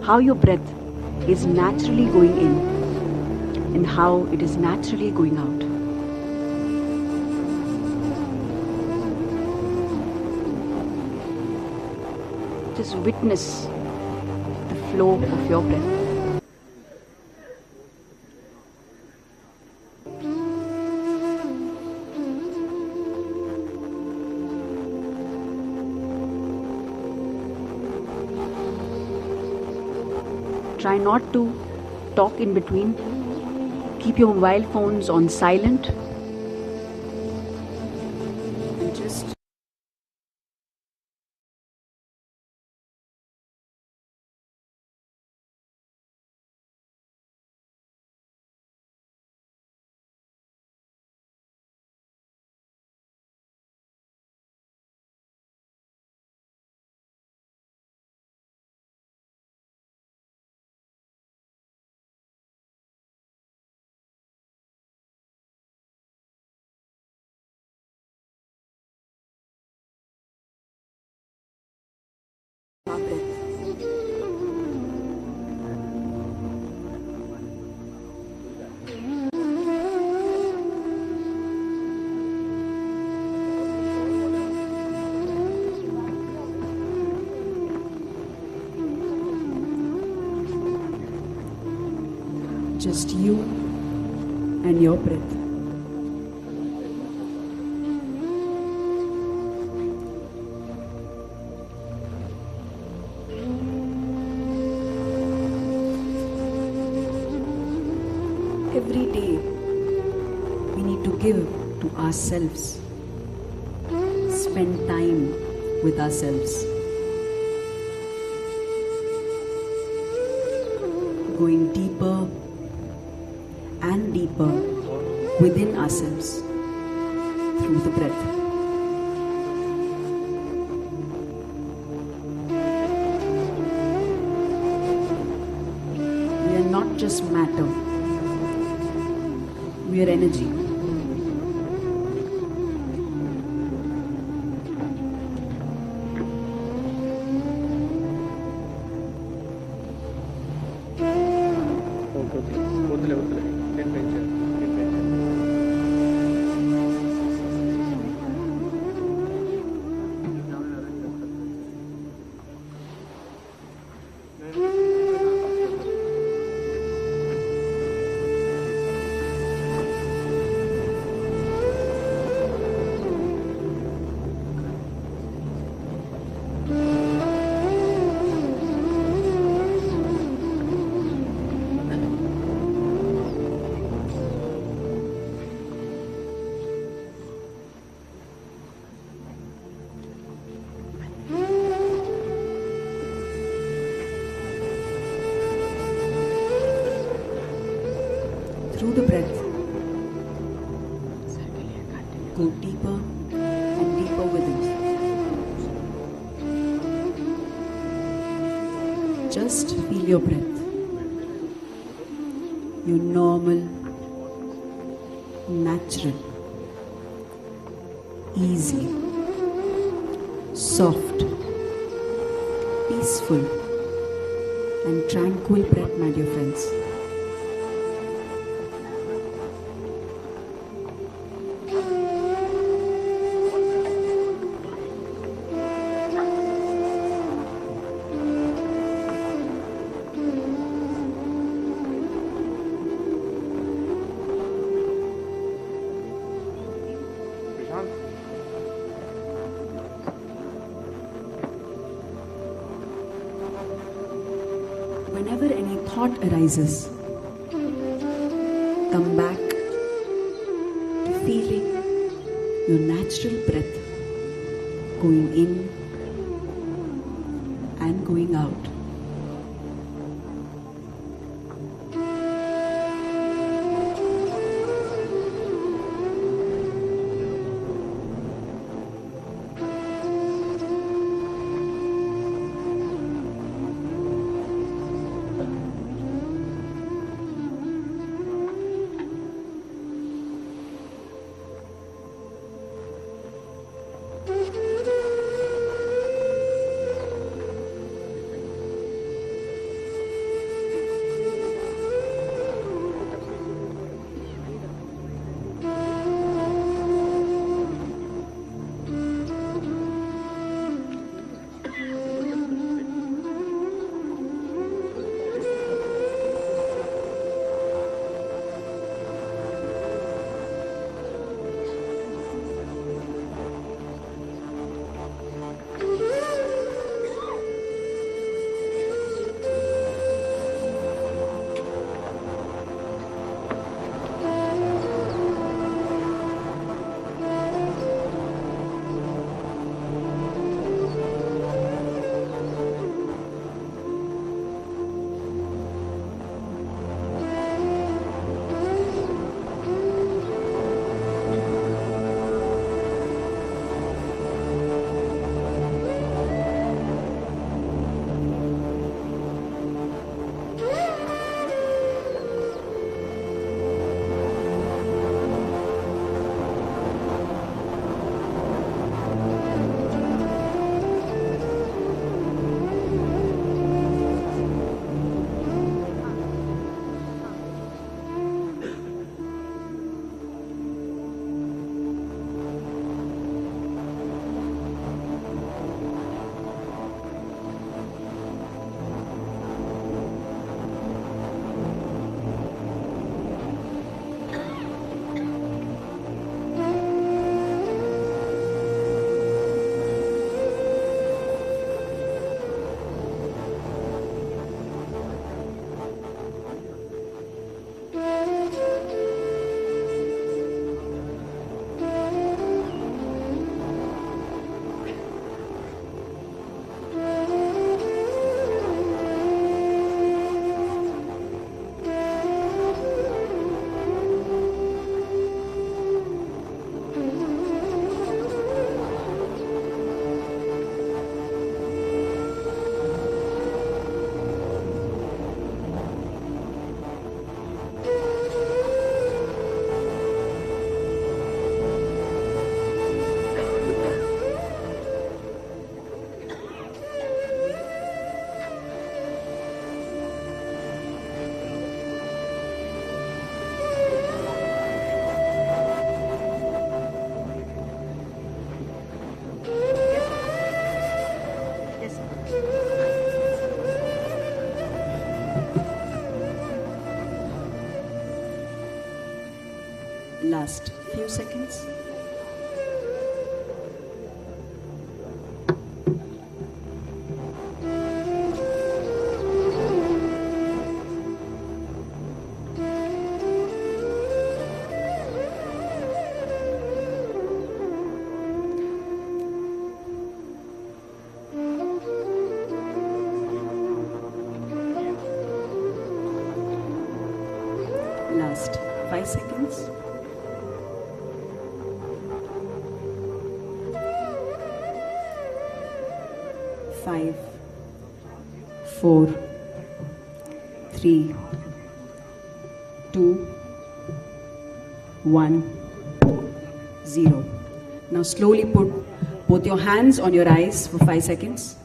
how your breath is naturally going in and how it is naturally going out. Just witness the flow of your breath. Try not to talk in between. Keep your mobile phones on silent. And just our breath. Just you and your breath. Every day we need to give to ourselves, spend time with ourselves, going deeper and deeper within ourselves through the breath. We are not just matter, we are energy. Through the breath, go deeper and deeper within. Just feel your breath, your normal, natural, easy, soft, peaceful and tranquil breath, my dear friends. Whenever any thought arises, come back to feeling your natural breath going in and going out. Last few seconds. Last 5 seconds. 5, 4, 3, 2, 1, 0. Now slowly put both your hands on your eyes for 5 seconds.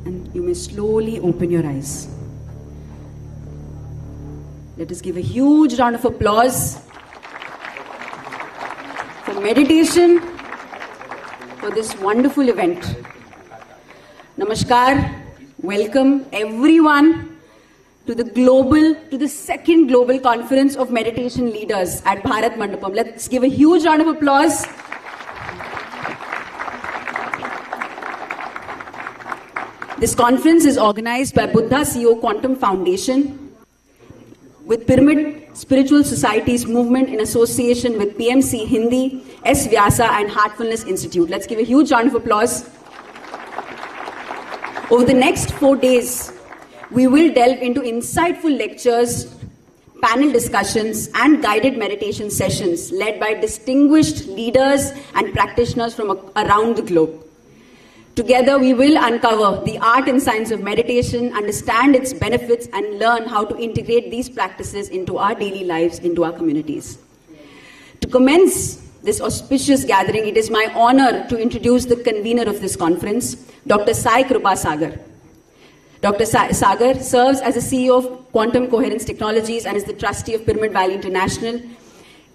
And you may slowly open your eyes. Let us give a huge round of applause for meditation, for this wonderful event. Namaskar, welcome everyone to the second global conference of meditation leaders at Bharat Mandapam. Let's give a huge round of applause. This conference is organized by Buddha CEO Quantum Foundation with Pyramid Spiritual Societies Movement in association with PMC Hindi, S. Vyasa and Heartfulness Institute. Let's give a huge round of applause. Over the next 4 days, we will delve into insightful lectures, panel discussions and guided meditation sessions led by distinguished leaders and practitioners from around the globe. Together, we will uncover the art and science of meditation, understand its benefits, and learn how to integrate these practices into our daily lives, into our communities. To commence this auspicious gathering, it is my honor to introduce the convener of this conference, Dr. Sai Krupa Sagar. Dr. Sagar serves as the CEO of Quantum Coherence Technologies and is the trustee of Pyramid Valley International.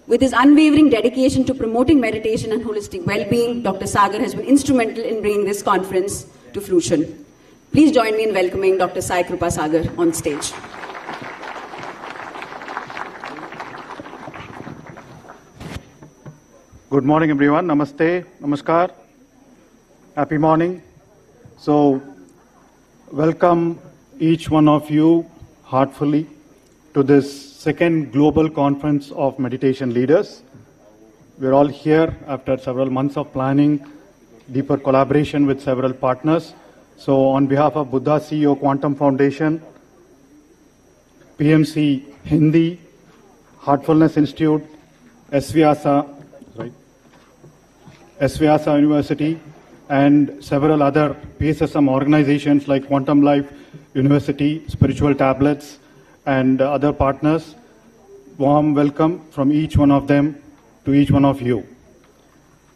With his unwavering dedication to promoting meditation and holistic well-being, Dr. Sagar has been instrumental in bringing this conference to fruition. Please join me in welcoming Dr. Sai Krupa Sagar on stage. Good morning, everyone. Namaste, namaskar. Happy morning. So, welcome each one of you heartfully to this second global conference of meditation leaders. We're all here after several months of planning, deeper collaboration with several partners. So on behalf of Buddha CEO Quantum Foundation, PMC Hindi, Heartfulness Institute, S. Vyasa University, and several other PSSM organizations like Quantum Life University, Spiritual Tablets, and other partners, warm welcome from each one of them to each one of you.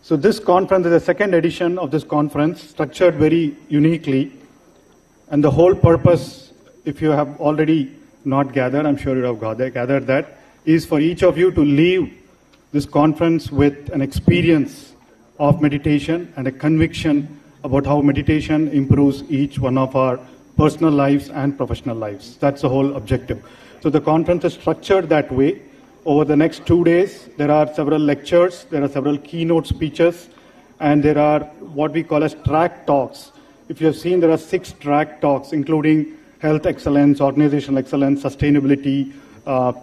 So this conference is the second edition of this conference, structured very uniquely. And the whole purpose, if you have already not gathered, I'm sure you have gathered that, is for each of you to leave this conference with an experience of meditation and a conviction about how meditation improves each one of our personal lives and professional lives. That's the whole objective. So the conference is structured that way. Over the next 2 days, there are several lectures, there are several keynote speeches, and there are what we call as track talks. If you have seen, there are 6 track talks, including health excellence, organizational excellence, sustainability,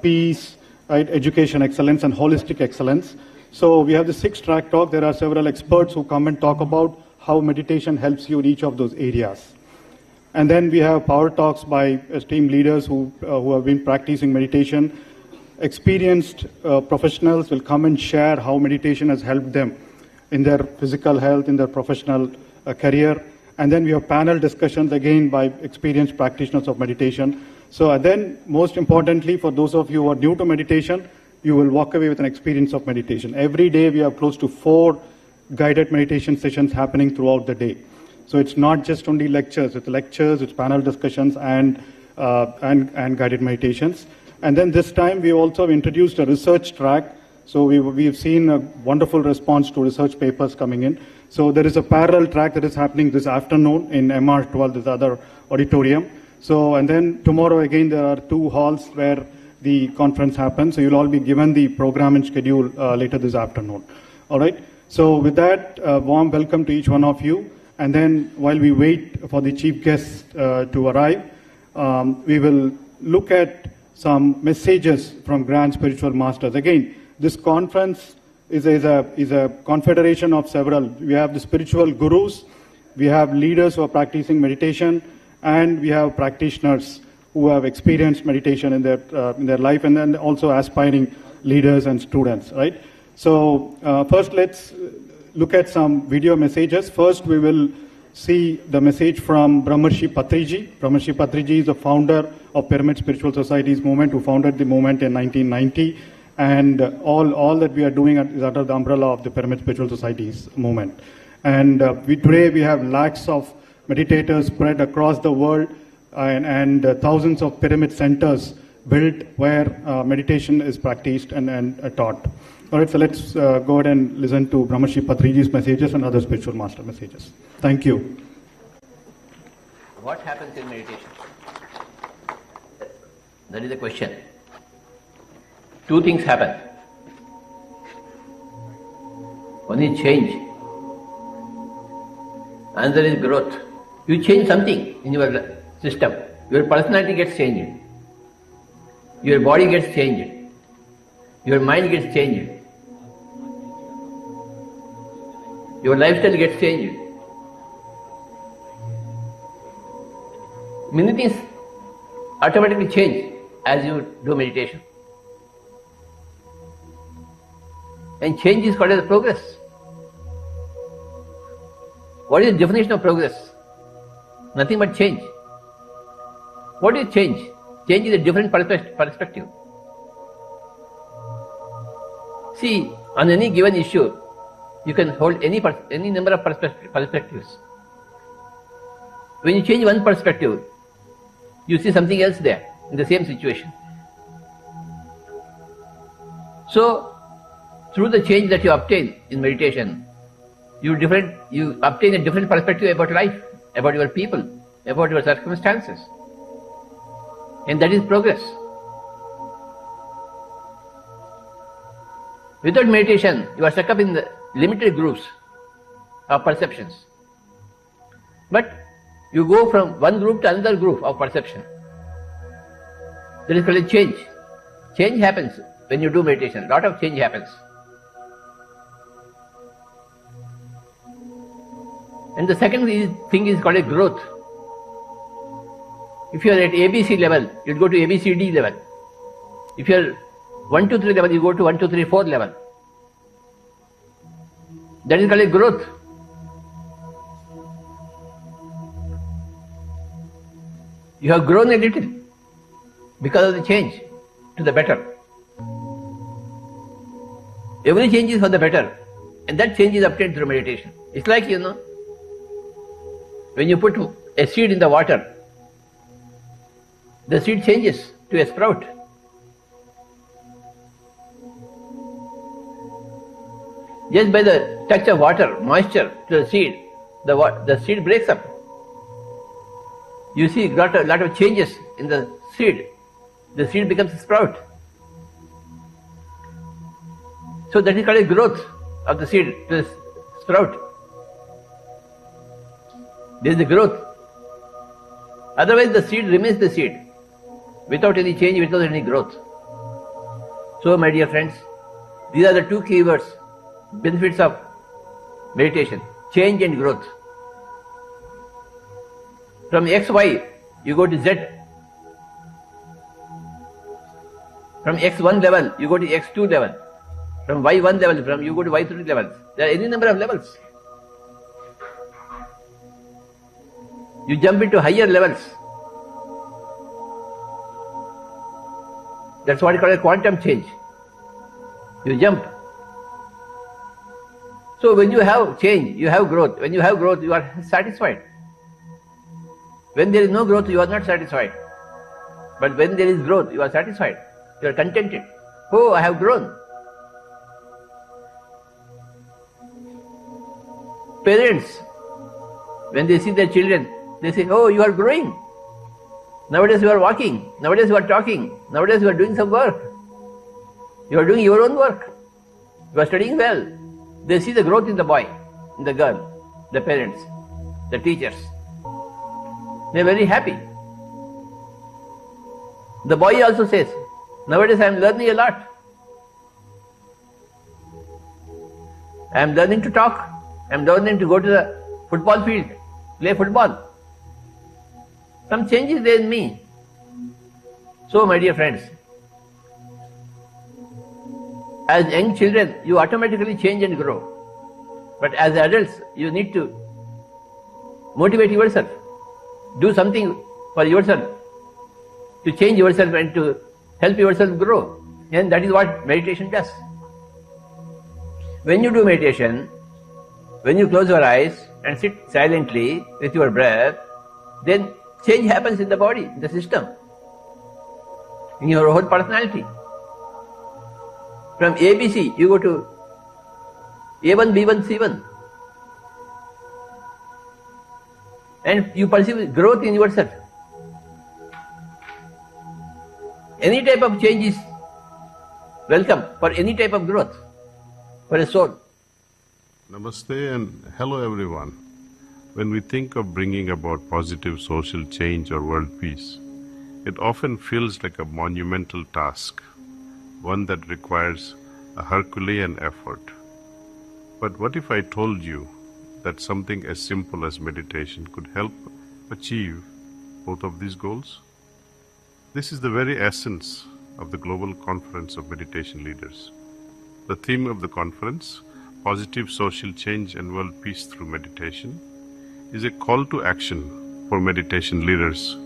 peace, right, education excellence, and holistic excellence. So we have the 6 track talk. There are several experts who come and talk about how meditation helps you in each of those areas. And then we have power talks by esteemed leaders who have been practicing meditation. Experienced professionals will come and share how meditation has helped them in their physical health, in their professional career. And then we have panel discussions again by experienced practitioners of meditation. So then, most importantly, for those of you who are new to meditation, you will walk away with an experience of meditation. Every day we have close to 4 guided meditation sessions happening throughout the day. So it's not just only lectures, it's panel discussions and guided meditations. And then this time we also have introduced a research track. So we've seen a wonderful response to research papers coming in. So there is a parallel track that is happening this afternoon in MR12, this other auditorium. So, and then tomorrow again there are 2 halls where the conference happens. So you'll all be given the program and schedule later this afternoon. All right. So with that, warm welcome to each one of you. And then while we wait for the chief guests to arrive, we will look at some messages from Grand Spiritual Masters. Again, this conference is a confederation of several. We have the spiritual gurus, we have leaders who are practicing meditation, and we have practitioners who have experienced meditation in their life, and then also aspiring leaders and students, right? So first let's look at some video messages. First we will see the message from Brahmarshi Patriji. Brahmarshi Patriji is the founder of Pyramid Spiritual Societies movement, who founded the movement in 1990. And all that we are doing is under the umbrella of the Pyramid Spiritual Societies movement. And today we have lakhs of meditators spread across the world, and thousands of pyramid centers built where meditation is practiced and taught. All right, so let's go ahead and listen to Brahmarshi Patriji's messages and other spiritual master messages. Thank you. What happens in meditation? That is the question. 2 things happen. One is change, another is growth. You change something in your system, your personality gets changed, your body gets changed, your mind gets changed, your lifestyle gets changed. Many things automatically change as you do meditation. And change is called as progress. What is the definition of progress? Nothing but change. What is change? Change is a different perspective. See, on any given issue, you can hold any number of perspectives. When you change one perspective, you see something else there in the same situation. So, through the change that you obtain in meditation, you obtain a different perspective about life, about your people, about your circumstances. And that is progress. Without meditation, you are stuck up in the limited groups of perceptions. But you go from one group to another group of perception. That is called a change. Change happens when you do meditation. A lot of change happens. And the second thing is called a growth. If you are at ABC level, you go to ABCD level. If you are 1, 2, 3 level, you go to 1, 2, 3, 4 level. That is called a growth. You have grown a little because of the change to the better. Every change is for the better, and that change is obtained through meditation. It's like, when you put a seed in the water, the seed changes to a sprout. Just by the touch of water, moisture to the seed, the seed breaks up. You see a lot of changes in the seed. The seed becomes a sprout. So that is called a growth of the seed to the sprout. There is the growth. Otherwise the seed remains the seed, without any change, without any growth. So my dear friends, these are the 2 keywords, benefits of meditation: change and growth. From XY, you go to Z. From X1 level, you go to X2 level. From Y1 level, you go to Y3 levels. There are any number of levels. You jump into higher levels. That's what is called a quantum change. You jump. So when you have change, you have growth. When you have growth, you are satisfied. When there is no growth, you are not satisfied. But when there is growth, you are satisfied. You are contented. Oh, I have grown. Parents, when they see their children, they say, oh, you are growing. Nowadays you are walking. Nowadays you are talking. Nowadays you are doing some work. You are doing your own work. You are studying well. They see the growth in the boy, in the girl, the parents, the teachers. They are very happy. The boy also says, nowadays I am learning a lot. I am learning to talk. I am learning to go to the football field, play football. Some change is there in me. So, my dear friends, as young children, you automatically change and grow. But as adults, you need to motivate yourself. Do something for yourself, to change yourself and to help yourself grow. And that is what meditation does. When you do meditation, when you close your eyes and sit silently with your breath, then change happens in the body, in the system, in your whole personality. From ABC, you go to A1, B1, C1. And you perceive growth in yourself. Any type of change is welcome for any type of growth for a soul. Namaste and hello everyone. When we think of bringing about positive social change or world peace, it often feels like a monumental task, one that requires a Herculean effort. But what if I told you that something as simple as meditation could help achieve both of these goals? This is the very essence of the Global Conference of Meditation Leaders. The theme of the conference, Positive Social Change and World Peace Through Meditation, is a call to action for meditation leaders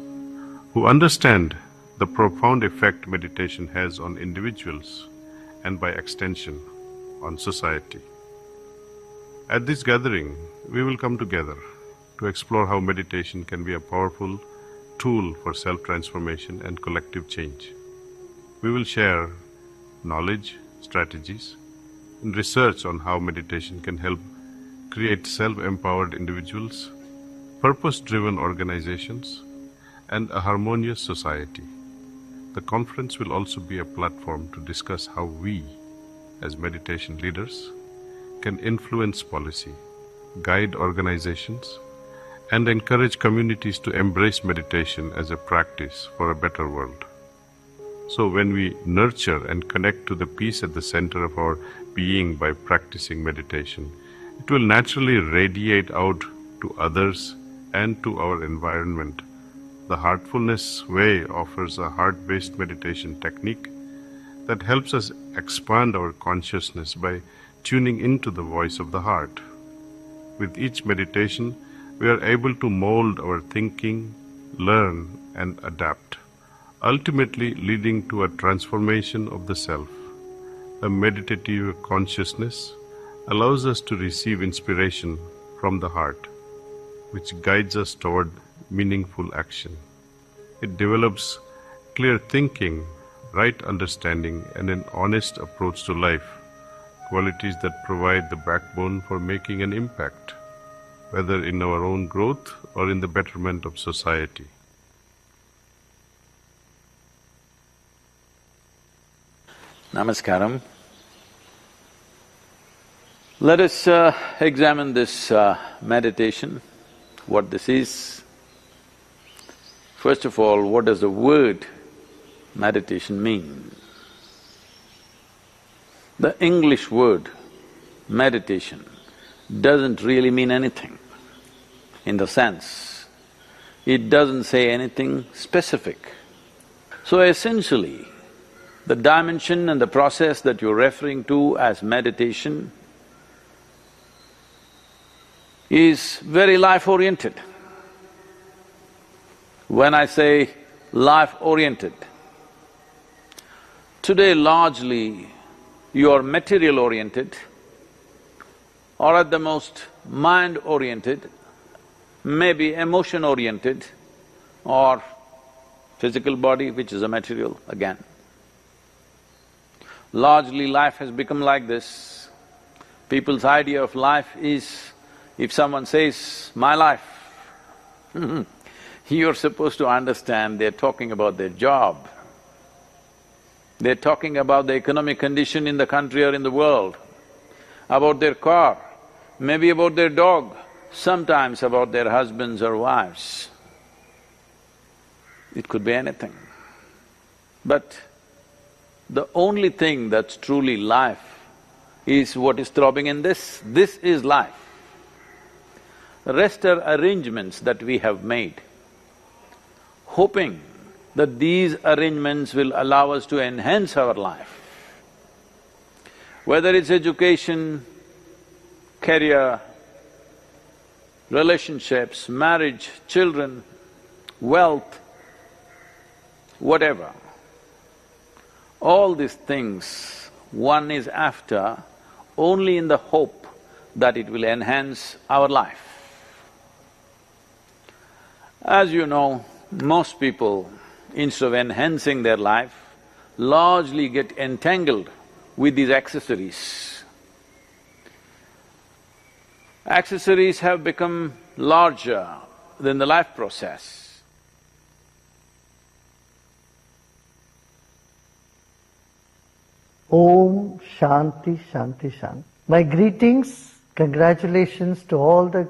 who understand the profound effect meditation has on individuals and by extension on society. At this gathering, we will come together to explore how meditation can be a powerful tool for self-transformation and collective change. We will share knowledge, strategies, and research on how meditation can help create self-empowered individuals, purpose-driven organizations, and a harmonious society. The conference will also be a platform to discuss how we, as meditation leaders, can influence policy, guide organizations, and encourage communities to embrace meditation as a practice for a better world. So when we nurture and connect to the peace at the center of our being by practicing meditation, it will naturally radiate out to others and to our environment. The Heartfulness Way offers a heart-based meditation technique that helps us expand our consciousness by tuning into the voice of the heart. With each meditation, we are able to mold our thinking, learn, and adapt, ultimately leading to a transformation of the self. A meditative consciousness allows us to receive inspiration from the heart, which guides us toward meaningful action. It develops clear thinking, right understanding, and an honest approach to life, qualities that provide the backbone for making an impact, whether in our own growth or in the betterment of society. Namaskaram. Let us examine this meditation, what this is. First of all, what does the word meditation mean? The English word meditation doesn't really mean anything, in the sense, it doesn't say anything specific. So essentially, the dimension and the process that you're referring to as meditation is very life-oriented. When I say life-oriented, today largely you are material-oriented or at the most mind-oriented, maybe emotion-oriented or physical body, which is a material again. Largely life has become like this. People's idea of life is If someone says, my life, you're supposed to understand they're talking about their job. They're talking about the economic condition in the country or in the world, about their car, maybe about their dog, sometimes about their husbands or wives. It could be anything. But the only thing that's truly life is what is throbbing in this. This is life. The rest are arrangements that we have made, hoping that these arrangements will allow us to enhance our life. Whether it's education, career, relationships, marriage, children, wealth, whatever. All these things one is after only in the hope that it will enhance our life. As you know, most people, instead of enhancing their life, largely get entangled with these accessories. Accessories have become larger than the life process. Om Shanti Shanti Shanti. My greetings, congratulations to all the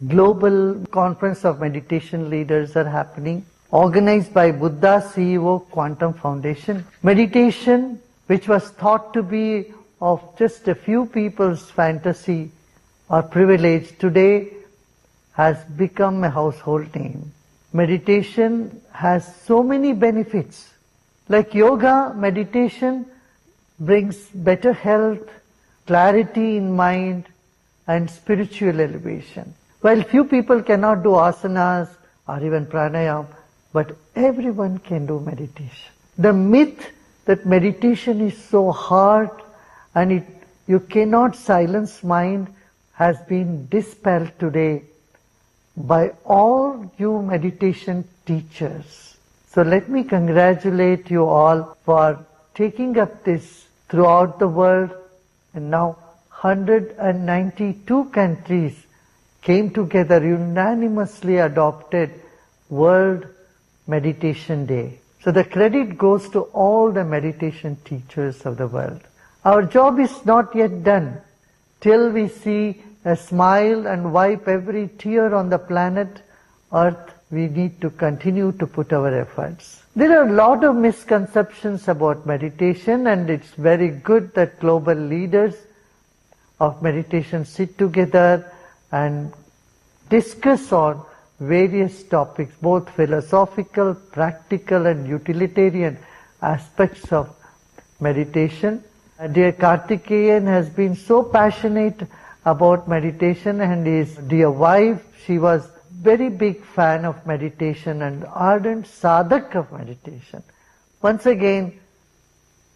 global conference of meditation leaders are happening, organized by Buddha CEO Quantum Foundation. Meditation, which was thought to be of just a few people's fantasy or privilege, today has become a household name. Meditation has so many benefits. Like yoga, meditation brings better health, clarity in mind, and spiritual elevation. While few people cannot do asanas or even pranayam, but everyone can do meditation. The myth that meditation is so hard and you cannot silence mind has been dispelled today by all you meditation teachers. So let me congratulate you all for taking up this throughout the world, and now 192 countries came together, unanimously adopted World Meditation Day. So the credit goes to all the meditation teachers of the world. Our job is not yet done. Till we see a smile and wipe every tear on the planet Earth, we need to continue to put our efforts. There are a lot of misconceptions about meditation, and it's very good that global leaders of meditation sit together and discuss on various topics, both philosophical, practical and utilitarian aspects of meditation. Dear Karthikeyan has been so passionate about meditation, and his dear wife, she was very big fan of meditation and ardent sadhak of meditation. Once again,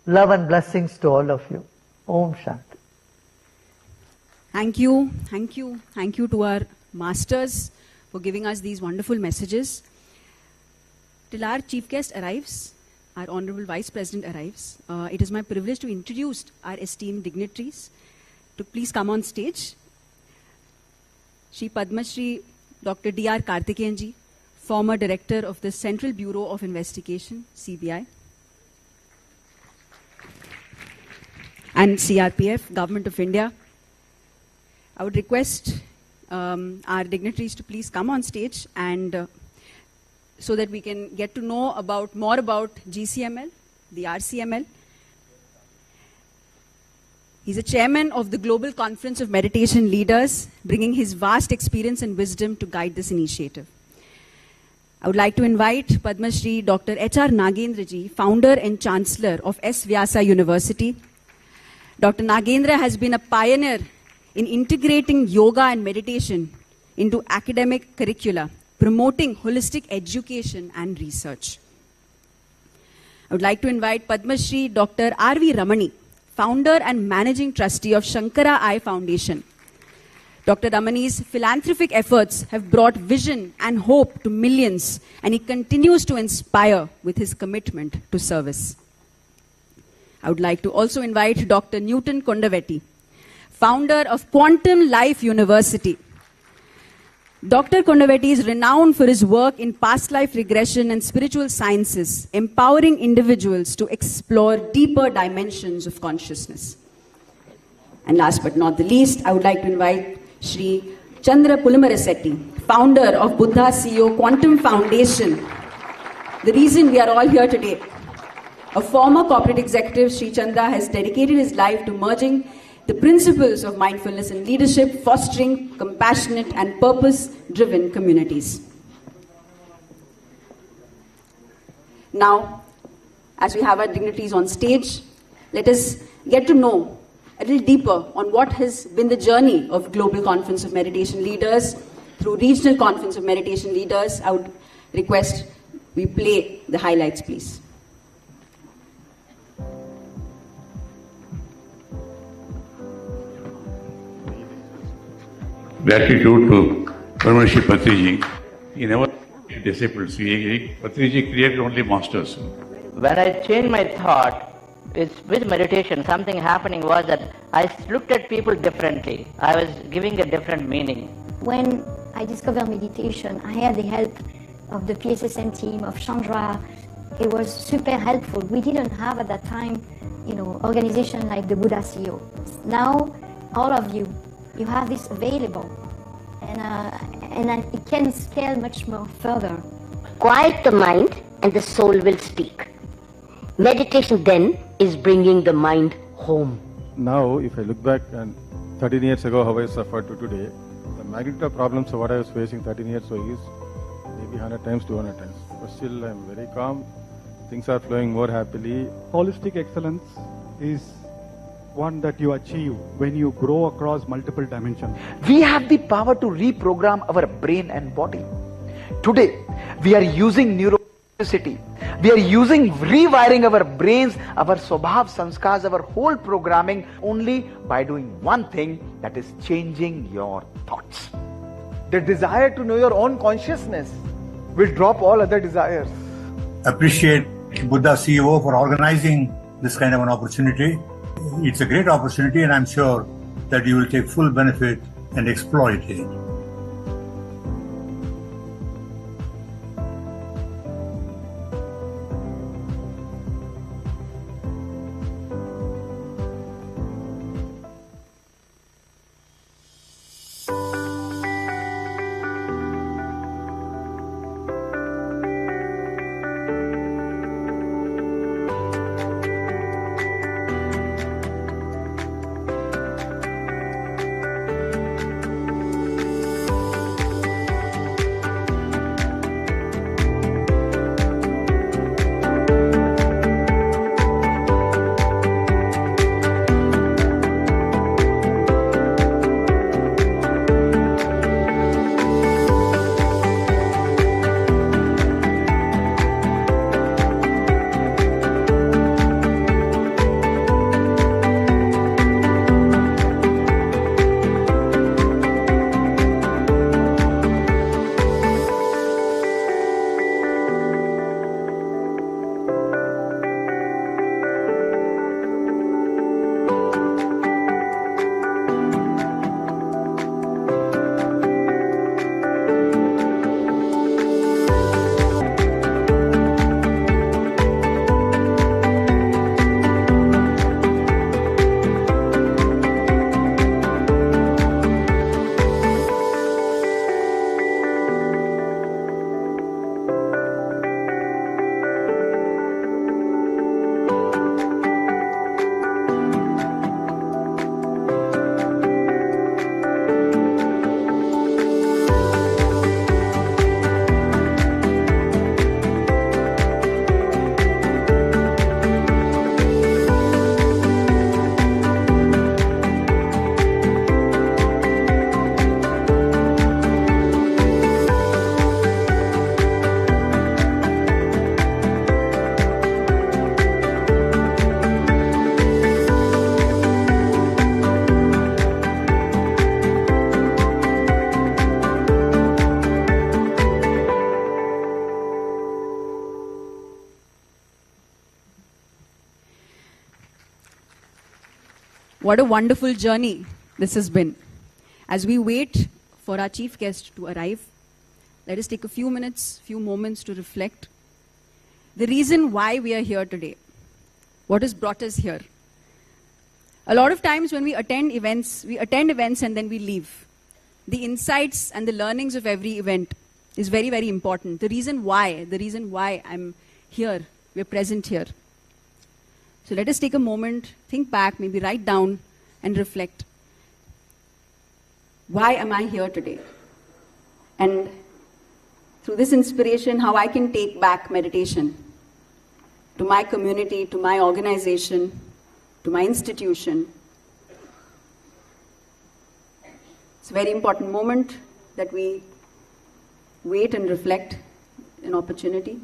love and blessings to all of you. Om Shanti. Thank you, thank you, thank you to our masters for giving us these wonderful messages. Till our chief guest arrives, our Honorable Vice President arrives, it is my privilege to introduce our esteemed dignitaries to please come on stage. Shri Padma Shri Dr. D.R. Karthikeyan ji, former Director of the Central Bureau of Investigation, CBI, and CRPF, Government of India. I would request our dignitaries to please come on stage and so that we can get to know more about GCML, the RCML. He's a chairman of the Global Conference of Meditation Leaders, bringing his vast experience and wisdom to guide this initiative. I would like to invite Padma Shri Dr. H.R. Nagendra ji, founder and chancellor of S. Vyasa University. Dr. Nagendra has been a pioneer in integrating yoga and meditation into academic curricula, promoting holistic education and research. I would like to invite Padma Shri Dr. R.V. Ramani, founder and managing trustee of Shankara Eye Foundation. Dr. Ramani's philanthropic efforts have brought vision and hope to millions, and he continues to inspire with his commitment to service. I would like to also invite Dr. Newton Kondavetti, founder of Quantum Life University. Dr. Kondaveti is renowned for his work in past life regression and spiritual sciences, empowering individuals to explore deeper dimensions of consciousness. And last but not the least, I would like to invite Shri Chandra Pulamarasetti, founder of Buddha CEO Quantum Foundation. The reason we are all here today. A former corporate executive, Shri Chandra has dedicated his life to merging the principles of mindfulness and leadership, fostering compassionate and purpose-driven communities. Now, as we have our dignitaries on stage, let us get to know a little deeper on what has been the journey of Global Conference of Meditation Leaders through Regional Conference of Meditation Leaders. I would request we play the highlights, please. Gratitude to Paramahansa Patriji. He never disciples. Patriji created only masters. When I changed my thought, with meditation, something happening was that I looked at people differently. I was giving a different meaning. When I discovered meditation, I had the help of the PSSM team, of Chandra. It was super helpful. We didn't have at that time, organization like the Buddha CEO. Now, all of you have this available, and it can scale much more further. Quiet the mind and the soul will speak. Meditation then is bringing the mind home. Now, if I look back and 13 years ago how I suffered to today, the magnitude of problems of what I was facing 13 years ago is maybe 100 times, 200 times. But still I am very calm. Things are flowing more happily. Holistic excellence is one that you achieve when you grow across multiple dimensions. We have the power to reprogram our brain and body. Today, we are using neuroplasticity. We are using rewiring our brains, our swabhav sanskars, our whole programming only by doing one thing, that is changing your thoughts. The desire to know your own consciousness will drop all other desires. Appreciate Buddha CEO for organizing this kind of an opportunity. It's a great opportunity, and I'm sure that you will take full benefit and exploit it. What a wonderful journey this has been. As we wait for our chief guest to arrive, let us take a few minutes, few moments to reflect. The reason why we are here today. What has brought us here? A lot of times when we attend events and then we leave. The insights and the learnings of every event is very, very important. The reason why I'm here, we're present here. So let us take a moment, think back, maybe write down and reflect. Why am I here today? And through this inspiration, how I can take back meditation to my community, to my organization, to my institution. It's a very important moment that we wait and reflect an opportunity.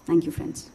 Thank you, friends.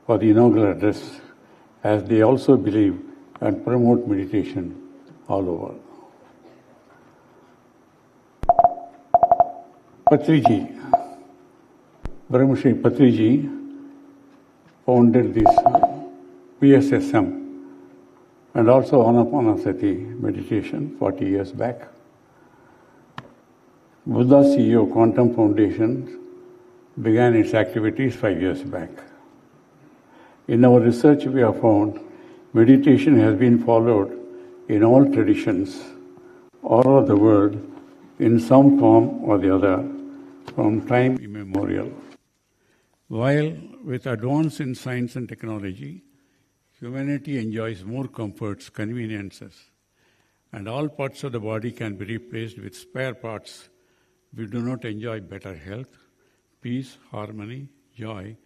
for the inaugural address, as they also believe and promote meditation all over. Patriji, Brahmashri Patriji founded this PSSM and also Anapanasati meditation 40 years back. Buddha CEO Quantum Foundation began its activities 5 years back. In our research, we have found meditation has been followed in all traditions all over the world in some form or the other from time immemorial. While with advance in science and technology, humanity enjoys more comforts, conveniences, and all parts of the body can be replaced with spare parts, we do not enjoy better health, peace, harmony, joy,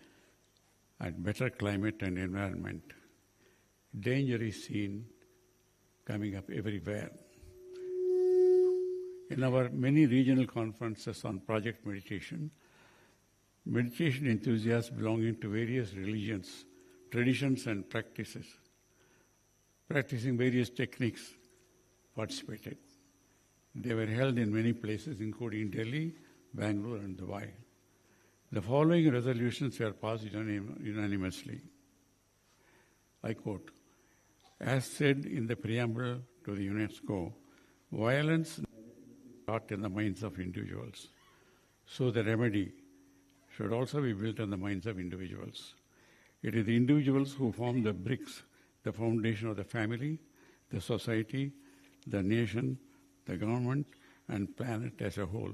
and better climate and environment. Danger is seen coming up everywhere. In our many regional conferences on project meditation, meditation enthusiasts belonging to various religions, traditions and practices, practicing various techniques, participated. They were held in many places, including Delhi, Bangalore, and Dubai. The following resolutions were passed unanimously. I quote, as said in the preamble to the UNESCO, violence is not in the minds of individuals, so the remedy should also be built on the minds of individuals. It is the individuals who form the bricks, the foundation of the family, the society, the nation, the government, and planet as a whole.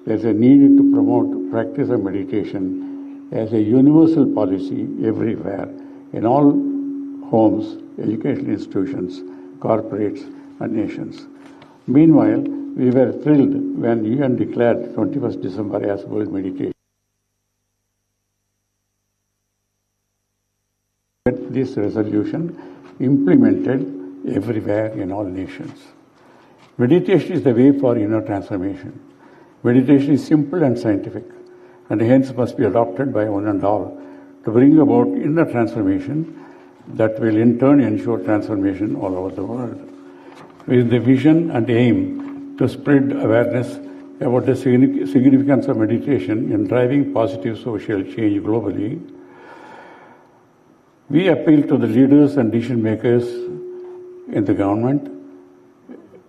There's a need to promote practice of meditation as a universal policy everywhere, in all homes, educational institutions, corporates, and nations. Meanwhile, we were thrilled when UN declared 21st December as World Meditation. This resolution implemented everywhere in all nations. Meditation is the way for inner transformation. Meditation is simple and scientific, and hence must be adopted by one and all to bring about inner transformation that will in turn ensure transformation all over the world. With the vision and aim to spread awareness about the significance of meditation in driving positive social change globally, we appeal to the leaders and decision makers in the government,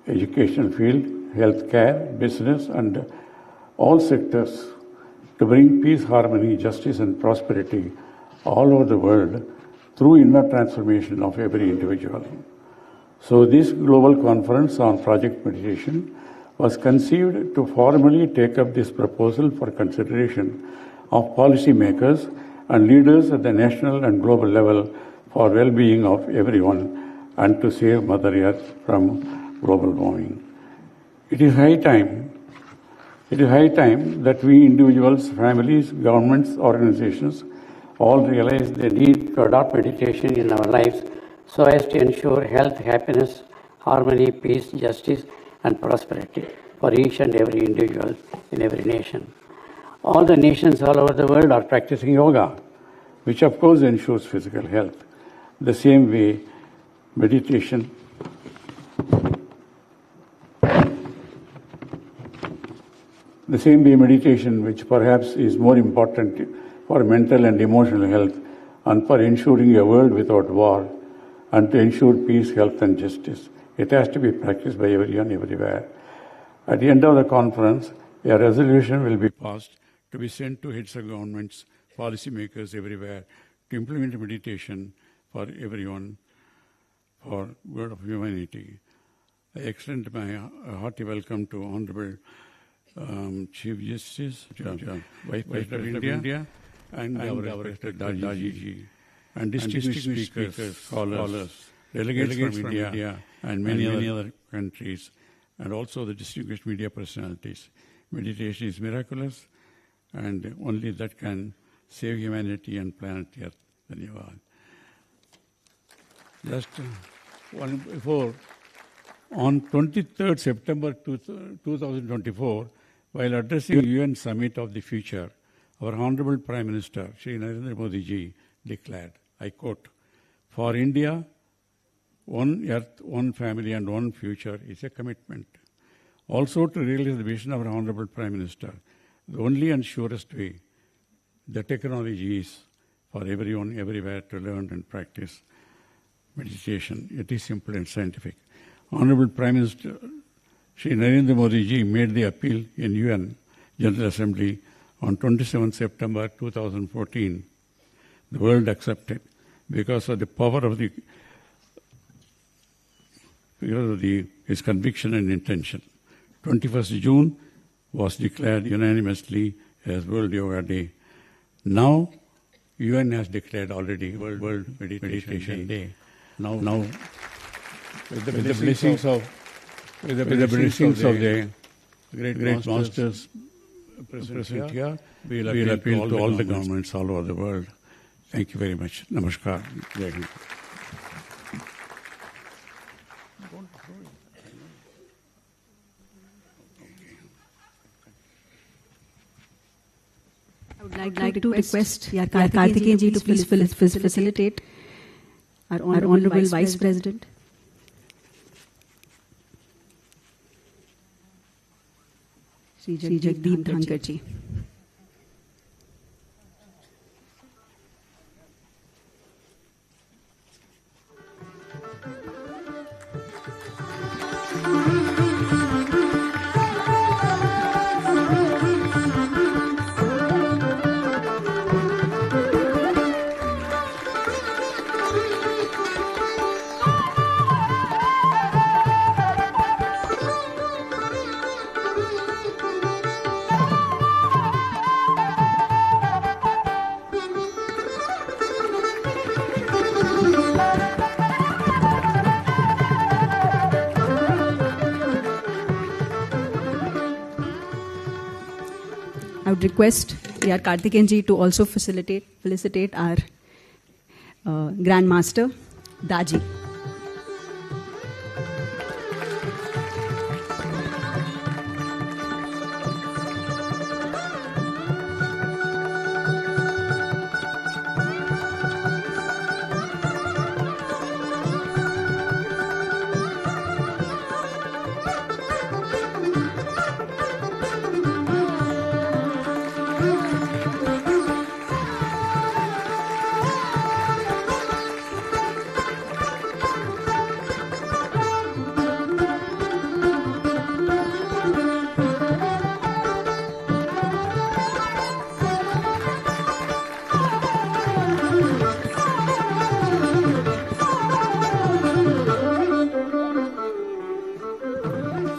educational field, healthcare, business, and all sectors to bring peace, harmony, justice, and prosperity all over the world through inner transformation of every individual. So this global conference on project meditation was conceived to formally take up this proposal for consideration of policymakers and leaders at the national and global level for well-being of everyone and to save Mother Earth from global warming. It is high time that we individuals, families, governments, organizations all realize the need to adopt meditation in our lives so as to ensure health, happiness, harmony, peace, justice, and prosperity for each and every individual in every nation. All the nations all over the world are practicing yoga, which of course ensures physical health. The same way meditation which perhaps is more important for mental and emotional health and for ensuring a world without war and to ensure peace, health, and justice. It has to be practiced by everyone, everywhere. At the end of the conference, a resolution will be passed to be sent to heads of governments, policymakers everywhere to implement meditation for everyone, for good of humanity. I extend my hearty welcome to Honorable Chief Justice, Vice President of India, and our respected Daji, and distinguished speakers, scholars, delegates from India and many other countries, and also the distinguished media personalities. Meditation is miraculous, and only that can save humanity and planet Earth. Dhanyavad. Just one before, on 23rd September 2024, while addressing UN Summit of the Future, our Honorable Prime Minister, Shri Narendra Modi ji, declared, I quote, "For India, one earth, one family and one future is a commitment. Also to realize the vision of our Honorable Prime Minister, the only and surest way, the technology is for everyone, everywhere to learn and practice meditation. It is simple and scientific." Honorable Prime Minister Shri Narendra Modi ji made the appeal in UN General Assembly on 27 September 2014. The world accepted because of the power of his conviction and intention. 21st June was declared unanimously as World Yoga Day. Now, UN has declared already World Meditation Day. Now, with the blessings of the great masters present here, we will appeal to all the governments all over the world. Thank you very much. Namaskar. Jai Hind. I would like to request Karthikeyan ji to please facilitate our Honorable Vice President. Shri Jagdeep Dhankar ji. I would request Karthikeyan ji to also felicitate our Grand Master, Daji.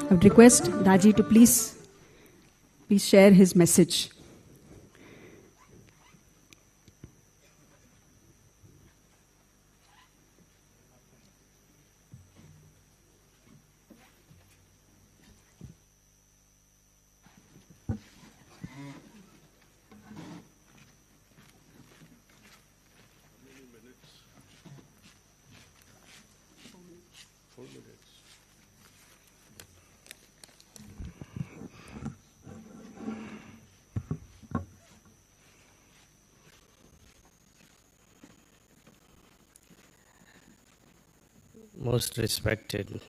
I would request Daji to please share his message. Most respected,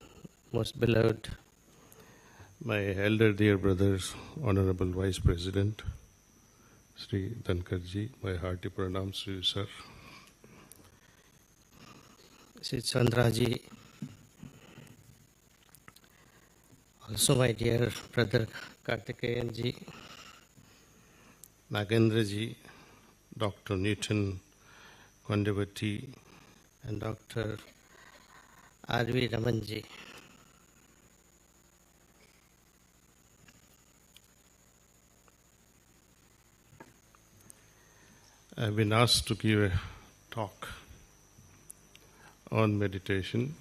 most beloved, my elder dear brothers, Honorable Vice President, Sri Dhankarji, my hearty pranams to you, sir. Sri Chandraji, also my dear brother Karthikeyanji, Nagendraji, Dr. Newton Kondevati, and Dr. R.V. Ramanji. I've been asked to give a talk on meditation,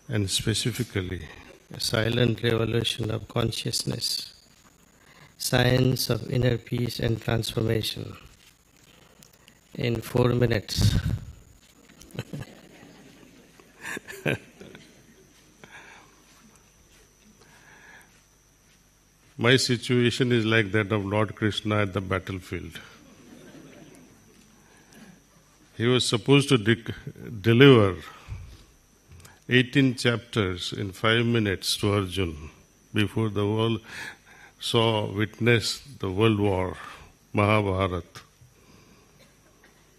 and specifically a silent revolution of consciousness, science of inner peace and transformation in 4 minutes. My situation is like that of Lord Krishna at the battlefield. He was supposed to deliver 18 chapters in 5 minutes to Arjun before the world witnessed the world war, Mahabharat.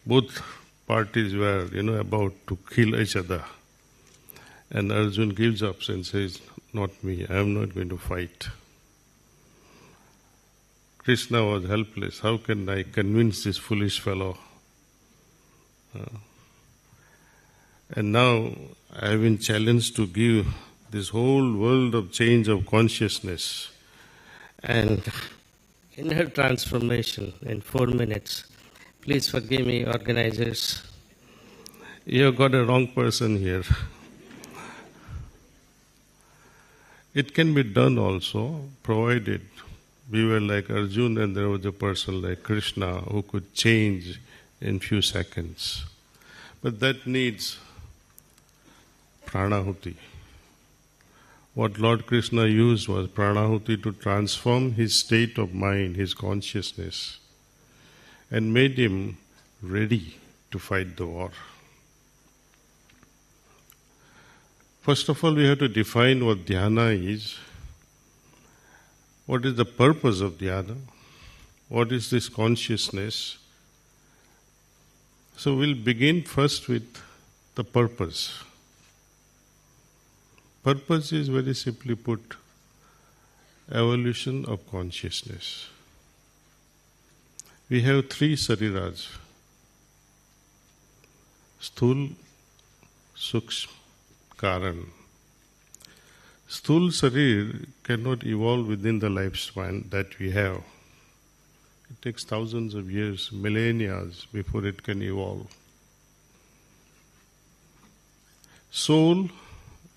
Both parties were, about to kill each other. And Arjun gives up and says, "Not me, I am not going to fight." Krishna was helpless. How can I convince this foolish fellow? And now I have been challenged to give this whole world of change of consciousness and inner transformation in 4 minutes. Please forgive me, organizers. You have got a wrong person here. It can be done also, provided we were like Arjun and there was a person like Krishna who could change in few seconds. But that needs pranahuti. What Lord Krishna used was pranahuti to transform his state of mind, his consciousness, and made him ready to fight the war. First of all, we have to define what dhyana is. What is the purpose of dhyana? What is this consciousness? So we'll begin first with the purpose. Purpose is very simply put, evolution of consciousness. We have 3 sariras: Sthul, Sukshma, Karan. Sthul Sarir cannot evolve within the lifespan that we have. It takes thousands of years, millennia before it can evolve. Soul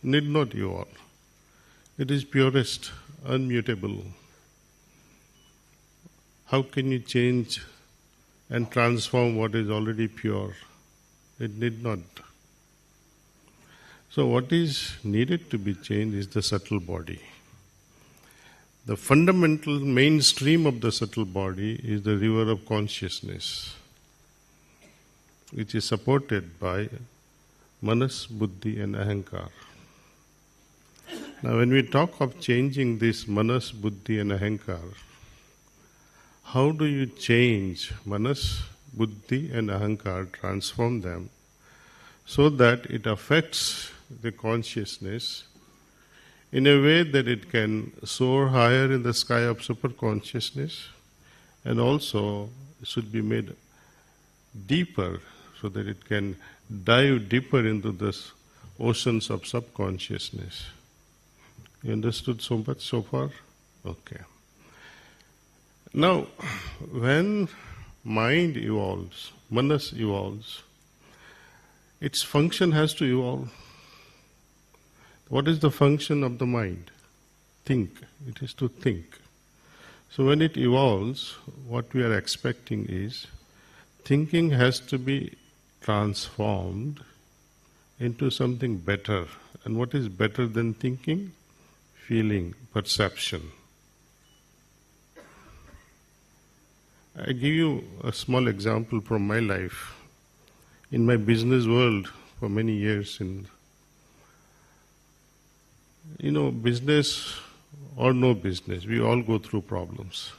need not evolve. It is purest, unmutable. How can you change and transform what is already pure? It need not. So what is needed to be changed is the subtle body. The fundamental mainstream of the subtle body is the river of consciousness, which is supported by manas, buddhi and ahankar. Now when we talk of changing this manas, buddhi and ahankar, how do you change manas, buddhi and ahankar, transform them so that it affects the consciousness in a way that it can soar higher in the sky of superconsciousness, and also should be made deeper so that it can dive deeper into the oceans of subconsciousness. You understood so much so far? Okay. Now, when mind evolves, manas evolves, its function has to evolve. What is the function of the mind? Think. It is to think. So when it evolves, what we are expecting is thinking has to be transformed into something better. And what is better than thinking? Feeling, perception. I give you a small example from my life. In my business world for many years, business or no business, we all go through problems.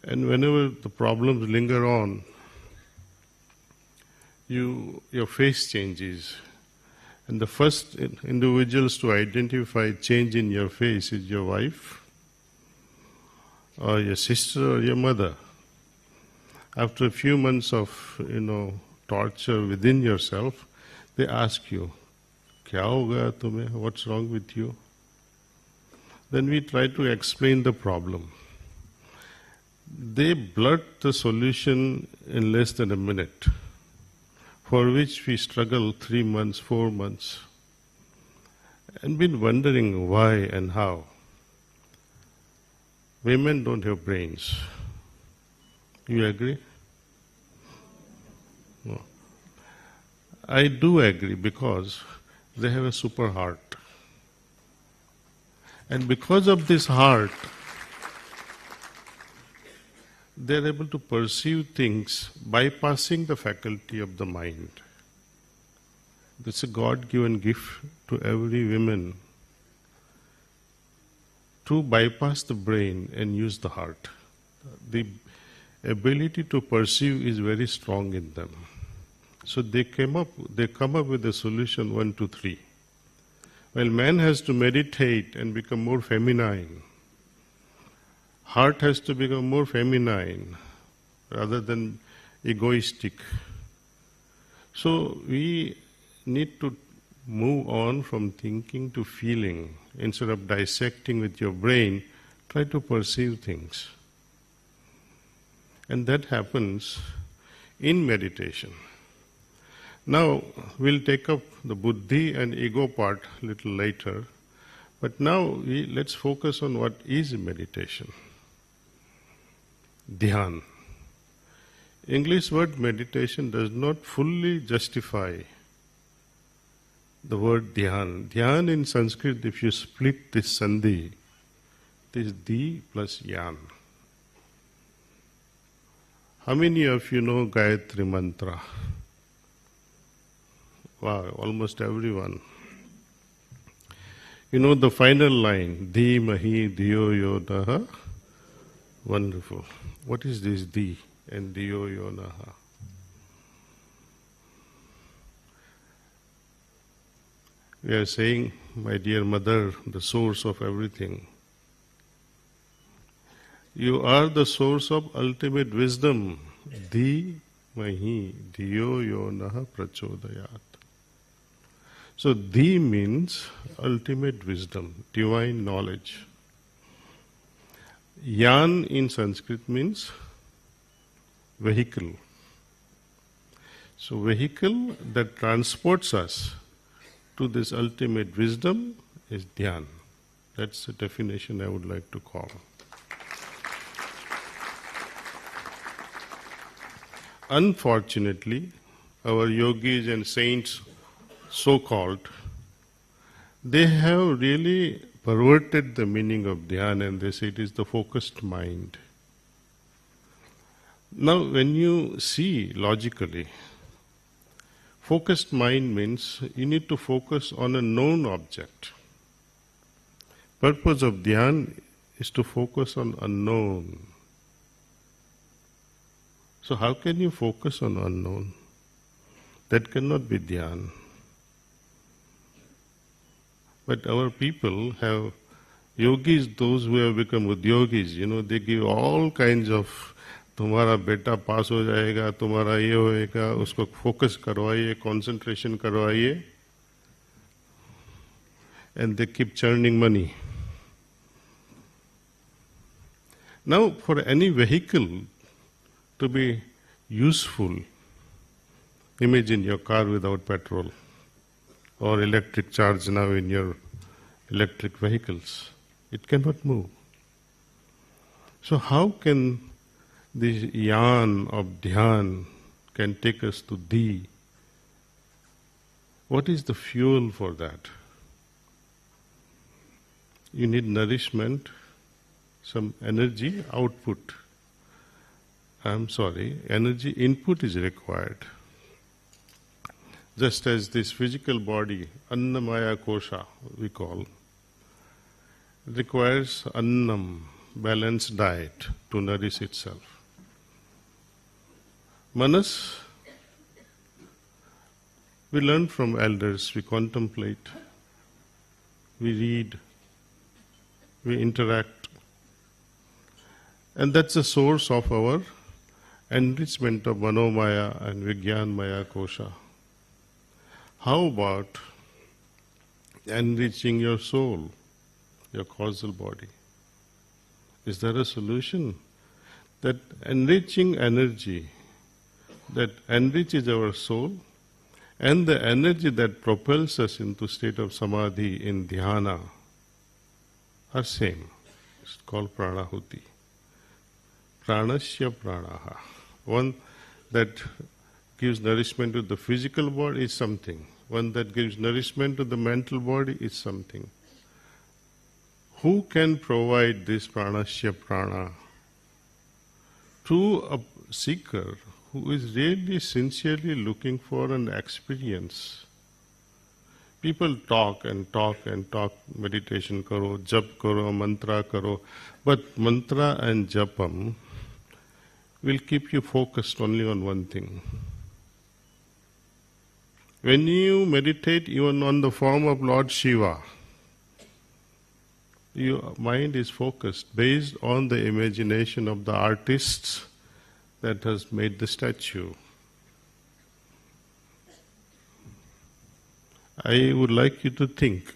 And whenever the problems linger on, your face changes. And the first individuals to identify change in your face is your wife, or your sister, or your mother. After a few months of, torture within yourself, they ask you, "Kya ho gaya tumhe? What's wrong with you?" Then we try to explain the problem. they blurt the solution in less than a minute, for which we struggle 3 months, 4 months, and been wondering why and how. Women don't have brains. You agree? No. I do agree because they have a super heart. And because of this heart, they are able to perceive things bypassing the faculty of the mind. It's a God-given gift to every woman to bypass the brain and use the heart. The ability to perceive is very strong in them. So they come up with a solution 1, 2, 3. While man has to meditate and become more feminine, heart has to become more feminine rather than egoistic. So we need to move on from thinking to feeling. Instead of dissecting with your brain, try to perceive things. And that happens in meditation. Now, we'll take up the buddhi and ego part a little later, but now let's focus on what is meditation. Dhyan. English word meditation does not fully justify the word dhyan. Dhyan in Sanskrit, if you split this sandhi, it is di plus yan. How many of you know Gayatri Mantra? Wow, almost everyone. You know the final line, Di Mahi Diyo Yonaha? Wonderful. What is this Di and Diyo Yonaha? We are saying, my dear mother, the source of everything. You are the source of ultimate wisdom. Di Mahi Diyo Yonaha Prachodayat. So, Di means ultimate wisdom, divine knowledge. Yan in Sanskrit means vehicle. So, vehicle that transports us to this ultimate wisdom is Dhyan. That's the definition I would like to call. Unfortunately, our yogis and saints, so-called, they have really perverted the meaning of dhyan and they say it is the focused mind. Now, when you see logically, focused mind means you need to focus on a known object. Purpose of dhyan is to focus on unknown. So how can you focus on unknown? That cannot be dhyan. But our people have yogis, those who have become udyogis, they give all kinds of, तुम्हारा बेटा पास हो जाएगा, तुम्हारा ये होएगा, उसको focus करवाइए, concentration करवाइए, and they keep churning money. Now, for any vehicle to be useful, imagine your car without petrol, or electric charge now in your electric vehicles. It cannot move. So how can this yan of dhyan can take us to Di? What is the fuel for that? You need nourishment, some energy output. Energy input is required. Just as this physical body, Annamaya Kosha, we call, requires annam, balanced diet, to nourish itself. Manas, we learn from elders, we contemplate, we read, we interact, and that's the source of our enrichment of Manomaya and Vijnanmaya Kosha. How about enriching your soul, your causal body? Is there a solution? that enriching energy that enriches our soul and the energy that propels us into state of samadhi in dhyana are same. It's called pranahuti. Pranasya pranaha. One that gives nourishment to the physical body is something. One that gives nourishment to the mental body is something. Who can provide this pranasya prana to a seeker who is really sincerely looking for an experience? People talk and talk and talk, meditation karo, jap karo, mantra karo, but mantra and japam will keep you focused only on one thing. When you meditate even on the form of Lord Shiva, your mind is focused based on the imagination of the artists that has made the statue. I would like you to think,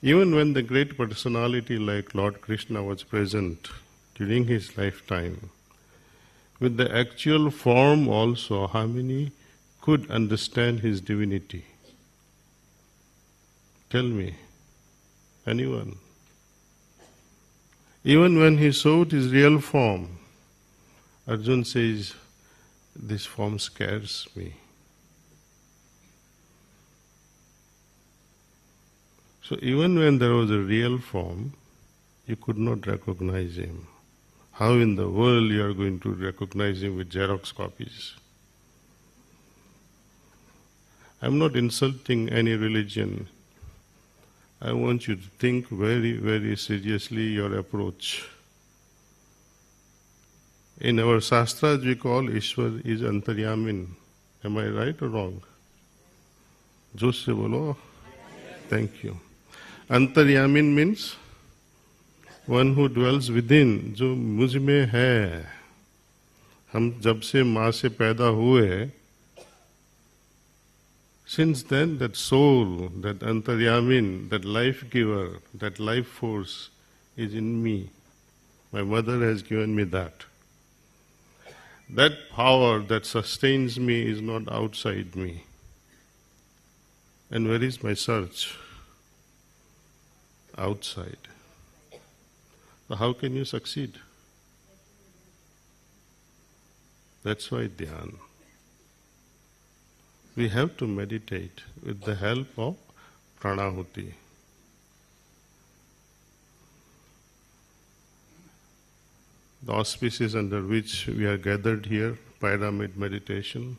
even when the great personality like Lord Krishna was present during his lifetime, with the actual form also, how many could understand his divinity? Tell me, anyone? Even when he showed his real form, Arjun says, this form scares me. So even when there was a real form, you could not recognize him. How in the world you are going to recognize him with Xerox copies? I am not insulting any religion. I want you to think very, very seriously your approach. In our Shastras we call Ishwar is Antaryamin. Am I right or wrong? Josh se bolo. Thank you. Antaryamin means one who dwells within, जो मुझ में है. हम जब से माँ से पैदा हुए, since then that soul, that Antaryamin, that life giver, that life force is in me. My mother has given me that. That power that sustains me is not outside me. And where is my search? Outside. So how can you succeed? That's why dhyan. We have to meditate with the help of pranahuti. The auspices under which we are gathered here, pyramid meditation.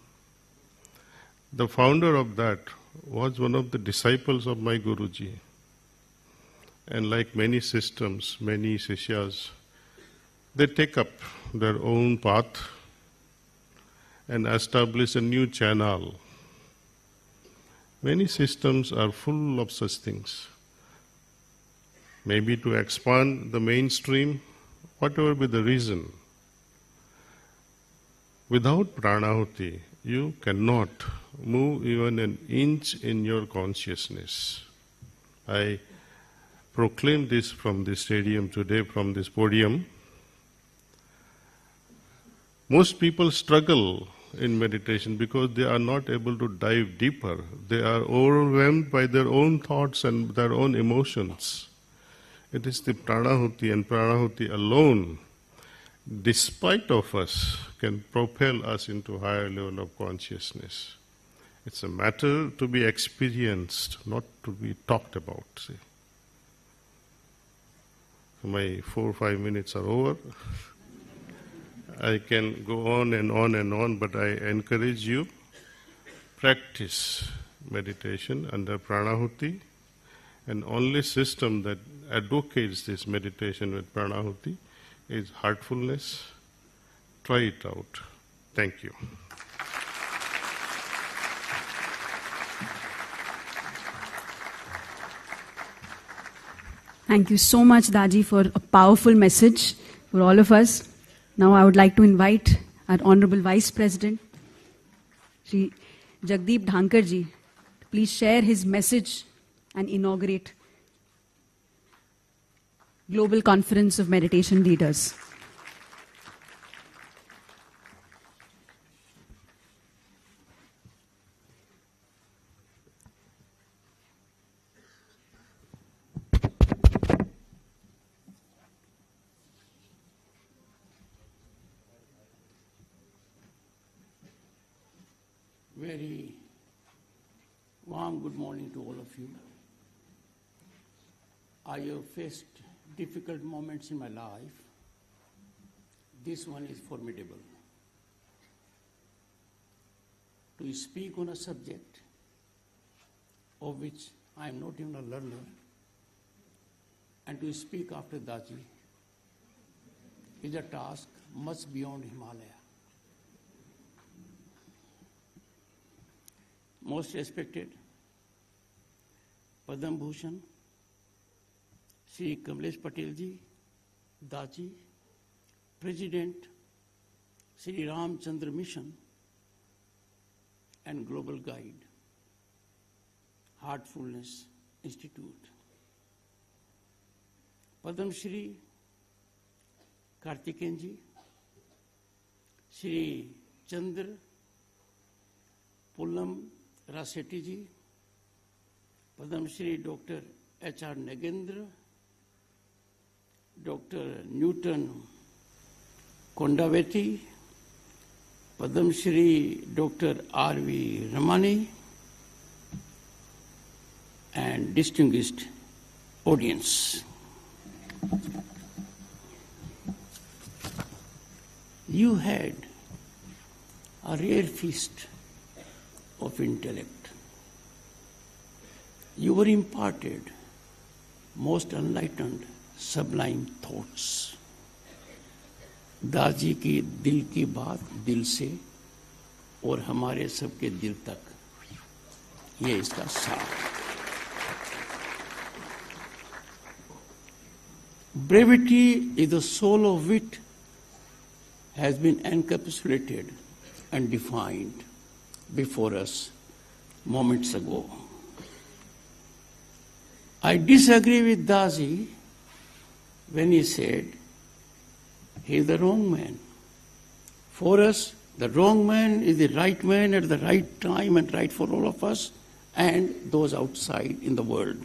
The founder of that was one of the disciples of my Guruji. And like many systems, many sishyas, they take up their own path and establish a new channel. Many systems are full of such things. Maybe to expand the mainstream, whatever be the reason. Without pranahuti, you cannot move even an inch in your consciousness. I proclaim this from this stadium today, from this podium. Most people struggle in meditation because they are not able to dive deeper. They are overwhelmed by their own thoughts and their own emotions. It is the pranahuti and pranahuti alone, despite of us, can propel us into a higher level of consciousness. It's a matter to be experienced, not to be talked about. See. My 4 or 5 minutes are over. I can go on and on and on, but I encourage you, practice meditation under pranahuti, and only system that advocates this meditation with pranahuti is heartfulness. Try it out. Thank you. Thank you so much, Daji, for a powerful message for all of us. Now I would like to invite our Honorable Vice President, Shri Jagdeep Dhankar ji, to please share his message and inaugurate Global Conference of Meditation Leaders. Very warm good morning to all of you. I have faced difficult moments in my life. This one is formidable. To speak on a subject of which I am not even a learner, and to speak after Daji is a task much beyond Himalaya. Most respected Padam Bhushan, Shri Kamlesh Patel ji, Daji, President, Shri Ramchandra Mission, and Global Guide, Heartfulness Institute. Padam Shri Kartikeyan ji, Shri Chandra Pullam Rasetti ji, Padam Shri Dr. H.R. Nagendra, Dr. Newton Kondaveti, Padam Shri Dr. R.V. Ramani, and distinguished audience. You had a rare feast of intellect. You were imparted most enlightened, sublime thoughts. दाजी की दिल की बात दिल से और हमारे सबके दिल तक, ये इसका सार। Brevity is the soul of wit, has been encapsulated and defined before us moments ago. I disagree with Daji when he said he is the wrong man. For us, the wrong man is the right man at the right time and right for all of us and those outside in the world.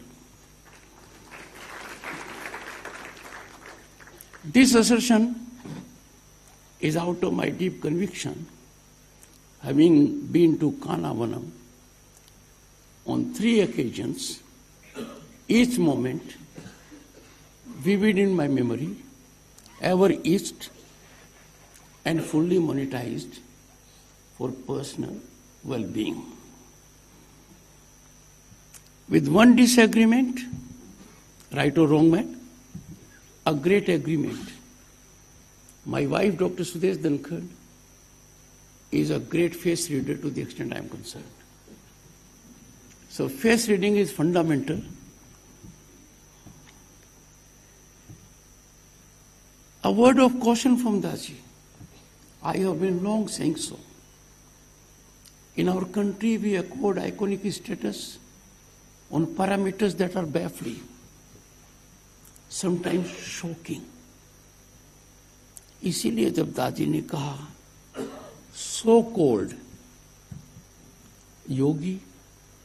This assertion is out of my deep conviction, having been to Kanavanam on 3 occasions, each moment vivid in my memory, ever etched and fully monetized for personal well-being. With one disagreement, right or wrong man, a great agreement. My wife, Dr. Sudesh Dhankar, is a great face reader to the extent I am concerned. So face reading is fundamental. A word of caution from Daji. I have been long saying so. In our country, we accord iconic status on parameters that are baffling, sometimes shocking. इसीलिए जब दाजी ने कहा so-called yogi,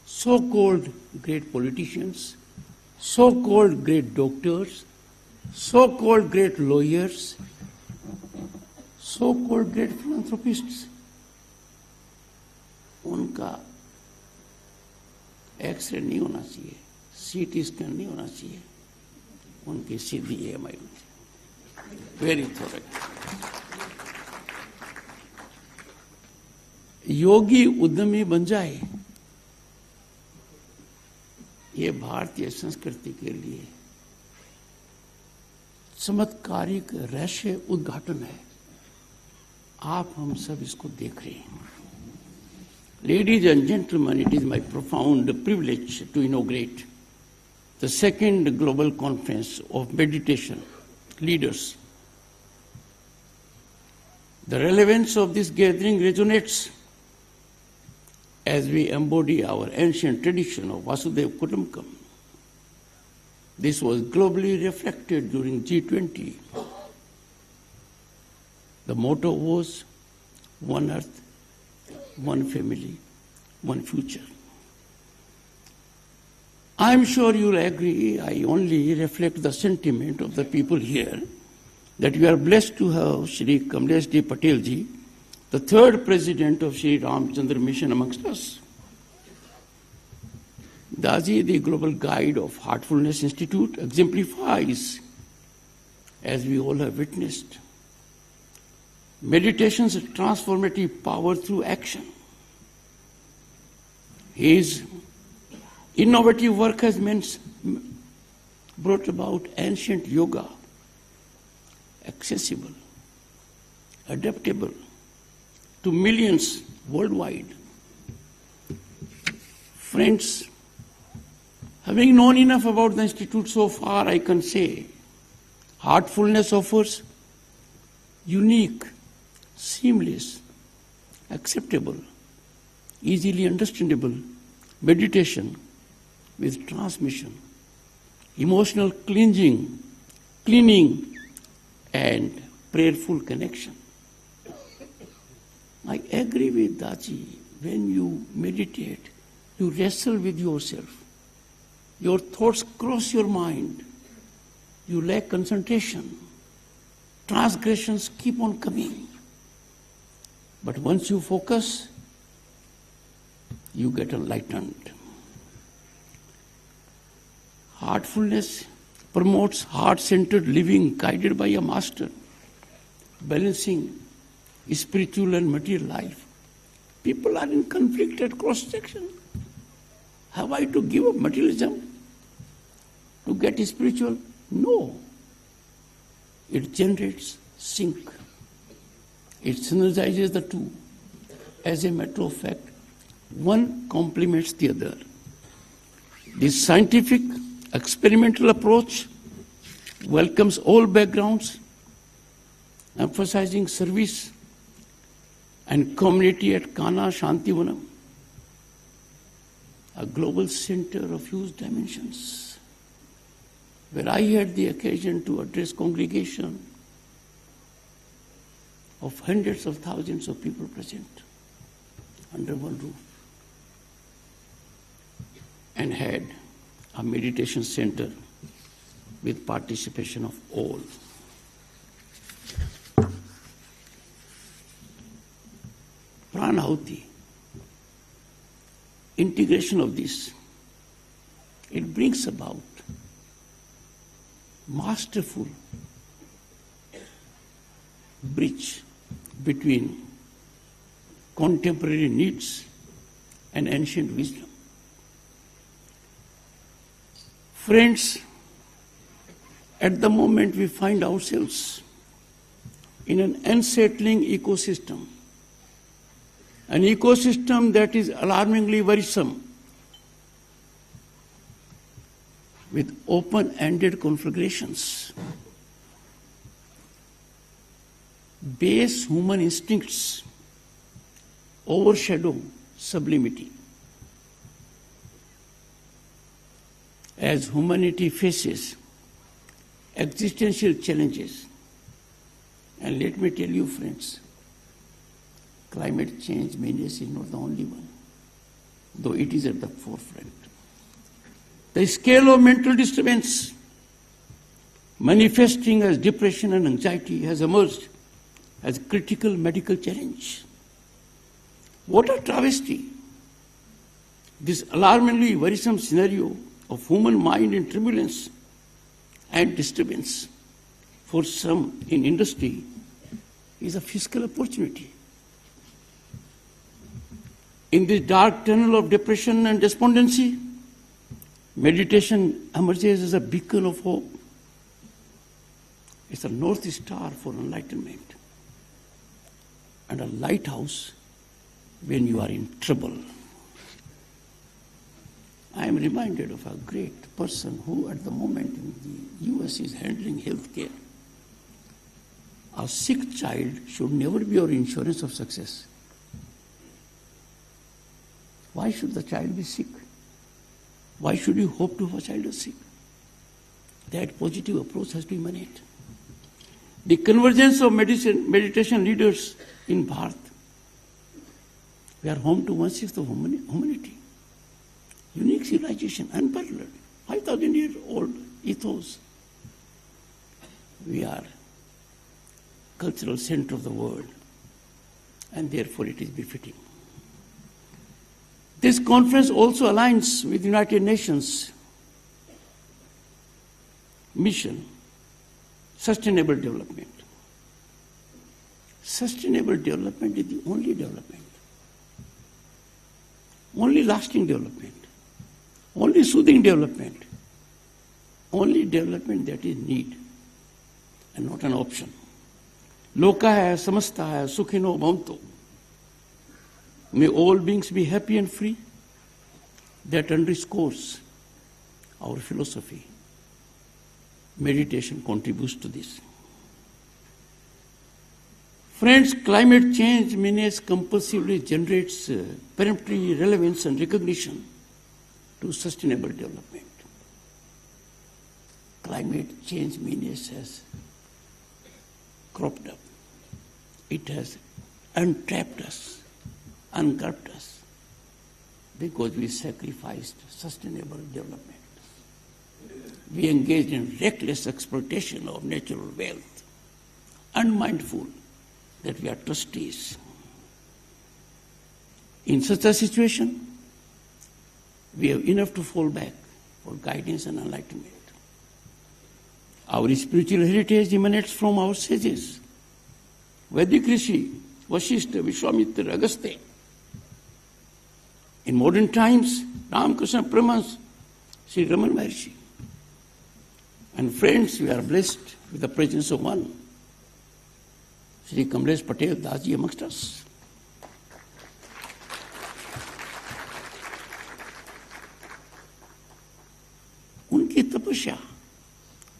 so-called great politicians, so-called great doctors, so-called great lawyers, so-called great philanthropists, उनका x ray नहीं होना चाहिए, CT scan नहीं होना चाहिए, उनकी सीधी EMI होनी चाहिए. Very thorough. योगी उद्यमी बन जाए, ये भारतीय संस्कृति के लिए चमत्कारिक रहस्य उद्घाटन है. आप हम सब इसको देख रहे हैं. Ladies and gentlemen, it is my profound privilege to inaugurate the second global conference of meditation leaders. The relevance of this gathering resonates as we embody our ancient tradition of Vasudhaiva Kutumbakam. This was globally reflected during G20. The motto was one earth, one family, one future. I am sure you will agree, I only reflect the sentiment of the people here, that we are blessed to have Shri Kamlesh D. Patel ji the third president of Sri Ramchandra Mission amongst us. Daji, the Global Guide of Heartfulness Institute, exemplifies, as we all have witnessed, meditation's transformative power through action. His innovative work has brought about ancient yoga, accessible, adaptable to millions worldwide. Friends, having known enough about the Institute so far, I can say Heartfulness offers unique, seamless, acceptable, easily understandable meditation with transmission, emotional cleansing, cleaning, and prayerful connection. I agree with Daji. When you meditate, you wrestle with yourself. Your thoughts cross your mind. You lack concentration. Transgressions keep on coming. But once you focus, you get enlightened. Heartfulness promotes heart-centered living guided by a master, balancing spiritual and material life. People are in conflict at cross-section. Have I to give up materialism to get spiritual? No. It generates sync. It synergizes the two. As a matter of fact, one complements the other. This scientific experimental approach welcomes all backgrounds, emphasizing service and community at Kana Shantivanam, a global center of huge dimensions, where I had the occasion to address congregation of hundreds of thousands of people present under one roof, and had a meditation center with participation of all. Pranahuti, integration of this, it brings about masterful bridge between contemporary needs and ancient wisdom. Friends, at the moment we find ourselves in an unsettling ecosystem, an ecosystem that is alarmingly worrisome, with open-ended conflagrations. Base human instincts overshadow sublimity. As humanity faces existential challenges, and let me tell you, friends, climate change menace is not the only one, though it is at the forefront. The scale of mental disturbance manifesting as depression and anxiety has emerged as a critical medical challenge. What a travesty! This alarmingly worrisome scenario of human mind in turbulence and disturbance for some in industry is a fiscal opportunity. In this dark tunnel of depression and despondency, meditation emerges as a beacon of hope. It's a north star for enlightenment and a lighthouse when you are in trouble. I am reminded of a great person who at the moment in the US is handling healthcare. A sick child should never be your insurance of success. Why should the child be sick? Why should you hope to have a child who is sick? That positive approach has to emanate. The convergence of meditation leaders in Bharat. We are home to 1/6 of humanity. Unique civilization, unparalleled, 5,000-year-old ethos. We are cultural center of the world. and therefore it is befitting. This conference also aligns with United Nations mission, sustainable development. Sustainable development is the only development, only lasting development, only soothing development, only development that is need and not an option. Loka hai, samasta hai, sukhino bhavantu. May all beings be happy and free. That underscores our philosophy. Meditation contributes to this. Friends, climate change menace compulsively generates peremptory relevance and recognition to sustainable development. Climate change menace has cropped up. It has entrapped us, uncurbed us, because we sacrificed sustainable development. We engaged in reckless exploitation of natural wealth, unmindful that we are trustees. In such a situation, we have enough to fall back for guidance and enlightenment. Our spiritual heritage emanates from our sages, Vedic Rishi, Vashishta, Vishwamitra, Agastya. In modern times, Ramakrishna Paramahansa, Sri Raman Maharshi. And friends, we are blessed with the presence of one, Sri Kamlesh Patel Dasji amongst us. उनकी तपस्या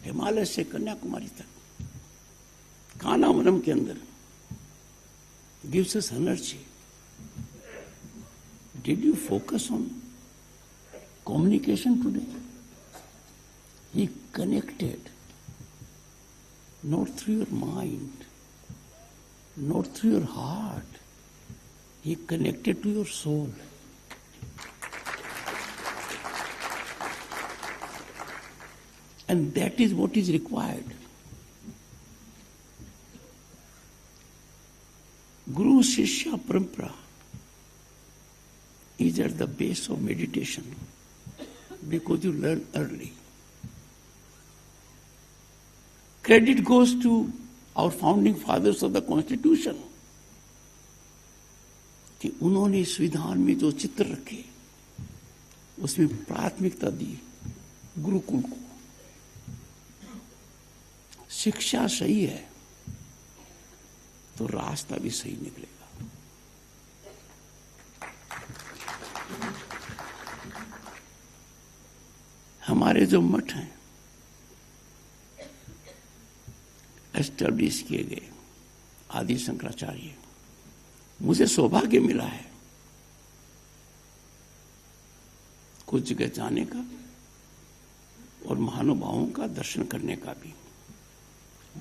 हिमालय से कन्याकुमारी तक कानामरम के अंदर gives us energy. Did you focus on communication today? He connected not through your mind, not through your heart. He connected to your soul. And that is what is required. Guru Shishya Parampara is at the base of meditation because you learn early. Credit goes to our founding fathers of the Constitution कि उन्होंने संविधान में जो चित्र रखे उसमें प्राथमिकता दी गुरुकुल को. शिक्षा सही है तो रास्ता भी सही निकलेगा. हमारे जो मठ हैं एस्टेब्लिश किए गए आदि शंकराचार्य, मुझे सौभाग्य मिला है कुछ जगह जाने का और महानुभावों का दर्शन करने का भी.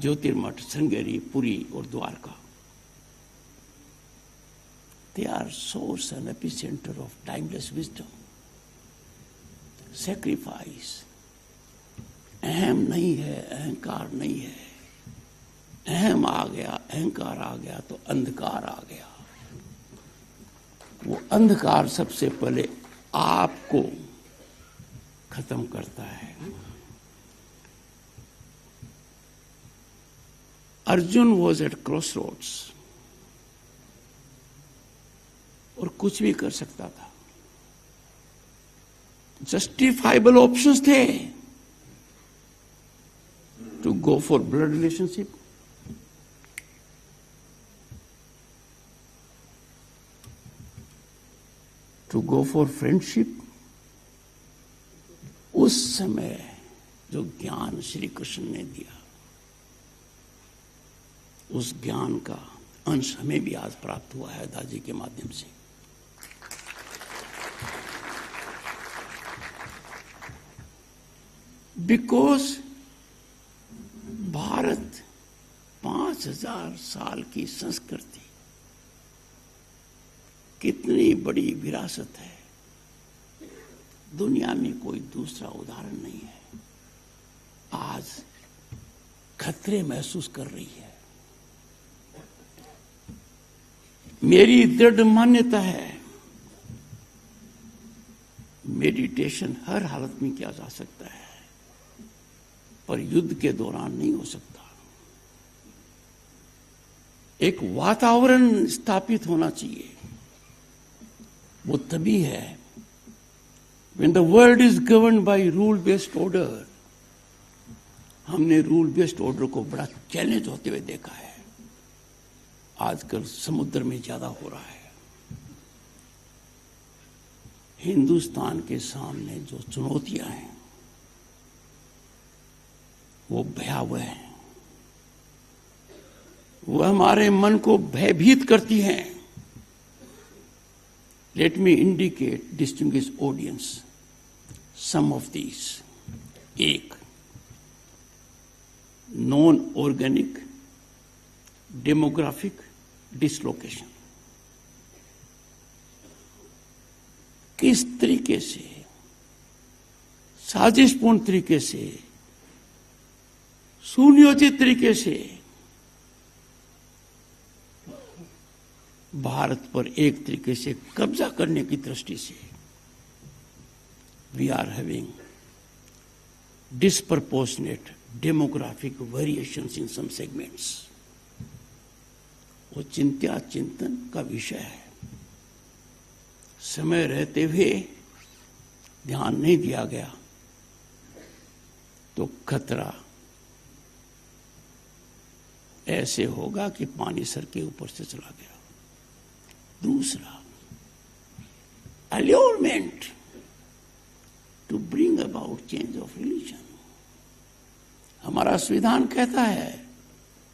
ज्योतिर्मठ, श्रृंगेरी, पुरी और Dwarka, they are source and epicenter of timeless wisdom. Sacrifice. अहम नहीं है, अहंकार नहीं है. अहम आ गया, अहंकार आ गया तो अंधकार आ गया. वो अंधकार सबसे पहले आपको खत्म करता है. Arjun was at crossroads और कुछ भी कर सकता था. जस्टिफाइबल ऑप्शंस थे to go for blood relationship, to go for friendship. उस समय जो ज्ञान श्री कृष्ण ने दिया, उस ज्ञान का अंश हमें भी आज प्राप्त हुआ है दादी के माध्यम से. बिकॉज भारत 5000 साल की संस्कृति, कितनी बड़ी विरासत है. दुनिया में कोई दूसरा उदाहरण नहीं है. आज खतरे महसूस कर रही है. मेरी दृढ़ मान्यता है मेडिटेशन हर हालत में किया जा सकता है, पर युद्ध के दौरान नहीं हो सकता। एक वातावरण स्थापित होना चाहिए, वो तभी है when the world is governed by rule based order। हमने रूल बेस्ड ऑर्डर को बड़ा चैलेंज होते हुए देखा है, आजकल समुद्र में ज्यादा हो रहा है। हिंदुस्तान के सामने जो चुनौतियां हैं वो भयावह हैं, वो हमारे मन को भयभीत करती हैं। Let me indicate distinguish audience some of these. एक, नॉन ऑर्गेनिक डेमोग्राफिक डिसलोकेशन। किस तरीके से साजिशपूर्ण तरीके से, सुनियोजित तरीके से भारत पर एक तरीके से कब्जा करने की दृष्टि से we are having disproportionate demographic variations in some segments। वो चिंतन का विषय है। समय रहते हुए ध्यान नहीं दिया गया तो खतरा ऐसे होगा कि पानी सर के ऊपर से चला गया। दूसरा, allurement to bring about change of religion। हमारा संविधान कहता है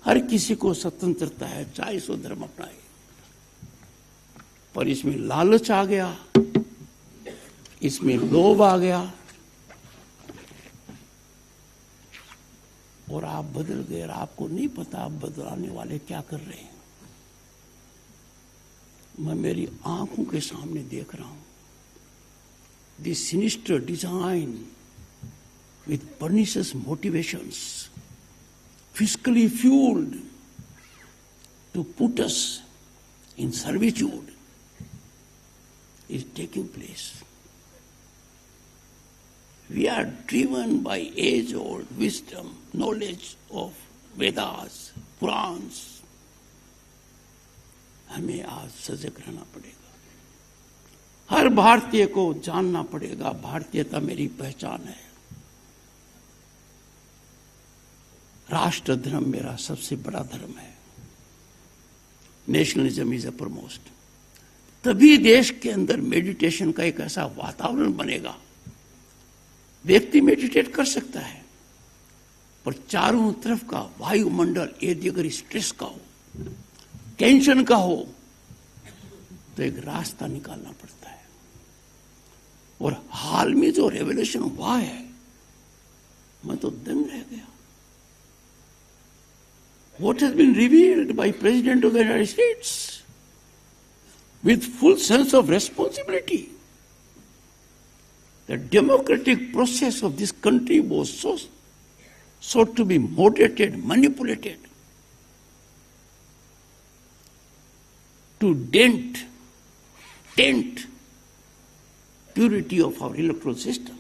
हर किसी को स्वतंत्रता है, चाहे सो धर्म अपनाए, पर इसमें लालच आ गया, इसमें लोभ आ गया और आप बदल गए और आपको नहीं पता आप बदलाने वाले क्या कर रहे हैं। मैं मेरी आंखों के सामने देख रहा हूं this sinister design with pernicious motivations, fiscally fueled to put us in servitude, is taking place. We are driven by age-old wisdom, knowledge of Vedas, Purans। हमें आज सजग रहना पड़ेगा। हर भारतीय को जानना पड़ेगा भारतीयता मेरी पहचान है, राष्ट्र धर्म मेरा सबसे बड़ा धर्म है, नेशनलिज्म इज अपरमोस्ट। तभी देश के अंदर मेडिटेशन का एक ऐसा वातावरण बनेगा। व्यक्ति मेडिटेट कर सकता है, पर चारों तरफ का वायुमंडल यदि अगर स्ट्रेस का हो, टेंशन का हो, तो एक रास्ता निकालना पड़ता है। और हाल में जो रेवोल्यूशन हुआ है, मैं तो दंग रह गया। What has been revealed by President of the United States with full sense of responsibility. The democratic process of this country was so sought to be moderated, manipulated, to dent purity of our electoral system.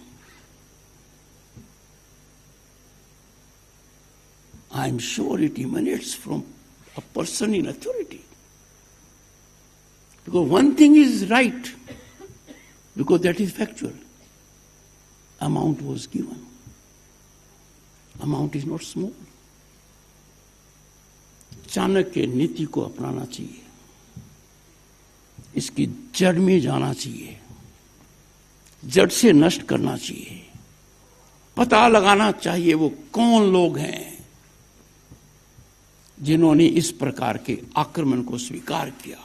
I am sure it emanates from a person in authority. Because one thing is right, because that is factual. Amount was given. Amount is not small. Chanakya नीति को अपनाना चाहिए, इसकी जड़ में जाना चाहिए, जड़ से नष्ट करना चाहिए, पता लगाना चाहिए वो कौन लोग हैं जिन्होंने इस प्रकार के आक्रमण को स्वीकार किया,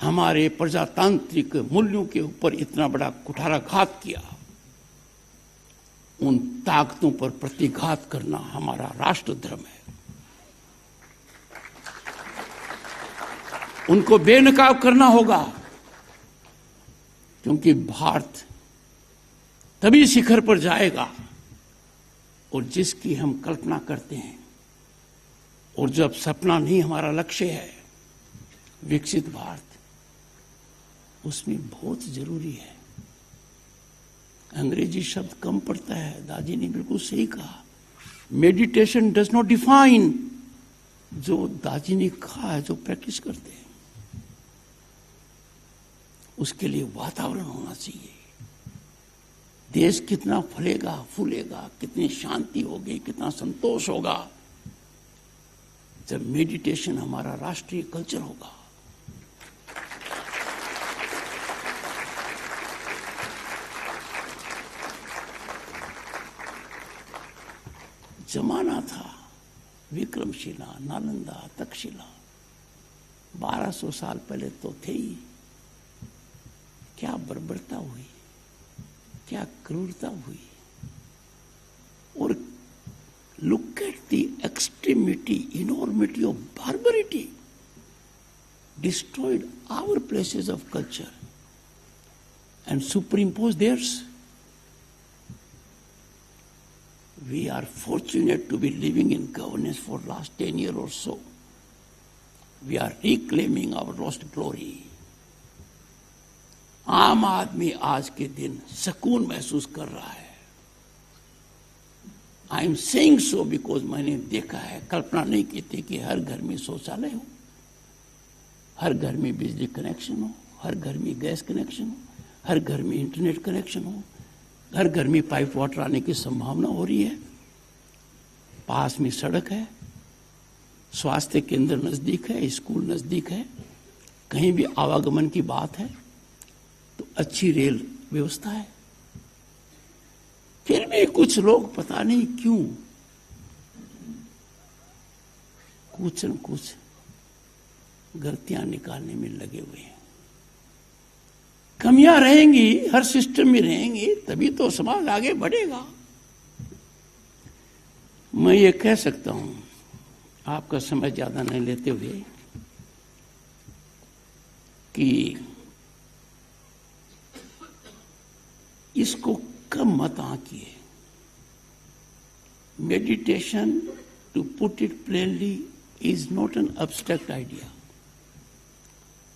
हमारे प्रजातांत्रिक मूल्यों के ऊपर इतना बड़ा कुठाराघात किया। उन ताकतों पर प्रतिघात करना हमारा राष्ट्र धर्म है। उनको बेनकाब करना होगा, क्योंकि भारत तभी शिखर पर जाएगा और जिसकी हम कल्पना करते हैं और जब सपना नहीं हमारा लक्ष्य है विकसित भारत, उसमें बहुत जरूरी है। अंग्रेजी शब्द कम पड़ता है, दादी ने बिल्कुल सही कहा। मेडिटेशन डज नॉट डिफाइन, जो दादी ने कहा है, जो प्रैक्टिस करते हैं उसके लिए वातावरण होना चाहिए। देश कितना फलेगा फूलेगा, कितनी शांति होगी, कितना संतोष होगा जब मेडिटेशन हमारा राष्ट्रीय कल्चर होगा। जमाना था विक्रमशिला, नालंदा, तक्षशिला, 1200 साल पहले तो थे ही। क्या बर्बरता हुई, क्या क्रूरता हुई। और look at the extremity, enormity of barbarity destroyed our places of culture and superimposed theirs. We are fortunate to be living in governance for last 10 years or so. We are reclaiming our lost glory. आम आदमी आज के दिन सुकून महसूस कर रहा है। I am saying so because मैंने देखा है, कल्पना नहीं की थी कि हर घर में शौचालय हो, हर घर में बिजली कनेक्शन हो, हर घर में गैस कनेक्शन हो, हर घर में इंटरनेट कनेक्शन हो, हर घर में पाइप वाटर आने की संभावना हो रही है। पास में सड़क है, स्वास्थ्य केंद्र नजदीक है, स्कूल नजदीक है, कहीं भी आवागमन की बात है तो अच्छी रेल व्यवस्था है। फिर भी कुछ लोग पता नहीं क्यों कुछ न कुछ गलतियां निकालने में लगे हुए हैं। कमियां रहेंगी, हर सिस्टम में रहेंगी, तभी तो समाज आगे बढ़ेगा। मैं ये कह सकता हूं, आपका समय ज्यादा नहीं लेते हुए, कि इसको कम मत आंकिए। Meditation, to put it plainly, is not an abstract idea.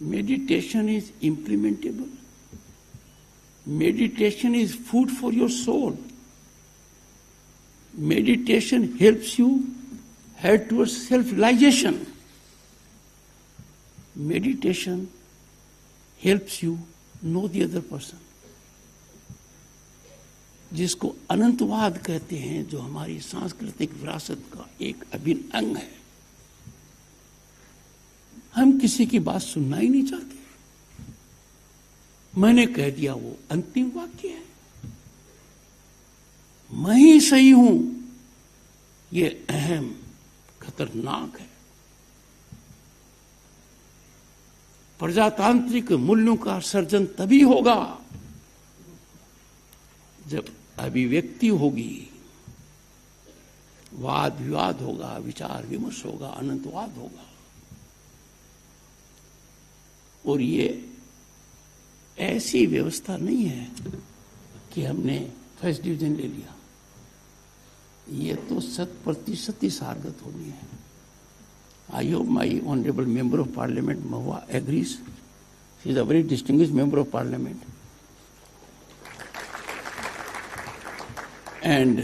Meditation is implementable. Meditation is food for your soul. Meditation helps you head towards self-realization. Meditation helps you know the other person. जिसको अनंतवाद कहते हैं, जो हमारी सांस्कृतिक विरासत का एक अभिन्न अंग है, हम किसी की बात सुनना ही नहीं चाहते। मैंने कह दिया, वो अंतिम वाक्य है, मैं ही सही हूं, ये अहम खतरनाक है। प्रजातांत्रिक मूल्यों का सर्जन तभी होगा जब अभिव्यक्ति होगी, वाद विवाद होगा, विचार विमर्श होगा, अनंतवाद होगा। और ये ऐसी व्यवस्था नहीं है कि हमने फर्स्ट डिवीजन ले लिया, ये तो 100% ही सारगत होनी है। I hope my honourable member of parliament Mahua agrees. She is a very distinguished member of parliament and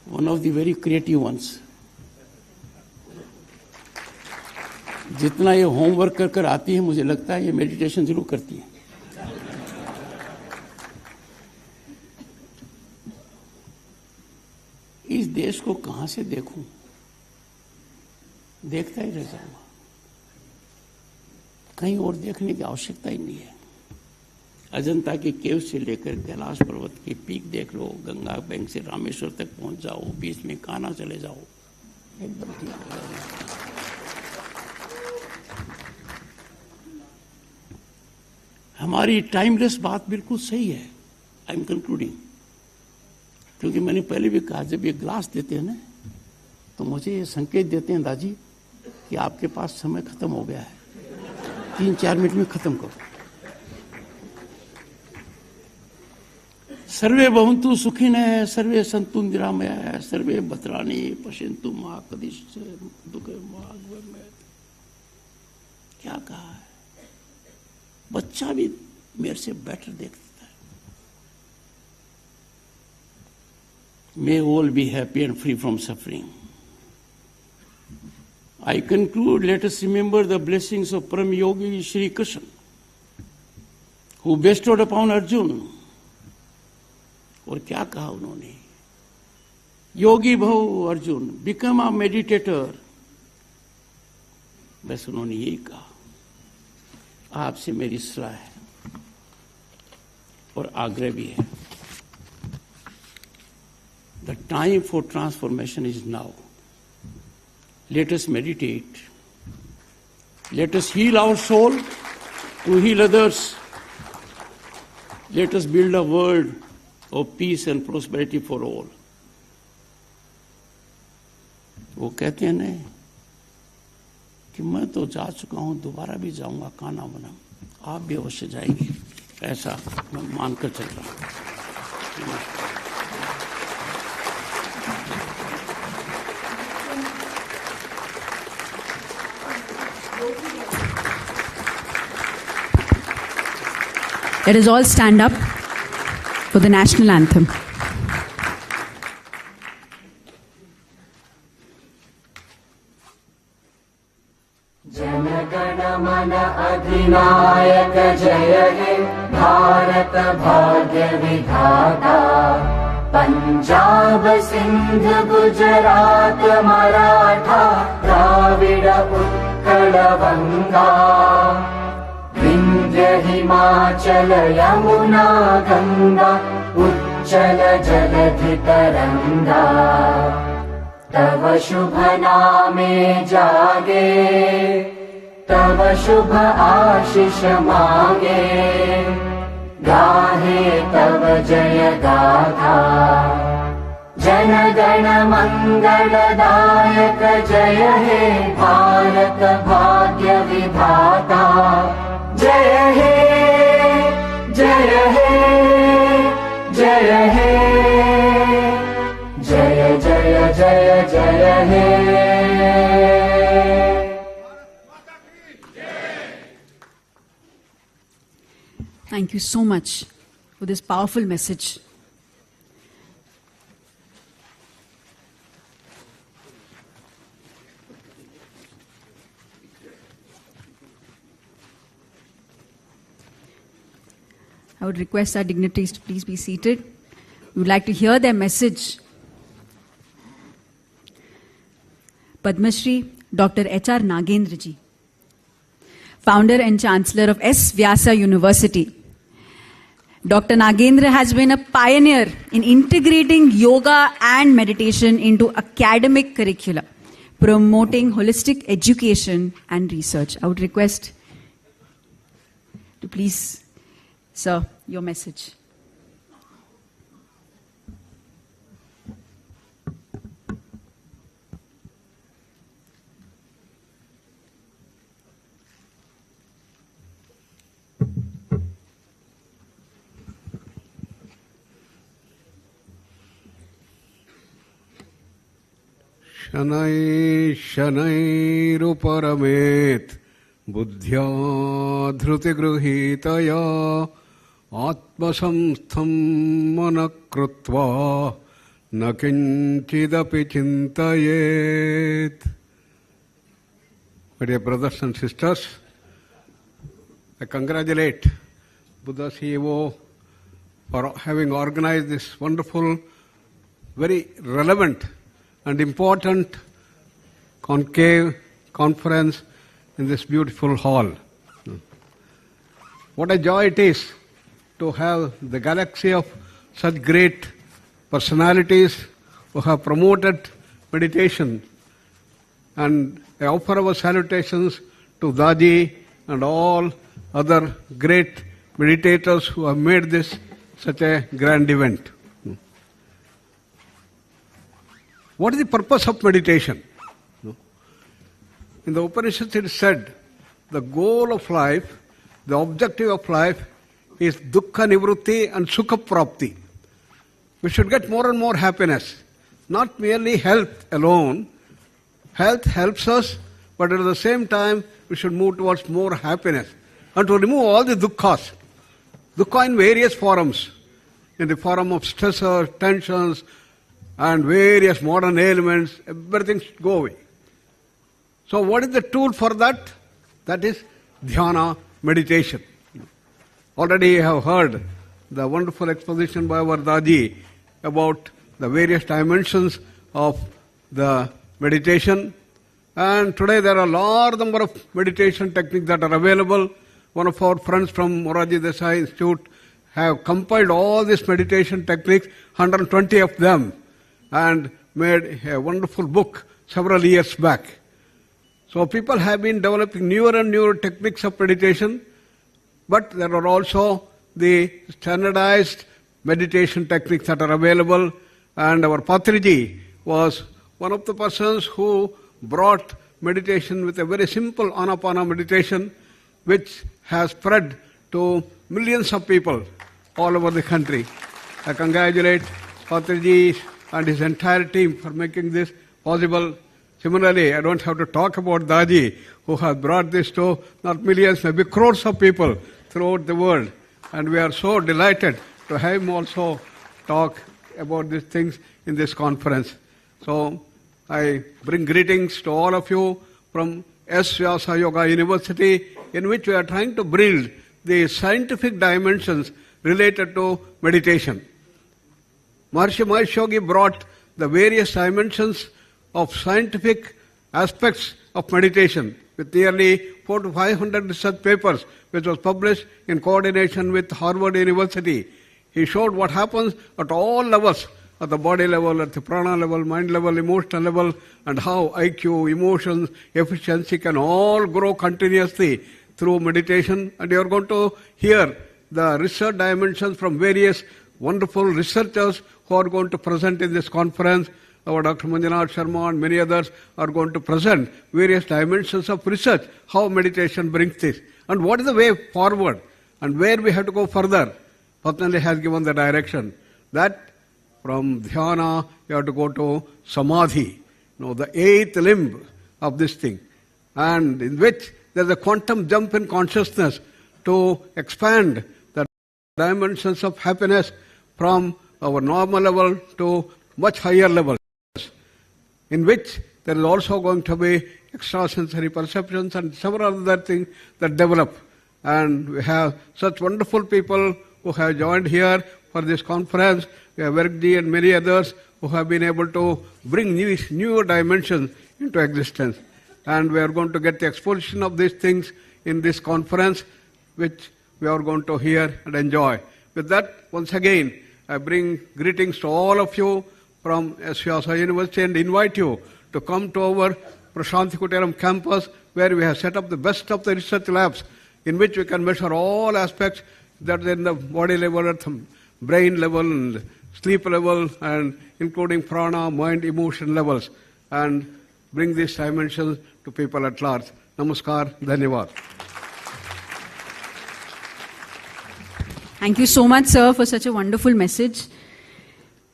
one of the very creative ones. जितना ये होमवर्क कर कर आती है, मुझे लगता है ये मेडिटेशन जरूर करती है। इस देश को कहां से देखूं, देखता ही रह जाऊंगा, कहीं और देखने की आवश्यकता ही नहीं है। अजंता की केव से लेकर कैलाश पर्वत की पीक देख लो, गंगा बैंक से रामेश्वर तक पहुंच जाओ, बीच में कान्हा चले जाओ, एकदम ठीक है। हमारी टाइमलेस बात बिल्कुल सही है। आई एम कंक्लूडिंग, क्योंकि मैंने पहले भी कहा, जब ये ग्लास देते हैं ना, तो मुझे ये संकेत देते हैं दादी कि आपके पास समय खत्म हो गया है, 3-4 मिनट में खत्म करो। सर्वे भवन्तु सुखिनः, सर्वे सन्तु निरामयाः, सर्वे भद्राणि पश्यन्तु मा कश्चित् दुःखं वा भवेत्। क्या कहा है? बच्चा भी मेरे से बेटर देखता है। May all be happy and free from suffering. I conclude, let us remember the blessings of Param Yogi Shri Krishna, who bestowed upon Arjuna. और क्या कहा उन्होंने? योगी भव अर्जुन, बिकम अ मेडिटेटर। बस उन्होंने यही कहा। आपसे मेरी सलाह है और आग्रह भी है। The time for transformation is now. Let us meditate. Let us heal our soul to heal others. Let us build a world of peace and prosperity for all. वो कहते हैं नहीं कि मैं तो जा चुका हूं, दोबारा भी जाऊंगा काना बना, आप भी अवश्य जाएंगे, ऐसा मैं मानकर चल रहा हूं। Let us all stand up for the national anthem. जनगण मन अधिनायक जय हे भारत भाग्य विधाता, पंजाब सिंध गुजरात मराठा द्राविड उत्कल बंगा, विंध्य हिमाचल यमुना गंगा उच्चल जलधि तरंगा, तव शुभ नामे जागे, तव शुभ आशीष मांगे, गाहे तव जय गाथा। जन गण मंगलदायक जय हे भारत भाग्य विधाता, जय हे जय हे जय हे जय जय जय जय हे। Thank you so much for this powerful message. I would request our dignitaries to please be seated. We would like to hear their message. Padma Shri Dr. H.R. Nagendra ji, founder and chancellor of S. Vyasa University. Dr. Nagendra has been a pioneer in integrating yoga and meditation into academic curricula, promoting holistic education and research. I would request to please, sir, your message. शनै शनैरुपरमेत् बुद्ध्या धृतिगृहीतया आत्मसंस्थं मनः कृत्वा न किञ्चिदपि चिन्तयेत्. My dear brothers and sisters, I congratulate Buddha CEO for having organized this wonderful, very relevant and important conclave conference in this beautiful hall. What a joy it is to have the galaxy of such great personalities who have promoted meditation, and I offer our salutations to Daji and all other great meditators who have made this such a grand event. What is the purpose of meditation? In the Upanishads it is said, the goal of life, the objective of life is dukkha nivrutti and sukha prapti. we should get more and more happiness. Not merely health alone. Health helps us, but at the same time, we should move towards more happiness. And to remove all the dukkhas. Dukkha in various forms. In the form of stressors, tensions, and various modern ailments, everything should go away. So what is the tool for that? That is dhyana, meditation. Already you have heard the wonderful exposition by our Daji about the various dimensions of the meditation. And today there are a large number of meditation techniques that are available. One of our friends from Moraji Desai Institute have compiled all these meditation techniques, 120 of them, and made a wonderful book several years back. So people have been developing newer and newer techniques of meditation, but there are also the standardized meditation techniques that are available. And our Patriji was one of the persons who brought meditation with a very simple Anapana meditation, which has spread to millions of people all over the country. I congratulate Patriji and his entire team for making this possible. Similarly, I don't have to talk about Daji, who has brought this to not millions, maybe crores of people throughout the world. And we are so delighted to have him also talk about these things in this conference. So I bring greetings to all of you from S. Vyasa Yoga University, in which we are trying to build the scientific dimensions related to meditation. Maharishi Mahesh Yogi brought the various dimensions of scientific aspects of meditation with nearly 400 to 500 research papers, which was published in coordination with Harvard University. He showed what happens at all levels, at the body level, at the prana level, mind level, emotional level, and how IQ, emotions, efficiency can all grow continuously through meditation. And you are going to hear the research dimensions from various wonderful researchers who are going to present in this conference. Our Dr. Manjunath Sharma and many others are going to present various dimensions of research, how meditation brings this, and what is the way forward, and where we have to go further. Patanjali has given the direction that from dhyana you have to go to samadhi, the eighth limb of this thing, and in which there is a quantum jump in consciousness to expand the dimensions of happiness from our normal level to much higher levels, in which there is also going to be extrasensory perceptions and several other things that develop. And we have such wonderful people who have joined here for this conference. We have Vergji and many others who have been able to bring newer dimensions into existence. And we are going to get the exposition of these things in this conference, which we are going to hear and enjoy. With that, once again, I bring greetings to all of you from S. Vyasa University and invite you to come to our Prashanthi Kuteram campus, where we have set up the best of the research labs in which we can measure all aspects that are in the body level, at the brain level, and sleep level, and including prana, mind, emotion levels, and bring these dimensions to people at large. Namaskar, Dhanyavad. Thank you so much, sir, for such a wonderful message.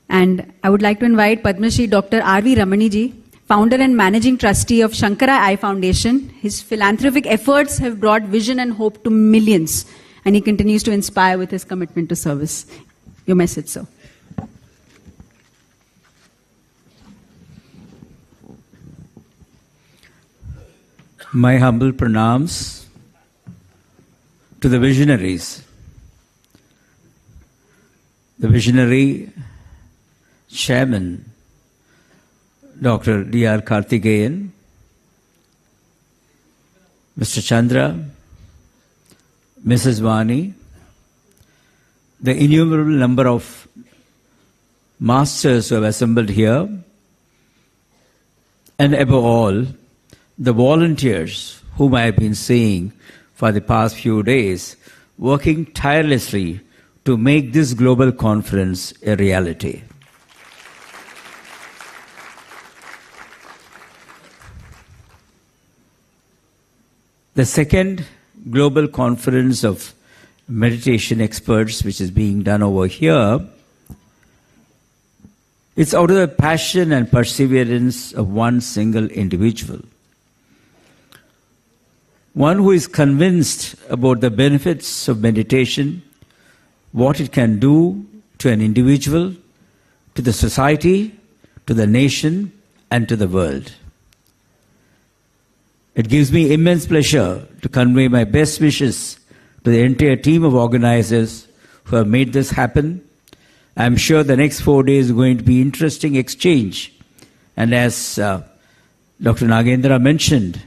And I would like to invite Padma Shri Dr. R.V. Ramani ji, founder and managing trustee of Shankara Eye Foundation. His philanthropic efforts have brought vision and hope to millions, and he continues to inspire with his commitment to service. Your message, sir. My humble pranams to the visionaries. The visionary chairman, Dr. D.R. Karthikeyan, Mr. Chandra, Mrs. Vani, the innumerable number of masters who have assembled here, and above all, the volunteers whom I have been seeing for the past few days, working tirelessly to make this global conference a reality. The second global conference of meditation experts, which is being done over here, It's out of the passion and perseverance of one single individual. One who is convinced about the benefits of meditation, what it can do to an individual, to the society, to the nation, and to the world. It gives me immense pleasure to convey my best wishes to the entire team of organizers who have made this happen. I'm sure the next 4 days is going to be interesting exchange. And as Dr. Nagendra mentioned,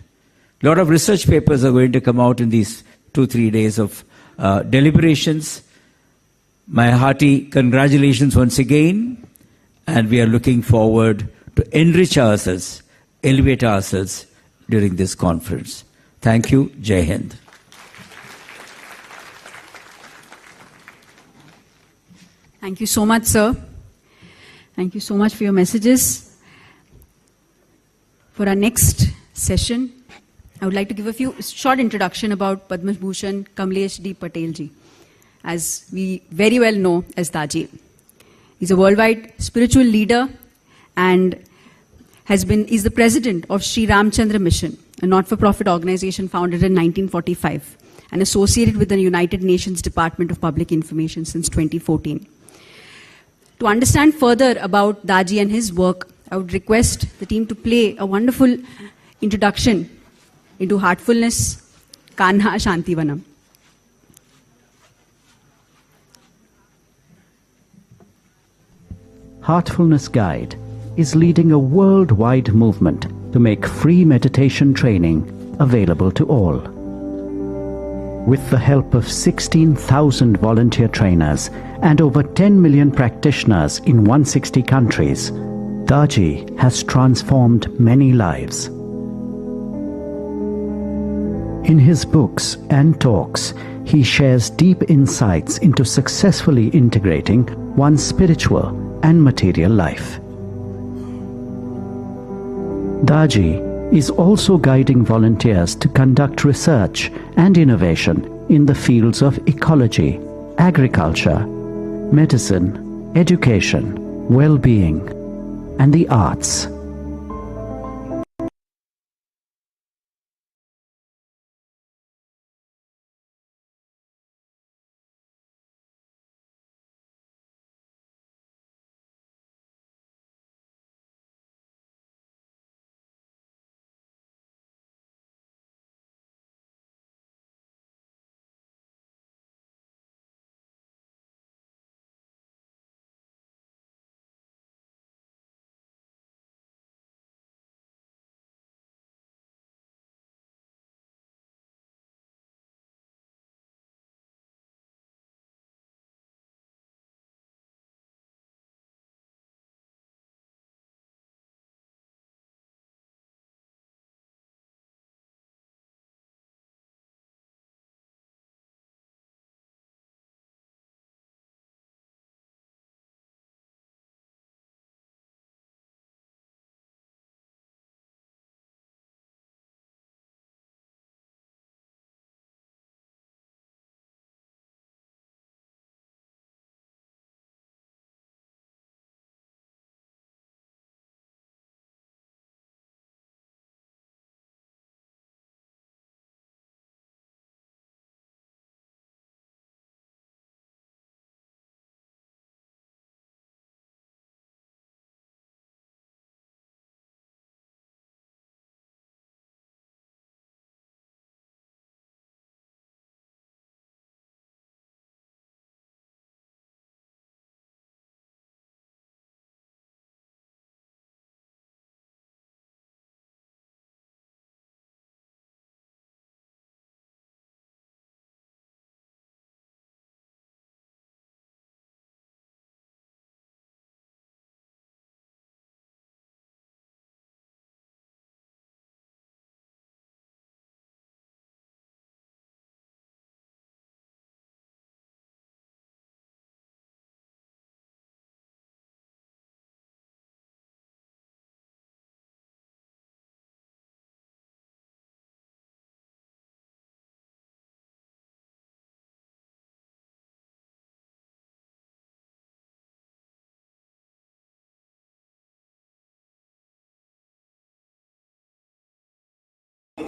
a lot of research papers are going to come out in these 2-3 days of deliberations. My hearty congratulations once again, and we are looking forward to enrich ourselves, elevate ourselves during this conference. Thank you. Jai Hind. Thank you so much, sir. Thank you so much for your messages. For our next session, I would like to give a few short introduction about Padma Bhushan Kamlesh D. Patel ji, as we very well know as Daji. He's a worldwide spiritual leader and is the president of Sri Ramchandra Mission, a not-for-profit organization founded in 1945 and associated with the United Nations Department of Public Information since 2014. To understand further about Daji and his work, I would request the team to play a wonderful introduction into heartfulness, Kanha Shantivanam. Heartfulness Guide is leading a worldwide movement to make free meditation training available to all. With the help of 16,000 volunteer trainers and over 10 million practitioners in 160 countries, Daji has transformed many lives. In his books and talks, he shares deep insights into successfully integrating one's spiritual and material life. Daji is also guiding volunteers to conduct research and innovation in the fields of ecology, agriculture, medicine, education, well-being, and the arts.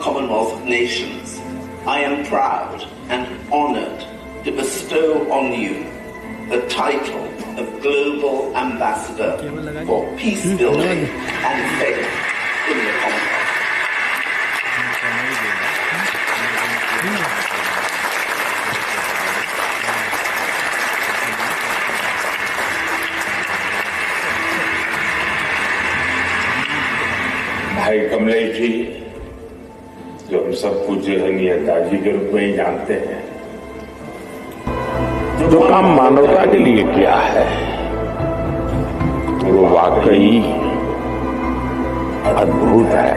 Commonwealth of Nations, I am proud and honored to bestow on you the title of Global Ambassador for Peace Building and Faith in the Commonwealth. भाई कमलेश जी, जो हम सब पूज्यनीय दादी के रूप में ही जानते हैं, जो काम मानवता के लिए किया है वो वाकई अद्भुत है।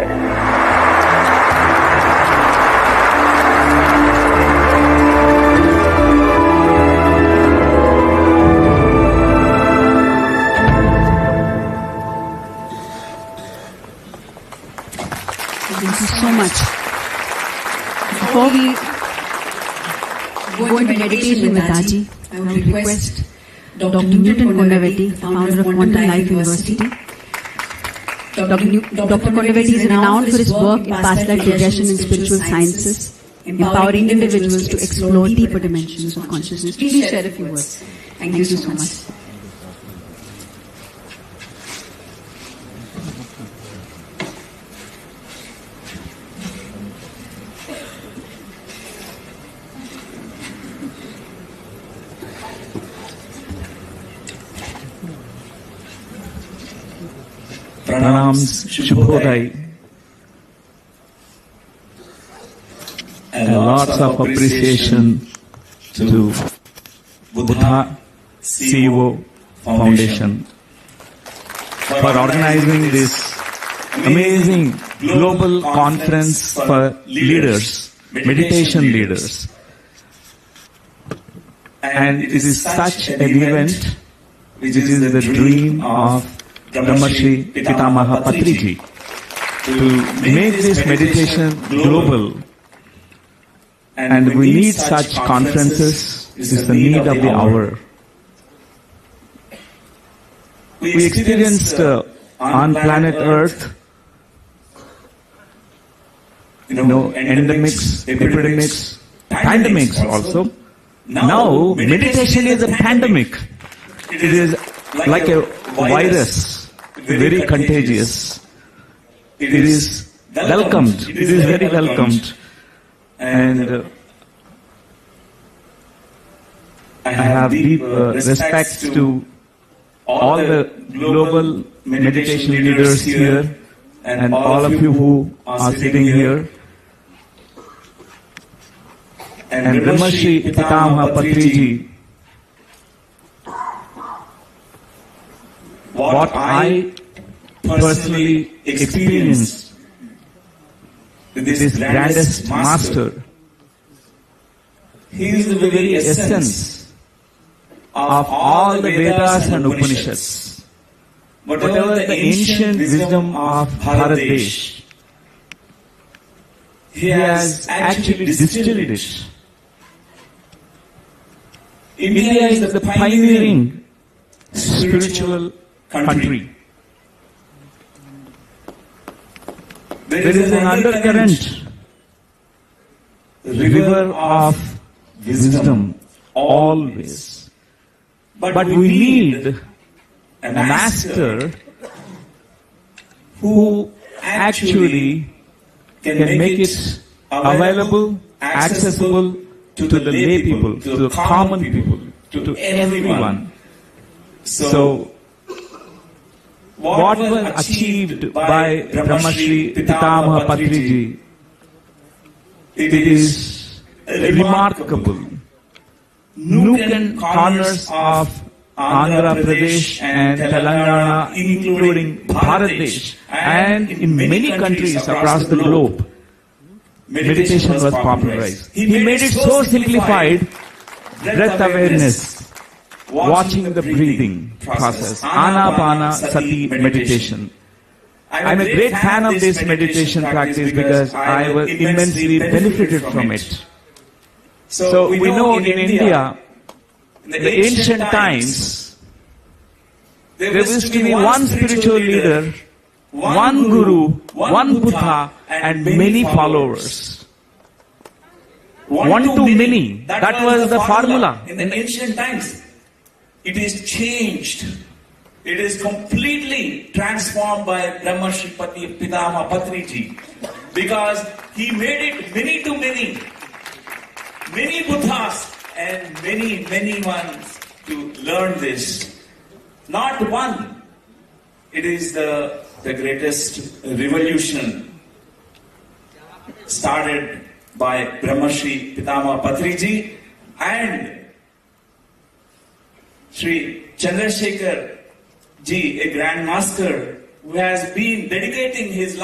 Thank you so much. Before we go into meditation with Aji, I would request Dr. Newton Kondaveti, founder of Quantum Life University. Dr. Kondaveti is renowned for his work in past life regression and spiritual sciences, empowering individuals to explore deeper dimensions of consciousness. Please share a few words. Thank you so much. Pranams, Shubhodai, and lots of appreciation to Buddha CEO Foundation for organizing this amazing global conference for leaders, meditation leaders. And it is such an event which is the dream of Brahmarshi Pitamaha Patriji to make this meditation global, and we need such conferences. This is the need of the hour. We experienced on planet Earth, endemics, epidemics, pandemics also. Now meditation is a pandemic. It is like a virus, very contagious. It is welcomed. It is very welcomed. And I have deep respect to all the global meditation leaders here and all of you who are sitting here. And Brahmarshi Pitamaha Patriji, what I personally experienced with this grandest master, he is the very essence of all the Vedas and Upanishads. Whatever the ancient wisdom of Bharat Desh, he has actually distilled it. India is the pioneering spiritual country. There is an undercurrent, river of wisdom always. But we need a master who actually can make it available, accessible to the lay people, to the common people, to everyone. So, what was achieved by Brahmarshi Pitamaha Patriji, it is remarkable. Nook and corners of Andhra Pradesh and Telangana, including Bharat Desh, and in many countries across the globe, meditation was popularized. He made it so simplified, breath awareness, watching the breathing process, Anapanasati meditation. I'm a great fan of this meditation practice because I was immensely benefited from it. So we know in India, in the ancient times, there used to be one spiritual leader one Guru, one Buddha, and many followers. One to many, that was the formula. In the ancient times, it is changed. It is completely transformed by Brahma Shri Pitama Patriji, because he made it many to many, many Buddhas and many ones to learn this. Not one. It is the greatest revolution started by Brahmashri Pitama Patriji and Sri Chandrasekhar ji, a Grand Master who has been dedicated his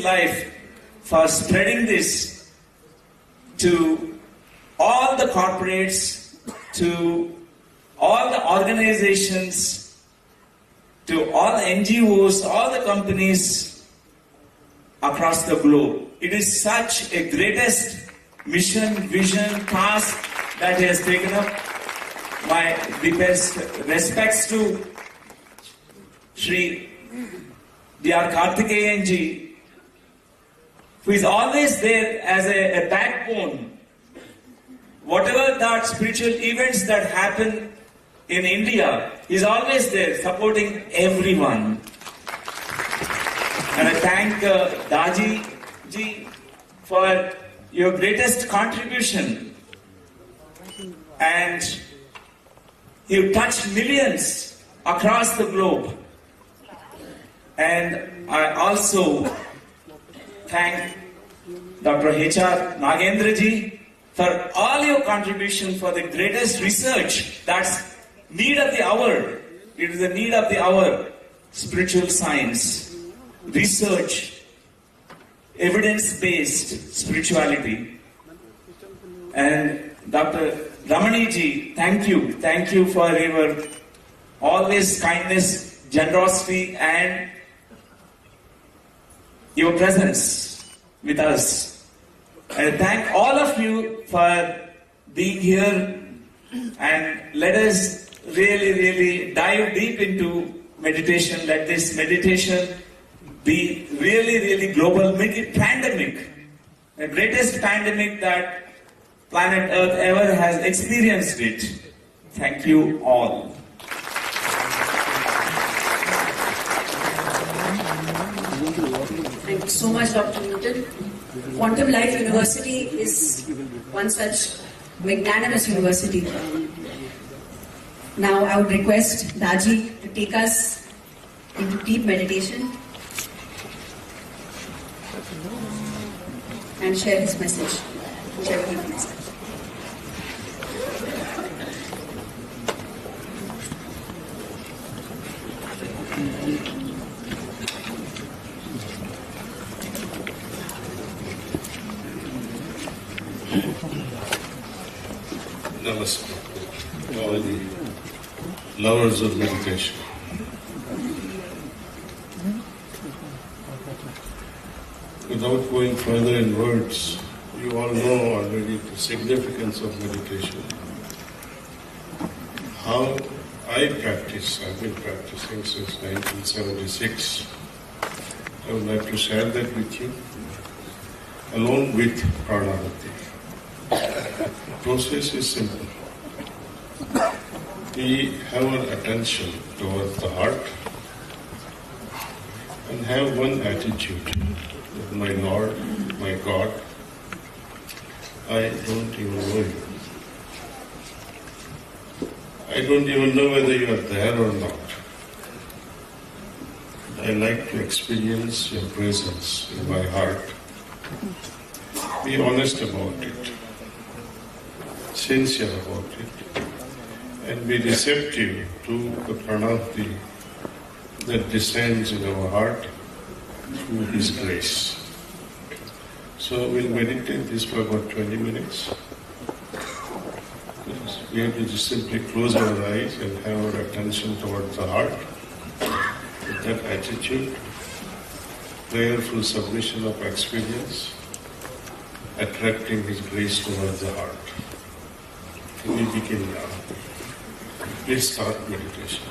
life for spreading this to all the corporates, to all the organizations, to all NGOs, all the companies across the globe. It is such a greatest mission, vision, task that he has taken up. My deepest respects to Sri D.R. Karthikeyan ji, who is always there as a backbone. Whatever that spiritual events that happen in India, he is always there supporting everyone. And I thank Daji ji for your greatest contribution. And you touched millions across the globe. And I also thank Dr. H.R. Nagendra ji for all your contribution for the greatest research that's need of the hour. It is the need of the hour. Spiritual science, research, evidence-based spirituality. And Dr. Ramani ji, thank you. Thank you for your always kindness, generosity, and your presence with us. And thank all of you for being here, and let us really dive deep into meditation. Let this meditation be really global. Make it pandemic. The greatest pandemic that planet Earth ever has experienced it. Thank you all. Thank you so much, Dr. Newton. Quantum Life University is one such magnanimous university. Now I would request Daji to take us into deep meditation and share his message. Share his message. Namaste. All the lovers of meditation. Without going further in words, you all know already the significance of meditation. How I practice, I've been practicing since 1976. I would like to share that with you, along with pranayama. The process is simple. We have our attention towards the heart and have one attitude, that my Lord, my God, I don't even know you. I don't even know whether you are there or not. I like to experience your presence in my heart. Be honest about it, sincere about it, and be receptive to the pranati that descends in our heart through His grace. So we'll meditate this for about 20 minutes. We have to just simply close our eyes and have our attention towards the heart with that attitude, prayerful submission of experience, attracting His grace towards the heart. Can we begin now? Please start meditation.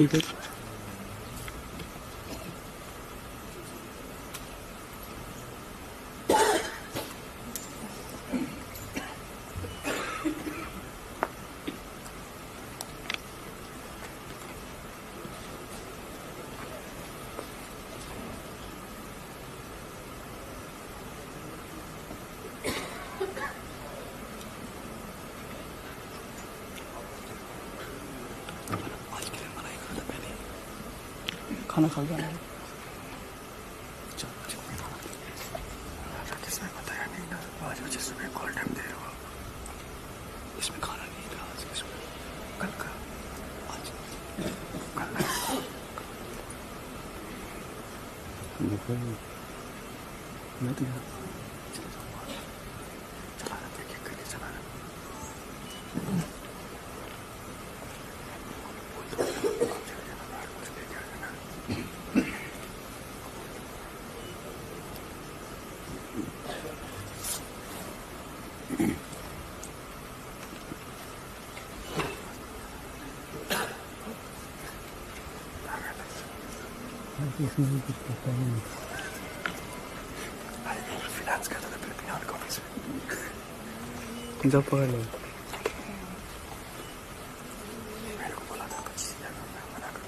keep it. खाना खा गया जिसमें बताया नहीं ना आज मुझे सुबह कॉल टाइम दे रहा इसमें खाना नहीं था इसमें कल का आज कल मैं तो चला रहा था क्या करके चला रहा इसमें भी कुछ पता नहीं फिनांस का तो फिर बिहार कॉलेज जब पकड़ लो मेरे को बोला था कुछ मैं मना कर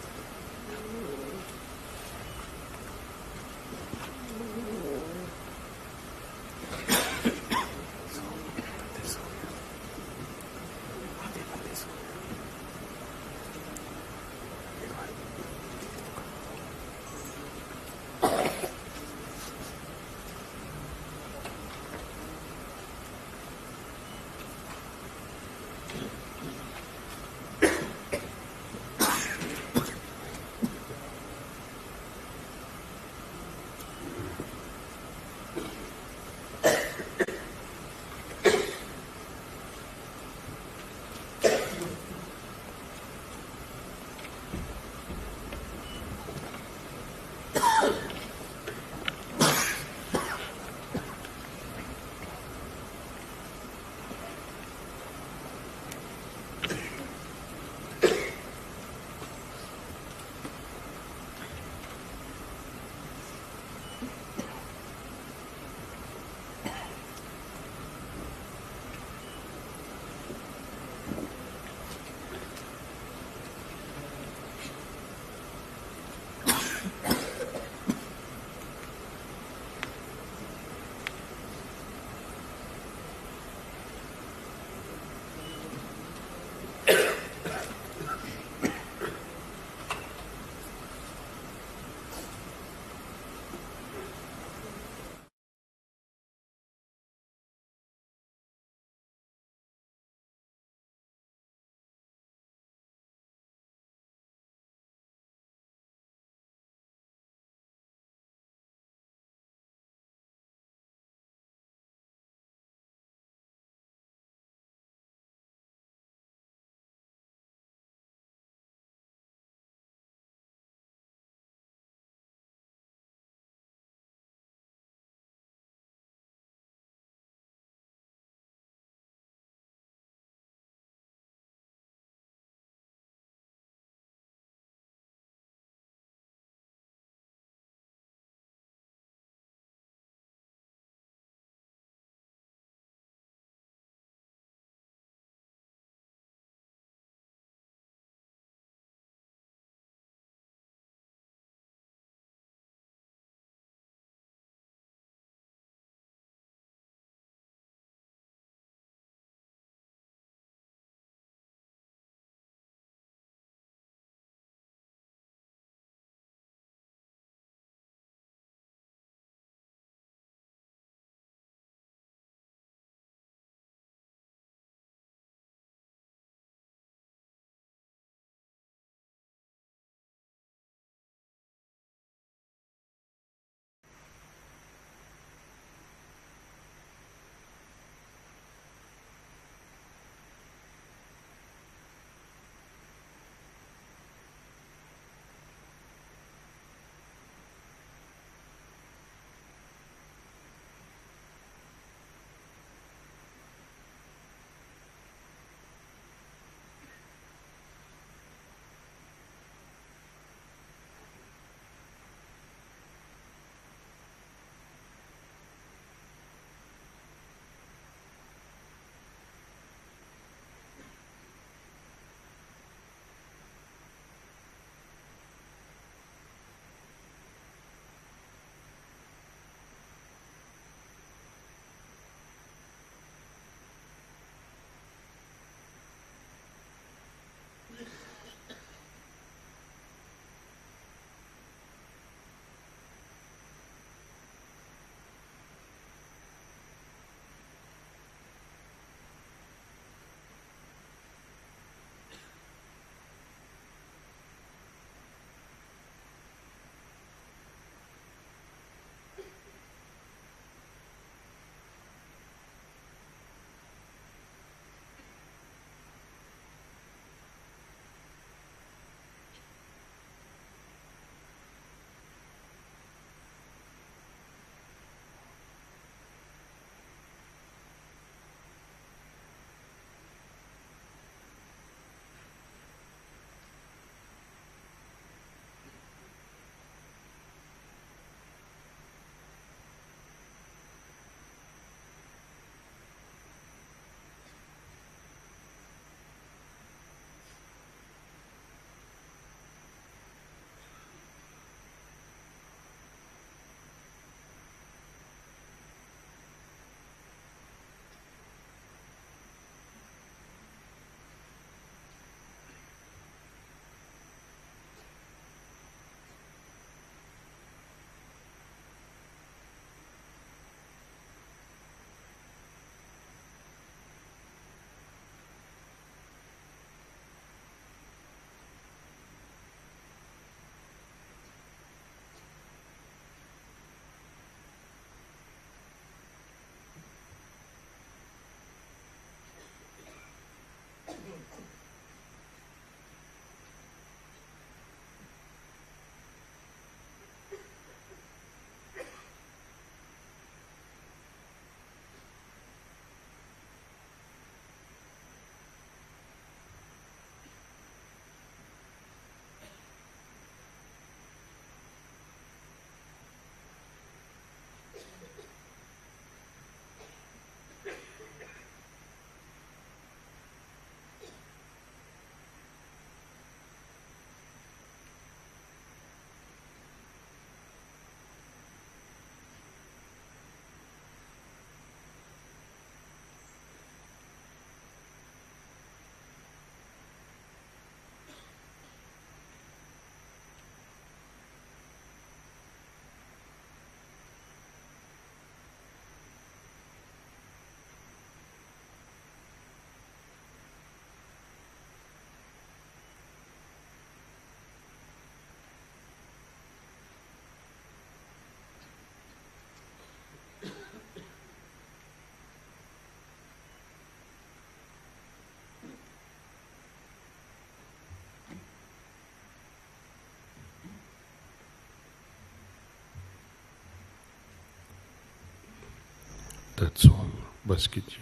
That's all. Bas kijiye.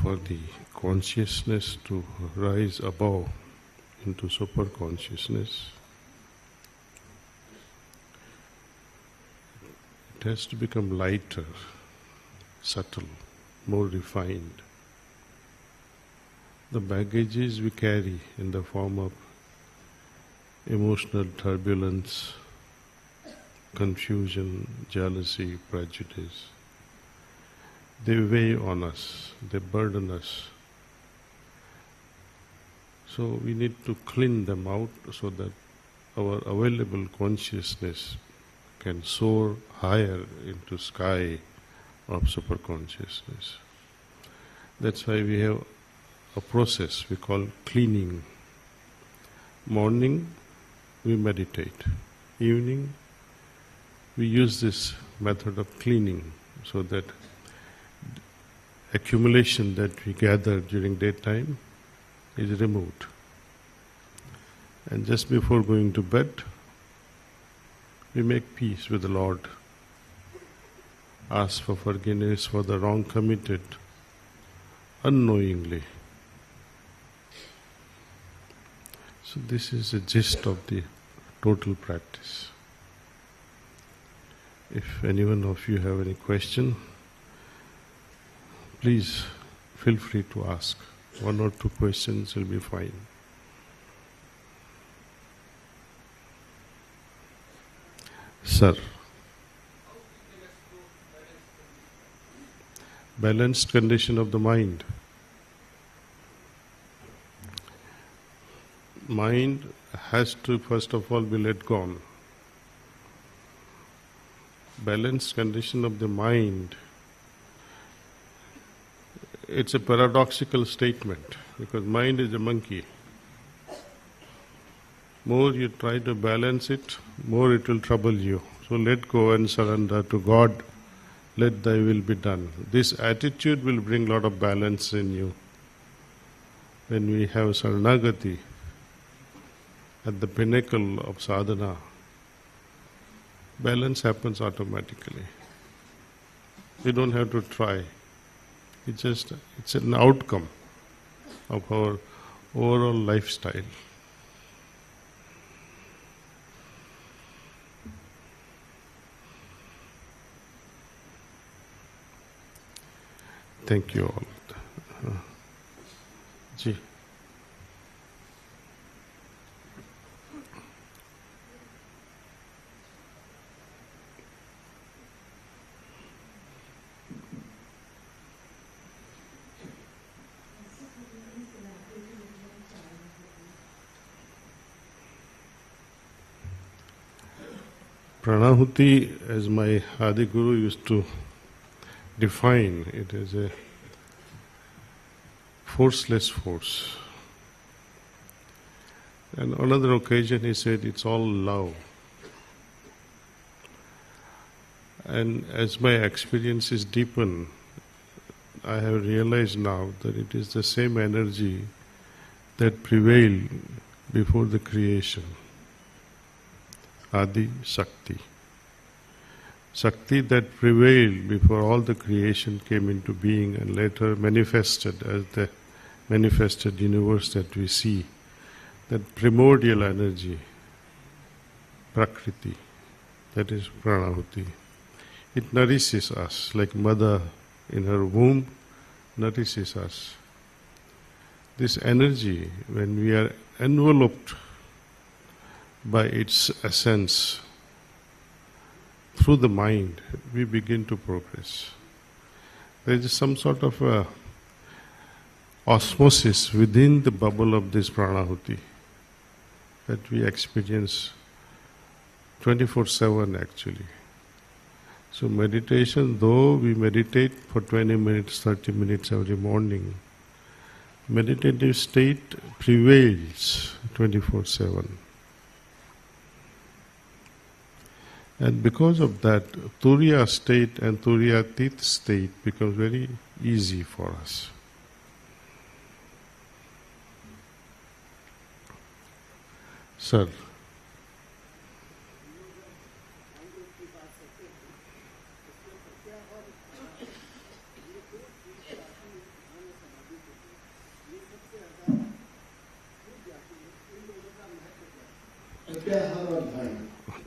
For the consciousness to rise above into super consciousness, it has to become lighter, subtle, more refined. The baggages we carry in the form of emotional turbulence, confusion, jealousy, prejudice, they weigh on us, they burden us. So we need to clean them out so that our available consciousness can soar higher into sky of superconsciousness. That's why we have a process we call cleaning. Morning we meditate. Evening we use this method of cleaning so that accumulation that we gather during daytime is removed. And just before going to bed, we make peace with the Lord, ask for forgiveness for the wrong committed unknowingly. So this is the gist of the total practice. If anyone of you have any question, please feel free to ask. 1 or 2 questions will be fine. Sir. Balanced condition of the mind. Mind has to first of all be let go. Balanced condition of the mind, it's a paradoxical statement because mind is a monkey. More you try to balance it, more it will trouble you. So let go and surrender to God. Let thy will be done. This attitude will bring a lot of balance in you. When we have Saranagati at the pinnacle of sadhana, balance happens automatically. We don't have to try. It's an outcome of our overall lifestyle. Thank you all. Ji. Pranahuti, as my Adi Guru used to define, it as a forceless force. And on another occasion he said it's all love. And as my experiences deepen, I have realized now that it is the same energy that prevailed before the creation. Adi Shakti. Shakti that prevailed before all the creation came into being and later manifested as the manifested universe that we see. That primordial energy, Prakriti, that is Pranahuti. It nourishes us like mother in her womb nourishes us. This energy, when we are enveloped by its essence through the mind, we begin to progress. There is some sort of a osmosis within the bubble of this Pranahuti that we experience 24/7 actually. So meditation, though we meditate for 20 minutes, 30 minutes every morning, meditative state prevails 24/7. And because of that, Turiya state and Turiyatit state becomes very easy for us. Sir.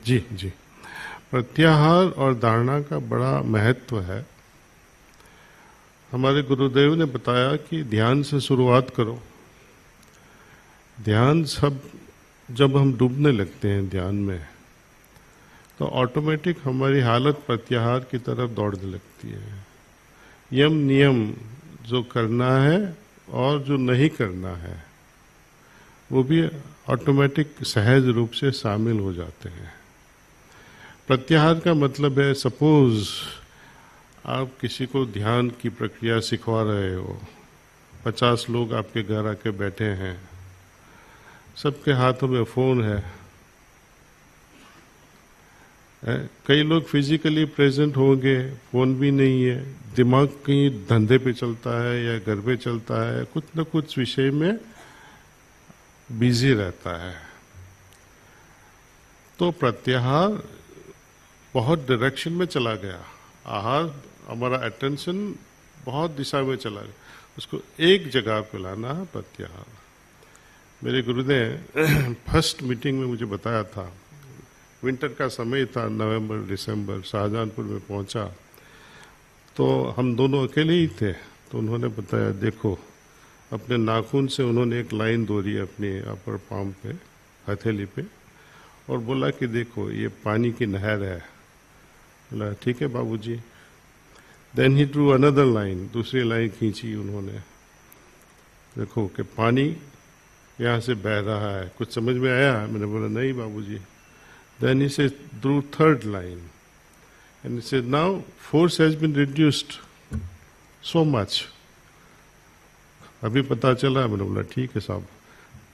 जी जी, प्रत्याहार और धारणा का बड़ा महत्व है। हमारे गुरुदेव ने बताया कि ध्यान से शुरुआत करो। ध्यान जब हम डूबने लगते हैं ध्यान में, तो ऑटोमेटिक हमारी हालत प्रत्याहार की तरफ दौड़ने लगती है। यम नियम जो करना है और जो नहीं करना है वो भी ऑटोमेटिक सहज रूप से शामिल हो जाते हैं। प्रत्याहार का मतलब है, सपोज आप किसी को ध्यान की प्रक्रिया सिखवा रहे हो, 50 लोग आपके घर आके बैठे हैं, सबके हाथों में फ़ोन है, कई लोग फिजिकली प्रेजेंट होंगे, फ़ोन भी नहीं है, दिमाग कहीं धंधे पे चलता है या घर पे चलता है, कुछ न कुछ विषय में बिजी रहता है। तो प्रत्याहार बहुत डायरेक्शन में चला गया, आहार हमारा अटेंशन बहुत दिशा में चला गया, उसको एक जगह पे लाना है प्रत्याहार। मेरे गुरु ने फर्स्ट मीटिंग में मुझे बताया था, विंटर का समय था, नवंबर दिसंबर, शाहजहानपुर में पहुंचा तो हम दोनों अकेले ही थे। तो उन्होंने बताया, देखो, अपने नाखून से उन्होंने एक लाइन दौड़ी अपने अपर पाम पे, हथेली पे, और बोला कि देखो ये पानी की नहर है। बोला ठीक है बाबूजी। Then he drew another line, दूसरी लाइन खींची उन्होंने, देखो कि पानी यहाँ से बह रहा है, कुछ समझ में आया? मैंने बोला नहीं बाबूजी। Then he said, drew third line, and he said, now force has been reduced so much. अभी पता चला। मैंने बोला ठीक है साहब,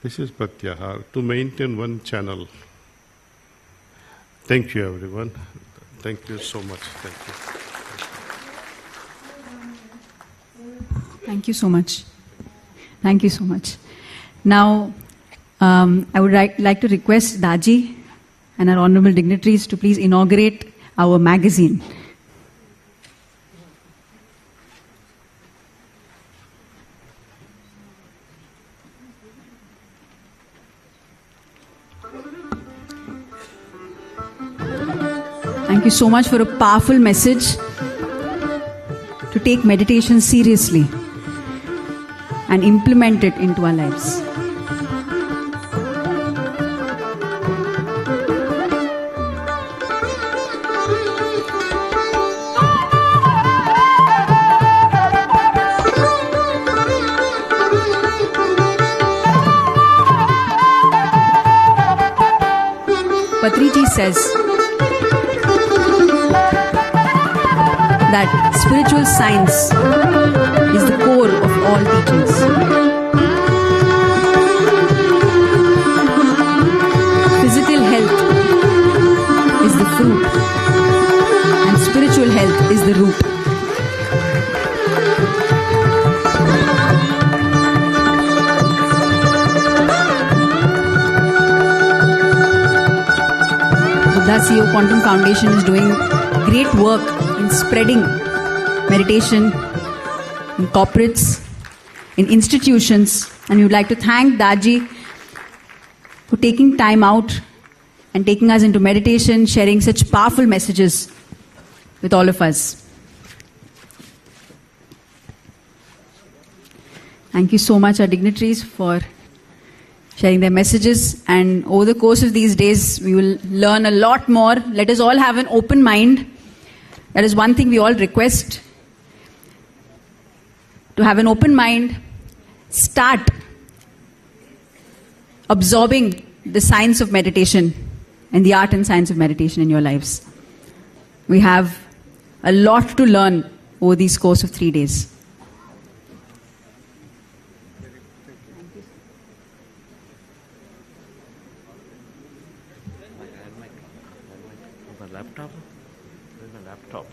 this is pratyahar to maintain one channel. Thank you everyone. Thank you so much. Thank you. Thank you so much. Thank you so much. Now, I would like to request Daji and our honorable dignitaries to please inaugurate our magazine. Thank you so much for a powerful message to take meditation seriously and implement it into our lives. Patriji says that spiritual science is the core of all teachings. Physical health is the fruit and spiritual health is the root. Buddha CEO Quantum Foundation is doing great work in spreading meditation in corporates, in institutions, and we would like to thank Daji for taking time out and taking us into meditation, sharing such powerful messages with all of us. Thank you so much, our dignitaries, for sharing their messages, and over the course of these days we will learn a lot more. Let us all have an open mind. That is one thing we all request, to have an open mind, start absorbing the science of meditation and the art and science of meditation in your lives. We have a lot to learn over this course of 3 days. laptop? Where's my laptop?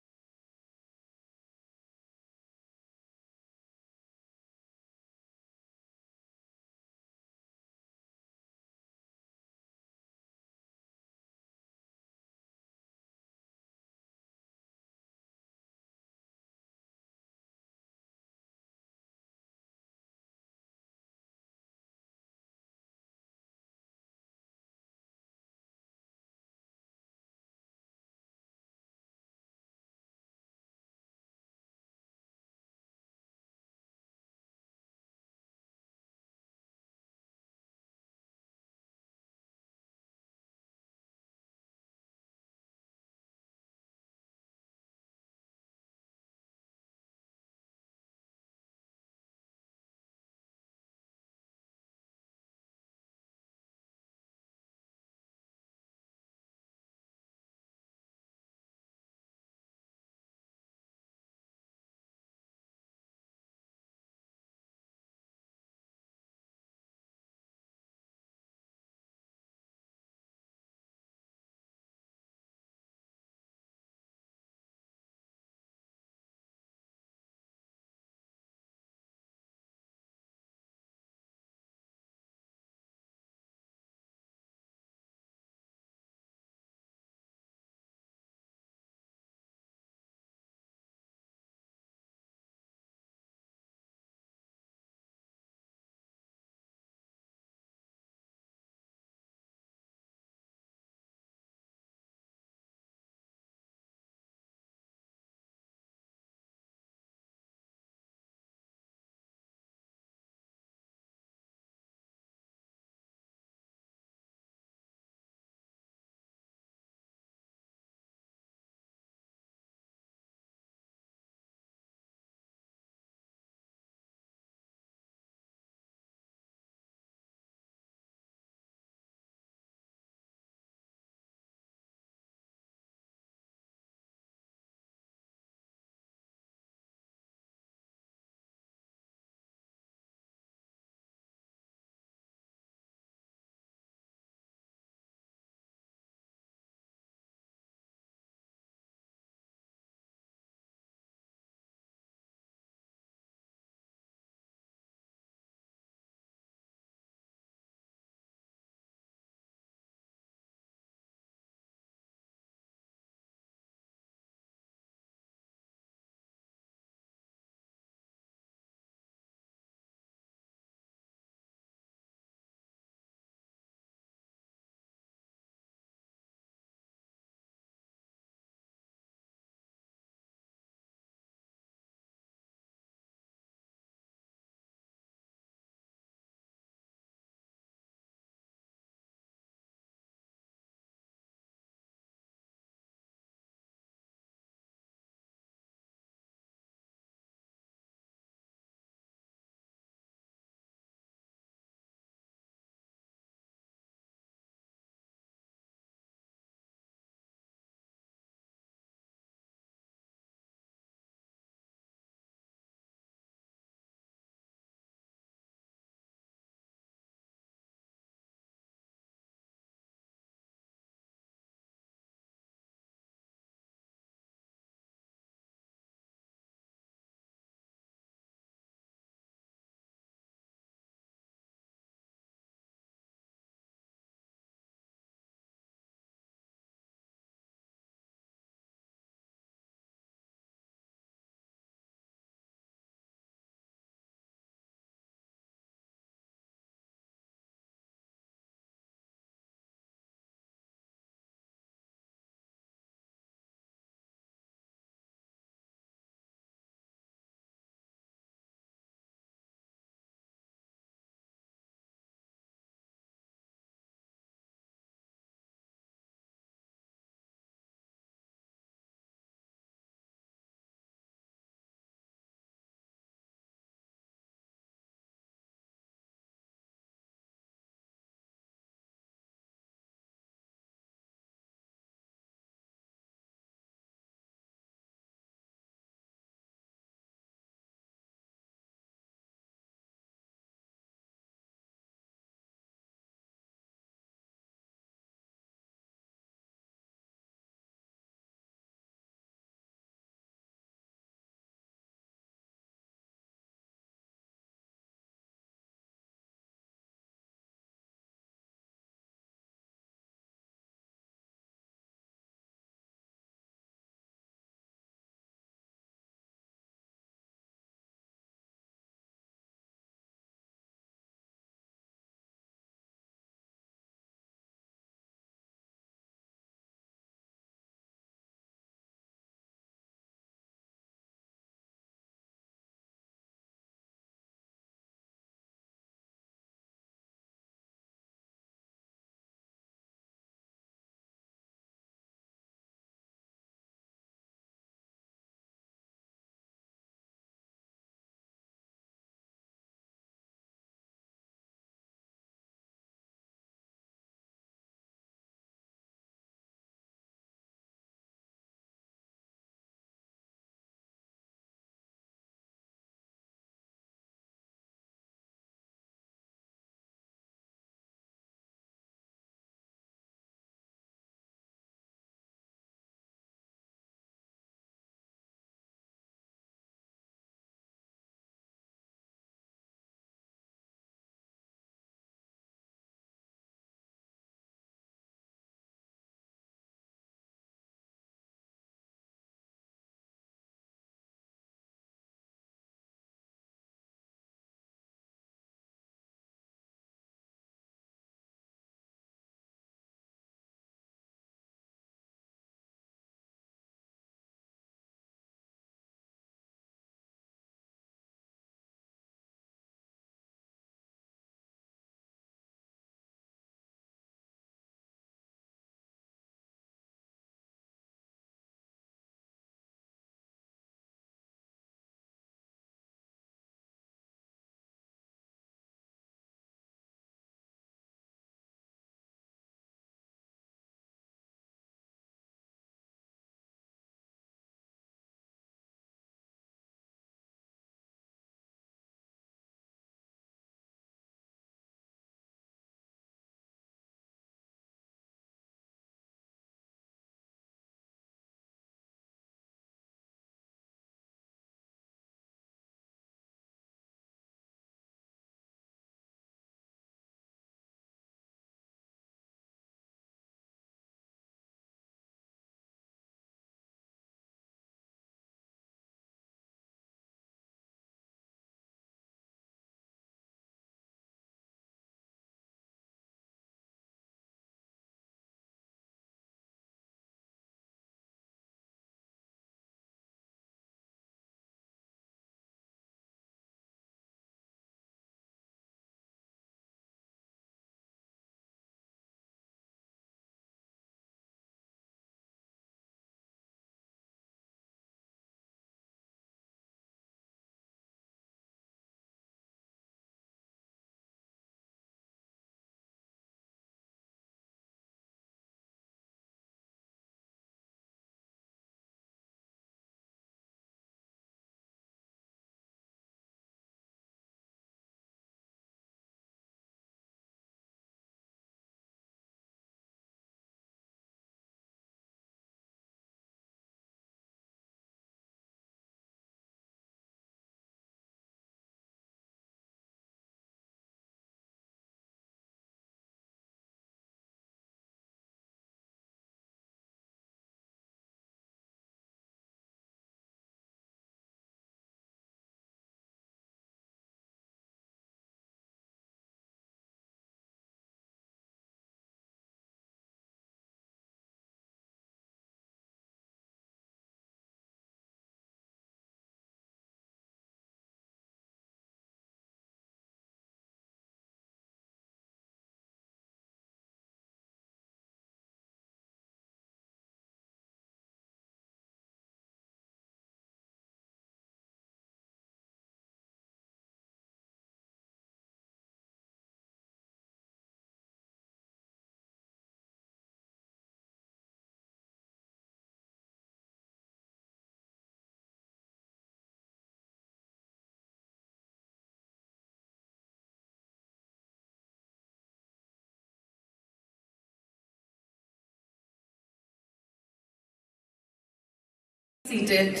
Seated.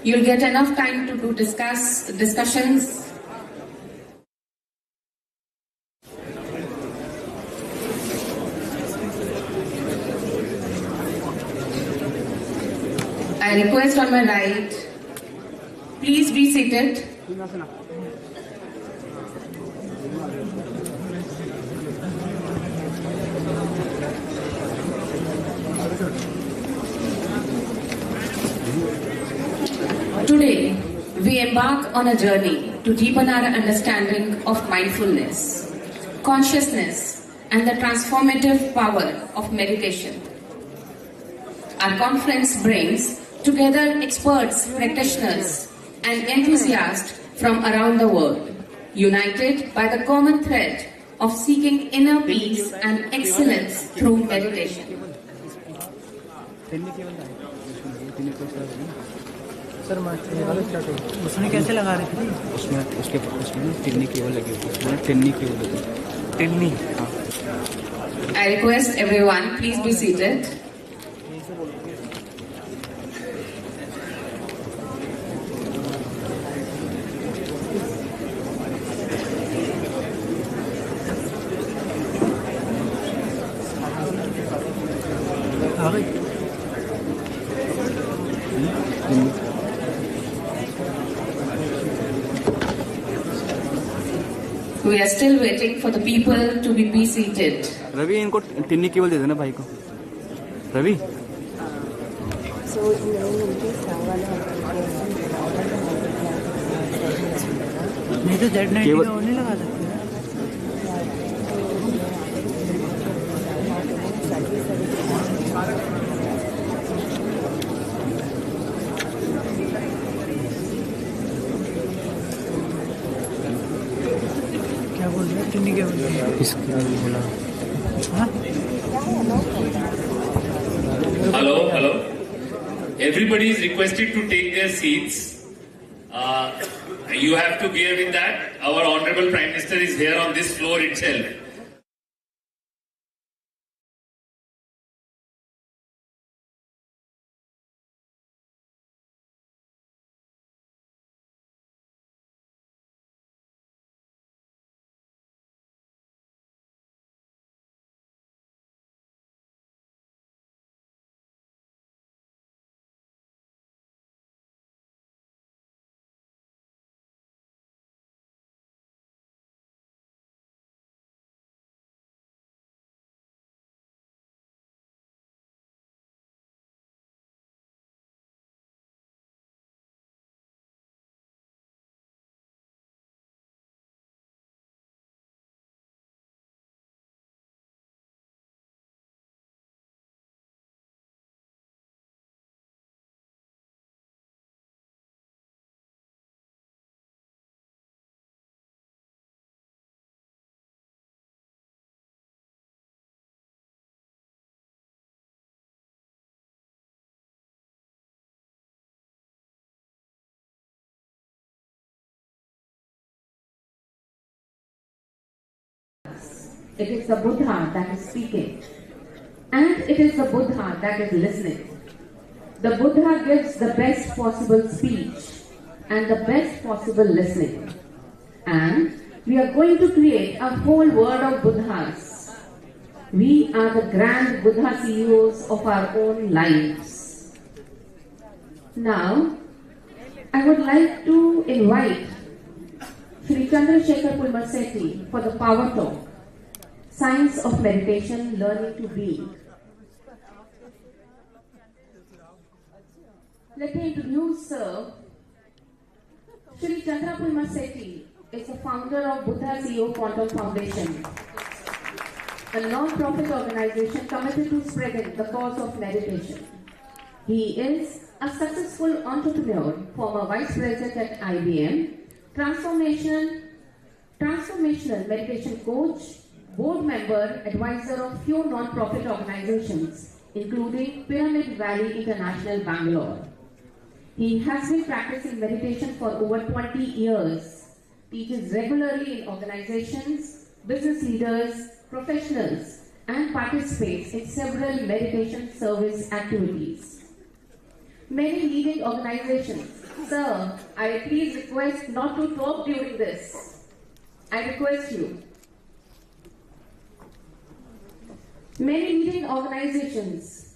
You'll get enough time to do discussions. I request on my right, please be seated. Today, we embark on a journey to deepen our understanding of mindfulness, consciousness, and the transformative power of meditation. Our conference brings together experts, practitioners, and enthusiasts from around the world, united by the common thread of seeking inner peace and excellence through meditation. Sir उसने कैसे लगा रही थी उसमें Tinni cable लगी हुई Tinni cable लगी टिन्नी हाँ I request everyone, please be seated. We are still waiting for the people to be seated. Ravi इनको टिन्नी केबल दे देना भाई को रवि नहीं तो जेड नाइट का नहीं लगा सकते क्या बोल रहे हैं टिन्नी केबल इसका बोला Hello. Everybody is requested to take their seats. You have to bear with that. Our Honorable Prime Minister is here on this floor itself. It is the Buddha that is speaking, and it is the Buddha that is listening. The Buddha gives the best possible speech and the best possible listening. And we are going to create a whole world of Buddhas. We are the grand Buddha CEOs of our own lives. Now, I would like to invite Sri Chandrasekhar Pulmasetti for the Power Talk, Science of Meditation, Learning to Be. Let me introduce Sri Chandra Pulmasetti is the founder of Buddha CEO Quantum Foundation, a non-profit organization committed to spreading the cause of meditation. He is a successful entrepreneur, former vice president at IBM, transformational meditation coach, board member, advisor of few non-profit organizations, including Pyramid Valley International, Bangalore. He has been practicing meditation for over 20 years, teaches regularly in organizations, business leaders, professionals, and participates in several meditation service activities. many leading organizations. Sir, I please request not to talk during this. I request you. Many leading organizations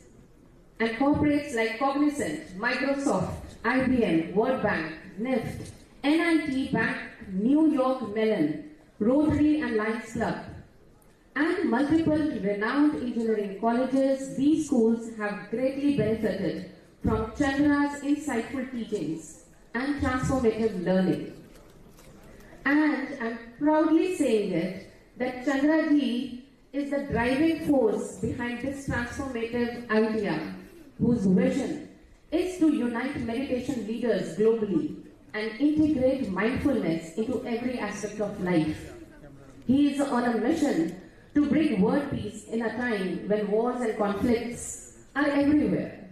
and corporates like Cognizant, Microsoft, IBM, World Bank, NIFT, NIT Bank, New York Mellon, Rotary and Lions Club, and multiple renowned engineering colleges, these schools have greatly benefited from Chandra's insightful teachings and transformative learning. And I'm proudly saying it, that Chandra ji is the driving force behind this transformative idea, whose vision is to unite meditation leaders globally and integrate mindfulness into every aspect of life. He is on a mission to bring world peace in a time when wars and conflicts are everywhere.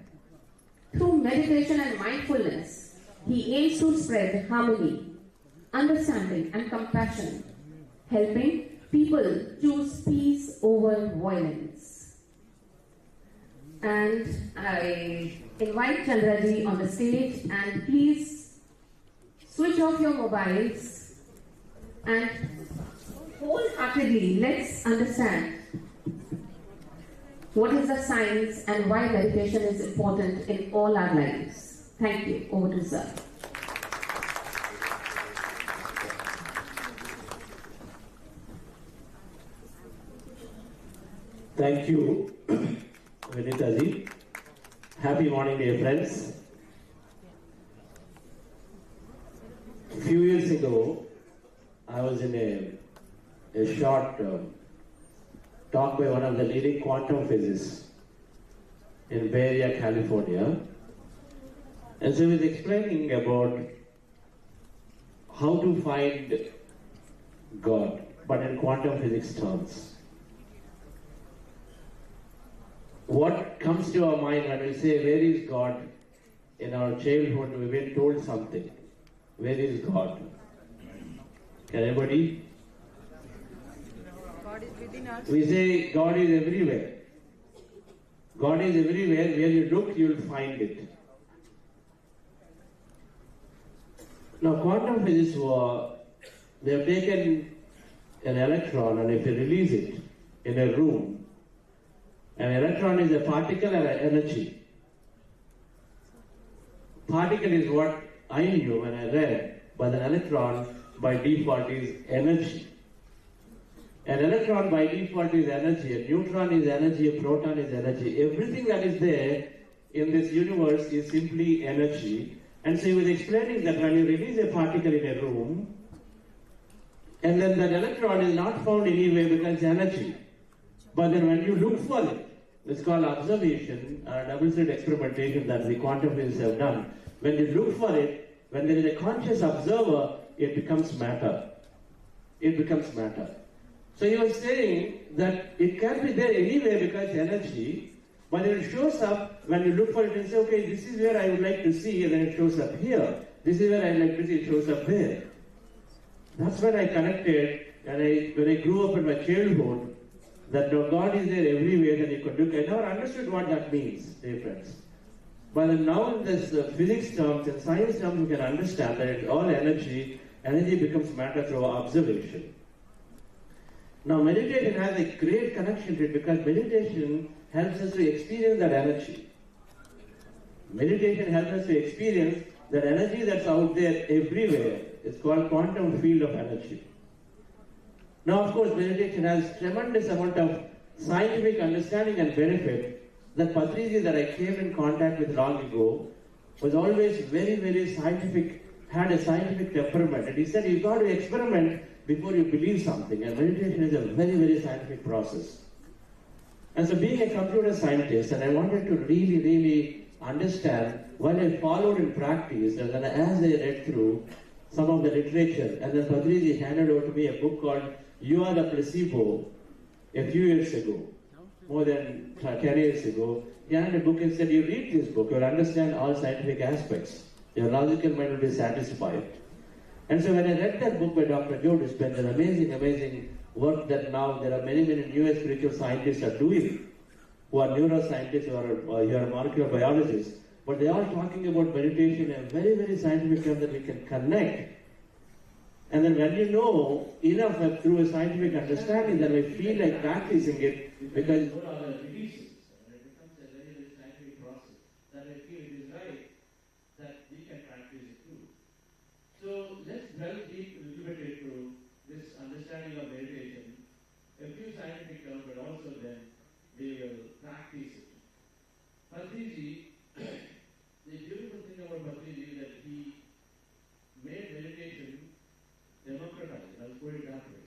Through meditation and mindfulness, he aims to spread harmony, understanding and compassion, helping people choose peace over violence. And I invite Chandraji on the stage, and please switch off your mobiles and wholeheartedly let's understand what is the science and why meditation is important in all our lives. Thank you. Over to you, sir. Thank you, Vinita ji. Happy morning, dear friends. A few years ago, I was in a short talk by one of the leading quantum physicists in Bay Area, California. And so he was explaining about how to find God, but in quantum physics terms. What comes to our mind when we say, where is God? In our childhood, we've been told something. Where is God? Can anybody? God is within us. We say God is everywhere. God is everywhere. Where you look, you will find it. Now, quantum physicists they have taken an electron, and if you release it in a room, an electron is a particle and an energy. Particle is what I knew when I read, but an electron by default is energy. An electron by default is energy, a neutron is energy, a proton is energy. Everything that is there in this universe is simply energy. And so he was explaining that when you release a particle in a room, and then that electron is not found anywhere because it's energy. But then when you look for it, it's called observation, double-slit experimentation that the quantum physicists have done. When you look for it, when there is a conscious observer, it becomes matter. It becomes matter. So he was saying that it can be there anywhere because energy, but it shows up when you look for it and say, okay, this is where I would like to see, and then it shows up here. This is where I like to see, it shows up there. That's when I connected, and when I grew up in my childhood, that God is there everywhere that you could look. I never understood what that means, dear friends. But now in this physics terms and science terms, we can understand that it's all energy. Energy becomes matter through observation. Now meditation has a great connection to it because meditation helps us to experience that energy. Meditation helps us to experience that energy that's out there everywhere. It's called quantum field of energy. Now, of course, meditation has tremendous amount of scientific understanding and benefit. That Patriji that I came in contact with long ago was always very, very scientific, had a scientific temperament. And he said, you've got to experiment before you believe something. And meditation is a very, very scientific process. And so being a computer scientist, and I wanted to really, really understand while I followed in practice, and then as I read through some of the literature, and then Patriji handed over to me a book called You Are the Placebo a few years ago, more than 10 years ago. He handed a book and said, you read this book, you'll understand all scientific aspects. Your logical mind will be satisfied. And so when I read that book by Dr. Joe Dispenza, amazing, amazing work that now there are many, many new spiritual scientists are doing, who are neuroscientists or who are molecular biologists, But they are talking about meditation, a very, very scientific term that we can connect. And then when you know enough through a scientific understanding, then I feel like practicing it because what are the releases? And it becomes a very, very scientific process. That I feel it is right that we can practice it too. So let's delve deep a little bit into this understanding of meditation. A few scientific terms, but also then we will practice it. Patriji, the beautiful thing about Patriji is that he made meditation democratized. Let's put it that way.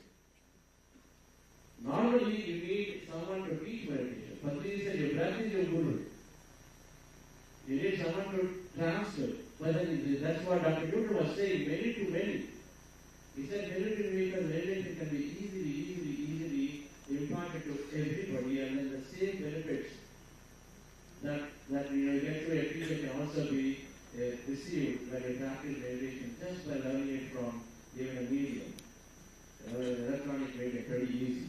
Normally, you need someone to teach meditation. Patriji said, your breath is your guru. You need someone to translate. But then that's what Dr. Newton was saying, many to many. He said, many to many because meditation can be easily imparted to everybody, and then the same benefits that you get through a teacher can also be received when you practice meditation just by learning it from even a medium. Electronic medium, pretty easy.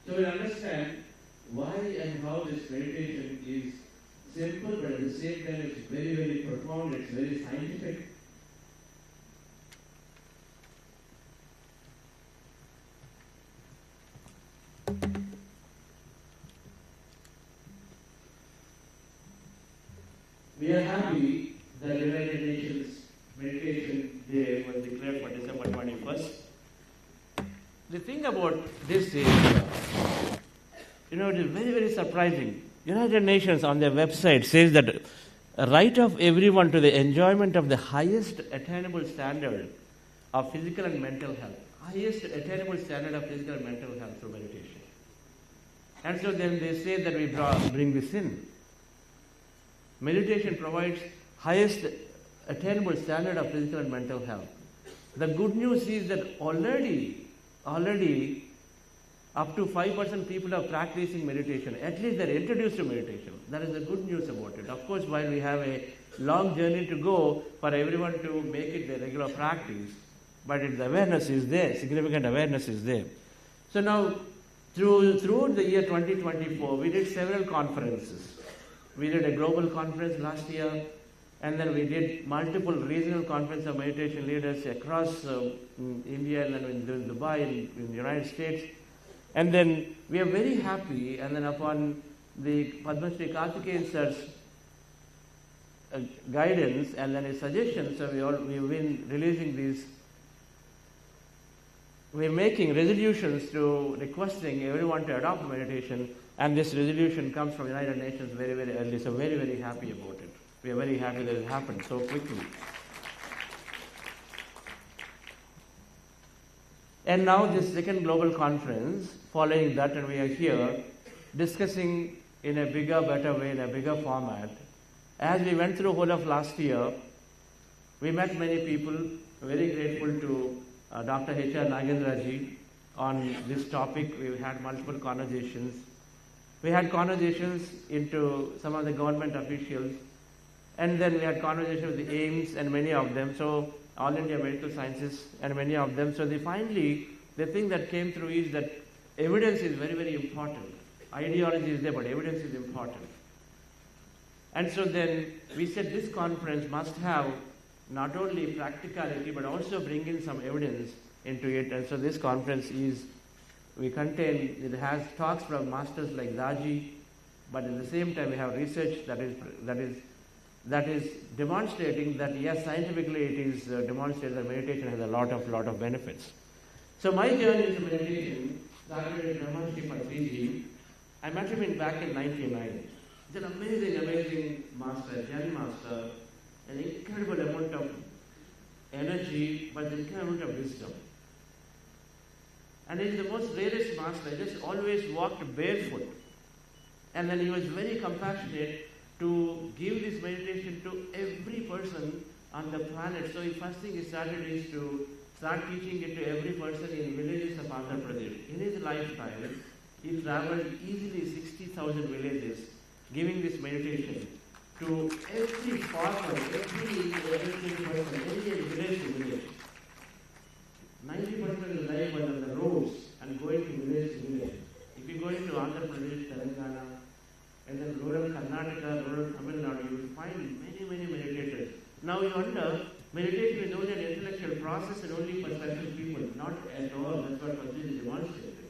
So we understand why and how this meditation is simple, but at the same time it's very, very profound, it's very scientific. We are happy that the United Nations Meditation Day was declared for December 21st. The thing about this is, it is very, very surprising. United Nations on their website says that a right of everyone to the enjoyment of the highest attainable standard of physical and mental health. Highest attainable standard of physical and mental health through meditation. And so then they say that we bring this in. Meditation provides highest attainable standard of physical and mental health. The good news is that already up to 5% people are practicing meditation. At least they're introduced to meditation. That is the good news about it. Of course, while we have a long journey to go for everyone to make it their regular practice, but the awareness is there, significant awareness is there. So now, throughout the year 2024, we did several conferences. We did a global conference last year, and then we did multiple regional conferences of meditation leaders across India, and then in Dubai, in the United States. And then we are very happy, and then upon the Padma Shri Karthikeyan sir's guidance and then his suggestions, so we've been releasing these. We're making resolutions to requesting everyone to adopt meditation, and this resolution comes from the United Nations very, very early, so very, very happy about it. We are very happy that it happened so quickly. And now this second global conference, following that, and we are here discussing in a bigger, better way, in a bigger format. As we went through whole of last year, we met many people, very grateful to Dr. H.R. Nagendra ji on this topic. We had multiple conversations. We had conversations into some of the government officials, and then we had conversations with the AIMS and many of them, so All India Medical Sciences and many of them. So finally, the thing that came through is that evidence is very, very important. Ideology is there, but evidence is important. And so then we said this conference must have not only practicality, but also bring in some evidence into it. And so this conference it has talks from masters like Daji, but at the same time we have research that is demonstrating that yes, scientifically it is demonstrated that meditation has a lot of benefits. So my journey into meditation started with Brahmanji Patriji. I met him back in 1990. He's an amazing master, Zen master, an incredible amount of energy, but an incredible amount of wisdom. And he's the most rarest master. He just always walked barefoot. And then he was very compassionate to give this meditation to every person on the planet. So the first thing he started is to start teaching it to every person in villages of Andhra Pradesh. In his lifetime, he traveled easily 60,000 villages, giving this meditation to every farmer, every person, any village to village. 90% of the life was on the roads and going to village to village. If you go into Andhra Pradesh, Telangana, and then rural Karnataka, rural Tamil Nadu, you will find Now you wonder, meditation is only an intellectual process and only for special people. Not at all. That's what Patrici demonstrated.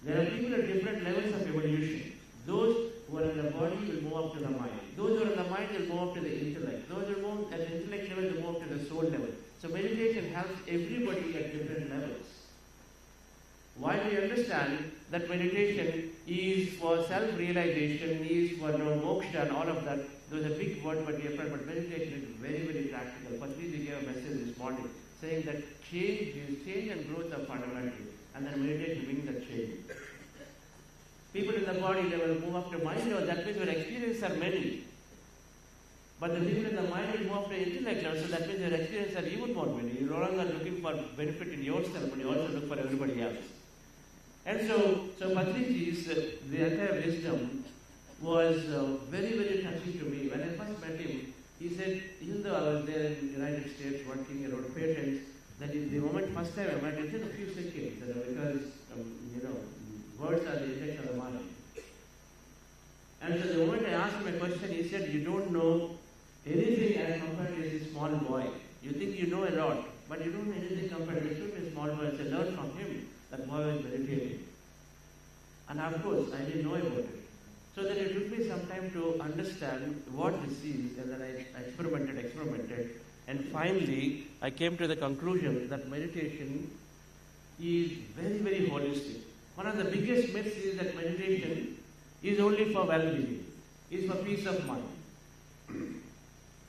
There are people at different levels of evolution. Those who are in the body will move up to the mind. Those who are in the mind will move up to the intellect. Those who move at the intellect level will move up to the soul level. So meditation helps everybody at different levels. While we understand that meditation is for self-realization, is for moksha and all of that, those are big words but different, but meditation is very, very practical. Patrici gave a message this morning saying that change and growth are fundamental, and then meditation brings that change. People in the body, they will move up to mind level, that means your experiences are many. But the people in the mind will move up to intellect level, so that means your experiences are even more many. You're no longer looking for benefit in yourself, but you also look for everybody else. And so Patrici's, the entire wisdom was very, very touching to me. When I first met him, he said, even though I was there in the United States working around patents, that is the moment first time I met him, just a few seconds, because, words are the effect of the mind. And so the moment I asked him a question, he said, you don't know anything as compared to this small boy. You think you know a lot, but you don't know anything compared to this small boy. I said, learn from him. That boy was meditating. And of course, I didn't know about it. So then it took me some time to understand what this is, and then I experimented, and finally I came to the conclusion that meditation is very, very holistic. One of the biggest myths is that meditation is only for well-being, is for peace of mind.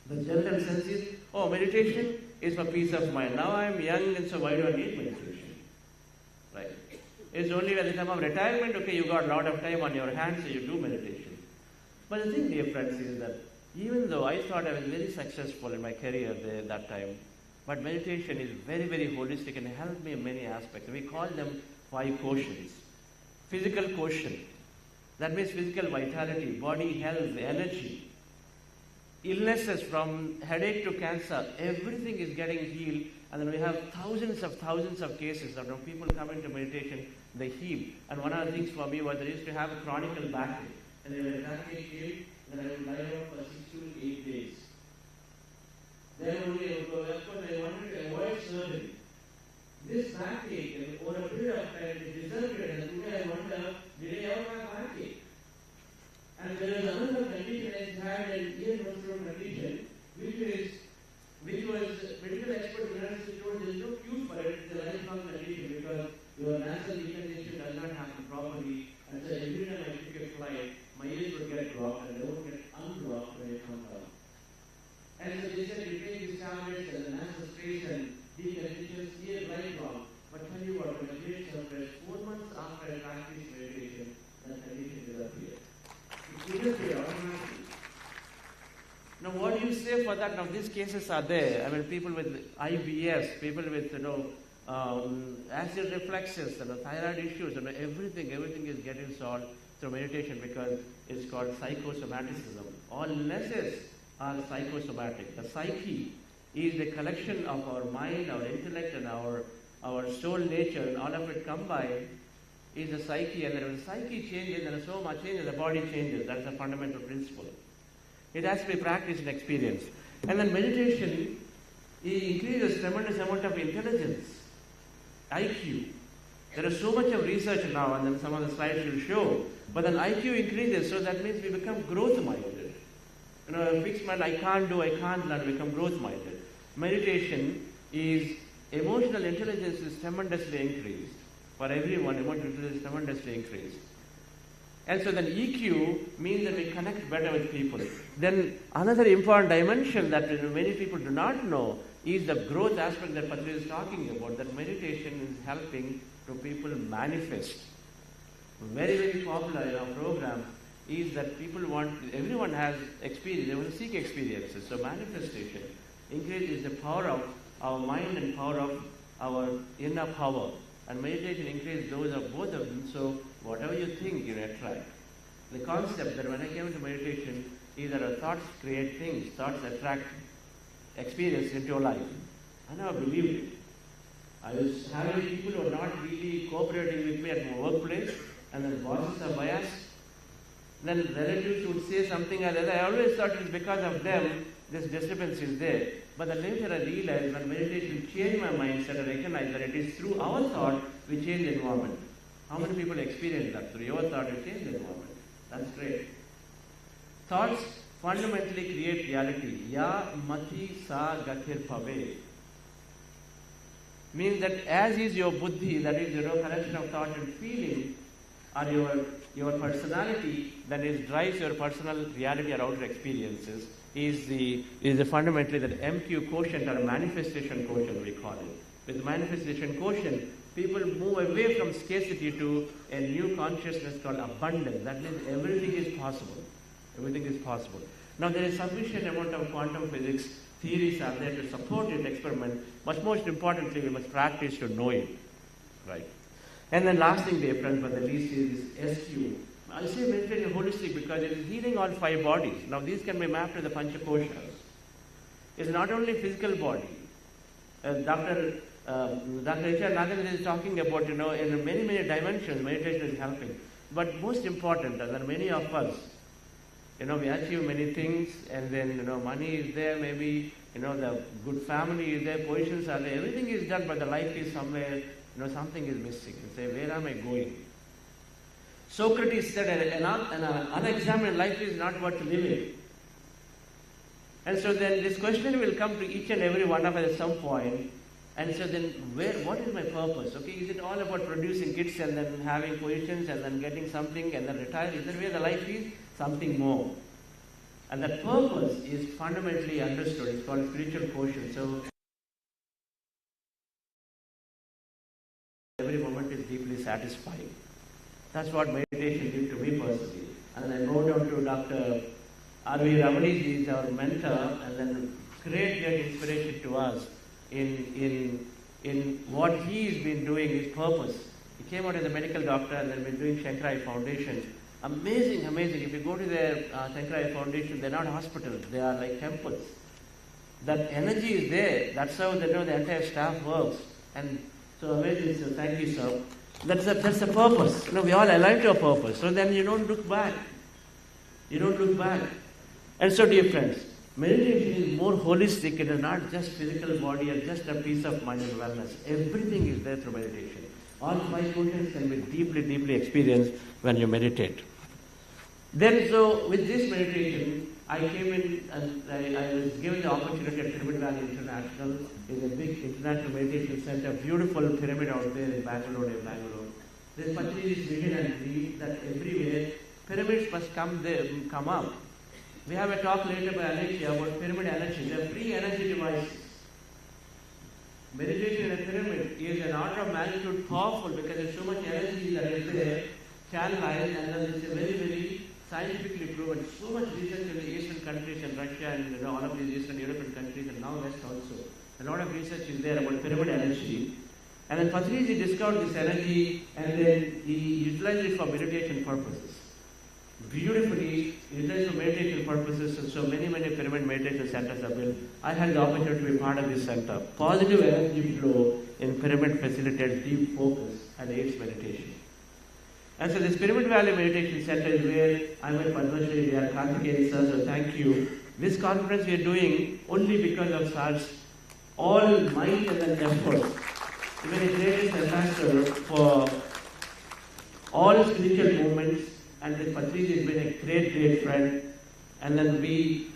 The general sense is, meditation is for peace of mind. Now I am young, and so why do I need meditation? Right? It's only at the time of retirement, okay, you got a lot of time on your hands, so you do meditation. But the thing, dear friends, is that even though I thought I was very successful in my career there at that time, but meditation is very, very holistic and helped me in many aspects. We call them 5 quotients. Physical quotient, that means physical vitality, body health, energy. Illnesses from headache to cancer, everything is getting healed, and then we have thousands of cases that when people come into meditation, they heal. And one of the things for me was I used to have a chronic backache, and then when backache came, then I would lie down for 6 to 8 days. Then only, of course, I wanted to avoid surgery. This backache, over a period of time, it disappeared, and today I wonder, did I ever have backache? And there is another condition I had, an ear nostril condition, which was medical expert university told there is no cure for it. It's a lifelong condition because your nasal decongestion does not happen properly. And so every time I took a flight, my ears would get blocked and they would get unblocked when I come down. And so they said you take these tablets and the nasal space and decongestion here lifelong. But tell you what, when the patient surfaced, 4 months after I practiced meditation, that condition disappeared. It disappeared automatically. Now, what do you say for that? Now, these cases are there. I mean, people with IBS, people with, acid reflexes, thyroid issues, everything is getting solved through meditation because it's called psychosomaticism. All illnesses are psychosomatic. The psyche is the collection of our mind, our intellect, and our soul nature, and all of it combined is the psyche. And when the psyche changes, and so much changes, the body changes. That's a fundamental principle. It has to be practiced and experienced. And then meditation increases tremendous amount of intelligence, IQ. There is so much of research now, and then some of the slides will show. But then IQ increases, so that means we become growth-minded. Fixed mind, I can't learn, become growth-minded. Meditation is, emotional intelligence is tremendously increased. For everyone, emotional intelligence is tremendously increased. And so then EQ means that we connect better with people. Then another important dimension that many people do not know is the growth aspect that Patrici is talking about, that meditation is helping to people manifest. Very, very popular in our program is that everyone has experience, they want to seek experiences. So manifestation increases the power of our mind and power of our inner power. And meditation increases those of both of them, so whatever you think, you attract. The concept that when I came into meditation is that our thoughts create things, thoughts attract experience into your life. I never believed it. I was having people who are not really cooperating with me at my workplace, and then bosses are biased. Then relatives would say something or other. I always thought it was because of them this disturbance is there. But then later I realized when meditation changed my mindset, I recognized that it is through our thought we change the environment. How many people experience that? Through your thought you change the environment. That's great. Thoughts fundamentally create reality. Ya mati sa gathir pave. Means that as is your buddhi, that is your collection of thought and feeling, or your personality that is drives your personal reality or outer experiences, is the fundamentally that MQ quotient or manifestation quotient we call it. With manifestation quotient, people move away from scarcity to a new consciousness called abundance. That means everything is possible. Everything is possible. Now there is sufficient amount of quantum physics theories are there to support it, experiment, but most importantly we must practice to know it. Right. And then last thing they friends, but the least is SQ. I say meditation holistic because it is healing all 5 bodies. Now these can be mapped to the Panchakoshas. It's not only physical body. Dr. H.R. Nagan is talking about, in many, many dimensions meditation is helping. But most important, there are many of us, we achieve many things, and then, money is there, maybe, the good family is there, positions are there, everything is done, but the life is somewhere, something is missing. You say, where am I going? Socrates said, an unexamined life is not worth living. And so then this question will come to each and every one of us at some point. And so then, what is my purpose? Okay, is it all about producing kids and then having positions and then getting something and then retire? Is that where the life is? Something more. And that purpose is fundamentally understood. It's called spiritual quotient. So every moment is deeply satisfying. That's what meditation did to me personally. And then I go down to Dr. R.V. Ramani, he is our mentor, and then great inspiration to us in what he has been doing, his purpose. He came out as a medical doctor and then been doing Shankarai Foundation. Amazing. If you go to their Shankarai Foundation, they're not hospitals, they are like temples. That energy is there. That's how they know the entire staff works. And so amazing, so thank you, sir. That's the purpose. We all align to a purpose. So then you don't look back. And so, dear friends, meditation is more holistic. It is not just physical body or just a piece of mind and wellness. Everything is there through meditation. All 5 quotients can be deeply, deeply experienced when you meditate. Then, so with this meditation, I came in and I was given the opportunity at Pyramid Valley International. It's a big international meditation center, beautiful pyramid out there in Bangalore. This Patri's vision and belief that everywhere pyramids must come up. We have a talk later by Alexia about pyramid energy. They are free energy devices. Meditation in a pyramid is an order of magnitude powerful because there is so much energy that is there, channelized, and then it's a very, very scientifically proven. So much research in the Eastern countries and Russia and all of these Eastern European countries and now West also. A lot of research is there about pyramid energy. And then Patrizi discovered this energy and then he utilized it for meditation purposes. Beautifully utilized for meditation purposes, and so many pyramid meditation centers are built. I had the opportunity to be part of this center. Positive energy flow in pyramid facilitates deep focus and aids meditation. And so this Pyramid Valley Meditation Center is where I met Padmashri, we are Karthikeyan sir, so thank you. This conference we are doing only because of Sar's all might and effort. Even a greatest ambassador for all spiritual movements, and this Patrizi has been a great friend. And then we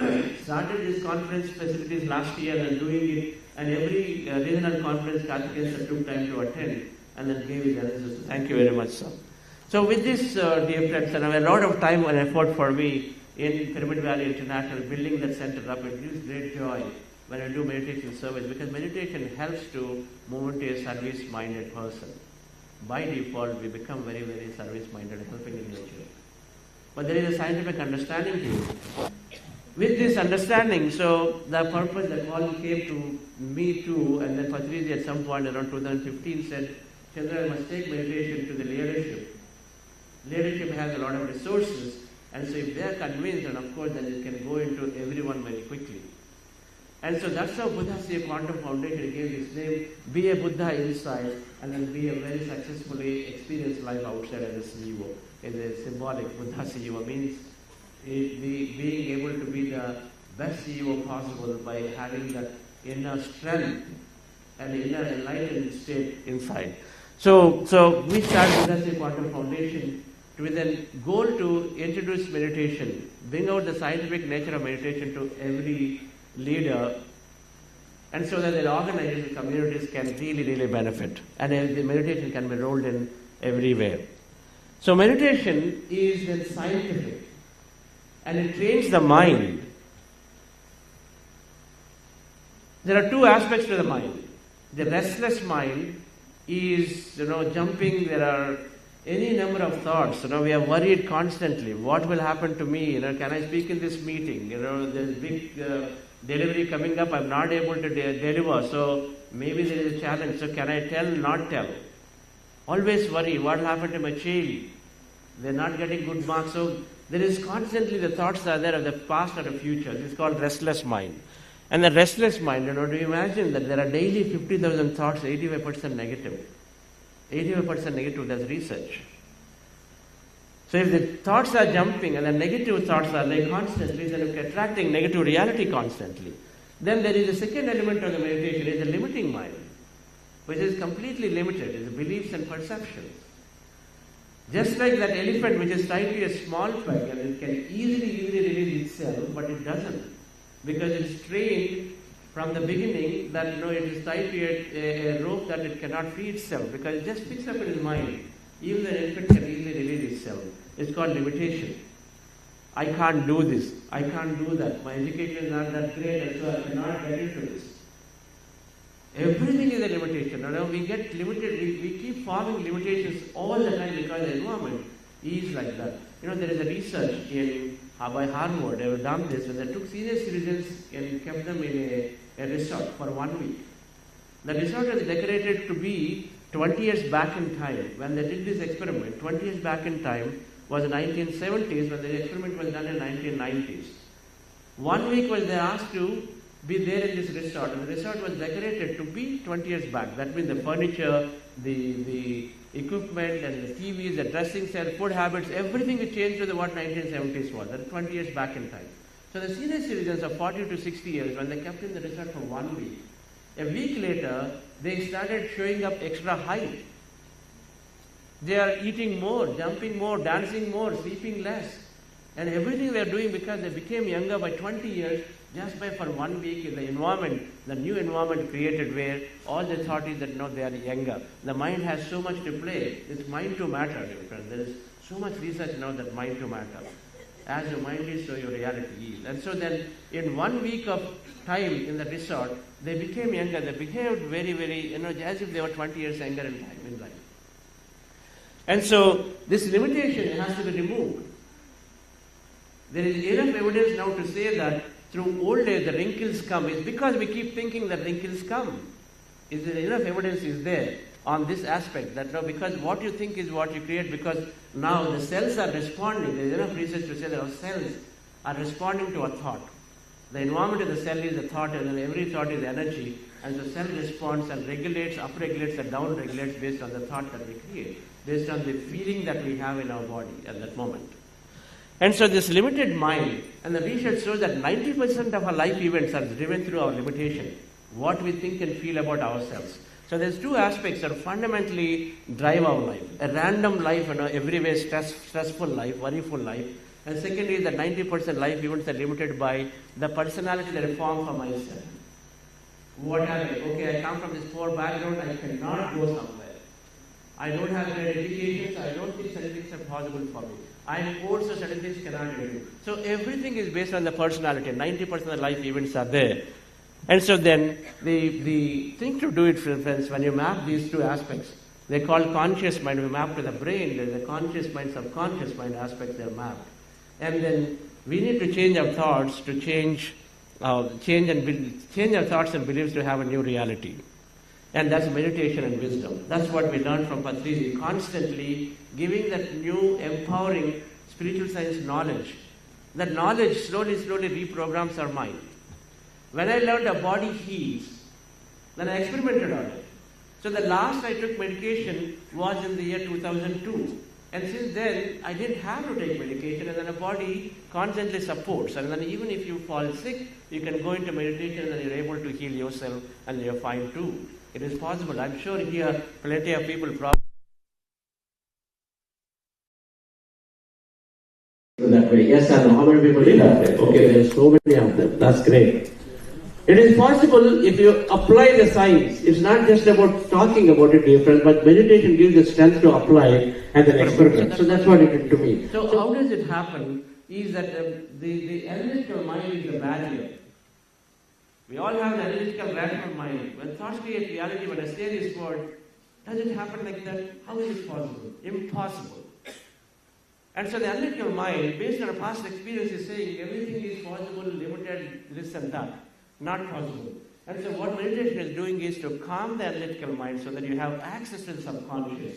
started this conference facilities last year and doing it, and every regional conference Karthikeyan sir took time to attend and then gave his answers. Thank you very much, sir. So with this, dear friends, and a lot of time and effort for me in Pyramid Valley International, building that center up, it gives great joy when I do meditation service, because meditation helps to move into a service-minded person. By default, we become very, very service-minded, helping in nature. But there is a scientific understanding to it. With this understanding, so the purpose that all came to me too, and then Patrizi at some point around 2015 said, Chandra, I must take meditation to the leadership. Leadership has a lot of resources, and so if they are convinced, and of course then it can go into everyone very quickly. And so that's how Buddha Seva Quantum Foundation gave this name, be a Buddha inside, and then be a very successfully experienced life outside as a CEO. It's a symbolic Buddha Seva means being able to be the best CEO possible by having that inner strength and inner enlightened state inside. So we started with the Quantum Foundation with a goal to introduce meditation, bring out the scientific nature of meditation to every leader, and so that the organization communities can really benefit, and the meditation can be rolled in everywhere. So meditation is then scientific, and it trains the mind. There are two aspects to the mind. The restless mind is, jumping. There are any number of thoughts. We are worried constantly. What will happen to me? Can I speak in this meeting? There's big delivery coming up. I'm not able to deliver. So maybe there is a challenge. So can I tell, not tell? Always worry. What will happen to my child? They're not getting good marks. So there is constantly the thoughts are there of the past or the future. This is called restless mind. And the restless mind, do you imagine that there are daily 50,000 thoughts, 85% negative. 85% negative, that's research. So if the thoughts are jumping and the negative thoughts are there constantly, then if you're attracting negative reality constantly, then there is a second element of the meditation, is a limiting mind, which is completely limited, is beliefs and perceptions. Just like that elephant which is tied to a small peg and it can easily release itself, but it doesn't. Because it's trained from the beginning that it is tied to a rope that it cannot free itself, because it just picks up in its mind. Even the elephant can easily release itself. It's called limitation. I can't do this. I can't do that. My education is not that great, and so I cannot get into this. Everything is a limitation. We get limited. We keep forming limitations all the time because the environment is like that. There is a research by Harvard. They have done this, and they took senior citizens and kept them in a resort for 1 week. The resort was decorated to be 20 years back in time. When they did this experiment, 20 years back in time was the 1970s, when the experiment was done in 1990s. 1 week was they asked to be there in this resort, and the resort was decorated to be 20 years back. That means the furniture, the equipment and the TVs, the dressing set, food habits, everything is changed to what 1970s was. That's 20 years back in time. So the senior citizens of 40 to 60 years, when they kept in the resort for 1 week, a week later, they started showing up extra height. They are eating more, jumping more, dancing more, sleeping less. And everything they are doing because they became younger by 20 years just by for 1 week in the environment, the new environment created where all the thought is that they are younger. The mind has so much to play. It's mind to matter, dear friends. There is so much research now that mind to matter. As your mind is, so your reality is. And so then in 1 week of time in the resort, they became younger. They behaved very, as if they were 20 years younger in life. And so this limitation has to be removed. There is enough evidence now to say that through old age the wrinkles come. It's because we keep thinking that wrinkles come. Is there enough evidence is there on this aspect that now because what you think is what you create, because now the cells are responding. There is enough research to say that our cells are responding to a thought. The environment of the cell is a thought, and then every thought is energy, and the cell responds and regulates, upregulates and downregulates based on the thought that we create, based on the feeling that we have in our body at that moment. And so this limited mind, and the research shows that 90% of our life events are driven through our limitation, what we think and feel about ourselves. So there's two aspects that fundamentally drive our life. A random life, everywhere stressful life, worryful life. And second is that 90% life events are limited by the personality that I form for myself. What happened? Okay, I come from this poor background, I cannot go somewhere. I don't have great education, so I don't think certain things are possible for me. I am poor, so certain things cannot do. So everything is based on the personality. 90% of the life events are there. And so then the thing to do it, friends, when you map these two aspects, they call conscious mind. We map to the brain. There's a conscious mind, subconscious mind aspects they're mapped. And then we need to change our thoughts to change our thoughts and beliefs to have a new reality. And that's meditation and wisdom. That's what we learn from Patrizi, constantly giving that new, empowering spiritual science knowledge. That knowledge slowly reprograms our mind. When I learned a body heals, then I experimented on it. So the last I took medication was in the year 2002. And since then, I didn't have to take medication, and then the body constantly supports. And then even if you fall sick, you can go into meditation and you're able to heal yourself, and you're fine too. It is possible. I'm sure here plenty of people probably that way. Yes, I know. How many people did that way? Okay, there are so many of them. That's great. It is possible if you apply the science. It's not just about talking about it, dear friend, but meditation gives the strength to apply and then experiment. So that's what it did to me. So how does it happen is that the analytical mind is the barrier. We all have an analytical rational mind. When thoughts create reality, when I say this word, does it happen like that? How is it possible? Impossible. And so the analytical mind, based on a past experience, is saying everything is possible, limited, this and that. Not possible. And so what meditation is doing is to calm the analytical mind so that you have access to the subconscious.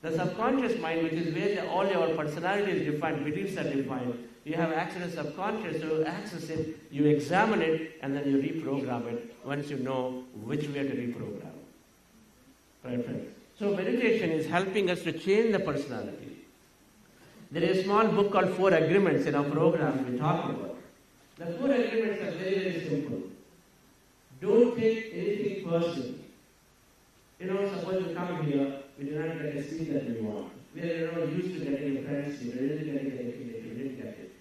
The subconscious mind, which is where all your personality is defined, beliefs are defined, you have access to the subconscious, so access it, you examine it, and then you reprogram it once you know which way to reprogram. Right, friends? So meditation is helping us to change the personality. There is a small book called 4 Agreements in our program we talk about. The 4 agreements are very, very simple. Don't take anything personally. Suppose you come here, we do not get a seat that we want. We are used to getting a friend seat, we didn't get anything that we didn't get it.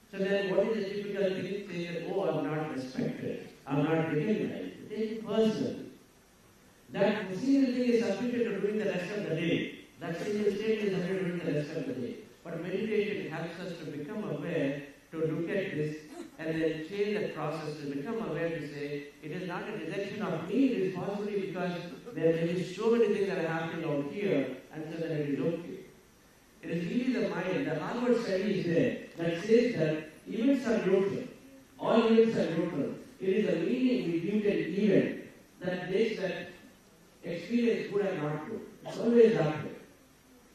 So then what is the typical thing? Saying that, oh, I'm not respected, I'm not recognized. Take it personally. That single thing is sufficient to doing the rest of the day. That single state is sufficient to doing the rest of the day. But meditation helps us to become aware, to look at this, and then change that process to become aware to say, it is not a rejection of me, it is possibly because there is so many things that are happening out here, and so that it is okay. It is really the mind, the Harvard study is there, that says that events are neutral. All events are neutral. It is the meaning we give to an event that makes that experience good or not good. It's always that way.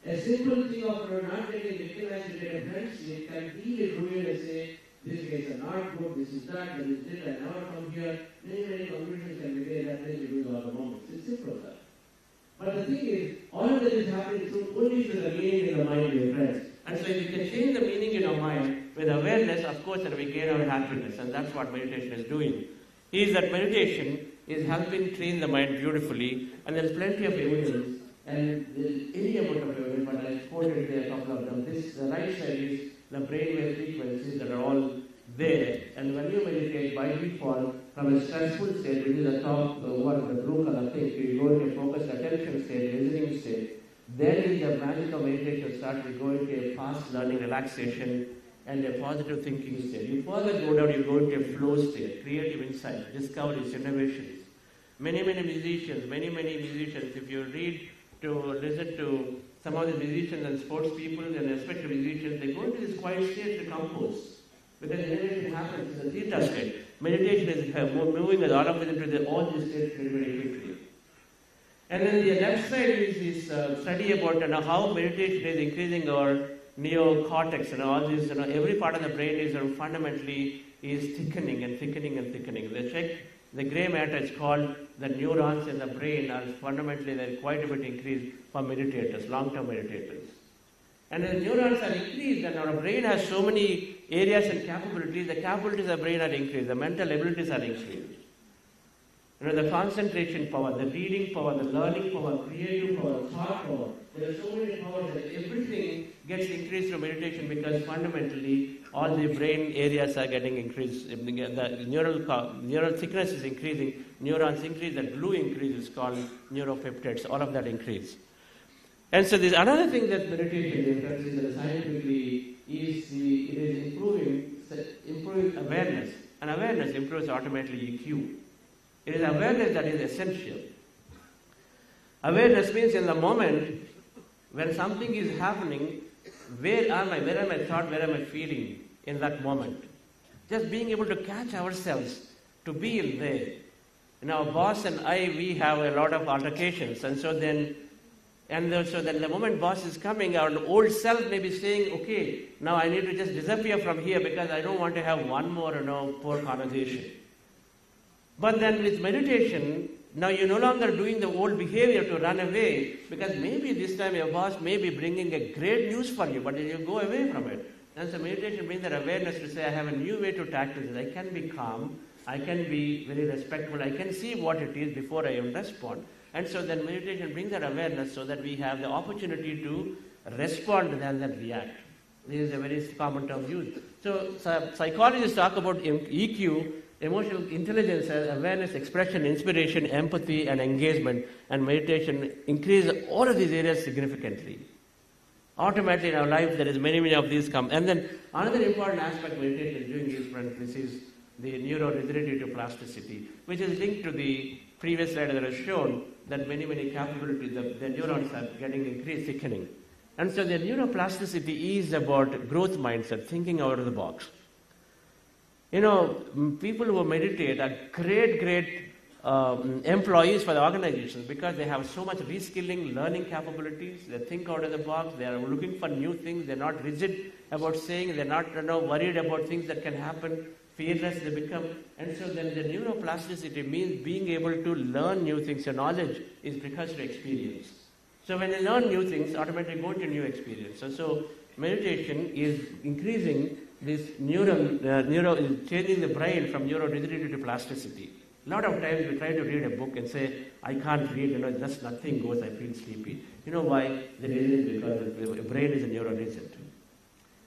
A simple thing of not getting recognized in a friendship can really ruin and say, these guys are not good, this is that, this is it, I never come here. Many conclusions can be made that place you do all the moments. It's simple as that. But the thing is, all of that is happening through only through the meaning in the mind, dear friends. And so if you can change the meaning in our mind with awareness, of course, then we gain our happiness. And that's what meditation is doing. Is that meditation is helping train the mind beautifully, and there's plenty of evidence. And any amount of evidence, but I quoted there a couple of them. The right side is the brainwave frequencies that are all there. And when you meditate, by default, from a stressful state, which is the top, the blue color thing, you go into a focused attention state, listening state. Then is the magic of meditation starts. You go into a fast learning, relaxation, and a positive thinking state. You further go down, you go into a flow state, creative insights, discoveries, innovations. Many musicians, if you read to listen to some of the musicians and sports people and respected musicians, they go into this quiet state to compose. Because meditation happens in the theta state. Meditation is moving all of it into all these states very, very quickly. And then the left side is this study about how meditation is increasing our neocortex and all this. Every part of the brain is fundamentally is thickening and thickening and thickening. They check the grey matter is called the neurons in the brain are fundamentally they're quite a bit increased for meditators, long-term meditators. And the neurons are increased and our brain has so many areas and capabilities, the capabilities of the brain are increased, the mental abilities are increased. The concentration power, the reading power, the learning power, creative power, thought power. There are so many powers that everything gets increased through meditation because fundamentally all the brain areas are getting increased. The neural thickness is increasing, neurons increase, the glue increase is called neuropeptides, all of that increase. And so there's another thing that meditation is scientifically is it is improving awareness. And awareness improves automatically EQ. It is awareness that is essential. Awareness means in the moment when something is happening, where am I thought, where am I feeling in that moment? Just being able to catch ourselves to be in there. Our boss and I, we have a lot of altercations, and so then the moment boss is coming, our old self may be saying, okay, now I need to just disappear from here because I don't want to have one more poor conversation. But then with meditation, now you're no longer doing the old behavior to run away, because maybe this time your boss may be bringing a great news for you, but you go away from it. And so meditation brings that awareness to say, I have a new way to tackle this. I can be calm, I can be very respectful, I can see what it is before I respond. And so then meditation brings that awareness so that we have the opportunity to respond rather than react. This is a very common term used. So psychologists talk about EQ, emotional intelligence, as awareness, expression, inspiration, empathy, and engagement. And meditation increases all of these areas significantly. Automatically in our life, there is many of these come. And then another important aspect of meditation is doing these friends is the neuro-rigidity to plasticity, which is linked to the previous slide that I shown, that many capabilities, the neurons are getting increased, thickening. And so the neuroplasticity is about growth mindset, thinking out of the box. You know, people who meditate are great employees for the organizations because they have so much reskilling, learning capabilities. They think out of the box. They are looking for new things. They're not rigid about saying. They're not worried about things that can happen. Fearless they become. And so then the neuroplasticity means being able to learn new things. Your knowledge is because of experience. So when you learn new things, automatically go into new experience. So meditation is increasing this is changing the brain from neuro-rigidity to plasticity. A lot of times we try to read a book and say, I can't read, just nothing goes, I feel sleepy. You know why? The reason is because the brain is neuro-rigid.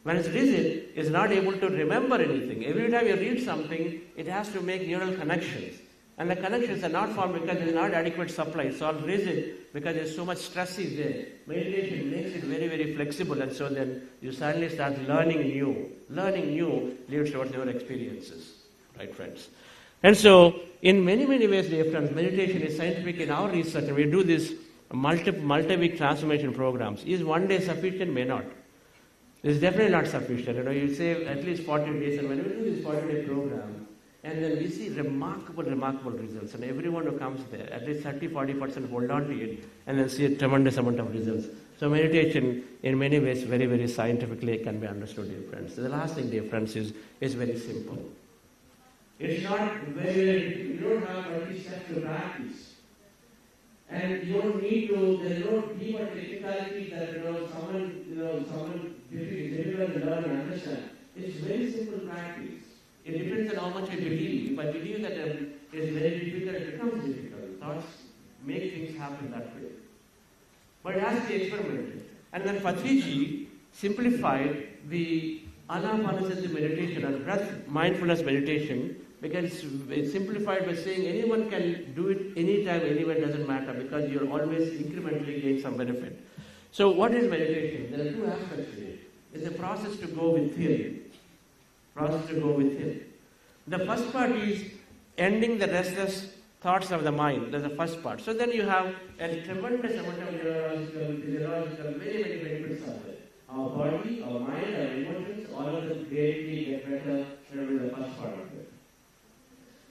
When it's rigid, it's not able to remember anything. Every time you read something, it has to make neural connections. And the connections are not formed because there is not adequate supply. It's all rigid because there's so much stress is there. Meditation makes it very flexible, and so then you suddenly start learning new. Learning new leads towards your experiences. Right, friends? And so, in many ways, dear friends, meditation is scientific in our research, and we do this multi-week transformation programs. Is one day sufficient? May not. It's definitely not sufficient. You say at least 40 days, and when we do this 40-day program, and then we see remarkable results. And everyone who comes there, at least 30-40% hold on to it, and then see a tremendous amount of results. So meditation, in many ways, very scientifically can be understood, dear friends. So the last thing, dear friends, is very simple. It's not very, you don't have 20 steps to practice. And you don't need to, there's no deeper technicality that, someone difficult to learn and understand. It's very simple practice. It depends on how much I believe. If I believe that it's very difficult, it becomes difficult. Thoughts make things happen that way. But it has to be experimented. And then Patriji simplified the Anapanasati meditation and breath mindfulness meditation because it's simplified by saying anyone can do it anytime, anywhere, doesn't matter because you're always incrementally getting some benefit. So what is meditation? There are two aspects to it. It's a process to go within. The first part is ending the restless thoughts of the mind. That's the first part. So then you have a tremendous amount of physiological, very benefits of it. Our body, our mind, our emotions, all of them greatly get better with the first part of it.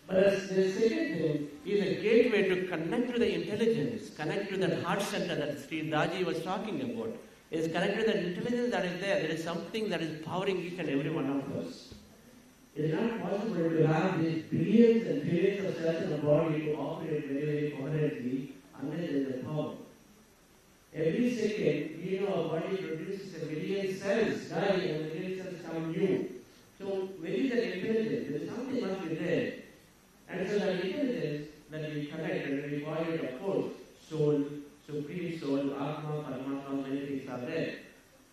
But the second thing is a gateway to connect to the intelligence, connect to that heart center that Sri Daji was talking about. Is connected to the intelligence that is there. There is something that is powering each and every one of us. It is not possible to have these billions and trillions of cells in the body to operate very coherently unless there is a power. Every second, our body produces a million cells, die, and the million cells come new. So, where is that intelligence? There is something must be there. And so, that intelligence that we connect, and we call it, of course, soul, supreme soul, Atma, Paramatma, many things are there.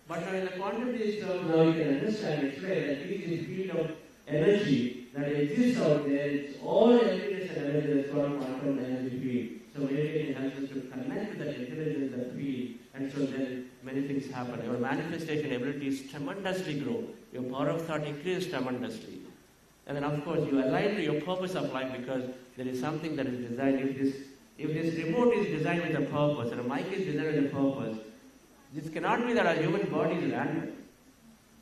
But now in the quantum system, now you can understand, explain that it is a field of energy that exists out there. It's all emptiness and energy that's called quantum energy field. So meditation helps us to connect with that intelligence, that field, and so then many things happen. Your manifestation abilities tremendously grow. Your power of thought increases tremendously. And then of course you align to your purpose of life because there is something that is designed. If this remote is designed with a purpose and a mic is designed with a purpose, this cannot be that our human body is random.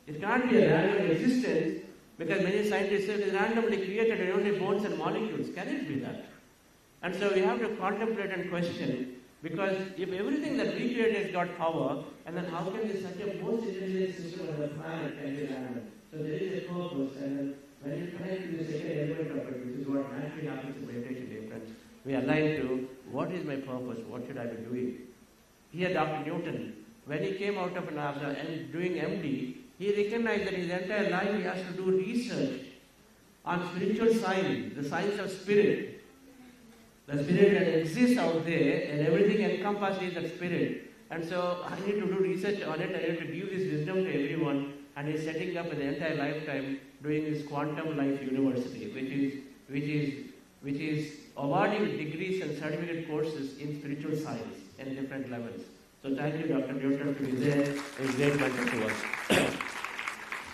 It can't be a random existence because many scientists say it is randomly created and only bones and molecules. Can it be that? And so we have to contemplate and question because if everything that we created has got power, and then how can this such a most intelligent system on the planet can be random? So there is a purpose, and then when you connect to the second element of it, which is what naturally happens in meditation, dear friends, we align to what is my purpose, what should I be doing. Here Dr. Newton, when he came out of and doing MD, he recognized that his entire life he has to do research on spiritual science, the science of spirit. The spirit that exists out there and everything encompasses that spirit. And so I need to do research on it, I need to give this wisdom to everyone, and he's setting up an entire lifetime doing this Quantum Life University, which is awarding degrees and certificate courses in spiritual science at different levels. So thank you, Dr. Newton, to be there, a great mentor to us.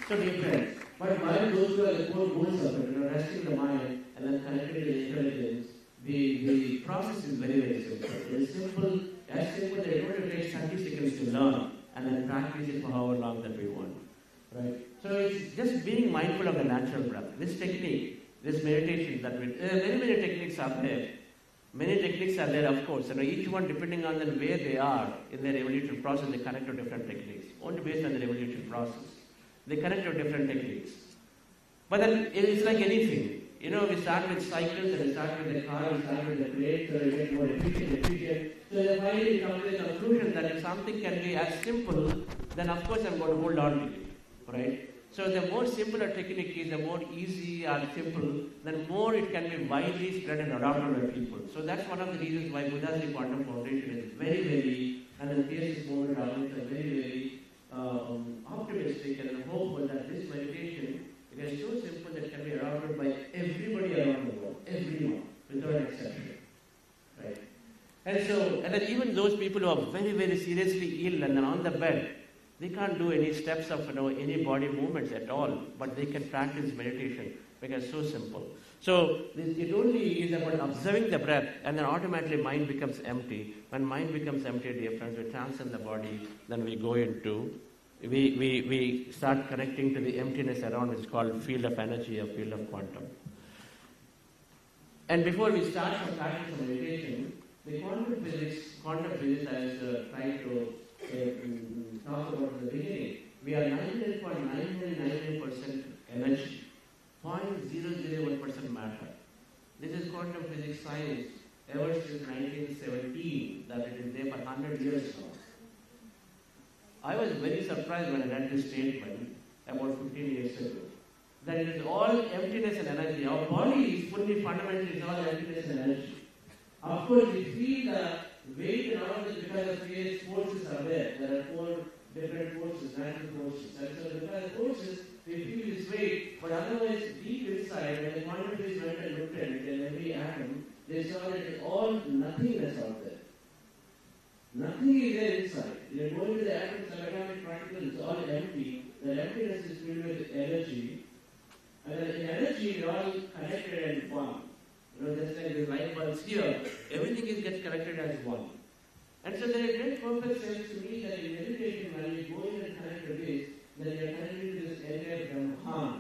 So dear friends, but while those who are the core goals of it, resting the mind and then connecting to the intelligence, the process is very, very simple. It's simple, as simple that it only takes 30 seconds to learn and then practice it for however long that we want. Right? So it's just being mindful of the natural breath. This technique, this meditation that we, many techniques are there. Many techniques are there, of course, and each one depending on where they are in their evolution process, they connect to different techniques, only based on their evolution process. They connect to different techniques. But then it's like anything. You know, we start with cycles, and we start with the car, we start with the plate, so we get more efficient. So then finally we come to the conclusion that if something can be as simple, then of course I'm going to hold on to it, right? So the more simpler technique is, the more easy or simple, then more it can be widely spread and adopted by people. So that's one of the reasons why Buddha's Quantum Foundation is very, and the PSS movement are very, optimistic and hopeful that this meditation is so simple that it can be adopted by everybody around the world, everyone, without exception, right? And then even those people who are very, very seriously ill and are on the bed, they can't do any steps of any body movements at all, but they can practice meditation because it's so simple. So it only is about observing the breath, and then automatically mind becomes empty. When mind becomes empty, dear friends, we transcend the body, then we go into, we start connecting to the emptiness around, which is called field of energy or field of quantum. And before we start the practice of meditation, the quantum physics I was trying to talk about in the beginning, we are 99.99% energy, 0.001% matter. This is quantum physics science ever since 1917, that it is there for 100 years now. I was very surprised when I read this statement about 15 years ago, that it is all emptiness and energy. Our body is fully fundamentally all emptiness and energy. Of course, we feel the weight and all of this because of various forces are there. There are 4 different forces, natural forces. And so because of forces, we feel this weight, but otherwise, deep inside, when the quantum physics went and looked at it in every atom, they saw that it is all nothingness out there. Nothing is there inside. You are going to the atoms, subatomic particles, it's all empty. The emptiness is filled with energy. And then in energy, it all connected and one. Just like the light bulbs here, everything gets connected as one. And so there is great perfect sense to me that in meditation, when we go in and connect to this, then we are connected to this entire Brahman.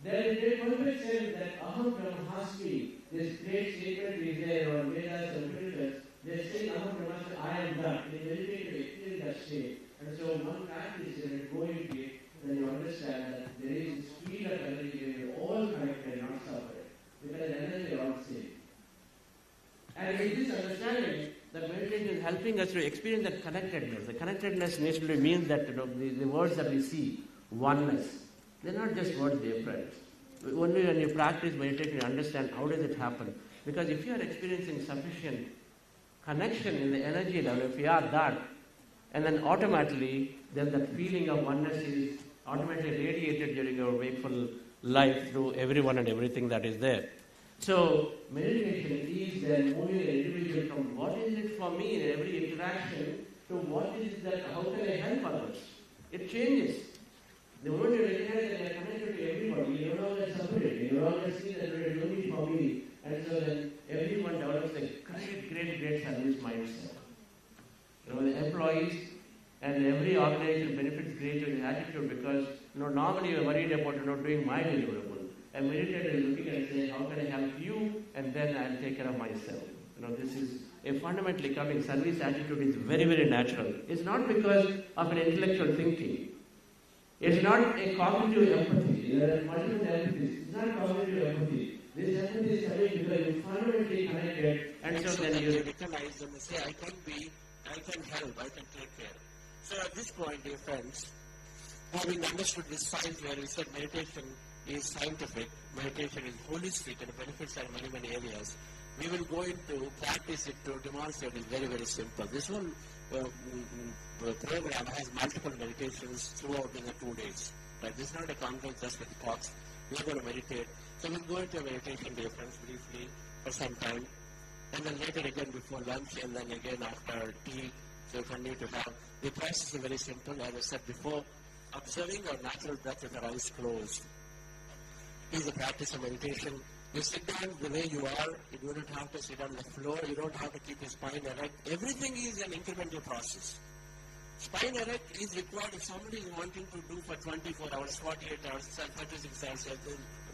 There is great perfect sense that Aham Brahmasmi, this great statement is there on Vedas and Scriptures, they say Aham Brahmasmi, I am that. In meditation, we experience that state. And so one practice is that go into it, then you understand that there is this field of energy where we are all connected, not separate. Because energy are all same. And with this understanding, that meditation is helping us to experience that connectedness. The connectedness naturally means that the words that we see, oneness, they're not just words, dear friends. Only when you practice meditation, you understand how does it happen. Because if you are experiencing sufficient connection in the energy level, if you are that, and then automatically, then that feeling of oneness is automatically radiated during your wakeful life through everyone and everything that is there. So, meditation is then moving an individual from what is it for me in every interaction to what is it that, how can I help others? It changes. The moment you recognize that you are connected to everybody, you no longer separate. You no longer see that it is only for me. And so then everyone develops a great service mindset. The employees and every organization benefits greatly in attitude because normally you are worried about doing my deliverable. A meditator is looking and saying, how can I help you? And then I'll take care of myself. This is a fundamentally coming service attitude is very, very natural. It's not because of an intellectual thinking. It's not a cognitive empathy. empathy. There are multiple empathies. It's not cognitive empathy. This empathy is coming because you fundamentally connected, and so then you recognize them and say, I can help, I can take care. So at this point, dear friends, having understood this science where we said meditation is scientific, meditation is holistic, and the benefits are in many areas, we will go into practice it to demonstrate it very, very simple. This whole program has multiple meditations throughout in the 2 days. Right? This is not a conference just with talks. We are going to meditate. So we'll go into a meditation, dear friends, briefly for some time. And then later again before lunch, and then again after tea. So we continue to have. The process is very simple. As I said before, observing our natural breath with our eyes closed is a practice of meditation. You sit down the way you are. You do not have to sit on the floor. You don't have to keep your spine erect. Everything is an incremental process. Spine erect is required if somebody is wanting to do for 24 hours, 48 hours, 36 hours,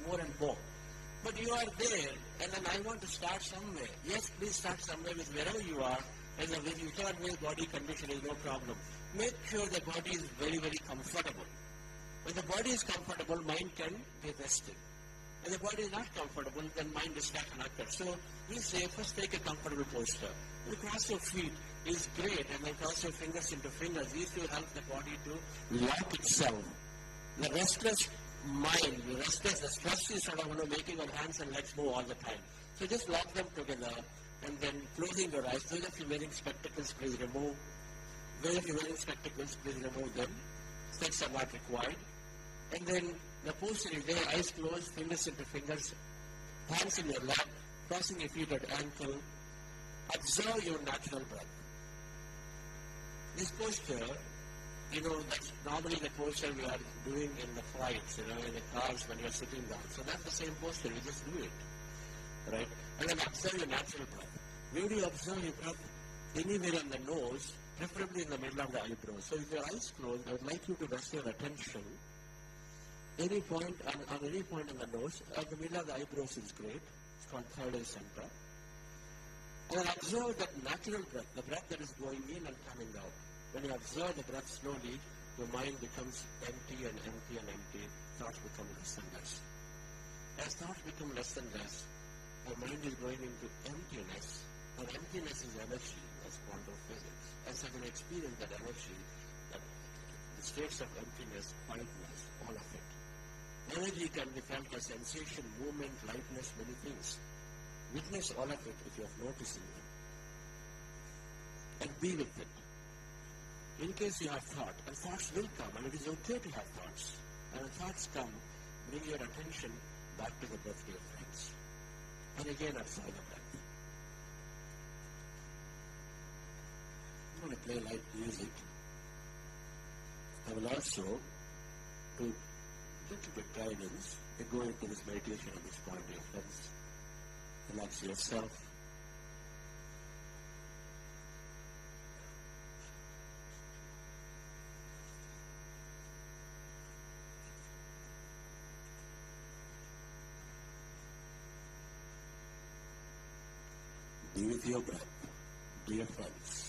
more and more. But you are there, and then I want to start somewhere. Yes, please start somewhere with wherever you are, and whichever way body condition is no problem. Make sure the body is very, very comfortable. When the body is comfortable, mind can be rested. When the body is not comfortable, then mind distraction occurs. So we say, first take a comfortable posture. You cross your feet is great, and then cross your fingers into fingers. These will help the body to lock itself. The restless mind, the stress is sort of making our hands and legs move all the time. So just lock them together, and then closing your eyes. Those of you wearing spectacles, please remove. Those of you wearing spectacles, please remove them. Specs are not required. And then the posture is there, eyes closed, fingers into fingers, hands in your lap, crossing your feet at ankle. Observe your natural breath. This posture, that's normally the posture we are doing in the flights, in the cars when you are sitting down. So that's the same posture, you just do it. Right? And then observe your natural breath. Where do you observe your breath? Anywhere on the nose, preferably in the middle of the eyebrows. So if your eyes closed, I would like you to rest your attention any point on any point in the nose. At the middle of the eyebrows is great. It's called third eye center. And observe that natural breath, the breath that is going in and coming out. When you observe the breath slowly, your mind becomes empty and empty and empty. Thoughts become less and less. As thoughts become less and less, our mind is going into emptiness. And emptiness is energy. That's quantum physics. As I can experience that energy, that the states of emptiness, quietness, all of it. Energy can be felt as sensation, movement, lightness, many things. Witness all of it if you have noticing them. And be with it. In case you have thought, and thoughts will come, and it is okay to have thoughts. And when thoughts come, bring your attention back to the breath, dear friends. And again, observe the breath. I'm going to play light music. I will also, to little bit guidance, go into this meditation at this point, dear friends. Relax yourself. Be with your breath, dear friends.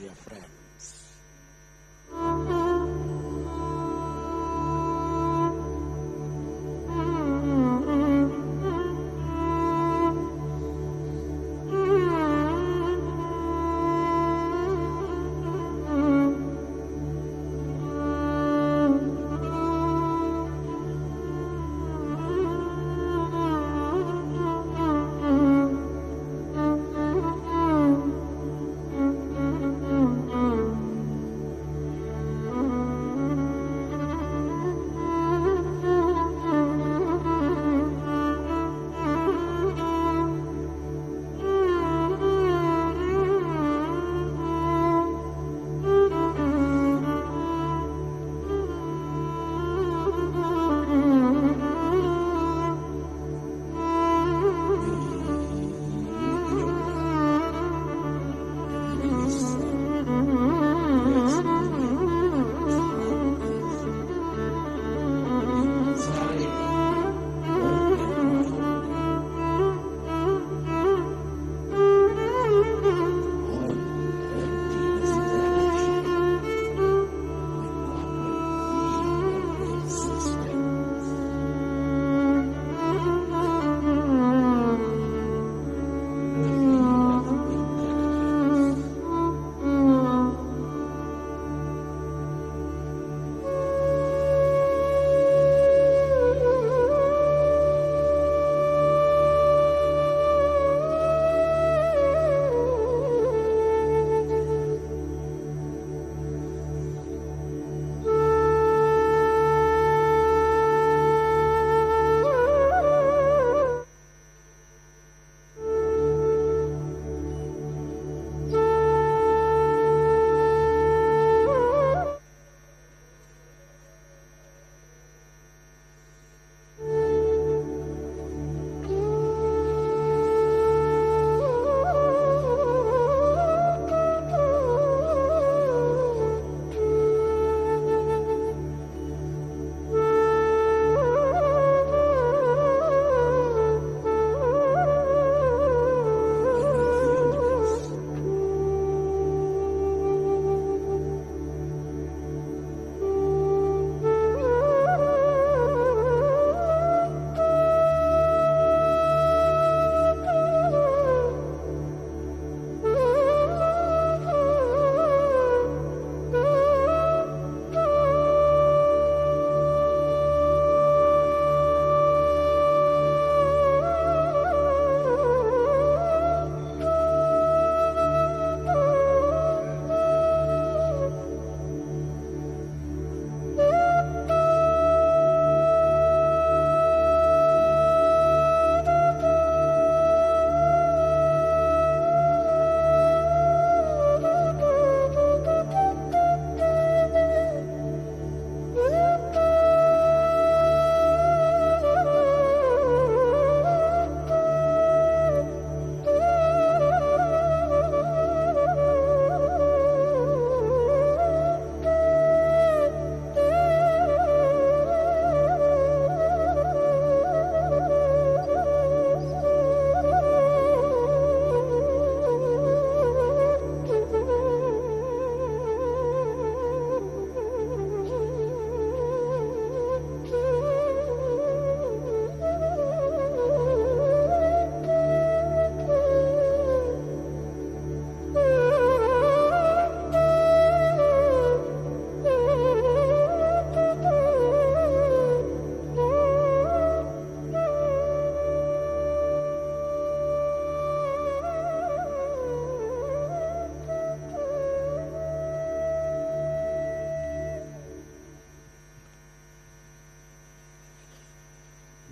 dear friends.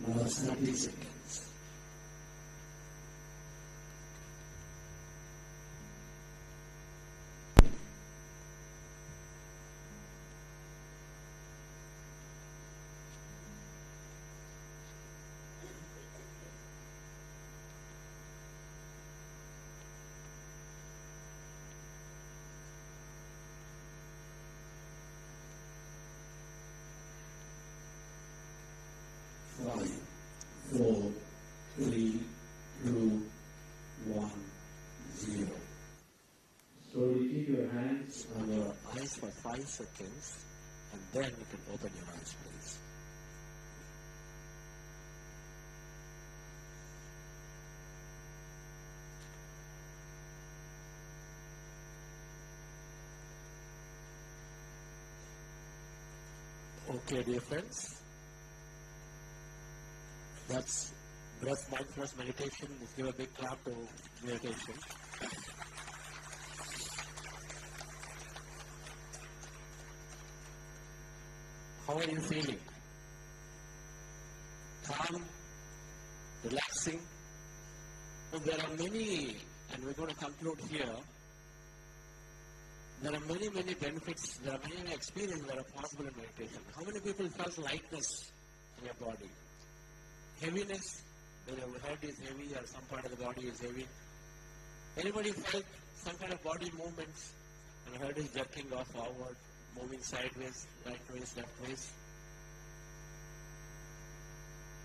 Another 30 seconds. Five, 4, 3, 2, 1, 0. Slowly keep your hand hands on your eyes for 5 seconds, and then you can open your eyes, please. Okay, dear friends, that's breath mindfulness meditation. Let's give a big clap to meditation. How are you feeling? Calm, relaxing. Well, there are many, and we're going to conclude here. There are many benefits, there are many experiences that are possible in meditation. How many people felt lightness in your body? Heaviness, whether your head is heavy or some part of the body is heavy. Anybody felt some kind of body movements and the head is jerking off forward, moving sideways, right ways, left ways?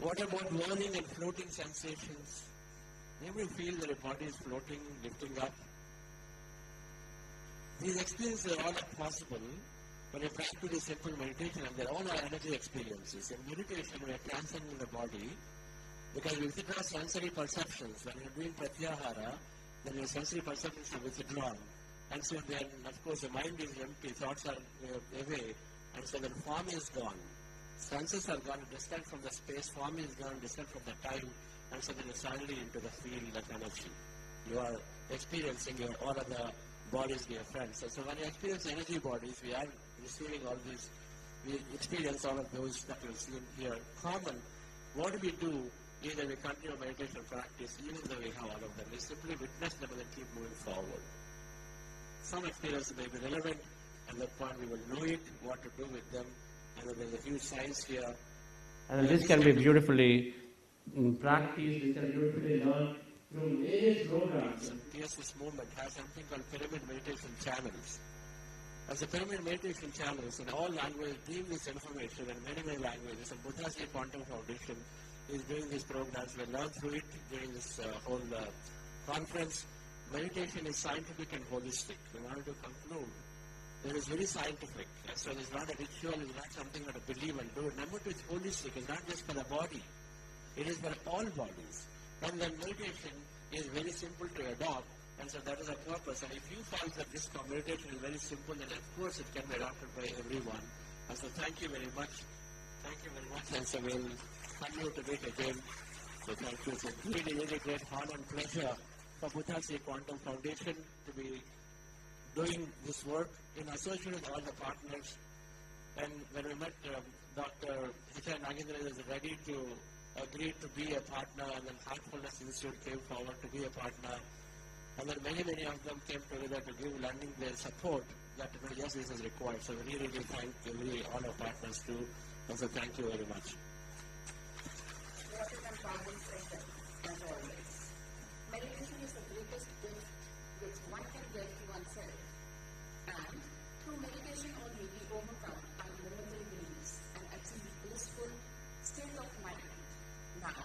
What about whirling and floating sensations? Anybody feel that your body is floating, lifting up? These experiences are all possible when you practice this simple meditation, and they're all our energy experiences. In meditation, we are transcending the body because we withdraw sensory perceptions. When you're doing pratyahara, then your sensory perceptions are withdrawn. And so then, of course, the mind is empty, thoughts are away, and so then form is gone. Senses are gone, distant from the space, form is gone, distant from the time, and so then you're suddenly into the field of energy. You are experiencing all of the bodies, dear friends. So when you experience energy bodies, we are receiving all these, we experience all of those that you've seen here. Common, what do we do? Either we continue meditation practice, even though we have all of them. We simply witness them and then keep moving forward. Some experiences may be relevant, at that point we will know it, what to do with them, and then there's a huge science here. And this can be beautifully practiced, this can be beautifully learned through various programs. And PSS movement has something called pyramid meditation channels. As a pyramid meditation channels in all languages, deal this information in many languages. And Buddha's Quantum Foundation is doing these programs. We'll learn through it during this whole conference. Meditation is scientific and holistic. We wanted to conclude. It is very scientific. And so it's not a ritual, it's not something that to believe and do. Remember, it's holistic. It's not just for the body. It is for all bodies. And then meditation is very simple to adopt, and so that is a purpose. And if you find that this meditation is very simple, then of course it can be adopted by everyone. And so thank you very much. Thank you very much. And so we'll continue to do it again. So thank you. It's a really great honor and pleasure for Buddha's Quantum Foundation to be doing this work in association with all the partners. And when we met Dr. H.I. Nagendra is ready to agreed to be a partner, and then Heartfulness Institute came forward to be a partner, and then many of them came together to give lending their support that yes, this is required. So we really thank all our partners too, and so thank you very much. What an empowering session, as always. Meditation is the greatest gift which one can give to oneself, and through meditation only we overcome our limiting beliefs and achieve blissful state of mind. Now,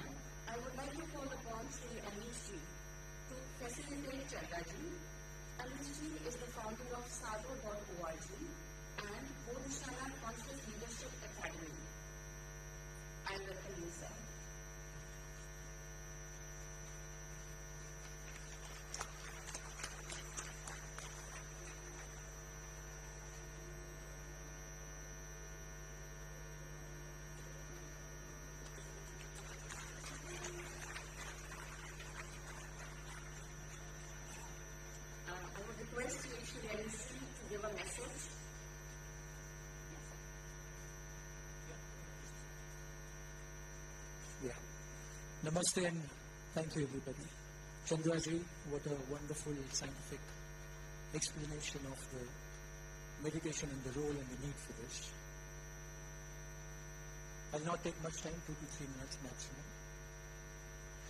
I would like to call upon Sri Anishji to facilitate Chandani. Anishji is the founder of Sado.org and Bodhishala Conscious Leadership Academy. I welcome you, sir. Request you Sri Anishji to give a message. Yeah. Namaste and thank you everybody. Chandraji, what a wonderful scientific explanation of the meditation and the role and the need for this. I'll not take much time, 2 to 3 minutes maximum.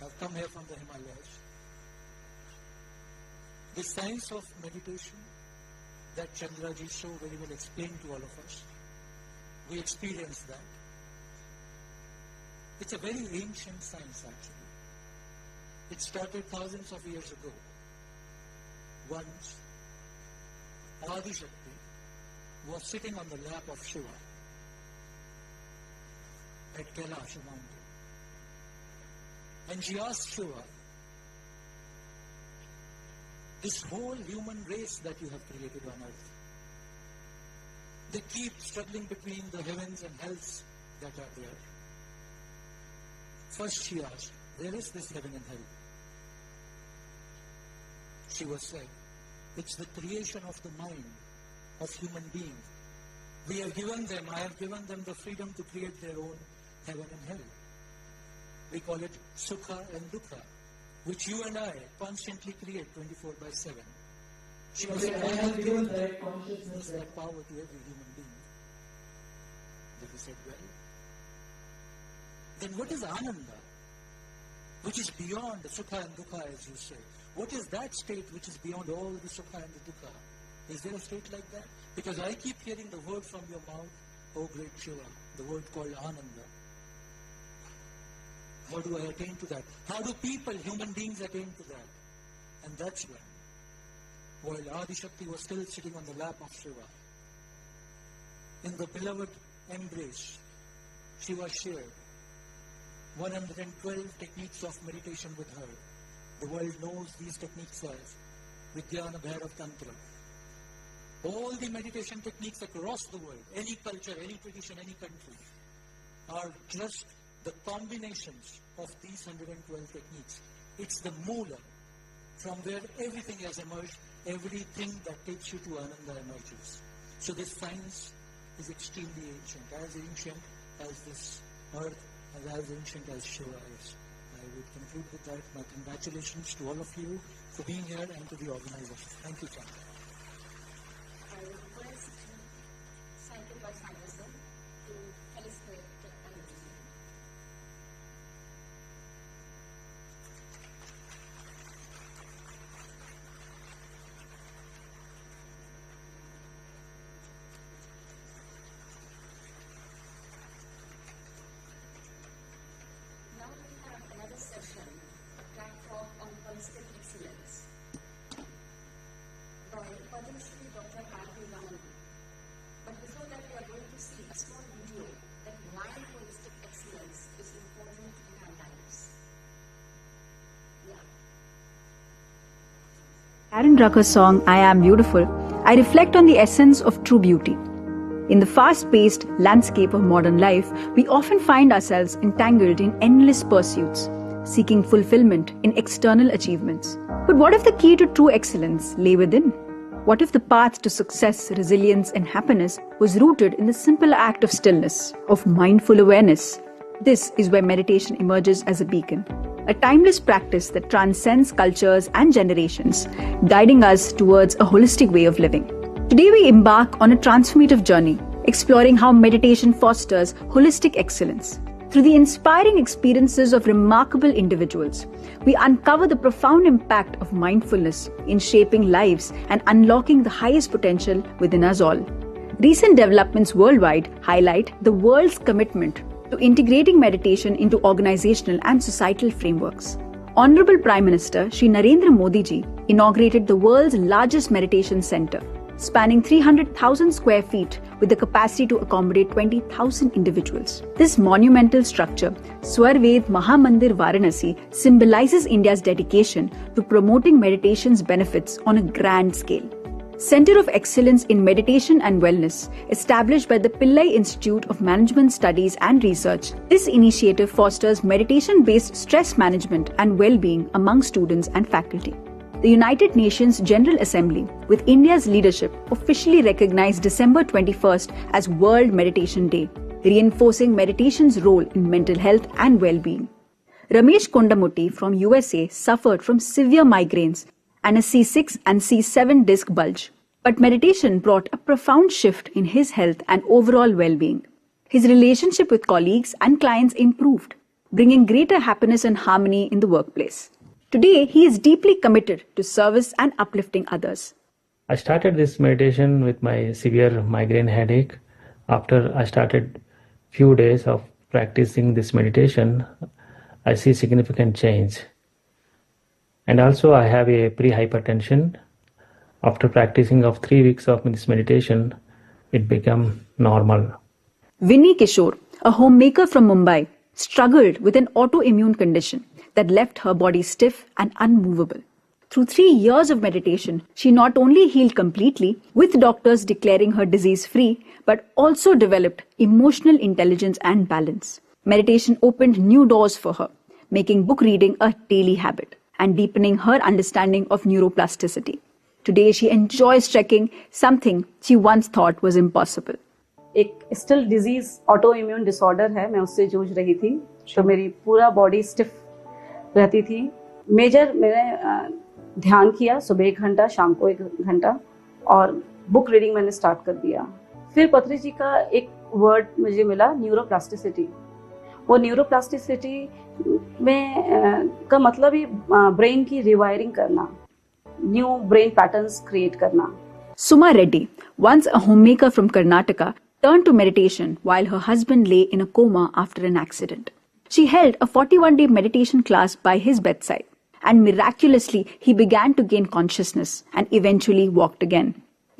I've come here from the Himalayas. The science of meditation that Chandraji so very well explained to all of us, we experience that. It's a very ancient science actually. It started thousands of years ago. Once Adi Shakti was sitting on the lap of Shiva at Kailash mountain. And she asked Shiva, this whole human race that you have created on earth, they keep struggling between the heavens and hells that are there. First she asked, where is this heaven and hell? Shiva said, it's the creation of the mind of human beings. We have given them, I have given them the freedom to create their own heaven and hell. We call it Sukha and Dukkha, which you and I constantly create 24/7. Shiva said, I have given that consciousness, that power to every human being. Devi said, well, then what is Ananda, which is beyond the Sukha and Dukkha, as you say? What is that state which is beyond all the Sukha and the Dukkha? Is there a state like that? Because I keep hearing the word from your mouth, oh great Shiva, the word called Ananda. How do I attain to that? How do people, human beings, attain to that? And that's when, while Adi Shakti was still sitting on the lap of Shiva, in the beloved embrace, Shiva shared 112 techniques of meditation with her. The world knows these techniques as Vijnana Bhairav Tantra. All the meditation techniques across the world, any culture, any tradition, any country, are just the combinations of these 112 techniques. It's the moola from where everything has emerged, everything that takes you to Ananda emerges. So this science is extremely ancient as this earth, and as ancient as Shiva is. I would conclude with that. My congratulations to all of you for being here and to the organizers. Thank you, Chandani. I request Cycle by Sanderson to felicitate and now we have another session, a track talk on holistic excellence by Padma Shri Dr. R.P. Raman. But before that, we are going to see a small video that why holistic excellence is important in our lives. Yeah. Aaron Drucker's song, I Am Beautiful, I reflect on the essence of true beauty. In the fast-paced landscape of modern life, we often find ourselves entangled in endless pursuits, seeking fulfillment in external achievements. But what if the key to true excellence lay within? What if the path to success, resilience, and happiness was rooted in the simple act of stillness, of mindful awareness? This is where meditation emerges as a beacon, a timeless practice that transcends cultures and generations, guiding us towards a holistic way of living. Today we embark on a transformative journey, exploring how meditation fosters holistic excellence. Through the inspiring experiences of remarkable individuals, we uncover the profound impact of mindfulness in shaping lives and unlocking the highest potential within us all. Recent developments worldwide highlight the world's commitment to integrating meditation into organizational and societal frameworks. Honorable Prime Minister Shri Narendra Modi ji inaugurated the world's largest meditation center, spanning 300,000 square feet with the capacity to accommodate 20,000 individuals. This monumental structure, Swarved Mahamandir Varanasi, symbolizes India's dedication to promoting meditation's benefits on a grand scale. Center of Excellence in Meditation and Wellness, established by the Pillai Institute of Management Studies and Research, this initiative fosters meditation-based stress management and well-being among students and faculty. The United Nations General Assembly, with India's leadership, officially recognized December 21st as World Meditation Day, reinforcing meditation's role in mental health and well-being. Ramesh Kondamutti from USA suffered from severe migraines and a C6 and C7 disc bulge, but meditation brought a profound shift in his health and overall well-being. His relationship with colleagues and clients improved, bringing greater happiness and harmony in the workplace. Today, he is deeply committed to service and uplifting others. I started this meditation with my severe migraine headache. After I started few days of practicing this meditation, I see significant change. And also I have a pre-hypertension After practicing of 3 weeks of this meditation, it became normal. Vinny Kishore, a homemaker from Mumbai, struggled with an autoimmune condition that left her body stiff and unmovable. Through 3 years of meditation, she not only healed completely, with doctors declaring her disease-free, but also developed emotional intelligence and balance. Meditation opened new doors for her, making book reading a daily habit and deepening her understanding of neuroplasticity. Today, she enjoys trekking, something she once thought was impossible. एक still disease autoimmune disorder है, मैं उससे जूझ रही थी, तो मेरी पूरा बॉडी स्टिफ रहती थी. मेजर मैंने ध्यान किया, सुबह 1 घंटा, शाम को 1 घंटा, और बुक रीडिंग मैंने स्टार्ट कर दिया. फिर पत्री जी का एक वर्ड मुझे मिला, न्यूरोप्लास्टिसिटी. वो न्यूरोप्लास्टिसिटी में का मतलब ही ब्रेन की रिवायरिंग करना, न्यू ब्रेन पैटर्न्स क्रिएट करना. Suma Reddy, once a homemaker from Karnataka, turned to meditation while her husband lay in a coma after an accident. She held a 41-day meditation class by his bedside, and miraculously he began to gain consciousness and eventually walked again.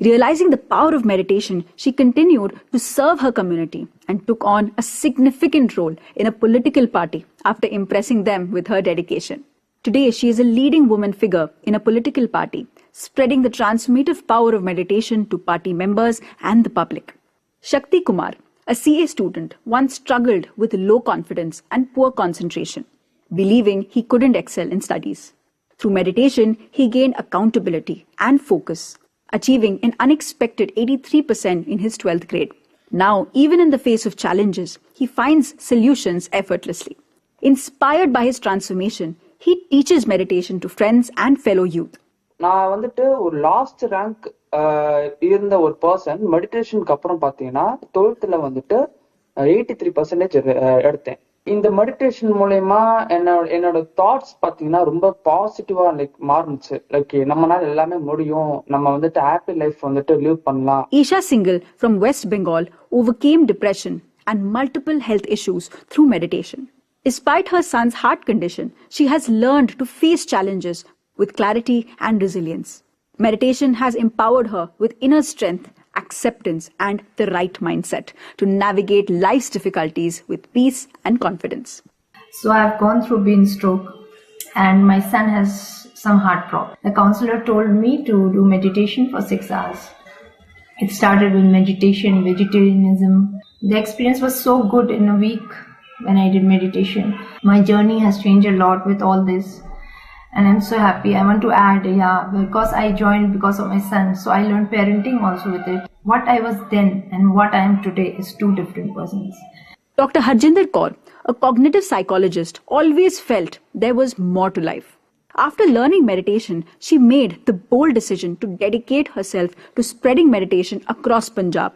Realizing the power of meditation, she continued to serve her community and took on a significant role in a political party after impressing them with her dedication. Today, she is a leading woman figure in a political party, spreading the transformative power of meditation to party members and the public. Shakti Kumar, a CA student, once struggled with low confidence and poor concentration, believing he couldn't excel in studies. Through meditation, he gained accountability and focus, achieving an unexpected 83% in his 12th grade. Now, even in the face of challenges, he finds solutions effortlessly. Inspired by his transformation, he teaches meditation to friends and fellow youth. நான் வந்துட்டு ஒரு last rank இருந்த ஒரு person, மெடிடேஷனுக்கு அப்புறம் பாத்தீங்கன்னா 12th வந்துட்டு 83% எடுத்தேன். இந்த மெடிடேஷன் மூலயமா என்னோட தாட்ஸ் பாத்தீங்கன்னா ரொம்ப பாசிட்டிவா மாறுச்சு. நம்மளால எல்லாமே முடியும், நம்ம வந்துட்டு ஹாப்பி லைஃப் வந்துட்டு லிவ் பண்ணலாம். Isha Singhal from West Bengal overcame depression and multiple health issues through meditation. Despite her son's heart condition, she has learned to face challenges with clarity and resilience. Meditation has empowered her with inner strength, acceptance, and the right mindset to navigate life's difficulties with peace and confidence. So I've gone through brain stroke and my son has some heart problem. The counselor told me to do meditation for 6 hours. It started with meditation, vegetarianism. The experience was so good in a week when I did meditation. My journey has changed a lot with all this. And I'm so happy. I want to add, because I joined because of my son. So I learned parenting also with it. What I was then and what I am today is 2 different persons. Dr. Harjinder Kaur, a cognitive psychologist, always felt there was more to life. After learning meditation, she made the bold decision to dedicate herself to spreading meditation across Punjab.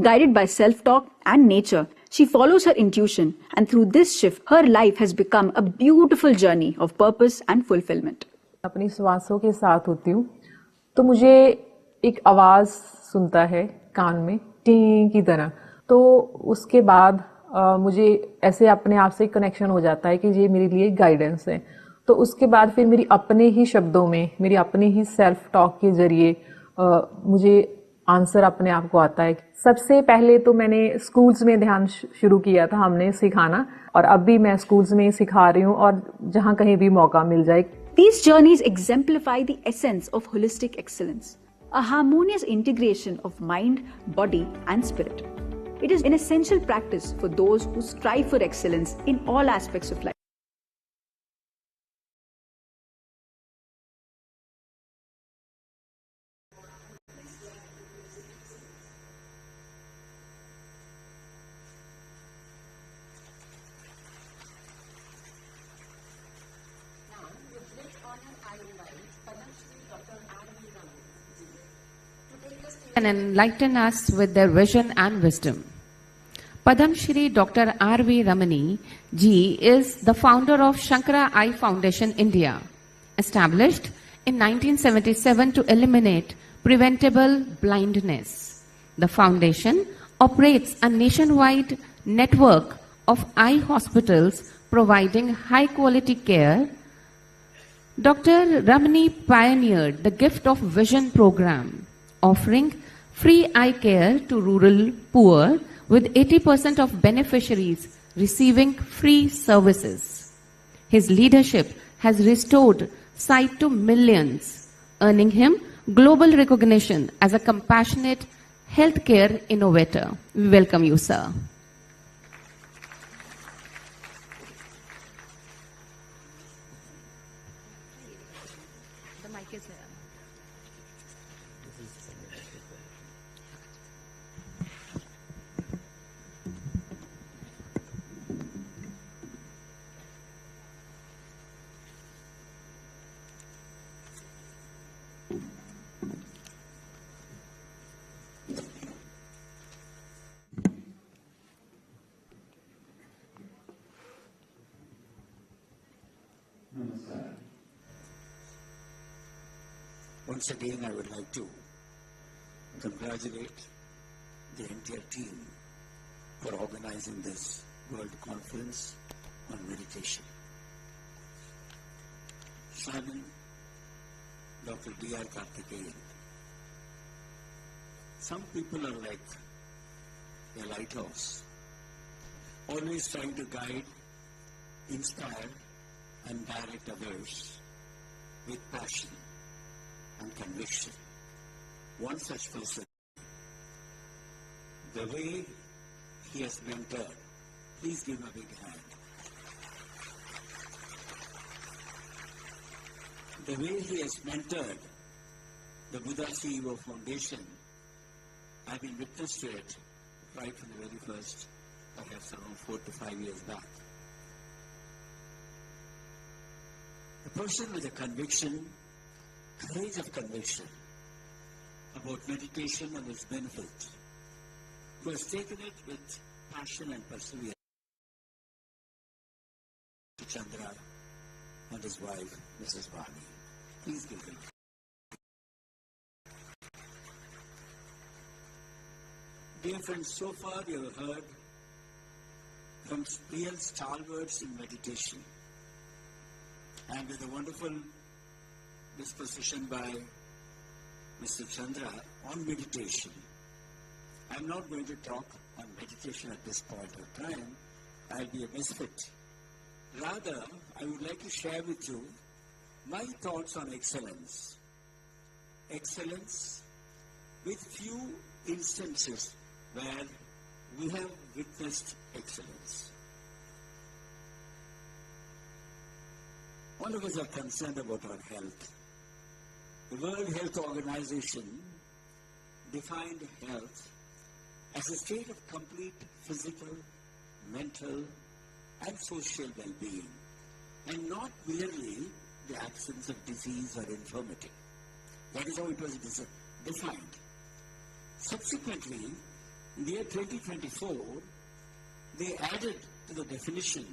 Guided by self-talk and nature, she follows her intuition, and through this shift, her life has become a beautiful journey of purpose and fulfillment. अपनी श्वासों के साथ होती हूँ तो मुझे एक आवाज़ सुनता है कान में टी की तरह, तो उसके बाद मुझे ऐसे अपने आप से कनेक्शन हो जाता है कि ये मेरे लिए गाइडेंस है. तो उसके बाद फिर मेरी अपने ही शब्दों में, मेरी अपने ही सेल्फ टॉक के जरिए मुझे आंसर अपने आप को आता है. सबसे पहले तो मैंने स्कूल्स में ध्यान शुरू किया था, हमने सिखाना, और अब भी मैं स्कूल्स में सिखा रही हूँ और जहाँ कहीं भी मौका मिल जाए. These journeys exemplify the essence of holistic excellence, a harmonious integration of mind, body and spirit. It is an essential practice for those who strive for excellence in all aspects of life. And enlighten us with their vision and wisdom. Padam Shri Dr. R.V. Ramani Ji is the founder of Shankara Eye Foundation India, established in 1977 to eliminate preventable blindness. The foundation operates a nationwide network of eye hospitals providing high quality care Dr. Ramani pioneered the Gift of Vision program, offering free eye care to rural poor, with 80% of beneficiaries receiving free services. His leadership has restored sight to millions, earning him global recognition as a compassionate healthcare innovator. We welcome you, sir. The mic is here. Once again, I would like to congratulate the entire team for organizing this World Conference on Meditation. Simon, Dr. D.R. Karthikeyan. Some people are like a lighthouse, always trying to guide, inspire, and direct others with passion and conviction. One such person, the way he has mentored, please give him a big hand. The way he has mentored the Buddha CEO Foundation, I've been witness to it right from the very first, perhaps around 4 to 5 years back. A person with a conviction, courage of conviction about meditation and its benefit, who has taken it with passion and perseverance. Chandra and his wife, Mrs. Vani. Please give them. Dear friends, so far you have heard from real stalwarts in meditation, and with a wonderful disposition by Mr. Chandra on meditation. I'm not going to talk on meditation at this point of time. I'll be a misfit. Rather, I would like to share with you my thoughts on excellence. Excellence with few instances where we have witnessed excellence. All of us are concerned about our health. The World Health Organization defined health as a state of complete physical, mental, and social well-being, and not merely the absence of disease or infirmity. That is how it was defined. Subsequently, in the year 2024, they added to the definition,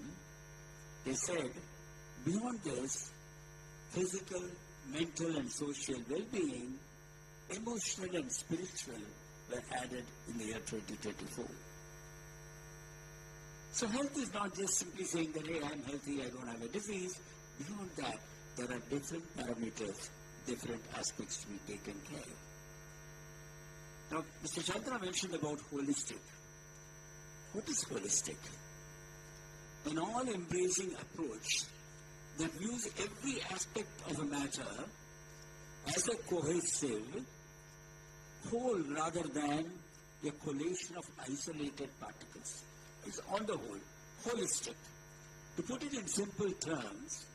they said, beyond this, physical, mental and social well-being, emotional and spiritual were added in the year 2024. So health is not just simply saying that, hey, I'm healthy, I don't have a disease. Beyond that, there are different parameters, different aspects to be taken care of. Now, Mr. Chandra mentioned about holistic. What is holistic? An all-embracing approach that views every aspect of a matter as a cohesive whole rather than a collation of isolated particles. It's on the whole, holistic. To put it in simple terms,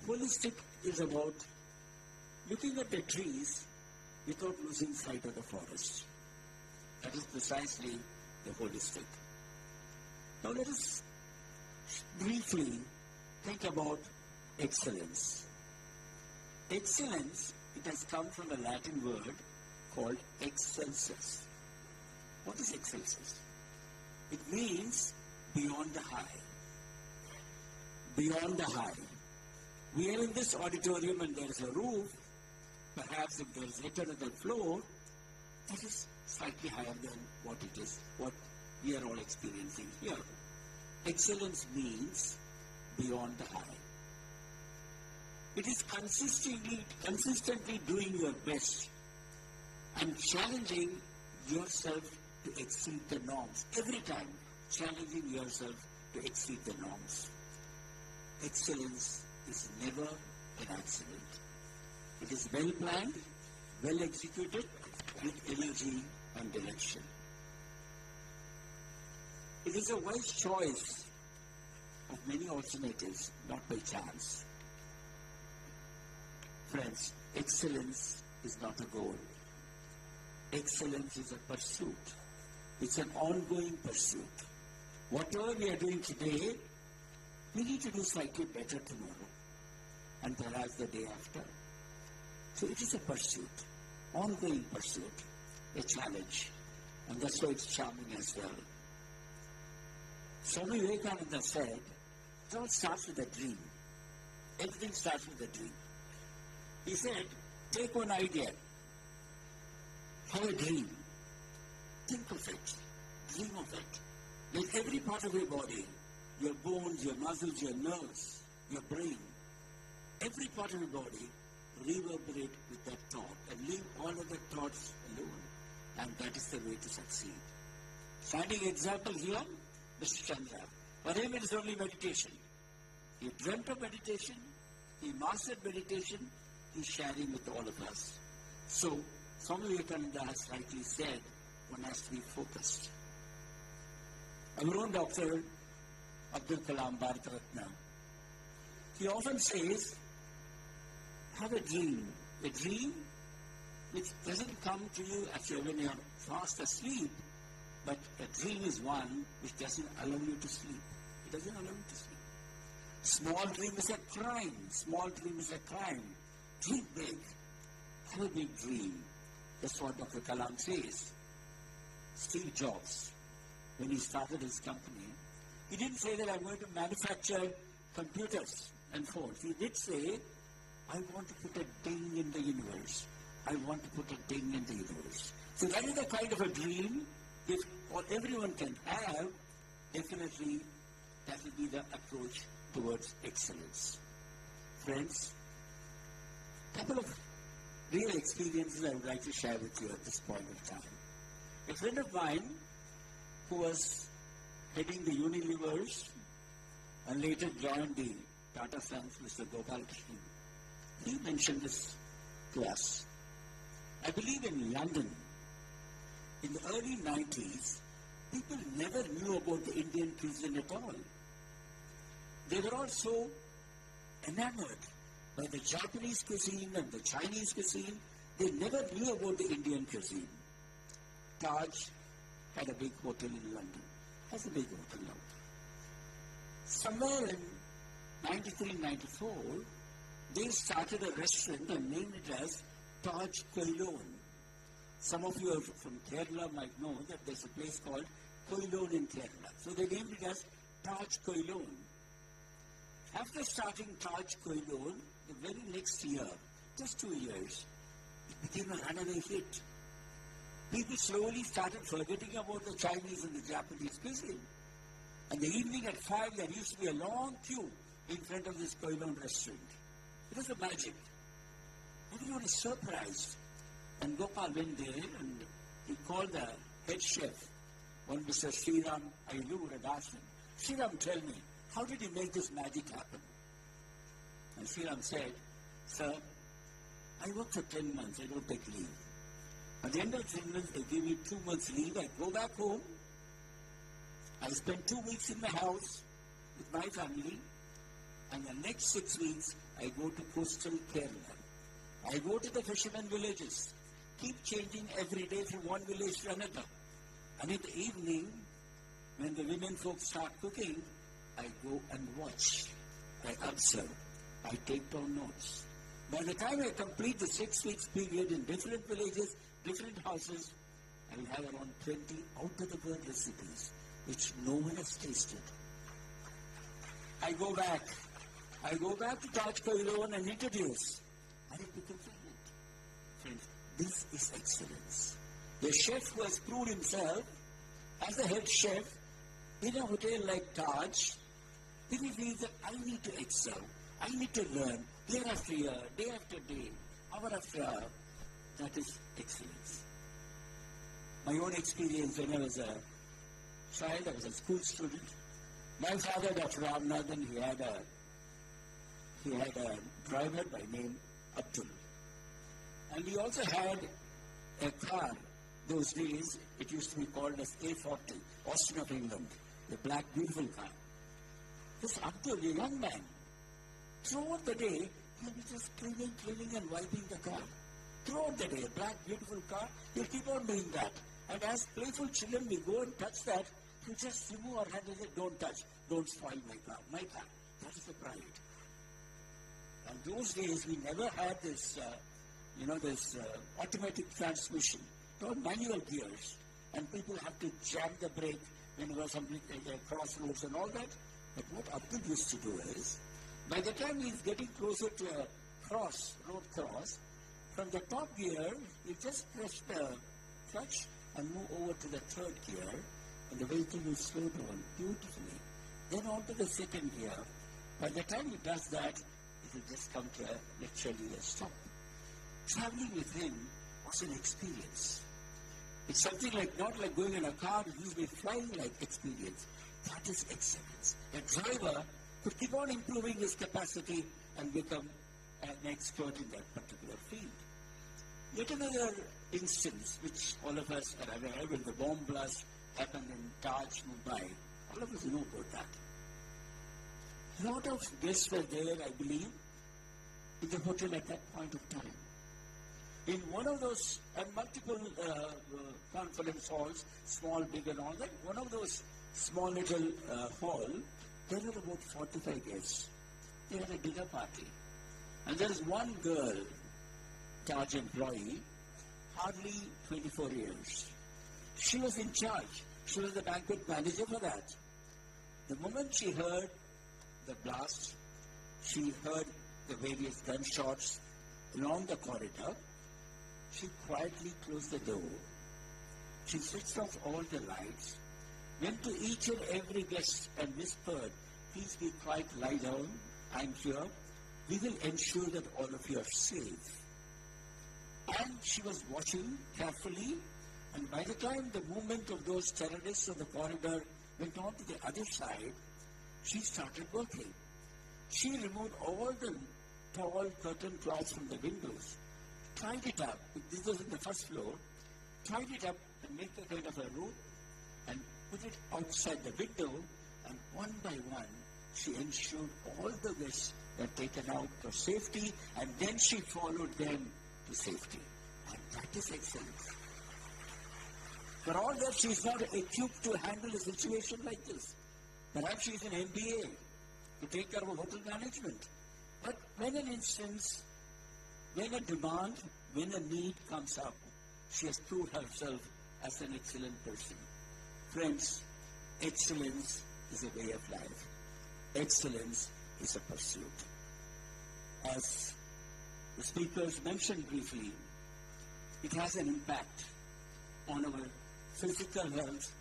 holistic is about looking at the trees without losing sight of the forest. That is precisely the holistic. Now let us briefly think about excellence. Excellence, it has come from a Latin word called excelsus. What is excelsus? It means beyond the high. Beyond the high. We are in this auditorium and there is a roof. Perhaps if there is yet another floor, that is slightly higher than what it is, what we are all experiencing here. Excellence means beyond the high. It is consistently doing your best and challenging yourself to exceed the norms. Every time, challenging yourself to exceed the norms. Excellence is never an accident. It is well planned, well executed, with energy and direction. It is a wise choice of many alternatives, not by chance. Friends, excellence is not a goal. Excellence is a pursuit. It's an ongoing pursuit. Whatever we are doing today, we need to do slightly better tomorrow and perhaps the day after. So it is a pursuit, ongoing pursuit, a challenge. And that's why it's charming as well. Swami Vivekananda said, it all starts with a dream. Everything starts with a dream. He said, take one idea, have a dream, think of it, dream of it. Let every part of your body, your bones, your muscles, your nerves, your brain, every part of your body reverberate with that thought and leave all other thoughts alone. And that is the way to succeed. Shining example here, Mr. Chandra. For him it is only meditation. He dreamt of meditation, he mastered meditation, he's sharing with all of us. So, Swami Vivekananda has rightly said, one has to be focused. Our own Dr. Abdul Kalam Bharat Ratna, he often says, have a dream which doesn't come to you when you're fast asleep, but a dream is one which doesn't allow you to sleep. It doesn't allow you to sleep. Small dream is a crime. Small dream is a crime. Dream big. Have a big dream. That's what Dr. Kalam says. Steve Jobs, when he started his company, he didn't say that I'm going to manufacture computers and phones. He did say, I want to put a ding in the universe. I want to put a ding in the universe. So that is the kind of a dream if everyone can have, definitely that will be the approach towards excellence. Friends, a couple of real experiences I would like to share with you at this point of time. A friend of mine who was heading the Unilevers and later joined the Tata Sons, Mr. Gopalakrishnan, he mentioned this to us. I believe in London, in the early 90s, people never knew about the Indian cuisine at all. They were all so enamored by the Japanese cuisine and the Chinese cuisine, they never knew about the Indian cuisine. Taj had a big hotel in London, has a big hotel now. Somewhere in 93, 94, they started a restaurant and named it as Taj Koilon. Some of you from Kerala might know that there's a place called Koilon in Kerala. So they named it as Taj Koilon. After starting Taj Koilon, the very next year, just 2 years, it became a runaway hit. People slowly started forgetting about the Chinese and the Japanese cuisine. And the evening at 5, there used to be a long queue in front of this Koilon restaurant. It was a magic. Everyone was surprised. And Gopal went there and he called the head chef, one Mr. Sriram Ayur, and asked him, Sriram, tell me, how did you make this magic happen? And Sriram said, sir, I work for 10 months, I don't take leave. At the end of 10 months, they give me 2 months leave, I go back home, I spend 2 weeks in my house with my family, and the next 6 weeks, I go to coastal Kerala. I go to the fishermen villages, keep changing every day from one village to another. And in the evening, when the women folks start cooking, I go and watch, I observe, I take down notes. By the time I complete the 6 weeks period in different villages, different houses, I will have around 20 out-of-the-world recipes which no one has tasted. I go back to Taj Koilon and introduce, and it becomes a hit. Friends, this is excellence. The chef who has proved himself as a head chef in a hotel like Taj, if he feels that I need to excel, I need to learn year after year, day after day, hour after hour. That is excellence. My own experience when I was a child, I was a school student. My father, Dr. Ramanathan, he had a driver by name Abdul. And he also had a car. Those days, it used to be called as A40, Austin of England, the black, beautiful car. This Abdul, a young man, throughout the day, he'll be just cleaning and wiping the car. Throughout the day, a black, beautiful car, he'll keep on doing that. And as playful children, we go and touch that, he'll just remove our hand and say, don't touch, don't spoil my car. That is the pride. And those days, we never had this, automatic transmission. It was manual gears. And people have to jam the brake when there was something crossroads and all that. But what Abdul used to do is, by the time he's getting closer to a road cross, from the top gear, you just press the clutch and move over to the third gear, and the vehicle will slow down beautifully. Then on to the second gear. By the time he does that, it will just come to literally a stop. Traveling with him was an experience. It's something like, not like going in a car, it used to be flying-like experience. That is excellence. A driver could keep on improving his capacity and become an expert in that particular field. Yet another instance, which all of us are aware, when the bomb blast happened in Taj, Mumbai, all of us know about that. A lot of guests were there, I believe, in the hotel at that point of time. In one of those, and multiple conference halls, small, big and all that, one of those small little hall, there were about 45 guests. They had a dinner party. And there is one girl, Taj employee, hardly 24 years. She was in charge. She was the banquet manager for that. The moment she heard the blast, she heard the various gunshots along the corridor, she quietly closed the door. She switched off all the lights, went to each and every guest and whispered, please be quiet, lie down, I'm here. We will ensure that all of you are safe. And she was watching carefully, and by the time the movement of those terrorists on the corridor went on to the other side, she started working. She removed all the tall curtain cloths from the windows, tied it up, this was in the first floor, tied it up and made a kind of a rope and put it outside the window, and one by one she ensured all the guests were taken out for safety, and then she followed them to safety. And that is excellence. For all that, she is not equipped to handle a situation like this. Perhaps she is an MBA to take care of hotel management. But when an instance, when a demand, when a need comes up, she has proved herself as an excellent person. Friends, excellence is a way of life. Excellence is a pursuit. As the speakers mentioned briefly, it has an impact on our physical health,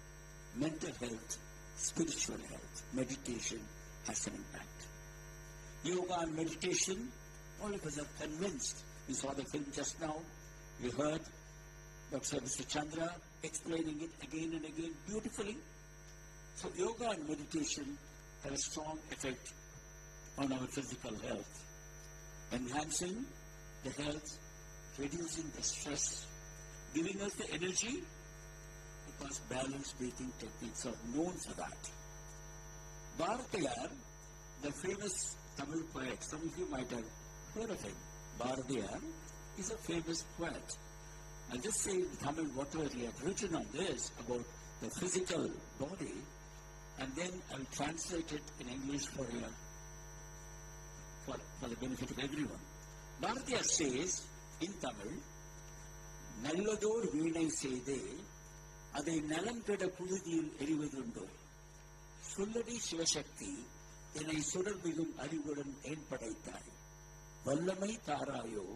mental health, spiritual health. Meditation has an impact. Yoga and meditation, all of us are convinced. We saw the film just now. We heard Dr. Mr. Chandra explaining it again and again beautifully. So yoga and meditation have a strong effect on our physical health, enhancing the health, reducing the stress, giving us the energy, because balanced breathing techniques are known for that. Bharatiyar, the famous Tamil poet, some of you might have heard of him. Bharatiyar is a famous poet. I'll just say in Tamil whatever he had written on this about the physical body, and then I'll translate it in English for the benefit of everyone. Bharatiyar says in Tamil, Nallador Veenai Seide, Adai Nalam Keda Purudil Erivadundo, Sulladi Shivashakti, Enai Sudar Migum Arivudan En Padaitai, Vallamai Tarayo,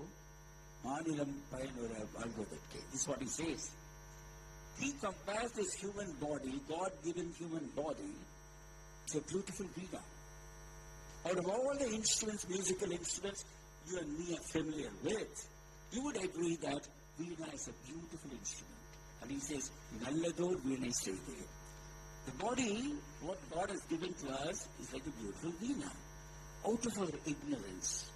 Manilam Payanura Valgodatke. This is what he says. He compares this human body, God-given human body, to a beautiful veena. Out of all the instruments, musical instruments, you and me are familiar with, you would agree that Veena is a beautiful instrument. And he says, Nallador Veena Sede. The body, what God has given to us, is like a beautiful Veena. Out of our ignorance,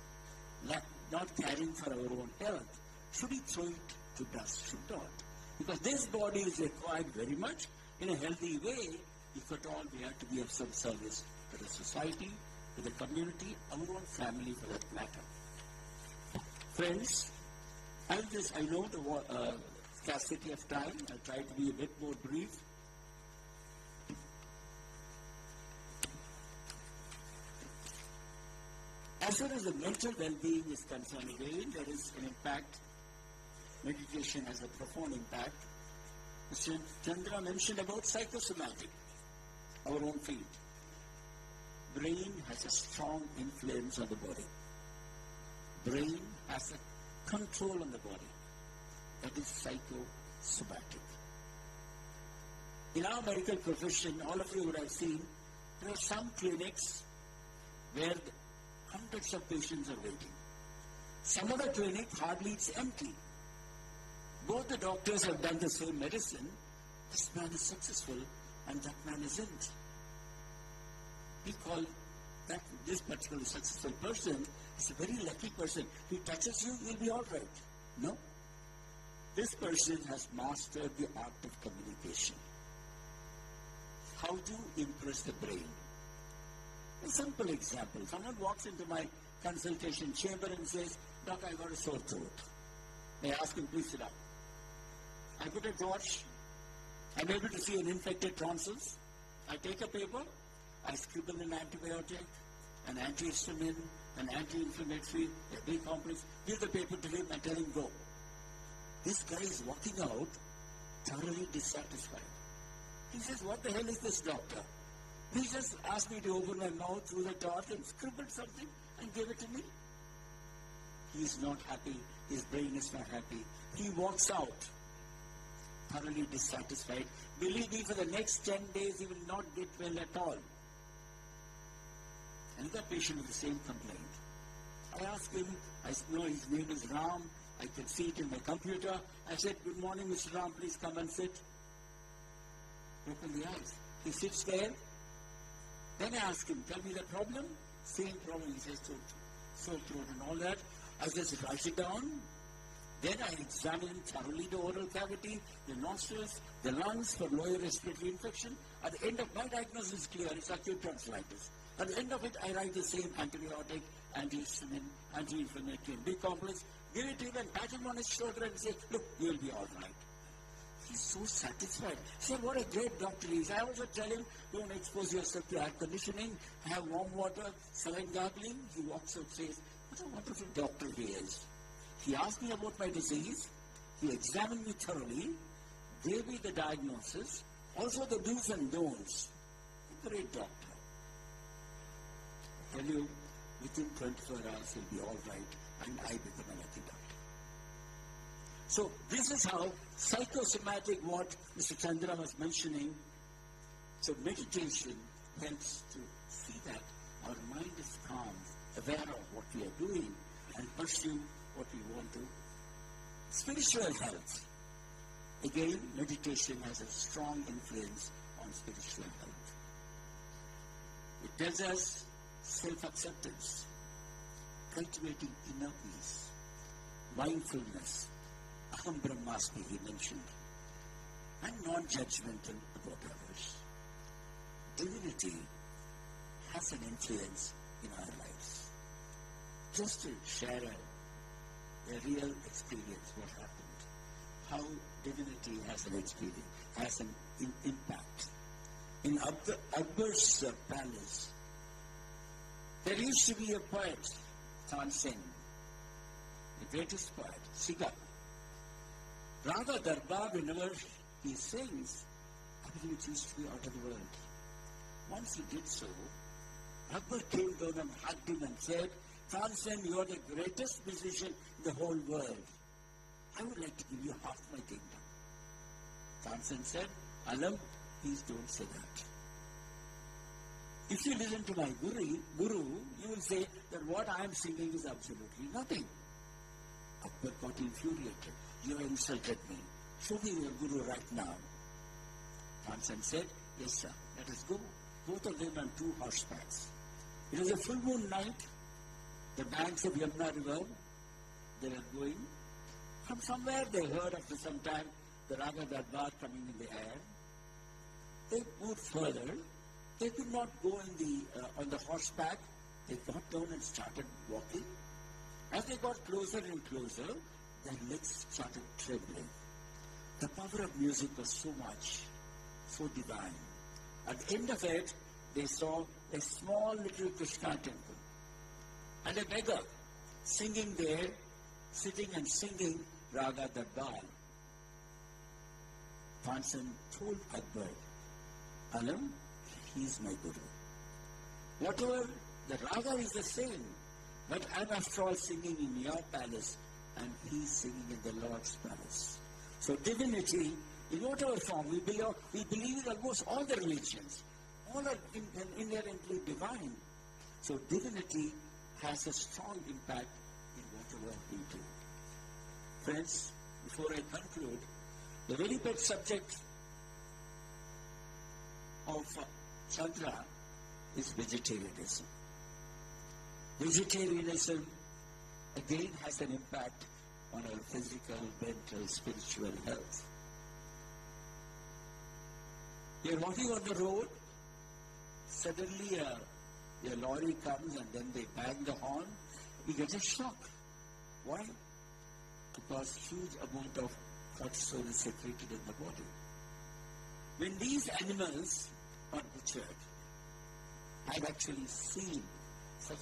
not caring for our own health, should we throw it to dust? Should not. Because this body is required very much in a healthy way, if at all we have to be of some service to the society, to the community, our own family for that matter. Friends, I know the scarcity of time. I'll try to be a bit more brief. As far as the mental well-being is concerned, again, there is an impact. Meditation has a profound impact. Mr. Chandra mentioned about psychosomatic, our own field. Brain has a strong influence on the body. Brain has a control on the body. That is psychosomatic. In our medical profession, all of you would have seen, there are some clinics where hundreds of patients are waiting. Some other clinic, hardly it's empty. Both the doctors have done the same medicine. This man is successful and that man isn't. We call that this particular successful person is a very lucky person. If he touches you, you'll be all right. No. This person has mastered the art of communication. How to impress the brain. A simple example. Someone walks into my consultation chamber and says, Doc, I got a sore throat. May I ask him, please sit down. I put a torch. I'm able to see an infected tonsils. I take a paper. I scribble an antibiotic, an antihistamine, an anti-inflammatory, a B complex. Give the paper to him and tell him go. This guy is walking out thoroughly dissatisfied. He says, what the hell is this doctor? He just asked me to open my mouth through the torch and scribbled something and gave it to me. He is not happy. His brain is not happy. He walks out thoroughly dissatisfied. Believe me, for the next 10 days, he will not get well at all. Another patient with the same complaint. I asked him, I know his name is Ram. I can see it in my computer. I said, good morning, Mr. Ram, please come and sit. Open the eyes. He sits there. Then I ask him, tell me the problem. Same problem. He says, sore throat and all that. I just write it down. Then I examine thoroughly the oral cavity, the nostrils, the lungs for lower respiratory infection. At the end of my diagnosis is clear, it's acute tonsillitis. At the end of it, I write the same antibiotic, antihistamine, anti-inflammatory, and B complex, give it to him and pat him on his shoulder and say, look, you'll be all right. He's so satisfied. He said, what a great doctor he is. I also tell him, don't expose yourself to air conditioning, have warm water, saline gargling. He walks out and says, what a wonderful doctor he is. He asked me about my disease. He examined me thoroughly, gave me the diagnosis, also the do's and don'ts. A great doctor. I tell you, within 24 hours he'll be all right, and I become a lucky doctor. So this is how psychosomatic, what Mr. Chandra was mentioning. So meditation helps to see that our mind is calm, aware of what we are doing, and pursue what we want to. Spiritual health. Again, meditation has a strong influence on spiritual health. It tells us self-acceptance, cultivating inner peace, mindfulness, aham brahmasmi he mentioned, and non-judgmental about others. Divinity has an influence in our lives. Just to share a real experience, what happened, how divinity has an experience, has an impact. In Akbar's palace, there used to be a poet, Tansen, the greatest poet, Siga. Raga Darbar, whenever he sings, everything used to be out of the world. Once he did so, Akbar came down and hugged him and said, Tansen, you are the greatest musician in the whole world. I would like to give you half my kingdom. Tansen said, Alam, please don't say that. If you listen to my guru, you will say that what I am singing is absolutely nothing. Akbar got infuriated. You have insulted me. Show me your guru right now. Tansen said, yes sir, let us go. Both of them on 2 horsebacks. It was a full moon night. The banks of Yamuna river, they were going. From somewhere they heard after some time the Raga Darbar coming in the air. They moved further. They could not go in on the horseback. They got down and started walking. As they got closer and closer, their legs started trembling. The power of music was so much, so divine. At the end of it, they saw a small little Krishna temple and a beggar singing there, sitting and singing Raga Darbar. Tansen told Akbar, Alam, he is my guru. Whatever, the Raga is the same, but I am after all singing in your palace and he is singing in the Lord's palace. So divinity, in whatever form, we believe in almost all the religions. All are inherently divine. So divinity has a strong impact in whatever we do. Friends, before I conclude, the very pet subject of Chandra is vegetarianism. Vegetarianism again has an impact on our physical, mental, spiritual health. You're walking on the road, suddenly a lorry comes and then they bang the horn, you get a shock. Why? Because huge amount of cortisol is secreted in the body. When these animals are butchered, I've actually seen such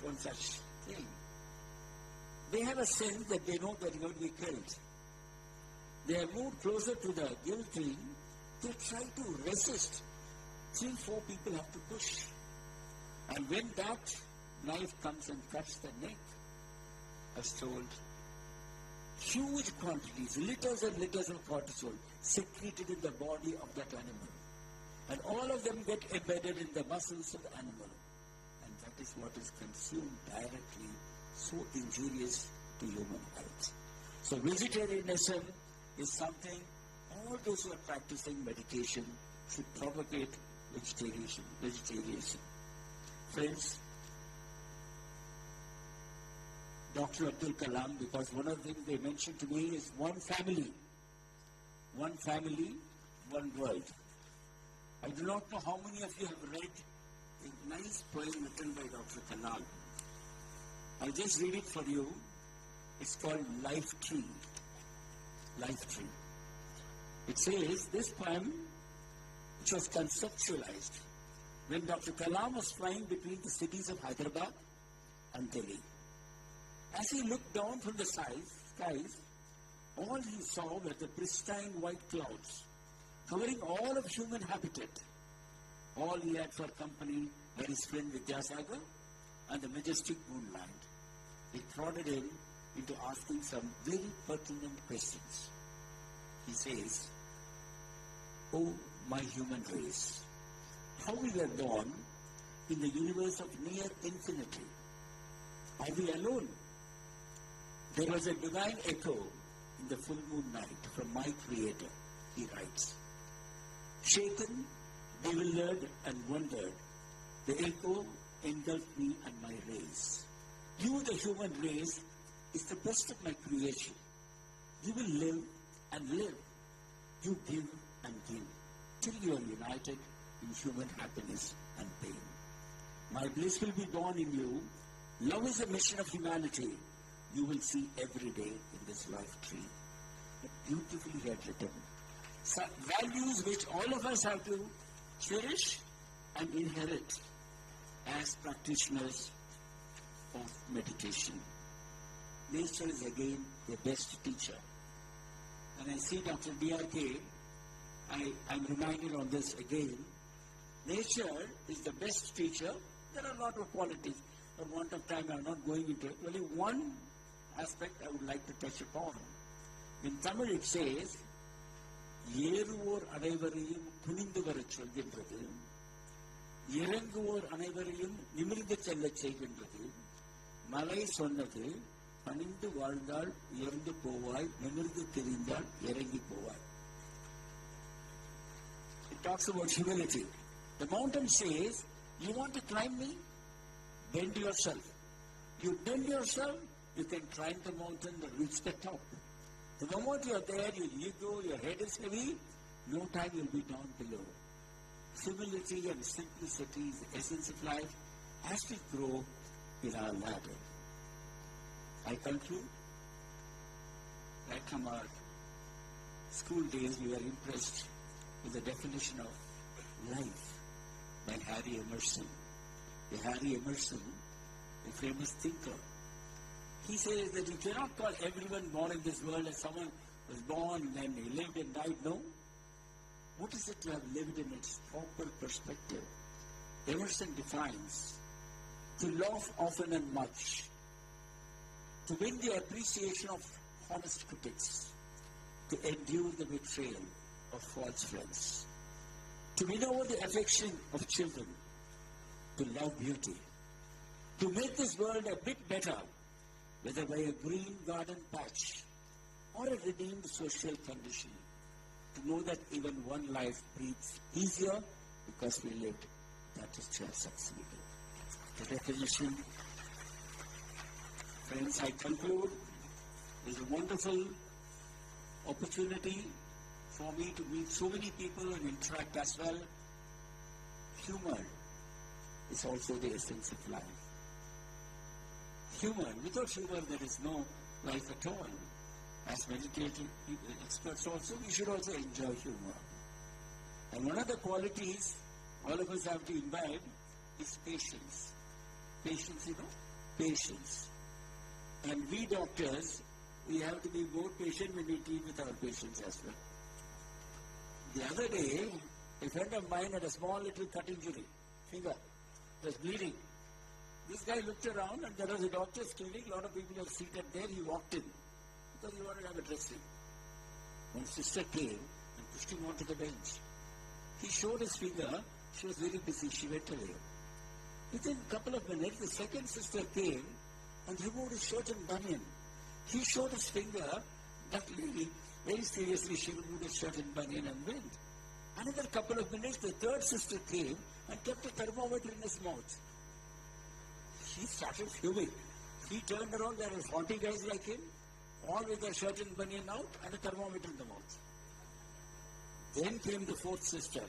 thing. They have a sense that they know they're going to be killed. They have moved closer to the guillotine. They try to resist. 3-4 people have to push. And when that knife comes and cuts the neck, I was told, huge quantities, liters and liters of cortisol secreted in the body of that animal. And all of them get embedded in the muscles of the animal. And that is what is consumed directly, so injurious to human health. So vegetarianism is something all those who are practicing meditation should propagate vegetarianism. Friends, Dr. Abdul Kalam, because one of the things they mentioned to me is one family, one world. I do not know how many of you have read a nice poem written by Dr. Kalam. I'll just read it for you. It's called Life Tree. Life Tree. It says, this poem, which was conceptualized when Dr. Kalam was flying between the cities of Hyderabad and Delhi. As he looked down from the skies, all he saw were the pristine white clouds covering all of human habitat. All he had for company were his friend Vidyasagar and the majestic moonlight. It prodded him into asking some very pertinent questions. He says, "Oh, my human race, how we were born in the universe of near infinity. Are we alone? There was a divine echo in the full moon night from my Creator," he writes. Shaken, bewildered and wondered, the echo engulfed me and my race. You, the human race, is the best of my creation. You will live and live. You give and give till you are united in human happiness and pain. My bliss will be born in you. Love is the mission of humanity. You will see every day in this life tree. But beautifully he had written. Values which all of us have to cherish and inherit as practitioners of meditation. Nature is again the best teacher. When I see Dr. D.R.K., I'm reminded on this again. Nature is the best teacher. There are a lot of qualities. For want of time, I'm not going into it. Only one aspect I would like to touch upon. In Tamil it says, ஏறுவோர் அனைவரையும் துணிந்து வரச் சொல்கின்றது, இறங்குவோர் அனைவரையும் நிமிர்ந்து செல்லச் செய்கின்றது. மலை சொன்னது, பணிந்து வாழ்ந்தால் உயர்ந்து போவாய், நிமிர்ந்து தெரிந்தால் இறங்கி போவாய். It talks about humility. The mountain says, you want to climb me? Bend yourself. You bend yourself, you can climb the mountain and reach the top. The moment you are there, your ego, your head is heavy, no time you'll be down below. Humility and simplicity is the essence of life as we grow in our ladder. I conclude. Right from our school days, we were impressed with the definition of life by Harry Emerson. The Harry Emerson, a famous thinker, he says that you cannot call everyone born in this world as someone was born and he lived and died. No. What is it to have lived in its proper perspective? Emerson defines to laugh often and much, to win the appreciation of honest critics, to endure the betrayal of false friends, to win over the affection of children, to love beauty, to make this world a bit better, whether by a green garden patch or a redeemed social condition, to know that even one life breathes easier because we lived, that is to have succeeded. The definition, friends, I conclude, is a wonderful opportunity for me to meet so many people and interact as well. Humor is also the essence of life. Humor, without humor there is no life at all. As meditative experts also, we should also enjoy humor. And one of the qualities all of us have to imbibe is patience. Patience, patience. And we doctors, we have to be more patient when we deal with our patients as well. The other day, a friend of mine had a small little cut injury, finger, it was bleeding. This guy looked around and there was a doctor's clinic, a lot of people were seated there, he walked in because he wanted to have a dressing. One sister came and pushed him onto the bench. He showed his finger, she was very busy, she went away. Within a couple of minutes, the second sister came and removed his shirt and bunion. He showed his finger, that lady, very seriously, she removed his shirt and bunion and went. Another couple of minutes, the third sister came and kept a thermometer in his mouth. He started fuming. He turned around, there were 40 guys like him, all with their shirt and bunion out and a thermometer in the mouth. Then came the fourth sister.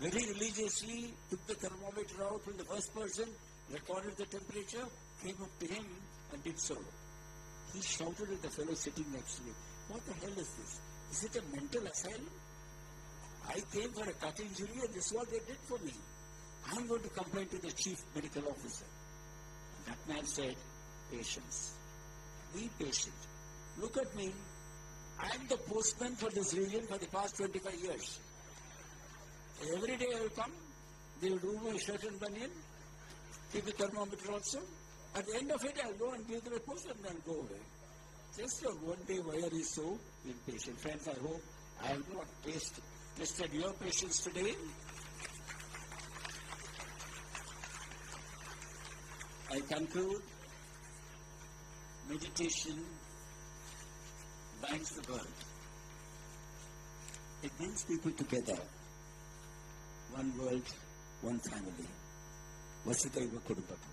Very religiously took the thermometer out from the first person, recorded the temperature, came up to him and did so. He shouted at the fellow sitting next to me, what the hell is this? Is it a mental asylum? I came for a cut injury and this is what they did for me. I'm going to complain to the chief medical officer. That man said, patience. Be patient. Look at me. I'm the postman for this region for the past 25 years. Every day I will come, they will remove my shirt and bunion, keep the thermometer also. At the end of it, I'll go and give the report and then go away. Just for one day, why are you so impatient? Friends, I hope I have not tested your patience today. I conclude, meditation binds the world. It brings people together. One world, one family. Vasudhaiva Kudumbakam.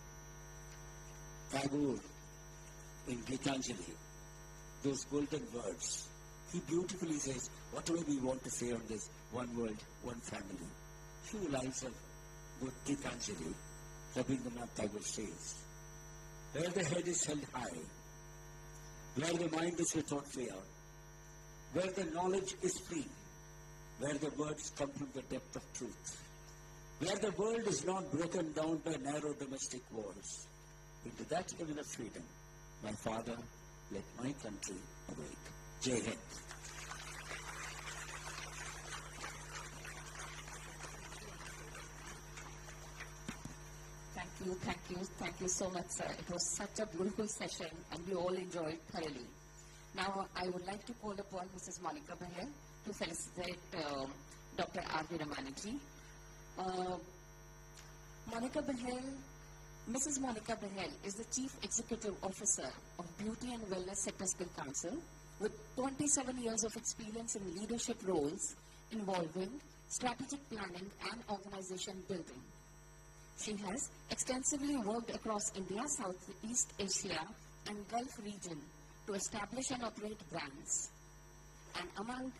Tagore, in Gitanjali, those golden words, he beautifully says, whatever we want to say on this, one world, one family. Few lines of Gitanjali, Rabindranath Tagore says, where the head is held high, where the mind is without fear, where the knowledge is free, where the words come from the depth of truth, where the world is not broken down by narrow domestic walls. Into that heaven of freedom, my Father, let my country awake. Jai Hind. Thank you so much, sir. It was such a beautiful session and we all enjoyed thoroughly. Now, I would like to call upon Mrs. Monica Baher to felicitate Dr. R.V. Ramaniji. Mrs. Monica Behel is the Chief Executive Officer of Beauty and Wellness Sector Skill Council with 27 years of experience in leadership roles involving strategic planning and organization building. She has extensively worked across India, Southeast Asia, and Gulf region to establish and operate brands. And among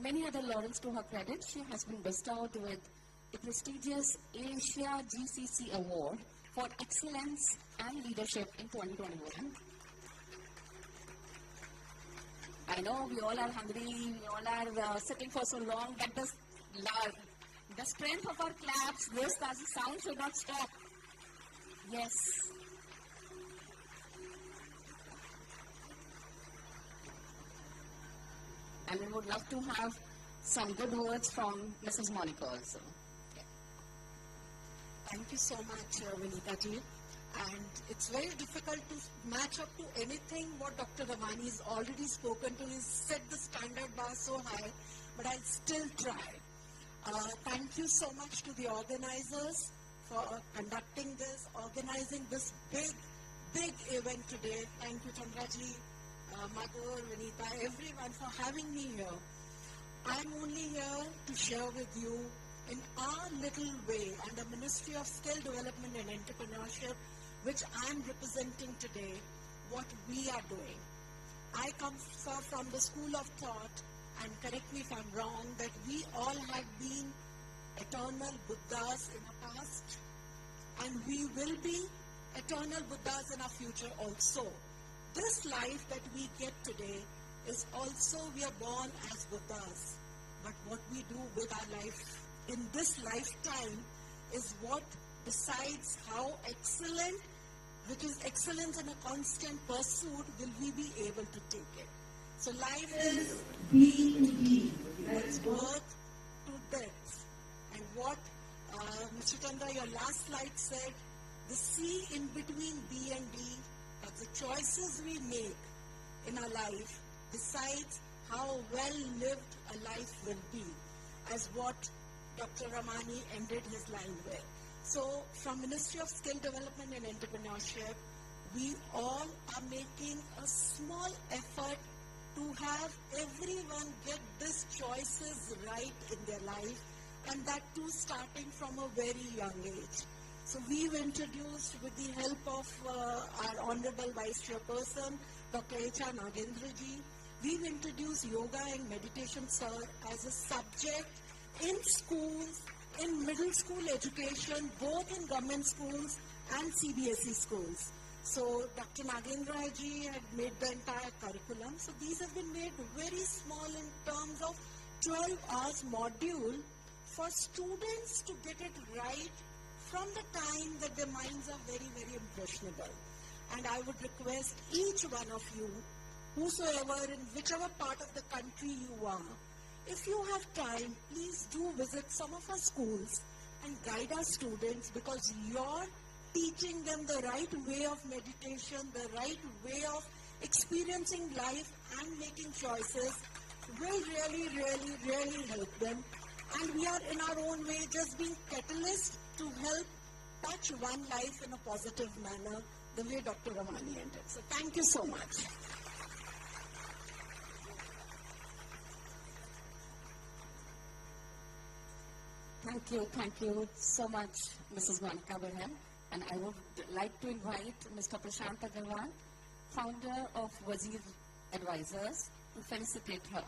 many other laurels to her credit, she has been bestowed with the prestigious Asia GCC Award for Excellence and Leadership in 2021. I know we all are hungry, we all are sitting for so long, but the strength of our claps, this as a sound should not stop. Yes. And we would love to have some good words from Mrs. Monica also. Thank you so much, Vinita ji. And it's very difficult to match up to anything what Dr. Ramani has already spoken to. He's set the standard bar so high, but I'll still try. Thank you so much to the organizers for conducting this, organizing this big event today. Thank you, Chandraji, Madhur, Vinita, everyone for having me here. I'm only here to share with you in our little way under Ministry of Skill Development and Entrepreneurship, which I'm representing today, what we are doing. I come from the school of thought, and correct me if I'm wrong, that we all have been eternal Buddhas in our past, and we will be eternal Buddhas in our future also. This life that we get today is also, we are born as Buddhas, but what we do with our life in this lifetime is what decides how excellent, which is excellence in a constant pursuit, will we be able to take it. So life is B to D, that is birth to death. And what Mr. Chandra, your last slide said, the C in between B and D, the choices we make in our life decides how well lived a life will be, as what Dr. Ramani ended his line with. So from Ministry of Skill Development and Entrepreneurship, we all are making a small effort to have everyone get these choices right in their life, and that too starting from a very young age. So we've introduced, with the help of our Honorable Vice Chairperson, Dr. H.R. Nagendraji, we've introduced yoga and meditation, sir, as a subject in schools, in middle school education, both in government schools and CBSE schools. So Dr. Nagendra ji had made the entire curriculum. So these have been made very small in terms of 12 hours module for students to get it right from the time that their minds are very, very impressionable. And I would request each one of you, whosoever in whichever part of the country you are, if you have time, please do visit some of our schools and guide our students, because you're teaching them the right way of meditation, the right way of experiencing life and making choices will really, really, really help them. And we are in our own way just being catalysts to help touch one life in a positive manner, the way Dr. Ramani ended. So thank you so much. Thank you so much, Mrs. Monica Behel. And I would like to invite Mr. Prashant Agarwal, founder of Wazir Advisors, to felicitate her.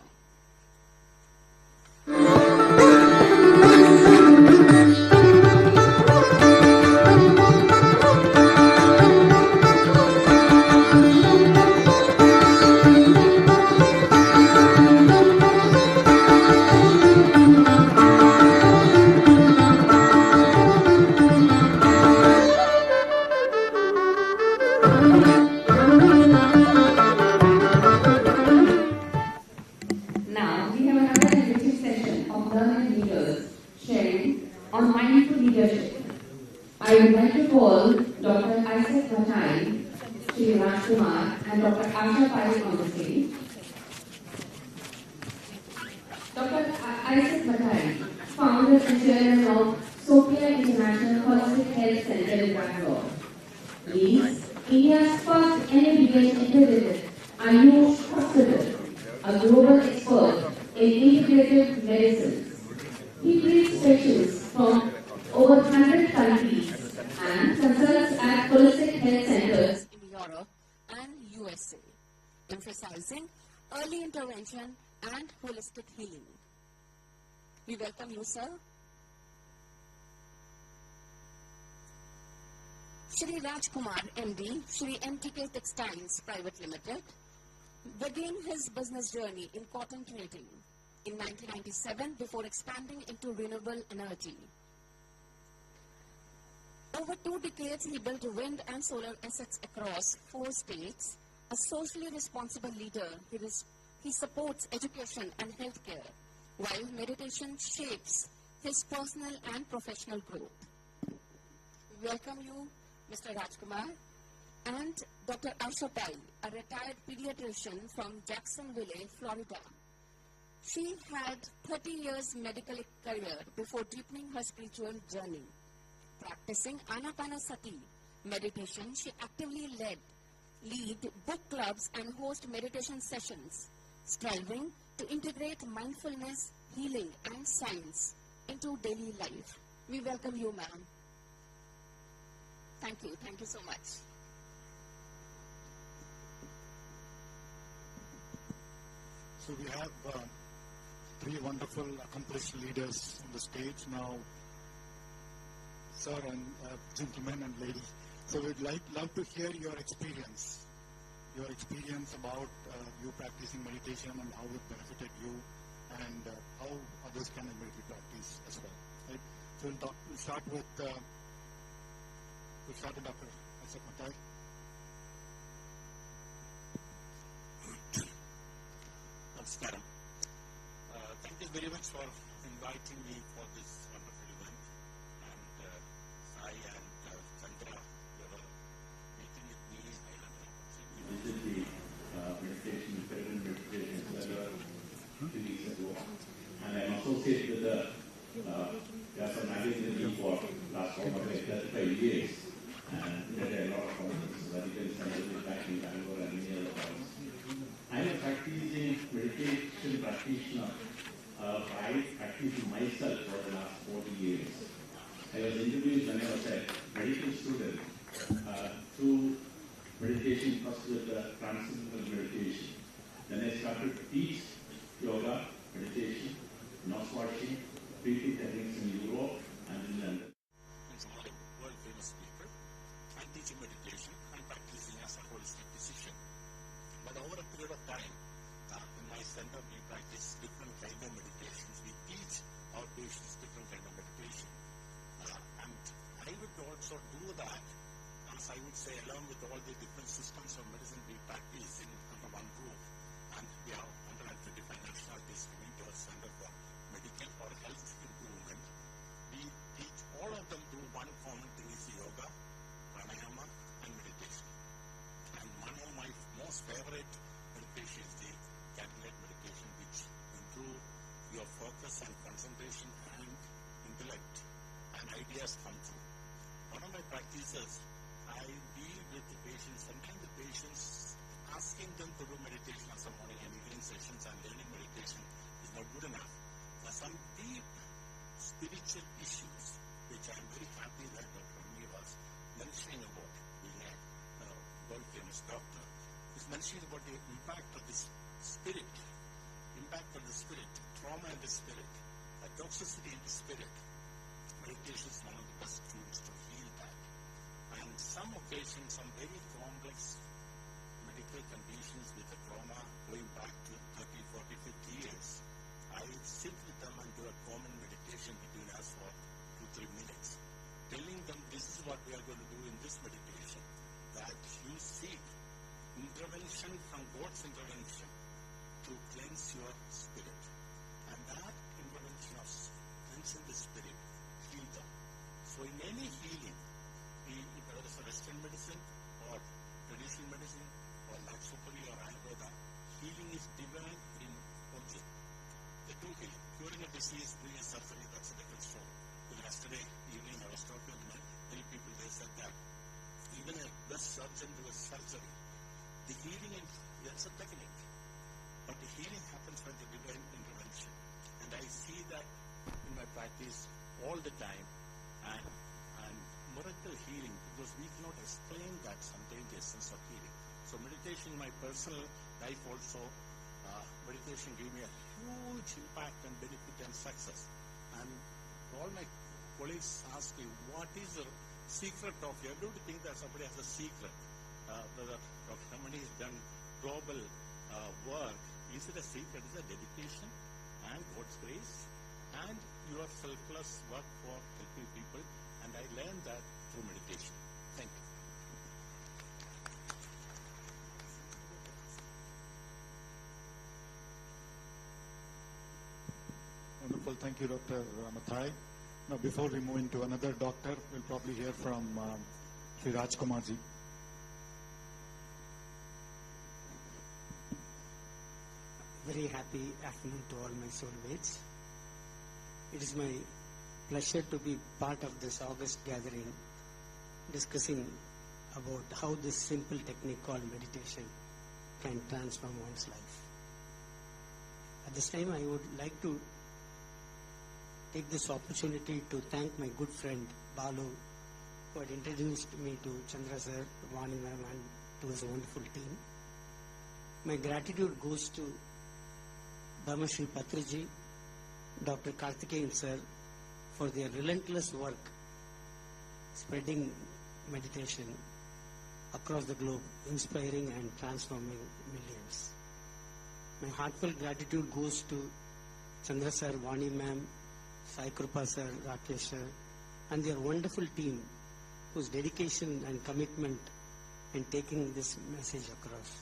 I would like to call Dr. Isaac Bhatai, Sri Rajkumar, and Dr. Asha Parekh on the stage. Dr. Isaac Bhatai, founder and chairman of Sophia International Holistic Health Center in Bangalore. Leads India's first NABH-accredited Ayush Hospital, a global expert in integrative medicine. He treats patients from over 100 countries and consults at holistic health centers in Europe and USA, emphasizing early intervention and holistic healing. We welcome you, sir. Shri Rajkumar, MD, Shri MTK Textiles Private Limited, began his business journey in cotton trading in 1997 before expanding into renewable energy. Over 2 decades, he built wind and solar assets across 4 states. A socially responsible leader, he supports education and healthcare, while meditation shapes his personal and professional growth. We welcome you, Mr. Rajkumar, and Dr. Asha Pai, a retired pediatrician from Jacksonville, Florida. She had 30 years medical career before deepening her spiritual journey. Practicing Anapanasati meditation, she actively lead book clubs and host meditation sessions, striving to integrate mindfulness, healing, and science into daily life. We welcome you, ma'am. Thank you so much. So we have 3 wonderful, accomplished leaders on the stage now, sir and gentlemen and lady. So we'd love to hear your experience about you practicing meditation and how it benefited you, and how others can maybe practice as well. Right? So we'll start with Dr. Asha Pai. Namaskaram. Thank you very much for inviting me for this wonderful event. And Sai and Chandra, were meeting with me. I had an opportunity to visit the meditation, pyramid meditation center 2 weeks ago. And I'm associated with the Jasa magazine for last almost 35 years. And there are a lot of conferences, radical scientific back in Bangalore and many other parts. I'm a practicing meditation practitioner. I practice myself for the last 40 years. I was introduced when I was a medical student through meditation, first with the transcendental meditation. Then I started to teach yoga, meditation, nose washing, breathing techniques in Europe and in London. I'm a world famous speaker. I'm teaching meditation. I'm practicing as a holistic physician. But over a period of time, in my center, we practice different kinds of meditations. We teach our patients different kinds of meditation. And I would also do that, as I would say, along with all the different systems of medicine we practice under one roof. And we have 125 nationalities coming to our Center for Medical or Health Improvement. We teach all of them through one common thing is yoga, pranayama, and meditation. And one of my most favorite meditation is the candlelight meditation, which improve your focus and concentration and intellect, and ideas come through. One of my practices, I deal with the patients. Sometimes the patients asking them to do meditation as a morning and evening sessions and learning meditation is not good enough. There are some deep spiritual issues, which I am very happy that Dr. Rami was mentioning about, being a world famous doctor. He's mentioning about the impact of the spirit, trauma in the spirit, toxicity in the spirit. Meditation is one of the best tools to heal that. And some occasions, some very complex medical conditions with a trauma going back to 30, 40, 50 years, I sit with them and do a common meditation between us for 2-3 minutes, telling them this is what we are going to do in this meditation, that you seek intervention from God's intervention to cleanse your spirit. And that intervention of cleansing the spirit, heal them. So in any healing, whether it's a Western medicine or traditional medicine or Lakshapuri or Ayurveda, healing is divine in origin. The true healing. Curing a disease, doing a surgery, that's a different story. Yesterday, the time, and miracle healing, because we cannot explain that sometimes the essence of healing. So meditation, my personal life also, meditation gave me a huge impact and benefit and success. And all my colleagues ask me, what is the secret of, everybody think that somebody has a secret. Dr. Ramani has done global work. Is it a secret? Is it dedication and God's grace and your selfless work for helping people? And I learned that through meditation. Thank you. Wonderful. Thank you, Dr. Mathai. Now, before we move into another doctor, we'll probably hear from Sri Rajkumarji. Very happy afternoon to all my soulmates. It is my pleasure to be part of this August gathering, discussing about how this simple technique called meditation can transform one's life. At this time, I would like to take this opportunity to thank my good friend Balu, who had introduced me to Chandra sir, Vani ma'am, and to his wonderful team. My gratitude goes to Dhamashri Patriji, Dr. Karthikeyan sir, for their relentless work spreading meditation across the globe, inspiring and transforming millions. My heartfelt gratitude goes to Chandra sir, Vani ma'am, Sai Krupa sir, Rakesh sir, and their wonderful team whose dedication and commitment in taking this message across.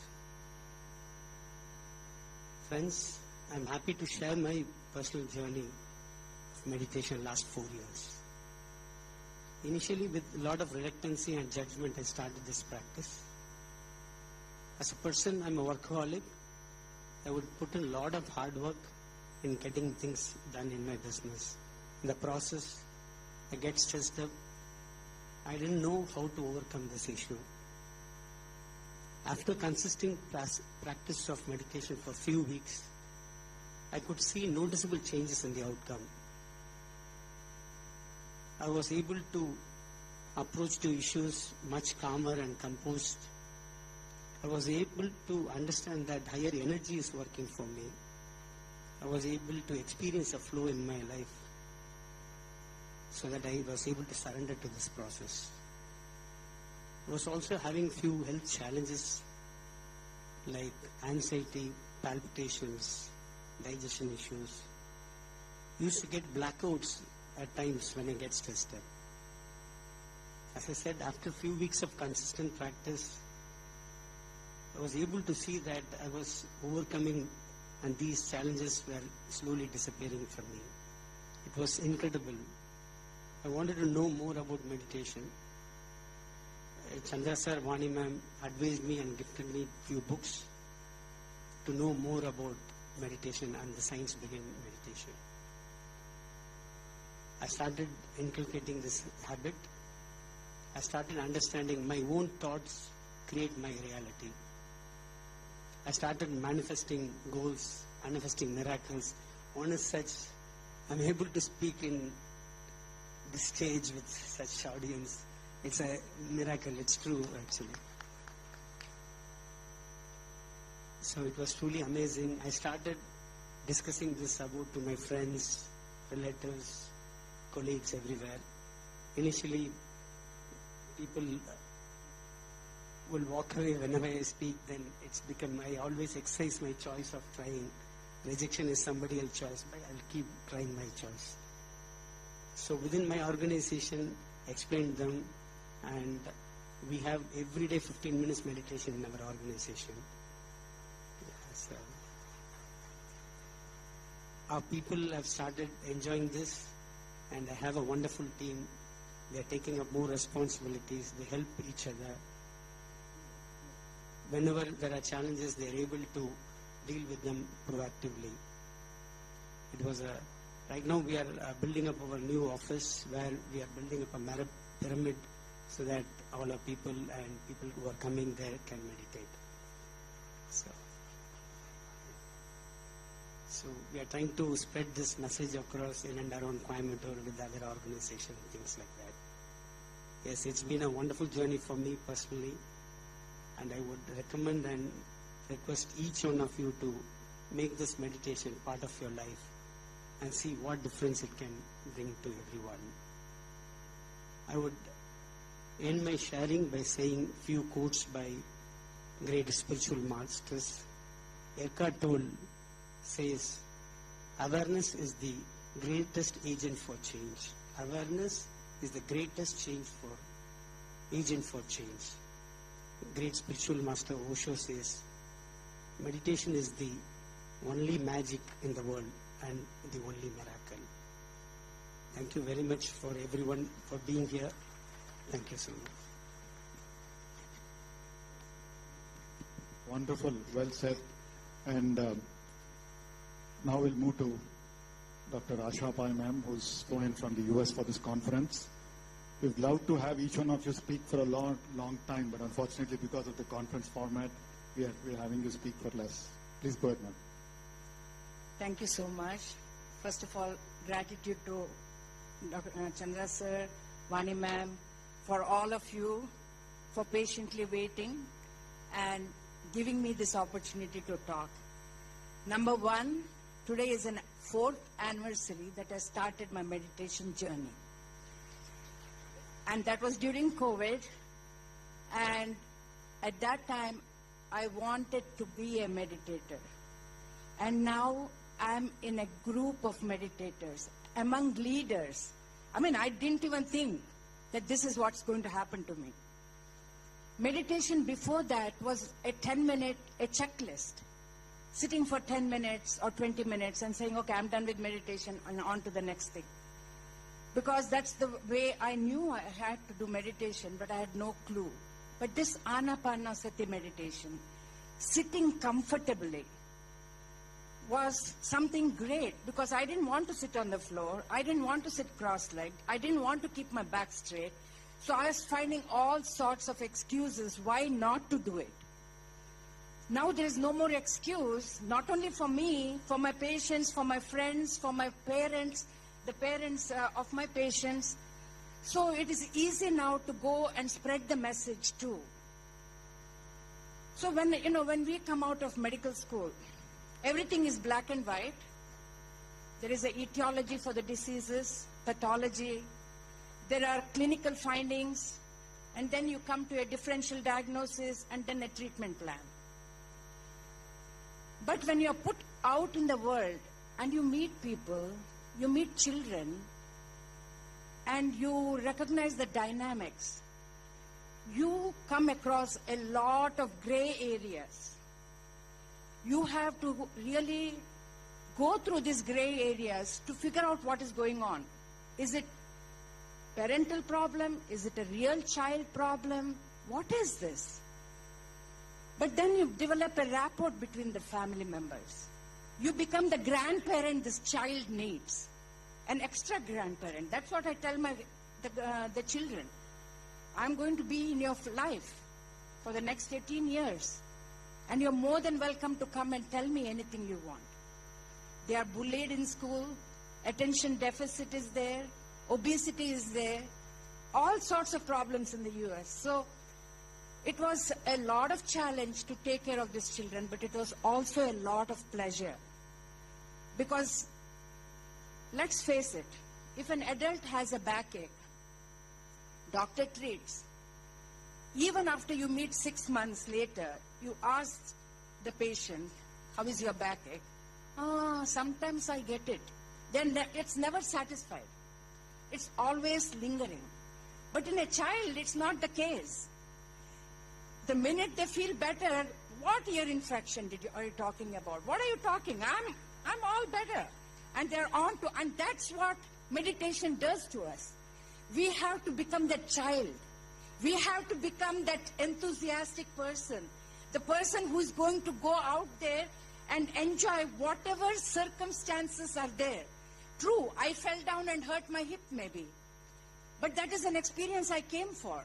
Friends, I'm happy to share my personal journey of meditation last 4 years. Initially, with a lot of reluctancy and judgment, I started this practice. As a person, I'm a workaholic. I would put in a lot of hard work in getting things done in my business. In the process, I get stressed up. I didn't know how to overcome this issue. After consistent practice of meditation for a few weeks, I could see noticeable changes in the outcome. I was able to approach to issues much calmer and composed. I was able to understand that higher energy is working for me. I was able to experience a flow in my life so that I was able to surrender to this process. I was also having few health challenges like anxiety, palpitations, digestion issues. Used to get blackouts at times when I get stressed up. As I said, after a few weeks of consistent practice, I was able to see that I was overcoming and these challenges were slowly disappearing from me. It was incredible. I wanted to know more about meditation. Chandra sir, Vani ma'am advised me and gifted me a few books to know more about meditation and the science behind meditation. I started inculcating this habit. I started understanding my own thoughts create my reality. I started manifesting goals, manifesting miracles. One is such, I'm able to speak in this stage with such audience. It's a miracle, it's true actually. So it was truly amazing. I started discussing this about to my friends, relatives, colleagues everywhere. Initially, people will walk away whenever I speak, then it's become, I always exercise my choice of trying. Rejection is somebody else's choice, but I'll keep trying my choice. So within my organization, I explained them, and we have everyday 15 minutes meditation in our organization. So our people have started enjoying this, and I have a wonderful team. They are taking up more responsibilities. They help each other. Whenever there are challenges, they are able to deal with them proactively. It was a, right now we are building up our new office where we are building up a pyramid so that all our people and people who are coming there can meditate. So we are trying to spread this message across in and around Coimbatore with other organizations and things like that. Yes, it's been a wonderful journey for me personally, and I would recommend and request each one of you to make this meditation part of your life and see what difference it can bring to everyone. I would end my sharing by saying few quotes by great spiritual masters. Eckhart Tolle says, awareness is the greatest agent for change. Awareness is the greatest agent for change. Great spiritual master Osho says, meditation is the only magic in the world and the only miracle. Thank you very much for everyone for being here. Thank you so much. Wonderful, well said. And now we'll move to Dr. Asha Pai ma'am, who's flown in from the US for this conference. We'd love to have each one of you speak for a long time, but unfortunately because of the conference format, we're having you speak for less. Please go ahead, ma'am. Thank you so much. First of all, gratitude to Dr. Chandra sir, Vani ma'am, for all of you, for patiently waiting and giving me this opportunity to talk. Number one, today is an 4th anniversary that I started my meditation journey. And that was during COVID. And at that time, I wanted to be a meditator. And now I'm in a group of meditators, among leaders. I mean, I didn't even think that this is what's going to happen to me. Meditation before that was a 10-minute, a checklist. Sitting for 10 minutes or 20 minutes and saying, okay, I'm done with meditation and on to the next thing. Because that's the way I knew I had to do meditation, but I had no clue. But this Anapanasati meditation, sitting comfortably, was something great because I didn't want to sit on the floor. I didn't want to sit cross-legged. I didn't want to keep my back straight. So I was finding all sorts of excuses why not to do it. Now there is no more excuse, not only for me, for my patients, for my friends, for my parents, the parents of my patients. So it is easy now to go and spread the message too. So when we come out of medical school, everything is black and white. There is an etiology for the diseases, pathology. There are clinical findings, and then you come to a differential diagnosis and then a treatment plan. But when you're put out in the world and you meet people, you meet children, and you recognize the dynamics, you come across a lot of gray areas. You have to really go through these gray areas to figure out what is going on. Is it parental problem? Is it a real child problem? What is this? But then you develop a rapport between the family members. You become the grandparent this child needs, an extra grandparent. That's what I tell the children. I'm going to be in your life for the next 18 years. And you're more than welcome to come and tell me anything you want. They are bullied in school. Attention deficit is there. Obesity is there. All sorts of problems in the US. So it was a lot of challenge to take care of these children, but it was also a lot of pleasure. Because let's face it, if an adult has a backache, doctor treats. Even after you meet 6 months later, you ask the patient, how is your backache? Sometimes I get it. Then it's never satisfied. It's always lingering. But in a child, it's not the case. The minute they feel better, what ear infection are you talking about? What are you talking? I'm all better. And they're on to, and that's what meditation does to us. We have to become that child. We have to become that enthusiastic person. The person who is going to go out there and enjoy whatever circumstances are there. True, I fell down and hurt my hip maybe. But that is an experience I came for.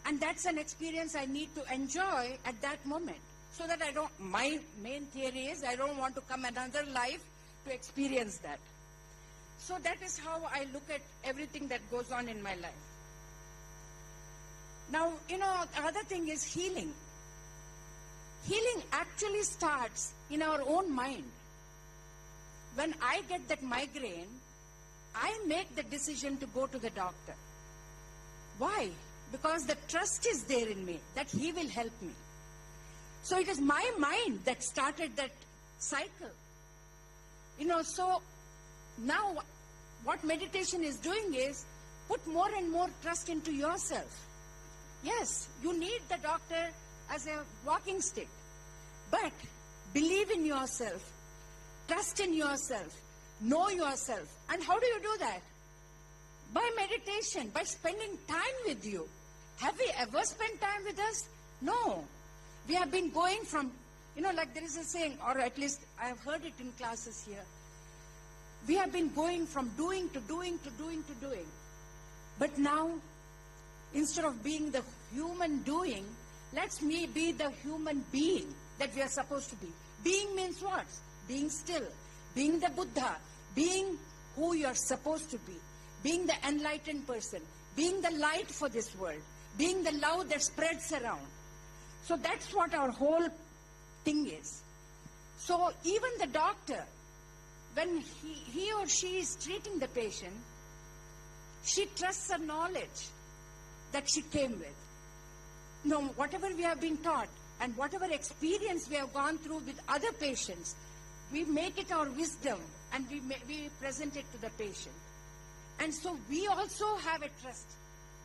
And that's an experience I need to enjoy at that moment. So that my main theory is I don't want to come another life to experience that. So that is how I look at everything that goes on in my life. Now, the other thing is healing. Healing actually starts in our own mind. When I get that migraine, I make the decision to go to the doctor. Why? Because the trust is there in me that he will help me. So it is my mind that started that cycle. So now what meditation is doing is put more and more trust into yourself. Yes, you need the doctor as a walking stick, but believe in yourself, trust in yourself, know yourself. And how do you do that? By meditation, by spending time with you. Have we ever spent time with us? No. We have been going from, like there is a saying, or at least I have heard it in classes here. We have been going from doing to doing to doing to doing. But now, instead of being the human doing, let's be the human being that we are supposed to be. Being means what? Being still, being the Buddha, being who you are supposed to be, being the enlightened person, being the light for this world, being the love that spreads around. So that's what our whole thing is. So even the doctor, when he or she is treating the patient, she trusts her knowledge that she came with. Whatever we have been taught and whatever experience we have gone through with other patients, we make it our wisdom and we present it to the patient. And so we also have a trust.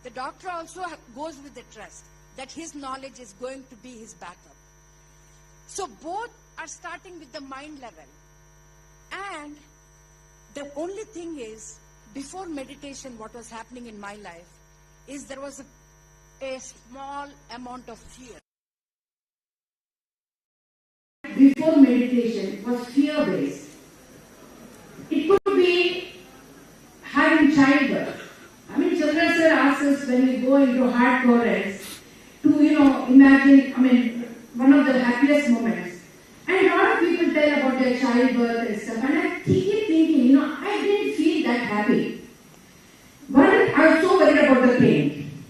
The doctor also goes with the trust that his knowledge is going to be his backup. So both are starting with the mind level. And the only thing is, before meditation, what was happening in my life is there was a small amount of fear. Before meditation was fear-based. It could be having childbirth. Chandra sir asks us when we go into hard currents to, imagine, one of the happiest moments. And a lot of people tell about their childbirth and stuff, and I keep thinking, I didn't feel that happy. One, I was so worried about the pain.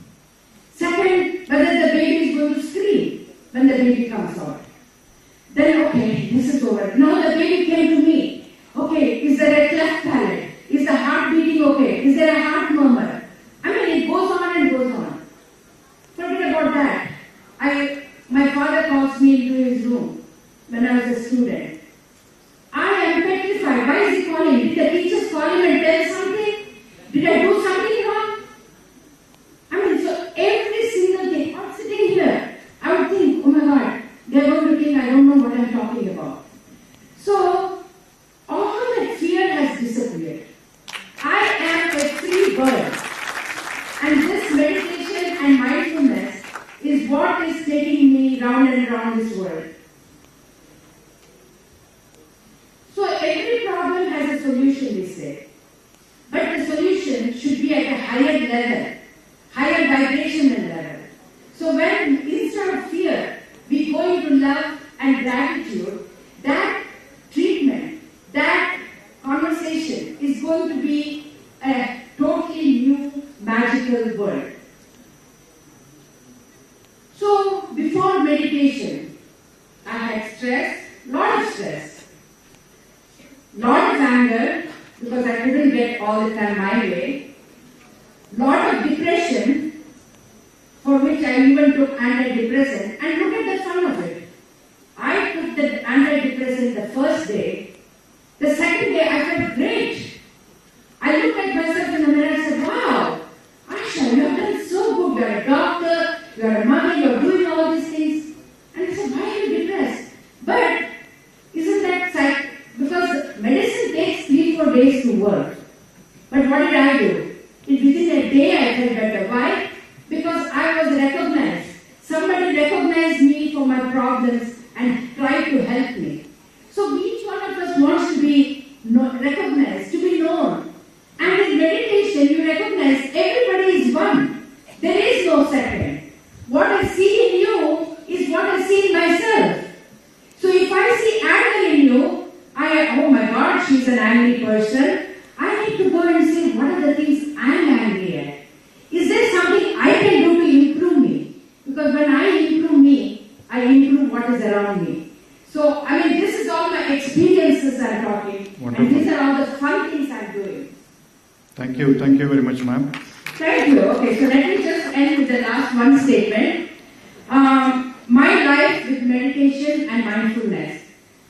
Second, whether the baby is going to scream when the baby comes out. Then, okay, this is over. Now the baby came to me. Okay, is there a cleft palate? Is the heart beating okay? Is there a heart murmur? It goes on and goes on. Forget about that. My father calls me into his room when I was a student. I am petrified. Why is he calling? Did the teachers call him and tell something? Did I do something wrong? So every single thing, I'm sitting here, I would think, oh my God, they're going to think I don't know what I'm talking about. So all that fear has disappeared. I am a free bird. And this meditation and mindfulness is what is taking me round and round this world. So every problem has a solution, we say. But the solution should be at a higher level, higher vibrational level. So when instead of fear, we go into love and gratitude, that treatment, that conversation is going to be a totally new magical world. So before meditation, I had stress, lot of stress, lot of anger because I couldn't get all the time my way, lot of depression for which I even took antidepressant, and look at the fun of it. I took the antidepressant the first day. The second day I felt great. I looked at myself in the mirror and said, wow, Asha, you have done so good. You are a doctor, you are a mother, you are doing all these things. And I said, why are you depressed? But isn't that because medicine takes 3-4 days to work. But what did I do? Within a day I felt better. Why? Because I was recognized. Somebody recognized me for my problems and tried to help me. So each one of us wants to be recognized, to be known. And in meditation, you recognize everybody is one. There is no second. What I see in you is what I see in myself. So if I see anger in you, oh my God, she's Thank you very much, ma'am. Thank you. Okay, so let me just end with the last one statement. My life with meditation and mindfulness.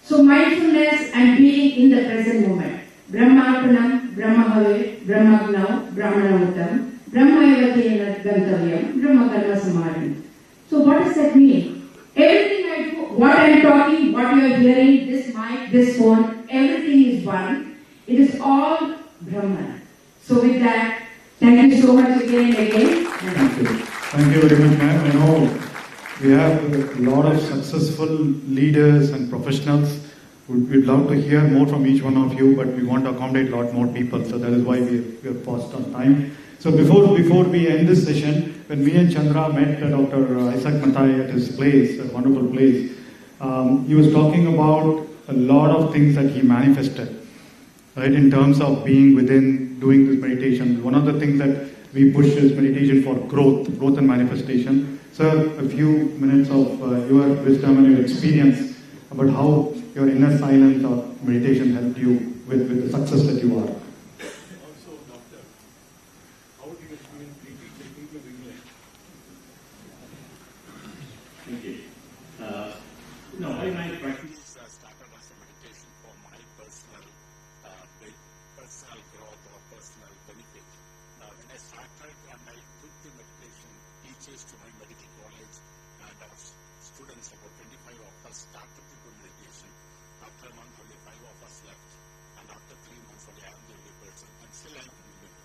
So mindfulness and being in the present moment. Brahmarpanam, Brahmahave, Brahmagnau, Brahmanamutam, Brahmayavakena Gantavyam, Brahmakarma Samadhi. So what does that mean? Everything I do, what I am talking, what you are hearing, this mic, this phone, everything is one. It is all Brahman. So with that, thank you so much again and again. Thank you. Thank you very much, ma'am. I know we have a lot of successful leaders and professionals. We'd love to hear more from each one of you, but we want to accommodate a lot more people. So that is why we are paused on time. So before we end this session, when me and Chandra met Dr. Isaac Mathai at his place, a wonderful place, he was talking about a lot of things that he manifested, right, in terms of being within, doing this meditation. One of the things that we push is meditation for growth and manifestation. Sir, a few minutes of your wisdom and your experience about how your inner silence or meditation helped you with the success that you are. Also, doctor, how do you experience taking the English? Okay. I might practice started as a meditation for my personal growth or personal benefit. When I started and I took the meditation teachers to my medical college, and our students, about 25 of us, started to do meditation. After a month, only 5 of us left, and after 3 months, only I am the only person, and still I am doing it.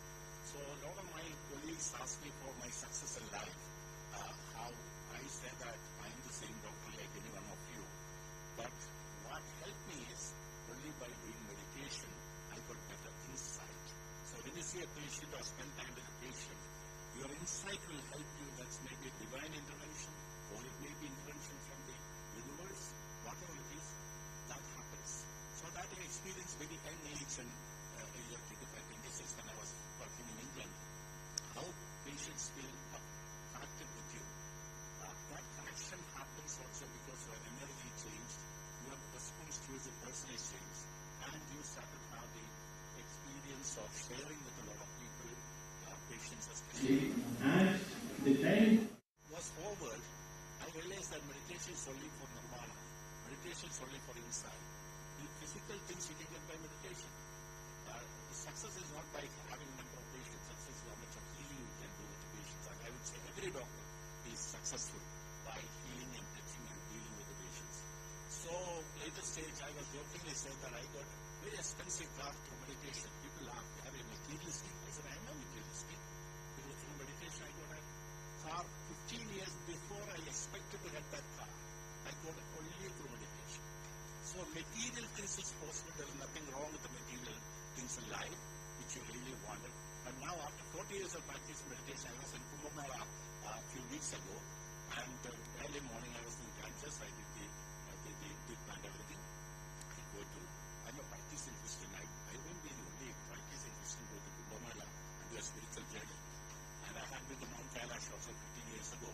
So a lot of my colleagues ask me for my success in life. How I say that I am the same doctor like any one of you, but what helped me is only by doing meditation, I got better insight. So when you see a patient or spend time with a patient, your insight will help you. That's maybe a divine intervention, or it may be intervention from the universe, whatever it is, that happens. So that I experienced very young age, and year 25, 26, when I was working in England, how patients feel connected with you. That connection happens also because your energy changed, your response towards the person is changed, and you started to have the experience of sharing with a lot of people, patients especially. And the time was over, I realized that meditation is only for nirvana. Meditation is only for insight. The physical things you can get by meditation. The success is not by having a number of patients. Success is how much of healing you can do with the patients. And I would say every doctor is successful by healing and touching and dealing with the patients. So, later stage, I was jokingly said that I got very expensive car through meditation. People laugh, are you materialistic? I said, I am not materialistic. Because through meditation, I got a car 15 years before I expected to get that car. I got it only through meditation. So, material things is possible. There is nothing wrong with the material things in life, which you really wanted. But now, after 40 years of practice meditation, I was in Kumbh Mela a few weeks ago, and early morning I was in Ganges. I did the and everything. I'm a practicing Christian. I won't be the only practicing Christian go to Kumbh Mela and do a spiritual journey. And I had been to Mount Kailash also 15 years ago.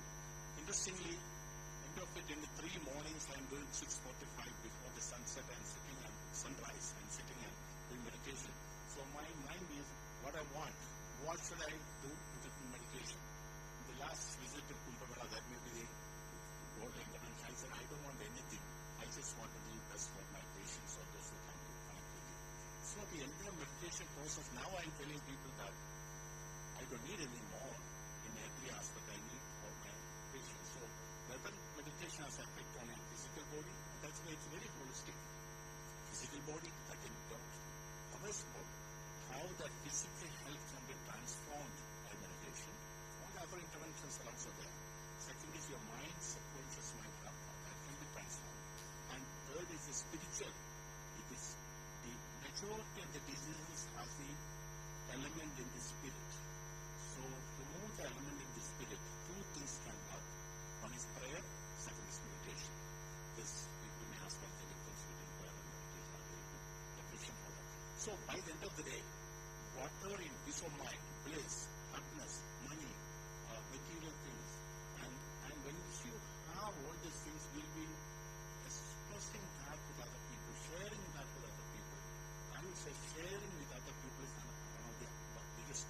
Interestingly, end of it, in the 3 mornings, I'm doing 6:45 before the sunset and sitting and sunrise and sitting and doing meditation. So my mind is what I want. What should I do with meditation? In the last visit to Kumbh Mela, that may be the golden intervention. I said, I don't want anything. I just want to do the best for my patients or those who come to connect with you. So the entire meditation process, now I'm telling people that I don't need any more in every aspect I need for my patients. So whether meditation has effect on your physical body, that's why it's very holistic. Physical body, I can talk others about how that physical health can be transformed by meditation. All the other interventions are also there. Second is your mind, subconscious mind, that can be transformed. And third is the spiritual. It is the majority of the diseases has the element in the spirit. So to move the element in the spirit, 2 things can work. One is prayer, second is meditation. This people may ask what the difference between prayer and meditation. Definition for that. So by the end of the day, whatever in peace of mind, bliss, happiness, money, material things, and when you have all these things, will be expressing that with other people, sharing that with other people. I would say sharing with other people is one of the biggest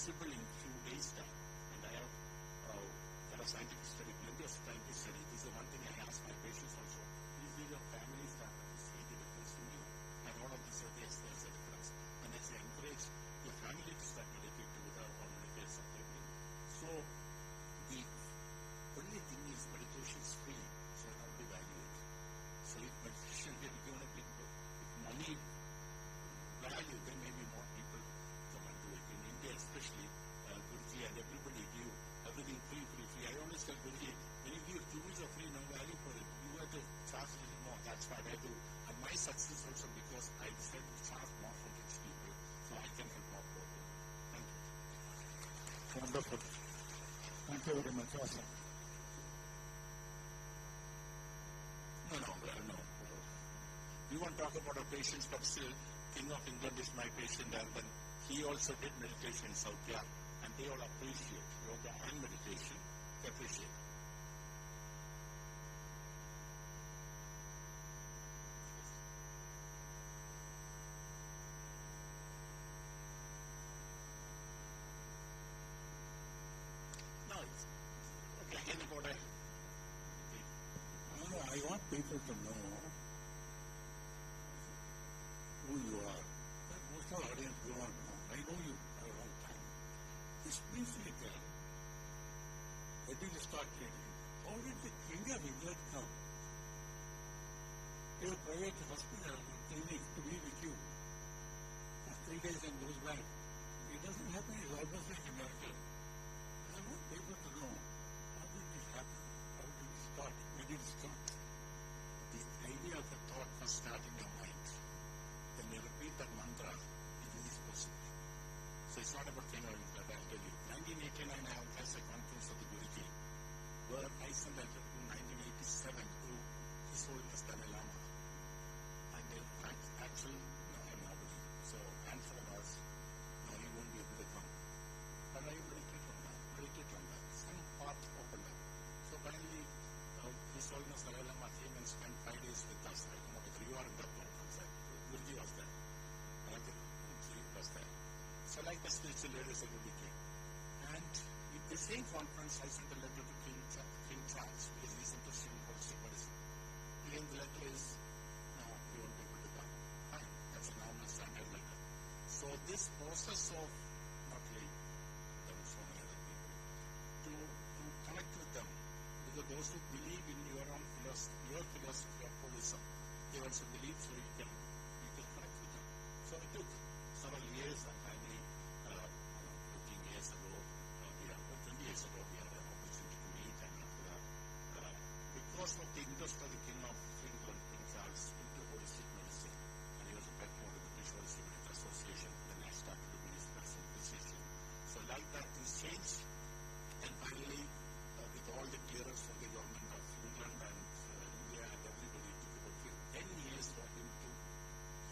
possible in few days' time. And I have there are scientific study, plenty of scientific study. This is one thing I ask my patients also. Is there your family start to see the difference in you? And all of this, yes, there's a difference. And as I encourage your family to start meditating without or meditate separately. So the only thing is meditation is free, so how do you value it? So if meditation will give a big money value, then maybe more people come and do it. In India especially, Guruji and everybody give everything free. I always tell Guruji, when you give tools are free, no value for it. You have to charge a little more. That's what I do. And my success also because I decided to charge more from rich people, so I can help more people. Thank you. Wonderful. Thank you very much. Awesome. No. We won't talk about our patients, but still, King of England is my patient, and then he also did meditation in South India, and they all appreciate yoga and meditation. They appreciate. No, it's okay. Again, about I want people to know who you are. Most of the audience do not know. I know you for a long time. Just briefly tell, when did you start training? How did the King of England come to a private hospital or clinic to be with you for 3 days and goes back? It doesn't happen. It's almost like a miracle. I want people to know, how did this happen? How did it start? When did it start? The idea of a thought must start in your mind. When you repeat that mantra, it is possible. So it's not about King of England, I'll tell you. 1989, I organized a conference of the Guruji, where I sent a letter in 1987 to His Holiness Dalai Lama. And actually, no, I'm nobody. So answer was, no, he won't be able to come. But I meditated on that. Some path opened up. So finally, His Holiness Dalai Lama came and spent 5 days with us. I don't know whether you are in that conference. Guruji was there. I think Guruji was there. So like the spiritual leaders, everybody came. And in the same conference, I sent a letter to King Charles because he's interested in holistic medicine. Again, the letter is, no, we won't be able to come. Fine, that's a normal standard letter. So this process of not like them, so many other people, to connect with them, because those who believe in your own philosophy, your philosophy of holism, they also believe, so you can connect with them. So it took several years, and finally, 15 years ago, 20 years ago, we had an opportunity to meet, and after that, because of the interest of the King of England, King Charles, into holistic medicine, and he was a patron of the British Holistic Medical Association, then I started to be his personal physician. So like that, things changed, and finally, with all the clearance from the government of England and India and everybody, it took about 10 years for him to,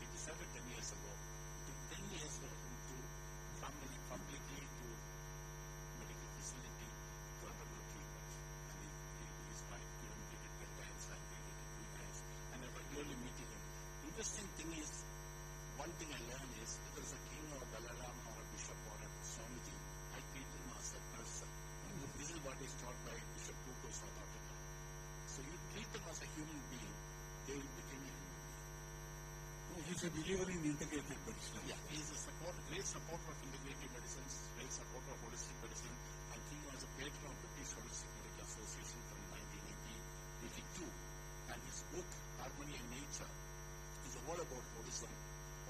he decided 10 years ago, it took 10 years for him to come in completely to medical facility to undergo treatment. And his wife did it 10 times and we did it 3 times. And I regularly meeting him. Interesting thing is, one thing I learned is, if there's a king or a Dalai Lama or a bishop or a Swamiji, I treat him as a person. This is what is taught by Bishop Tutu, South Africa. So you treat them as a human being, they will become a human being. He's a believer in integrated medicine. Yeah, he's a great supporter of integrative medicines, great supporter of holistic medicine, and he was a patron of British Holistic Medical Association from 1982. And his book, Harmony and Nature, is all about holism,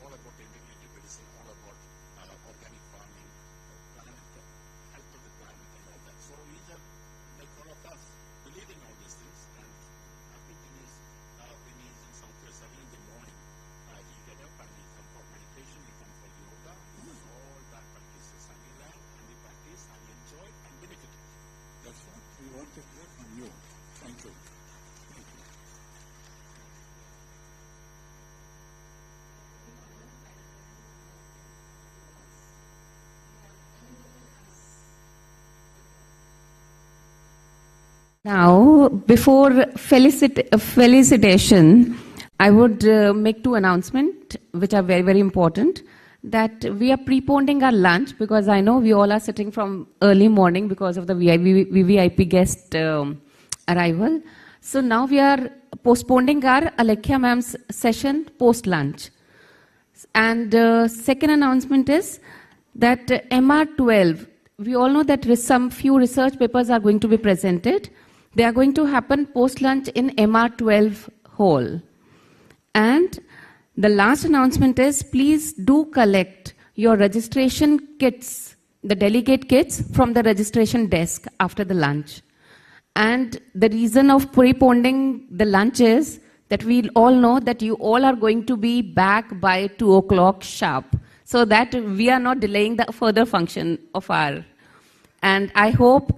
all about integrative medicine, all about organic farming, planet, health of the planet, and all that. So he's like all of us, believe in all these things. And happy thing is, when he's in South Wales early in the morning, he get up and he come for meditation, he come for yoga, he does all that practices, and he learn and he practice and he enjoy and benefit. That's what we want to hear from you. Thank you. Thank you. Now, before felicitation, I would make 2 announcements which are very, very important. that we are preponing our lunch because I know we all are sitting from early morning because of the VVIP guest arrival. So now we are postponing our Alekhya ma'am's session post-lunch. And second announcement is that MR12, we all know that some few research papers are going to be presented. They are going to happen post-lunch in MR12 hall. And the last announcement is, please do collect your registration kits, the delegate kits, from the registration desk after the lunch. And the reason of preponing the lunch is that we all know that you all are going to be back by 2 o'clock sharp, so that we are not delaying the further function of our. And I hope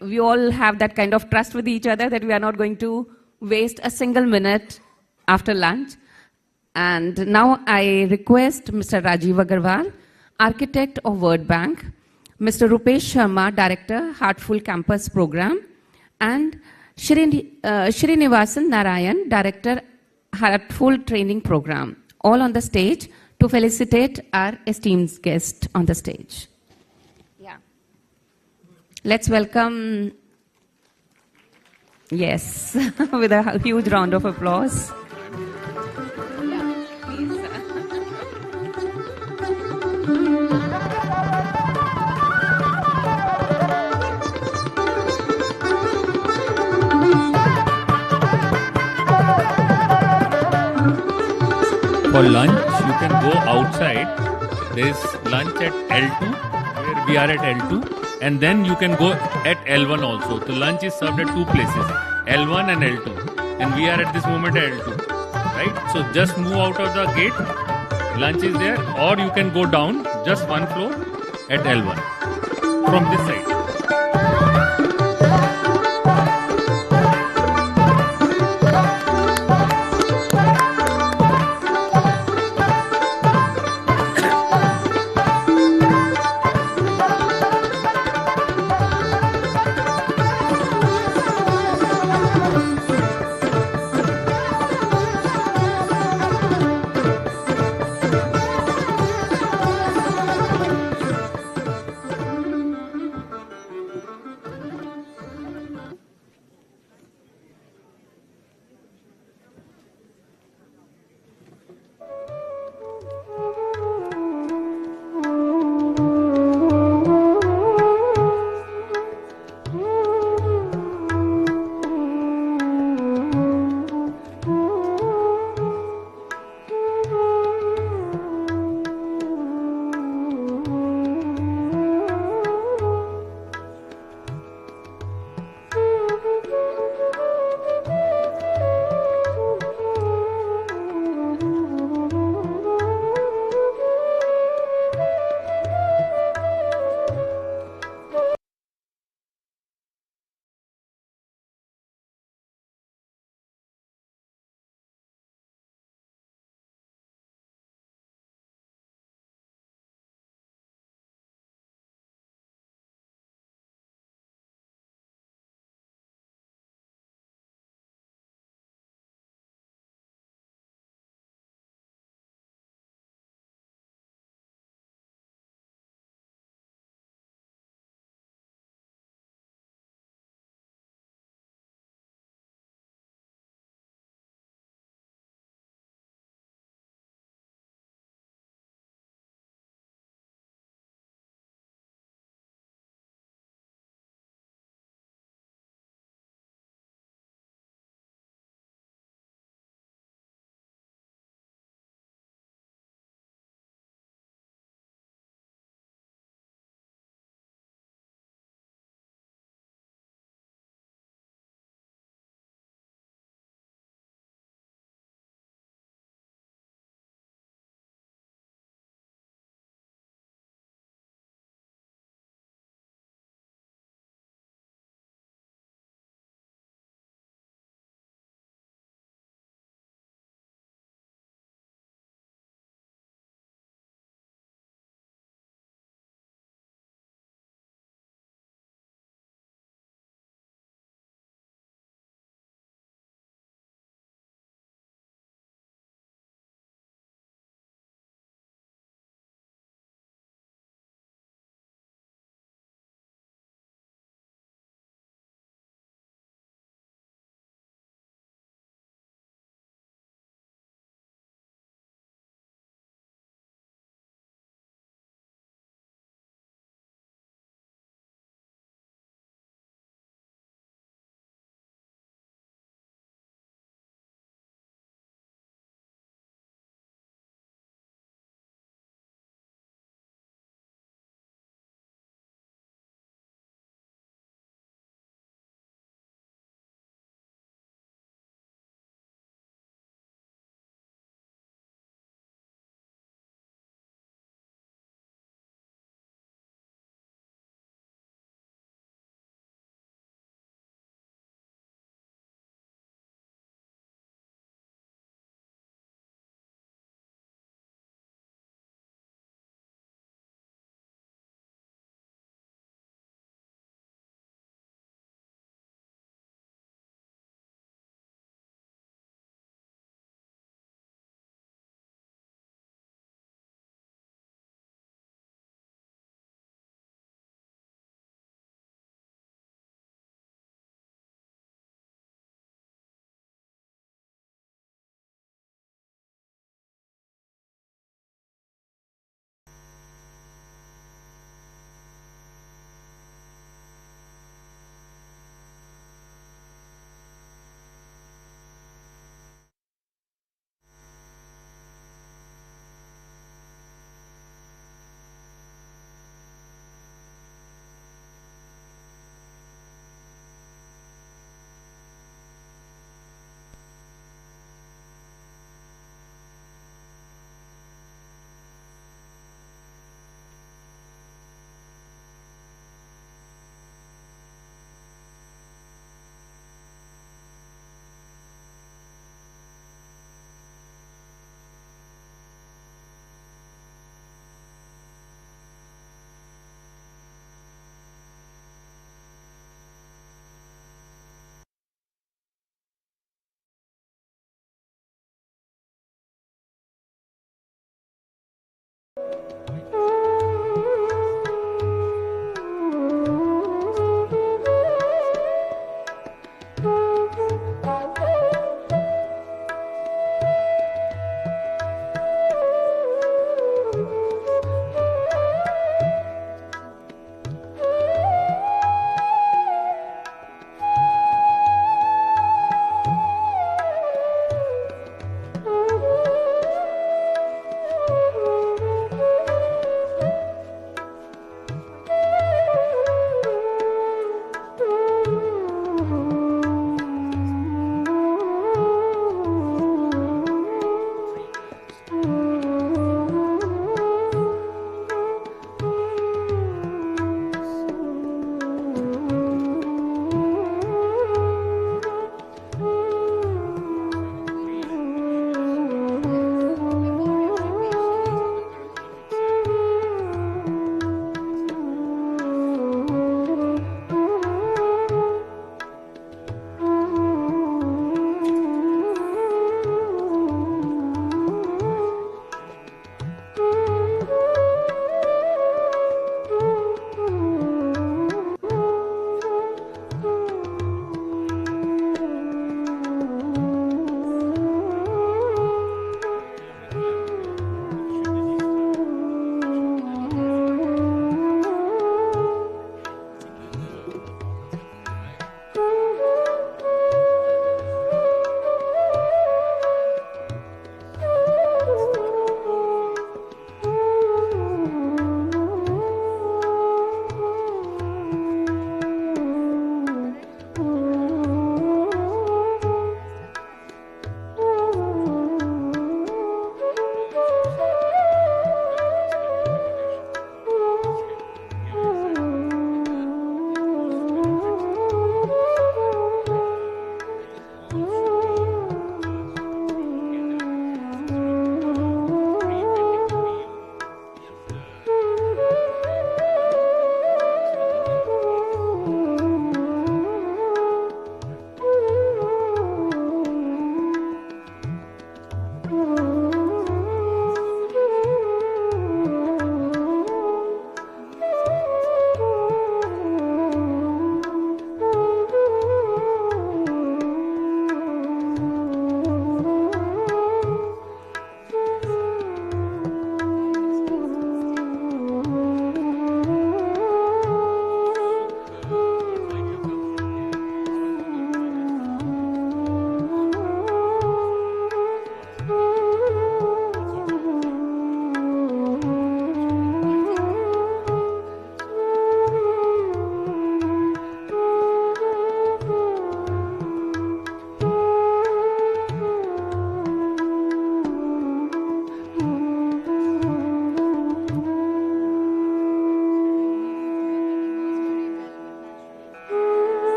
we all have that kind of trust with each other that we are not going to waste a single minute after lunch. And now I request Mr. Rajiv Agarwal, Architect of Word Bank, Mr. Rupesh Sharma, Director, Heartful Campus Program, and Srinivasan Narayan, Director, Heartful Training Program, all on the stage to felicitate our esteemed guest on the stage. Yeah. Let's welcome, yes, with a huge round of applause. For lunch, you can go outside. There is lunch at L2, where we are at L2, and then you can go at L1 also. The lunch is served at two places, L1 and L2, and we are at this moment at L2, right? So just move out of the gate, lunch is there, or you can go down just one floor at L1 from this side.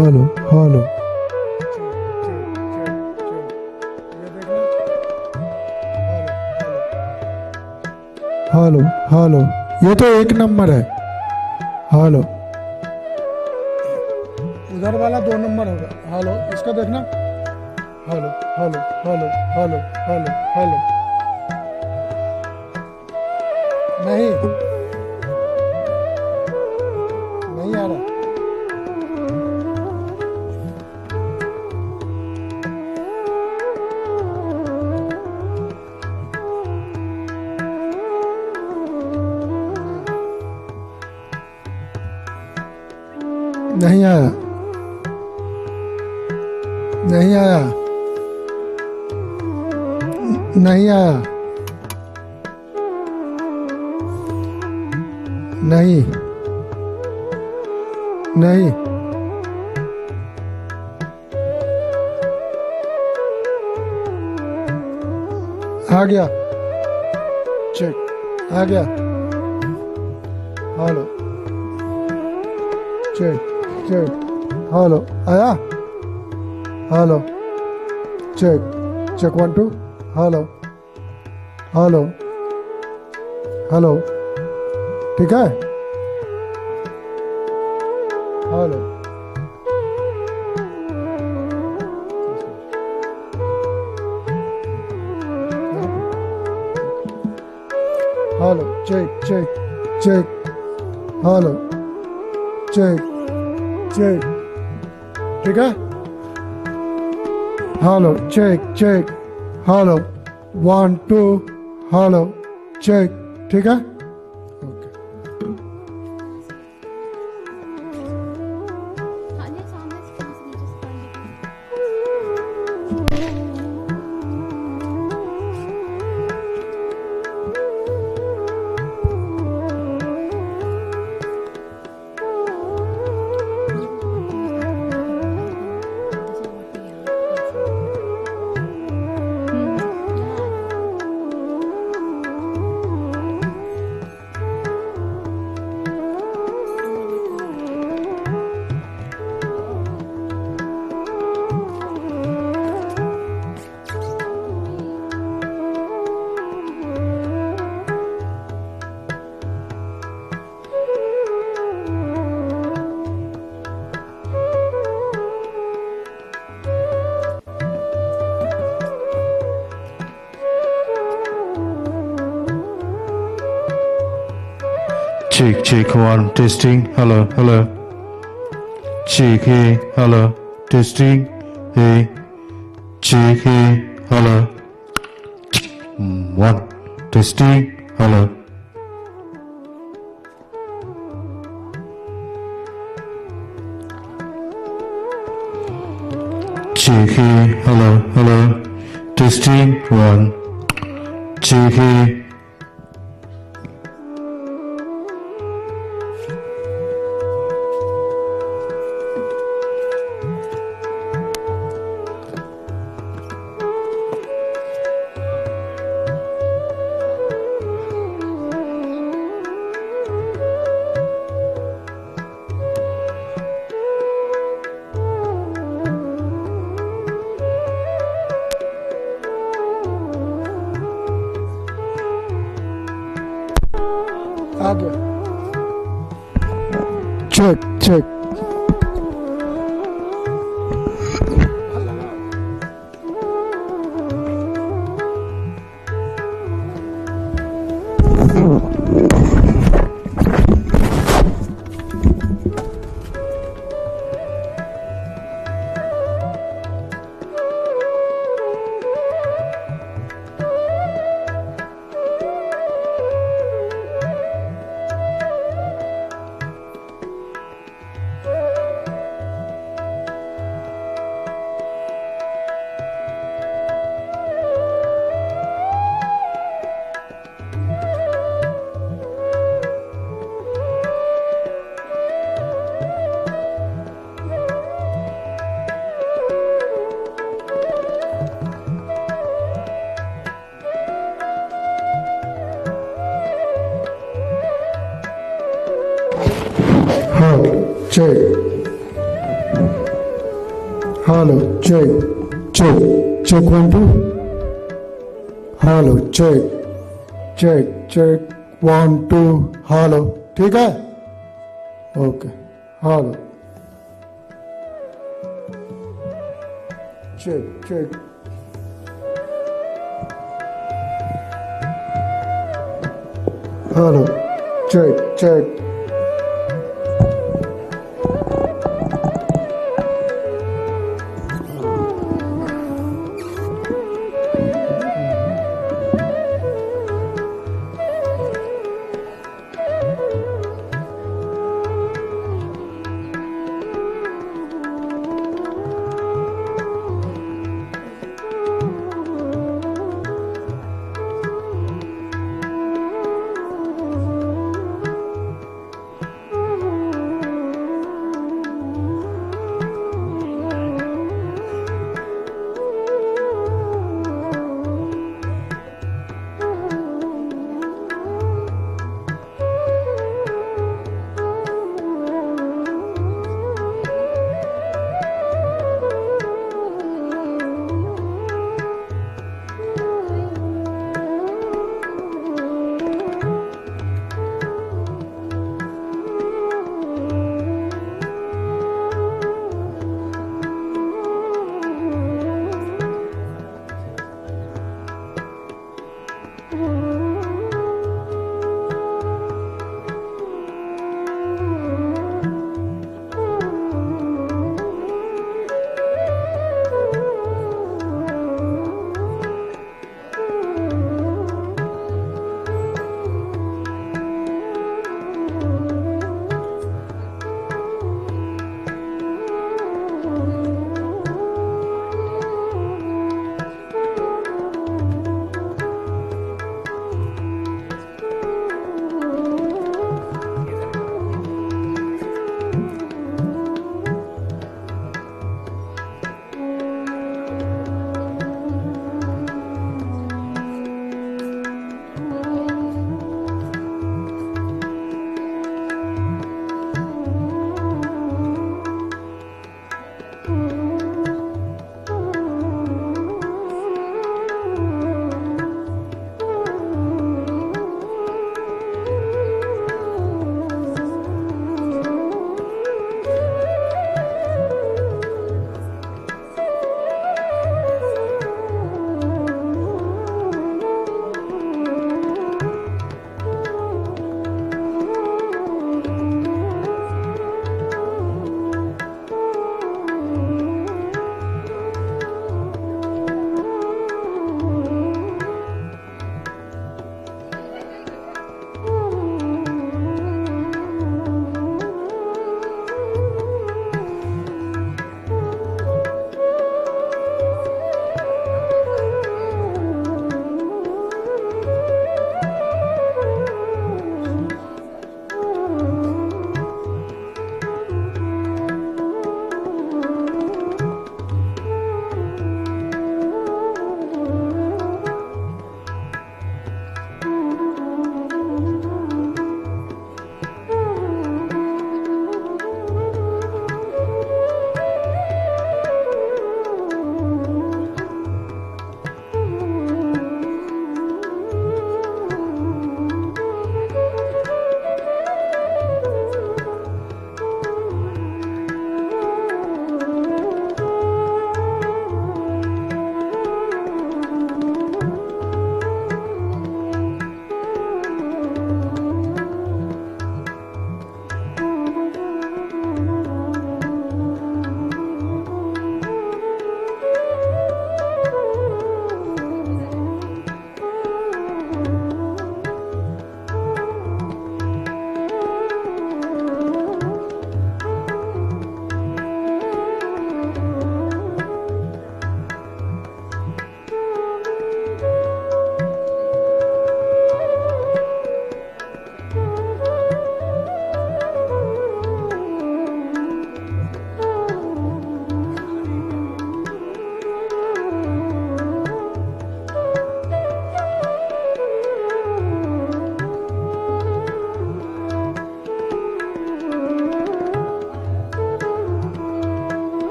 Hello hello hello hello, ये तो 1 number है। Hello, उधर वाला 2 number होगा। Hello, इसका देखना। Hello hello hello hello hello hello, नहीं नहीं आ रहा। नहीं आया, नहीं आया, नहीं आया, नहीं नहीं, आ गया, चेक, आ गया। हेलो, चेक चेक, हेलो, आया। Hello, check check, 1 2, hello hello hello, ठीक है। Hello, hello, check check check, hello, check check, ठीक है। Hello, check check, hello, 1 2, hello, check, ठीक है। Check, check, 1, testing, hello, hello. Check, hey, hello, testing, hey. Check, hey, hello. 1, testing, hello. Check, hey, hello, hello. Testing, 1. Check, hey. आ गया, check check. हाँ, check. Hello, check, check, check 1 2. Hello, check, check, check 1 2. Hello, ठीक है? Okay. Hello. Check, check. Hello, check, check.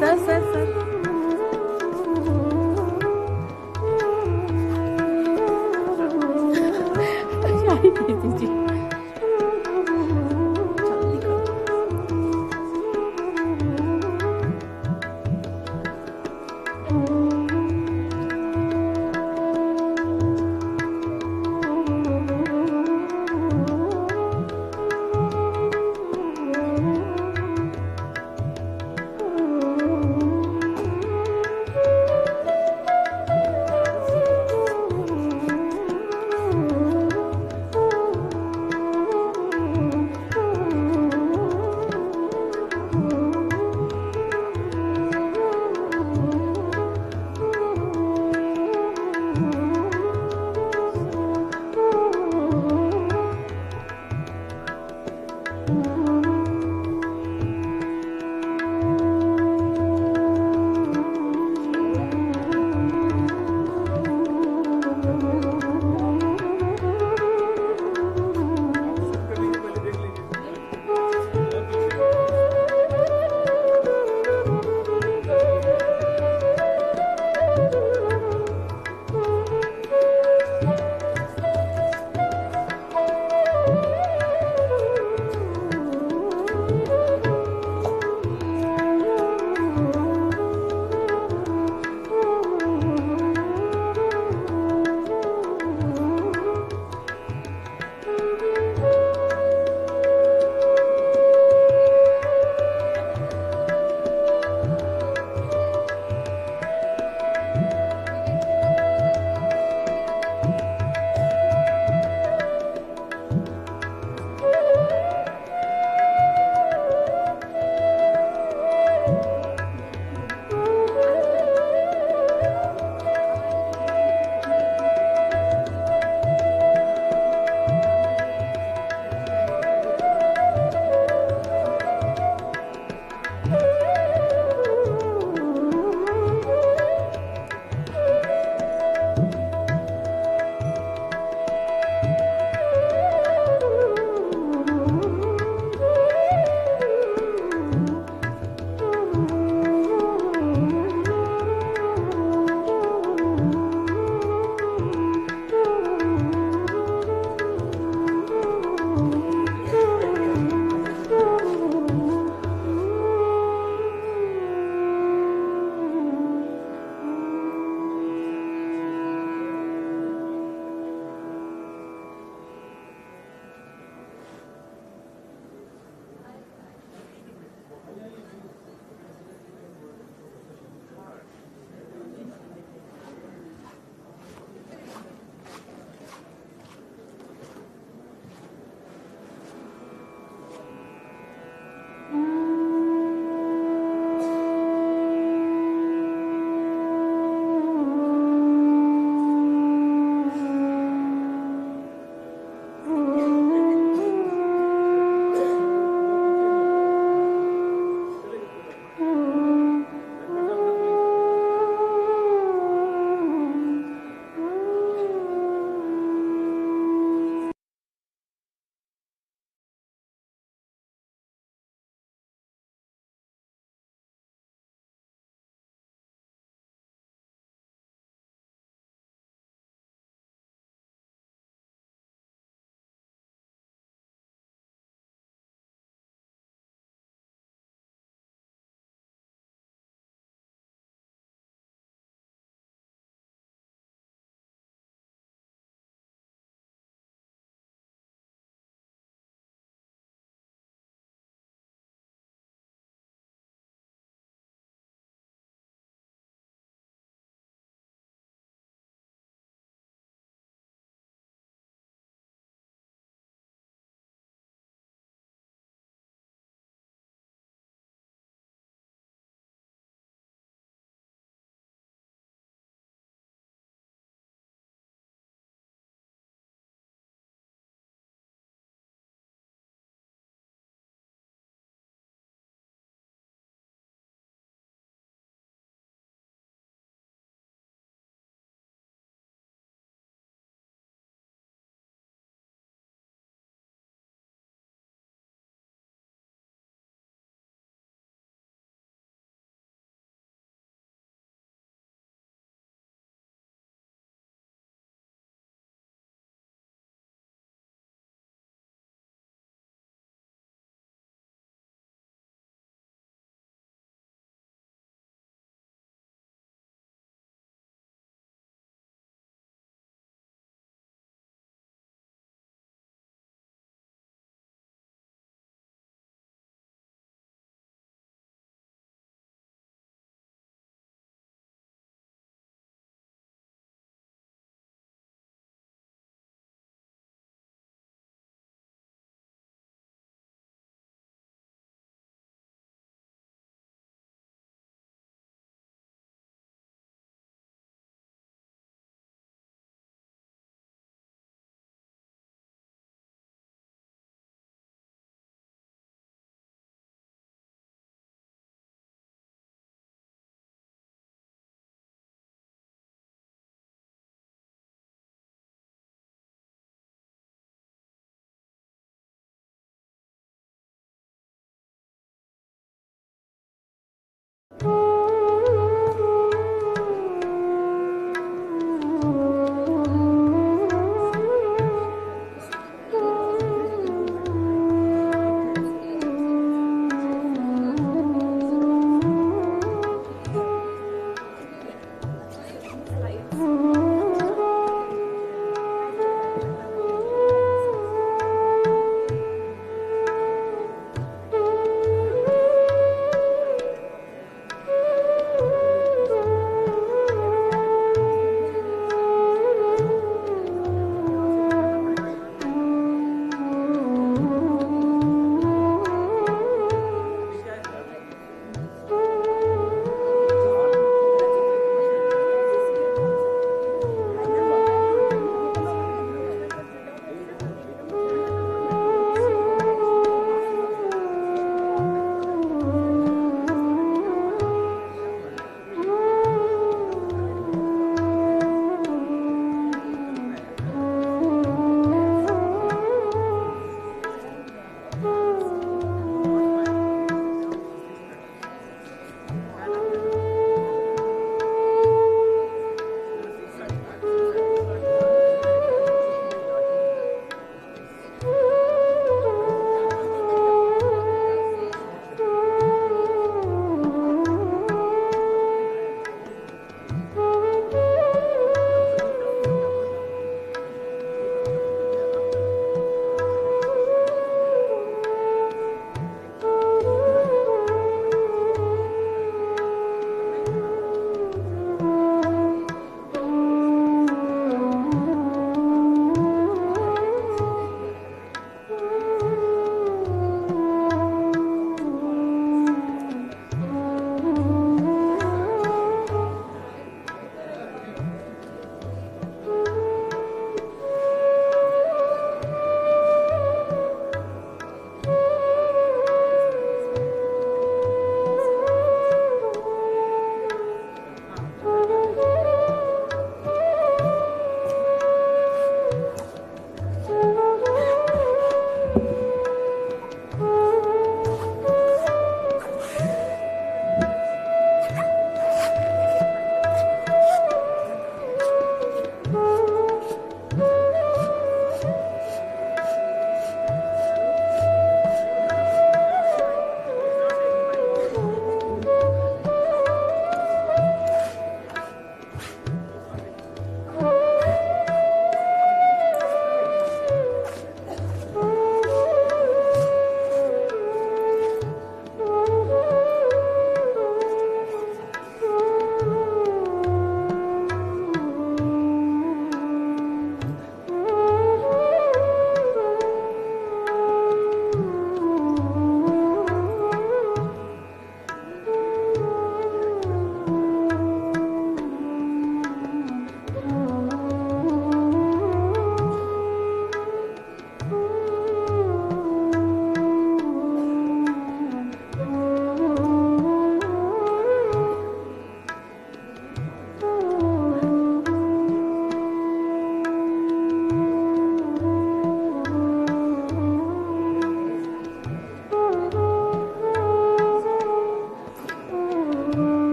Sir ji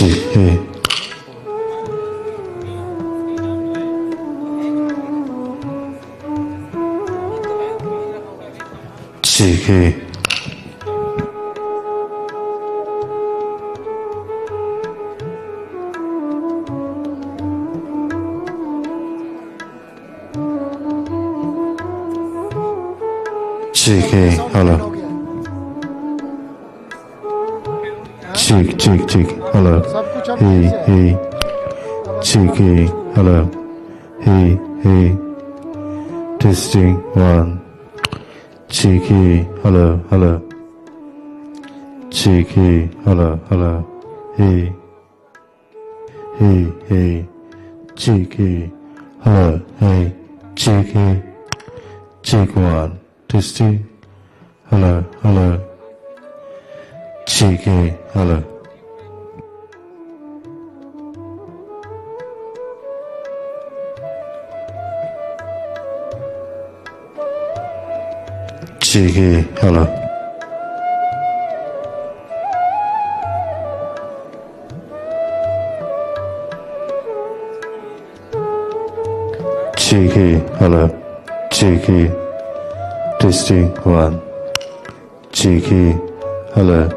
Chihe. Chihe. Chihe. Hello. Chick. Hello. Hey. Chicky. Hello. Hey. Testing 1. Chicky. Hello. Chicky. Hello. Hey. Chicky. Hello. Hey. Chicky. Check 1. Testing. Hello. Chicky. Hello. Chicky. Hello. Chicky. Hello. Chicky. Testing 1. Chicky. Hello.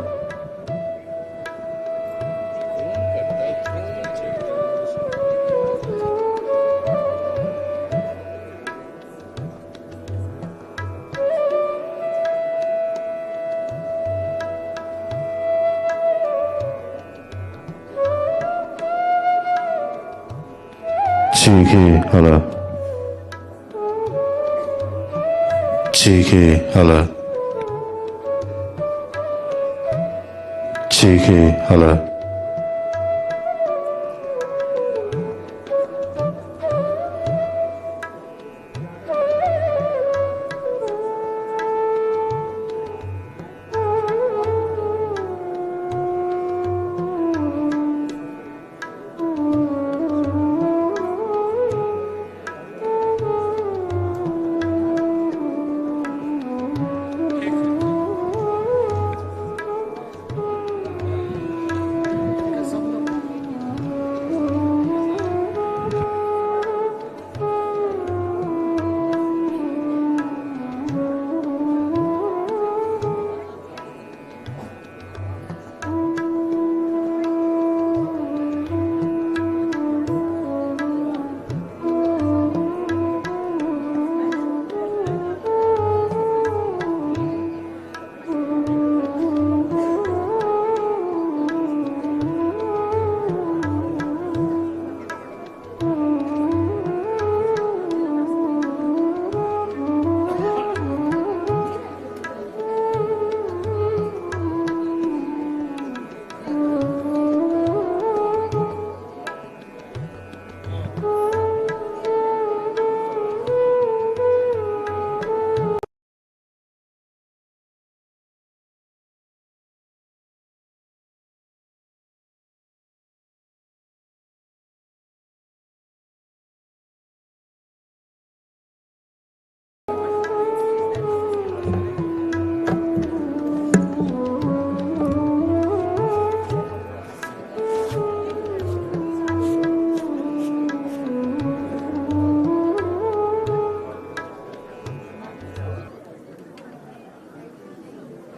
Chicky. Hello. Chicky. Hello. Chicky. Hello.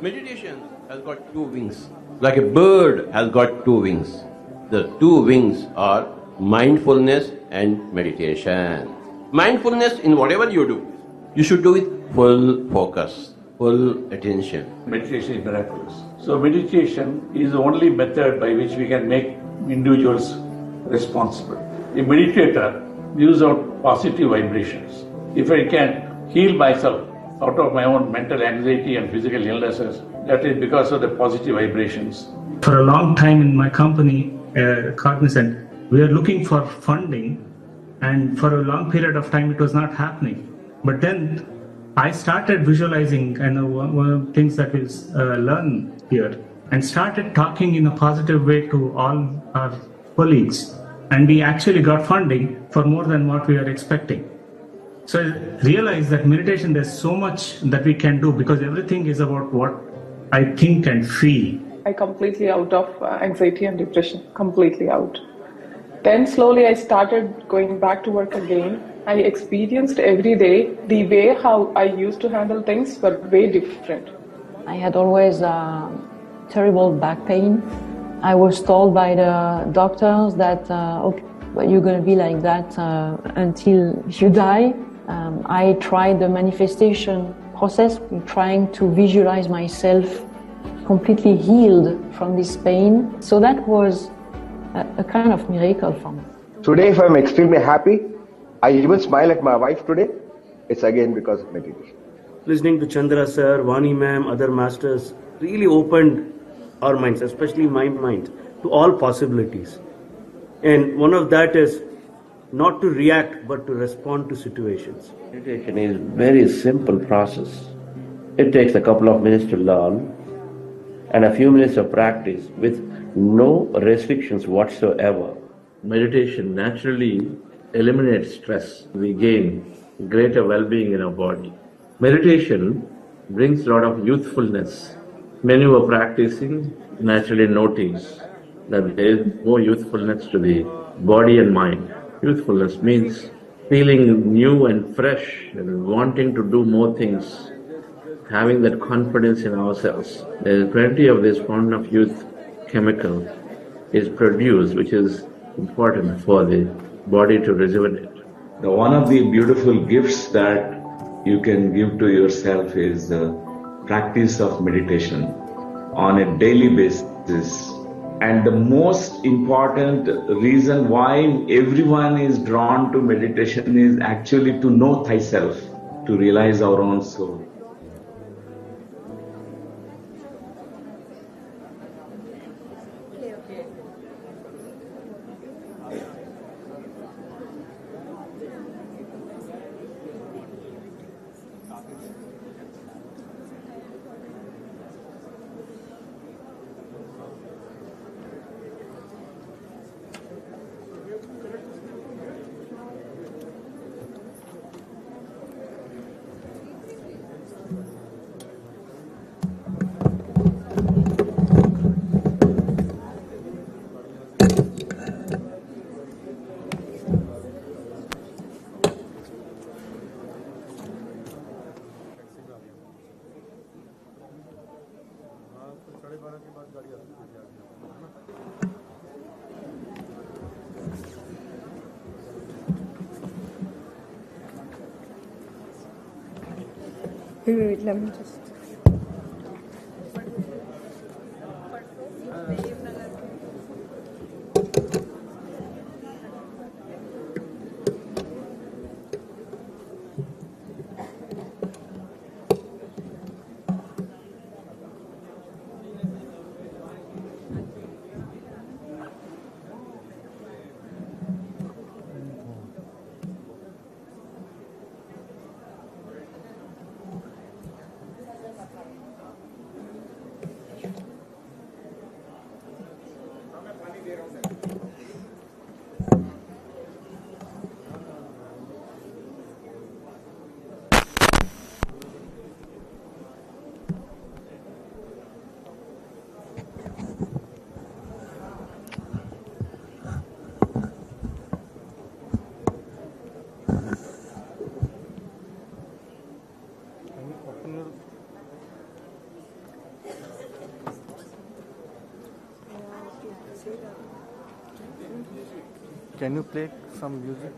Meditation has got two wings. Like a bird has got two wings. The two wings are mindfulness and meditation. Mindfulness in whatever you do, you should do with full focus, full attention. Meditation is miraculous. So meditation is the only method by which we can make individuals responsible. A meditator gives out positive vibrations. If I can heal myself out of my own mental anxiety and physical illnesses, that is because of the positive vibrations. For a long time in my company, Cognizant, we are looking for funding, and for a long period of time it was not happening. But then I started visualizing, and one of the things that we learn here, and started talking in a positive way to all our colleagues, and we actually got funding for more than what we are expecting. So I realized that meditation, there's so much that we can do, because everything is about what I think and feel. I completely out of anxiety and depression, completely out. Then slowly I started going back to work again. I experienced every day the way how I used to handle things were way different. I had always terrible back pain. I was told by the doctors that okay, but you're going to be like that until you die. I tried the manifestation process, trying to visualize myself completely healed from this pain. So that was a kind of miracle for me. Today, if I'm extremely happy, I even smile at my wife today, it's again because of meditation. Listening to Chandra sir, Vani ma'am, other masters really opened our minds, especially my mind, to all possibilities. And one of that is not to react, but to respond to situations. Meditation is a very simple process. It takes a couple of minutes to learn and a few minutes of practice with no restrictions whatsoever. Meditation naturally eliminates stress. We gain greater well-being in our body. Meditation brings a lot of youthfulness. Many who are practicing naturally notice that there is more youthfulness to the body and mind. Youthfulness means feeling new and fresh and wanting to do more things, having that confidence in ourselves. There is plenty of this fountain of youth chemical is produced, which is important for the body to rejuvenate. One of the beautiful gifts that you can give to yourself is the practice of meditation on a daily basis. And the most important reason why everyone is drawn to meditation is actually to know thyself, to realize our own soul. Wait, let me just. Can you play some music?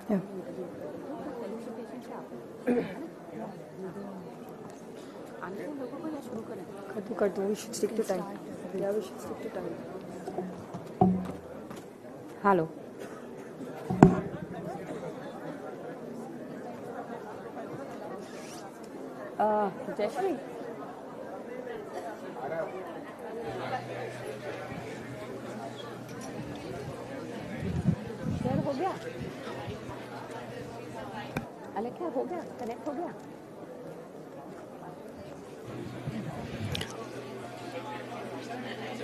Yeah. Cut. We should stick to time. Yeah, we should stick to time. Hello. Jayashree. Share हो गया Alexa हो गया connect हो गया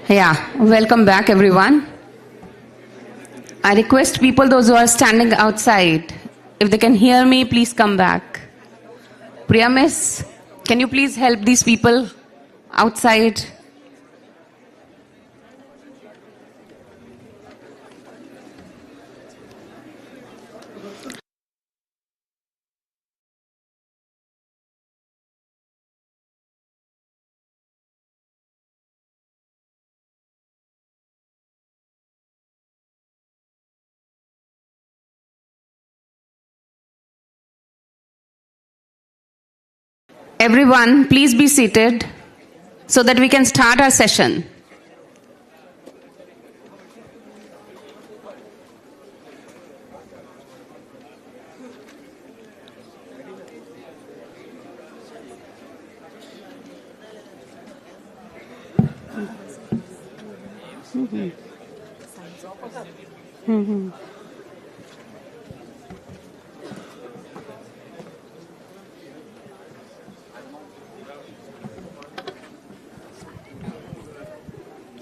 Yeah, welcome back everyone. I request people, those who are standing outside, if they can hear me, please come back. Priya Miss, can you please help these people outside? Everyone, please be seated so that we can start our session.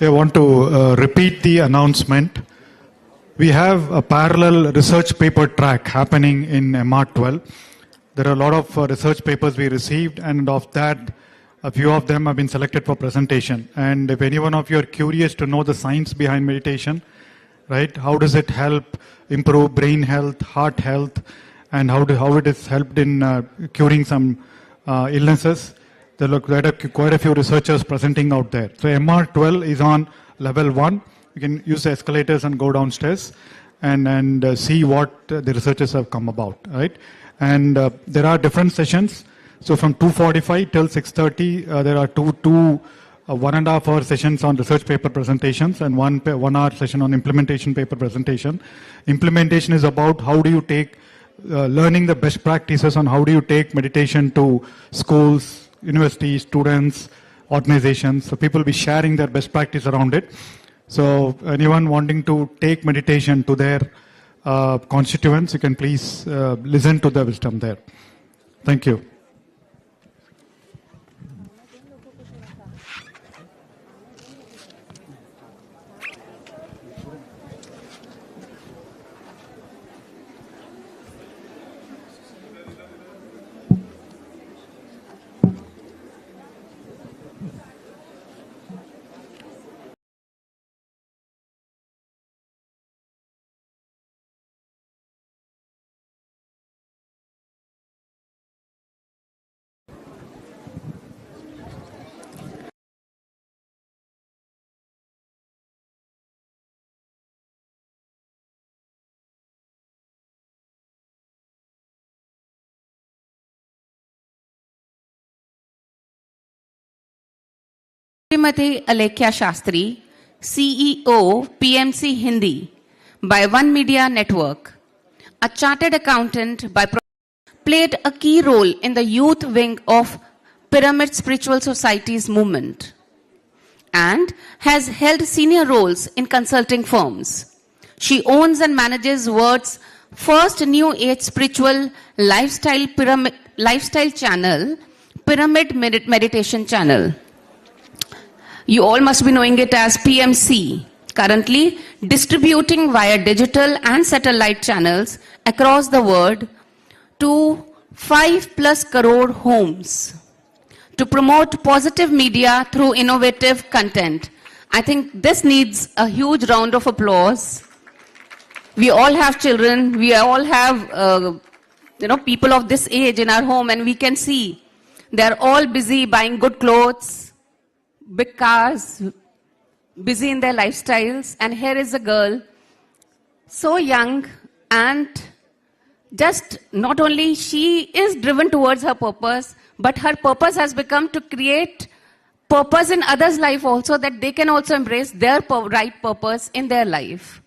I want to repeat the announcement. We have a parallel research paper track happening in MR12. There are a lot of research papers we received, and of that, a few of them have been selected for presentation. And if any one of you are curious to know the science behind meditation, right, how does it help improve brain health, heart health, and how it has helped in curing some illnesses, there are quite a few researchers presenting out there. So MR12 is on level 1. You can use the escalators and go downstairs and see what the researchers have come about, right? And there are different sessions. So from 2:45 till 6:30, there are two 1.5 hour sessions on research paper presentations and 1 hour session on implementation paper presentation. Implementation is about how do you take learning the best practices on how do you take meditation to schools, universities, students, organizations. So people will be sharing their best practice around it. So anyone wanting to take meditation to their constituents, you can please listen to the wisdom there. Thank you. Srimati Alekhya Shastri, CEO, PMC Hindi, by OneMedia Network, a chartered accountant by played a key role in the youth wing of Pyramid Spiritual Society's movement and has held senior roles in consulting firms. She owns and manages Word's first new age spiritual lifestyle channel, Pyramid Meditation Channel. You all must be knowing it as PMC, currently distributing via digital and satellite channels across the world to 5+ crore homes to promote positive media through innovative content. I think this needs a huge round of applause. We all have children, we all have people of this age in our home, and we can see they're all busy buying good clothes, big cars, busy in their lifestyles, and here is a girl so young and just not only she is driven towards her purpose, but her purpose has become to create purpose in others' life also, that they can also embrace their right purpose in their life.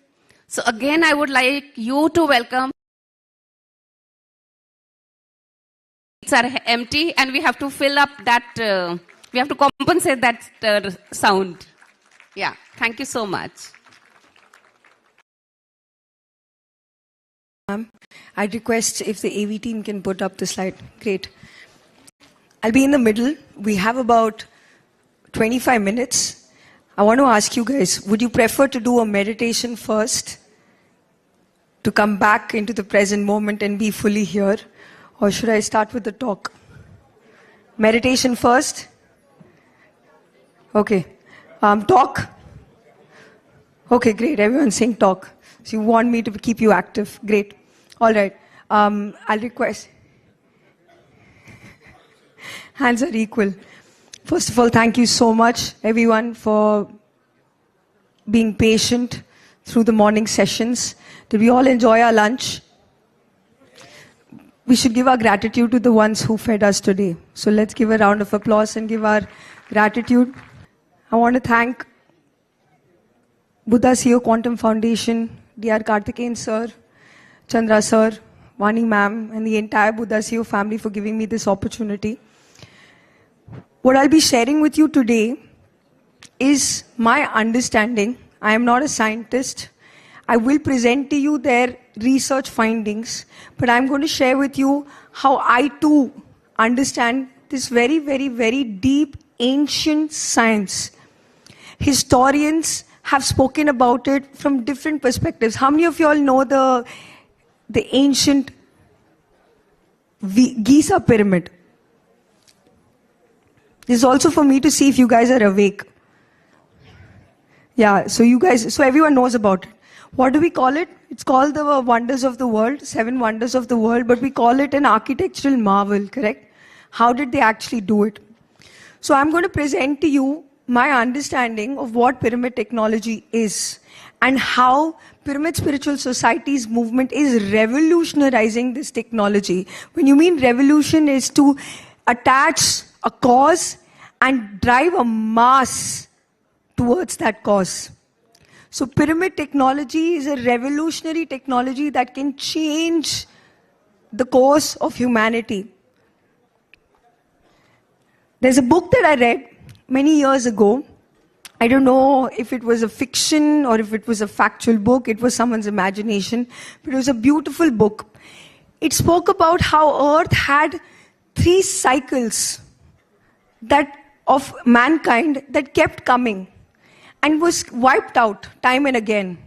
So again, I would like you to welcome. Seats are empty and we have to fill up that, we have to compensate that sound. Yeah, thank you so much. I'd request if the AV team can put up the slide. Great. I'll be in the middle. We have about 25 minutes. I want to ask you guys, would you prefer to do a meditation first, to come back into the present moment and be fully here? Or should I start with the talk? Meditation first? Okay. Talk? Okay, great. Everyone's saying talk. So you want me to keep you active. Great. All right. I'll request. Hands are equal. First of all, thank you so much, everyone, for being patient through the morning sessions. Did we all enjoy our lunch? We should give our gratitude to the ones who fed us today. So let's give a round of applause and give our gratitude. I want to thank Buddha CEO Quantum Foundation, D.R. Karthikeyan sir, Chandra sir, Vani ma'am, and the entire Buddha CEO family for giving me this opportunity. What I'll be sharing with you today is my understanding. I am not a scientist. I will present to you their research findings, but I'm going to share with you how I too understand this very, very, very deep ancient science. Historians have spoken about it from different perspectives. How many of you all know the ancient Giza pyramid? This is also for me to see if you guys are awake. Yeah, so everyone knows about it. What do we call it? It's called the wonders of the world, 7 wonders of the world, but we call it an architectural marvel, correct? How did they actually do it? So I'm going to present to you my understanding of what pyramid technology is and how Pyramid Spiritual Society's movement is revolutionizing this technology. When you mean revolution is to attach a cause and drive a mass towards that cause. So pyramid technology is a revolutionary technology that can change the course of humanity. There's a book that I read many years ago. I don't know if it was a fiction or if it was a factual book. It was someone's imagination. But it was a beautiful book. It spoke about how Earth had 3 cycles of mankind that kept coming and was wiped out time and again.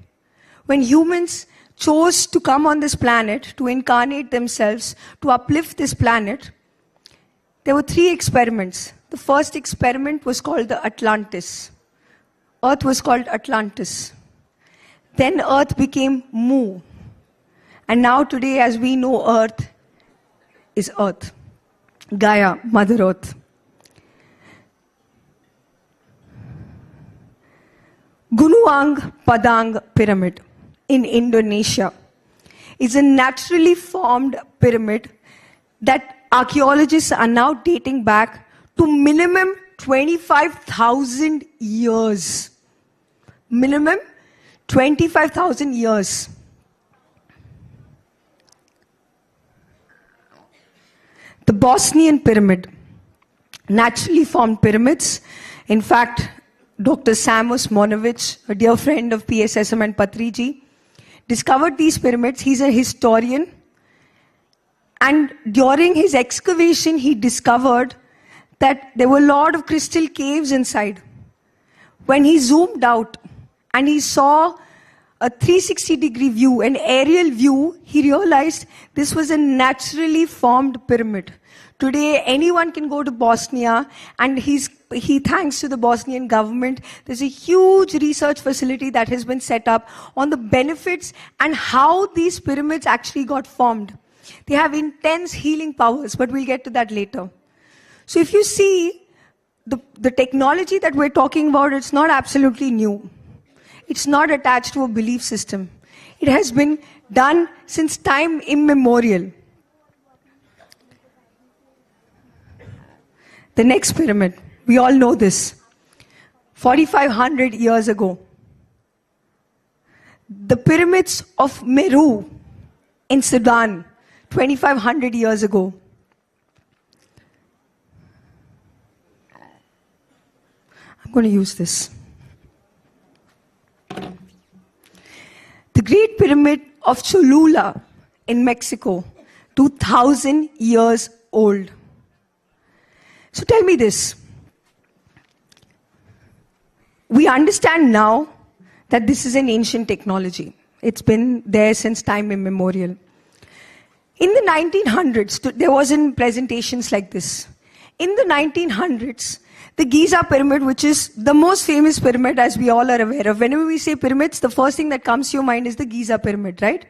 When humans chose to come on this planet, to incarnate themselves, to uplift this planet, there were 3 experiments. The first experiment was called the Atlantis. Earth was called Atlantis. Then Earth became Mu. And now today, as we know, Earth is Earth. Gaia, Mother Earth. Gunuang Padang Pyramid in Indonesia is a naturally formed pyramid that archaeologists are now dating back to minimum 25,000 years. Minimum 25,000 years. The Bosnian pyramid, naturally formed pyramids. In fact, Dr. Sam Osmonovich, a dear friend of PSSM and Patriji, discovered these pyramids. He's a historian. And during his excavation, he discovered that there were a lot of crystal caves inside. When he zoomed out and he saw a 360-degree view, an aerial view, he realized this was a naturally formed pyramid. Today, anyone can go to Bosnia, and he thanks to the Bosnian government, there's a huge research facility that has been set up on the benefits and how these pyramids actually got formed. They have intense healing powers, but we'll get to that later. So if you see, the technology that we're talking about, it's not absolutely new. It's not attached to a belief system. It has been done since time immemorial. The next pyramid, we all know this. 4,500 years ago, the pyramids of Meru in Sudan, 2,500 years ago. I'm going to use this. The Great Pyramid of Cholula in Mexico, 2,000 years old. So tell me this. We understand now that this is an ancient technology. It's been there since time immemorial. In the 1900s, there wasn't presentations like this. In the 1900s, the Giza pyramid, which is the most famous pyramid as we all are aware of. Whenever we say pyramids, the first thing that comes to your mind is the Giza pyramid, right?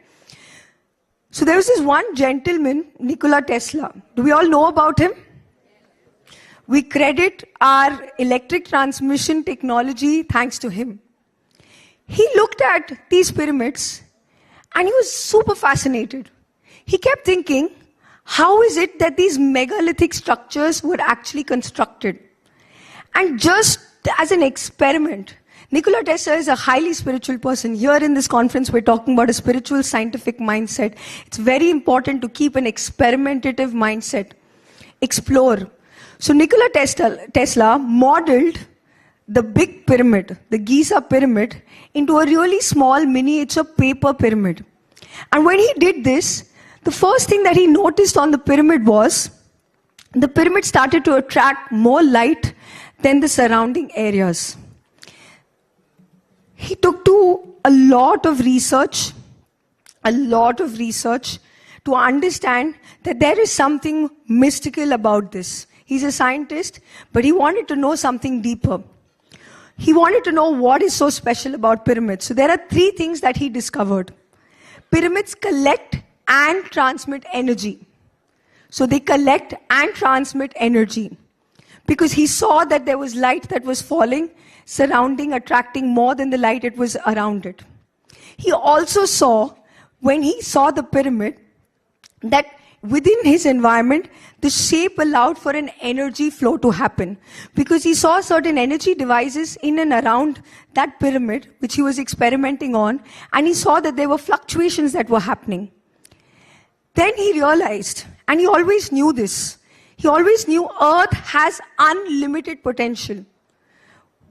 So there was this one gentleman, Nikola Tesla. Do we all know about him? We credit our electric transmission technology thanks to him. He looked at these pyramids and he was super fascinated. He kept thinking, how is it that these megalithic structures were actually constructed? And just as an experiment, Nikola Tesla is a highly spiritual person. Here in this conference, we're talking about a spiritual scientific mindset. It's very important to keep an experimentative mindset. Explore. So Nikola Tesla modeled the big pyramid, the Giza pyramid, into a really small miniature paper pyramid. And when he did this, the first thing that he noticed on the pyramid was the pyramid started to attract more light than the surrounding areas. He took to a lot of research to understand that there is something mystical about this. He's a scientist, but he wanted to know something deeper. He wanted to know what is so special about pyramids. So there are three things that he discovered. Pyramids collect and transmit energy. So they collect and transmit energy. Because he saw that there was light that was falling, surrounding, attracting more than the light it was around it. He also saw, when he saw the pyramid, that within his environment, the shape allowed for an energy flow to happen. Because he saw certain energy devices in and around that pyramid, which he was experimenting on, and he saw that there were fluctuations that were happening. Then he realized, and he always knew this, he always knew Earth has unlimited potential.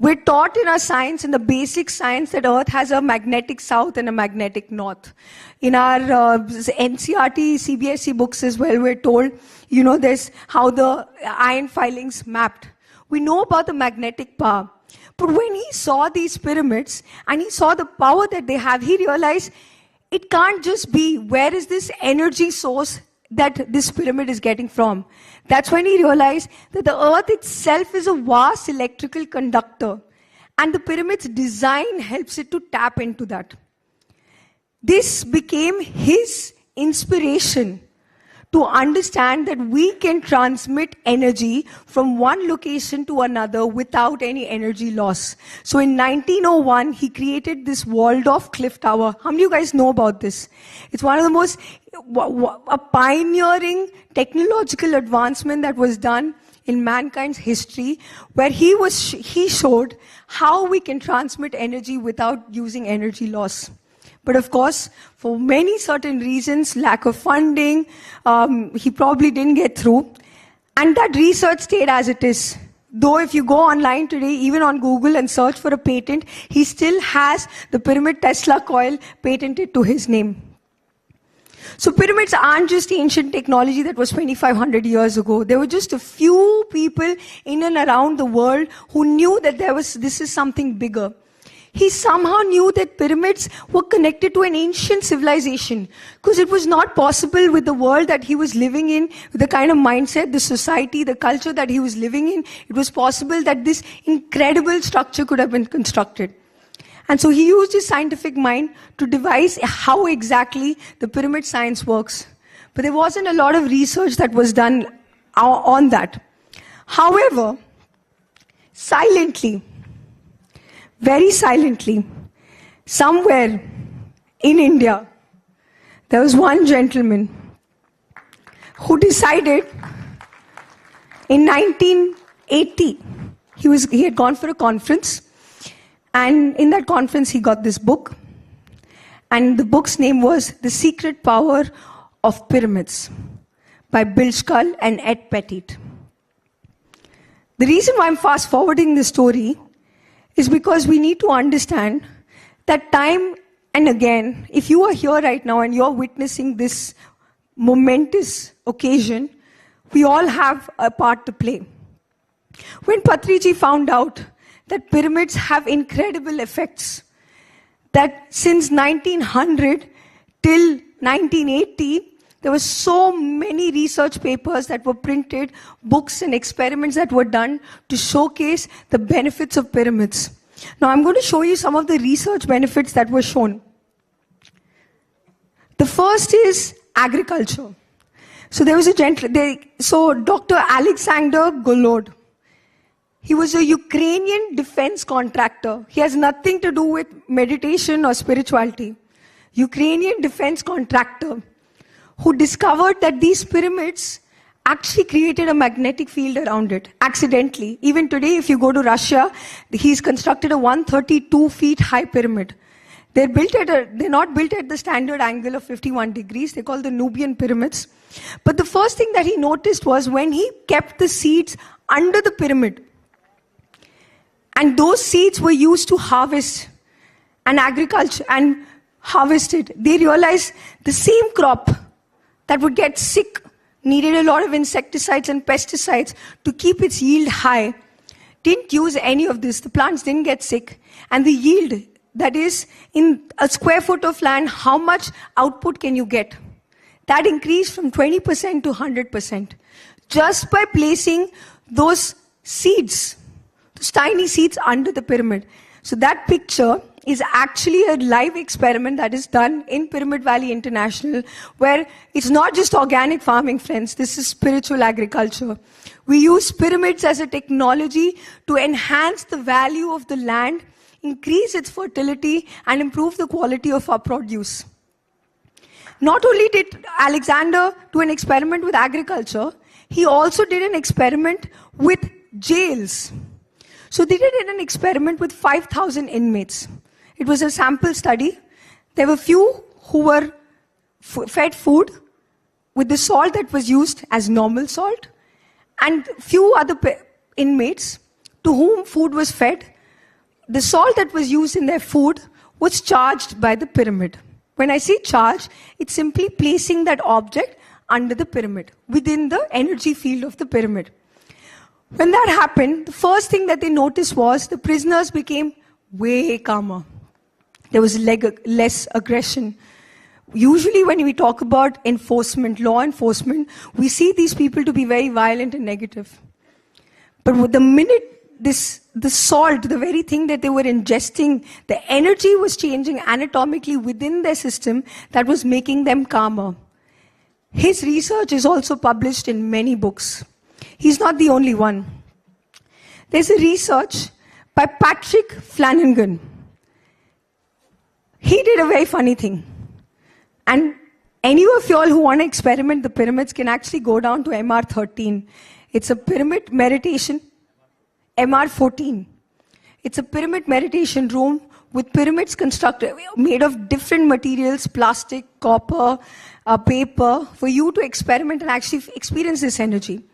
We're taught in our science, in the basic science, that Earth has a magnetic south and a magnetic north. In our NCRT, CBSE books as well, we're told, there's how the iron filings mapped. We know about the magnetic power. But when he saw these pyramids and he saw the power that they have, he realized it can't just be, where is this energy source that this pyramid is getting from? That's when he realized that the Earth itself is a vast electrical conductor, and the pyramid's design helps it to tap into that. This became his inspiration to understand that we can transmit energy from one location to another without any energy loss. So in 1901, he created this Waldorf Cliff Tower. How many of you guys know about this? It's one of the most a pioneering technological advancement that was done in mankind's history, where he showed how we can transmit energy without using energy loss. But of course, for many certain reasons, lack of funding, he probably didn't get through. And that research stayed as it is. Though if you go online today, even on Google, and search for a patent, he still has the pyramid Tesla coil patented to his name. So pyramids aren't just ancient technology that was 2,500 years ago. There were just a few people in and around the world who knew that this is something bigger. He somehow knew that pyramids were connected to an ancient civilization, because it was not possible with the world that he was living in, with the kind of mindset, the society, the culture that he was living in. It was possible that this incredible structure could have been constructed. And so he used his scientific mind to devise how exactly the pyramid science works. But there wasn't a lot of research that was done on that. However, silently, very silently, somewhere in India, there was one gentleman who decided in 1980, he had gone for a conference, and in that conference he got this book, and the book's name was The Secret Power of Pyramids by Bill Scull and Ed Pettit. The reason why I'm fast forwarding this story is because we need to understand that time and again, if you are here right now and you're witnessing this momentous occasion, we all have a part to play. When Patriji found out that pyramids have incredible effects, that since 1900 till 1980, there were so many research papers that were printed, books and experiments that were done to showcase the benefits of pyramids. Now I'm going to show you some of the research benefits that were shown. The first is agriculture. So there was a Dr. Alexander Golod. He was a Ukrainian defense contractor. He has nothing to do with meditation or spirituality. Ukrainian defense contractor who discovered that these pyramids actually created a magnetic field around it, accidentally. Even today, if you go to Russia, he's constructed a 132 feet high pyramid. They're not built at the standard angle of 51 degrees. They're called the Nubian pyramids. But the first thing that he noticed was when he kept the seeds under the pyramid, and those seeds were used to harvest and agriculture and harvest it, they realized the same crop that would get sick needed a lot of insecticides and pesticides to keep its yield high. Didn't use any of this. The plants didn't get sick. And the yield, that is, in a square foot of land, how much output can you get? That increased from 20% to 100%. Just by placing those seeds, those tiny seeds under the pyramid. So that picture is actually a live experiment that is done in Pyramid Valley International, where it's not just organic farming, friends. This is spiritual agriculture. We use pyramids as a technology to enhance the value of the land, increase its fertility, and improve the quality of our produce. Not only did Alexander do an experiment with agriculture, he also did an experiment with jails. So they did an experiment with 5,000 inmates. It was a sample study. There were few who were fed food with the salt that was used as normal salt, and few other inmates to whom food was fed. The salt that was used in their food was charged by the pyramid. When I say charge, it's simply placing that object under the pyramid, within the energy field of the pyramid. When that happened, the first thing that they noticed was the prisoners became way calmer. There was less aggression. Usually when we talk about enforcement, law enforcement, we see these people to be very violent and negative. But with the minute the salt, the very thing that they were ingesting, the energy was changing anatomically within their system that was making them calmer. His research is also published in many books. He's not the only one. There's a research by Patrick Flanagan. He did a very funny thing. And any of you all who want to experiment the pyramids can actually go down to MR13. It's a pyramid meditation, MR14. It's a pyramid meditation room with pyramids constructed, made of different materials, plastic, copper, paper, for you to experiment and actually experience this energy.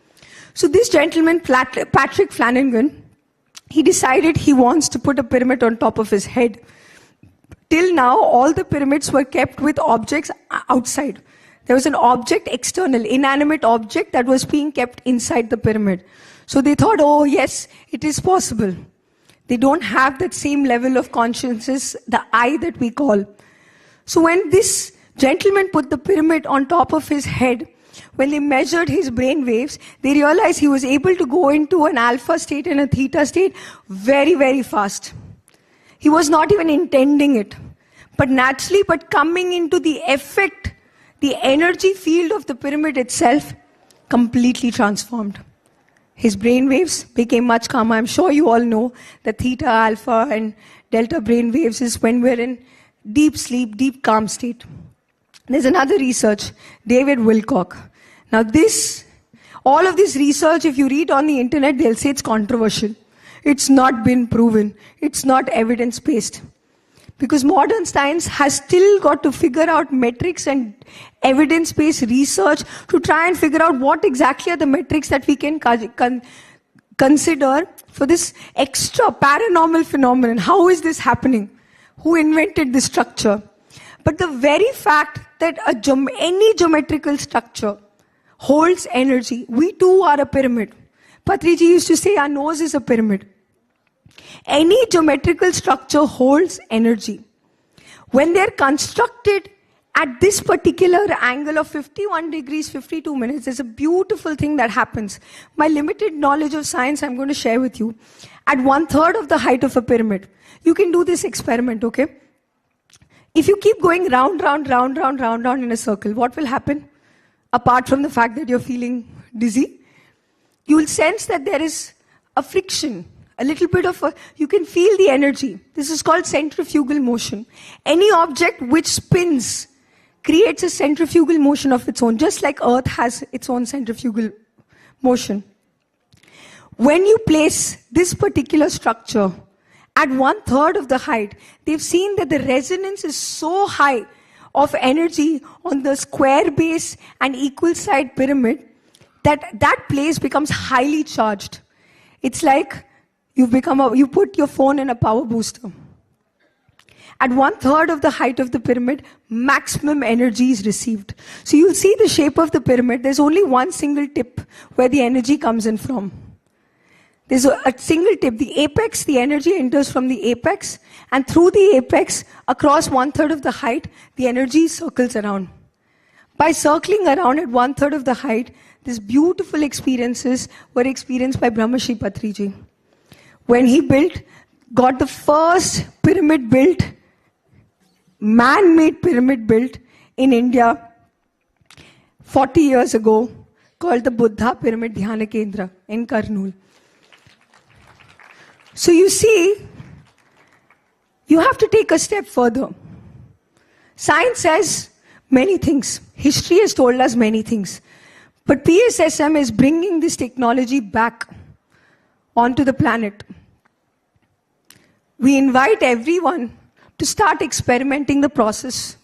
So this gentleman, Patrick Flanagan, he decided he wants to put a pyramid on top of his head. Till now, all the pyramids were kept with objects outside. There was an object, external, inanimate object that was being kept inside the pyramid. So they thought, oh yes, it is possible. They don't have that same level of consciousness, the I that we call. So when this gentleman put the pyramid on top of his head, when they measured his brain waves, they realized he was able to go into an alpha state and a theta state very, very fast. He was not even intending it. But naturally, but coming into the effect, the energy field of the pyramid itself completely transformed. His brain waves became much calmer. I'm sure you all know that theta, alpha, and delta brain waves is when we're in deep sleep, deep calm state. There's another research, David Wilcock. Now all of this research, if you read on the internet, they'll say it's controversial. It's not been proven. It's not evidence-based. Because modern science has still got to figure out metrics and evidence-based research to try and figure out what exactly are the metrics that we can consider for this extra paranormal phenomenon. How is this happening? Who invented this structure? But the very fact that any geometrical structure holds energy. We too are a pyramid. Patriji used to say our nose is a pyramid. Any geometrical structure holds energy. When they're constructed at this particular angle of 51 degrees, 52 minutes, there's a beautiful thing that happens. My limited knowledge of science I'm going to share with you. At 1/3 of the height of a pyramid, you can do this experiment, okay? If you keep going round in a circle, what will happen? Apart from the fact that you're feeling dizzy, you will sense that there is a friction, a little bit of you can feel the energy. This is called centrifugal motion. Any object which spins creates a centrifugal motion of its own, just like Earth has its own centrifugal motion. When you place this particular structure at 1/3 of the height, they've seen that the resonance is so high of energy on the square base and equal side pyramid that place becomes highly charged. It's like you put your phone in a power booster. At 1/3 of the height of the pyramid, maximum energy is received. So you'll see the shape of the pyramid. There's only one single tip where the energy comes in from. There's a single tip. The apex, the energy enters from the apex, and through the apex, across 1/3 of the height, the energy circles around. By circling around at 1/3 of the height, these beautiful experiences were experienced by Brahmarshi Patriji. When he got the first pyramid built, man-made pyramid built in India 40 years ago, called the Buddha Pyramid Dhyana Kendra in Kurnool. So you see, you have to take a step further. Science says many things. History has told us many things. But PSSM is bringing this technology back onto the planet. We invite everyone to start experimenting the process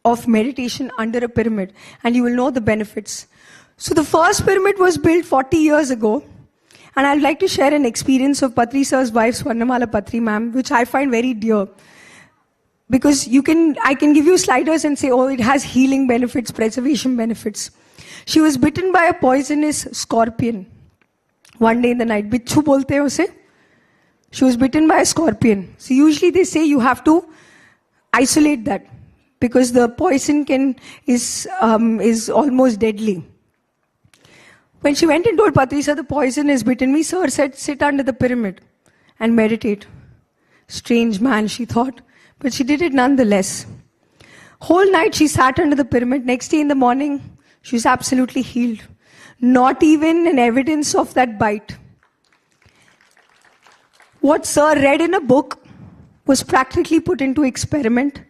of meditation under a pyramid, and you will know the benefits. So the first pyramid was built 40 years ago, and I'd like to share an experience of Patri sir's wife, Swarnamala Patri ma'am, which I find very dear. Because I can give you sliders and say, oh, it has healing benefits, preservation benefits. She was bitten by a poisonous scorpion one day in the night. Bichu bolte hai use. She was bitten by a scorpion. So usually they say you have to isolate that because the poison is almost deadly. When she went and told Patri sir, the poison has bitten me, sir said, sit under the pyramid and meditate. Strange man, she thought. But she did it nonetheless. Whole night she sat under the pyramid. Next day in the morning, she was absolutely healed. Not even an evidence of that bite. What sir read in a book was practically put into experiment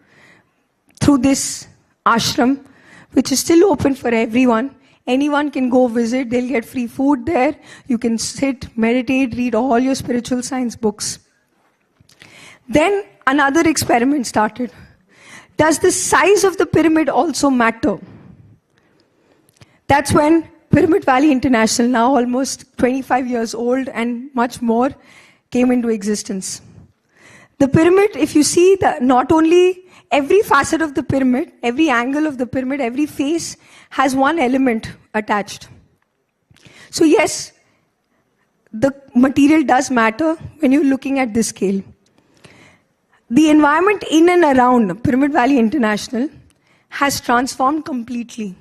through this ashram, which is still open for everyone. Anyone can go visit. They'll get free food there. You can sit, meditate, read all your spiritual science books. Then another experiment started. Does the size of the pyramid also matter? That's when Pyramid Valley International, now almost 25 years old and much more, came into existence. The pyramid, if you see, not only every facet of the pyramid, every angle of the pyramid, every face has one element attached. So yes, the material does matter when you're looking at this scale. The environment in and around Pyramid Valley International has transformed completely.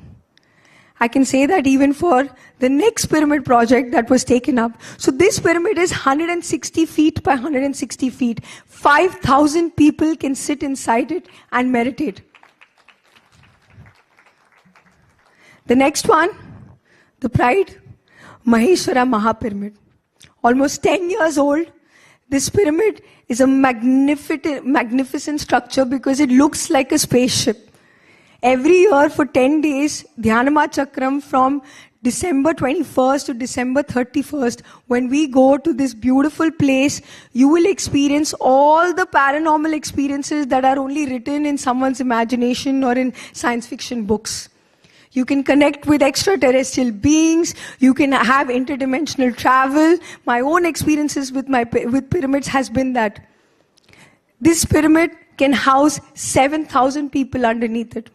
I can say that even for the next pyramid project that was taken up. So this pyramid is 160 feet by 160 feet. 5,000 people can sit inside it and meditate. The next one, the Pride Maheshwara Mahapyramid. Almost 10 years old. This pyramid is a magnificent structure because it looks like a spaceship. Every year for 10 days, Dhyanama Chakram from December 21st to December 31st, when we go to this beautiful place, you will experience all the paranormal experiences that are only written in someone's imagination or in science fiction books. You can connect with extraterrestrial beings. You can have interdimensional travel. My own experiences with pyramids has been that this pyramid can house 7,000 people underneath it.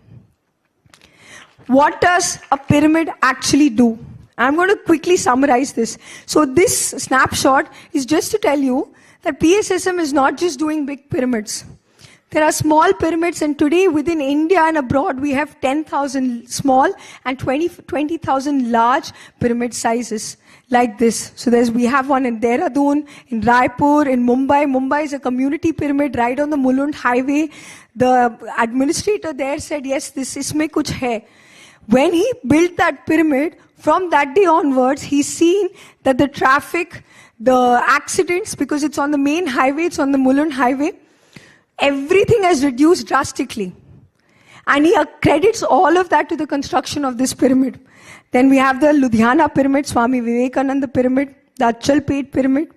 What does a pyramid actually do? I'm going to quickly summarize this. So this snapshot is just to tell you that PSSM is not just doing big pyramids. There are small pyramids, and today within India and abroad we have 10,000 small and 20,000 large pyramid sizes like this. So we have one in Dehradun, in Raipur, in Mumbai. Mumbai is a community pyramid right on the Mulund highway. The administrator there said, yes, this isme kuch hai. When he built that pyramid, from that day onwards, he's seen that the traffic, the accidents, because it's on the main highway, it's on the Mulund highway, everything has reduced drastically. And he credits all of that to the construction of this pyramid. Then we have the Ludhiana pyramid, Swami Vivekananda pyramid, the Achalpet pyramid.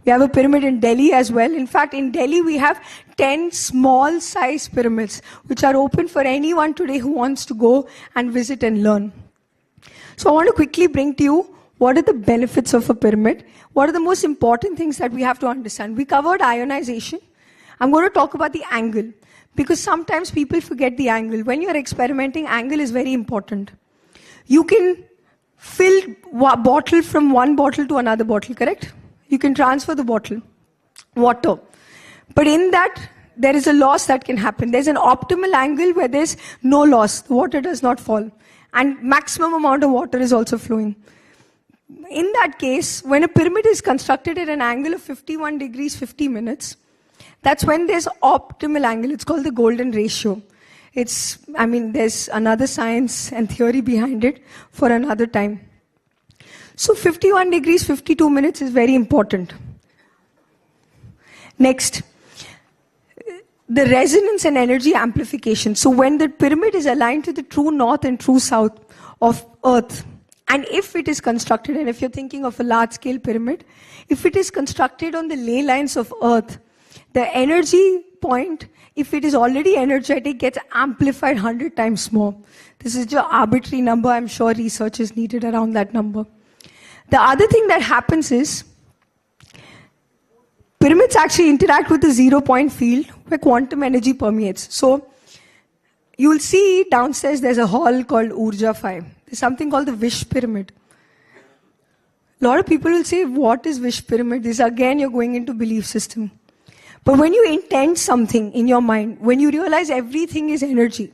We have a pyramid in Delhi as well. In fact, in Delhi we have 10 small size pyramids, which are open for anyone today who wants to go and visit and learn. So I want to quickly bring to you what are the benefits of a pyramid. What are the most important things that we have to understand? We covered ionization. I'm going to talk about the angle, because sometimes people forget the angle. When you're experimenting, angle is very important. You can fill bottle from one bottle to another bottle, correct? You can transfer the bottle, water. But in that, there is a loss that can happen. There's an optimal angle where there's no loss. The water does not fall. And maximum amount of water is also flowing. In that case, when a pyramid is constructed at an angle of 51 degrees, 50 minutes, that's when there's optimal angle. It's called the golden ratio. There's another science and theory behind it for another time. So 51 degrees, 52 minutes is very important. Next, the resonance and energy amplification. So when the pyramid is aligned to the true north and true south of Earth, and if it is constructed, and if you're thinking of a large-scale pyramid, if it is constructed on the ley lines of Earth, the energy point, if it is already energetic, gets amplified 100 times more. This is just an arbitrary number. I'm sure research is needed around that number. The other thing that happens is, pyramids actually interact with the 0-point field where quantum energy permeates. So, you will see downstairs there's a hall called Urja 5. There's something called the Wish Pyramid. A lot of people will say, what is Wish Pyramid? This again, you're going into belief system. But when you intend something in your mind, when you realize everything is energy,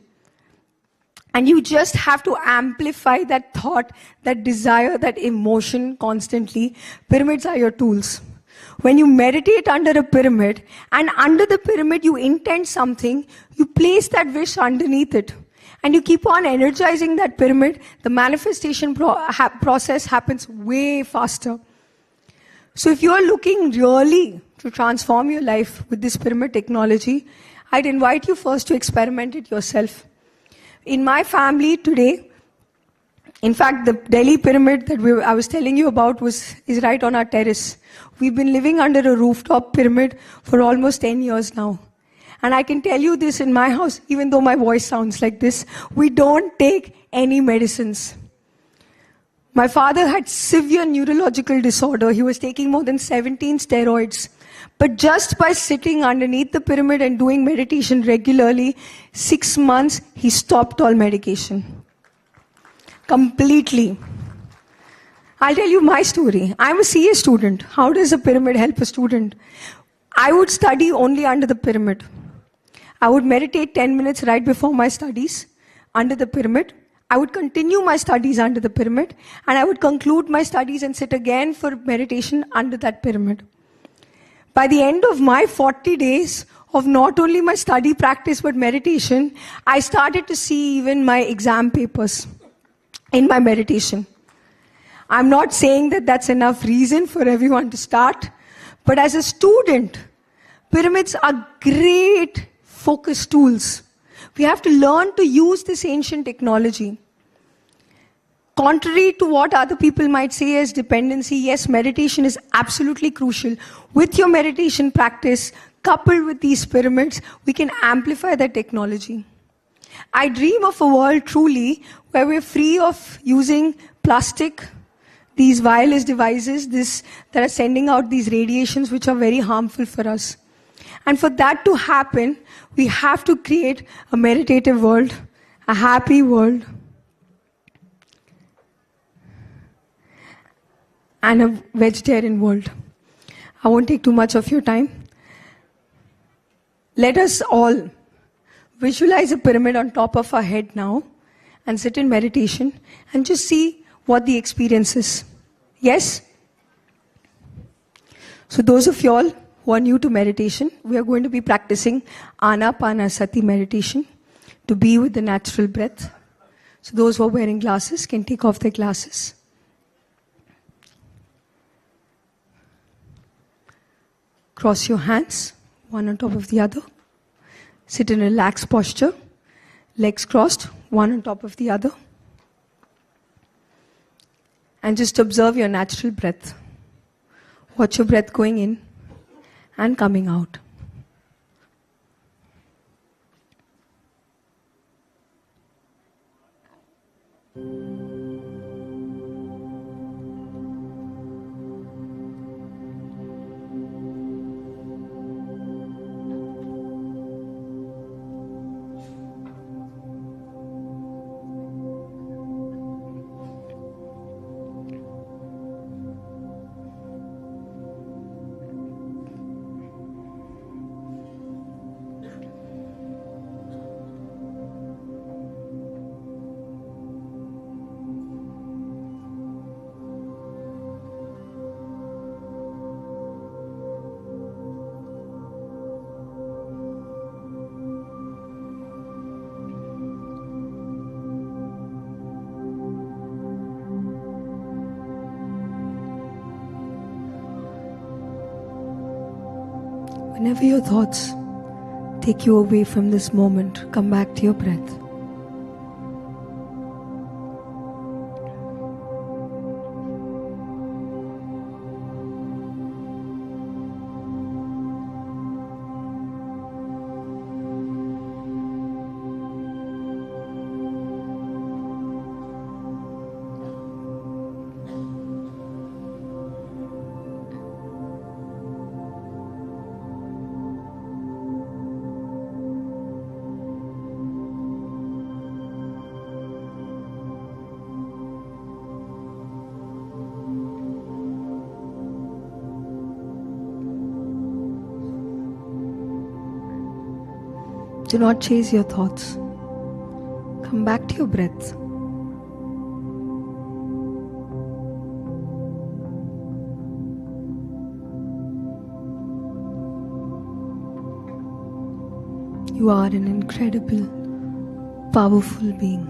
and you just have to amplify that thought, that desire, that emotion constantly, pyramids are your tools. When you meditate under a pyramid, and under the pyramid you intend something, you place that wish underneath it. And you keep on energizing that pyramid, the manifestation process happens way faster. So if you're looking really to transform your life with this pyramid technology, I'd invite you first to experiment it yourself. In my family today, in fact, the Delhi pyramid that I was telling you about is right on our terrace. We've been living under a rooftop pyramid for almost 10 years now. And I can tell you this, in my house, even though my voice sounds like this, we don't take any medicines. My father had severe neurological disorder. He was taking more than 17 steroids. But just by sitting underneath the pyramid and doing meditation regularly, 6 months, he stopped all medication. Completely. I'll tell you my story. I'm a CA student. How does a pyramid help a student? I would study only under the pyramid. I would meditate 10 minutes right before my studies under the pyramid. I would continue my studies under the pyramid, and I would conclude my studies and sit again for meditation under that pyramid. By the end of my 40 days of not only my study practice but meditation, I started to see even my exam papers in my meditation. I'm not saying that that's enough reason for everyone to start, But as a student, pyramids are great focus tools. We have to learn to use this ancient technology. Contrary to what other people might say as dependency, yes, meditation is absolutely crucial. With your meditation practice, coupled with these pyramids, we can amplify that technology. I dream of a world truly where we're free of using plastic, these wireless devices that are sending out these radiations which are very harmful for us. And for that to happen, we have to create a meditative world, a happy world, and a vegetarian world. I won't take too much of your time. Let us all visualize a pyramid on top of our head now and sit in meditation and just see what the experience is. Yes? So those of y'all who are new to meditation, we are going to be practicing Anapanasati meditation to be with the natural breath. So those who are wearing glasses can take off their glasses. Cross your hands, one on top of the other. Sit in a relaxed posture, legs crossed, one on top of the other. And just observe your natural breath. Watch your breath going in and coming out. Whenever your thoughts take you away from this moment, come back to your breath. Do not chase your thoughts. Come back to your breath. You are an incredible, powerful being.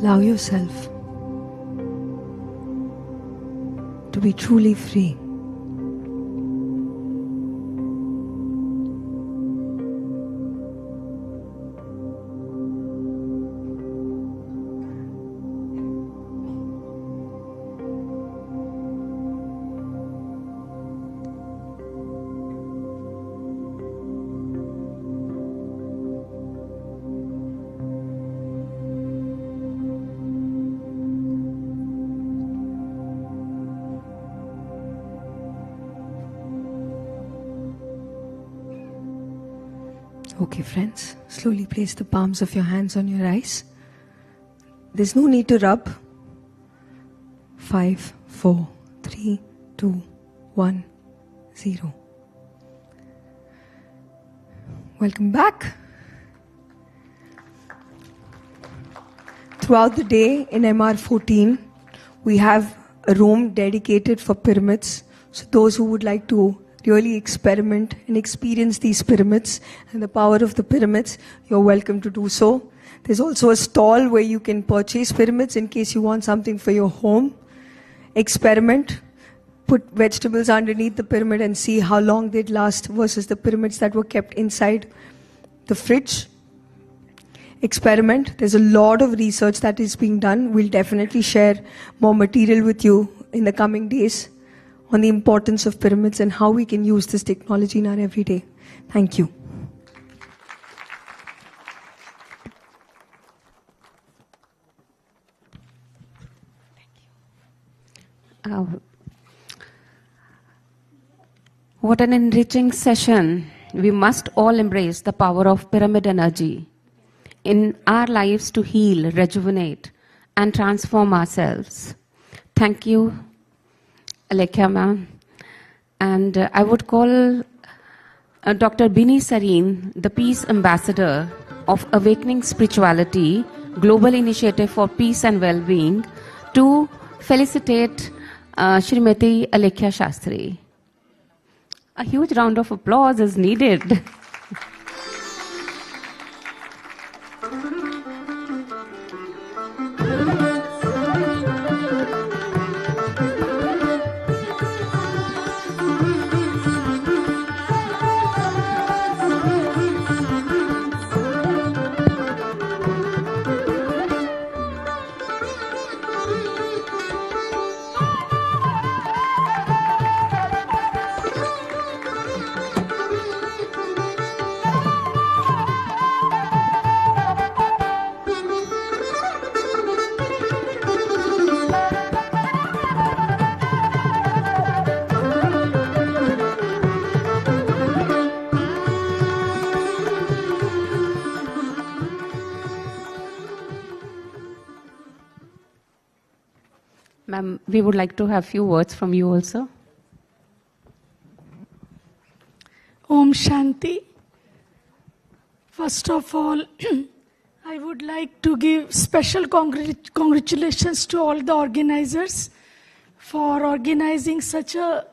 Allow yourself to be truly free. Okay, friends, slowly place the palms of your hands on your eyes. There's no need to rub. 5, 4, 3, 2, 1, 0. Welcome back. Throughout the day in MR14, we have a room dedicated for pyramids. So those who would like to really experiment and experience these pyramids and the power of the pyramids, you're welcome to do so. There's also a stall where you can purchase pyramids in case you want something for your home. Experiment. Put vegetables underneath the pyramid and see how long they'd last versus the pyramids that were kept inside the fridge. Experiment. There's a lot of research that is being done. We'll definitely share more material with you in the coming days on the importance of pyramids and how we can use this technology in our everyday. Thank you. What an enriching session. We must all embrace the power of pyramid energy in our lives to heal, rejuvenate, and transform ourselves. Thank you, Alekhya ma'am. And I would call Dr. Bini Sareen, the Peace Ambassador of Awakening Spirituality, Global Initiative for Peace and Well-being, to felicitate Srimati Alekhya Shastri. A huge round of applause is needed. Ma'am, we would like to have few words from you also. Om Shanti. First of all, I would like to give special congratulations to all the organizers for organizing such a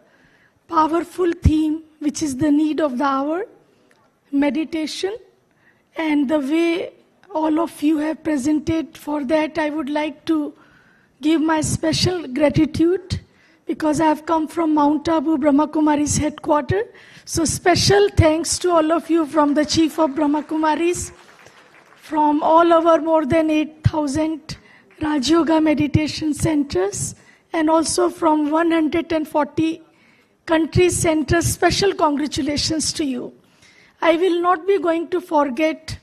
powerful theme, which is the need of the hour, meditation, and the way all of you have presented. For that, I would like to give my special gratitude because I have come from Mount Abu, Brahma Kumari's headquarters. So special thanks to all of you from the Chief of Brahma Kumaris, from all our more than 8,000 Raj Yoga meditation centers, and also from 140 country centers. Special congratulations to you. I will not be going to forget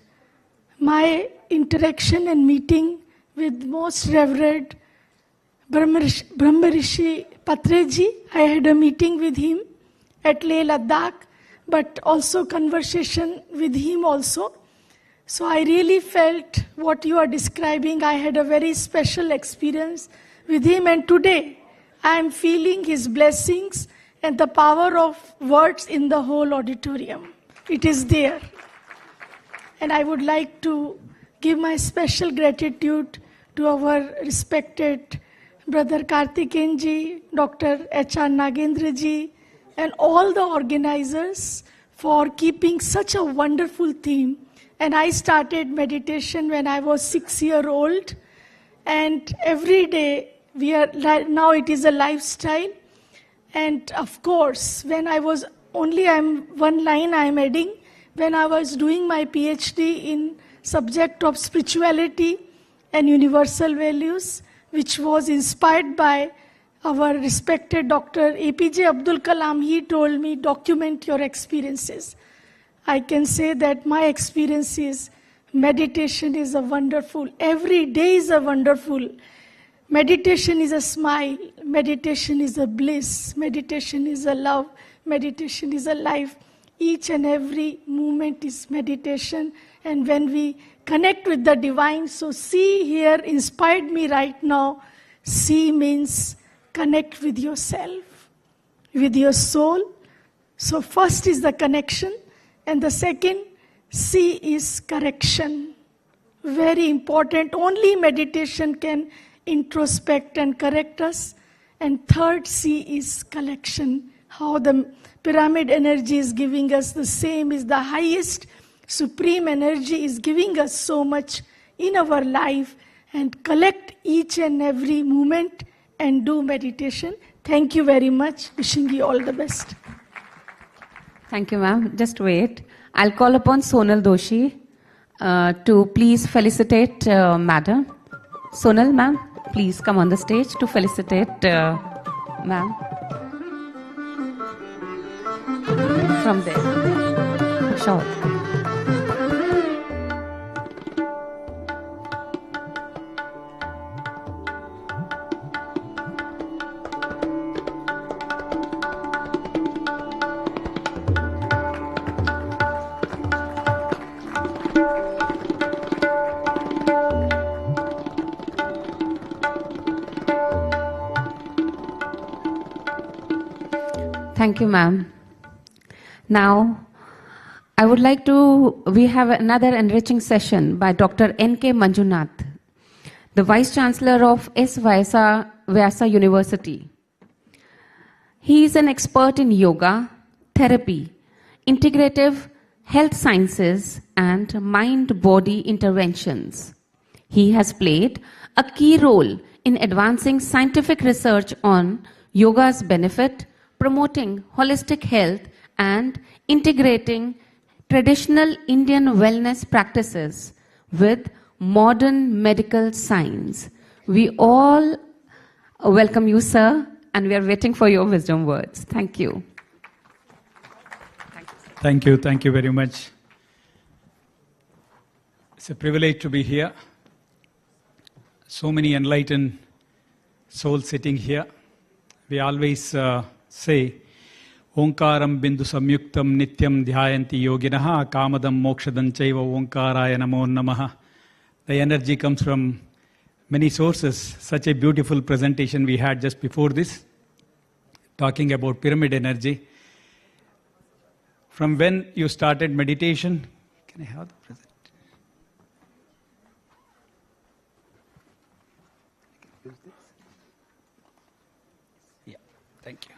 my interaction and meeting with most revered Brahmarishi Patreji. I had a meeting with him at Leh Ladakh, but also conversation with him also. So I really felt what you are describing. I had a very special experience with him, and today I am feeling his blessings and the power of words in the whole auditorium. It is there. And I would like to give my special gratitude to our respected Brother Karthikeyan ji, Dr. H.R. Nagendra ji, and all the organizers for keeping such a wonderful theme. And I started meditation when I was 6 years old. And every day, now it is a lifestyle. And of course, when I was one line I am adding, when I was doing my PhD in subject of spirituality and universal values, which was inspired by our respected Dr. APJ Abdul Kalam, he told me, document your experiences. I can say that my experience is meditation is a wonderful, every day is a wonderful. Meditation is a smile, meditation is a bliss, meditation is a love, meditation is a life. each and every movement is meditation. And when we connect with the divine, so see here inspired me right now. See means connect with yourself, with your soul. So first is the connection, and the second, C is correction. Very important. Only meditation can introspect and correct us. And third, C is collection. How the pyramid energy is giving us the same is the highest supreme energy is giving us so much in our life, and collect each and every moment and do meditation. Thank you very much. Wishing you all the best. Thank you, ma'am. Just wait. I'll call upon Sonal Doshi to please felicitate madam. Sonal, ma'am, please come on the stage to felicitate ma'am. From there. Sure. Thank you, ma'am. Now, I would like we have another enriching session by Dr. N.K. Manjunath, the Vice Chancellor of S. Vyasa University. He is an expert in yoga, therapy, integrative health sciences, and mind-body interventions. He has played a key role in advancing scientific research on yoga's benefit, promoting holistic health, and integrating traditional Indian wellness practices with modern medical science. We all welcome you, sir, and we are waiting for your wisdom words. Thank you. Thank you. Thank you very much. It's a privilege to be here. So many enlightened souls sitting here. We always say, Omkaram bindu samyuktam nityam dhyayanti yoginaha kamadam mokshadam chaiva omkaraya namo namaha. The energy comes from many sources. Such a beautiful presentation we had just before this, talking about pyramid energy. From when you started meditation, can I have the presentation? Yeah, thank you.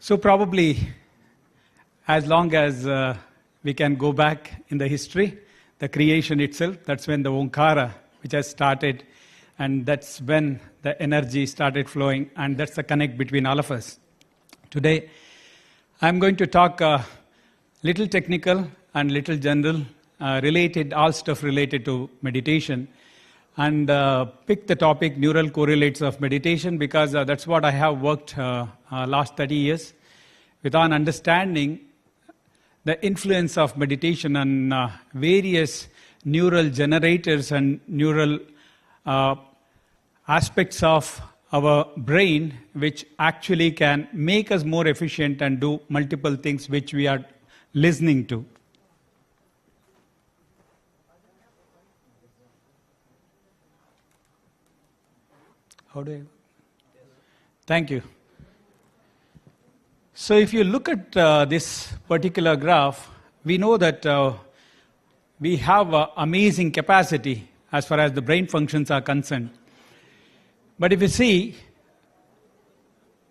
So probably, as long as we can go back in the history, the creation itself, that's when the Omkara, which has started, and that's when the energy started flowing, and that's the connect between all of us. Today, I'm going to talk little technical and little general, all stuff related to meditation, and pick the topic neural correlates of meditation, because that's what I have worked last 30 years with on understanding the influence of meditation on various neural generators and neural aspects of our brain, which actually can make us more efficient and do multiple things which we are listening to. How do I? Thank you. So if you look at this particular graph, we know that we have amazing capacity as far as the brain functions are concerned. But if you see,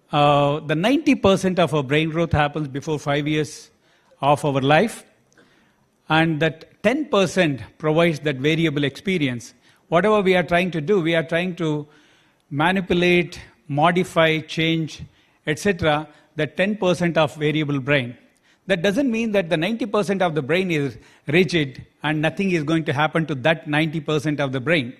the 90% of our brain growth happens before 5 years of our life, and that 10% provides that variable experience. Whatever we are trying to do, we are trying to manipulate, modify, change, etc., that 10% of variable brain. That doesn't mean that the 90% of the brain is rigid and nothing is going to happen to that 90% of the brain.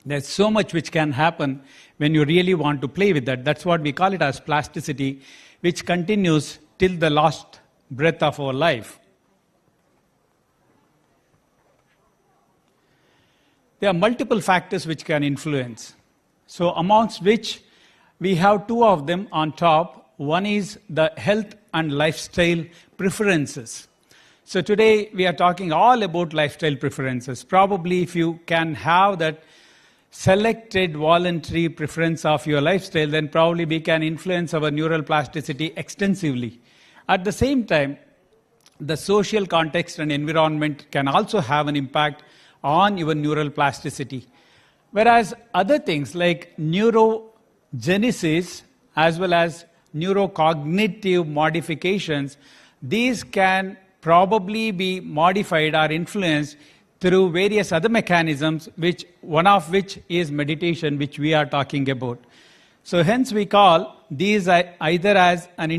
There's so much which can happen when you really want to play with that. That's what we call it as plasticity, which continues till the last breath of our life. There are multiple factors which can influence. So amongst which we have two of them on top. One is the health and lifestyle preferences. So today we are talking all about lifestyle preferences. Probably if you can have that selected voluntary preference of your lifestyle, then probably we can influence our neural plasticity extensively. At the same time, the social context and environment can also have an impact on your neural plasticity. Whereas other things like neurogenesis as well as neurocognitive modifications, these can probably be modified or influenced through various other mechanisms, which one of which is meditation, which we are talking about. So hence we call these either as an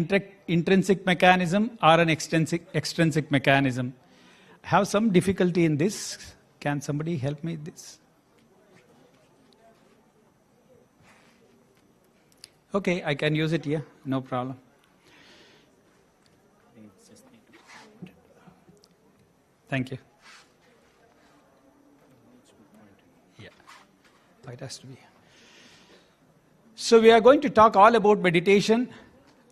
intrinsic mechanism or an extrinsic mechanism. I have some difficulty in this. Can somebody help me with this? Okay, I can use it here, no problem. Thank you. Yeah, it has to be. So we are going to talk all about meditation.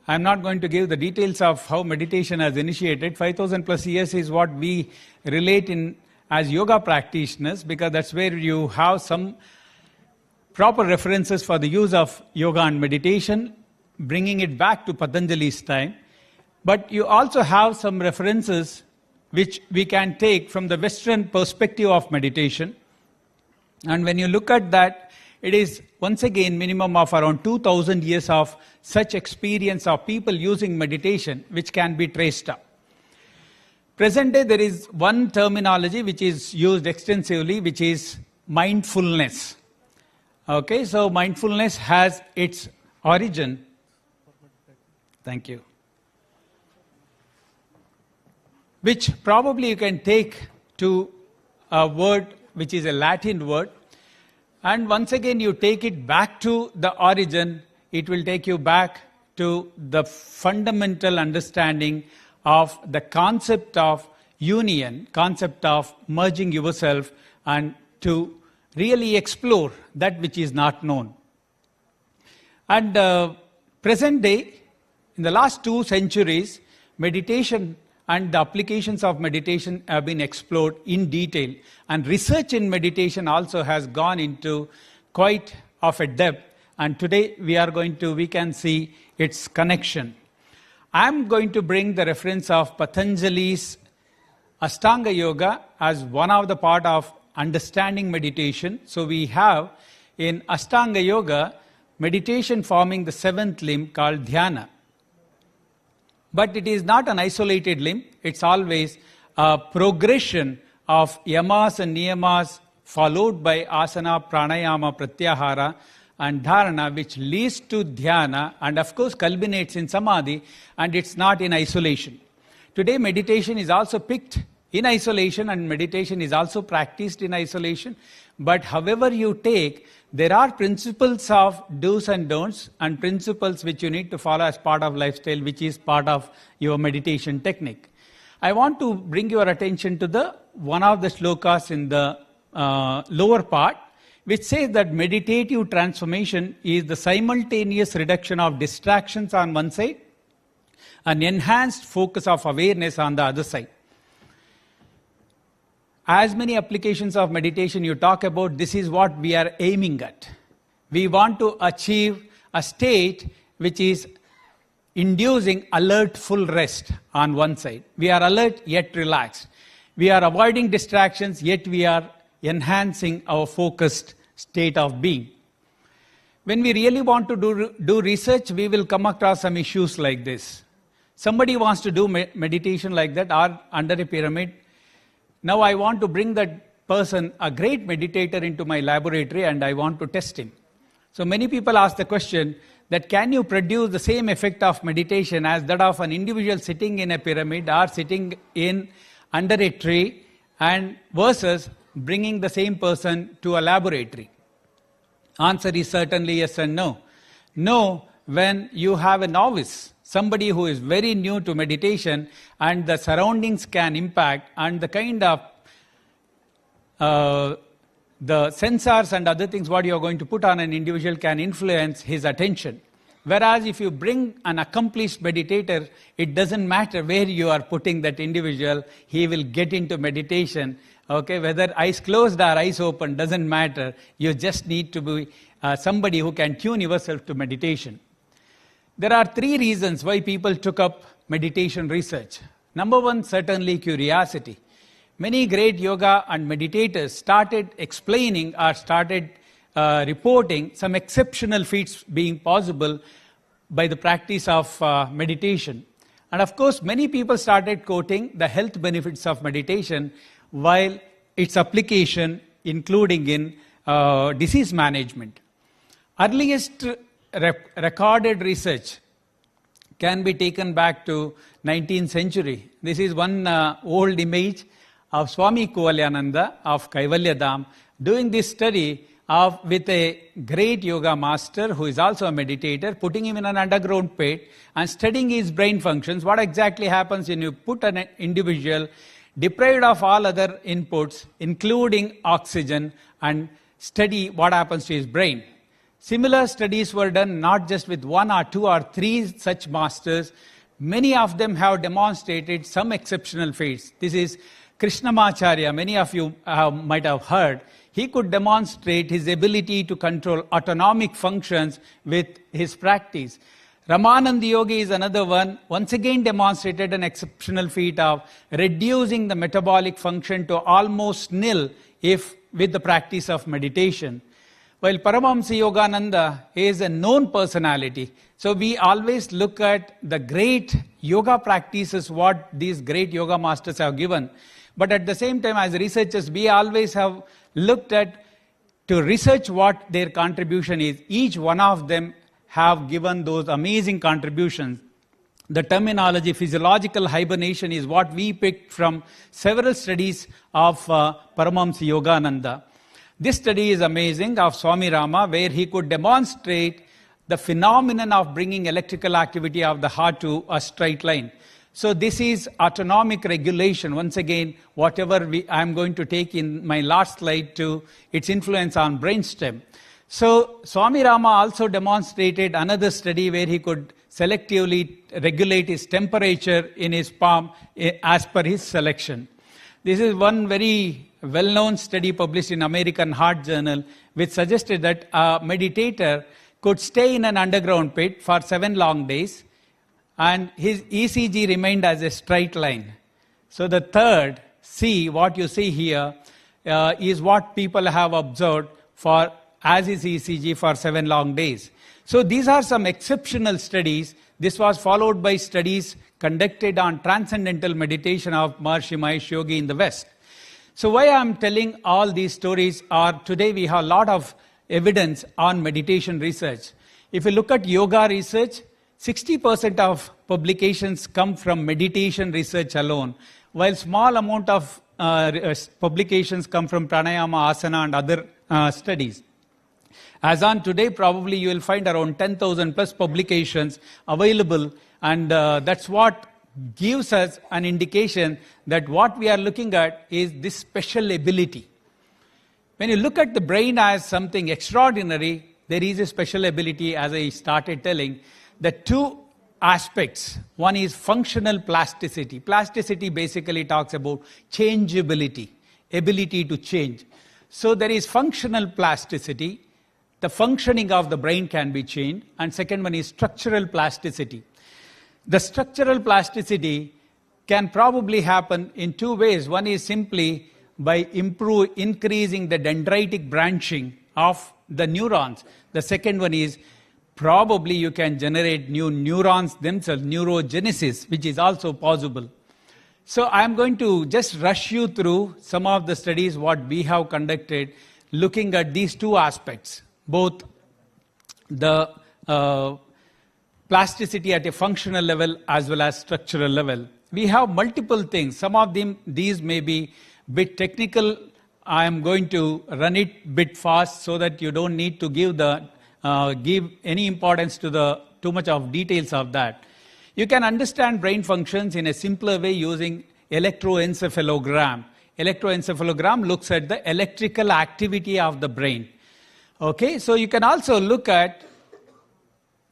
I'm not going to give the details of how meditation has initiated. 5,000 plus years is what we relate in as yoga practitioners, because that's where you have some proper references for the use of yoga and meditation, bringing it back to Patanjali's time. But you also have some references which we can take from the Western perspective of meditation. And when you look at that, it is once again minimum of around 2,000 years of such experience of people using meditation, which can be traced up. Present day, there is one terminology which is used extensively, which is mindfulness. Okay, so mindfulness has its origin. Thank you. Which probably you can take to a word which is a Latin word. And once again you take it back to the origin, it will take you back to the fundamental understanding of the concept of union, concept of merging yourself, and to really explore that which is not known. And present day, in the last 2 centuries, meditation and the applications of meditation have been explored in detail. And research in meditation also has gone into quite of a depth. And today we can see its connection. I'm going to bring the reference of Patanjali's Ashtanga Yoga as one of the part of understanding meditation. So we have in Ashtanga Yoga, meditation forming the 7th limb called dhyana. But it is not an isolated limb. It's always a progression of yamas and niyamas followed by asana, pranayama, pratyahara and dharana, which leads to dhyana and of course culminates in samadhi, and it's not in isolation. Today meditation is also picked in isolation and meditation is also practiced in isolation. But however you take, there are principles of do's and don'ts and principles which you need to follow as part of lifestyle, which is part of your meditation technique. I want to bring your attention to one of the shlokas in the lower part, which says that meditative transformation is the simultaneous reduction of distractions on one side and enhanced focus of awareness on the other side. As many applications of meditation you talk about, this is what we are aiming at. We want to achieve a state which is inducing alert full rest on one side. We are alert yet relaxed. We are avoiding distractions yet we are enhancing our focused state of being. When we really want to do research, we will come across some issues like this. Somebody wants to do meditation like that or under a pyramid. Now I want to bring that person, a great meditator, into my laboratory and I want to test him. So many people ask the question that can you produce the same effect of meditation as that of an individual sitting in a pyramid or sitting under a tree and versus bringing the same person to a laboratory? Answer is certainly yes and no. No, when you have a novice, somebody who is very new to meditation and the surroundings can impact and the kind of the sensors and other things what you are going to put on an individual can influence his attention. Whereas if you bring an accomplished meditator, it doesn't matter where you are putting that individual, he will get into meditation. Okay, whether eyes closed or eyes open, doesn't matter. You just need to be somebody who can tune yourself to meditation. There are 3 reasons why people took up meditation research. Number 1, certainly curiosity. Many great yoga and meditators started explaining or started reporting some exceptional feats being possible by the practice of meditation. And of course, many people started quoting the health benefits of meditation while its application including in disease management. Earliest recorded research can be taken back to 19th century. This is one old image of Swami Kuvalyananda of Kaivalyadam doing this study with a great yoga master who is also a meditator, putting him in an underground pit and studying his brain functions. What exactly happens when you put an individual deprived of all other inputs, including oxygen, and study what happens to his brain. Similar studies were done not just with 1 or 2 or 3 such masters. Many of them have demonstrated some exceptional feats. This is Krishnamacharya, many of you might have heard. He could demonstrate his ability to control autonomic functions with his practice. Ramananda Yogi is another one, once again demonstrated an exceptional feat of reducing the metabolic function to almost nil with the practice of meditation. While Paramahamsa Yogananda is a known personality, so we always look at the great yoga practices what these great yoga masters have given. But at the same time, as researchers, we always have looked at to research what their contribution is. Each one of them have given those amazing contributions. The terminology physiological hibernation is what we picked from several studies of Paramahamsa Yogananda. This study is amazing of Swami Rama, where he could demonstrate the phenomenon of bringing electrical activity of the heart to a straight line. So this is autonomic regulation. Once again, whatever I am going to take in my last slide to its influence on brainstem. So Swami Rama also demonstrated another study where he could selectively regulate his temperature in his palm as per his selection. This is one very well-known study published in American Heart Journal, which suggested that a meditator could stay in an underground pit for 7 long days, and his ECG remained as a straight line. So the third C, what you see here, is what people have observed as his ECG for 7 long days. So these are some exceptional studies. This was followed by studies conducted on transcendental meditation of Maharishi Mahesh Yogi in the West. So why I am telling all these stories are today we have a lot of evidence on meditation research. If you look at yoga research, 60% of publications come from meditation research alone, while small amount of publications come from pranayama, asana and other studies. As on today, probably you will find around 10,000 plus publications available, and that's what gives us an indication that what we are looking at is this special ability. When you look at the brain as something extraordinary, there is a special ability, as I started telling. The 2 aspects. One is functional plasticity. Plasticity basically talks about changeability, ability to change. So there is functional plasticity. The functioning of the brain can be changed. And second one is structural plasticity. The structural plasticity can probably happen in 2 ways. One is simply by increasing the dendritic branching of the neurons. The second one is probably you can generate new neurons themselves, neurogenesis, which is also possible. So I am going to just rush you through some of the studies what we have conducted looking at these 2 aspects, both the plasticity at a functional level as well as structural level. We have multiple things. Some of these may be a bit technical. I am going to run it a bit fast so that you don't need to give any importance to too much of details of that. You can understand brain functions in a simpler way using electroencephalogram. Electroencephalogram looks at the electrical activity of the brain. Okay, so you can also look at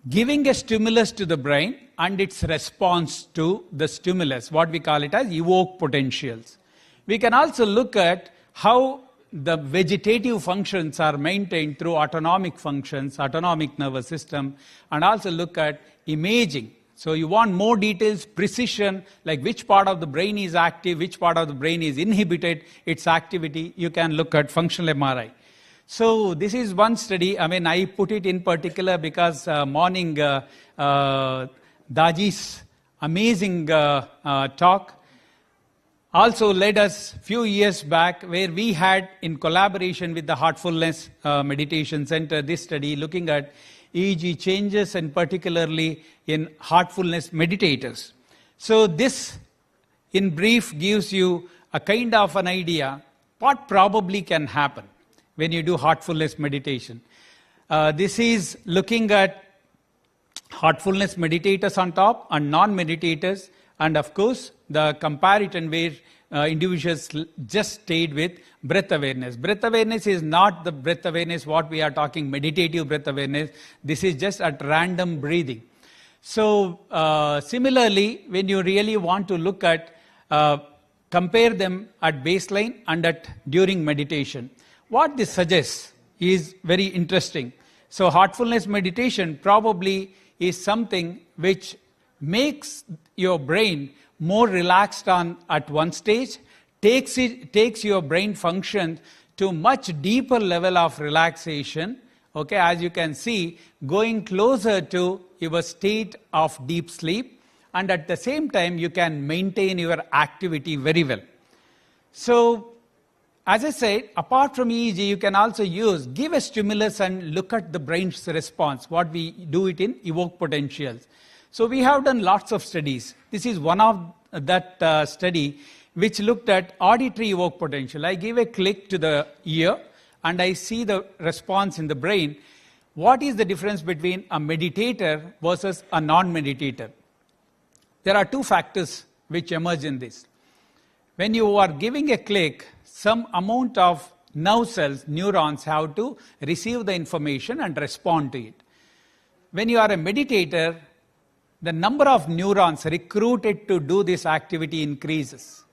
giving a stimulus to the brain and its response to the stimulus, what we call it as evoke potentials. We can also look at how the vegetative functions are maintained through autonomic functions, autonomic nervous system, and also look at imaging. So you want more details, precision, like which part of the brain is active, which part of the brain is inhibited, its activity, you can look at functional MRI. So this is one study. I put it in particular because morning Daji's amazing talk also led us few years back, where we had, in collaboration with the Heartfulness Meditation Center, this study looking at EEG changes, and particularly in heartfulness meditators. So this, in brief, gives you a kind of an idea what probably can happen when you do heartfulness meditation. This is looking at heartfulness meditators on top and non-meditators, and of course the comparison where individuals just stayed with breath awareness. Breath awareness is not the breath awareness what we are talking, meditative breath awareness. This is just at random breathing. So similarly, when you really want to look at, compare them at baseline and during meditation, what this suggests is very interesting. So heartfulness meditation probably is something which makes your brain more relaxed at one stage, takes your brain function to much deeper level of relaxation. Okay, as you can see, going closer to your state of deep sleep, and at the same time you can maintain your activity very well. So, as I said, apart from EEG, you can also give a stimulus and look at the brain's response, what we do it in evoke potentials. So we have done lots of studies. This is one of that study which looked at auditory evoke potential. I give a click to the ear and I see the response in the brain. What is the difference between a meditator versus a non-meditator? There are two factors which emerge in this. When you are giving a click, some amount of nerve cells, neurons, have to receive the information and respond to it. When you are a meditator, the number of neurons recruited to do this activity increases.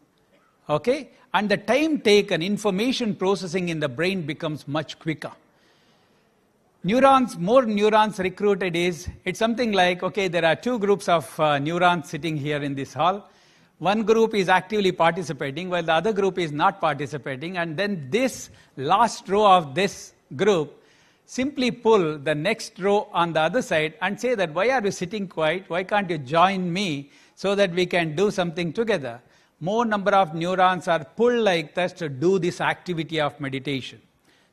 Okay? And the time taken, information processing in the brain becomes much quicker. More neurons recruited it's something like, okay, there are two groups of neurons sitting here in this hall. One group is actively participating while the other group is not participating, and then this last row of this group simply pull the next row on the other side and say that, why are you sitting quiet? Why can't you join me so that we can do something together? More number of neurons are pulled like that to do this activity of meditation.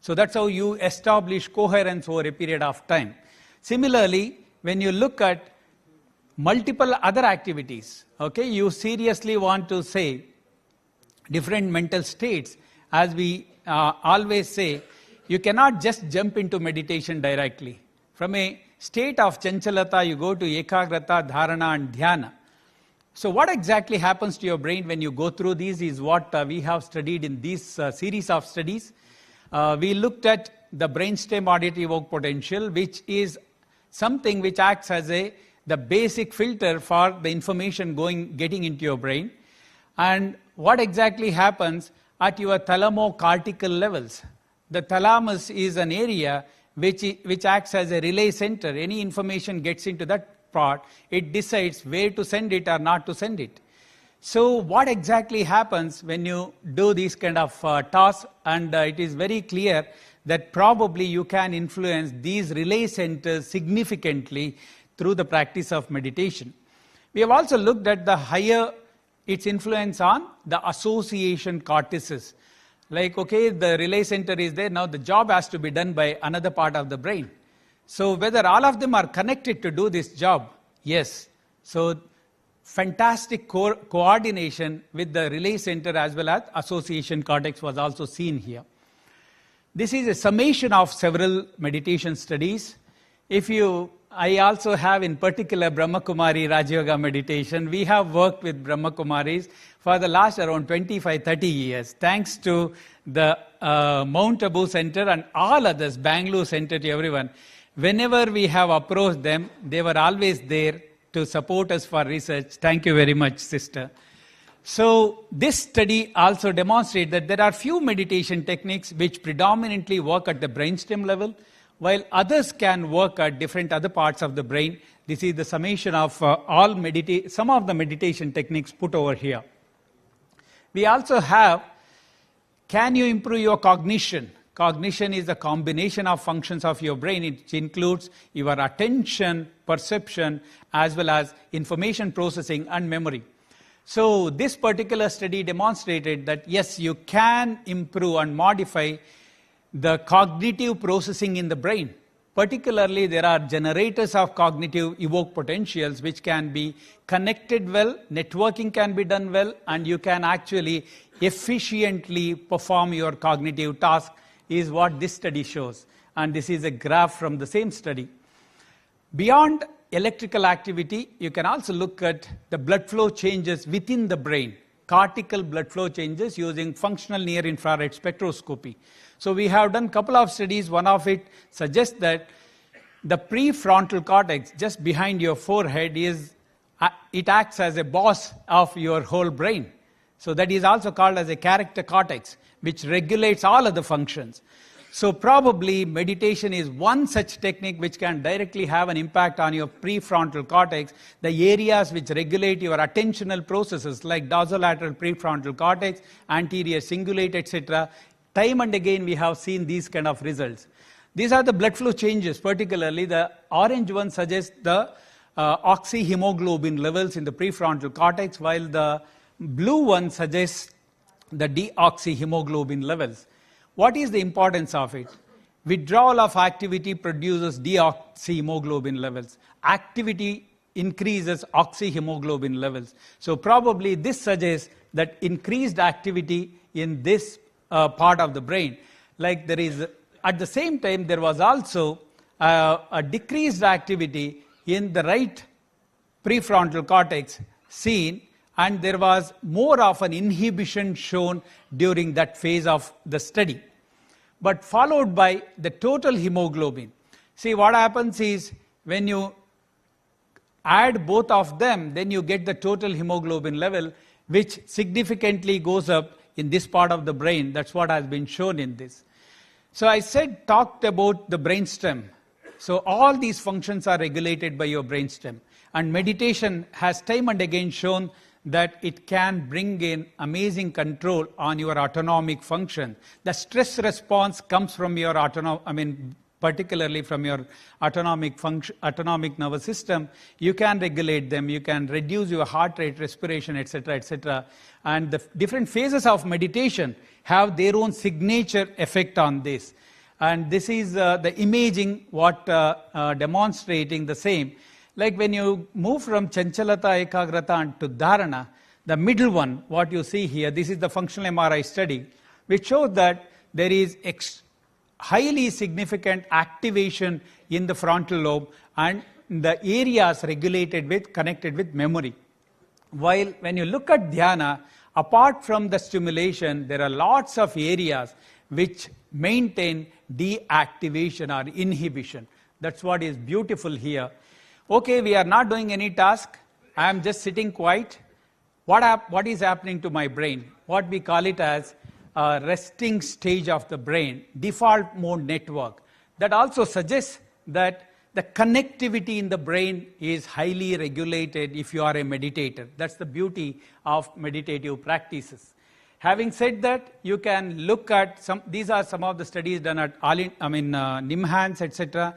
So that's how you establish coherence over a period of time. Similarly, when you look at multiple other activities, okay, you seriously want to say different mental states. As we always say, you cannot just jump into meditation directly. From a state of chanchalata, you go to ekagrata, dharana and dhyana. So what exactly happens to your brain when you go through these is what we have studied in this series of studies. We looked at the brainstem auditory evoke potential, which is something which acts as the basic filter for the information getting into your brain. And what exactly happens at your thalamo-cortical levels. The thalamus is an area which acts as a relay center. Any information gets into that part, it decides where to send it or not to send it. So what exactly happens when you do these kind of tasks, and it is very clear that probably you can influence these relay centers significantly through the practice of meditation. We have also looked at its influence on the association cortices. Like, okay, the relay center is there, now the job has to be done by another part of the brain. So whether all of them are connected to do this job? Yes. So fantastic coordination with the relay center as well as association cortex was also seen here. This is a summation of several meditation studies. I also have in particular Brahma Kumari Raja Yoga meditation. We have worked with Brahma Kumaris for the last around 25-30 years. Thanks to the Mount Abu Center and all others, Bangalore Center, to everyone. Whenever we have approached them, they were always there to support us for research. Thank you very much, sister. So this study also demonstrates that there are few meditation techniques which predominantly work at the brainstem level, while others can work at different other parts of the brain. This is the summation of some of the meditation techniques put over here. We also have, can you improve your cognition? Cognition is a combination of functions of your brain. It includes your attention, perception, as well as information processing and memory. So this particular study demonstrated that yes, you can improve and modify the cognitive processing in the brain. Particularly, there are generators of cognitive evoked potentials which can be connected well, networking can be done well, and you can actually efficiently perform your cognitive task, is what this study shows. And this is a graph from the same study. Beyond electrical activity, you can also look at the blood flow changes within the brain, cortical blood flow changes using functional near-infrared spectroscopy. So we have done a couple of studies. One of it suggests that the prefrontal cortex, just behind your forehead, it acts as a boss of your whole brain. So that is also called as a character cortex, which regulates all other functions. So probably meditation is one such technique which can directly have an impact on your prefrontal cortex, the areas which regulate your attentional processes like dorsolateral prefrontal cortex, anterior cingulate, etc. Time and again we have seen these kind of results. These are the blood flow changes. Particularly the orange one suggests the oxyhemoglobin levels in the prefrontal cortex, while the blue one suggests the deoxyhemoglobin levels. What is the importance of it? Withdrawal of activity produces deoxyhemoglobin levels. Activity increases oxyhemoglobin levels. So probably this suggests that increased activity in this part of the brain. Like there is, at the same time, there was also a decreased activity in the right prefrontal cortex seen, and there was more of an inhibition shown during that phase of the study, but followed by the total hemoglobin. See, what happens is when you add both of them, then you get the total hemoglobin level, which significantly goes up in this part of the brain. That's what has been shown in this. So I talked about the brainstem. So all these functions are regulated by your brainstem, and meditation has time and again shown that it can bring in amazing control on your autonomic function. The stress response comes from your particularly from your autonomic nervous system. You can regulate them, you can reduce your heart rate, respiration, etc., etc. And the different phases of meditation have their own signature effect on this. And this is the imaging what demonstrating the same. Like when you move from Chanchalata, Ekagrata to Dharana, the middle one, what you see here, this is the functional MRI study, which shows that there is highly significant activation in the frontal lobe and the areas connected with memory. While when you look at dhyana, apart from the stimulation, there are lots of areas which maintain deactivation or inhibition. That's what is beautiful here. Okay, we are not doing any task. I am just sitting quiet. What is happening to my brain? What we call it as a resting stage of the brain, default mode network. That also suggests that the connectivity in the brain is highly regulated if you are a meditator. That's the beauty of meditative practices. Having said that, you can look at these are some of the studies done at NIMHANS, etc.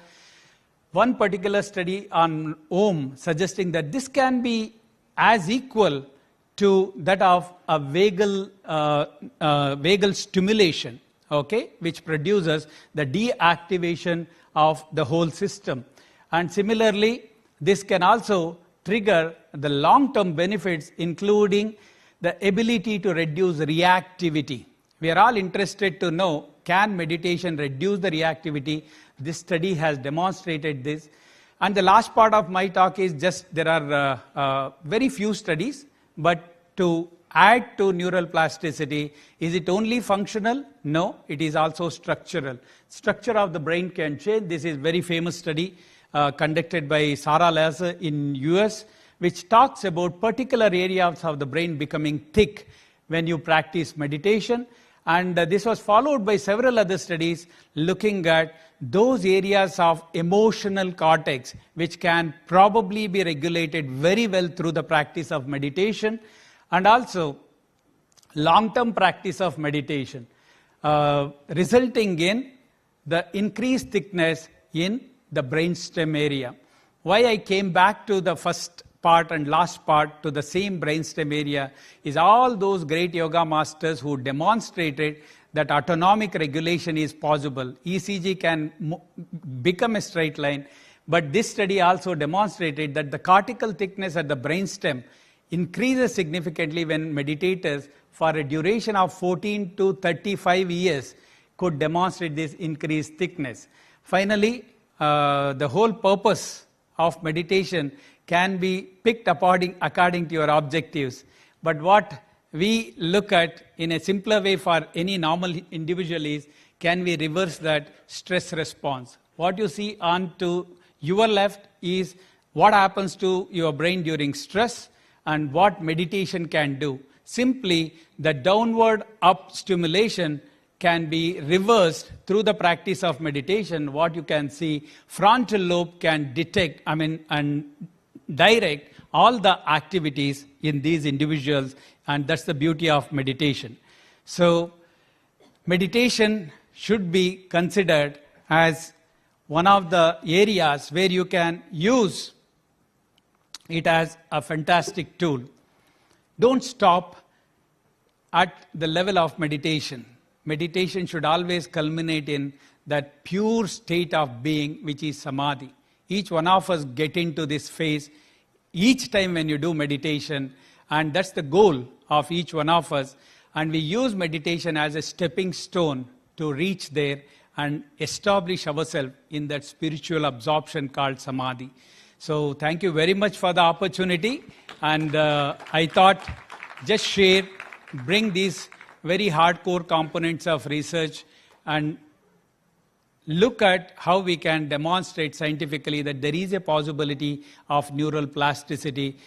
One particular study on Om suggesting that this can be as equal to that of a vagal stimulation, okay, which produces the deactivation of the whole system. And similarly, this can also trigger the long-term benefits, including the ability to reduce reactivity. We are all interested to know, can meditation reduce the reactivity? This study has demonstrated this. And the last part of my talk is just there are very few studies, but to add to neural plasticity. Is it only functional? No, it is also structural. Structure of the brain can change. This is very famous study conducted by Sarah Laser in US, which talks about particular areas of the brain becoming thick when you practice meditation. And this was followed by several other studies looking at those areas of emotional cortex which can probably be regulated very well through the practice of meditation, and also long-term practice of meditation, resulting in the increased thickness in the brainstem area. Why I came back to the first part and last part to the same brainstem area is all those great yoga masters who demonstrated that autonomic regulation is possible. ECG can become a straight line, but this study also demonstrated that the cortical thickness at the brainstem increases significantly when meditators for a duration of 14 to 35 years could demonstrate this increased thickness. Finally, the whole purpose of meditation can be picked according to your objectives. But what we look at in a simpler way for any normal individual is, can we reverse that stress response? What you see on to your left is what happens to your brain during stress and what meditation can do. Simply, the downward up stimulation can be reversed through the practice of meditation. What you can see, frontal lobe can detect, and direct all the activities in these individuals, and that's the beauty of meditation. So, meditation should be considered as one of the areas where you can use it as a fantastic tool. Don't stop at the level of meditation. Meditation should always culminate in that pure state of being, which is samadhi. Each one of us get into this phase each time when you do meditation, and that's the goal of each one of us. And we use meditation as a stepping stone to reach there and establish ourselves in that spiritual absorption called samadhi. So thank you very much for the opportunity, and I thought just share, bring these very hardcore components of research and look at how we can demonstrate scientifically that there is a possibility of neural plasticity.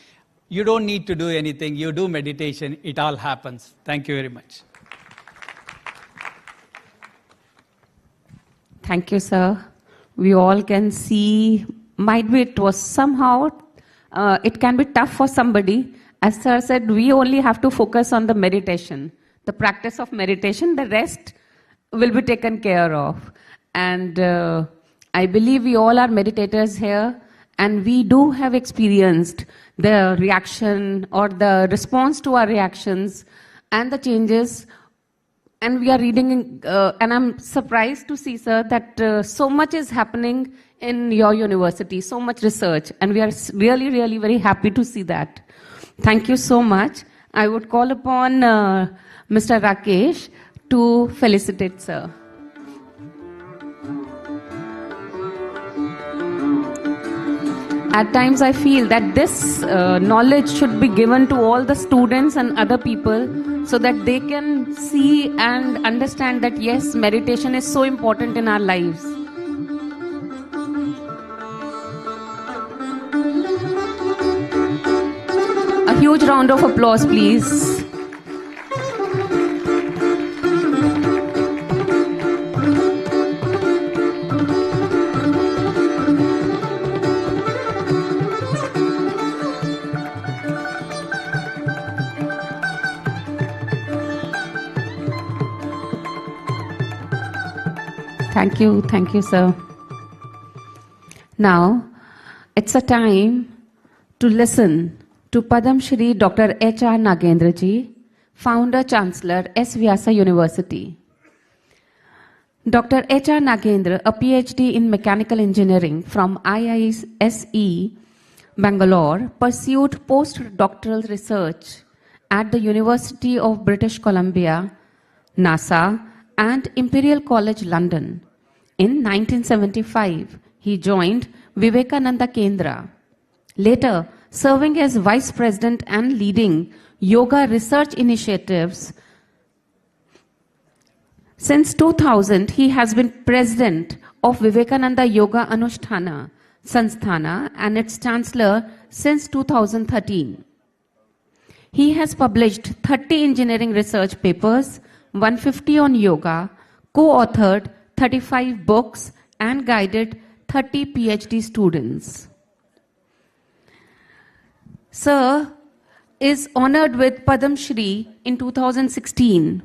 You don't need to do anything. You do meditation, it all happens. Thank you very much. Thank you, sir. We all can see, might be it was somehow, it can be tough for somebody. As sir said, we only have to focus on the meditation, the practice of meditation. The rest will be taken care of. And I believe we all are meditators here, and we do have experienced the reaction or the response to our reactions and the changes. And we are reading, and I'm surprised to see, sir, that so much is happening in your university, so much research, and we are really, really very happy to see that. Thank you so much. I would call upon Mr. Rakesh to felicitate, sir. At times I feel that this knowledge should be given to all the students and other people so that they can see and understand that yes, meditation is so important in our lives. A huge round of applause, please. Thank you, sir. Now, it's a time to listen to Padam Shri Dr. H.R. Nagendra ji, Founder Chancellor S. Vyasa University. Dr. H.R. Nagendra, a PhD in Mechanical Engineering from IISE, Bangalore, pursued postdoctoral research at the University of British Columbia, NASA, and Imperial College London. In 1975, he joined Vivekananda Kendra. Later, serving as Vice President and leading yoga research initiatives. Since 2000, he has been President of Vivekananda Yoga Anusthana Sansthana and its Chancellor since 2013. He has published 30 engineering research papers, 150 on yoga, co-authored 35 books, and guided 30 PhD students. Sir is honored with Padam Shri in 2016.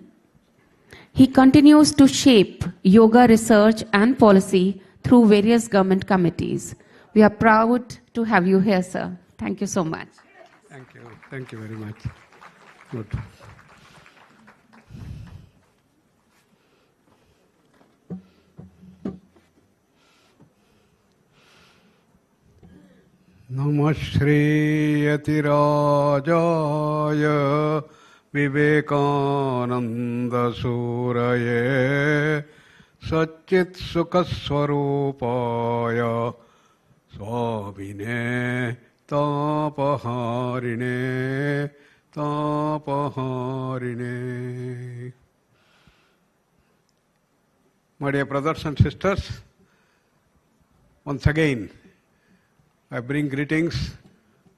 He continues to shape yoga research and policy through various government committees. We are proud to have you here, sir. Thank you so much. Thank you. Thank you very much. Good. Namah Shri Yatirajaya Vivekananda Suraye Satchit Sukhaswarupaya Swabhine Tapaharine Tapaharine. My dear brothers and sisters, once again, I bring greetings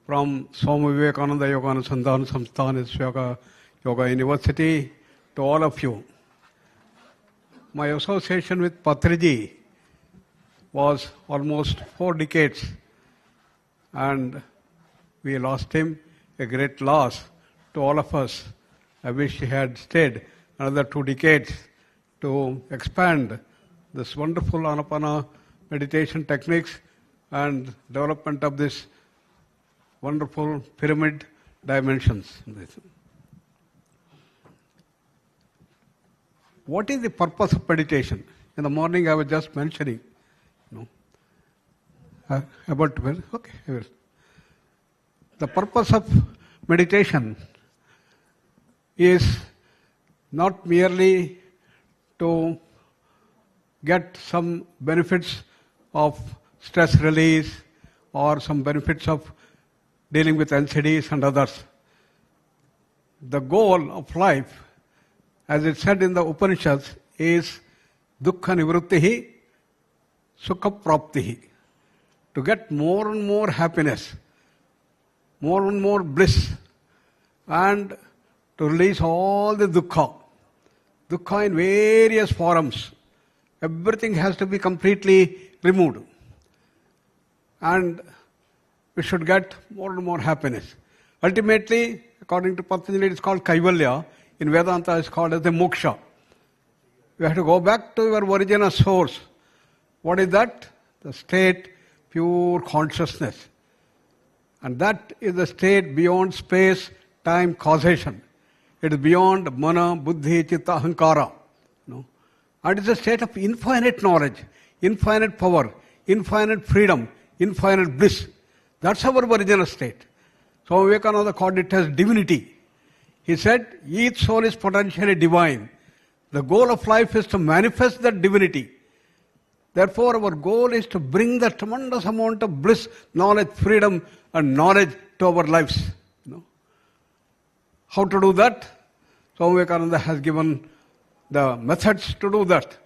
from Swami Vivekananda Yoga Anusandhana Samsthana Yoga University to all of you. My association with Patriji was almost 4 decades, and we lost him, a great loss to all of us. I wish he had stayed another 2 decades to expand this wonderful Anapana meditation techniques and development of this wonderful pyramid dimensions. What is the purpose of meditation? In the morning I was just mentioning, about, okay, I will. The purpose of meditation is not merely to get some benefits of stress release or some benefits of dealing with NCDs and others. The goal of life, as it said in the Upanishads, is dukkha nivrittihi, sukha praptihi. To get more and more happiness, more and more bliss, and to release all the dukkha. Dukkha in various forms. Everything has to be completely removed. And we should get more and more happiness. Ultimately, according to Patanjali, it is called Kaivalya. In Vedanta, it is called as the moksha. You have to go back to your original source. What is that? The state, pure consciousness. And that is the state beyond space, time, causation. It is beyond mana, buddhi, chitta, ahankara. And it is a state of infinite knowledge, infinite power, infinite freedom, infinite bliss. That's our original state. So Vivekananda called it as divinity. He said, each soul is potentially divine. The goal of life is to manifest that divinity. Therefore, our goal is to bring the tremendous amount of bliss, knowledge, freedom, and knowledge to our lives. How to do that? Swami Vivekananda has given the methods to do that.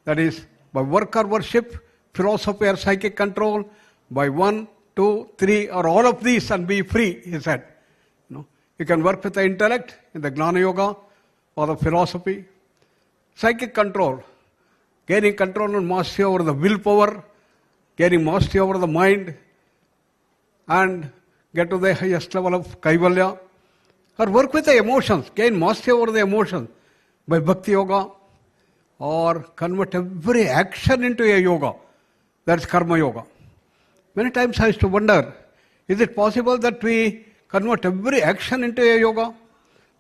That is, by work or worship, philosophy or psychic control, by 1, 2, 3, or all of these and be free, he said. You can work with the intellect in the Gnana Yoga or the philosophy. Psychic control, gaining control and mastery over the willpower, gaining mastery over the mind, and get to the highest level of Kaivalya. Or work with the emotions, gain mastery over the emotions by Bhakti Yoga, or convert every action into a yoga. That's Karma Yoga. Many times I used to wonder, is it possible that we convert every action into a yoga?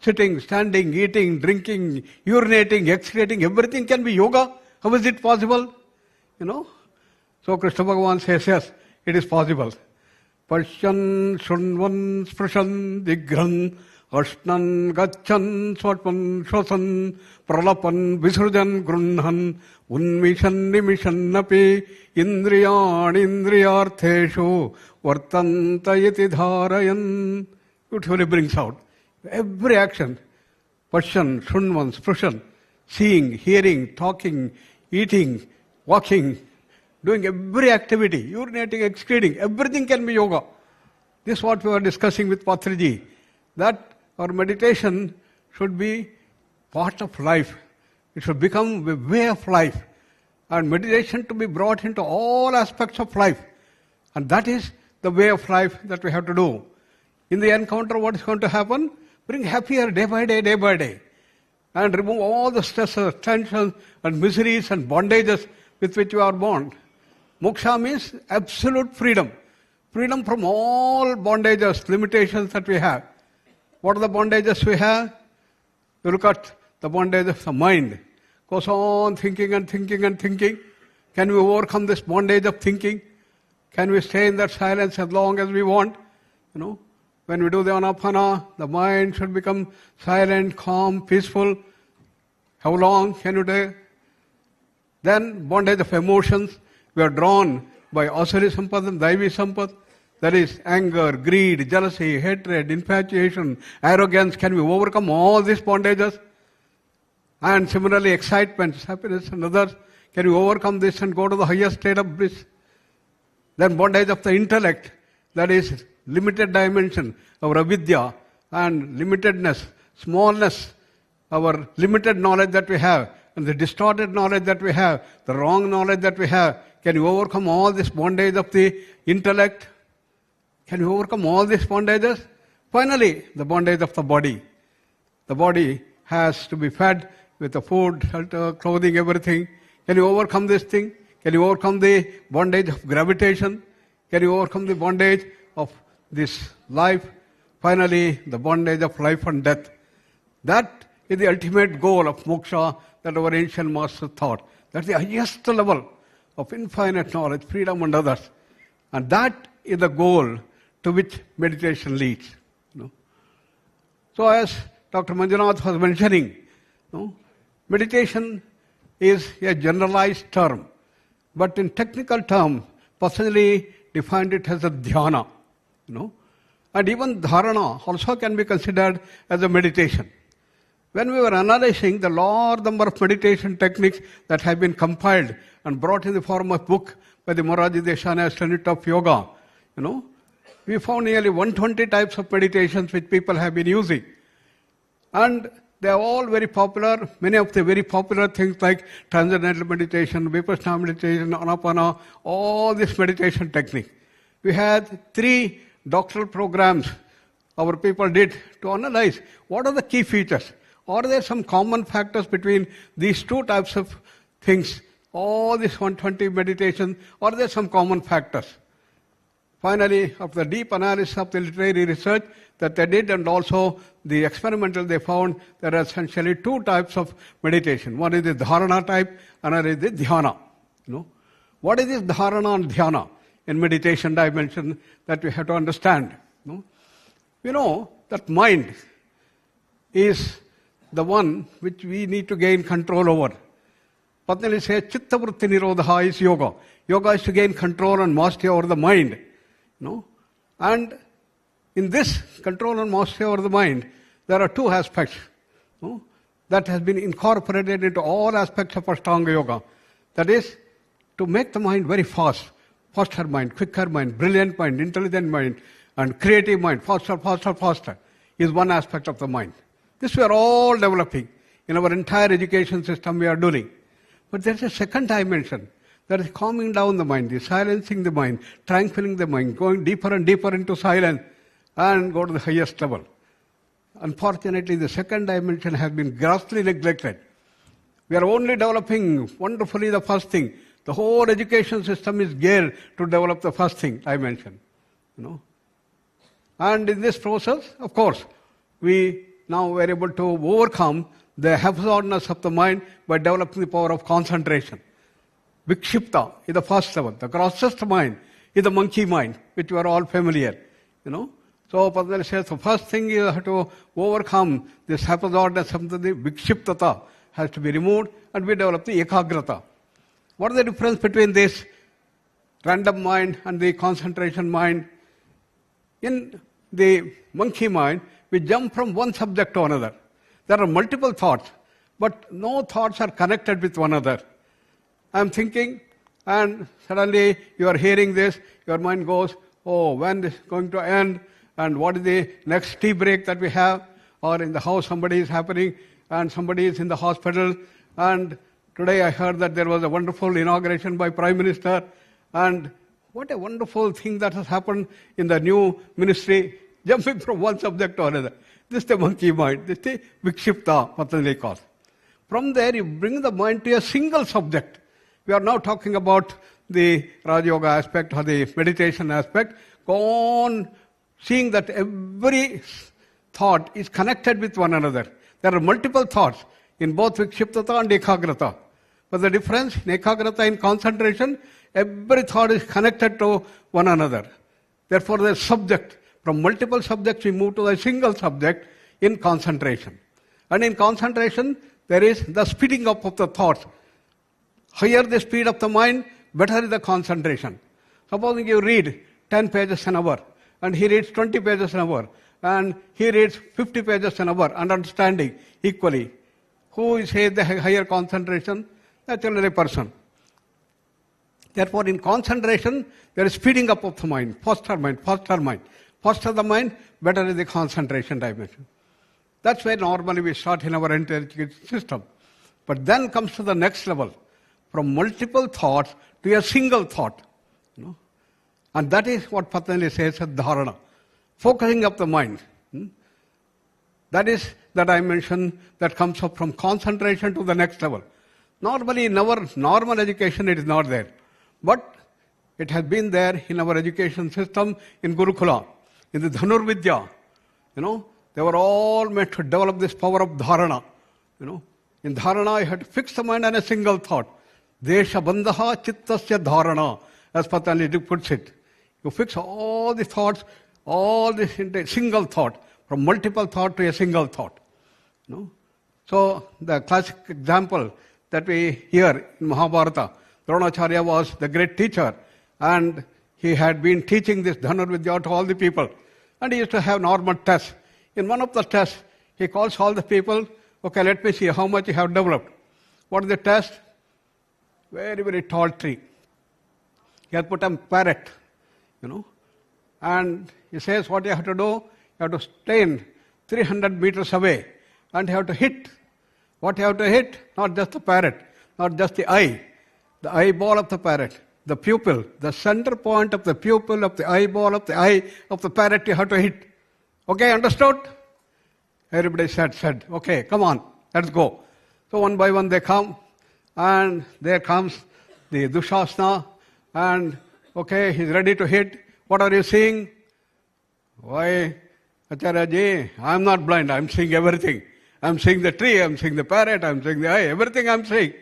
Sitting, standing, eating, drinking, urinating, excreting, everything can be yoga. How is it possible? So Krishna Bhagavan says, yes, it is possible. Pashyan, Shunvan, Sprishan, Digran, Ashnan gachan swatpan shwasan pralapan visrujan grunhan unmishan nimishan napi indriyan indriyartheshu vartantayati dharayan. Beautifully brings out every action. Pashan, shunvan, sprushan, seeing, hearing, talking, eating, walking, doing every activity, urinating, excreting, everything can be yoga. This is what we were discussing with Patriji, that our meditation should be part of life. It should become a way of life. And meditation to be brought into all aspects of life. And that is the way of life that we have to do. In the encounter, what is going to happen? Bring happier day by day, day by day. And remove all the stresses, tensions, and miseries and bondages with which you are born. Moksha means absolute freedom. Freedom from all bondages, limitations that we have. What are the bondages we have? You look at the bondage of the mind. Goes on thinking and thinking and thinking. Can we overcome this bondage of thinking? Can we stay in that silence as long as we want? You know, when we do the Anapana, the mind should become silent, calm, peaceful. How long can you do? Then bondage of emotions. We are drawn by Asuri Sampad and Daivi Sampad. That is anger, greed, jealousy, hatred, infatuation, arrogance. Can we overcome all these bondages? And similarly, excitement, happiness and others. Can we overcome this and go to the highest state of bliss? Then bondage of the intellect. That is limited dimension, our avidya and limitedness, smallness, our limited knowledge that we have, and the distorted knowledge that we have, the wrong knowledge that we have. Can you overcome all this bondage of the intellect? Can you overcome all these bondages? Finally, the bondage of the body. The body has to be fed with the food, shelter, clothing, everything. Can you overcome this thing? Can you overcome the bondage of gravitation? Can you overcome the bondage of this life? Finally, the bondage of life and death. That is the ultimate goal of moksha that our ancient masters thought. That's the highest level of infinite knowledge, freedom and others. And that is the goal to which meditation leads. You know. So as Dr. Manjunath was mentioning, meditation is a generalized term. But in technical terms, personally defined it as a dhyana. And even dharana also can be considered as a meditation. When we were analyzing the large number of meditation techniques that have been compiled and brought in the form of book by the Moraji Deshani Standard of Yoga, we found nearly 120 types of meditations which people have been using. And they are all very popular. Many of the very popular things like transcendental meditation, vipassana meditation, anapana, all this meditation technique. We had 3 doctoral programs our people did to analyze what are the key features. Are there some common factors between these 2 types of things? All these 120 meditations, are there some common factors? Finally, after deep analysis of the literary research that they did and also the experimental, they found there are essentially 2 types of meditation. One is the dharana type, another is the dhyana. What is this dharana and dhyana in meditation dimension that we have to understand? We know that mind is the one which we need to gain control over. Patanjali says, chitta vritti nirodha is yoga. Yoga is to gain control and mastery over the mind. And in this control and mastery over the mind, there are 2 aspects that has been incorporated into all aspects of Ashtanga Yoga. That is, to make the mind very fast, faster mind, quicker mind, brilliant mind, intelligent mind, and creative mind, faster, faster, faster, is one aspect of the mind. This we are all developing. In our entire education system we are doing. But there is a second dimension. That is calming down the mind, is silencing the mind, tranquilizing the mind, going deeper and deeper into silence and go to the highest level. Unfortunately, the second dimension has been grossly neglected. We are only developing wonderfully the first thing. The whole education system is geared to develop the first thing dimension. And in this process, of course, we now were able to overcome the haphazardness of the mind by developing the power of concentration. Vikshipta is the first level. The grossest mind is the monkey mind, which we are all familiar. So Patanjali says the first thing you have to overcome this haphazardness, something, the vikshiptata has to be removed, and we develop the ekagrata. What is the difference between this random mind and the concentration mind? In the monkey mind, we jump from one subject to another. There are multiple thoughts, but no thoughts are connected with one another. I am thinking, and suddenly you are hearing this, your mind goes, oh, when this is going to end, and what is the next tea break that we have, or in the house somebody is happening, and somebody is in the hospital, and today I heard that there was a wonderful inauguration by Prime Minister, and what a wonderful thing that has happened in the new ministry, jumping from one subject to another. This is the monkey mind, this is the vikshipta, Patanjali calls. From there you bring the mind to a single subject. We are now talking about the Raja Yoga aspect or the meditation aspect. Go on seeing that every thought is connected with one another. There are multiple thoughts in both vikshiptata and ekagrata. But the difference in ekagrata, in concentration, every thought is connected to one another. Therefore, the subject, from multiple subjects we move to a single subject in concentration. And in concentration, there is the speeding up of the thoughts. Higher the speed of the mind, better is the concentration. Supposing you read 10 pages an hour, and he reads 20 pages an hour, and he reads 50 pages an hour, and understanding equally. Who is the higher concentration? Naturally a person. Therefore, in concentration, there is speeding up of the mind, faster mind, faster mind. Faster the mind, better is the concentration dimension. That's why normally we start in our entire system. But then comes to the next level, from multiple thoughts to a single thought. And that is what Patanjali says as dharana, focusing up the mind. That is the dimension that comes up from concentration to the next level. Normally in our normal education it is not there. But it has been there in our education system in Gurukula, in the Dhanurvidya. They were all meant to develop this power of dharana. In dharana, you have to fix the mind on a single thought. Desha bandha chittasya dharana, as Patanjali puts it. You fix all the thoughts, all this into a single thought, from multiple thought to a single thought. So the classic example that we hear in Mahabharata, Dronacharya was the great teacher, and he had been teaching this Dhanurvidya to all the people. And he used to have normal tests. In one of the tests, he calls all the people, okay, let me see how much you have developed. What is the test? Very, very tall tree. He had put a parrot, and he says what you have to do, you have to stand 300 meters away, and you have to hit. What you have to hit? Not just the parrot, not just the eyeball of the parrot, the pupil, the center point of the pupil of the eyeball of the eye of the parrot you have to hit. Okay, understood? Everybody said, okay, come on, let's go. So one by one they come, and there comes the Dushasana, and okay, he's ready to hit. What are you seeing? Why, Acharya ji, I'm not blind, I'm seeing everything. I'm seeing the tree, I'm seeing the parrot, I'm seeing the eye, everything I'm seeing.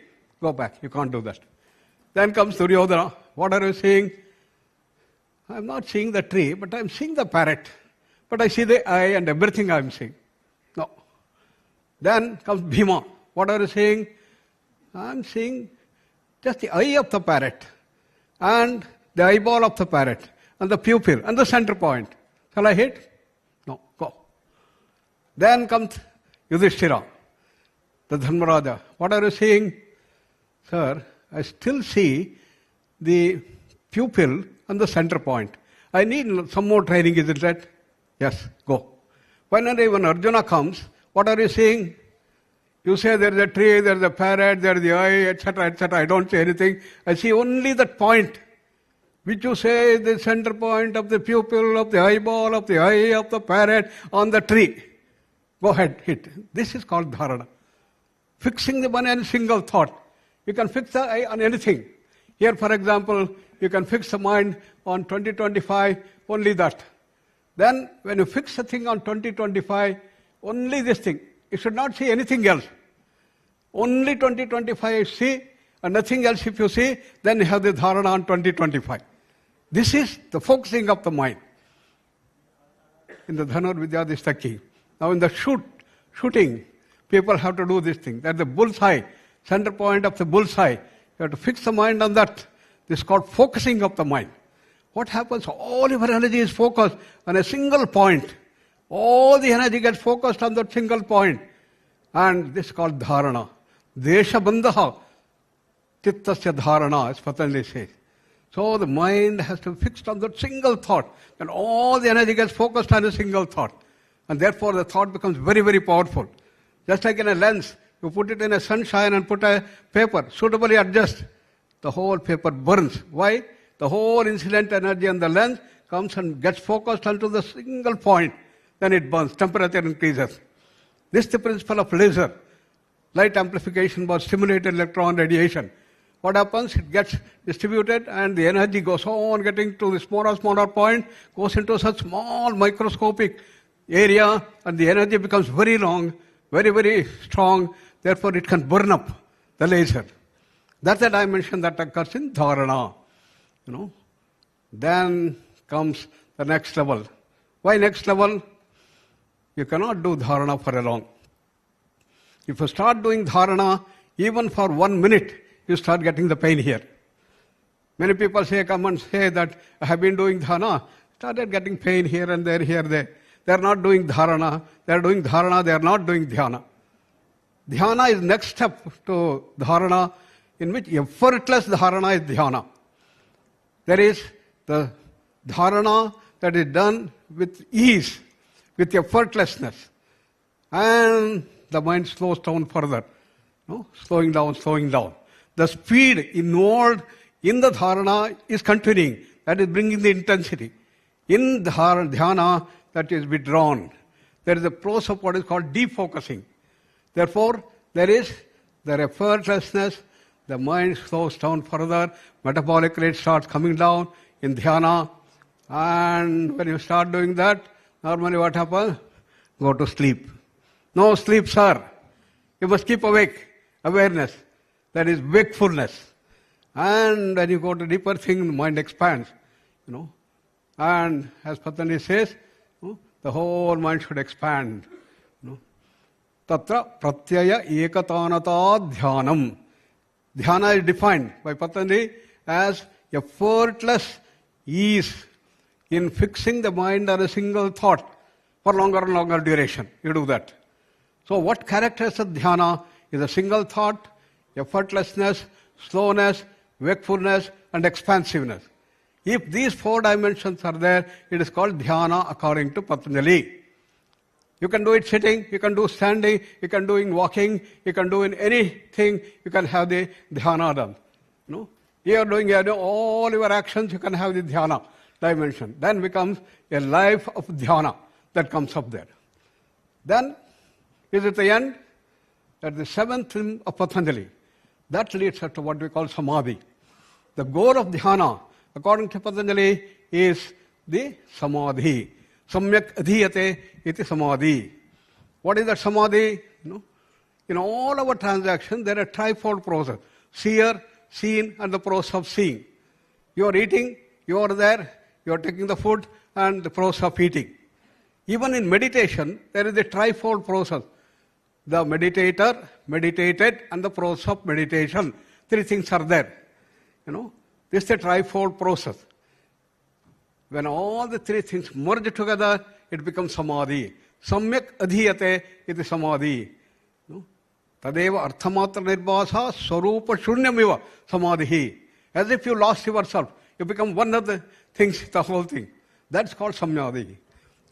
Go back, you can't do that. Then comes Duryodhana. What are you seeing? I'm not seeing the tree, but I'm seeing the parrot. But I see the eye and everything I'm seeing. No. Then comes Bhima. What are you seeing? I'm seeing just the eye of the parrot, and the eyeball of the parrot, and the pupil, and the center point. Shall I hit? No, go. Then comes Yudhishthira, the Dharmaraja. What are you seeing? Sir, I still see the pupil and the center point. I need some more training, isn't it? Yes, go. Finally, when Arjuna comes, what are you seeing? You say there is a tree, there is a parrot, there is the eye, etc., etc. I don't say anything. I see only that point, which you say is the center point of the pupil, of the eyeball, of the eye, of the parrot, on the tree. Go ahead, hit. This is called dharana. Fixing the mind on a single thought. You can fix the eye on anything. Here, for example, you can fix the mind on 2025, only that. Then, when you fix the thing on 2025, only this thing. You should not see anything else. Only 2025 you see, and nothing else if you see, then you have the dharana on 2025. This is the focusing of the mind. in the Dhanur Vidya this is the key. Now in the shooting, people have to do this thing. That's the bullseye, center point of the bullseye. You have to fix the mind on that. This is called focusing of the mind. What happens? All your energy is focused on a single point. All the energy gets focused on that single point. And this is called dharana. Desha bandha chittasya dharana, as Patanjali says. So the mind has to be fixed on that single thought. And all the energy gets focused on a single thought. And therefore the thought becomes very, very powerful. Just like in a lens, you put it in a sunshine and put a paper, suitably adjust. The whole paper burns. Why? The whole incident energy on the lens comes and gets focused onto the single point. Then it burns, temperature increases. This is the principle of laser. Light amplification by stimulated electron radiation. What happens? It gets distributed and the energy goes on getting to the smaller point, goes into such small microscopic area, and the energy becomes very long, very, very strong. Therefore, it can burn up the laser. That's the dimension that occurs in dharana. Then comes the next level. Why next level? You cannot do dharana for long. If you start doing dharana, even for 1 minute, you start getting the pain here. Many people come and say that I have been doing dharana, started getting pain here and there, here, there. They are not doing dharana. They are doing dharana, they are not doing dhyana. Dhyana is next step to dharana, in which effortless dharana is dhyana. There is the dharana that is done with ease, with effortlessness. And the mind slows down further. Slowing down. The speed involved in the dharana is continuing. That is bringing the intensity. In dhyana, that is withdrawn. There is a process of what is called defocusing. Therefore, there is the effortlessness. The mind slows down further. Metabolic rate starts coming down in dhyana. And when you start doing that, normally what happens? Go to sleep. No sleep, sir. You must keep awake. Awareness. That is wakefulness. And when you go to deeper thing, the mind expands. And as Patanjali says, the whole mind should expand. Tatra pratyaya ekatanata dhyanam. Dhyana is defined by Patanjali as effortless ease in fixing the mind on a single thought for longer and longer duration. You do that. So what characterizes dhyana is a single thought, effortlessness, slowness, wakefulness, and expansiveness. If these 4 dimensions are there, it is called dhyana according to Patanjali. You can do it sitting, you can do standing, you can do in walking, you can do in anything, you can have the dhyana done. You are doing all your actions, you can have the dhyana dimension. Then becomes a life of dhyana that comes up there. Then is at the end, at the 7th limb of Patanjali. That leads us to what we call samadhi. The goal of dhyana, according to Patanjali, is the samadhi. Samyak adhiyate iti samadhi. What is that samadhi? In all our transactions, there are trifold process. Seer, seen, and the process of seeing. You are eating, you are there, you are taking the food, and the process of eating. Even in meditation, there is a trifold process. The meditator, meditated, and the process of meditation. 3 things are there. This is a trifold process. When all the 3 things merge together, it becomes samadhi. Samyak adhiyate iti samadhi. Tadeva arthamatra nirbhasa swarupa shunyamiva samadhi. As if you lost yourself. You become one of the things, the whole thing. That's called samadhi.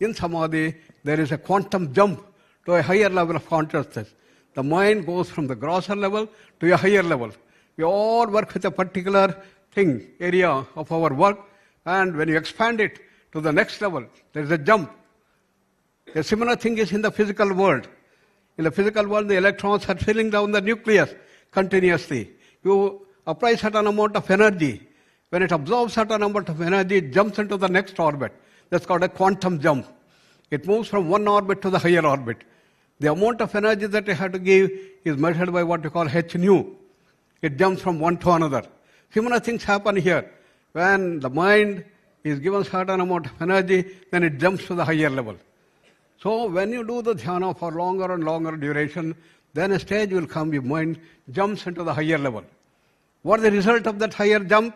In samadhi, there is a quantum jump to a higher level of consciousness. The mind goes from the grosser level to a higher level. We all work with a particular thing, area of our work, and when you expand it to the next level, there is a jump. A similar thing is in the physical world. In the physical world, the electrons are filling down the nucleus continuously. You apply certain amount of energy. When it absorbs certain amount of energy, it jumps into the next orbit. That's called a quantum jump. It moves from one orbit to the higher orbit. The amount of energy that you have to give is measured by what we call h nu. It jumps from one to another. Similar things happen here. When the mind is given certain amount of energy, then it jumps to the higher level. So when you do the dhyana for longer and longer duration, then a stage will come, your mind jumps into the higher level. What is the result of that higher jump?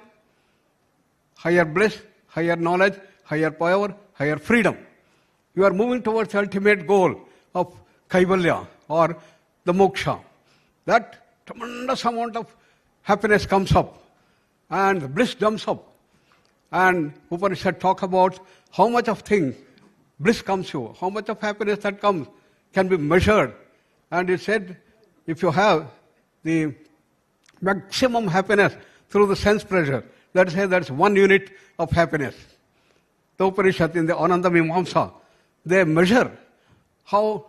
Higher bliss, higher knowledge, higher power, higher freedom. You are moving towards the ultimate goal of kaivalya or the moksha. That tremendous amount of happiness comes up and the bliss jumps up. And Upanishad talk about how much of thing bliss comes to, how much of happiness that comes can be measured. And it said, if you have the maximum happiness through the sense pleasure, let's say that's 1 unit of happiness. The Upanishad in the Ananda Mimamsa, they measure. How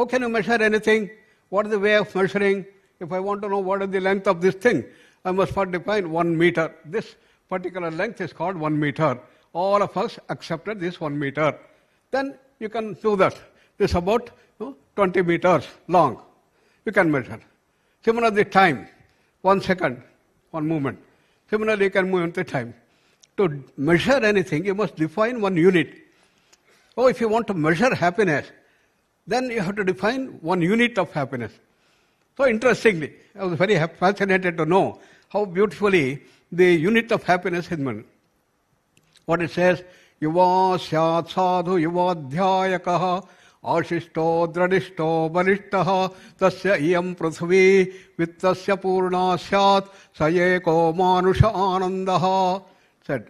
can you measure anything? What is the way of measuring? If I want to know what is the length of this thing, I must first define 1 meter. This particular length is called 1 meter. All of us accepted this 1 meter. Then you can do that. This is about 20 meters long. You can measure. Similarly, time, 1 second, 1 movement. Similarly, you can move into time. To measure anything, you must define 1 unit. Oh, if you want to measure happiness, then you have to define 1 unit of happiness. So interestingly, I was very fascinated to know how beautifully the unit of happiness is meant. What it says, yuva syat sadhu yuva dhyayakaha ashishto dradishto balishtaha tasya iyam prithvi vittasya purna syat sayeko manusha anandaha. Said,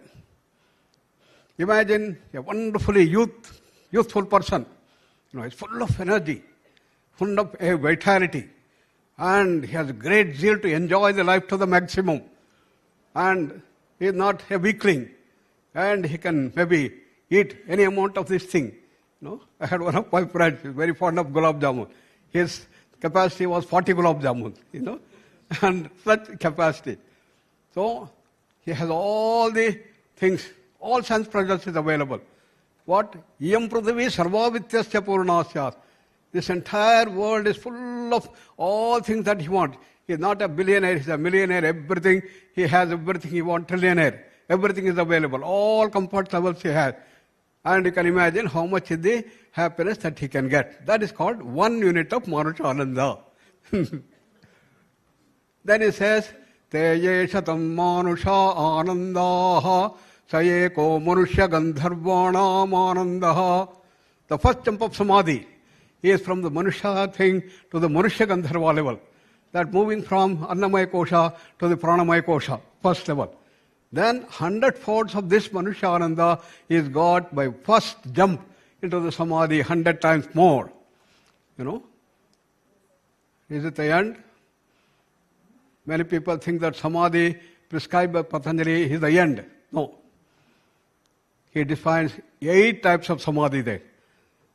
imagine a wonderfully youthful person. He's full of energy, full of vitality, and he has great zeal to enjoy the life to the maximum. And he is not a weakling, and he can maybe eat any amount of this thing. I had one of my friends, he's very fond of gulab jamun. His capacity was 40 gulab jamun, and such capacity. So he has all the things, all sense pleasures is available. What? Iyam prithvi sarvavityasya purnasyat. This entire world is full of all things that he wants. He is not a billionaire, he is a millionaire, everything, he has everything he wants, trillionaire. Everything is available, all comfort levels he has. And you can imagine how much is the happiness that he can get. That is called 1 unit of Manusha Ananda. Then he says, Teye shatam Manusha Anandaha Sayeko Manushya Gandharvana Anandaha. The first jump of Samadhi is from the Manusha thing to the Manushya Gandharva level. That moving from Annamaya Kosha to the Pranamaya Kosha, first level. Then 100 folds of this Manusha Ananda is got by first jump into the Samadhi 100 times more. Is it the end? Many people think that Samadhi prescribed by Patanjali is the end. No. He defines 8 types of Samadhi there.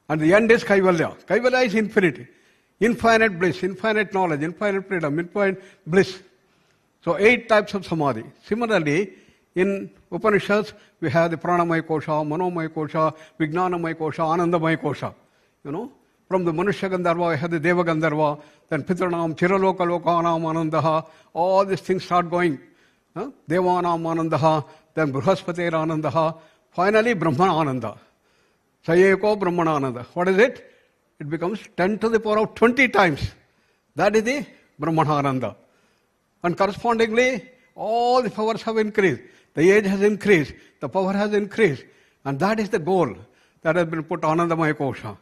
And the end is Kaivalya. Kaivalya is infinity. Infinite bliss, infinite knowledge, infinite freedom, infinite bliss. So 8 types of Samadhi. Similarly, in Upanishads, we have the Pranamaya Kosha, Manomaya Kosha, Vijnanamaya Kosha, Anandamaya Kosha. From the Manushya Gandharva, we have the Deva Gandharva, then Pitranam, Chiraloka Lokanam Anandaha, all these things start going. Devanam Anandaha, then Brihaspati Anandaha, finally Brahmana Ananda. Sayeko Brahmana Ananda. What is it? It becomes 10 to the power of 20 times. That is the Brahmana Ananda. And correspondingly, all the powers have increased. The age has increased. The power has increased. And that is the goal that has been put Anandamaya Kosha.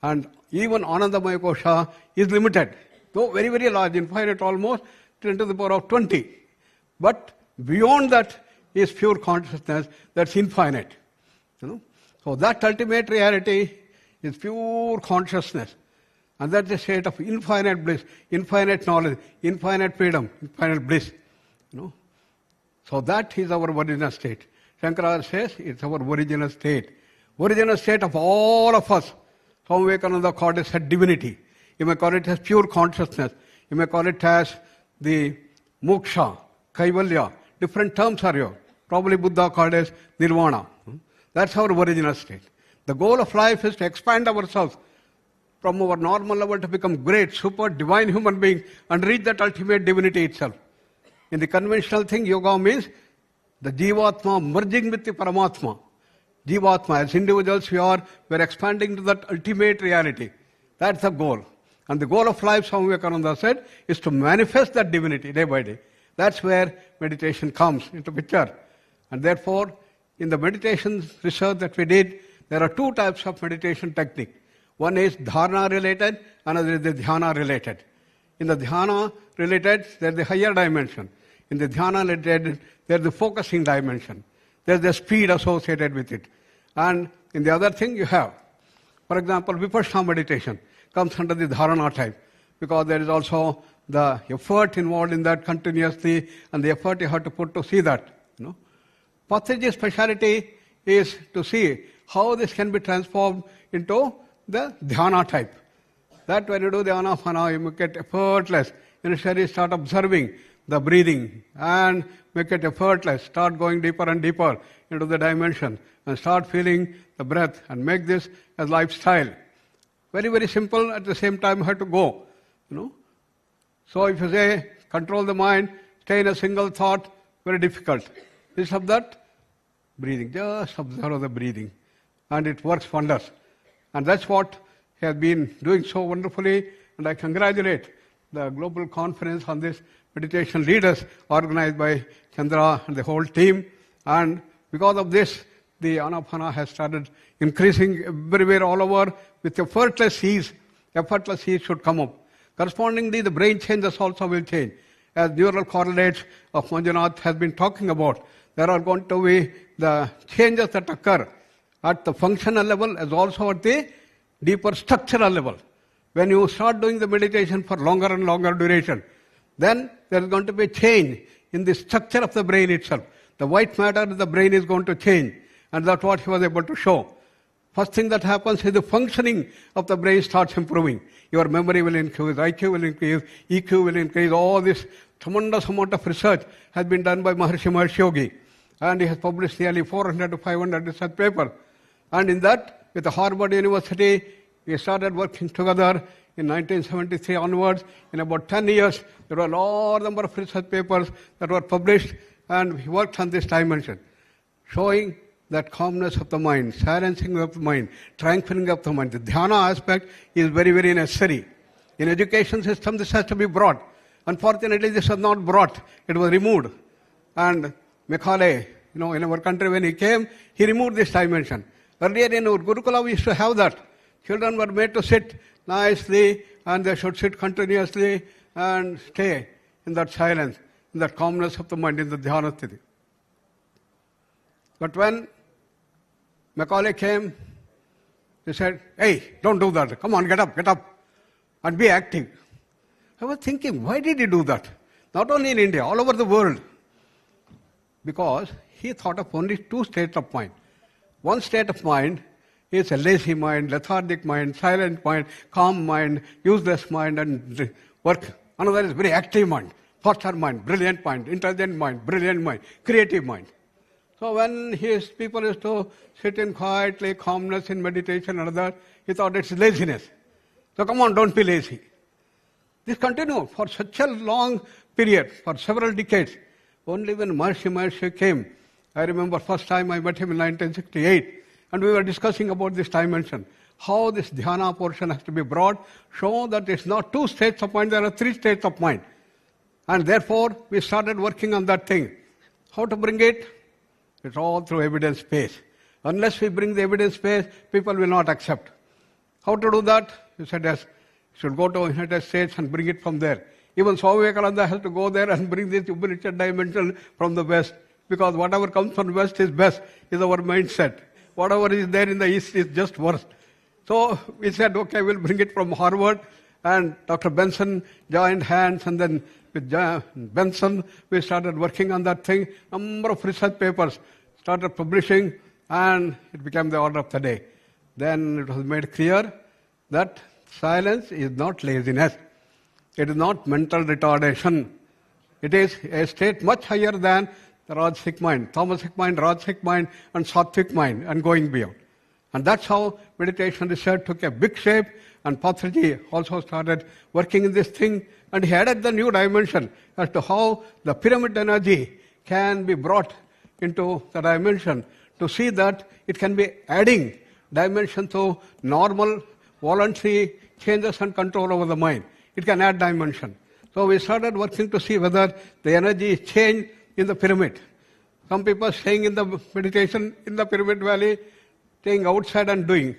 And even Anandamaya Kosha is limited. Though very, very large, infinite almost, 10 to the power of 20. But beyond that is pure consciousness that's infinite. So that ultimate reality is pure consciousness. And that's a state of infinite bliss, infinite knowledge, infinite freedom, infinite bliss. So that is our original state. Shankara says it's our original state. Original state of all of us. Swami Vivekananda called it as divinity. You may call it as pure consciousness. You may call it as the moksha, kaivalya. Different terms are here. Probably Buddha called it as nirvana. That's our original state. The goal of life is to expand ourselves from our normal level to become great, super, divine human beings and reach that ultimate divinity itself. In the conventional thing, yoga means the Jivatma merging with the Paramatma. Jivatma, as individuals we're expanding to that ultimate reality. That's the goal. And the goal of life, Swami Vivekananda said, is to manifest that divinity day by day. That's where meditation comes into picture. And therefore, in the meditation research that we did, there are two types of meditation technique. One is dharana related, another is the dhyana related. In the dhyana related, there's the higher dimension. In the dhyana related, there's the focusing dimension. There's the speed associated with it. And in the other thing you have, for example, vipassana meditation comes under the dharana type, because there is also the effort involved in that continuously, and the effort you have to put to see that. Patriji's speciality is to see how this can be transformed into the dhyana type. That when you do the anapana, you make it effortless. Initially start observing the breathing and make it effortless. Start going deeper and deeper into the dimension and start feeling the breath and make this as lifestyle. Very, very simple. At the same time, you have to go. So if you say, control the mind, stay in a single thought, very difficult. Instead of that, breathing. Just observe the breathing. And it works wonders. And that's what he has been doing so wonderfully. And I congratulate the global conference on this meditation leaders organized by Chandra and the whole team. And because of this, the Anapana has started increasing everywhere all over with effortless ease. Effortless ease should come up. Correspondingly, the brain changes also will change. As neural correlates of Manjunath has been talking about, there are going to be the changes that occur at the functional level as also at the deeper structural level. When you start doing the meditation for longer and longer duration, then there is going to be a change in the structure of the brain itself. The white matter of the brain is going to change, and that's what he was able to show. First thing that happens is the functioning of the brain starts improving. Your memory will increase, IQ will increase, EQ will increase. All this tremendous amount of research has been done by Maharishi Mahesh Yogi. And he has published nearly 400 to 500 research papers. And in that, with the Harvard University, we started working together in 1973 onwards. In about 10 years, there were a large number of research papers that were published, and we worked on this dimension, showing that calmness of the mind, silencing of the mind, tranquilizing of the mind. The dhyana aspect is very, very necessary. In education system, this has to be brought. Unfortunately, this was not brought. It was removed. And Macaulay, in our country, when he came, he removed this dimension. Earlier in our Gurukula, we used to have that. Children were made to sit nicely, and they should sit continuously and stay in that silence, in that calmness of the mind, in the dhyana sthiti. But when Macaulay came, he said, hey, don't do that. Come on, get up, and be active. I was thinking, why did he do that? Not only in India, all over the world. Because he thought of only two states of mind. One state of mind is a lazy mind, lethargic mind, silent mind, calm mind, useless mind, and work. Another is very active mind, faster mind, brilliant mind, intelligent mind, brilliant mind, creative mind. So when his people used to sit in quietly, calmness in meditation and other, he thought it's laziness. So come on, don't be lazy. This continued for such a long period, for several decades. Only when Maharishi Mahesh came, I remember first time I met him in 1968, and we were discussing about this dimension, how this dhyana portion has to be brought, show that it's not two states of mind, there are three states of mind. And therefore, we started working on that thing. How to bring it? It's all through evidence-based. Unless we bring the evidence-based, people will not accept. How to do that? He said, yes, you should go to United States and bring it from there. Even Swami Vivekananda has to go there and bring this Upanishad dimension from the West, because whatever comes from the West is best, is our mindset. Whatever is there in the East is just worse. So we said, okay, we'll bring it from Harvard, and Dr. Benson joined hands, and then with Benson, we started working on that thing. Number of research papers started publishing, and it became the order of the day. Then it was made clear that silence is not laziness. It is not mental retardation. It is a state much higher than the Rajasic mind, Tamasic mind, Rajasic mind, and Sattvic mind, and going beyond. And that's how meditation research took a big shape, and Patriji also started working in this thing, and he added the new dimension as to how the pyramid energy can be brought into the dimension to see that it can be adding dimension to normal voluntary changes and control over the mind. It can add dimension. So we started working to see whether the energy is changed in the pyramid. Some people staying in the meditation in the pyramid valley, staying outside and doing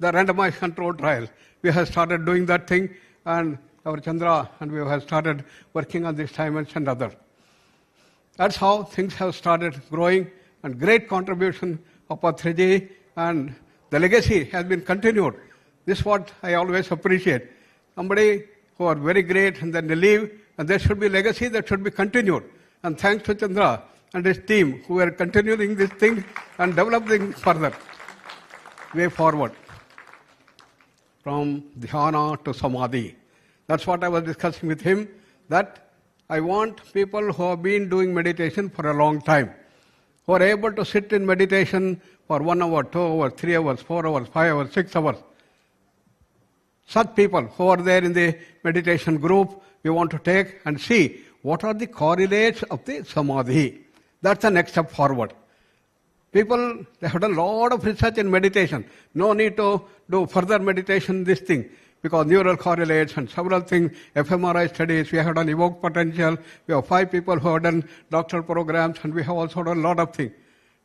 the randomized control trial. We have started doing that thing, and our Chandra and we have started working on this dimension and other. That's how things have started growing, and great contribution of Patriji, and the legacy has been continued. This is what I always appreciate. Somebody who are very great and then they leave, and there should be legacy that should be continued. And thanks to Chandra and his team who are continuing this thing and developing further. Way forward. From dhyana to samadhi. That's what I was discussing with him, that I want people who have been doing meditation for a long time, who are able to sit in meditation for 1 hour, 2 hours, 3 hours, 4 hours, 5 hours, 6 hours. Such people who are there in the meditation group, we want to take and see what are the correlates of the samadhi. That's the next step forward. People, they have done a lot of research in meditation. No need to do further meditation, this thing, because neural correlates and several things, fMRI studies, we have done evoked potential, we have 5 people who have done doctoral programs, and we have also done a lot of things.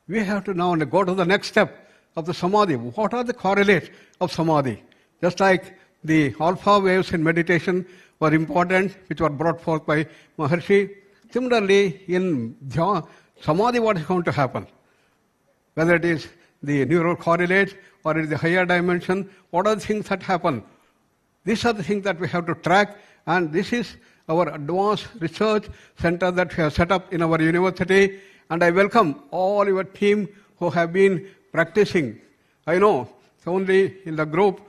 We have to now go to the next step of the samadhi. What are the correlates of samadhi? Just like the alpha waves in meditation were important, which were brought forth by Maharshi. Similarly, in dhyana, samadhi, what is going to happen? Whether it is the neural correlates or it is the higher dimension, what are the things that happen? These are the things that we have to track, and this is our advanced research center that we have set up in our university, and I welcome all your team who have been practicing. I know only in the group,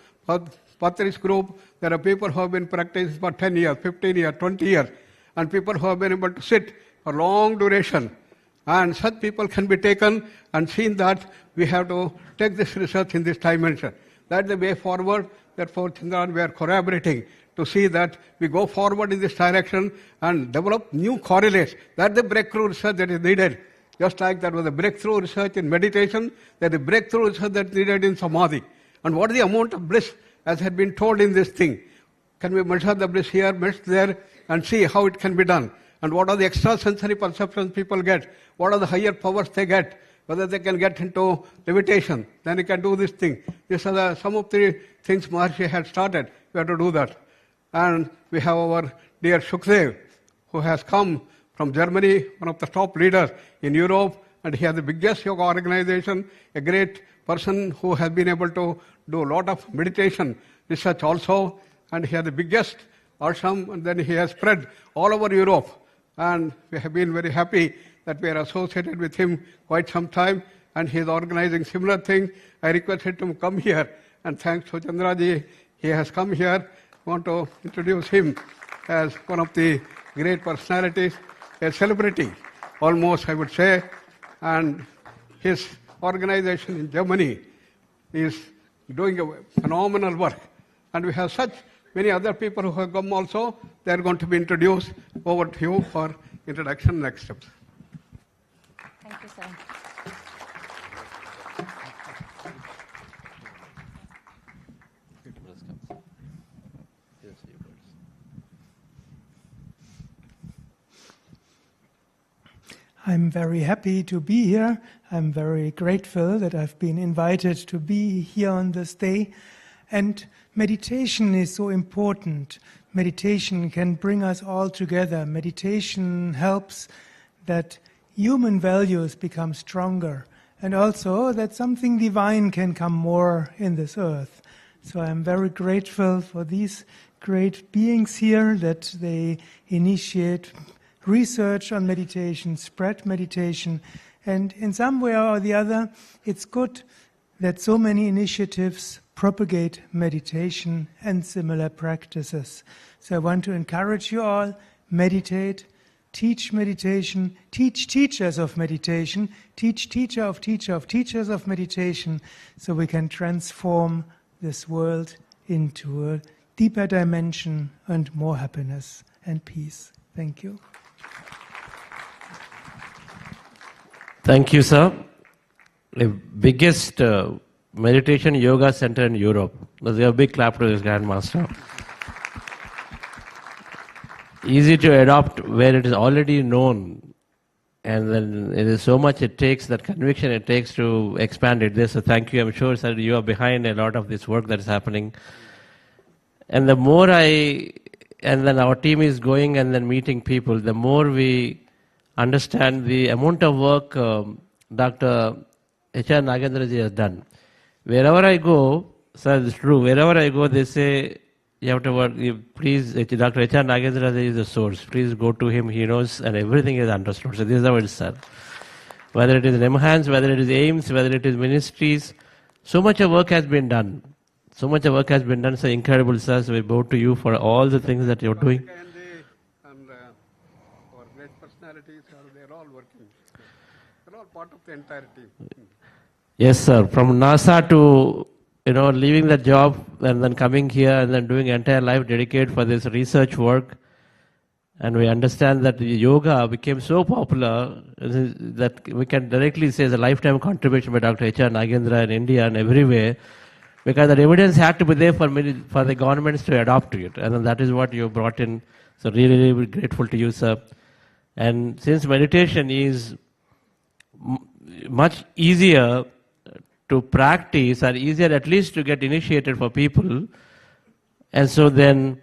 Patri's group, there are people who have been practicing for 10 years, 15 years, 20 years, and people who have been able to sit for long duration. And such people can be taken and seen that we have to take this research in this dimension. That's the way forward. Therefore, Chandran, we are collaborating to see that we go forward in this direction and develop new correlates. That's the breakthrough research that is needed. Just like there was a breakthrough research in meditation, there's a breakthrough research that is needed in samadhi. And what is the amount of bliss, as had been told in this thing? Can we measure the bliss here, measure there, and see how it can be done? And what are the extrasensory perceptions people get? What are the higher powers they get? Whether they can get into levitation, then they can do this thing. These are some of the things Maharshi had started. We have to do that. And we have our dear Shukdev, who has come from Germany, one of the top leaders in Europe, and he has the biggest yoga organization, a great person who has been able to do a lot of meditation research also, and he has the biggest ashram, and then he has spread all over Europe. And we have been very happy that we are associated with him quite some time, and he is organizing similar things. I requested him to come here, and thanks to Chandraji, he has come here. I want to introduce him as one of the great personalities, a celebrity, almost I would say, and his organization in Germany is doing a phenomenal work. And we have such many other people who have come also. They are going to be introduced. Over to you for introduction, next steps. Thank you, sir. I'm very happy to be here. I'm very grateful that I've been invited to be here on this day. And meditation is so important. Meditation can bring us all together. Meditation helps that human values become stronger, and also that something divine can come more in this earth. So I'm very grateful for these great beings here, that they initiate research on meditation, spread meditation, and in some way or the other, it's good that so many initiatives propagate meditation and similar practices. So I want to encourage you all, meditate, teach meditation, teach teachers of meditation, teach teacher of teachers of meditation, so we can transform this world into a deeper dimension and more happiness and peace. Thank you. Thank you, sir. The biggest meditation yoga center in Europe. Let's give a big clap to this Grandmaster. Easy to adopt where it is already known, and then it is so much it takes, that conviction it takes to expand it. This, so thank you. I'm sure, sir, you are behind a lot of this work that is happening. And the more and then our team is going and then meeting people, the more we understand the amount of work Dr. H.R. Nagendraji has done. Wherever I go, sir, it's true, wherever I go, they say, you have to work, please, Dr. H.R. Nagendraji is the source. Please go to him, he knows, and everything is understood. So this is how it is, sir. Whether it is NMHANS, whether it is AIMS, whether it is ministries, so much of work has been done. So much of work has been done, so incredible, sir. So we bow to you for all the things that you're doing. And our great personalities, they're all working. They're all part of the entire team. Yes, sir. From NASA to, leaving the job and then coming here and then doing entire life dedicated for this research work. And we understand that yoga became so popular that we can directly say it's a lifetime contribution by Dr. H.R. Nagendra in India and everywhere, because the evidence had to be there for the governments to adopt to it. And then that is what you brought in. So really, really grateful to you, sir. And since meditation is much easier to practice, or easier at least to get initiated for people, and so then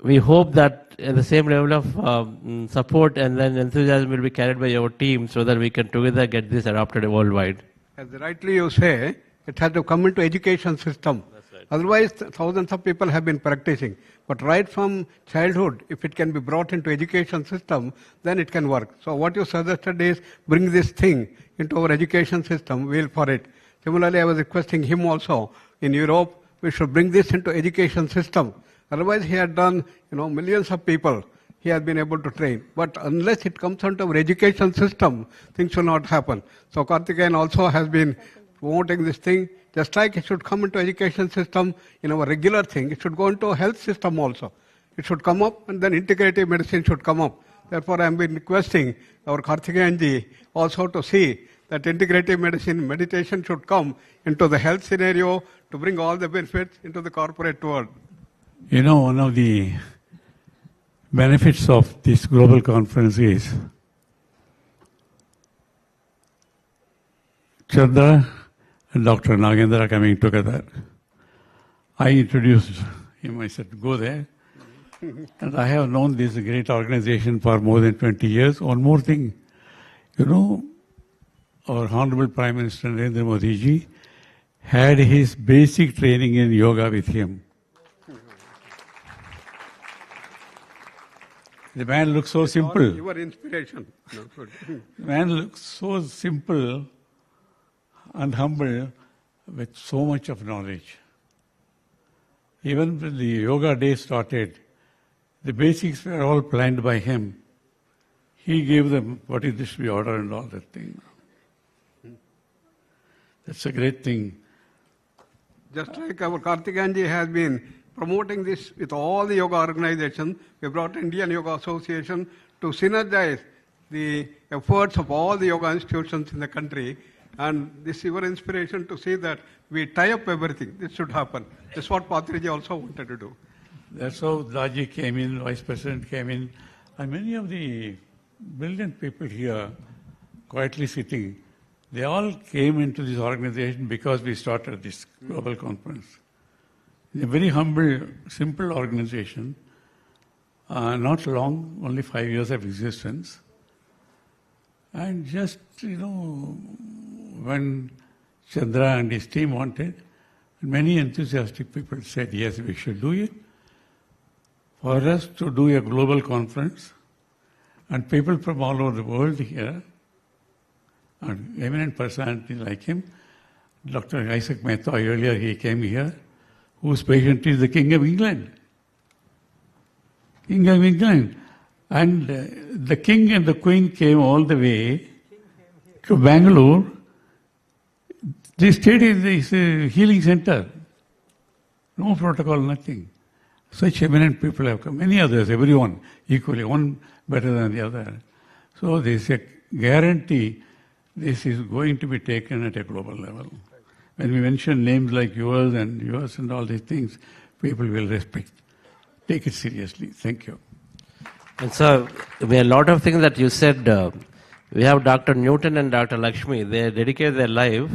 we hope that the same level of support and then enthusiasm will be carried by your team, so that we can together get this adopted worldwide. As rightly you say, it has to come into education system. That's right. Otherwise, thousands of people have been practicing. But right from childhood, if it can be brought into education system, then it can work. So what you suggested is bring this thing into our education system, we'll for it. Similarly, I was requesting him also in Europe, we should bring this into education system. Otherwise, he had done, millions of people he has been able to train. But unless it comes into our education system, things will not happen. So Karthikeyan also has been promoting this thing. Just like it should come into education system in our regular thing, it should go into a health system also. It should come up, and then integrative medicine should come up. Therefore, I have been requesting our Karthikeyan ji also to see that integrative medicine, meditation should come into the health scenario to bring all the benefits into the corporate world. One of the benefits of this global conference is Chandra and Dr. Nagendra coming together. I introduced him, I said, go there. And I have known this great organization for more than 20 years. One more thing, our Honorable Prime Minister Narendra Modi ji had his basic training in yoga with him. The man looks so simple. Your inspiration. The man looks so simple and humble with so much of knowledge. Even when the yoga day started, the basics were all planned by him. He gave them what is this we order and all that thing. That's a great thing. Just like our Karthikeyan ji has been promoting this with all the yoga organizations, we brought Indian Yoga Association to synergize the efforts of all the yoga institutions in the country. And this is your inspiration to see that we tie up everything. This should happen. That's what Patriji also wanted to do. That's how Daji came in, Vice President came in, and many of the brilliant people here, quietly sitting, they all came into this organization because we started this global conference. A very humble, simple organization, not long, only 5 years of existence. And just, when Chandra and his team wanted, many enthusiastic people said, yes, we should do it. For us to do a global conference, and people from all over the world here, and eminent personalities like him, Dr. Isaac Mehta, earlier he came here, whose patient is the King of England. King of England. And the King and the Queen came all the way to Bangalore. They stayed in this healing center. No protocol, nothing. Such eminent people have come. Many others, everyone, equally, one better than the other. So there is a guarantee this is going to be taken at a global level. When we mention names like yours and all these things, people will respect. Take it seriously. Thank you. And so, there are a lot of things that you said. We have Dr. Newton and Dr. Lakshmi. They dedicated their life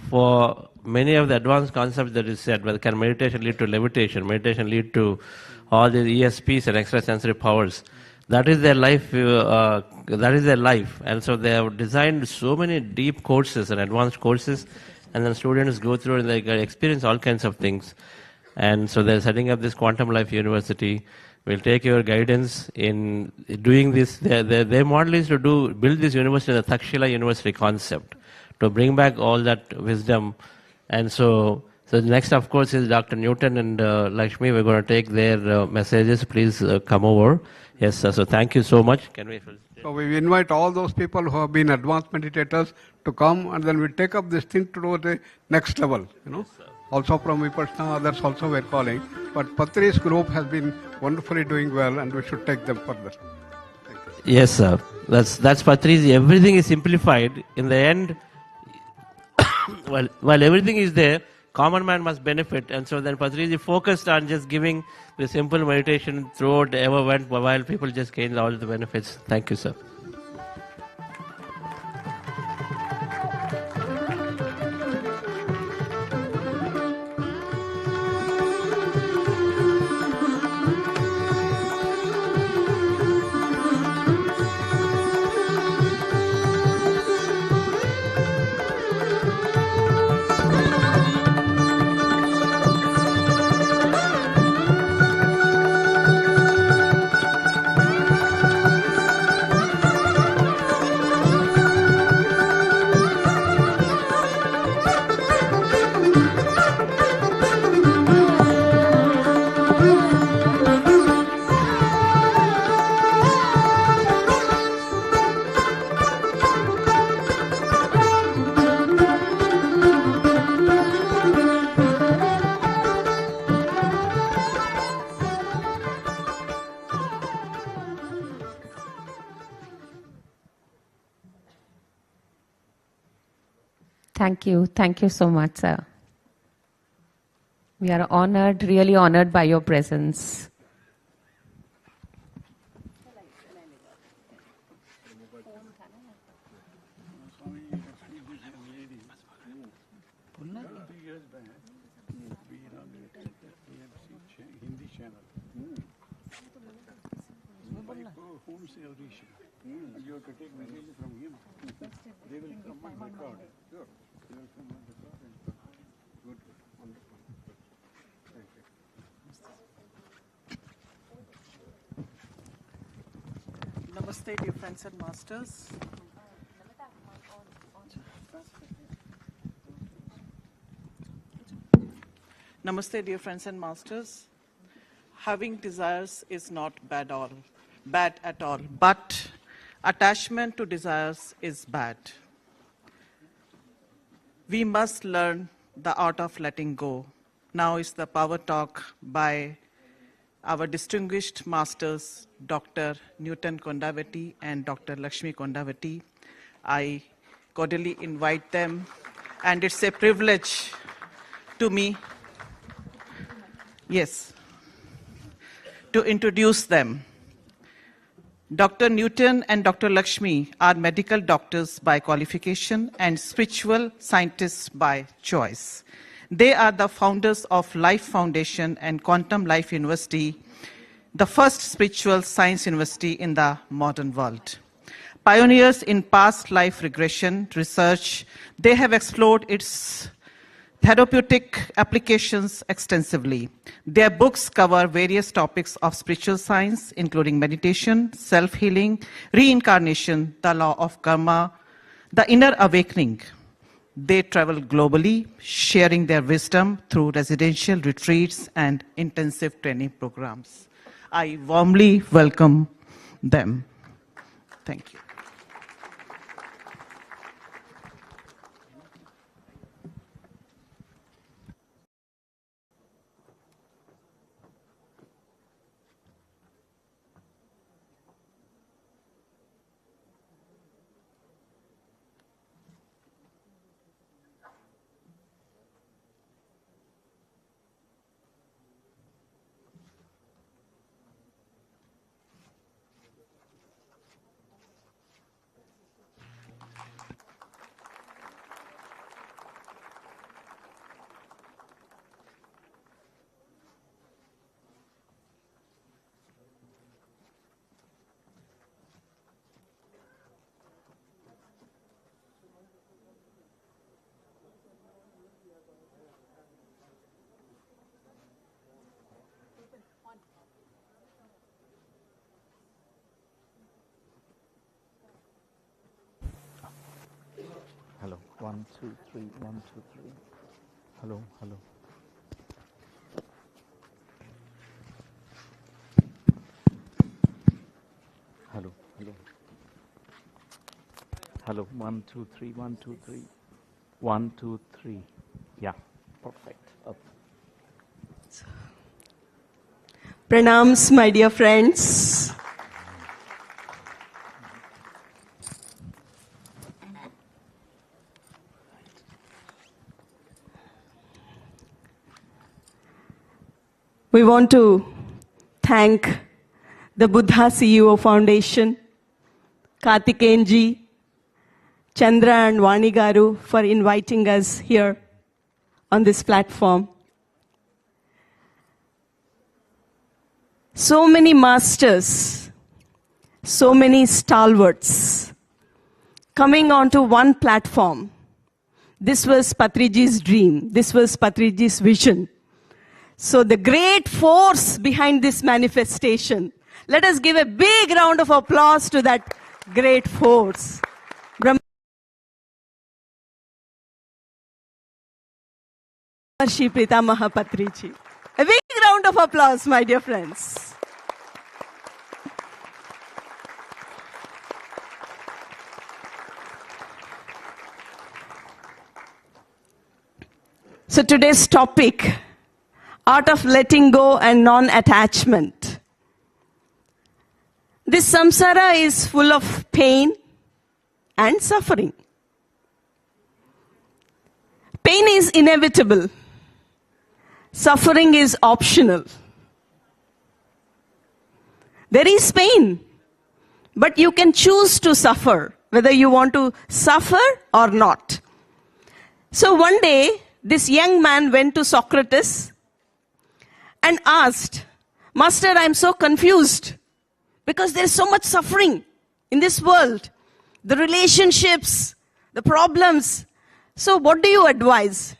for many of the advanced concepts that you said. Whether can meditation lead to levitation? Meditation lead to all these ESPs and extrasensory powers. That is their life. That is their life. And so they have designed so many deep courses and advanced courses, and then students go through and they experience all kinds of things. And so they're setting up this Quantum Life University. We'll take your guidance in doing this. Their model is to build this university, the Takshila University concept, to bring back all that wisdom. And so next, of course, is Dr. Newton and Lakshmi. We're going to take their messages. Please come over. Yes, sir. So thank you so much. Can we? So we invite all those people who have been advanced meditators to come, and then we take up this thing to the next level. Yes, also from Vipassana, others also we're calling. But Patri's group has been wonderfully doing well, and we should take them further. Yes, sir. That's Patri's. Everything is simplified. In the end, while everything is there, common man must benefit. And so then Patri's focused on just giving the simple meditation throughout ever went, while people just gain all the benefits. Thank you, sir. Thank you. Thank you so much, sir. We are honored, really honored by your presence. Hindi channel. You have to take messages from him. They will come and record. Sure. They will come and record. Good. Wonderful. Thank you. Namaste, dear friends and masters. Namaste, dear friends and masters. Having desires is not bad at all, but attachment to desires is bad. We must learn the art of letting go. Now is the power talk by our distinguished masters, Dr. Newton Kondavati and Dr. Lakshmi Kondavati. I cordially invite them, and it's a privilege to me, to introduce them. Dr. Newton and Dr. Lakshmi are medical doctors by qualification and spiritual scientists by choice. They are the founders of Life Foundation and Quantum Life University, the first spiritual science university in the modern world. Pioneers in past life regression research, they have explored its therapeutic applications extensively. Their books cover various topics of spiritual science, including meditation, self-healing, reincarnation, the law of karma, the inner awakening. They travel globally, sharing their wisdom through residential retreats and intensive training programs. I warmly welcome them. Thank you. 1, 2, 3, 1, 2, 3. Hello, hello. Hello, hello. Hello, 1, 2, 3, 1, 2, 3. 1, 2, 3. Yeah, perfect. Up. Pranams, my dear friends. We want to thank the Buddha CEO Foundation, Karthikeyanji, Chandra and Vani Garu for inviting us here on this platform. So many masters, so many stalwarts coming onto one platform. This was Patriji's dream. This was Patriji's vision. So the great force behind this manifestation. Let us give a big round of applause to that great force. Brahmarshi Pitamaha Patriji. A big round of applause, my dear friends. So today's topic, art of letting go and non-attachment. This samsara is full of pain and suffering. Pain is inevitable. Suffering is optional. There is pain, but you can choose to suffer, whether you want to suffer or not. So one day, this young man went to Socrates and asked, Master, I'm so confused because there's so much suffering in this world. The relationships, the problems. So what do you advise?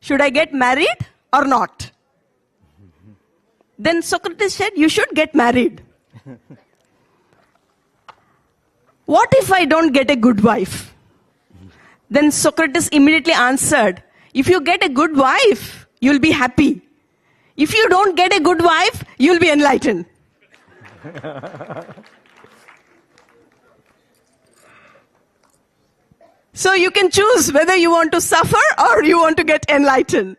Should I get married or not? Then Socrates said, you should get married. What if I don't get a good wife? Then Socrates immediately answered, if you get a good wife, you'll be happy. If you don't get a good wife, you'll be enlightened. So you can choose whether you want to suffer or you want to get enlightened.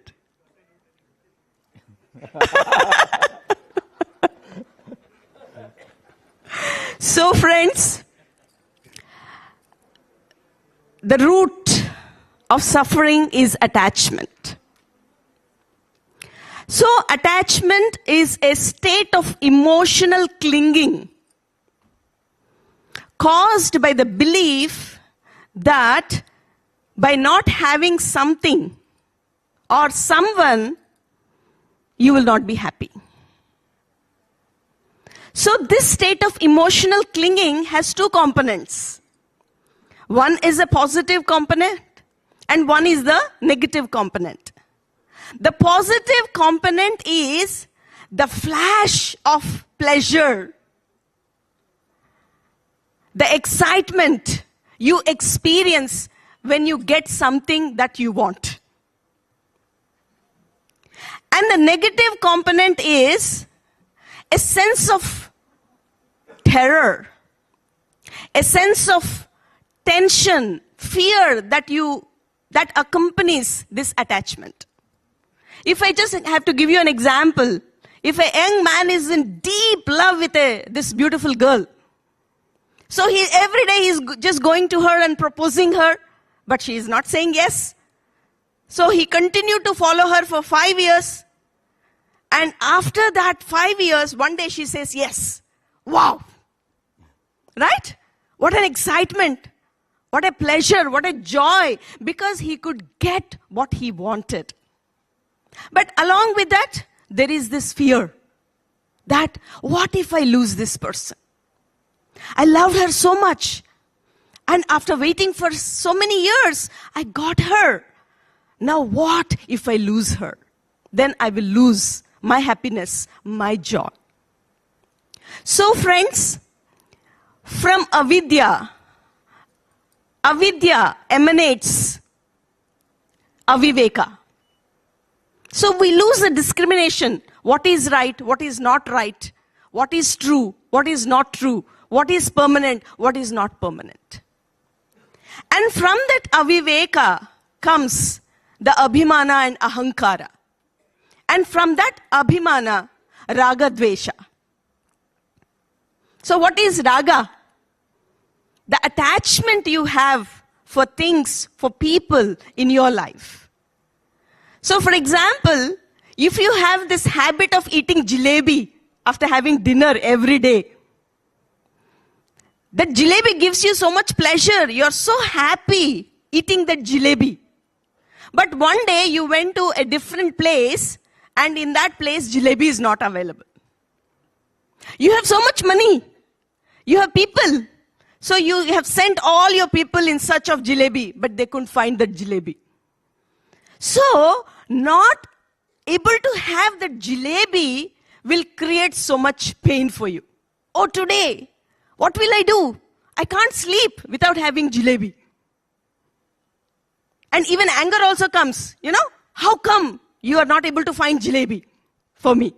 So friends, the root of suffering is attachment. So attachment is a state of emotional clinging caused by the belief that by not having something or someone, you will not be happy. So this state of emotional clinging has two components. One is a positive component and one is the negative component. The positive component is the flash of pleasure, the excitement you experience when you get something that you want. And the negative component is a sense of terror, a sense of tension, fear that accompanies this attachment. If I just have to give you an example, if a young man is in deep love with this beautiful girl, so every day he's just going to her and proposing her, but she is not saying yes. So he continued to follow her for 5 years. And after that 5 years, one day she says yes. Wow. Right? What an excitement. What a pleasure. What a joy. Because he could get what he wanted. But along with that, there is this fear that what if I lose this person? I loved her so much. And after waiting for so many years, I got her. Now what if I lose her? Then I will lose my happiness, my joy. So friends, from avidya emanates aviveka. So we lose the discrimination. What is right, what is not right, what is true, what is not true, what is permanent, what is not permanent. And from that aviveka comes the abhimana and ahankara. And from that abhimana, raga dvesha. So what is raga? The attachment you have for things, for people in your life. So for example, if you have this habit of eating jalebi after having dinner every day, that jalebi gives you so much pleasure. You're so happy eating that jalebi. But one day you went to a different place and in that place jalebi is not available. You have so much money. You have people. So you have sent all your people in search of jalebi, but they couldn't find that jalebi. So not able to have that jalebi will create so much pain for you. Oh, today, what will I do? I can't sleep without having jalebi. And even anger also comes, how come you are not able to find jalebi for me?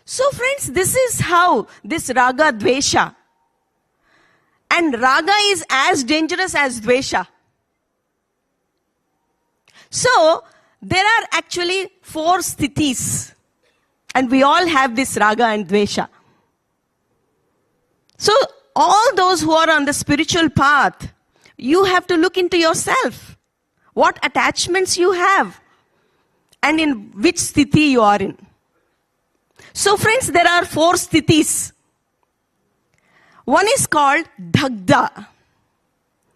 So friends, this is how this raga dvesha. And raga is as dangerous as dvesha. So there are actually 4 sthithis. And we all have this raga and dvesha. So all those who are on the spiritual path, you have to look into yourself. What attachments you have. And in which sthiti you are in. So friends, there are 4 sthithis. One is called dhagda.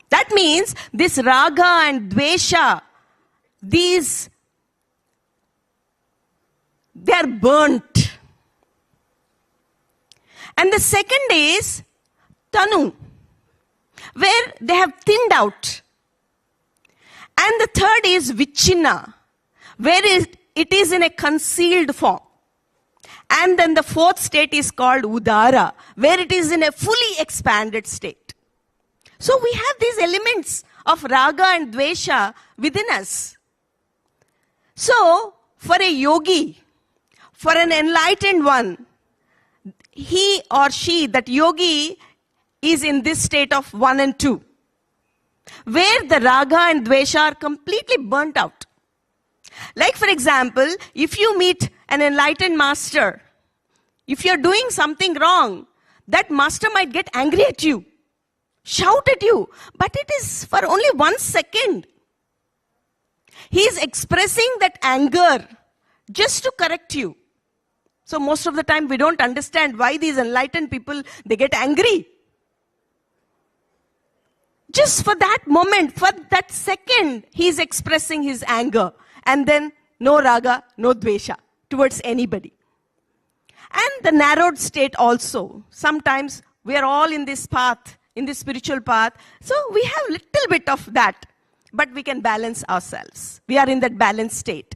That means this raga and dvesha, they are burnt. And the second is tanu, where they have thinned out. And the third is vichina, where it is in a concealed form. And then the 4th state is called udara, where it is in a fully expanded state. So we have these elements of raga and dvesha within us. So for a yogi, for an enlightened one, he or she, that yogi, is in this state of 1 and 2, where the raga and dvesha are completely burnt out. Like for example, if you meet an enlightened master, if you're doing something wrong, that master might get angry at you, shout at you, but it is for only 1 second. He is expressing that anger just to correct you. So most of the time we don't understand why these enlightened people, they get angry. Just for that moment, for that second, he is expressing his anger. And then no raga, no dvesha towards anybody. And the narrowed state also. Sometimes we are all in this path, in this spiritual path. So we have little bit of that. But we can balance ourselves. We are in that balanced state.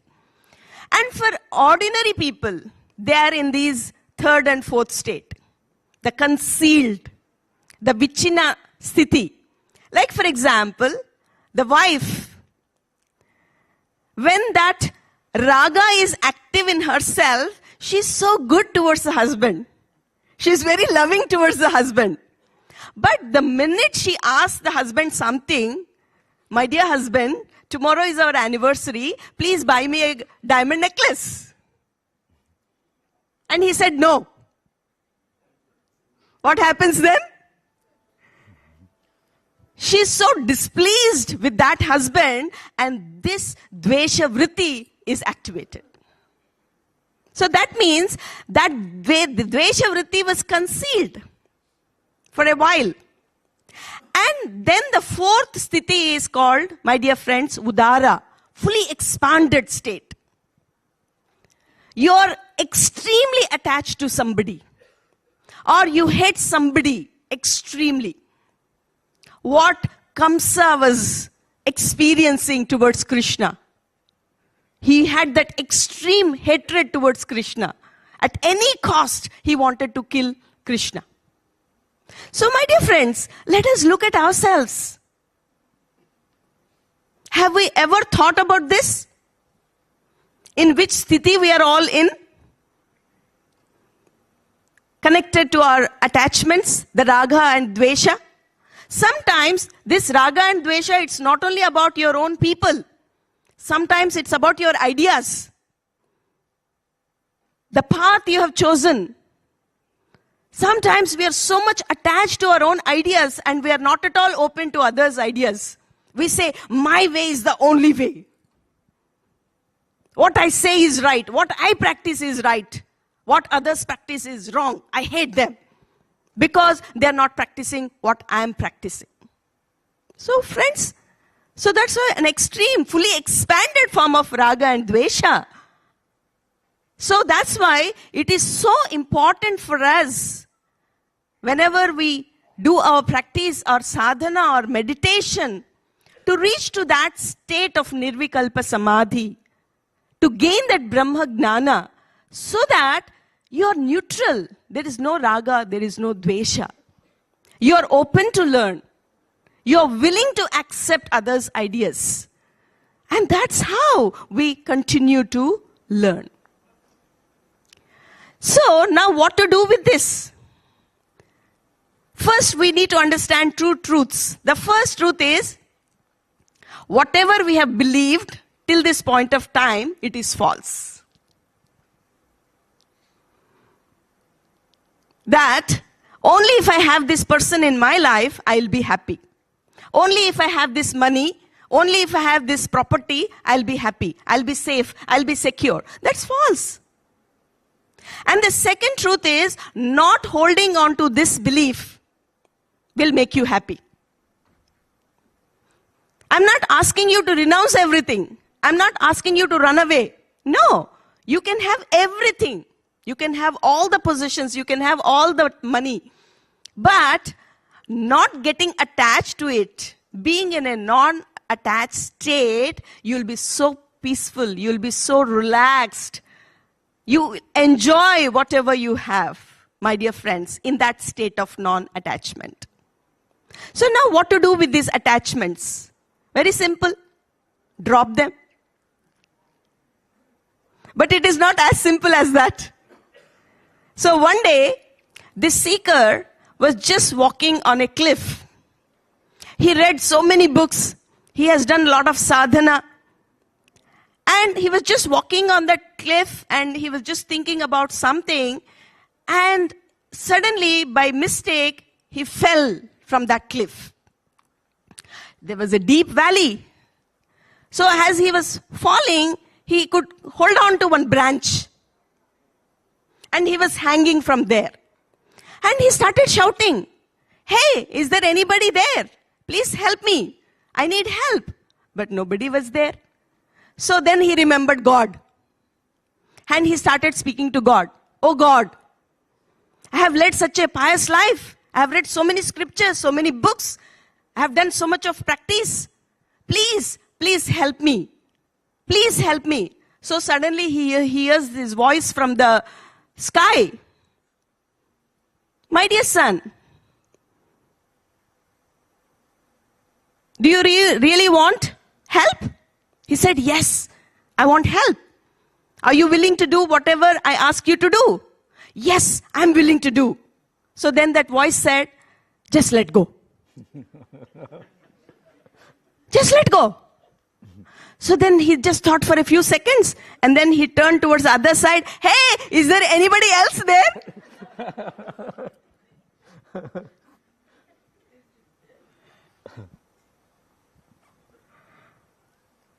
And for ordinary people, they are in these 3rd and 4th state. The concealed, the vichina sthiti. Like for example, the wife, when that raga is active in herself, she's so good towards the husband. She's very loving towards the husband. But the minute she asks the husband something, my dear husband, tomorrow is our anniversary, please buy me a diamond necklace. And he said no. What happens then? She's so displeased with that husband, and this dvesha vritti is activated. So that means that the dvesha vritti was concealed for a while. And then the 4th sthiti is called, my dear friends, udara, fully expanded state. You're extremely attached to somebody, or you hate somebody extremely. What Kamsa was experiencing towards Krishna. He had that extreme hatred towards Krishna. At any cost, he wanted to kill Krishna. So my dear friends, let us look at ourselves. Have we ever thought about this? In which sthiti we are all in? Connected to our attachments, the raga and dvesha. Sometimes this raga and dvesha, it's not only about your own people. Sometimes it's about your ideas. The path you have chosen. Sometimes we are so much attached to our own ideas and we are not at all open to others' ideas. We say, my way is the only way. What I say is right. What I practice is right. What others practice is wrong. I hate them. Because they are not practicing what I am practicing. So friends, so that's an extreme, fully expanded form of raga and dvesha. So that's why it is so important for us, whenever we do our practice or sadhana or meditation, to reach to that state of nirvikalpa samadhi, to gain that Brahma Gnana, so that you are neutral. There is no raga, there is no dvesha. You are open to learn. You are willing to accept others' ideas. And that's how we continue to learn. So, now what to do with this? First, we need to understand two truths. The first truth is, whatever we have believed till this point of time, it is false. That only if I have this person in my life, I'll be happy. Only if I have this money, only if I have this property, I'll be happy. I'll be safe. I'll be secure. That's false. And the second truth is, not holding on to this belief will make you happy. I'm not asking you to renounce everything. I'm not asking you to run away. No, you can have everything. You can have all the positions. You can have all the money. But not getting attached to it, being in a non-attached state, you'll be so peaceful. You'll be so relaxed. You enjoy whatever you have, my dear friends, in that state of non-attachment. So now what to do with these attachments? Very simple. Drop them. But it is not as simple as that. So one day, this seeker was just walking on a cliff. He read so many books. He has done a lot of sadhana. And he was just walking on that cliff and he was just thinking about something. And suddenly, by mistake, he fell from that cliff. There was a deep valley. So as he was falling, he could hold on to one branch. And he was hanging from there. And he started shouting, "Hey, is there anybody there? Please help me. I need help." But nobody was there. So then he remembered God. And he started speaking to God. "Oh God, I have led such a pious life. I have read so many scriptures, so many books. I have done so much of practice. Please, please help me. Please help me." So suddenly he hears this voice from the sky. "My dear son, do you really want help?" He said, "Yes, I want help. Are you willing to do whatever I ask you to do?" "Yes, I'm willing to do." So then that voice said, "Just let go. Just let go." So then he just thought for a few seconds and then he turned towards the other side. "Hey, is there anybody else there?"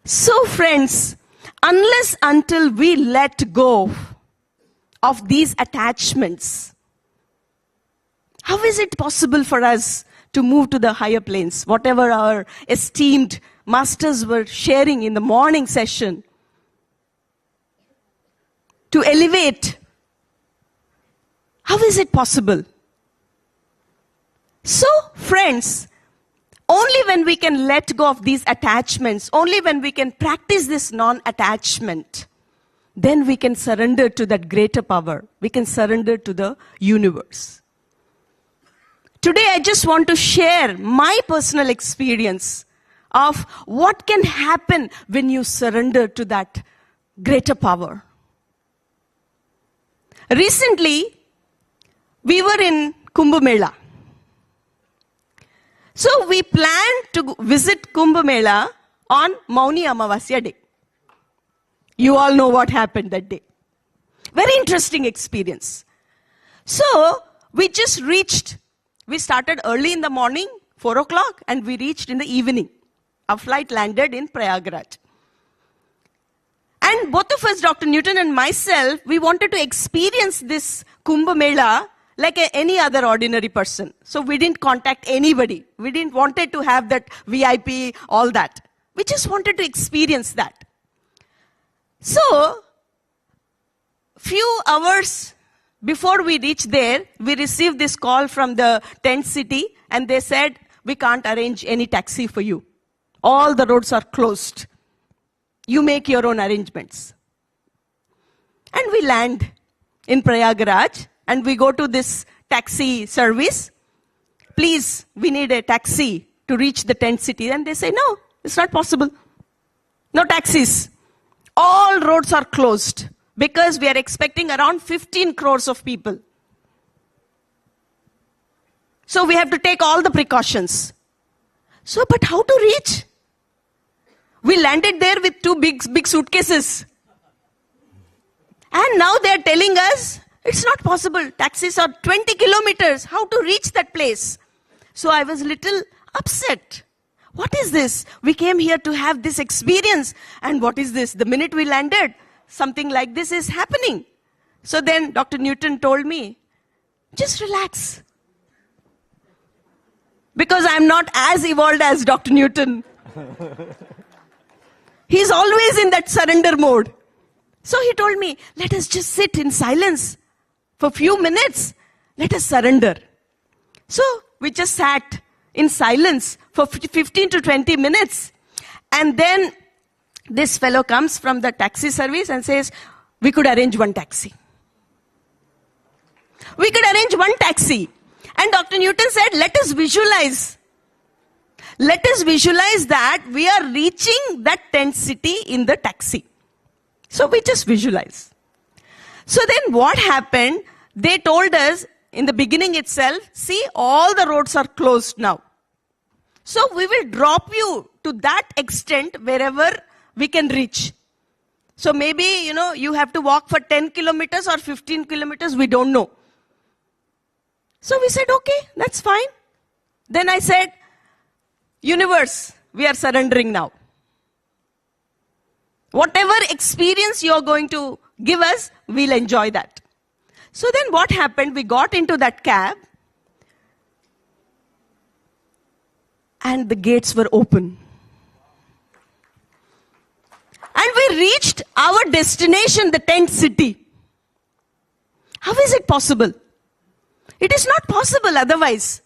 So friends, unless until we let go of these attachments, how is it possible for us to move to the higher planes? Whatever our esteemed masters were sharing in the morning session, to elevate, how is it possible? So friends, only when we can let go of these attachments, only when we can practice this non-attachment, then we can surrender to that greater power. We can surrender to the universe. Today I just want to share my personal experience of what can happen when you surrender to that greater power. Recently, we were in Kumbh Mela. So we planned to visit Kumbh Mela on Mauni Amavasya day. You all know what happened that day. Very interesting experience. So we just reached. We started early in the morning, 4 o'clock, and we reached in the evening. Our flight landed in Prayagraj. And both of us, Dr. Newton and myself, we wanted to experience this Kumbh Mela like any other ordinary person. So we didn't contact anybody. We didn't wanted to have that VIP, all that. We just wanted to experience that. So, few hours before we reached there, we received this call from the tent city, and they said, we can't arrange any taxi for you. All the roads are closed. You make your own arrangements. And we land in Prayagraj, and we go to this taxi service. Please, we need a taxi to reach the tent city. And they say, no, it's not possible. No taxis. All roads are closed because we are expecting around 15 crores of people. So we have to take all the precautions. So, but how to reach? We landed there with two big suitcases. And now they are telling us, it's not possible. Taxis are 20 kilometers. How to reach that place? So I was a little upset. What is this? We came here to have this experience. And what is this? The minute we landed, something like this is happening. So then Dr. Newton told me, just relax. Because I'm not as evolved as Dr. Newton. He's always in that surrender mode. So he told me, let us just sit in silence for a few minutes. Let us surrender. So we just sat in silence for 15 to 20 minutes. And then this fellow comes from the taxi service and says, we could arrange one taxi. We could arrange one taxi. And Dr. Newton said, let us visualize. Let us visualize that we are reaching that tent city in the taxi. So we just visualize. So then what happened? They told us in the beginning itself, see, all the roads are closed now. So we will drop you to that extent wherever we can reach. So maybe, you have to walk for 10 kilometers or 15 kilometers, we don't know. So we said, okay, that's fine. Then I said, universe, we are surrendering now. Whatever experience you're going to give us, we'll enjoy that. So then what happened? We got into that cab and the gates were open. And we reached our destination, the tent city. How is it possible? It is not possible otherwise.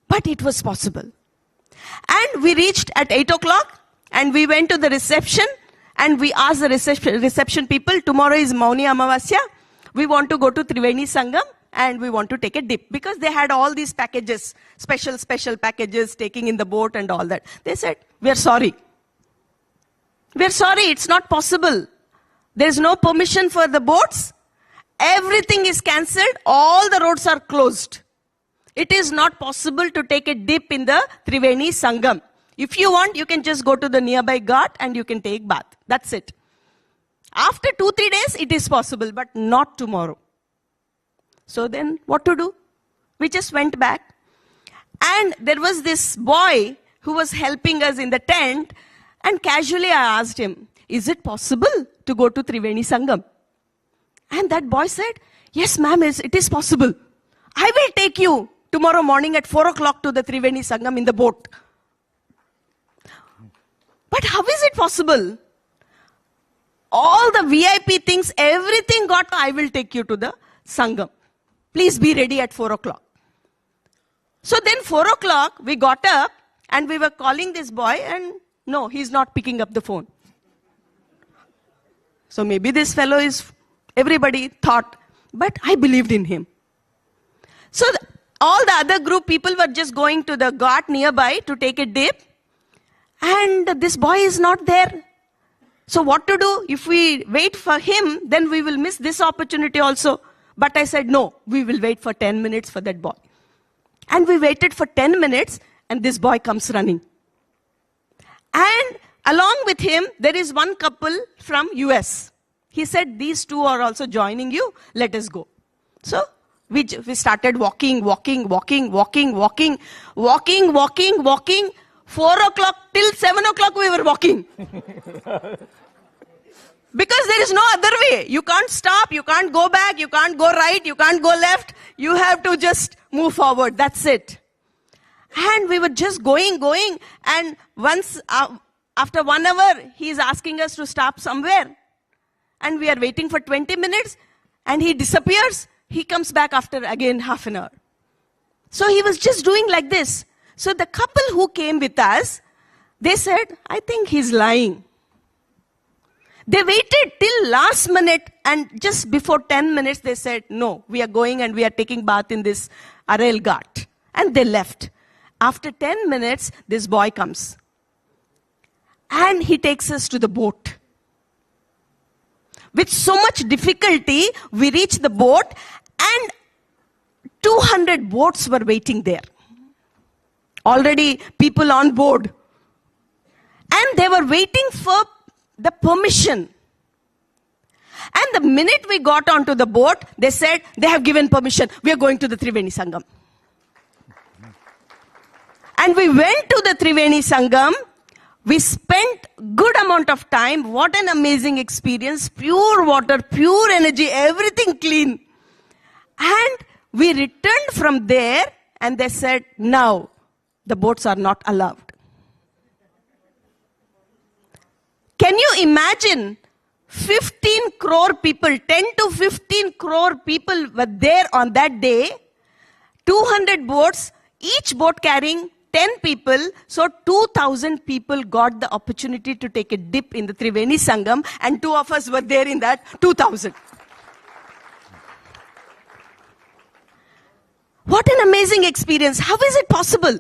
But it was possible. And we reached at 8 o'clock and we went to the reception and we asked the reception people, tomorrow is Mauni Amavasya. We want to go to Triveni Sangam and we want to take a dip. Because they had all these packages, special packages, taking in the boat and all that. They said, we are sorry. We are sorry, it's not possible. There is no permission for the boats. Everything is cancelled. All the roads are closed. It is not possible to take a dip in the Triveni Sangam. If you want, you can just go to the nearby ghat and you can take bath. That's it. After 2-3 days, it is possible, but not tomorrow. So then, what to do? We just went back. And there was this boy who was helping us in the tent. And casually I asked him, is it possible to go to Triveni Sangam? And that boy said, yes ma'am, it is possible. I will take you tomorrow morning at 4 o'clock to the Triveni Sangam in the boat. But how is it possible? All the VIP things, everything got, I will take you to the Sangam. Please be ready at 4 o'clock. So then 4 o'clock, we got up and we were calling this boy and no, he's not picking up the phone. So maybe this fellow is, everybody thought, but I believed in him. So all the other group people were just going to the ghat nearby to take a dip. And this boy is not there. So what to do? If we wait for him, then we will miss this opportunity also. But I said, no, we will wait for 10 minutes for that boy. And we waited for 10 minutes, and this boy comes running. And along with him, there is one couple from US. He said, these two are also joining you. Let us go. So we started walking. 4 o'clock till 7 o'clock we were walking. Because there is no other way. You can't stop, you can't go back, you can't go right, you can't go left. You have to just move forward. That's it. And we were just going. And once, after 1 hour, he is asking us to stop somewhere. And we are waiting for 20 minutes. And he disappears. He comes back after again half an hour. So he was just doing like this. So the couple who came with us, they said, I think he's lying. They waited till last minute, and just before 10 minutes, they said, no, we are going and we are taking bath in this Arail Ghat. And they left. After 10 minutes, this boy comes. And he takes us to the boat. With so much difficulty, we reached the boat, and 200 boats were waiting there. Already people on board. And they were waiting for the permission. And the minute we got onto the boat, they said, they have given permission. We are going to the Triveni Sangam. And we went to the Triveni Sangam. We spent good amount of time. What an amazing experience. Pure water, pure energy, everything clean. And we returned from there, and they said, now the boats are not allowed. Can you imagine 15 crore people, 10 to 15 crore people were there on that day, 200 boats, each boat carrying 10 people, so 2,000 people got the opportunity to take a dip in the Triveni Sangam, and 2 of us were there in that 2,000. What an amazing experience. How is it possible?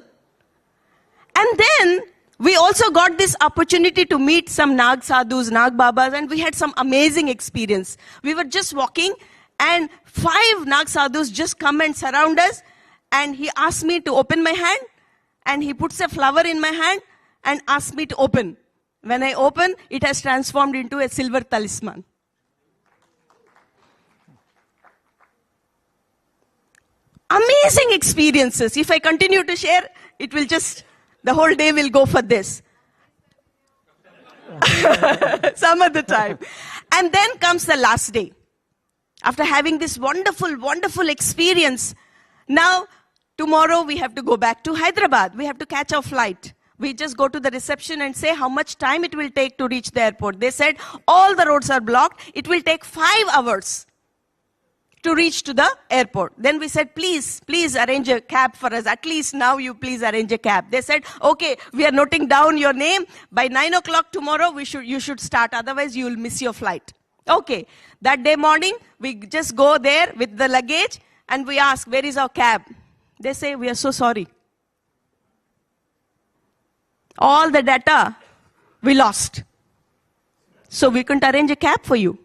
And then we also got this opportunity to meet some Nag Sadhus, Nag Babas, and we had some amazing experience. We were just walking, and 5 Nag Sadhus just come and surround us, and he asked me to open my hand, and he puts a flower in my hand and asks me to open. When I open, it has transformed into a silver talisman. Amazing experiences. If I continue to share, it will just... the whole day will go for this. Some other time. And then comes the last day. After having this wonderful, wonderful experience, now tomorrow we have to go back to Hyderabad. We have to catch our flight. We just go to the reception and say how much time it will take to reach the airport. They said all the roads are blocked. It will take 5 hours to reach to the airport. Then we said, please arrange a cab for us. At least now you please arrange a cab. They said, okay, we are noting down your name. By 9 o'clock tomorrow, you should start. Otherwise, you will miss your flight. Okay. That day morning, we just go there with the luggage and we ask, where is our cab? They say, we are so sorry. All the data we lost. So we couldn't arrange a cab for you.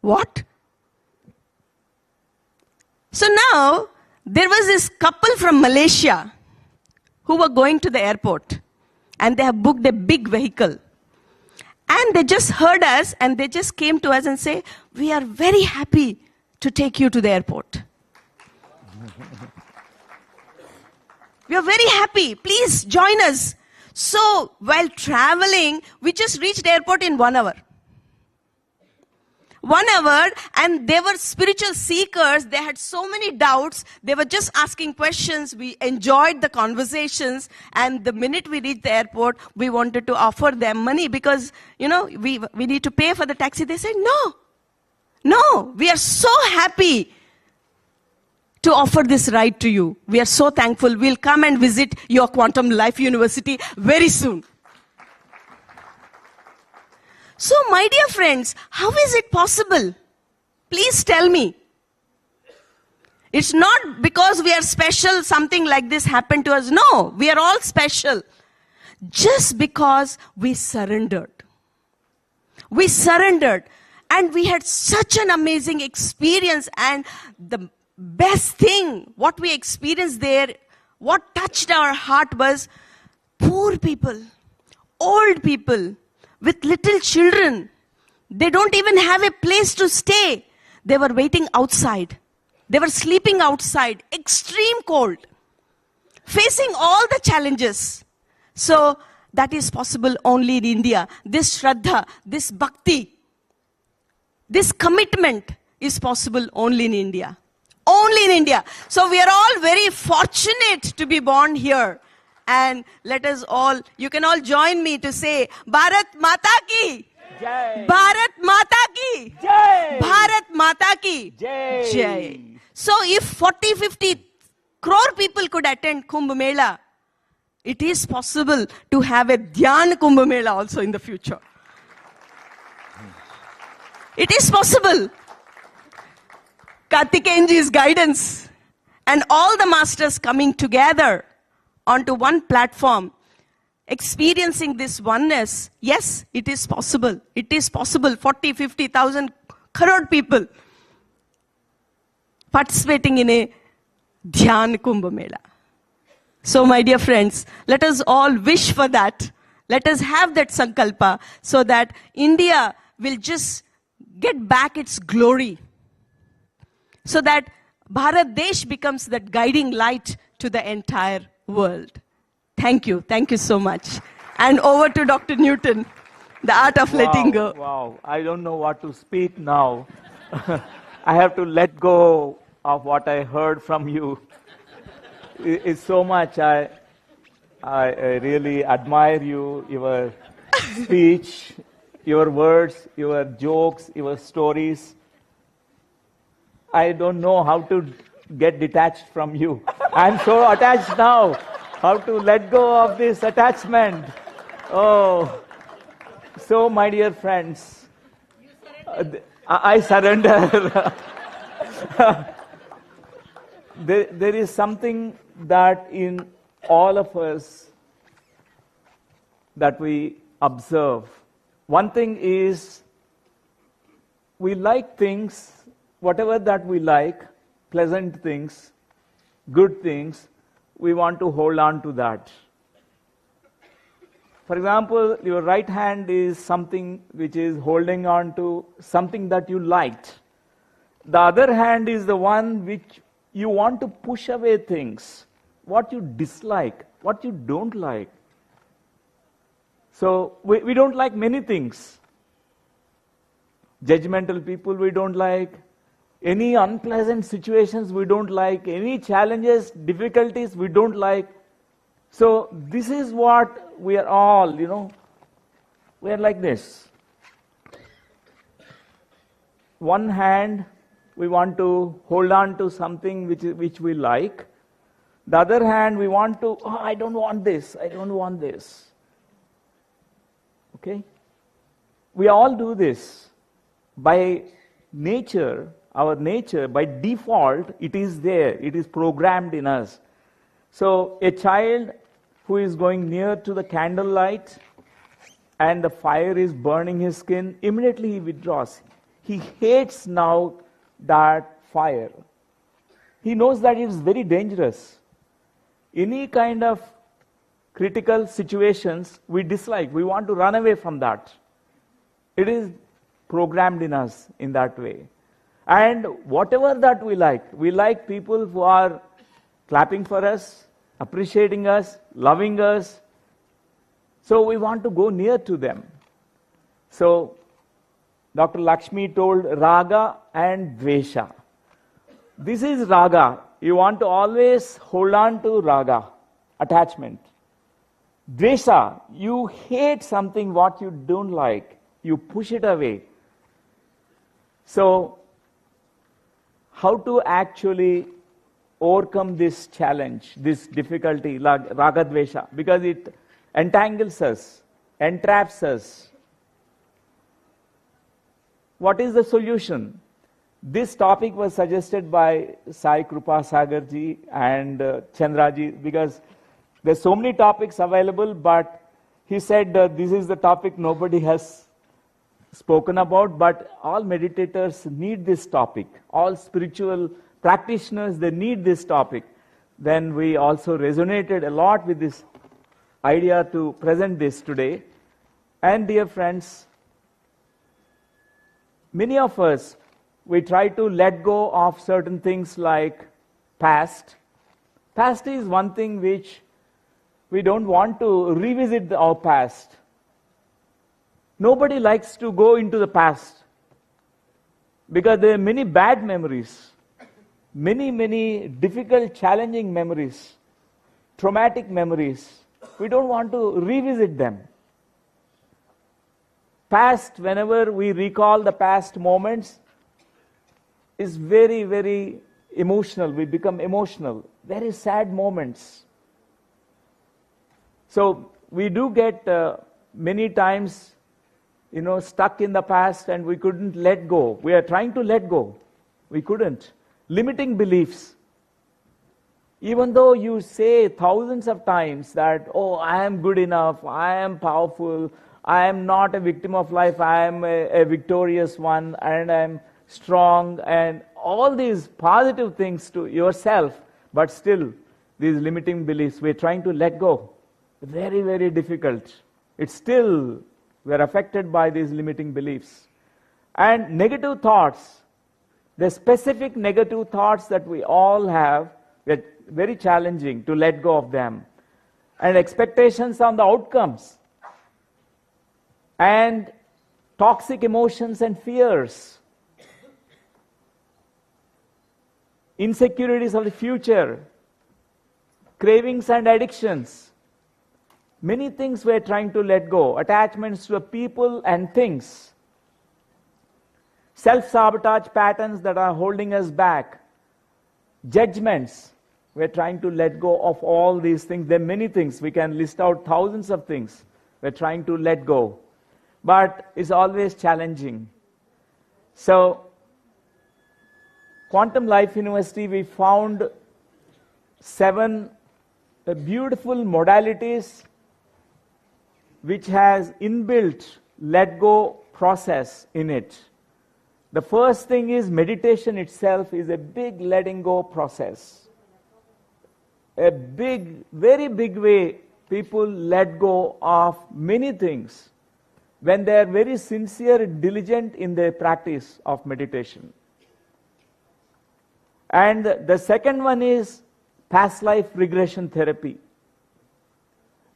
What? So now, there was this couple from Malaysia who were going to the airport, and they have booked a big vehicle. And they just heard us, and they just came to us and say, we are very happy to take you to the airport. We are very happy. Please join us. So, while traveling, we just reached the airport in 1 hour. 1 hour, and they were spiritual seekers. They had so many doubts. They were just asking questions. We enjoyed the conversations. And the minute we reached the airport, we wanted to offer them money because, we need to pay for the taxi. They said, no, we are so happy to offer this ride to you. We are so thankful. We'll come and visit your Quantum Life University very soon. So, my dear friends, how is it possible? Please tell me. It's not because we are special, something like this happened to us. No, we are all special. just because we surrendered. We surrendered, and we had such an amazing experience. And the best thing, what we experienced there, what touched our heart was poor people, old people with little children. They don't even have a place to stay. They were waiting outside. They were sleeping outside, extreme cold, facing all the challenges. So that is possible only in India. This Shraddha, this Bhakti, this commitment is possible only in India. Only in India. So we are all very fortunate to be born here. And let us all, you can all join me to say, Bharat Mata Ki Jai! Bharat Mata Ki Jai! Bharat Mata Ki Jai! Jai! So if 40-50 crore people could attend Kumbh Mela, it is possible to have a Dhyan Kumbh Mela also in the future. It is possible. Kartikeyanji's guidance and all the masters coming together onto one platform, experiencing this oneness. Yes, it is possible. It is possible. 40-50,000 crore people participating in a Dhyan Kumbh Mela. So my dear friends, let us all wish for that. Let us have that sankalpa so that India will just get back its glory. So that Bharat Desh becomes that guiding light to the entire world. Thank you. Thank you so much. And over to Dr. Newton, the art of letting go. Wow, I don't know what to speak now. I have to let go of what I heard from you. It's so much. I really admire you, your speech, your words, your jokes, your stories. I don't know how to get detached from you. I'm so attached now. How to let go of this attachment? Oh, so my dear friends, I surrender. There is something that in all of us that we observe. One thing is we like things, whatever that we like, pleasant things, good things, we want to hold on to that. For example, your right hand is something which is holding on to something that you liked. The other hand is the one which you want to push away things, what you dislike, what you don't like. So we don't like many things. Judgmental people we don't like. Any unpleasant situations we don't like. Any challenges, difficulties we don't like. So this is what we are all, we are like this. One hand, we want to hold on to something which we like. The other hand, we want to, I don't want this, I don't want this. Okay? We all do this. By nature, our nature, by default, it is there. It is programmed in us. So a child who is going near to the candlelight and the fire is burning his skin, immediately he withdraws. He hates now that fire. He knows that it is very dangerous. Any kind of critical situations we dislike. We want to run away from that. It is programmed in us in that way. And whatever that we like people who are clapping for us, appreciating us, loving us. So we want to go near to them. So Dr. Lakshmi told raga and dvesha. This is raga. You want to always hold on to raga, attachment. Dvesha, you hate something what you don't like. You push it away. So how to actually overcome this challenge, this difficulty, like raga dvesha, because it entangles us, entraps us. What is the solution? This topic was suggested by Sai Krupa Sagar ji and Chandra ji, because there's so many topics available, but he said this is the topic nobody has spoken about, but all meditators need this topic. All spiritual practitioners, they need this topic. Then we also resonated a lot with this idea to present this today. And dear friends, many of us, we try to let go of certain things like past. Past is one thing which we don't want to revisit our past. Nobody likes to go into the past because there are many bad memories, many difficult, challenging memories, traumatic memories. We don't want to revisit them. Past, whenever we recall the past moments, is very emotional. We become emotional. Very sad moments. So we do get many times, stuck in the past and we couldn't let go. We are trying to let go. We couldn't. Limiting beliefs. Even though you say thousands of times that, oh, I am good enough, I am powerful, I am not a victim of life, I am a victorious one, and I am strong, and all these positive things to yourself, but still, these limiting beliefs, we're trying to let go. Very difficult. It's still, we're affected by these limiting beliefs. And negative thoughts, the specific negative thoughts that we all have, they're very challenging to let go of them. And expectations on the outcomes. And toxic emotions and fears. Insecurities of the future. Cravings and addictions. Many things we're trying to let go. Attachments to people and things. Self-sabotage patterns that are holding us back. Judgments. We're trying to let go of all these things. There are many things. We can list out thousands of things. We're trying to let go. But it's always challenging. So, Quantum Life University, we found 7 beautiful modalities which has inbuilt let go process in it. The first thing is meditation itself is a big letting go process. A big, very big way people let go of many things when they are very sincere and diligent in their practice of meditation. And the second one is past life regression therapy.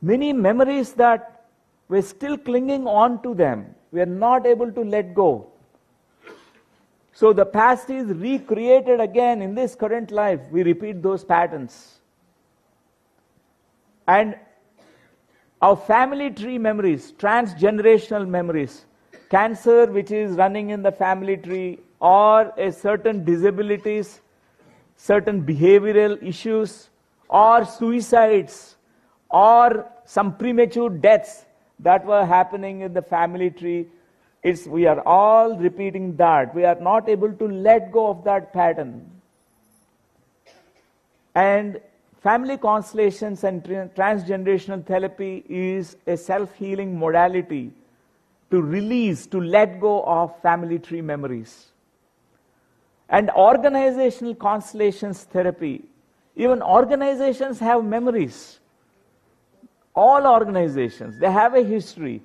Many memories that we're still clinging on to them, we are not able to let go. So the past is recreated again in this current life. We repeat those patterns. And our family tree memories, transgenerational memories, cancer which is running in the family tree, or a certain disabilities, certain behavioral issues, or suicides, or some premature deaths that were happening in the family tree. We are all repeating that. We are not able to let go of that pattern. And family constellations and transgenerational therapy is a self-healing modality to release, to let go of family tree memories. And organizational constellations therapy. Even organizations have memories. All organizations, they have a history.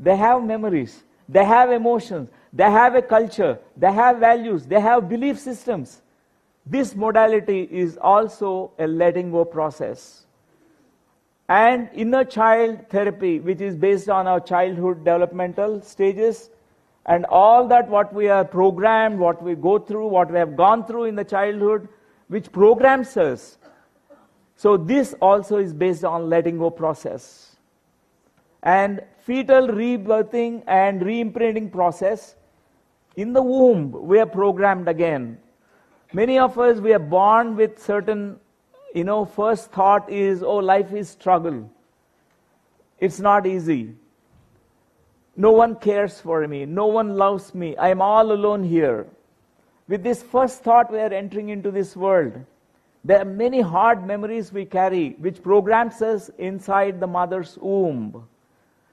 They have memories. They have emotions. They have a culture. They have values. They have belief systems. This modality is also a letting go process. And inner child therapy, which is based on our childhood developmental stages, and all that what we are programmed, what we go through, what we have gone through in the childhood, which programs us. So this also is based on letting go process. And fetal rebirthing and re-imprinting process. In the womb, we are programmed again. Many of us, we are born with certain, first thought is, oh, life is struggle. It's not easy. No one cares for me. No one loves me. I am all alone here. With this first thought, we are entering into this world. There are many hard memories we carry, which programs us inside the mother's womb.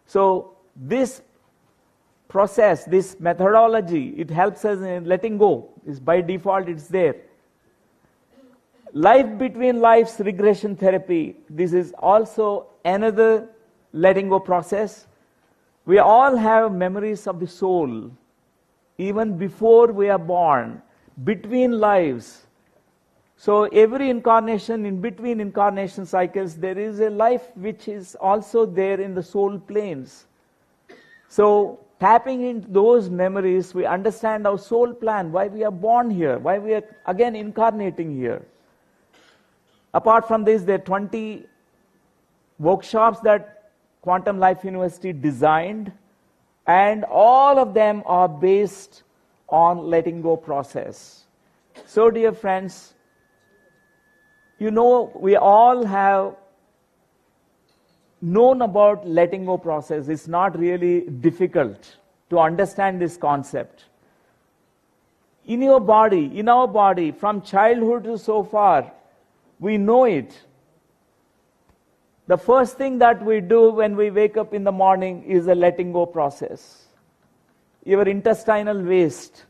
So this process, this methodology, it helps us in letting go. It's by default, it's there. Life between lives regression therapy, this is also another letting go process. We all have memories of the soul, even before we are born, between lives. So every incarnation, in between incarnation cycles, there is a life which is also there in the soul planes. So tapping into those memories, we understand our soul plan, why we are born here, why we are again incarnating here. Apart from this, there are 20 workshops that Quantum Life University designed, and all of them are based on letting go process. So dear friends, you know, we all have known about letting go process. It's not really difficult to understand this concept. In your body, in our body, from childhood to so far, we know it. The first thing that we do when we wake up in the morning is a letting go process. Your intestinal waste,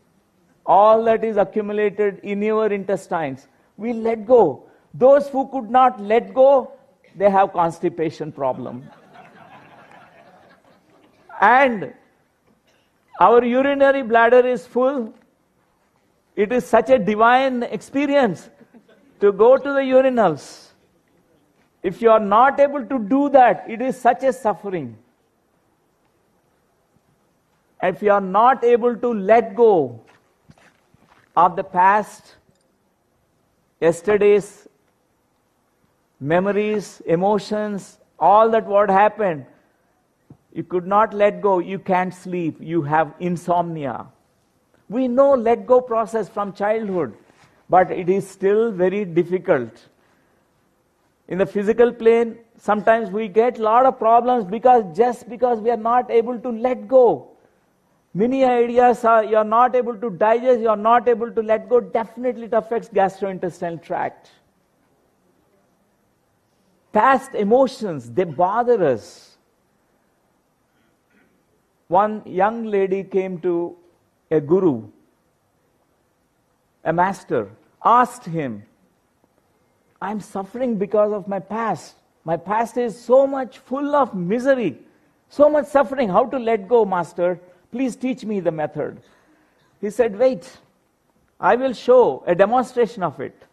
all that is accumulated in your intestines, we let go. Those who could not let go, they have constipation problem. And our urinary bladder is full. It is such a divine experience to go to the urinals. If you are not able to do that, it is such a suffering. If you are not able to let go of the past, yesterday's memories, emotions, all that what happened, you could not let go, you can't sleep, you have insomnia. We know let go process from childhood, but it is still very difficult. In the physical plane, sometimes we get a lot of problems just because we are not able to let go. Many ideas you are not able to digest, you are not able to let go, definitely it affects gastrointestinal tract. Past emotions, they bother us. One young lady came to a guru, a master, asked him, I'm suffering because of my past. My past is so much full of misery, so much suffering. How to let go, master? Please teach me the method. He said, wait, I will show a demonstration of it.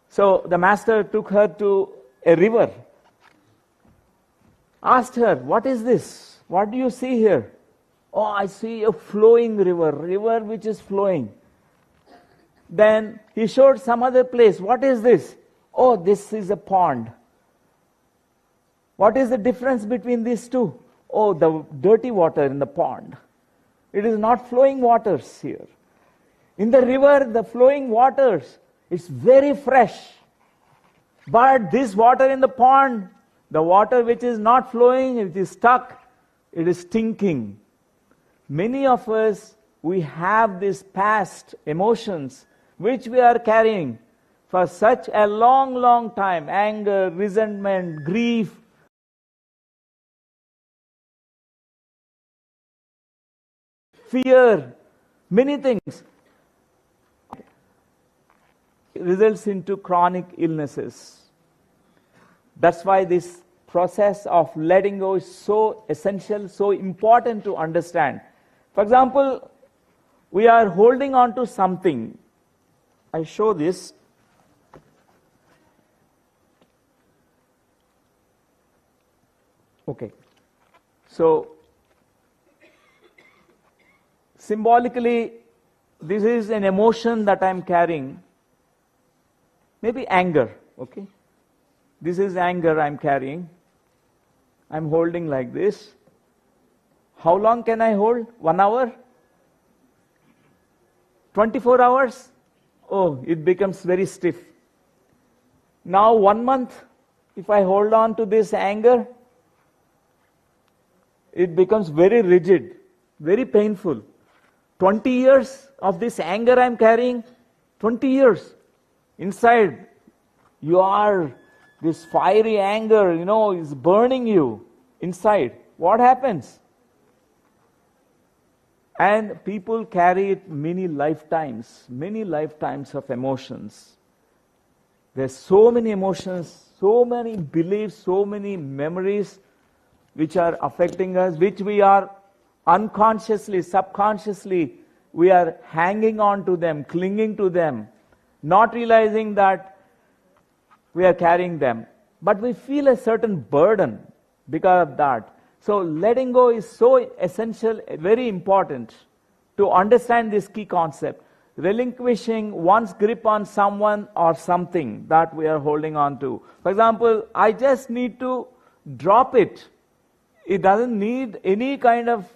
So the master took her to a river, asked her, what is this? What do you see here? Oh, I see a flowing river which is flowing. Then he showed some other place. What is this? Oh, this is a pond. What is the difference between these two? Oh, the dirty water in the pond. It is not flowing waters here. In the river, the flowing waters, it's very fresh. But this water in the pond, the water which is not flowing, it is stuck, it is stinking. Many of us, we have these past emotions which we are carrying for such a long, long time. Anger, resentment, grief. Fear, many things. Results into chronic illnesses. That's why this process of letting go is so essential, so important to understand. For example, we are holding on to something. I show this. Okay. So, symbolically, this is an emotion that I am carrying. Maybe anger, okay? This is anger I am carrying. I am holding like this. How long can I hold? 1 hour? 24 hours? Oh, it becomes very stiff. Now 1 month, if I hold on to this anger, it becomes very rigid, very painful. 20 years of this anger I am carrying, 20 years. Inside, you are, this fiery anger, is burning you inside. what happens? And people carry it many lifetimes of emotions. There's so many emotions, so many beliefs, so many memories which are affecting us, which we are unconsciously, subconsciously, we are hanging on to them, clinging to them, not realizing that we are carrying them. But we feel a certain burden because of that. So letting go is so essential, very important to understand this key concept. Relinquishing one's grip on someone or something that we are holding on to. For example, I just need to drop it. It doesn't need any kind of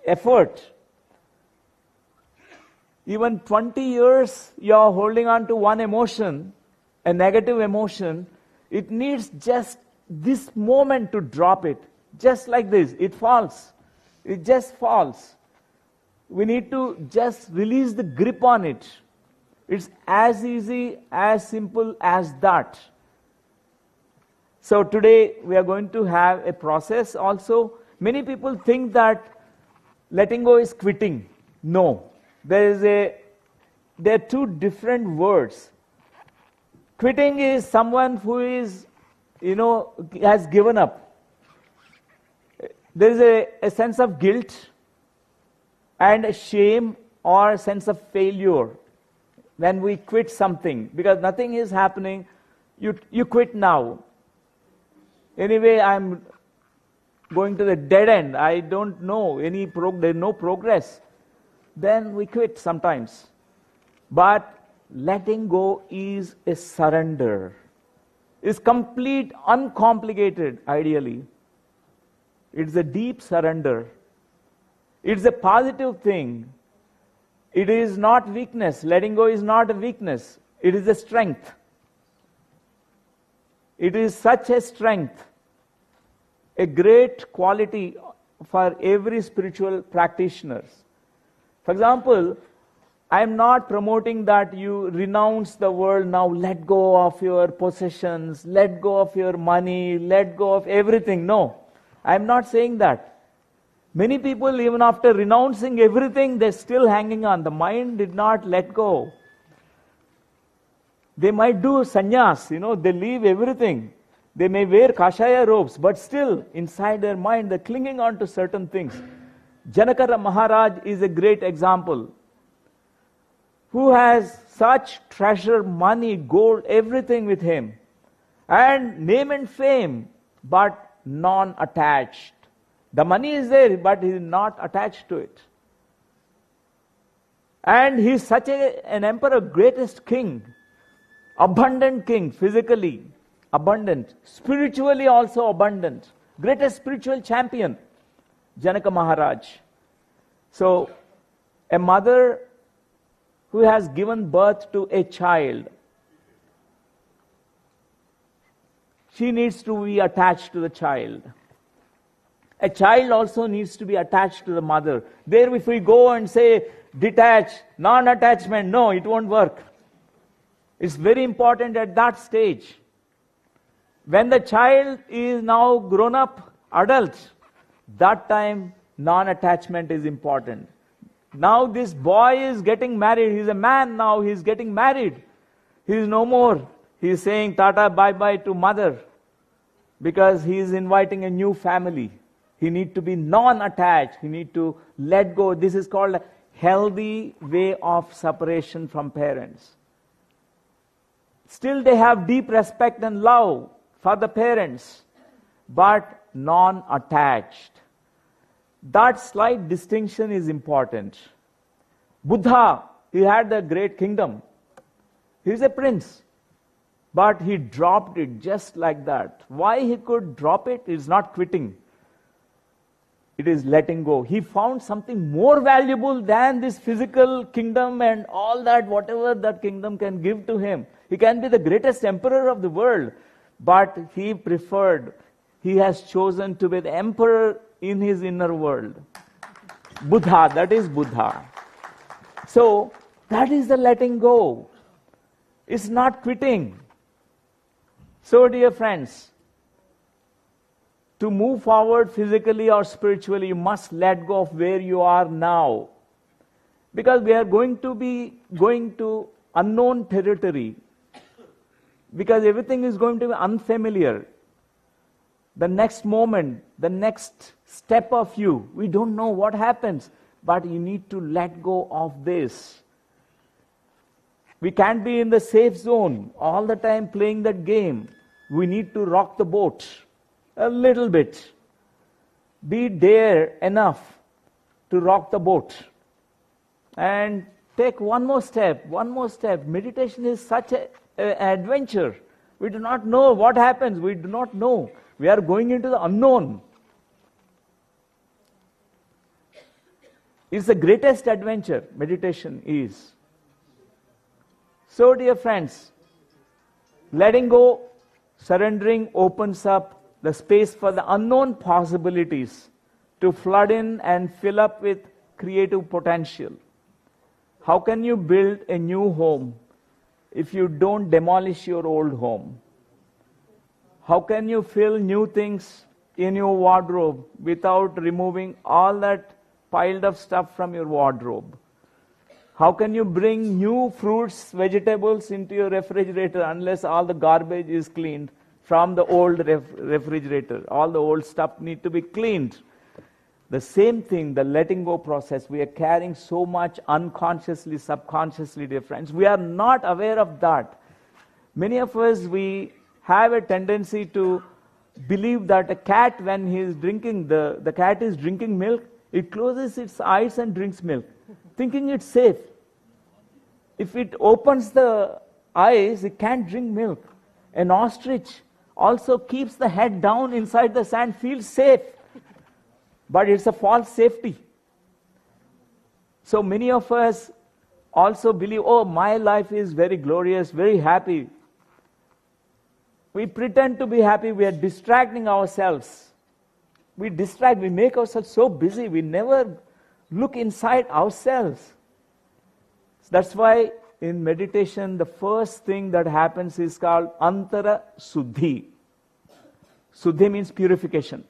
effort. Even 20 years you are holding on to one emotion, a negative emotion, it needs just this moment to drop it. Just like this, it falls. It just falls. We need to just release the grip on it. It's as easy, as simple as that. So today we are going to have a process also. Many people think that letting go is quitting. No. There are two different words. Quitting is someone who is, has given up. There is a sense of guilt and a shame or a sense of failure when we quit something because nothing is happening. You quit now. Anyway, I'm going to the dead end. I don't know there's no progress. Then we quit sometimes. But letting go is a surrender. It's complete, uncomplicated, ideally. It's a deep surrender. It's a positive thing. It is not weakness. Letting go is not a weakness. It is a strength. It is such a strength, a great quality for every spiritual practitioner. For example, I am not promoting that you renounce the world now, let go of your possessions, let go of your money, let go of everything. No, I am not saying that. Many people, even after renouncing everything, they're still hanging on. The mind did not let go. They might do sannyas, they leave everything. They may wear kashaya robes, but still, inside their mind, they're clinging on to certain things. Janaka Maharaj is a great example. Who has such treasure, money, gold, everything with him, and name and fame, but non-attached. The money is there, but he is not attached to it. And he is such an emperor, greatest king, abundant king, physically abundant, spiritually also abundant, greatest spiritual champion, Janaka Maharaj. So, a mother who has given birth to a child, she needs to be attached to the child. A child also needs to be attached to the mother. There, if we go and say detach, non-attachment, no, it won't work. It's very important at that stage. When the child is now grown up, adult, that time non-attachment is important. Now this boy is getting married. He's a man now. He's getting married. He's no more. He's saying Tata bye-bye to mother because he's inviting a new family. He needs to be non-attached. He needs to let go. This is called a healthy way of separation from parents. Still they have deep respect and love for the parents, but non-attached. That slight distinction is important. Buddha, he had the great kingdom. He's a prince. But he dropped it just like that. Why he could drop it is not quitting. It is letting go. He found something more valuable than this physical kingdom and all that, whatever that kingdom can give to him. He can be the greatest emperor of the world. But he preferred, he has chosen to be the emperor in his inner world. Buddha, that is Buddha. So, that is the letting go. It's not quitting. So, dear friends, To move forward physically or spiritually, you must let go of where you are now. Because we are going to be going to unknown territory. Because everything is going to be unfamiliar. The next moment, the next step of you, we don't know what happens. But you need to let go of this. We can't be in the safe zone all the time playing that game. We need to rock the boat a little bit. Be dare enough to rock the boat. And take one more step, one more step. Meditation is such an adventure. We do not know what happens. We do not know. We are going into the unknown. It's the greatest adventure, meditation is. So, dear friends, letting go, surrendering opens up the space for the unknown possibilities to flood in and fill up with creative potential. How can you build a new home if you don't demolish your old home? How can you fill new things in your wardrobe without removing all that piled up stuff from your wardrobe? How can you bring new fruits, vegetables into your refrigerator unless all the garbage is cleaned from the old refrigerator? All the old stuff need to be cleaned. The same thing, the letting go process, we are carrying so much unconsciously, subconsciously, dear friends. We are not aware of that. Many of us, we have a tendency to believe that a cat, when he is drinking, the cat is drinking milk, it closes its eyes and drinks milk, thinking it's safe. If it opens the eyes, it can't drink milk. An ostrich also keeps the head down inside the sand, feels safe. But it's a false safety. So many of us also believe, oh, my life is very glorious, very happy. We pretend to be happy, we are distracting ourselves. We make ourselves so busy, we never look inside ourselves. That's why in meditation, the first thing that happens is called Antara Suddhi. Suddhi means purification.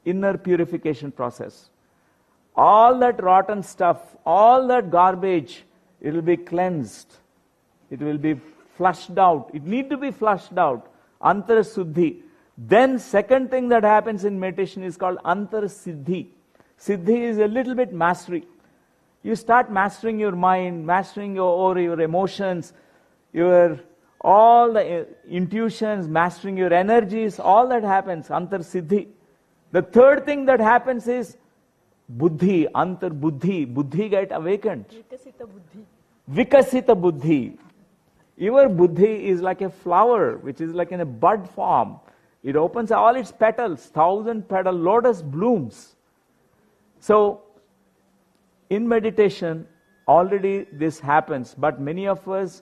Inner purification process. All that rotten stuff, all that garbage, it will be cleansed. It will be flushed out. It need to be flushed out. Antara Suddhi. Then second thing that happens in meditation is called Antara Siddhi. Siddhi is a little bit mastery. You start mastering your mind, mastering your emotions, all the intuitions, mastering your energies, all that happens, Antar Siddhi. The third thing that happens is Buddhi, Antar Buddhi. Buddhi get awakened. Vikasita Buddhi. Your Buddhi is like a flower, which is like in a bud form. It opens all its petals, 1,000 petal lotus blooms. So, in meditation, already this happens, but many of us,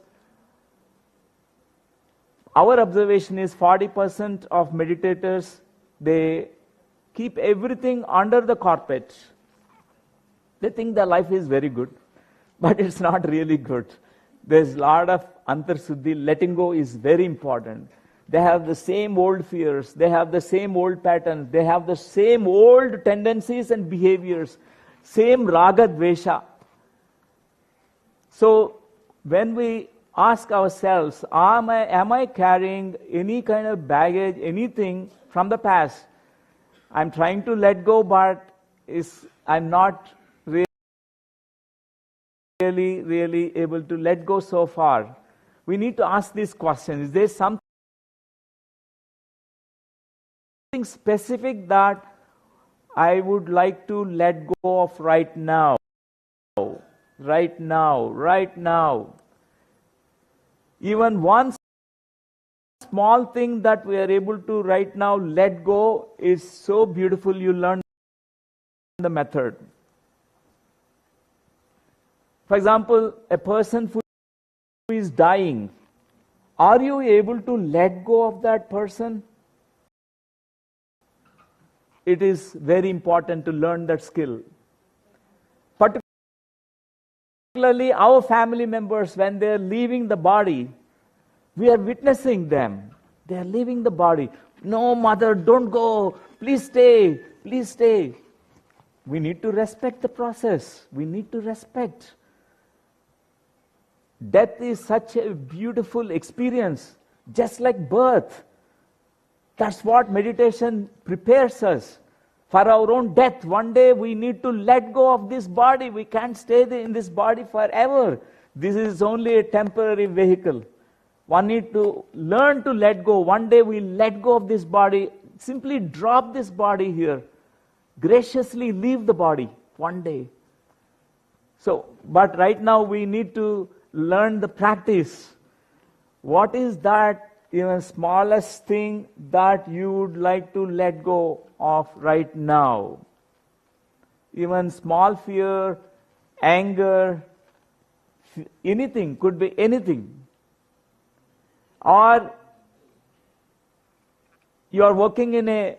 our observation is 40% of meditators, they keep everything under the carpet. They think their life is very good, but it's not really good. There's a lot of Antar Suddhi, letting go is very important. They have the same old fears, they have the same old patterns, they have the same old tendencies and behaviors, same raga dvesha. So when we ask ourselves, am I carrying any kind of baggage, anything from the past? I'm trying to let go, but I'm not really able to let go so far. We need to ask this question. Is there something specific that I would like to let go of right now? Right now, right now. Even one small thing that we are able to right now let go is so beautiful. You learn the method. For example, a person who is dying, are you able to let go of that person? It is very important to learn that skill. Particularly our family members, when they are leaving the body, we are witnessing them. They are leaving the body. No, mother, don't go. Please stay. Please stay. We need to respect the process. We need to respect. Death is such a beautiful experience, just like birth. That's what meditation prepares us for our own death. One day we need to let go of this body. We can't stay in this body forever. This is only a temporary vehicle. One need to learn to let go. One day we let go of this body. Simply drop this body here. Graciously leave the body one day. So, but right now we need to learn the practice. What is that even smallest thing that you would like to let go of right now? Even small fear, anger, anything, could be anything. Or you are working in a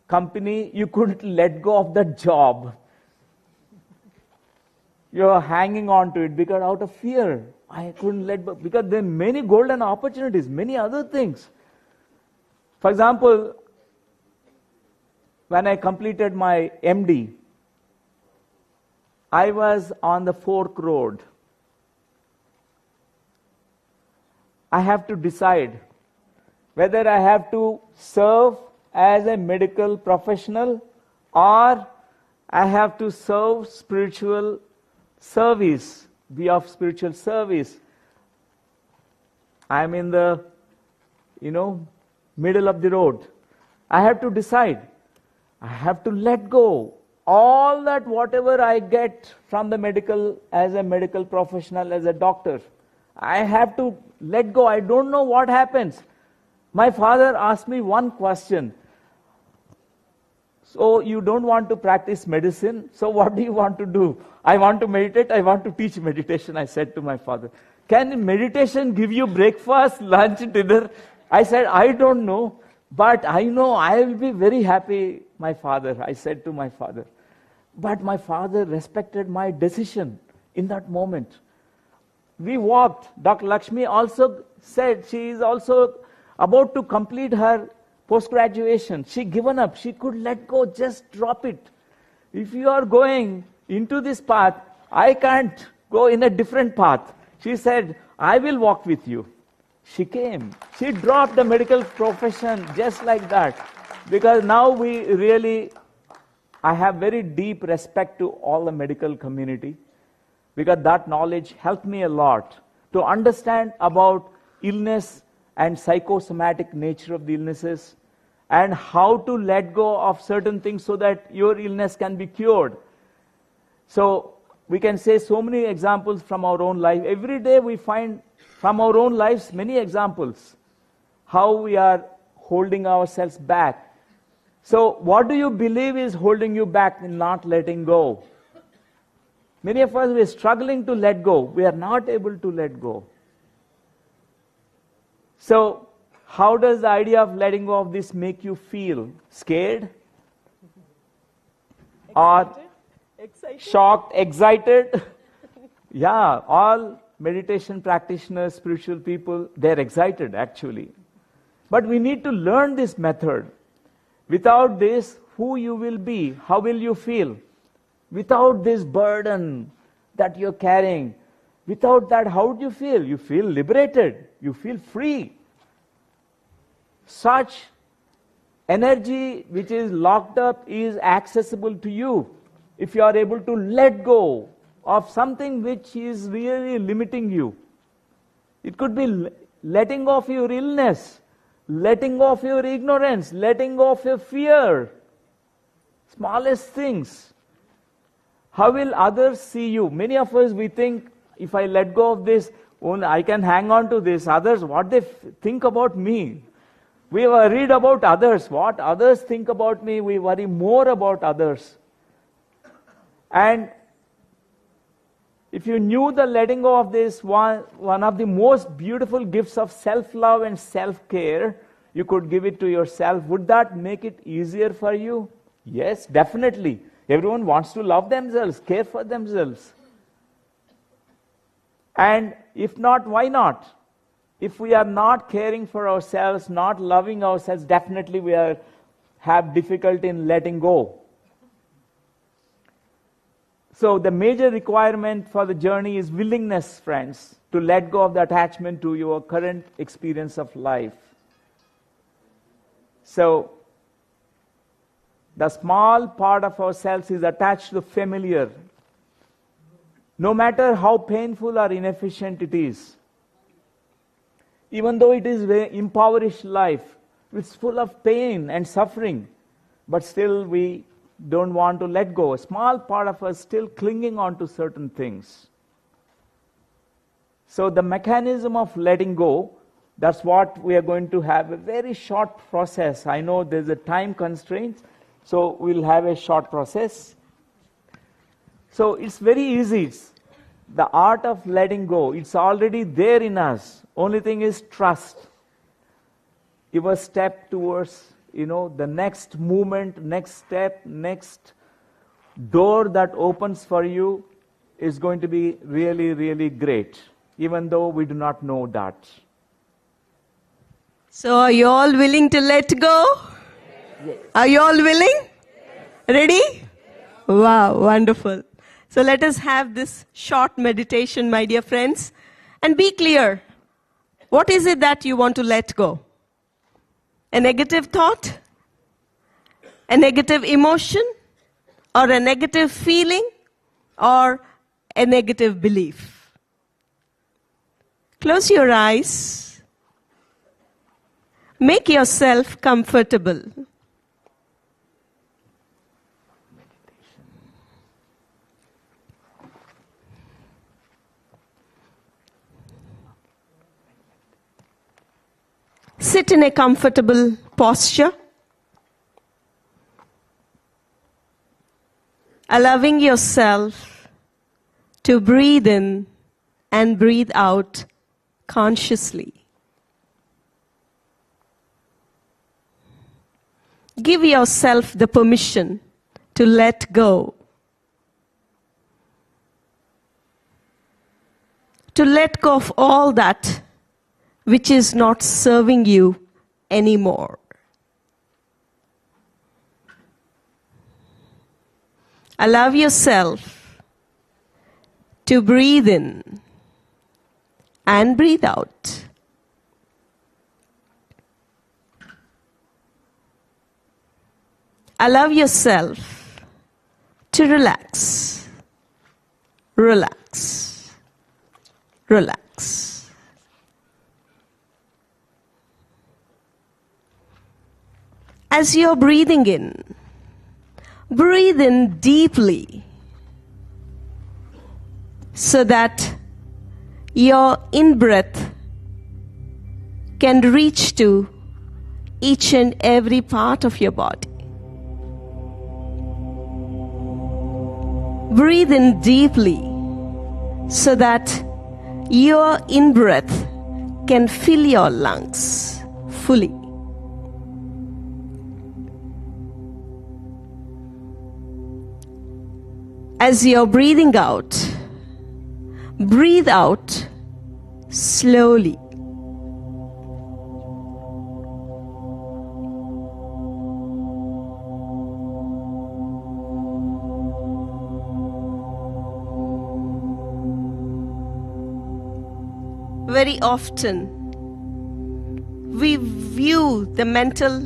company, you couldn't let go of that job. You're hanging on to it because out of fear, I couldn't let go. Because there are many golden opportunities, many other things. For example, when I completed my MD, I was on the fork road. I have to decide whether I have to serve as a medical professional or I have to serve spiritual service, be of spiritual service. I'm in the, middle of the road. I have to decide. I have to let go. All that whatever I get from the medical, as a medical professional, as a doctor, I have to let go. I don't know what happens. My father asked me one question. So you don't want to practice medicine, so what do you want to do? I want to meditate, I want to teach meditation, I said to my father. Can meditation give you breakfast, lunch, dinner? I said, I don't know, but I know I will be very happy, my father, I said to my father. But my father respected my decision in that moment. We walked. Dr. Lakshmi also said she is also about to complete her post-graduation. She given up. She could let go, just drop it. If you are going into this path, I can't go in a different path. She said, I will walk with you. She came. She dropped the medical profession just like that. Because now I have very deep respect to all the medical community. Because that knowledge helped me a lot to understand about illness and psychosomatic nature of the illnesses, and how to let go of certain things so that your illness can be cured. So we can say so many examples from our own life. Every day we find from our own lives many examples how we are holding ourselves back. So what do you believe is holding you back in not letting go? Many of us, we are struggling to let go. We are not able to let go. So, how does the idea of letting go of this make you feel? Scared? Or shocked, excited? Yeah, all meditation practitioners, spiritual people, they're excited actually. But we need to learn this method. Without this, who you will be? How will you feel? Without this burden that you're carrying, without that, how do you feel? You feel liberated. You feel free. Such energy which is locked up is accessible to you if you are able to let go of something which is really limiting you. It could be letting go of your illness, letting go of your ignorance, letting go of your fear. Smallest things. How will others see you? Many of us, we think, if I let go of this, I can hang on to this. Others, what they think about me. We worried about others. What others think about me, we worry more about others. And if you knew the letting go of this, one of the most beautiful gifts of self-love and self-care, you could give it to yourself. Would that make it easier for you? Yes, definitely. Everyone wants to love themselves, care for themselves. And if not, why not? If we are not caring for ourselves, not loving ourselves, definitely we have difficulty in letting go. So the major requirement for the journey is willingness, friends, to let go of the attachment to your current experience of life. So the small part of ourselves is attached to the familiar. No matter how painful or inefficient it is, even though it is a very impoverished life, it's full of pain and suffering, but still we don't want to let go. A small part of us still clinging on to certain things. So the mechanism of letting go, that's what we are going to have a very short process. I know there's a time constraint, so we'll have a short process. So it's very easy. It's the art of letting go. It's already there in us. Only thing is trust. Your step towards, the next movement, next step, next door that opens for you is going to be really, really great, even though we do not know that. So are you all willing to let go? Yes. Are you all willing? Ready? Wow, wonderful. So let us have this short meditation, my dear friends, and be clear. What is it that you want to let go? A negative thought? A negative emotion? Or a negative feeling? Or a negative belief? Close your eyes. Make yourself comfortable. Sit in a comfortable posture, allowing yourself to breathe in and breathe out consciously. Give yourself the permission to let go. To let go of all that which is not serving you anymore. Allow yourself to breathe in and breathe out. Allow yourself to relax, relax, relax. As you're breathing in, breathe in deeply so that your in-breath can reach to each and every part of your body. Breathe in deeply so that your in-breath can fill your lungs fully. As you're breathing out, breathe out slowly. Very often, we view the mental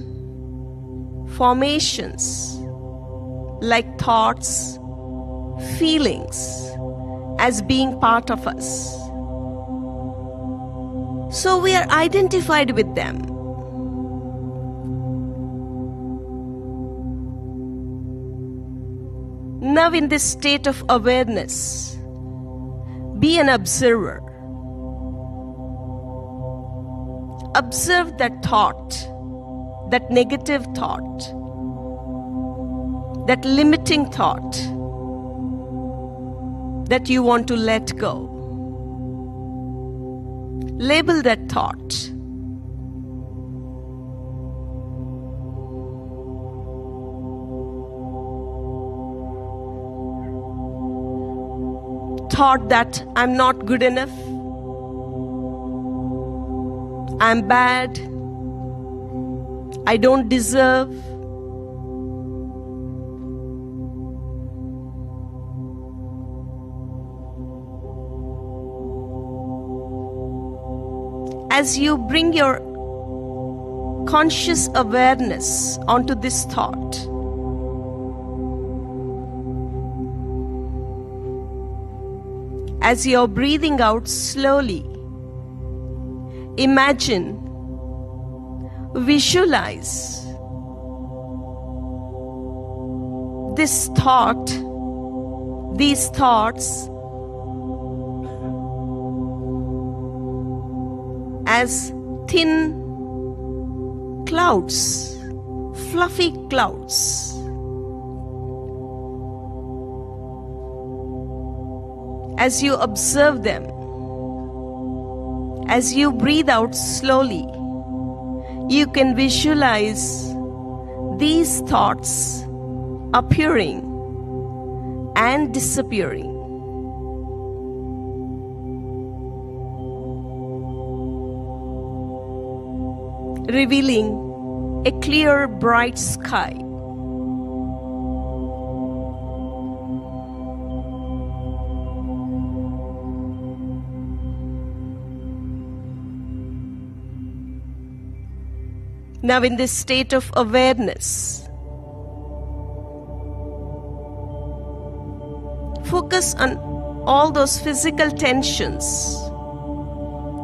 formations like thoughts, feelings as being part of us. So we are identified with them. Now in this state of awareness, be an observer. Observe that thought, that negative thought, that limiting thought that you want to let go. Label that thought. Thought that I'm not good enough. I'm bad, I don't deserve. As you bring your conscious awareness onto this thought, as you're breathing out slowly, imagine, visualize this thought, these thoughts as thin clouds, fluffy clouds. As you observe them, as you breathe out slowly, you can visualize these thoughts appearing and disappearing. Revealing a clear, bright sky. Now, in this state of awareness, focus on all those physical tensions,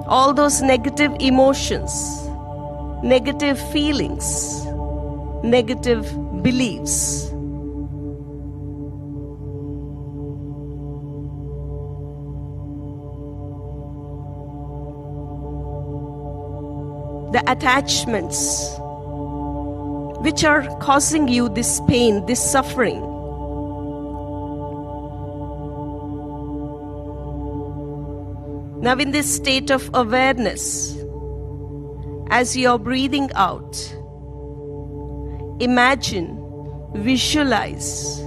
all those negative emotions, negative feelings, negative beliefs. The attachments which are causing you this pain, this suffering. Now, in this state of awareness, as you're breathing out, imagine, visualize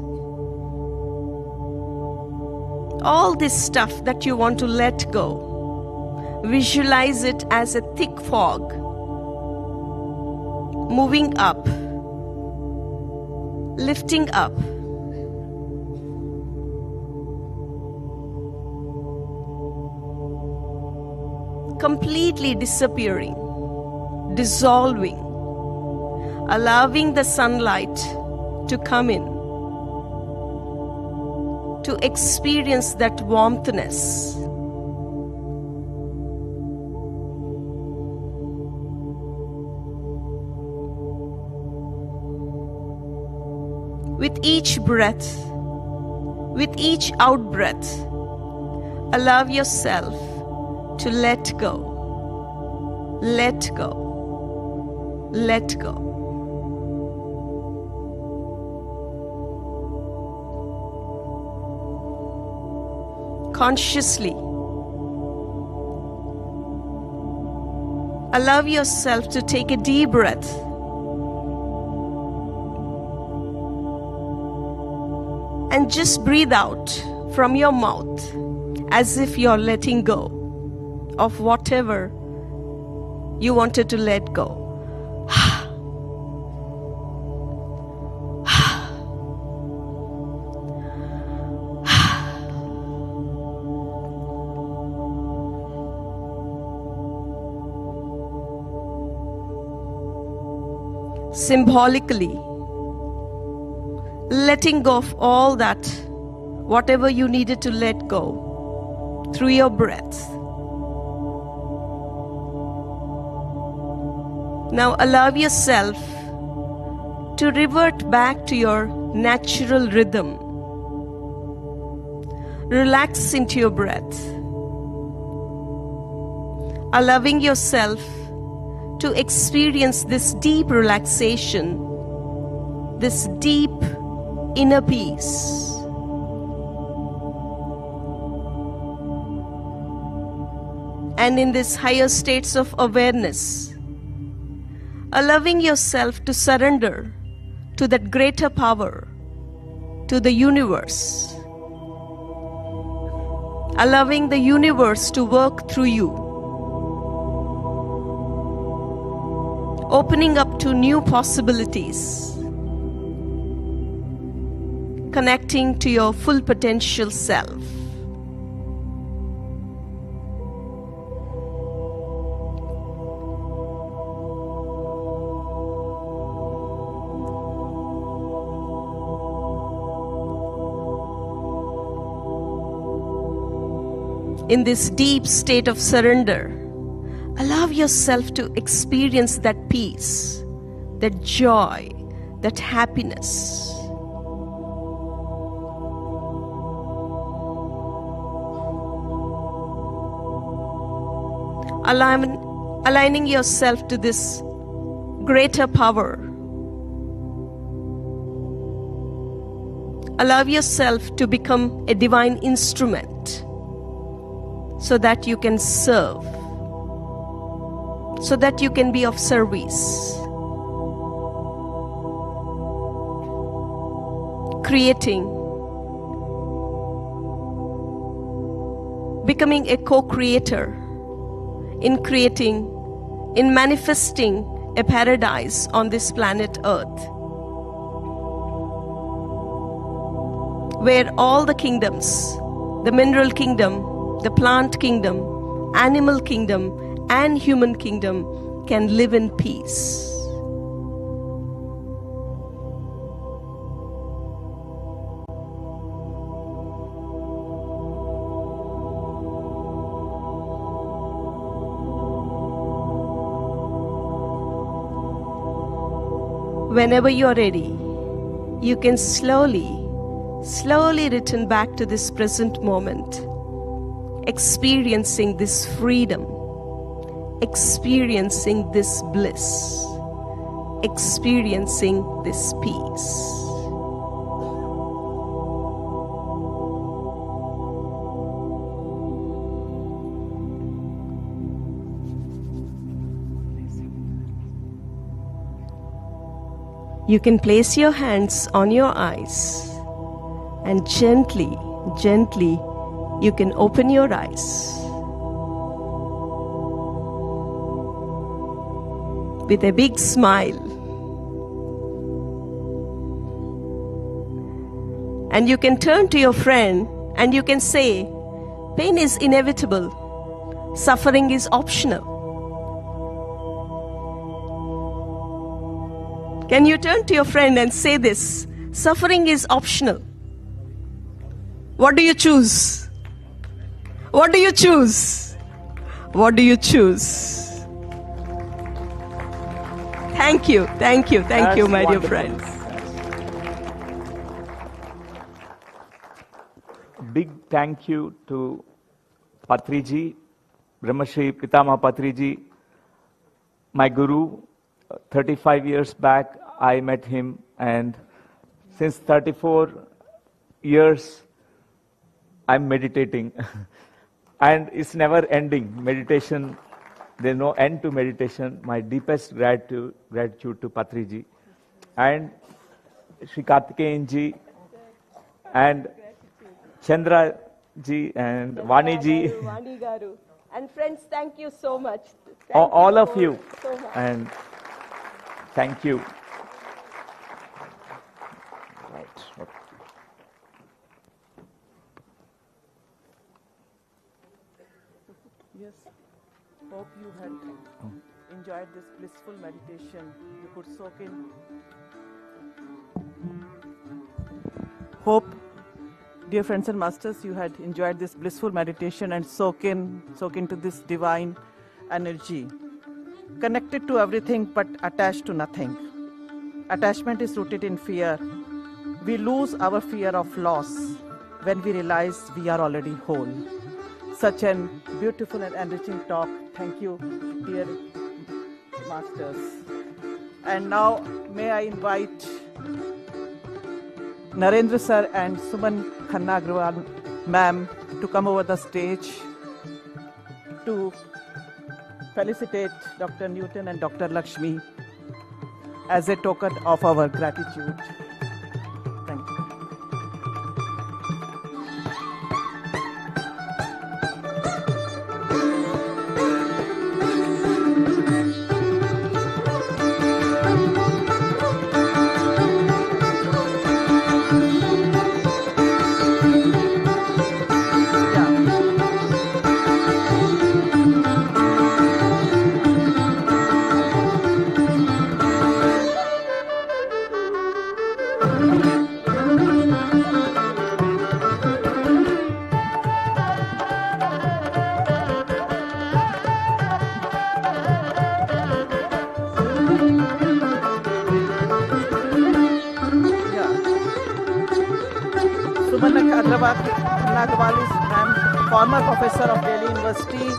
all this stuff that you want to let go. Visualize it as a thick fog, moving up, lifting up, completely disappearing, dissolving, allowing the sunlight to come in, to experience that warmthness. With each breath, with each out breath, allow yourself to let go, let go, let go. Consciously allow yourself to take a deep breath. And just breathe out from your mouth as if you're letting go of whatever you wanted to let go. Symbolically, letting go of all that, whatever you needed to let go through your breath. Now allow yourself to revert back to your natural rhythm. Relax into your breath, allowing yourself to experience this deep relaxation, this deep inner peace. And in these higher states of awareness, allowing yourself to surrender to that greater power, to the universe, allowing the universe to work through you. opening up to new possibilities, connecting to your full potential self. In this deep state of surrender, allow yourself to experience that peace, that joy, that happiness. Aligning yourself to this greater power. Allow yourself to become a divine instrument so that you can serve, so that you can be of service, creating, becoming a co-creator in creating, in manifesting a paradise on this planet Earth, where all the kingdoms, the mineral kingdom, the plant kingdom, animal kingdom, and human kingdom can live in peace. Whenever you are ready, you can slowly return back to this present moment, experiencing this freedom, experiencing this bliss, experiencing this peace. You can place your hands on your eyes and gently you can open your eyes. With a big smile. And you can turn to your friend and you can say, pain is inevitable, suffering is optional. Can you turn to your friend and say this? Suffering is optional. What do you choose? What do you choose? What do you choose? Thank you, my dear friends. Big thank you to Patriji, Brahmashri Pitama Patriji, my guru. 35 years back, I met him, and since 34 years, I'm meditating. And it's never ending. Meditation, there's no end to meditation. My deepest gratitude to Patriji, and Sri Kartikeyan ji, and Chandra ji, and Vani ji. Vani Garu. And friends, thank you so much. All of you. So much. And thank you. Right. Okay. Yes. Hope you had enjoyed this blissful meditation. You could soak in. Hope, dear friends and masters, you had enjoyed this blissful meditation and soak into this divine energy. Connected to everything but attached to nothing. Attachment is rooted in fear. We lose our fear of loss when we realize we are already whole. Such an beautiful and enriching talk. Thank you, dear masters. And now may I invite Narendra sir and Suman Khanna Agrawal ma'am to come over the stage to felicitate Dr. Newton and Dr. Lakshmi as a token of our gratitude. Thank you. I'm former professor of Delhi University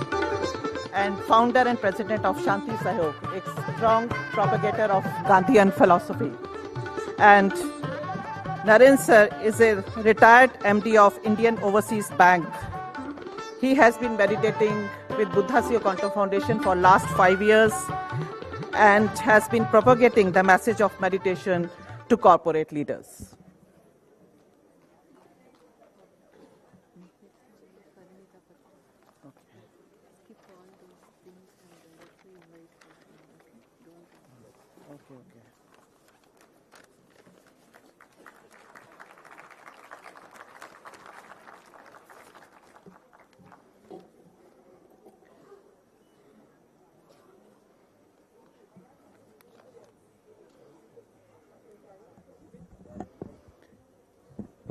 and founder and president of Shanti Sahayog, a strong propagator of Gandhian philosophy. And Naren sir is a retired MD of Indian Overseas Bank. He has been meditating with Buddha Kanto Foundation for last 5 years and has been propagating the message of meditation to corporate leaders.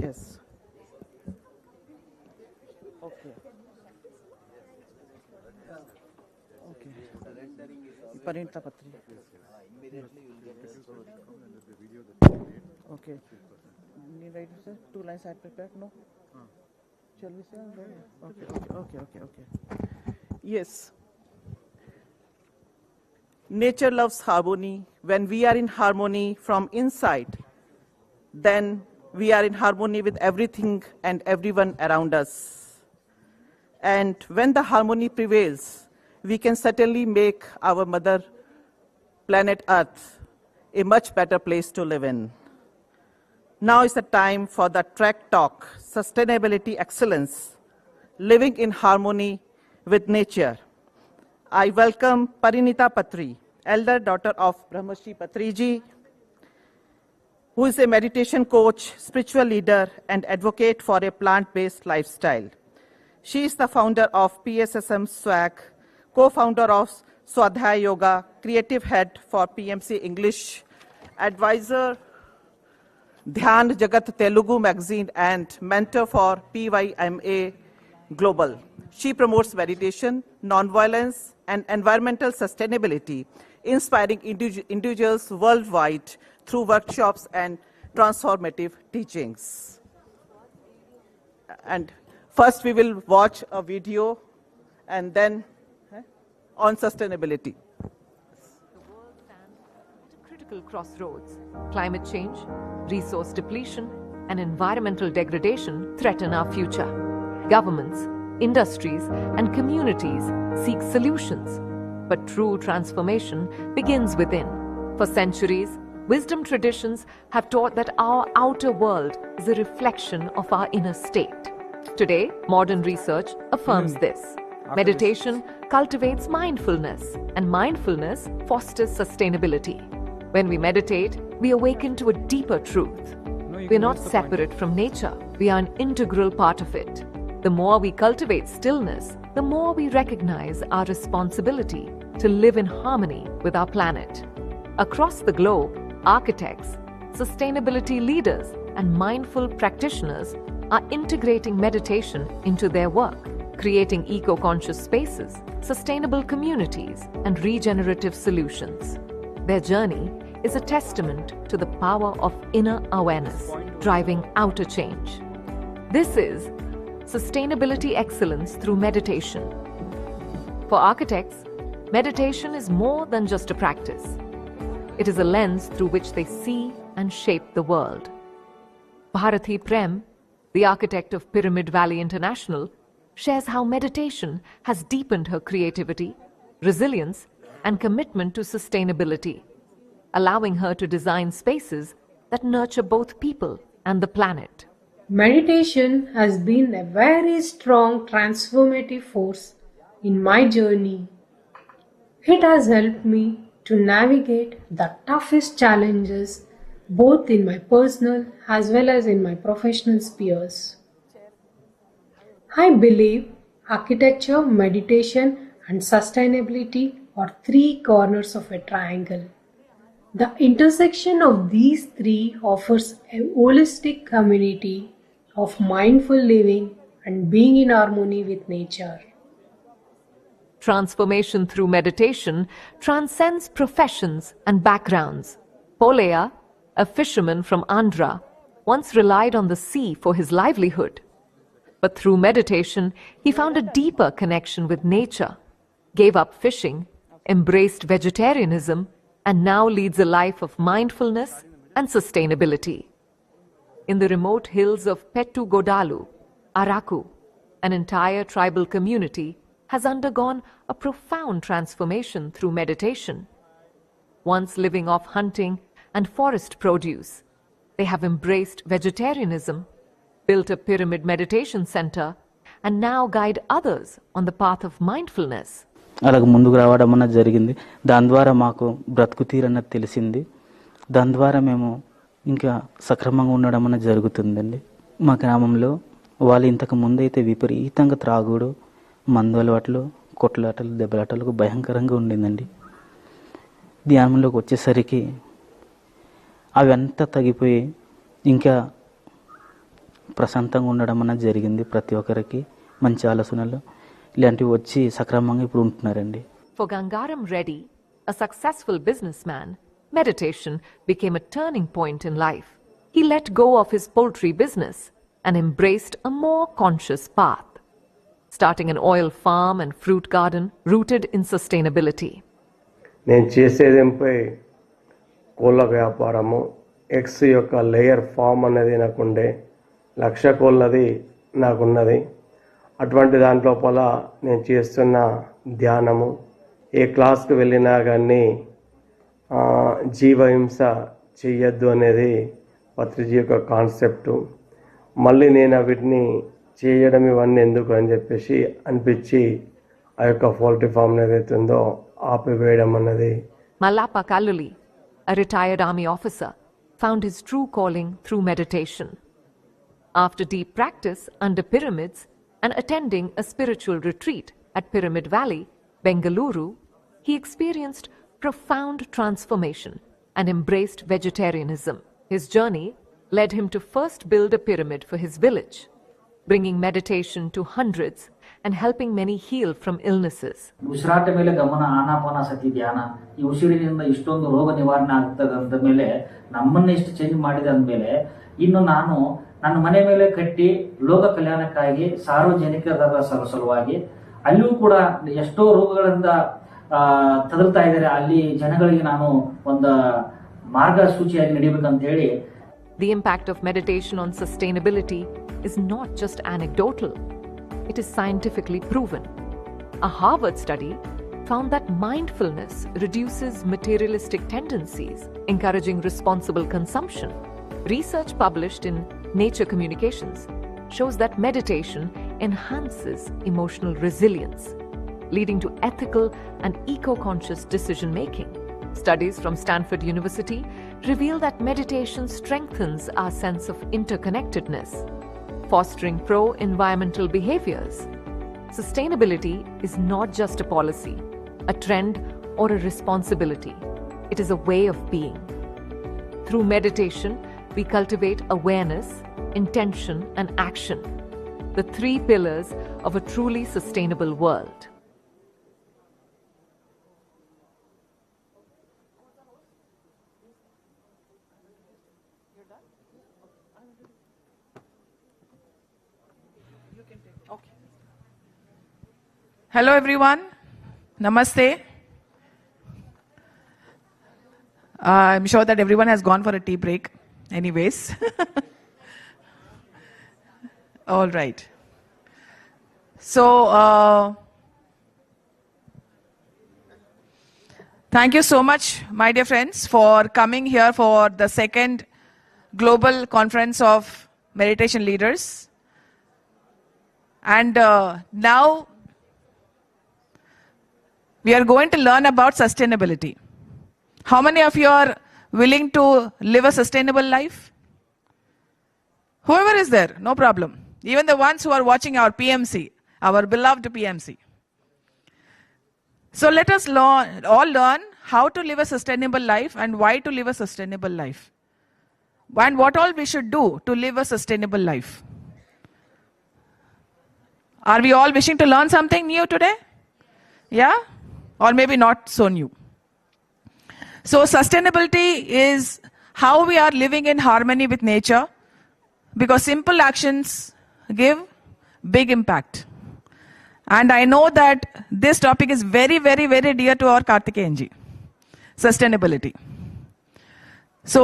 Yes. Okay. Okay. Parinta Patri. Okay. Need write sir? 2 lines I prepared? No. Shall we say? Okay. Yes. Nature loves harmony. When we are in harmony from inside, then we are in harmony with everything and everyone around us. And when the harmony prevails, we can certainly make our mother planet Earth a much better place to live in. Now is the time for the track talk, Sustainability Excellence, Living in Harmony with Nature. I welcome Parinita Patri, elder daughter of Brahmarshi Patriji, who is a meditation coach, spiritual leader, and advocate for a plant-based lifestyle. She is the founder of PSSM Swag, co-founder of Swadhyaya Yoga, creative head for PMC English, advisor, Dhyan Jagat Telugu magazine, and mentor for PYMA Global. She promotes meditation, non-violence, and environmental sustainability, inspiring individuals worldwide through workshops and transformative teachings. And first we will watch a video and then on sustainability. The world stands at a critical crossroads. Climate change, resource depletion, and environmental degradation threaten our future. Governments, industries, and communities seek solutions, but true transformation begins within. For centuries, wisdom traditions have taught that our outer world is a reflection of our inner state. Today, modern research affirms this. Meditation cultivates mindfulness, and mindfulness fosters sustainability. When we meditate, we awaken to a deeper truth. We are not separate from nature. We are an integral part of it. The more we cultivate stillness, the more we recognize our responsibility to live in harmony with our planet. Across the globe, architects, sustainability leaders, and mindful practitioners are integrating meditation into their work, creating eco-conscious spaces, sustainable communities, and regenerative solutions. Their journey is a testament to the power of inner awareness, driving outer change. This is sustainability excellence through meditation. For architects, meditation is more than just a practice. It is a lens through which they see and shape the world. Bharati Prem, the architect of Pyramid Valley International, shares how meditation has deepened her creativity, resilience, and commitment to sustainability, allowing her to design spaces that nurture both people and the planet. Meditation has been a very strong transformative force in my journey. It has helped me to navigate the toughest challenges both in my personal as well as in my professional spheres. I believe architecture, meditation, and sustainability are 3 corners of a triangle. The intersection of these three offers a holistic community of mindful living and being in harmony with nature. Transformation through meditation transcends professions and backgrounds. Polaya, a fisherman from Andhra, once relied on the sea for his livelihood. But through meditation, he found a deeper connection with nature, gave up fishing, embraced vegetarianism, and now leads a life of mindfulness and sustainability. In the remote hills of Pettu Godalu, Araku, an entire tribal community has undergone a profound transformation through meditation. Once living off hunting and forest produce, they have embraced vegetarianism, built a pyramid meditation center, and now guide others on the path of mindfulness. అలాగ ముందుకు రావడం అన్నది జరిగింది. దాని ద్వారా మాకు బ్రతుకు తీరన్నది తెలిసింది. దాని ద్వారా మేము ఇంకా సక్రమంగా ఉండడం అన్నది జరుగుతుందండి. మా గ్రామంలో వాళ్ళు ఇంతకు ముందైతే విపరీతంగా త్రాగుడు, మందు అలవాట్లు, కొట్లాటలు, దెబ్బలాటలకు భయంకరంగా ఉండిందండి. ధ్యానంలోకి వచ్చేసరికి అవి అంతా తగ్గిపోయి ఇంకా ప్రశాంతంగా ఉండడం అన్నది జరిగింది. ప్రతి ఒక్కరికి మంచి ఆలోచనలు ఇలాంటివి వచ్చి సక్రమంగా ఇప్పుడు ఉంటున్నారండి. For Gangaram Reddy, a successful businessman, meditation became a turning point in life. He let go of his poultry business and embraced a more conscious path, starting an oil farm and fruit garden rooted in sustainability. నేను చేసేదేంపై కోళ్ళ వ్యాపారము, eggs యొక్క layer form అనేది నాకుండే, 1,00,000 కోళ్ళది నాకున్నది. అటువంటి దాంట్లోపల నేను చేస్తున్న ధ్యానము, ఏ క్లాస్కి వెళ్ళినా కానీ జీవహింస చెయ్యొద్దు అనేది పత్రిజీ యొక్క కాన్సెప్టు. మళ్ళీ నేను వీటిని చేయడం ఇవన్నీ ఎందుకు అని చెప్పేసి అనిపించి ఆ యొక్క పౌల్ట్రీ ఫామ్ ఏదైతే ఉందో ఆపివేయడం అన్నది. Mallappa Kalluli, a retired army officer, found his true calling through meditation. After deep practice under pyramids and attending a spiritual retreat at Pyramid Valley, Bengaluru, he experienced profound transformation and embraced vegetarianism. His journey led him to first build a pyramid for his village, bringing meditation to hundreds and helping many heal from illnesses. ಉಸಿರಾಟ ಮೇಲೆ ಗಮನ, ಆನಾಪಾನಸತಿ ಧ್ಯಾನ, ಈ ಉಸಿರಿನಿಂದ ಇಷ್ಟೊಂದು ರೋಗ ನಿವಾರಣೆ ಆಗ್ತದೆ ಅಂದ ಮೇಲೆ ನಮ್ಮನ್ನ ಇಷ್ಟು ಚೇಂಜ್ ಮಾಡಿದೆ ಅಂದಮೇಲೆ ಇನ್ನು ನಾನು ನನ್ನ ಮನೆ ಮೇಲೆ ಕಟ್ಟಿ ಲೋಕ ಕಲ್ಯಾಣಕ್ಕಾಗಿ ಸಾರ್ವಜನಿಕರ ಸಲುವಾಗಿ ಅಲ್ಲಿಯೂ ಕೂಡ ಎಷ್ಟೋ ರೋಗಗಳಿಂದ ತದಲ್ತಾ ಇದ್ದಾರೆ, ಅಲ್ಲಿ ಜನಗಳಿಗೆ ನಾನು ಒಂದು ಮಾರ್ಗಸೂಚಿಯಾಗಿ ನಡಿಬೇಕಂತ ಹೇಳಿ. The impact of meditation on sustainability is not just anecdotal. It is scientifically proven. A Harvard study found that mindfulness reduces materialistic tendencies, encouraging responsible consumption. Research published in Nature Communications shows that meditation enhances emotional resilience, leading to ethical and eco-conscious decision-making. Studies from Stanford University reveal that meditation strengthens our sense of interconnectedness, fostering pro-environmental behaviors. Sustainability is not just a policy, a trend, or a responsibility. It is a way of being. Through meditation, we cultivate awareness, intention, and action, the three pillars of a truly sustainable world. Hello everyone, Namaste. I'm sure that everyone has gone for a tea break anyways. All right. So, thank you so much, my dear friends, for coming here for the second Global Conference of Meditation Leaders. And now, we are going to learn about sustainability. How many of you are willing to live a sustainable life? Whoever is there, no problem. Even the ones who are watching our PMC, our beloved PMC. So let us all learn how to live a sustainable life and why to live a sustainable life. And what all we should do to live a sustainable life. Are we all wishing to learn something new today? Yeah? Or maybe not so new. So sustainability is how we are living in harmony with nature, because simple actions give big impact. And I know that this topic is very, very, very dear to our Karthikeyanji. Sustainability. So,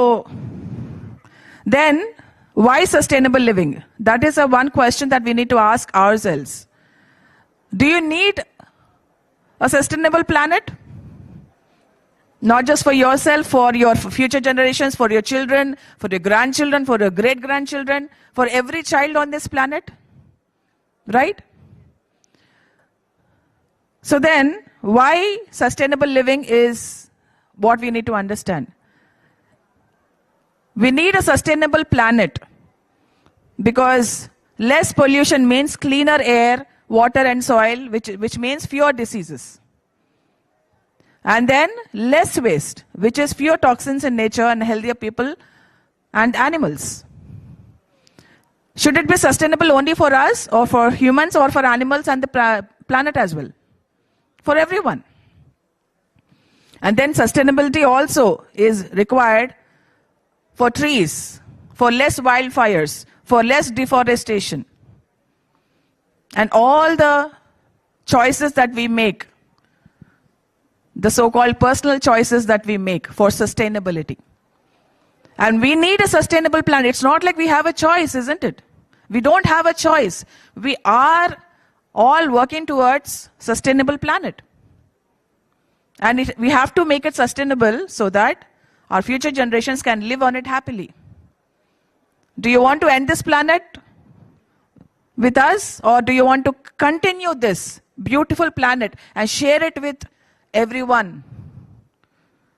then, why sustainable living? That is one question that we need to ask ourselves. Do you need a sustainable planet? Not just for yourself, for your future generations, for your children, for your grandchildren, for your great-grandchildren, for every child on this planet? Right? So then, why sustainable living is what we need to understand. We need a sustainable planet because less pollution means cleaner air, water and soil, which means fewer diseases. And then less waste, which is fewer toxins in nature and healthier people and animals. Should it be sustainable only for us or for humans or for animals and the planet as well? For everyone. And then sustainability also is required for trees, for less wildfires, for less deforestation. And all the choices that we make, the so-called personal choices that we make for sustainability. And we need a sustainable planet. It's not like we have a choice, isn't it? We don't have a choice. We are all working towards sustainable planet. And we have to make it sustainable so that our future generations can live on it happily. Do you want to end this planet with us, or do you want to continue this beautiful planet and share it with everyone?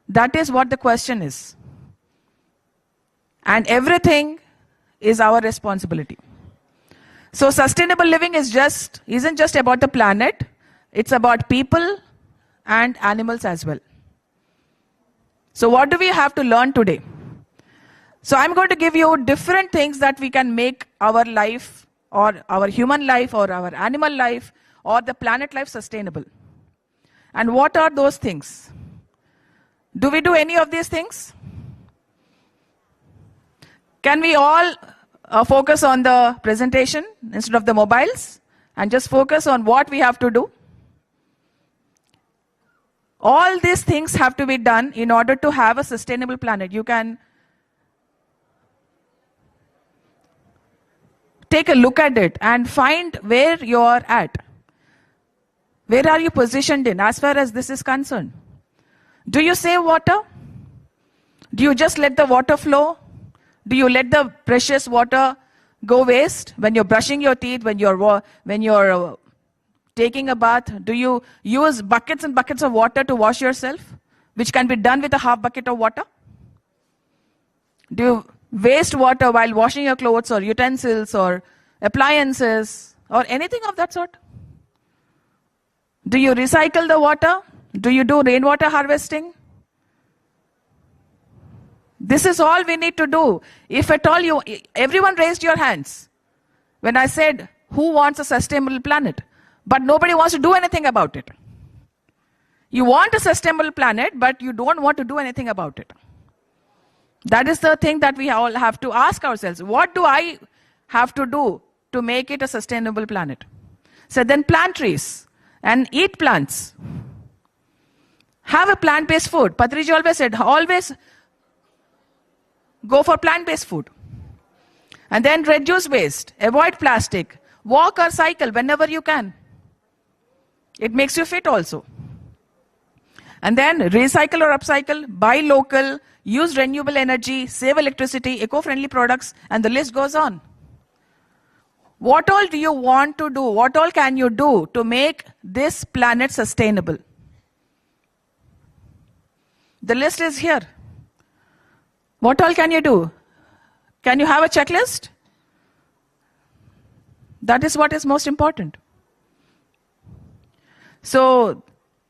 That is what the question is. And everything is our responsibility. So sustainable living isn't just about the planet, it's about people and animals as well. So what do we have to learn today? So I'm going to give you different things that we can make our life or our human life or our animal life or the planet life sustainable. And what are those things? Do we do any of these things? Can we all focus on the presentation instead of the mobiles and just focus on what we have to do? All these things have to be done in order to have a sustainable planet. You can take a look at it and find where you're at. Where are you positioned in as far as this is concerned? Do you save water? Do you just let the water flow? Do you let the precious water go waste when you're brushing your teeth, when you're taking a bath? Do you use buckets and buckets of water to wash yourself, which can be done with a half bucket of water? Do you waste water while washing your clothes or utensils or appliances or anything of that sort? Do you recycle the water? Do you do rainwater harvesting? This is all we need to do. If at all everyone raised your hands when I said, who wants a sustainable planet? But nobody wants to do anything about it. You want a sustainable planet, but you don't want to do anything about it. That is the thing that we all have to ask ourselves. What do I have to do to make it a sustainable planet? So then plant trees and eat plants. Have a plant-based food. Patriji always said, always go for plant-based food. And then reduce waste, avoid plastic, walk or cycle whenever you can. It makes you fit also. And then recycle or upcycle, buy local, use renewable energy, save electricity, eco-friendly products, and the list goes on. What all do you want to do? What all can you do to make this planet sustainable? The list is here. What all can you do? Can you have a checklist? That is what is most important. So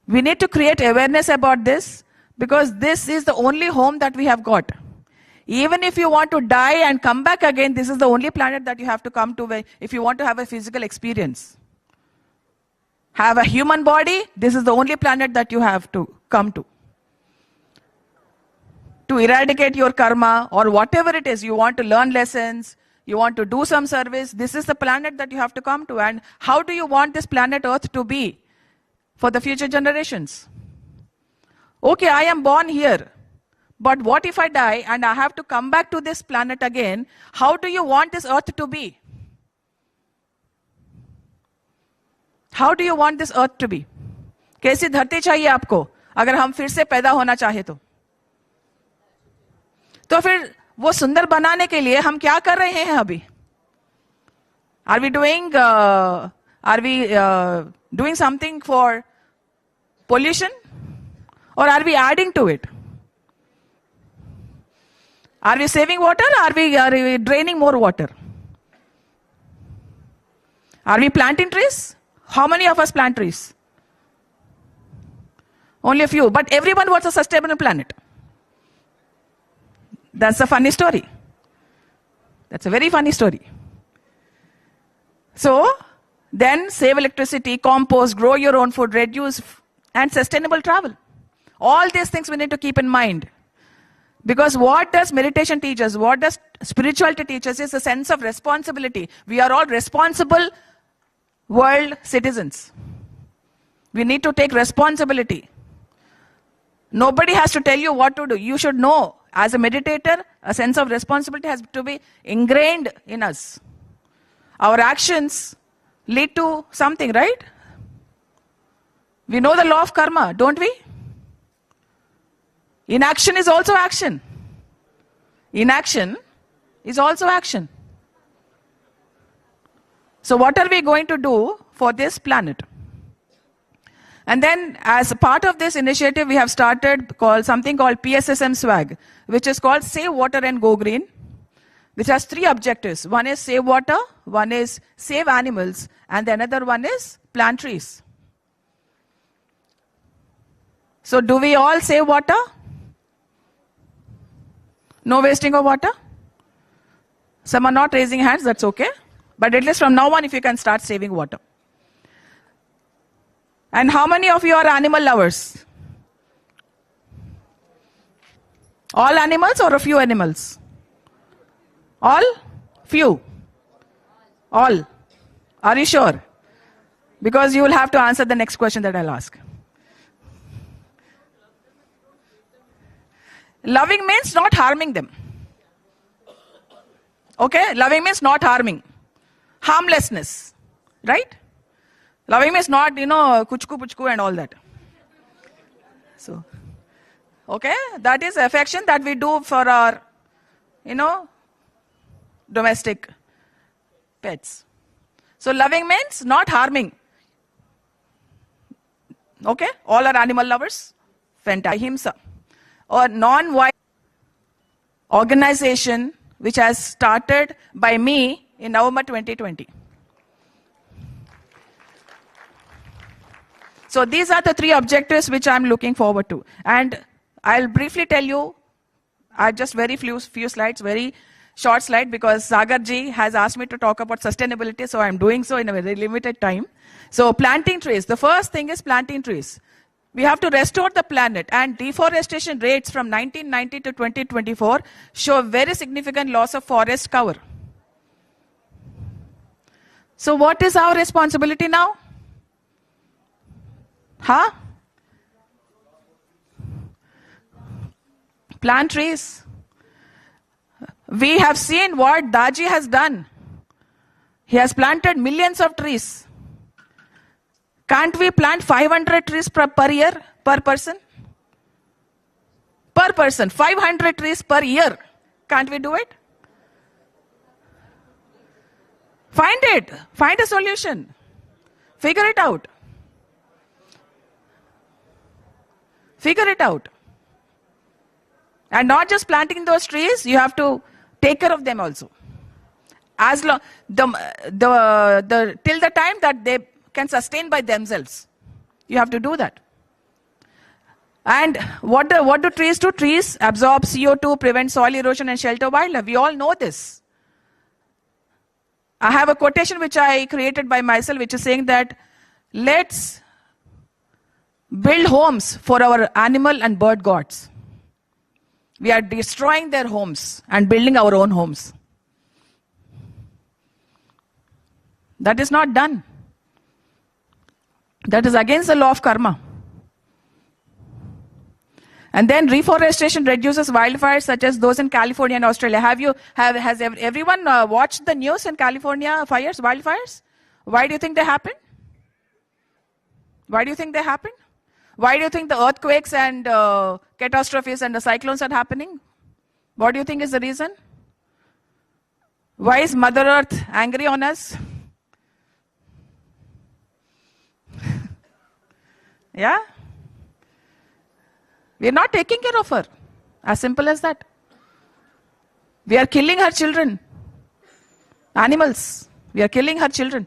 we need to create awareness about this. Because this is the only home that we have got. Even if you want to die and come back again, this is the only planet that you have to come to if you want to have a physical experience. Have a human body, this is the only planet that you have to come to. To eradicate your karma or whatever it is, you want to learn lessons, you want to do some service, this is the planet that you have to come to. And how do you want this planet Earth to be for the future generations? Okay, I am born here. But what if I die and I have to come back to this planet again? How do you want this earth to be? How do you want this earth to be? कैसी धरती चाहिए आपको अगर हम फिर से पैदा होना चाहे तो फिर वो सुंदर बनाने के लिए हम क्या कर रहे हैं अभी? Are we doing something for pollution? Or are we adding to it? Are we saving water or are we draining more water? Are we planting trees? How many of us plant trees? Only a few. But everyone wants a sustainable planet. That's a funny story. That's a very funny story. So, then save electricity, compost, grow your own food, reduce, and sustainable travel. All these things we need to keep in mind. Because what does meditation teach us? What does spirituality teach us is a sense of responsibility. We are all responsible world citizens. We need to take responsibility. Nobody has to tell you what to do. You should know, as a meditator, a sense of responsibility has to be ingrained in us. Our actions lead to something, right? We know the law of karma, don't we? Inaction is also action. Inaction is also action. So what are we going to do for this planet? And then as a part of this initiative, we have started something called PSSM swag, which is called Save Water and Go Green, which has 3 objectives. One is save water, one is save animals, and the another one is plant trees. So do we all save water? No wasting of water? Some are not raising hands, that's okay. But at least from now on, if you can start saving water. And how many of you are animal lovers? All animals or a few animals? All? Few? All? Are you sure? Because you will have to answer the next question that I'll ask. Loving means not harming them. Okay? Loving means not harming. Harmlessness. Right? Loving means not, kuchku puchku and all that. So, okay? That is affection that we do for our, domestic pets. So, loving means not harming. Okay? All are animal lovers. Fantastic. Ahimsa. Or non-violent organization which has started by me in November 2020. So these are the 3 objectives which I'm looking forward to. And I'll briefly tell you, just very few slides, very short slide, because Sagar ji has asked me to talk about sustainability, so I'm doing so in a very limited time. So planting trees. The first thing is planting trees. We have to restore the planet, and deforestation rates from 1990 to 2024 show very significant loss of forest cover. So what is our responsibility now? Plant trees. We have seen what Daji has done. He has planted millions of trees. Can't we plant 500 trees per year, per person? Per person, 500 trees per year. Can't we do it? Find it. Find a solution. Figure it out. Figure it out. And not just planting those trees, you have to take care of them also. As long till the time that they can sustain by themselves. You have to do that. And what do trees do? Trees absorb CO2, prevent soil erosion, and shelter wildlife. We all know this. I have a quotation which I created by myself, which is saying that let's build homes for our animal and bird gods. We are destroying their homes and building our own homes. That is not done. That is against the law of karma. And then reforestation reduces wildfires such as those in California and Australia. Has everyone watched the news in California wildfires? Why do you think they happen? Why do you think they happen? Why do you think the earthquakes and catastrophes and the cyclones are happening? What do you think is the reason? Why is Mother Earth angry on us? Yeah? We are not taking care of her. As simple as that. We are killing her children. Animals. We are killing her children.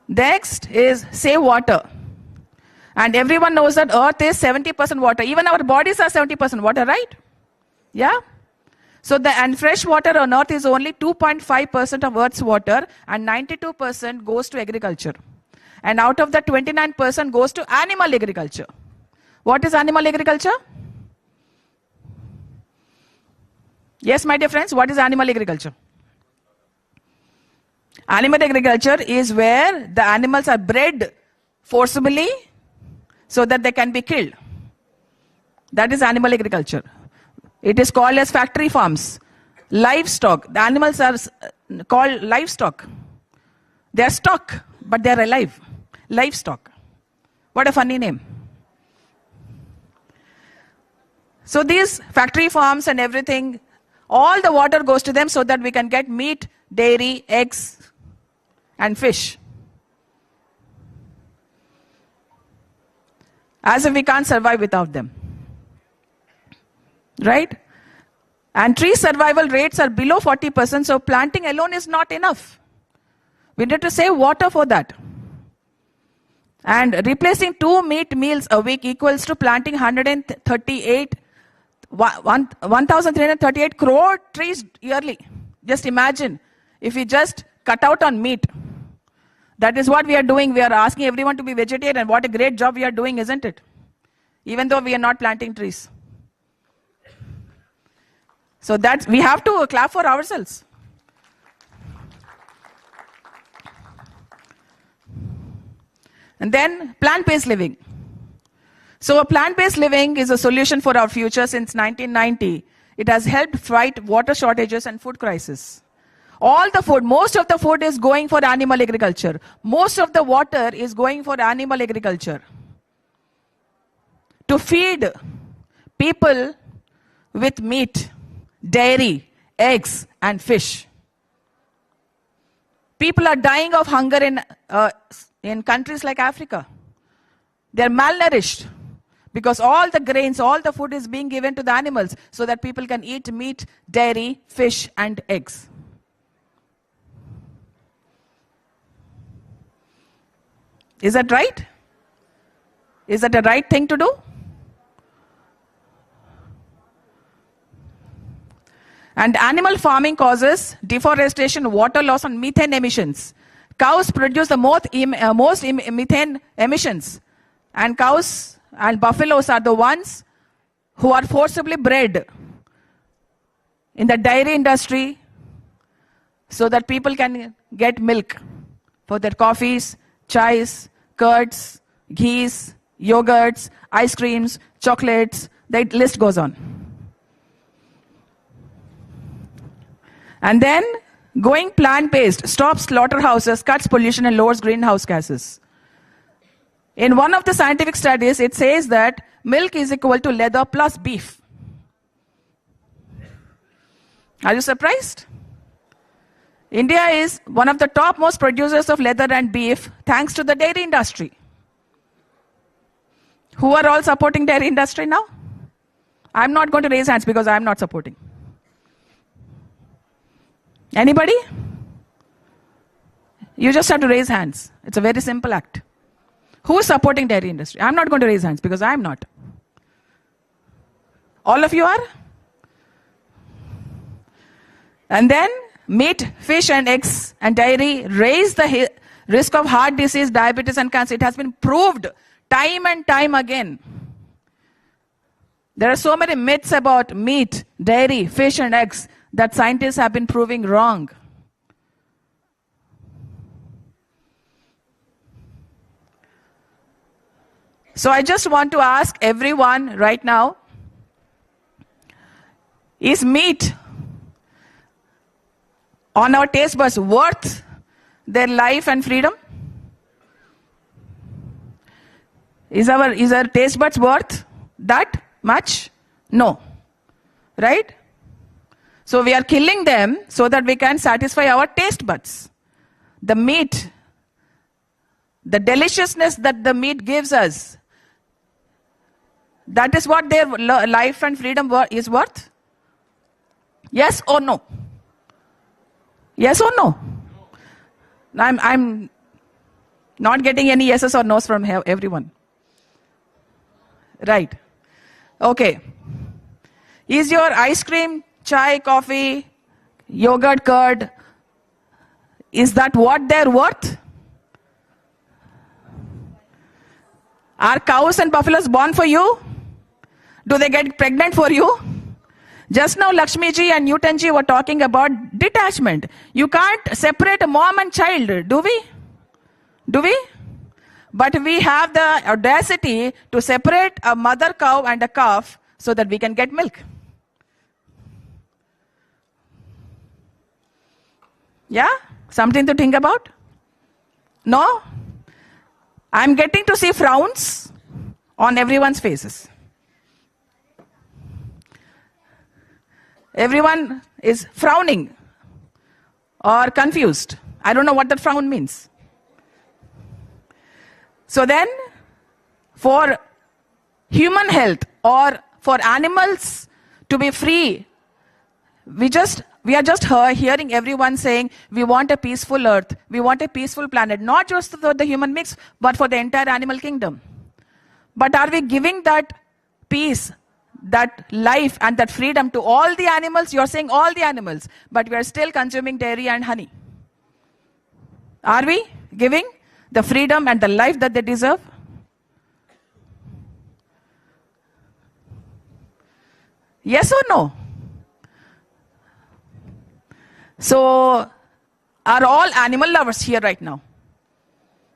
Next is save water. And everyone knows that earth is 70% water. Even our bodies are 70% water, right? Yeah? So and fresh water on earth is only 2.5% of earth's water, and 92% goes to agriculture. And out of that, 29% goes to animal agriculture. What is animal agriculture? Yes, my dear friends, what is animal agriculture? Animal agriculture is where the animals are bred forcibly so that they can be killed. That is animal agriculture. It is called as factory farms. Livestock. The animals are called livestock. They are stock, but they are alive. Livestock. What a funny name. So these factory farms and everything, all the water goes to them so that we can get meat, dairy, eggs, and fish. As if we can't survive without them. Right? And tree survival rates are below 40%, so planting alone is not enough. We need to save water for that. And replacing 2 meat meals a week equals to planting 1,338 crore trees yearly. Just imagine if we just cut out on meat. That is what we are doing. We are asking everyone to be vegetarian. What a great job we are doing, isn't it? Even though we are not planting trees. So we have to clap for ourselves. And then plant-based living. So a plant-based living is a solution for our future since 1990. It has helped fight water shortages and food crisis. All the food, most of the food is going for animal agriculture. Most of the water is going for animal agriculture. To feed people with meat, dairy, eggs, and fish. People are dying of hunger in countries like Africa. They are malnourished because all the grains, all the food is being given to the animals so that people can eat meat, dairy, fish, and eggs. Is that right? Is that the right thing to do? And animal farming causes deforestation, water loss, and methane emissions. Cows produce the most methane emissions. And cows and buffaloes are the ones who are forcibly bred in the dairy industry so that people can get milk for their coffees, chais, curds, ghees, yogurts, ice creams, chocolates. The list goes on. And then going plant-based stops slaughterhouses, cuts pollution, and lowers greenhouse gases. In one of the scientific studies, it says that milk is equal to leather plus beef. Are you surprised? India is one of the top most producers of leather and beef thanks to the dairy industry. Who are all supporting dairy industry now? I'm not going to raise hands because I'm not supporting. Anybody? You just have to raise hands. It's a very simple act. Who is supporting dairy industry? I'm not going to raise hands because I'm not. All of you are? And then meat, fish and eggs and dairy raise the risk of heart disease, diabetes and cancer. It has been proved time and time again. There are so many myths about meat, dairy, fish and eggs that scientists have been proving wrong. So I just want to ask everyone right now, is meat on our taste buds worth their life and freedom? Is our taste buds worth that much? No. Right? So we are killing them so that we can satisfy our taste buds. The meat, the deliciousness that the meat gives us, that is what their life and freedom is worth? Yes or no? Yes or no? I'm not getting any yeses or nos from everyone. Right. Okay. Is your ice cream, chai, coffee, yogurt, curd, is that what they're worth? Are cows and buffaloes born for you? Do they get pregnant for you? Just now Lakshmi ji and Newton ji were talking about detachment. You can't separate a mom and child, do we? Do we? But we have the audacity to separate a mother cow and a calf so that we can get milk. Yeah? Something to think about? No? I'm getting to see frowns on everyone's faces. Everyone is frowning or confused. I don't know what that frown means. So then, for human health or for animals to be free, we are just hearing everyone saying we want a peaceful earth, we want a peaceful planet, not just for the human mix, but for the entire animal kingdom. But are we giving that peace, that life and that freedom to all the animals? You're saying all the animals, but we are still consuming dairy and honey. Are we giving the freedom and the life that they deserve? Yes or no? So, are all animal lovers here right now?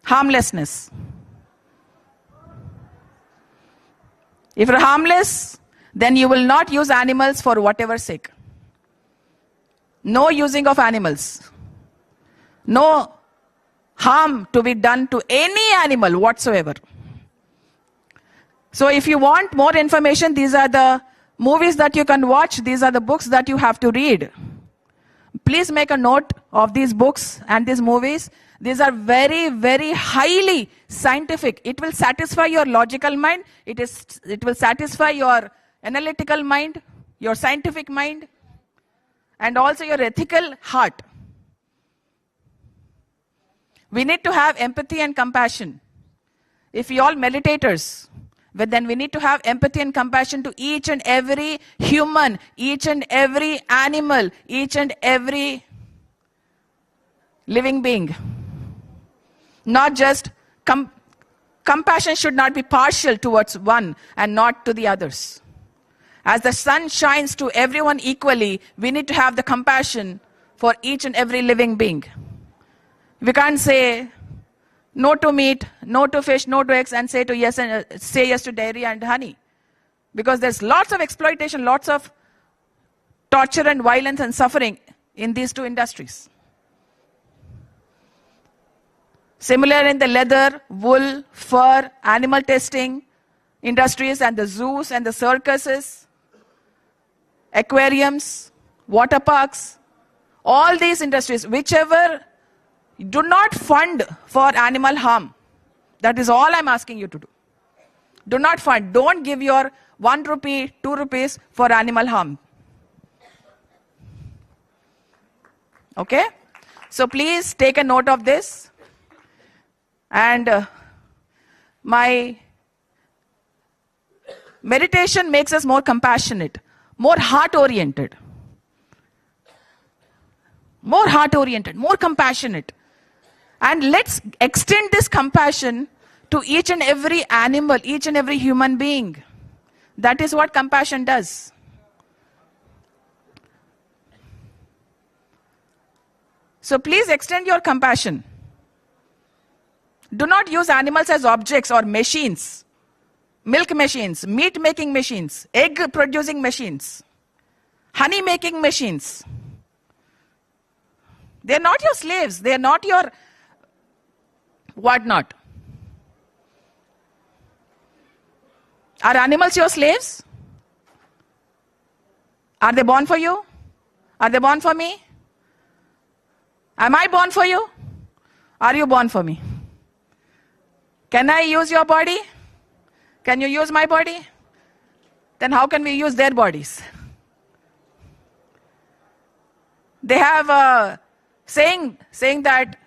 Harmlessness. If you're harmless, then you will not use animals for whatever sake. No using of animals. No harm to be done to any animal whatsoever. So if you want more information, these are the movies that you can watch, these are the books that you have to read. Please make a note of these books and these movies. These are very, very highly scientific. It will satisfy your logical mind. It will satisfy your analytical mind, your scientific mind, and also your ethical heart. We need to have empathy and compassion. If we all meditators, but then we need to have empathy and compassion to each and every human, each and every animal, each and every living being. Not just compassion should not be partial towards one and not to the others. As the sun shines to everyone equally, we need to have the compassion for each and every living being. We can't say no to meat, no to fish, no to eggs, and say yes to dairy and honey. Because there's lots of exploitation, lots of torture and violence and suffering in these two industries. Similar in the leather, wool, fur, animal testing industries and the zoos and the circuses, aquariums, water parks, all these industries, whichever do not fund for animal harm. That is all I'm asking you to do. Do not fund. Don't give your 1 rupee, 2 rupees for animal harm. Okay? So please take a note of this. And my meditation makes us more compassionate, more heart-oriented. More heart-oriented, more compassionate. And let's extend this compassion to each and every animal, each and every human being. That is what compassion does. So please extend your compassion. Do not use animals as objects or machines. Milk machines, meat making machines, egg producing machines, honey making machines. They're not your slaves. They're not your whatnot. Are animals your slaves? Are they born for you? Are they born for me? Am I born for you? Are you born for me? Can I use your body? Can you use my body? Then how can we use their bodies? They have a saying that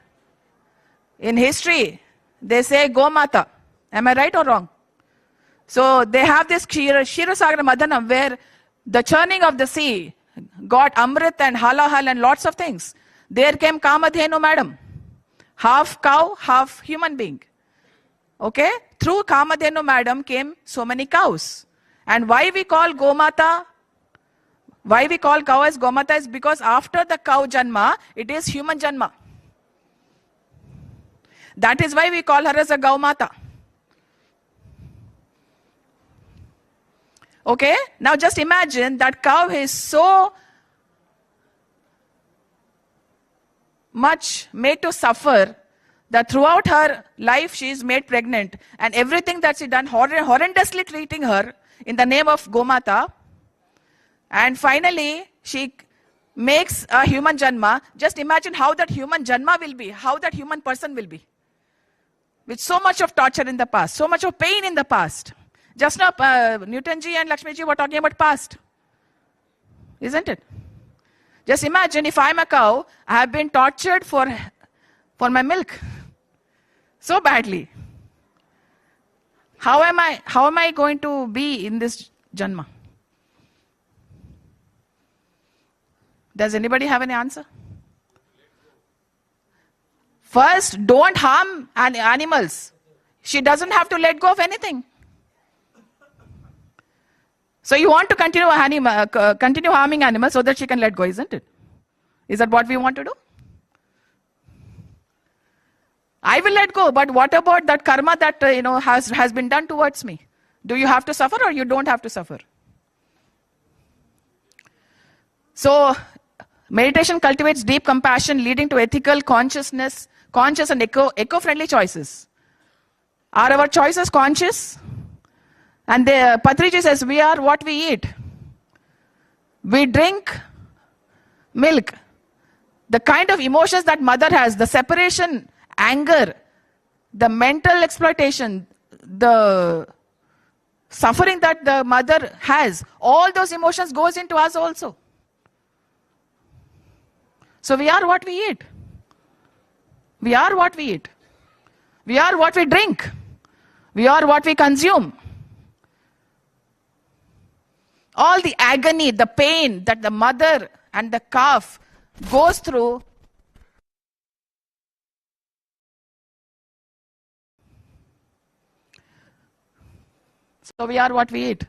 in history, they say Go Mata. Am I right or wrong? So they have this Kshirosagar Madhanam where the churning of the sea got Amrit and Halahal and lots of things. There came Kamadhenu madam. Half cow, half human being. Okay? Through Kamadhenu madam came so many cows. And why we call Gomata, why we call cow as Gomata is because after the cow Janma, it is human Janma. That is why we call her as a Gaumata. Okay? Now just imagine that cow is so much made to suffer that throughout her life she is made pregnant and everything that she done horrendously treating her in the name of Gomata, and finally she makes a human Janma. Just imagine how that human Janma will be, how that human person will be. With so much of torture in the past, so much of pain in the past. Just now Newton ji and Lakshmi ji were talking about past. Isn't it? Just imagine if I'm a cow, I have been tortured for my milk so badly. How am I going to be in this Janma? Does anybody have any answer? First, don't harm animals. She doesn't have to let go of anything. So you want to continue harming animals so that she can let go, isn't it? Is that what we want to do? I will let go, but what about that karma that has been done towards me? Do you have to suffer or you don't have to suffer? So meditation cultivates deep compassion, leading to ethical consciousness, conscious and eco-friendly choices. Are our choices conscious? And Patriji says, we are what we eat. We drink milk. The kind of emotions that mother has, the separation, anger, the mental exploitation, the suffering that the mother has, all those emotions goes into us also. So we are what we eat. We are what we eat. We are what we drink. We are what we consume. All the agony, the pain that the mother and the calf goes through, so we are what we eat.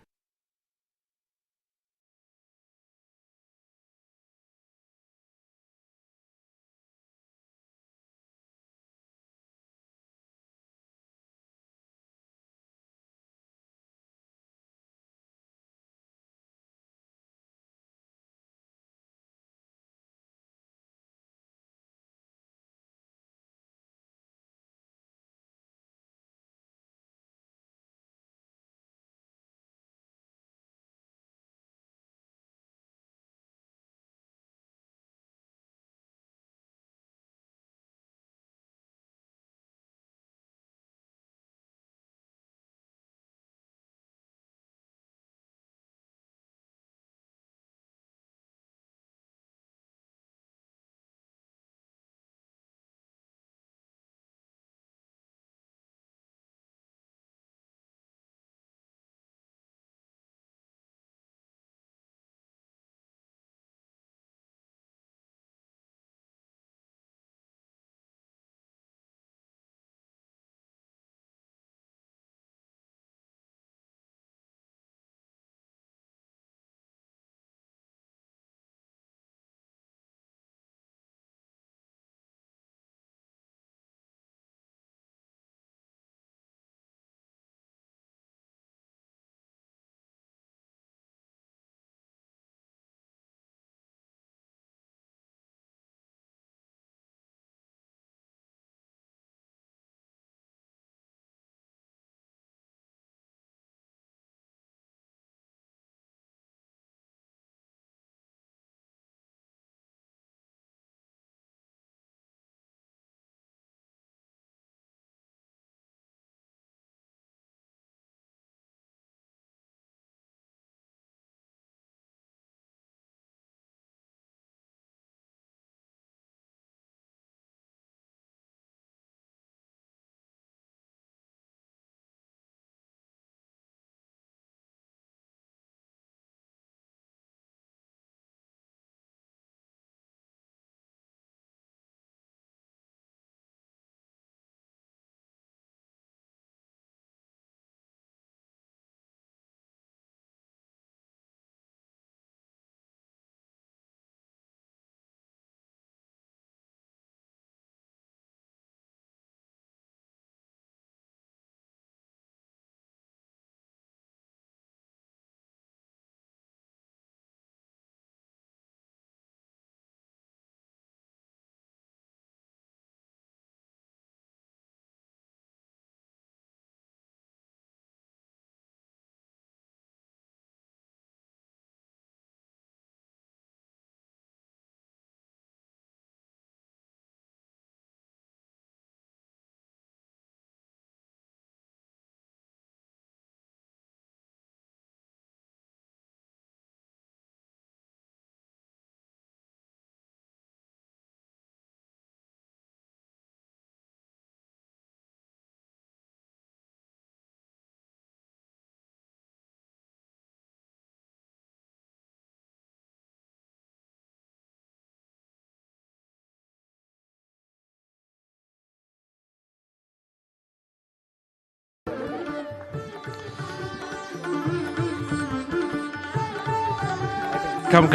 Come.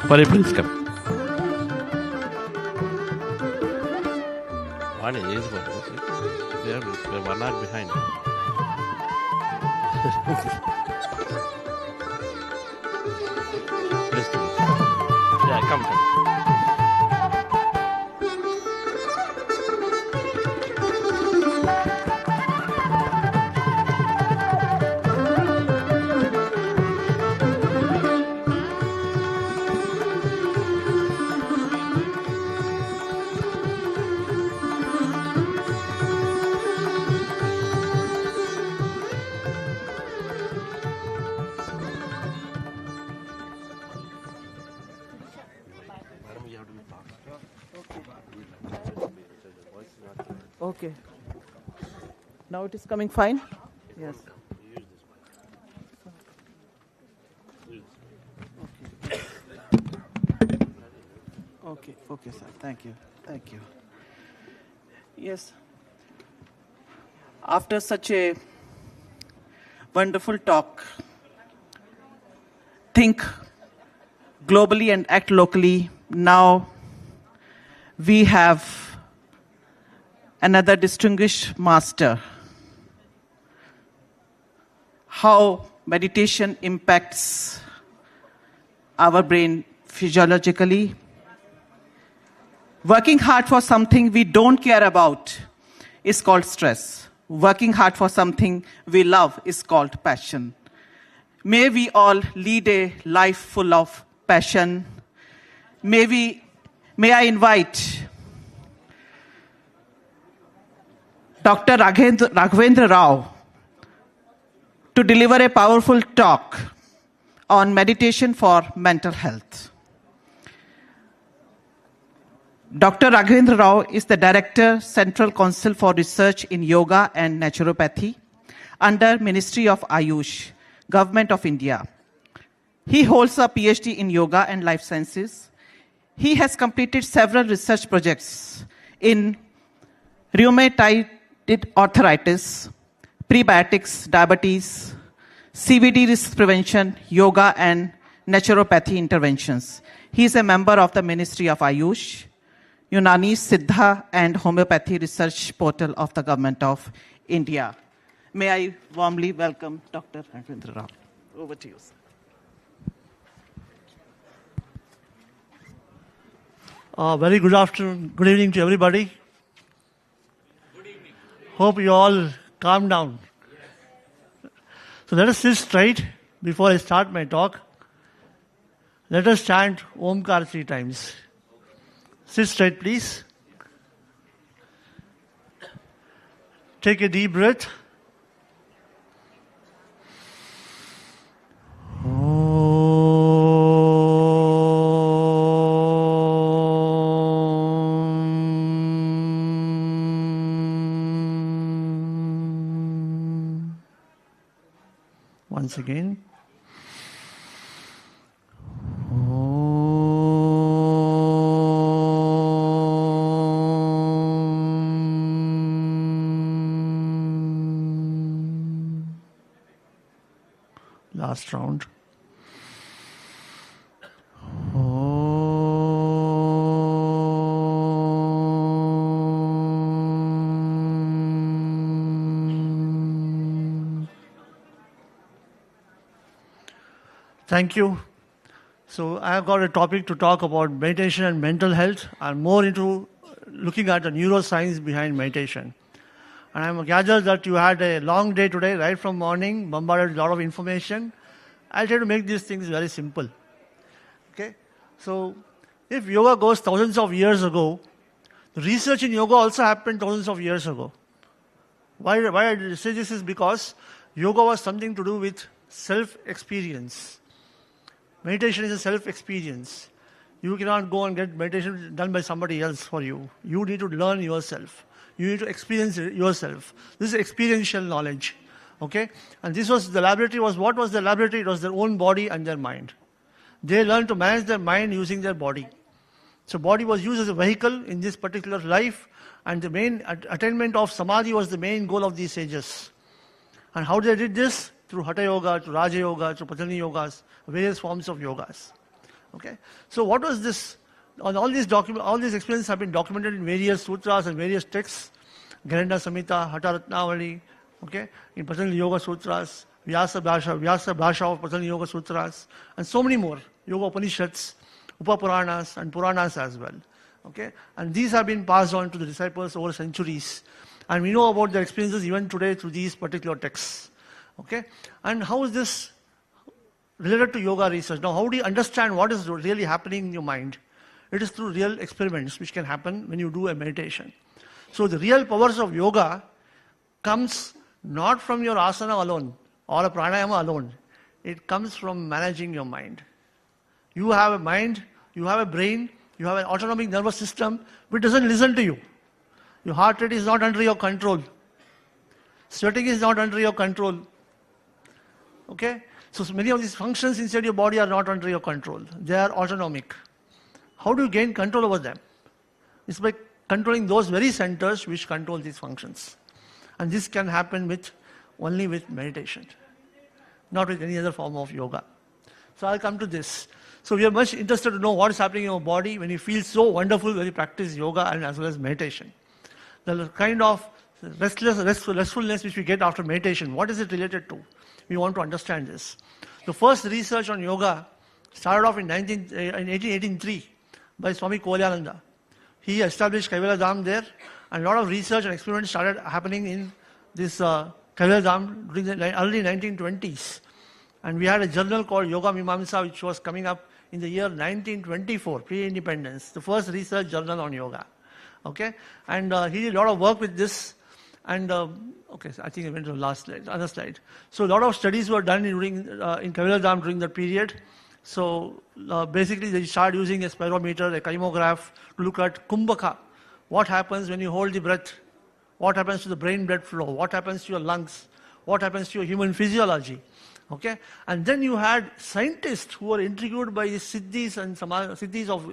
Pari, please come. One is one. We are 1 hour behind. Please come. Yeah, come. Okay. Now it is coming fine? Yes. Okay, sir. Thank you. Yes. After such a wonderful talk, think globally and act locally. Now we have another distinguished master. How meditation impacts our brain physiologically. Working hard for something we don't care about is called stress. Working hard for something we love is called passion. May we all lead a life full of passion. May I invite Dr. Raghavendra Rao to deliver a powerful talk on meditation for mental health. Dr. Raghavendra Rao is the Director, Central Council for Research in Yoga and Naturopathy under Ministry of Ayush, Government of India. He holds a PhD in Yoga and Life Sciences. He has completed several research projects in rheumatoid arthritis, prebiotics, diabetes, CVD risk prevention, yoga and naturopathy interventions. He is a member of the Ministry of Ayush, Unani, Siddha and Homeopathy Research Portal of the Government of India. May I warmly welcome Dr. Raghavendra Rao. Over to you, sir. Very good afternoon, good evening to everybody. Hope you all calm down. So let us sit straight before I start my talk. Let us chant Omkar 3 times. Sit straight, please. Take a deep breath. Once again. Last round. Thank you. So I have got a topic to talk about meditation and mental health, and more into looking at the neuroscience behind meditation. And I'm gathered that you had a long day today, right from morning, bombarded with a lot of information. I'll try to make these things very simple. Okay? So if yoga goes thousands of years ago, the research in yoga also happened thousands of years ago. Why I say this is because yoga was something to do with self-experience. Meditation is a self-experience. You cannot go and get meditation done by somebody else for you. You need to learn yourself. You need to experience it yourself. This is experiential knowledge. Okay? And this was the laboratory. What was the laboratory? It was their own body and their mind. They learned to manage their mind using their body. So body was used as a vehicle in this particular life, and the main attainment of samadhi was the main goal of these sages. And how they did this? Through Hatha Yoga, through Raja Yoga, through Patanjali Yogas, various forms of yogas. Okay, so what was this? All these experiences have been documented in various sutras and various texts, Garanda Samhita, Hatha Ratnavali, okay, in Patanjali Yoga Sutras, Vyasa Bhasha of Patanjali Yoga Sutras, and so many more, Yoga Upanishads, Upapuranas, and Puranas as well. Okay, and these have been passed on to the disciples over centuries, and we know about their experiences even today through these particular texts. Okay, and how is this related to yoga research? Now, how do you understand what is really happening in your mind? It is through real experiments which can happen when you do a meditation. So the real powers of yoga comes not from your asana alone or a pranayama alone. It comes from managing your mind. You have a mind, you have a brain, you have an autonomic nervous system which doesn't listen to you. Your heart rate is not under your control. Sweating is not under your control. Okay? So many of these functions inside your body are not under your control. They are autonomic. How do you gain control over them? It's by controlling those very centers which control these functions. And this can happen only with meditation, not with any other form of yoga. So I'll come to this. So we are much interested to know what is happening in your body when you feel so wonderful when you practice yoga and as well as meditation. The kind of restfulness which we get after meditation, what is it related to? We want to understand this. The first research on yoga started off in 1883 by Swami Kolyananda. He established Kaivala Dham there, and a lot of research and experiments started happening in this Kaivala Dham during the early 1920s. And we had a journal called Yoga Mimamsa, which was coming up in the year 1924, pre-independence, the first research journal on yoga. Okay, and he did a lot of work with this. And okay, so I think I went to the last slide, other slide. So a lot of studies were done in Kaivala Dham during that period. So basically they started using a spirometer, a kymograph to look at kumbhaka. What happens when you hold the breath? What happens to the brain blood flow? What happens to your lungs? What happens to your human physiology? Okay, and then you had scientists who were intrigued by the siddhis and siddhis of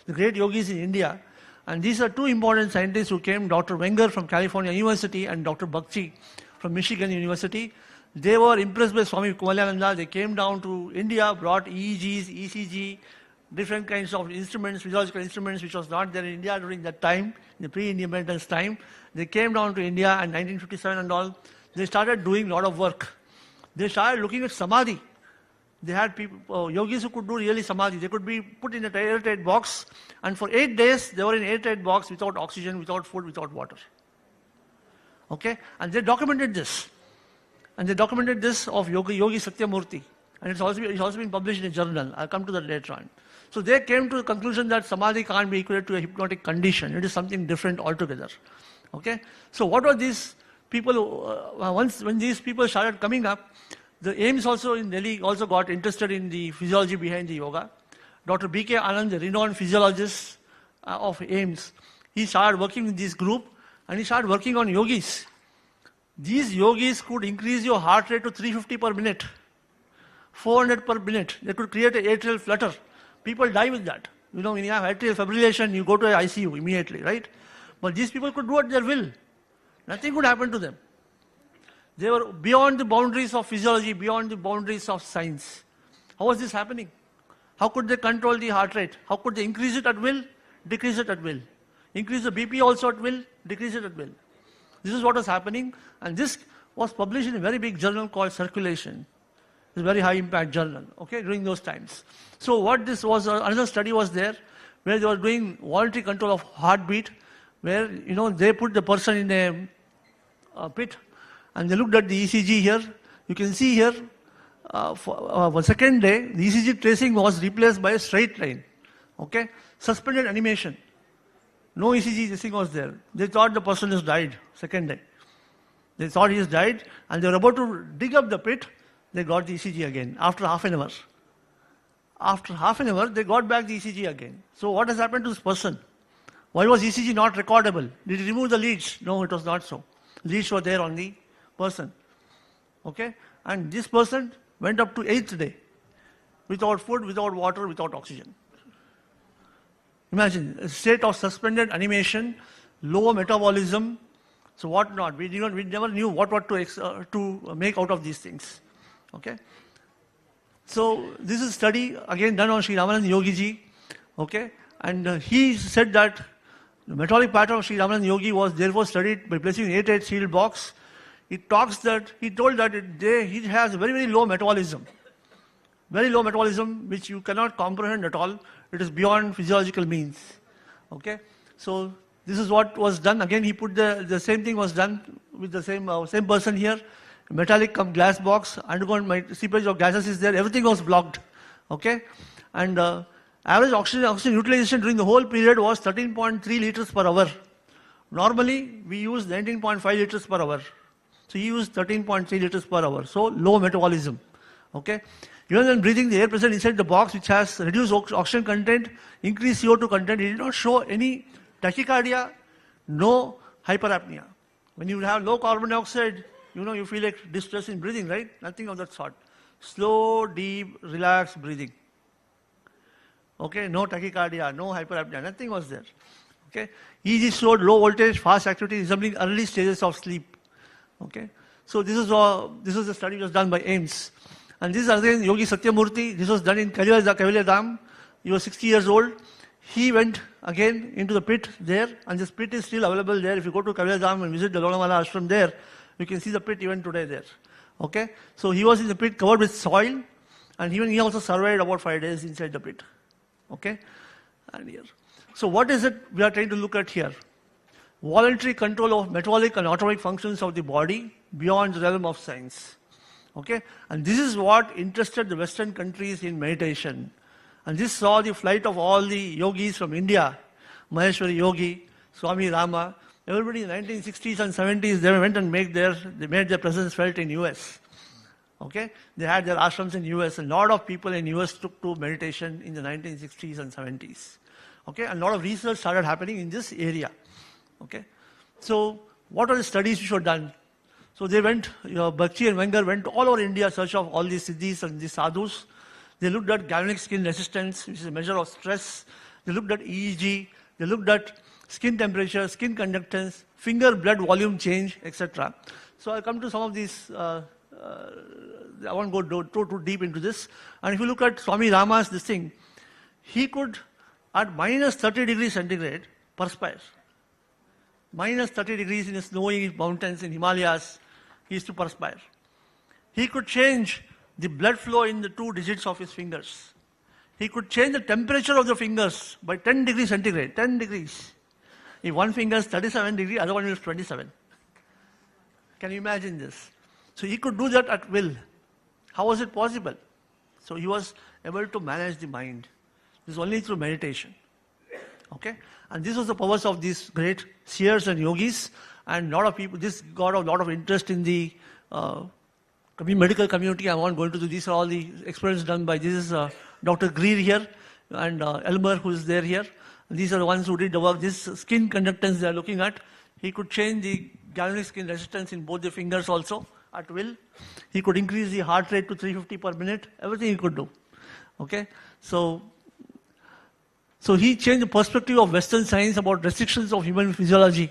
the great yogis in India. And these are two important scientists who came, Dr. Wenger from California University and Dr. Bakshi from Michigan University. They were impressed by Swami Kolyananda. They came down to India, brought EEGs, ECG, different kinds of instruments, physiological instruments, which was not there in India during that time, in the pre-independence time. They came down to India in 1957 and all. They started doing a lot of work. They started looking at samadhi. They had people, yogis who could do really samadhi. They could be put in an airtight box, and for 8 days they were in an airtight box without oxygen, without food, without water. Okay, and they documented this. And they documented this of Yogi Satyamurthy. And it's also been published in a journal. I'll come to that later on. So they came to the conclusion that samadhi can't be equated to a hypnotic condition. It is something different altogether. Okay, so what were these people, when these people started coming up, the AIMS also in Delhi also got interested in the physiology behind the yoga. Dr. B.K. Anand, the renowned physiologist of AIMS, he started working with this group and he started working on yogis. These yogis could increase your heart rate to 350 per minute, 400 per minute. They could create an atrial flutter. People die with that. You know, when you have atrial fibrillation, you go to an ICU immediately, right? But these people could do at their will. Nothing could happen to them. They were beyond the boundaries of physiology, beyond the boundaries of science. How was this happening? How could they control the heart rate? How could they increase it at will, decrease it at will? Increase the BP also at will, decrease it at will. This is what was happening, and this was published in a very big journal called Circulation. It's a very high impact journal, okay, during those times. So what this was, another study was there, where they were doing voluntary control of heartbeat, where, you know, they put the person in a pit, and they looked at the ECG here. You can see here, for second day, the ECG tracing was replaced by a straight line. Okay? Suspended animation. No ECG tracing was there. They thought the person has died, second day. They thought he has died, and they were about to dig up the pit. They got the ECG again, after half an hour. After half an hour, they got back the ECG again. So what has happened to this person? Why was ECG not recordable? Did he remove the leads? No, it was not so. Leads were there on the person. Okay? And this person went up to 8th day without food, without water, without oxygen. Imagine a state of suspended animation, low metabolism, so what not. We never knew what to make out of these things. Okay? So this is a study again done on Sri Ramanand Yogi ji, okay, and he said that the metabolic pattern of Sri Ramanand Yogi was therefore studied by placing an 8-8 sealed box. He told that he has a very, very low metabolism. Very low metabolism, which you cannot comprehend at all. It is beyond physiological means. Okay? So this is what was done. Again, he put the same thing was done with the same person here. Metallic glass box, undergone seepage of gases is there. Everything was blocked. Okay? And average oxygen utilization during the whole period was 13.3 liters per hour. Normally, we use 19.5 liters per hour. So he used 13.3 liters per hour. So low metabolism. Okay? Even when breathing, the air present inside the box, which has reduced oxygen content, increased CO2 content, it did not show any tachycardia, no hyperapnea. When you have low carbon dioxide, you feel like distress in breathing, right? Nothing of that sort. Slow, deep, relaxed breathing. Okay, no tachycardia, no hyperapnea, nothing was there. Okay, EEG showed low voltage, fast activity resembling early stages of sleep. Okay, so this is the study was done by AIMS. And this is again Yogi Satyamurthy. This was done in Kaivalya Dham. He was 60 years old. He went again into the pit there, and this pit is still available there. If you go to Kaivalya Dham and visit the Lonavala ashram there, you can see the pit even today there. Okay, so he was in the pit covered with soil, and even he also survived about 5 days inside the pit. Okay, and here. So what is it we are trying to look at here? Voluntary control of metabolic and autonomic functions of the body beyond the realm of science. Okay, and this is what interested the Western countries in meditation. And this saw the flight of all the yogis from India, Maheshwari Yogi, Swami Rama. Everybody in the 1960s and 70s, they went and made their presence felt in US. Okay, they had their ashrams in US, and a lot of people in US took to meditation in the 1960s and 70s. Okay, and a lot of research started happening in this area. Okay, so what are the studies which were done? So they went, Bakshi and Wenger went all over India, search of all these siddhis and these sadhus. They looked at galvanic skin resistance, which is a measure of stress. They looked at EEG. They looked at skin temperature, skin conductance, finger blood volume change, etc. So I'll come to some of these. I won't go too deep into this. And if you look at Swami Rama's this thing, he could, at minus 30 degrees centigrade, perspire. Minus 30 degrees in the snowy mountains in Himalayas, he used to perspire. He could change the blood flow in the 2 digits of his fingers. He could change the temperature of the fingers by 10 degrees centigrade, 10 degrees. If one finger is 37 degrees, other one is 27. Can you imagine this? So he could do that at will. How was it possible? So he was able to manage the mind. This is only through meditation. Okay? And this was the powers of these great seers and yogis, and a lot of people, this got a lot of interest in the medical community. I won't go into this. These are all the experiments done by, this is Dr. Greer here, and Elmer, who is there here. These are the ones who did the work. This skin conductance they are looking at. He could change the galvanic skin resistance in both the fingers also at will. He could increase the heart rate to 350 per minute. Everything he could do. Okay? So he changed the perspective of Western science about restrictions of human physiology.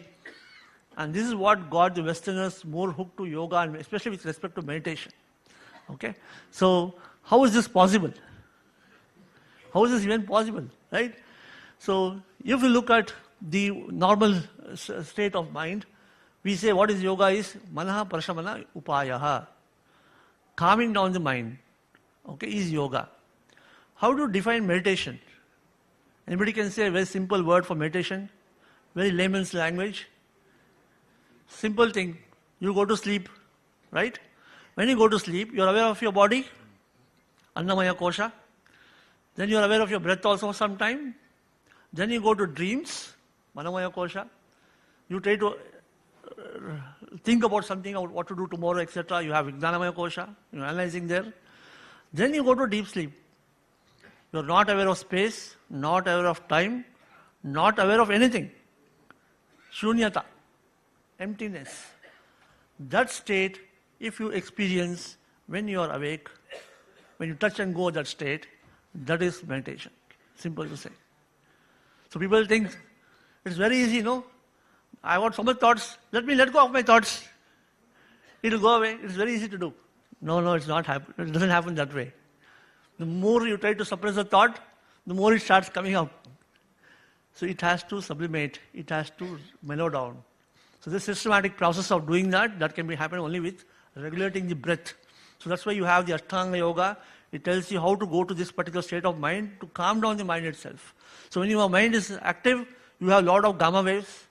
And this is what got the Westerners more hooked to yoga, and especially with respect to meditation. Okay? So how is this possible? How is this even possible? Right? So if you look at the normal state of mind, we say what is yoga is manaha prashamana upayaha. Calming down the mind. Okay, is yoga. How do you define meditation? Anybody can say a very simple word for meditation? Very layman's language. Simple thing. You go to sleep, right? When you go to sleep, you are aware of your body, Annamaya Kosha. Then you are aware of your breath also for some time. Then you go to dreams, Manomaya Kosha. You try to think about something, about what to do tomorrow, etc. You have Vijnanamaya Kosha. You are analyzing there. Then you go to deep sleep. You are not aware of space, not aware of time, not aware of anything. Shunyata, emptiness. That state, if you experience when you are awake, when you touch and go that state, that is meditation. Simple to say. So people think it's very easy, no? I got so much thoughts. Let me let go of my thoughts. It will go away. It's very easy to do. No, it's not happen. It doesn't happen that way. The more you try to suppress the thought, the more it starts coming up. So it has to sublimate, it has to mellow down. So this systematic process of doing that can be happening only with regulating the breath. So that's why you have the Ashtanga Yoga. It tells you how to go to this particular state of mind to calm down the mind itself. So when your mind is active, you have a lot of gamma waves,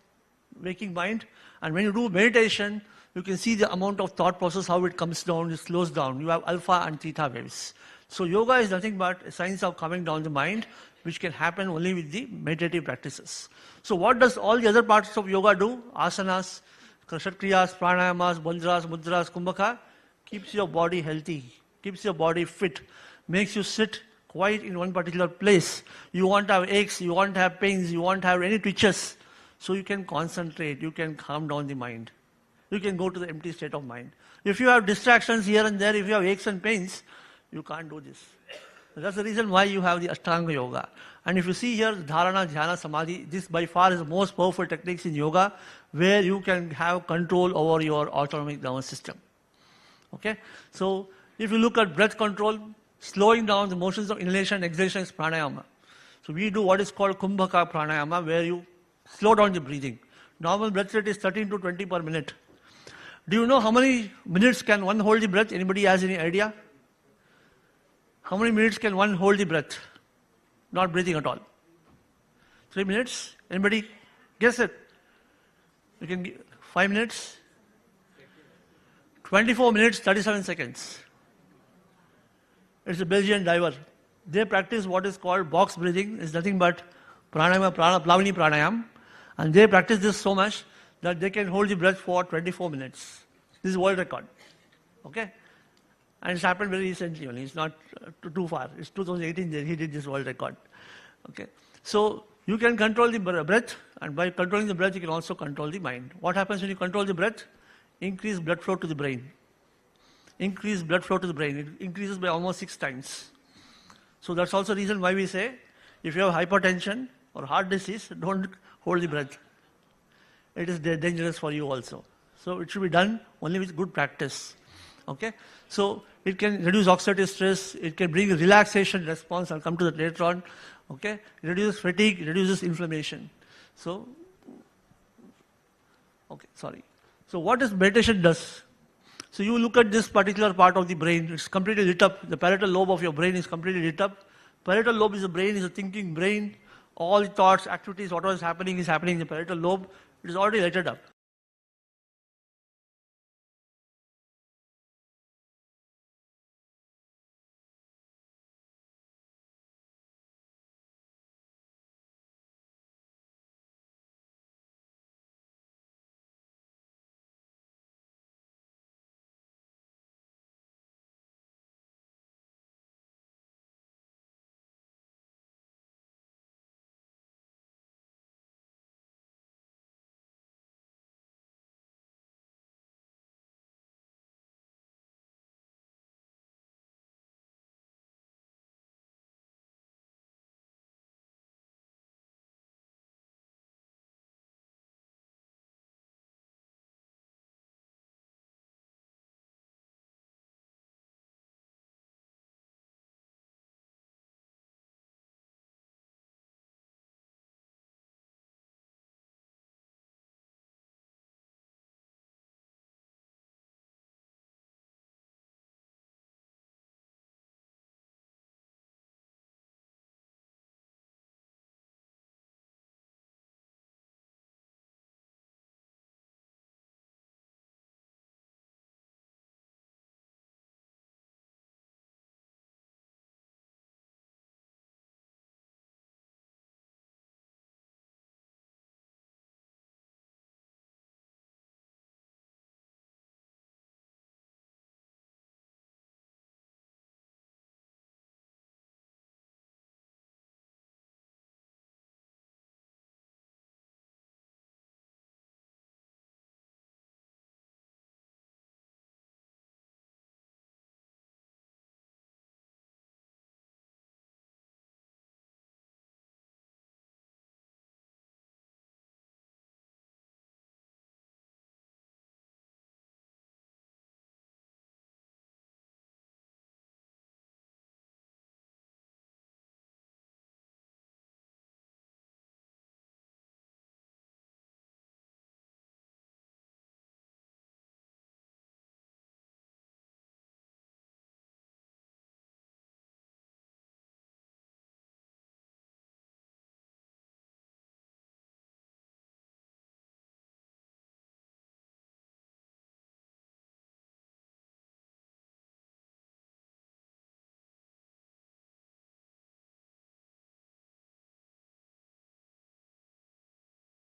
waking mind. And when you do meditation, you can see the amount of thought process, how it comes down, it slows down. You have alpha and theta waves. So yoga is nothing but a science of calming down the mind, which can happen only with the meditative practices. So what does all the other parts of yoga do? Asanas, kshatriyas, pranayamas, bandhras, mudras, kumbhaka, keeps your body healthy, keeps your body fit, makes you sit quiet in one particular place. You won't have aches, you won't have pains, you won't have any twitches. So you can concentrate, you can calm down the mind. You can go to the empty state of mind. If you have distractions here and there, if you have aches and pains, you can't do this. That's the reason why you have the Ashtanga Yoga. And if you see here, Dharana, Dhyana, Samadhi, this by far is the most powerful techniques in yoga, where you can have control over your autonomic nervous system. Okay? So, if you look at breath control, slowing down the motions of inhalation and exhalation is pranayama. So, we do what is called kumbhaka pranayama, where you slow down the breathing. Normal breath rate is 13 to 20 per minute. Do you know how many minutes can one hold the breath? Anybody has any idea? How many minutes can one hold the breath? Not breathing at all. 3 minutes? Anybody guess it? You can give 5 minutes? 24 minutes, 37 seconds. It's a Belgian diver. They practice what is called box breathing. It's nothing but pranayama, plavani pranayam. And they practice this so much that they can hold the breath for 24 minutes. This is world record. Okay? And it's happened very recently only. It's not too far. It's 2018 that he did this world record. Okay. So you can control the breath, and by controlling the breath, you can also control the mind. What happens when you control the breath? Increase blood flow to the brain. Increase blood flow to the brain. It increases by almost 6 times. So that's also the reason why we say, if you have hypertension or heart disease, don't hold the breath. It is dangerous for you also. So it should be done only with good practice. Okay? So it can reduce oxidative stress, it can bring a relaxation response, I'll come to that later on. Okay? It reduces fatigue, it reduces inflammation. So, okay, sorry. So what does meditation does? So you look at this particular part of the brain, it's completely lit up. The parietal lobe of your brain is completely lit up. Parietal lobe is the brain, is a thinking brain. All the thoughts, activities, whatever is happening in the parietal lobe. It is already lighted up.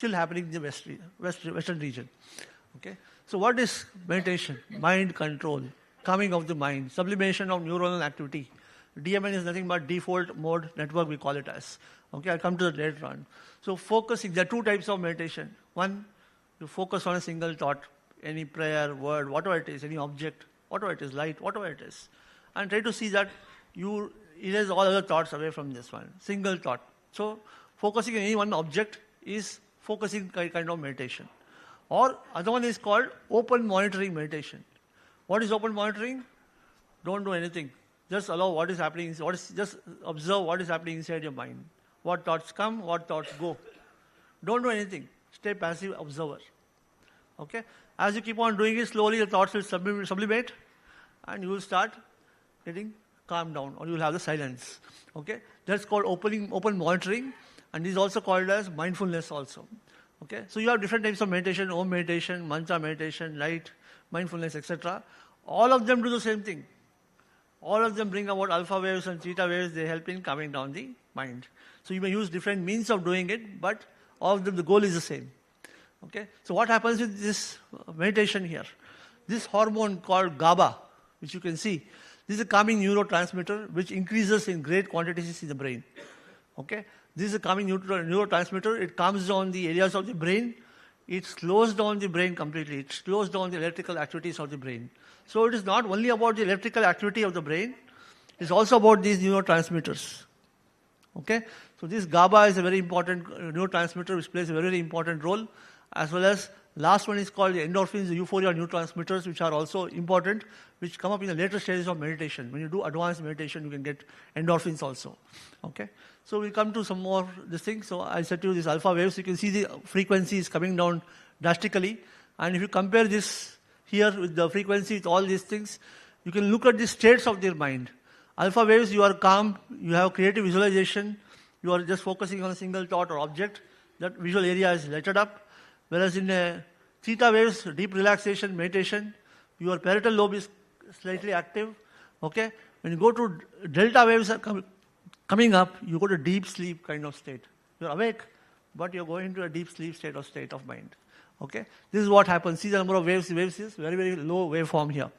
still happening in the western region. Okay? So what is meditation? Mind control, calming of the mind, sublimation of neuronal activity. DMN is nothing but default mode network, we call it as. Okay, I'll come to that later on. So focusing, there are two types of meditation. One, you focus on a single thought, any prayer, word, whatever it is, any object, whatever it is, light, whatever it is. And try to see that you erase all other thoughts away from this one. Single thought. So focusing on any one object is focusing kind of meditation. Or other one is called open monitoring meditation. What is open monitoring? Don't do anything. Just allow what is happening. Just observe what is happening inside your mind. What thoughts come, what thoughts go. Don't do anything. Stay passive observer. Okay? As you keep on doing it, slowly the thoughts will sublimate and you will start getting calmed down, or you will have the silence. Okay? That's called open monitoring, and this is also called as mindfulness also. Okay? So you have different types of meditation, Om meditation, mantra meditation, light, mindfulness, etc. All of them do the same thing. All of them bring about alpha waves and theta waves. They help in calming down the mind. So you may use different means of doing it, but all of them, the goal is the same. Okay? So what happens with this meditation here? This hormone called GABA, which you can see, this is a calming neurotransmitter which increases in great quantities in the brain. Okay? This is a calming neurotransmitter. It calms down the areas of the brain. It slows down the brain completely. It slows down the electrical activities of the brain. So it is not only about the electrical activity of the brain, it's also about these neurotransmitters. Okay? So this GABA is a very important neurotransmitter which plays a very, very important role, as well as last one is called the endorphins, the euphoria neurotransmitters, which are also important, which come up in the later stages of meditation. When you do advanced meditation, you can get endorphins also. Okay? So we'll come to some more this thing. So I said to you, these alpha waves, you can see the frequency is coming down drastically. And if you compare this here with the frequency with all these things, you can look at the states of their mind. Alpha waves, you are calm, you have creative visualization, you are just focusing on a single thought or object, that visual area is lighted up. Whereas in theta waves, deep relaxation, meditation, your parietal lobe is slightly active. Okay? When you go to delta waves are coming up, you go to deep sleep kind of state. You're awake, but you're going to a deep sleep state of mind. Okay? This is what happens. See the number of waves. Waves is very, very low waveform here.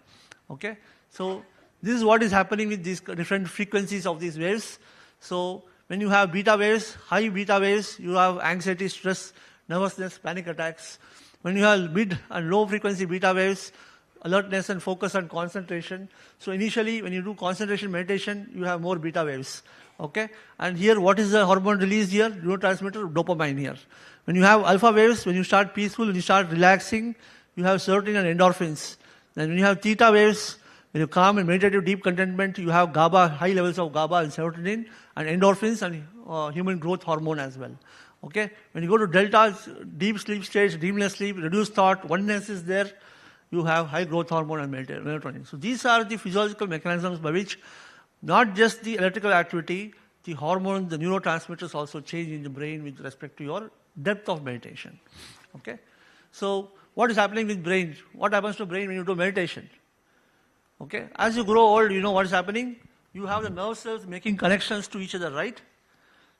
Okay? So this is what is happening with these different frequencies of these waves. So when you have beta waves, high beta waves, you have anxiety, stress, nervousness, panic attacks. When you have mid and low frequency beta waves, alertness and focus and concentration. So initially, when you do concentration meditation, you have more beta waves. Okay? And here, what is the hormone released here? Neurotransmitter, dopamine here. When you have alpha waves, when you start peaceful, when you start relaxing, you have serotonin and endorphins. Then when you have theta waves, when you calm and meditative deep contentment, you have GABA, high levels of GABA and serotonin, and endorphins and human growth hormone as well. Okay? When you go to delta, deep sleep stage, dreamless sleep, reduced thought, oneness is there, you have high growth hormone and melatonin. So these are the physiological mechanisms by which not just the electrical activity, the hormones, the neurotransmitters also change in the brain with respect to your depth of meditation. Okay? So what is happening with brain? What happens to brain when you do meditation? Okay? As you grow old, you know what is happening? You have the nerve cells making connections to each other, right?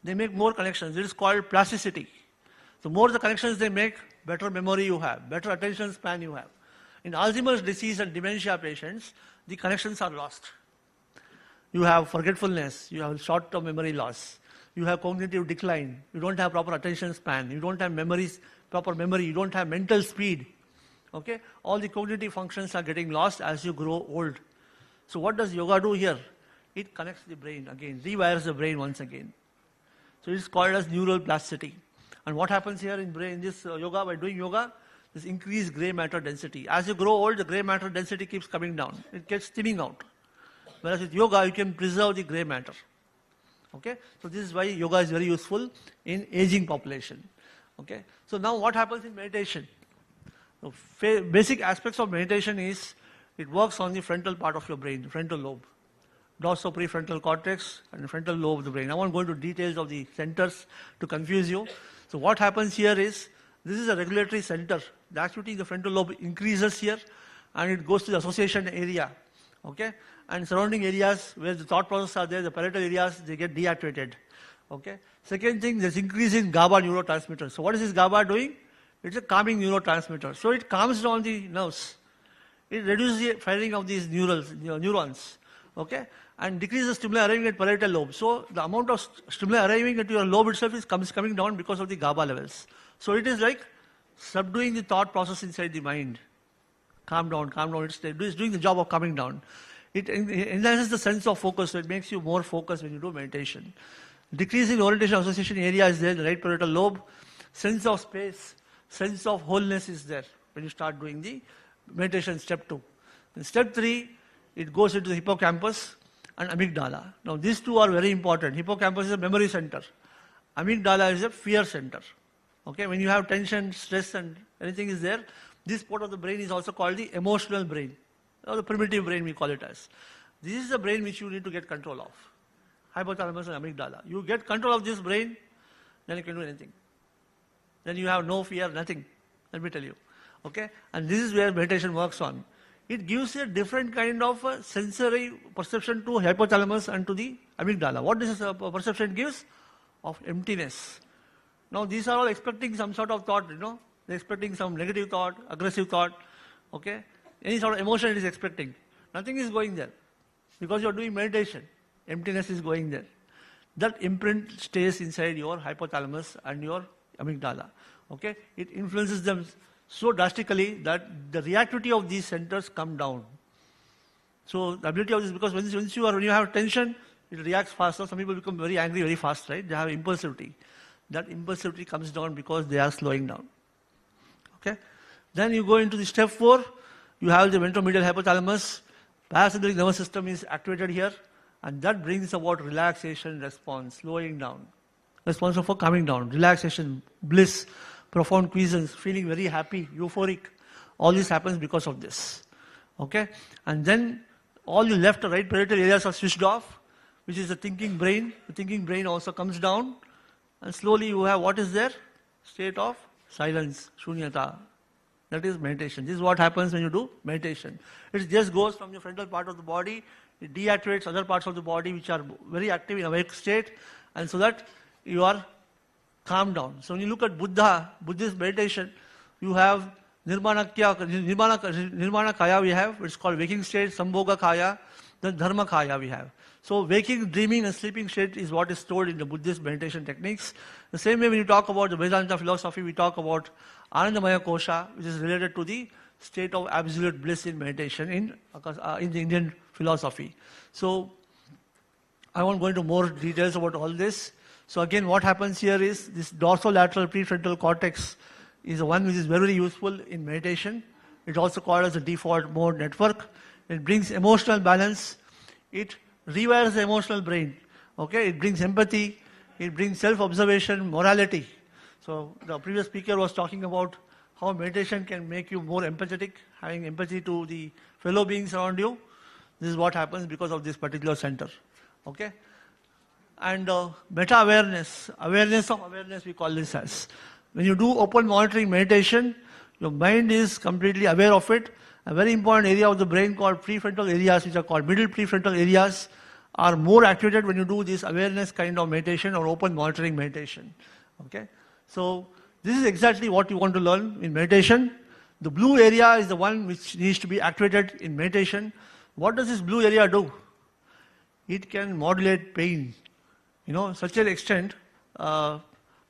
They make more connections. It is called plasticity. The more the connections they make, better memory you have, better attention span you have. In Alzheimer's disease and dementia patients, the connections are lost. You have forgetfulness, you have short-term memory loss, you have cognitive decline, you don't have proper attention span, you don't have proper memory, you don't have mental speed. Okay? All the cognitive functions are getting lost as you grow old. So what does yoga do here? It connects the brain again, rewires the brain once again. So it is called as neural plasticity. And what happens here in brain, this yoga, by doing yoga, this increased gray matter density. As you grow old, the gray matter density keeps coming down. It gets thinning out. Whereas with yoga, you can preserve the gray matter. Okay? So this is why yoga is very useful in aging population. Okay? So now what happens in meditation? The basic aspects of meditation is, it works on the frontal part of your brain, the frontal lobe. Dorsoprefrontal cortex and the frontal lobe of the brain. I won't go into details of the centers to confuse you. So what happens here is, this is a regulatory center. The activity in the frontal lobe increases here and it goes to the association area. Okay? And surrounding areas where the thought processes are there, the parietal areas, they get deactivated. Okay. Second thing, there's increase in GABA neurotransmitter. So what is this GABA doing? It's a calming neurotransmitter. So it calms down the nerves. It reduces the firing of these neurons. Okay, and decreases the stimuli arriving at parietal lobe. So the amount of stimuli arriving at your lobe itself is coming down because of the GABA levels. So it is like subduing the thought process inside the mind. Calm down, calm down. It's doing the job of calming down. It enhances the sense of focus, so it makes you more focused when you do meditation. Decrease in orientation association area is there in the right parietal lobe. Sense of space, sense of wholeness is there when you start doing the meditation step 2. In step 3, it goes into the hippocampus and amygdala. Now these two are very important. Hippocampus is a memory center. Amygdala is a fear center. Okay, when you have tension, stress and anything is there, this part of the brain is also called the emotional brain, or the primitive brain we call it as. This is the brain which you need to get control of. Hypothalamus and amygdala. You get control of this brain, then you can do anything. Then you have no fear, nothing. Let me tell you. Okay? And this is where meditation works on. It gives a different kind of sensory perception to hypothalamus and to the amygdala. What this perception gives? Of emptiness. Now these are all expecting some sort of thought, they're expecting some negative thought, aggressive thought, okay? Any sort of emotion it is expecting. Nothing is going there. Because you're doing meditation, emptiness is going there. That imprint stays inside your hypothalamus and your amygdala, okay? It influences them so drastically that the reactivity of these centers come down. So the ability of this, because when you have tension, it reacts faster. Some people become very angry very fast, right? They have impulsivity. That impulsivity comes down because they are slowing down. Okay? Then you go into the step 4, you have the ventromedial hypothalamus, parasympathetic nervous system is activated here, and that brings about relaxation response, slowing down. Responsible for calming down, relaxation, bliss, profound quiescence, feeling very happy, euphoric. All this happens because of this. Okay? And then all the left or right parietal areas are switched off, which is the thinking brain. The thinking brain also comes down, and slowly you have what is there? State of silence, shunyata. That is meditation. This is what happens when you do meditation. It just goes from the frontal part of the body, it deactivates other parts of the body which are very active in awake state, and so that you are calmed down. So when you look at Buddhist meditation, you have Nirmana Kaya we have, it's called waking state, Sambhoga Kaya, then Dharma Kaya we have. So waking, dreaming and sleeping state is what is stored in the Buddhist meditation techniques. The same way when you talk about the Vedanta philosophy, we talk about Anandamaya Kosha, which is related to the state of absolute bliss in meditation in the Indian philosophy. So I won't go into more details about all this. So again, what happens here is this dorsolateral prefrontal cortex is the one which is very useful in meditation. It's also called as the default mode network. It brings emotional balance. It rewires the emotional brain. Okay, it brings empathy. It brings self-observation, morality. So the previous speaker was talking about how meditation can make you more empathetic, having empathy to the fellow beings around you. This is what happens because of this particular center. Okay. And meta-awareness, awareness of awareness we call this as. When you do open monitoring meditation, your mind is completely aware of it. A very important area of the brain called prefrontal areas, which are called middle prefrontal areas, are more activated when you do this awareness kind of meditation or open monitoring meditation. Okay? So this is exactly what you want to learn in meditation. The blue area is the one which needs to be activated in meditation. What does this blue area do? It can modulate pain. Such an extent,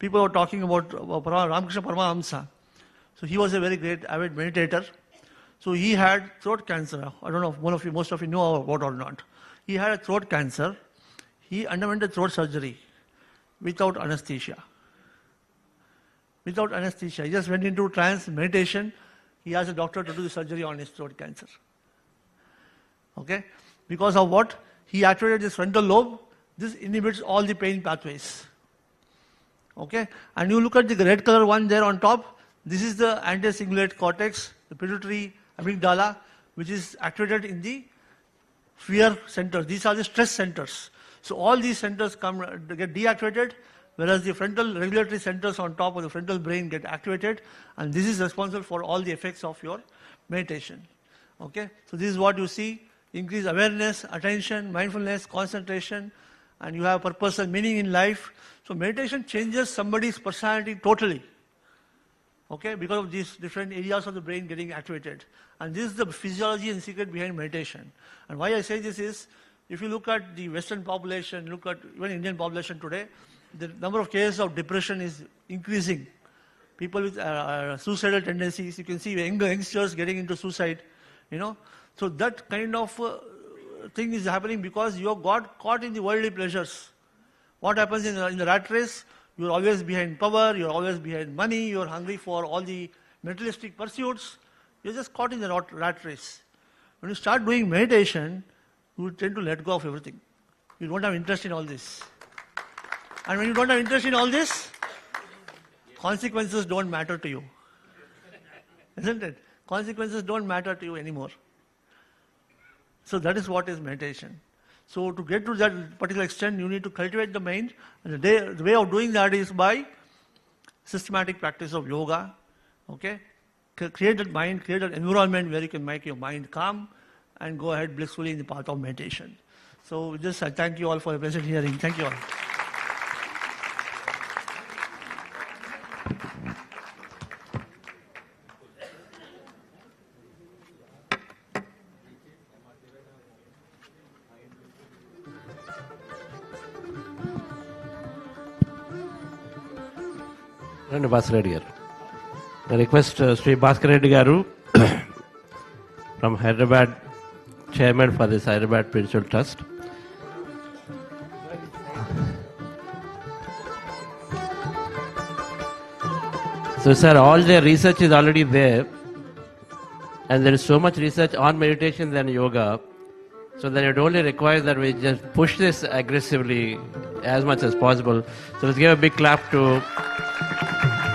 people are talking about Ramakrishna Paramahamsa. So he was a very great avid meditator. So he had throat cancer. I don't know if most of you know about or not. He had a throat cancer. He underwent a throat surgery without anesthesia. Without anesthesia. He just went into trance meditation. He asked a doctor to do the surgery on his throat cancer. Okay? Because of what? He activated his frontal lobe. This inhibits all the pain pathways. Okay? And you look at the red color one there on top. This is the anti-cingulate cortex, the pituitary amygdala, which is activated in the fear centers. These are the stress centers. So all these centers get deactivated, whereas the frontal regulatory centers on top of the frontal brain get activated, and this is responsible for all the effects of your meditation. Okay? So this is what you see: increased awareness, attention, mindfulness, concentration, and you have purpose and meaning in life. So meditation changes somebody's personality totally. Okay, because of these different areas of the brain getting activated. And this is the physiology and secret behind meditation. And why I say this is, if you look at the Western population, look at even Indian population today, the number of cases of depression is increasing. People with suicidal tendencies, you can see youngsters getting into suicide, you know. So that kind of thing is happening because you have got caught in the worldly pleasures. What happens in the rat race? You're always behind power, you're always behind money, you're hungry for all the materialistic pursuits. You're just caught in the rat race. When you start doing meditation, you tend to let go of everything. You don't have interest in all this. And when you don't have interest in all this, consequences don't matter to you. Isn't it? Consequences don't matter to you anymore. So that is what is meditation. So to get to that particular extent, you need to cultivate the mind. And the way of doing that is by systematic practice of yoga. Okay? Create that mind, create that environment where you can make your mind calm and go ahead blissfully in the path of meditation. So with this, I thank you all for the present hearing. Thank you all. Bhaskar Reddy garu. I request Sri Bhaskar Reddy garu from Hyderabad, chairman for this Hyderabad Spiritual Trust. So sir, all the research is already there, and there is so much research on meditation than yoga, so then it only requires that we just push this aggressively as much as possible. So let's give a big clap to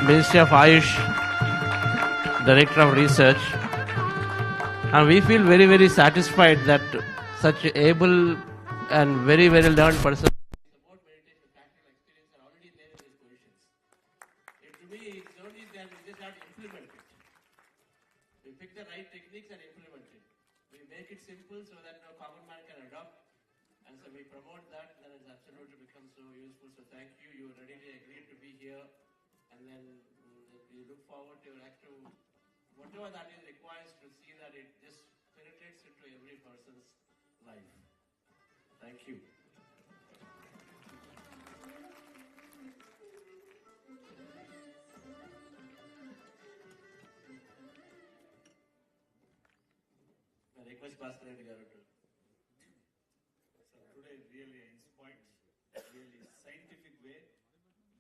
Ministry of Ayush, Director of Research, and we feel very, very satisfied that such able and very, very learned person support meditation, practical experience are already there in these positions. To me, it's only that we just have to implement it. We pick the right techniques and implement it. We make it simple so that no common man can adopt, and so we promote that, then it absolutely becomes so useful. So thank you. You readily agreed to be here. And then we look forward to your active, whatever that is requires to see that it just penetrates into every person's life. Thank you. I request Bhaskar Reddy garu to. So today really inspired, really scientific way,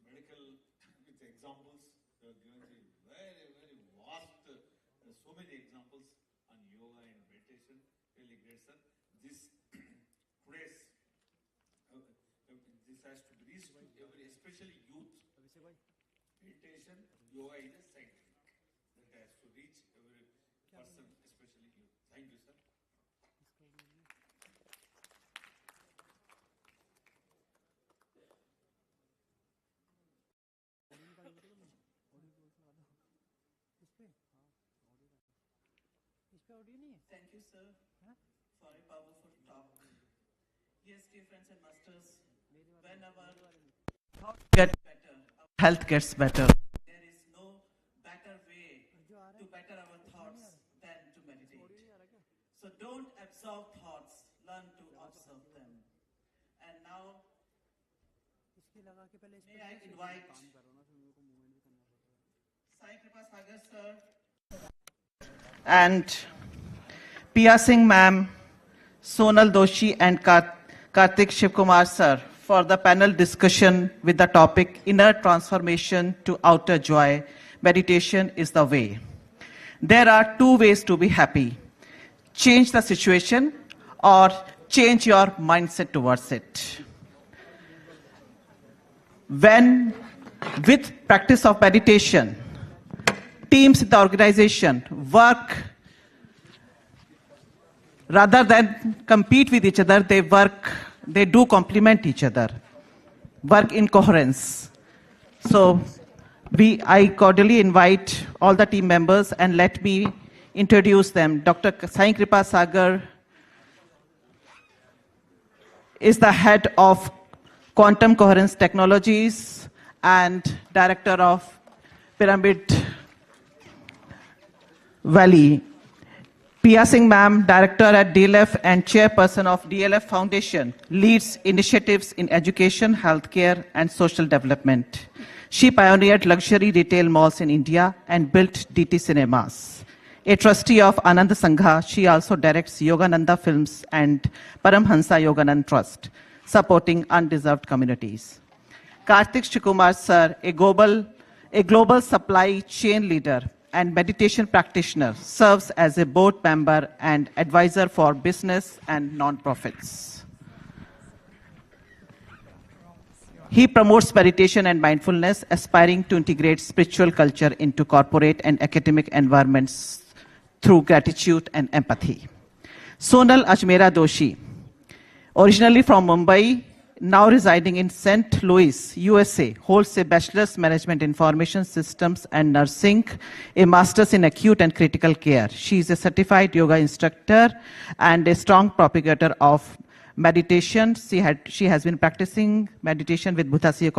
medical with examples. They have given you very, very vast, so many examples on yoga and meditation. Really great, sir. This today's this has to be reached to every, especially youth. Meditation, yoga is a scientific. That has to reach every person, especially youth. Thank you, sir. Thank you, sir, for a powerful talk. Yes, dear friends and masters, when our thoughts get better, our health gets better. There is no better way to better our thoughts than to meditate. So don't absorb thoughts, learn to observe them. And now, may I invite Sai Kripa Sagar, sir, and Pia Singh ma'am, Sonal Doshi and Karthik Shivkumar sir for the panel discussion with the topic Inner Transformation to Outer Joy, Meditation is the Way. There are two ways to be happy. Change the situation or change your mindset towards it. When with practice of meditation, teams in the organization work rather than compete with each other, they do complement each other, work in coherence. So I cordially invite all the team members and let me introduce them. Dr. Sai Kripa Sagar is the head of Quantum Coherence Technologies, and Director of Pyramid Valley. Pia Singh ma'am, Director at DLF and Chairperson of DLF Foundation, leads initiatives in education, healthcare, and social development. She pioneered luxury retail malls in India and built DT Cinemas. A trustee of Anand Sangha, she also directs Yogananda Films and Paramhansa Yoganand Trust, supporting undeserved communities. Karthik Shikumar sir, a global supply chain leader and meditation practitioner, serves as a board member and advisor for business and non-profits. He promotes meditation and mindfulness, aspiring to integrate spiritual culture into corporate and academic environments through gratitude and empathy. Sonal Ajmera Doshi, originally from Mumbai, now residing in St. Louis, USA, holds a Bachelor's Management Information Systems and Nursing, a Master's in Acute and Critical Care. She is a certified yoga instructor and a strong propagator of meditation. She has been practicing meditation with Bhutasya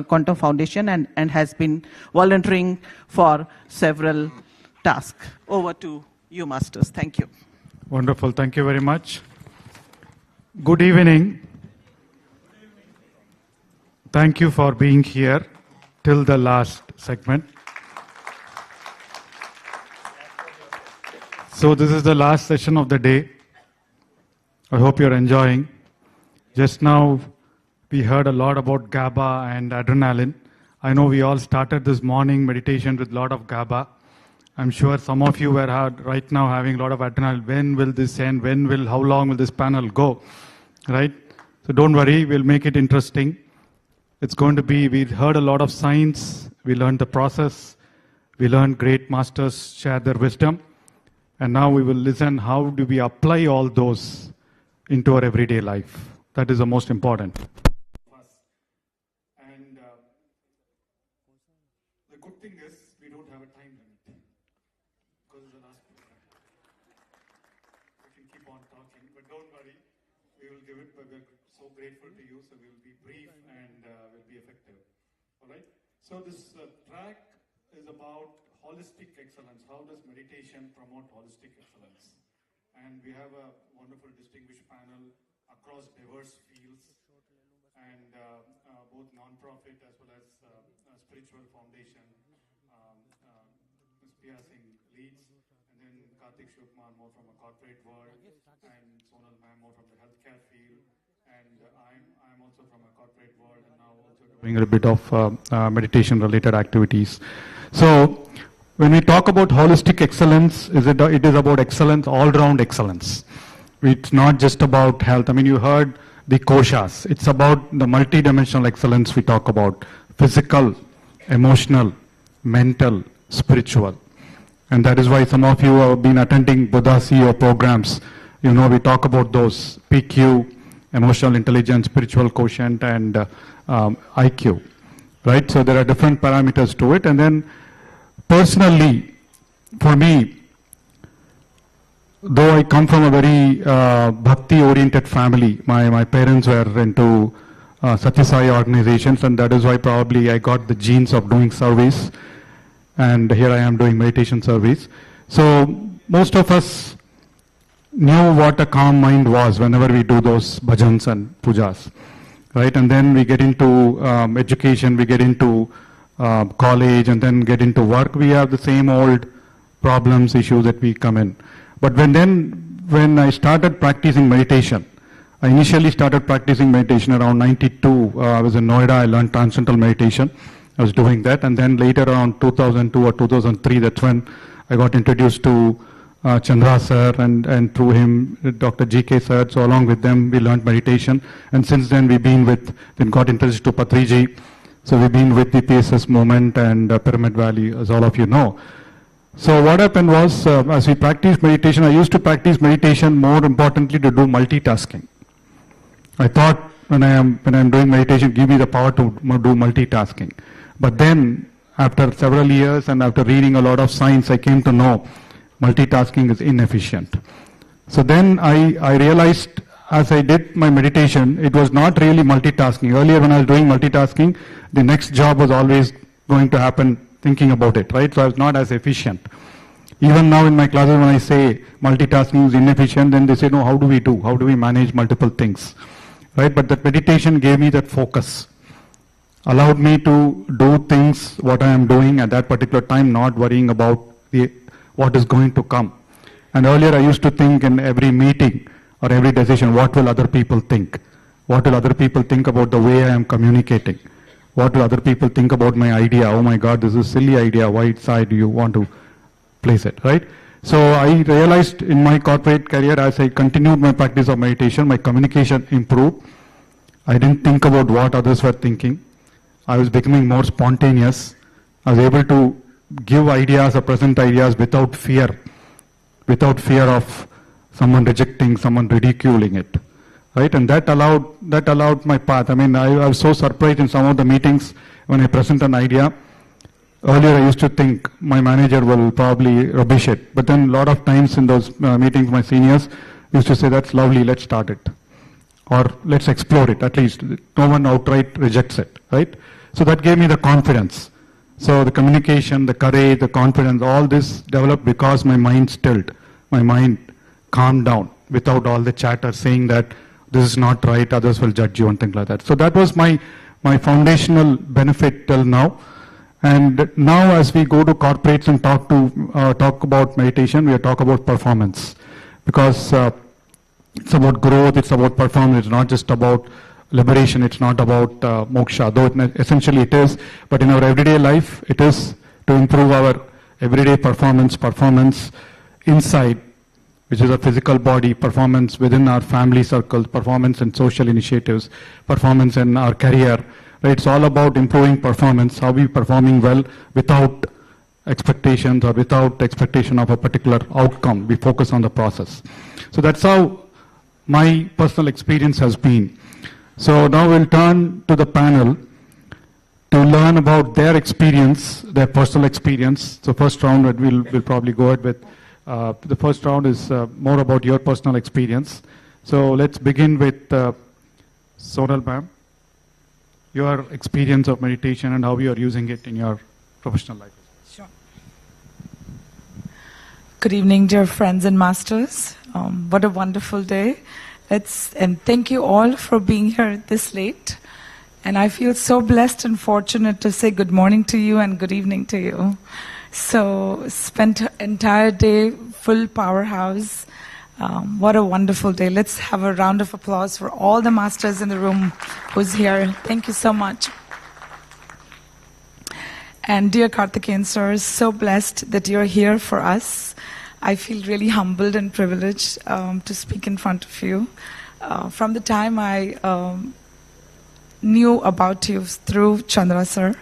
Quantum Foundation and has been volunteering for several tasks. Over to you, Masters. Thank you. Wonderful. Thank you very much. Good evening. Thank you for being here till the last segment. So this is the last session of the day. I hope you're enjoying. Just now we heard a lot about GABA and adrenaline. I know we all started this morning meditation with a lot of GABA. I'm sure some of you are right now having a lot of adrenaline. When will this end? How long will this panel go? Right? So don't worry, we'll make it interesting. It's going to be, we heard a lot of science, we learned the process, we learned great masters share their wisdom, and now we will listen how do we apply all those into our everyday life. That is the most important. And the good thing is we don't have a time limit because it's the last program. We can keep on talking, but don't worry, we will give it, but we're so grateful to you, so we will be brief and will be effective. All right? So this track is about holistic excellence. How does meditation promote holistic excellence? And we have a wonderful distinguished panel across diverse fields and both non-profit as well as spiritual foundation. Ms. Pia Singh leads, and then Karthik Shikumar more from a corporate world, and Sonal ma'am more from the healthcare field. And I'm also from a corporate world and now also doing a bit of meditation related activities. So when we talk about holistic excellence, it is about excellence, all-round excellence. It's not just about health. I mean, you heard the koshas. It's about the multidimensional excellence we talk about. Physical, emotional, mental, spiritual. And that is why some of you have been attending Buddha CEO programs. You know, we talk about those PQ, emotional intelligence, spiritual quotient, and IQ, right? So there are different parameters to it. And then personally, for me, though I come from a very bhakti-oriented family, my parents were into Satyasai organizations, and that is why probably I got the genes of doing service, and here I am doing meditation service. So most of us knew what a calm mind was whenever we do those bhajans and pujas, right? And then we get into education, we get into college, and then get into work. We have the same old problems, issues that we come in. But when I started practicing meditation, I initially started practicing meditation around 92. I was in Noida, I learned transcendental meditation. I was doing that, and then later around 2002 or 2003, that's when I got introduced to Chandra sir, and through him, Dr. GK sir. So along with them, we learned meditation. And since then, then got introduced to Patriji. So we've been with the PSS movement and Pyramid Valley, as all of you know. So what happened was, as we practiced meditation, I used to practice meditation more importantly to do multitasking. I thought when I'm doing meditation, give me the power to do multitasking. But then, after several years and after reading a lot of science, I came to know multitasking is inefficient. So then I realized as I did my meditation, it was not really multitasking. Earlier when I was doing multitasking, the next job was always going to happen thinking about it, right? So I was not as efficient. Even now in my classes when I say multitasking is inefficient, then they say, no, how do we do? How do we manage multiple things? Right? But that meditation gave me that focus. Allowed me to do things, what I am doing at that particular time, not worrying about what is going to come. And earlier I used to think in every meeting or every decision, what will other people think? What will other people think about the way I am communicating? What will other people think about my idea? Oh my God, this is a silly idea. Why side do you want to place it, right? So I realized in my corporate career, as I continued my practice of meditation, my communication improved. I didn't think about what others were thinking. I was becoming more spontaneous. I was able to give ideas or present ideas without fear of someone rejecting, someone ridiculing it, right? And that allowed my path. I mean, I was so surprised in some of the meetings when I present an idea. Earlier I used to think my manager will probably rubbish it, but then a lot of times in those meetings my seniors used to say, that's lovely, let's start it. Or let's explore it, at least. No one outright rejects it, right? So that gave me the confidence. So the communication, the courage, the confidence, all this developed because my mind stilled. My mind calmed down without all the chatter saying that this is not right, others will judge you and things like that. So that was my foundational benefit till now. And now as we go to corporates and talk about meditation, we talk about performance. Because it's about growth, it's about performance, it's not just about liberation, it's not about moksha, though essentially it is. But in our everyday life, it is to improve our everyday performance inside, which is a physical body, performance within our family circles, performance in social initiatives, performance in our career. Right? It's all about improving performance, how we performing well without expectations or without expectation of a particular outcome. We focus on the process. So that's how my personal experience has been. So now we'll turn to the panel to learn about their experience, their personal experience. So first round, we'll probably go ahead with, the first round is more about your personal experience. So let's begin with Sonal ma'am, your experience of meditation and how you are using it in your professional life. Sure. Good evening, dear friends and masters. What a wonderful day. And thank you all for being here this late. And I feel so blessed and fortunate to say good morning to you and good evening to you. So spent entire day, full powerhouse. What a wonderful day. Let's have a round of applause for all the masters in the room who's here. Thank you so much. And dear Karthikeyan sir, so blessed that you're here for us. I feel really humbled and privileged to speak in front of you. From the time I knew about you through Chandra sir,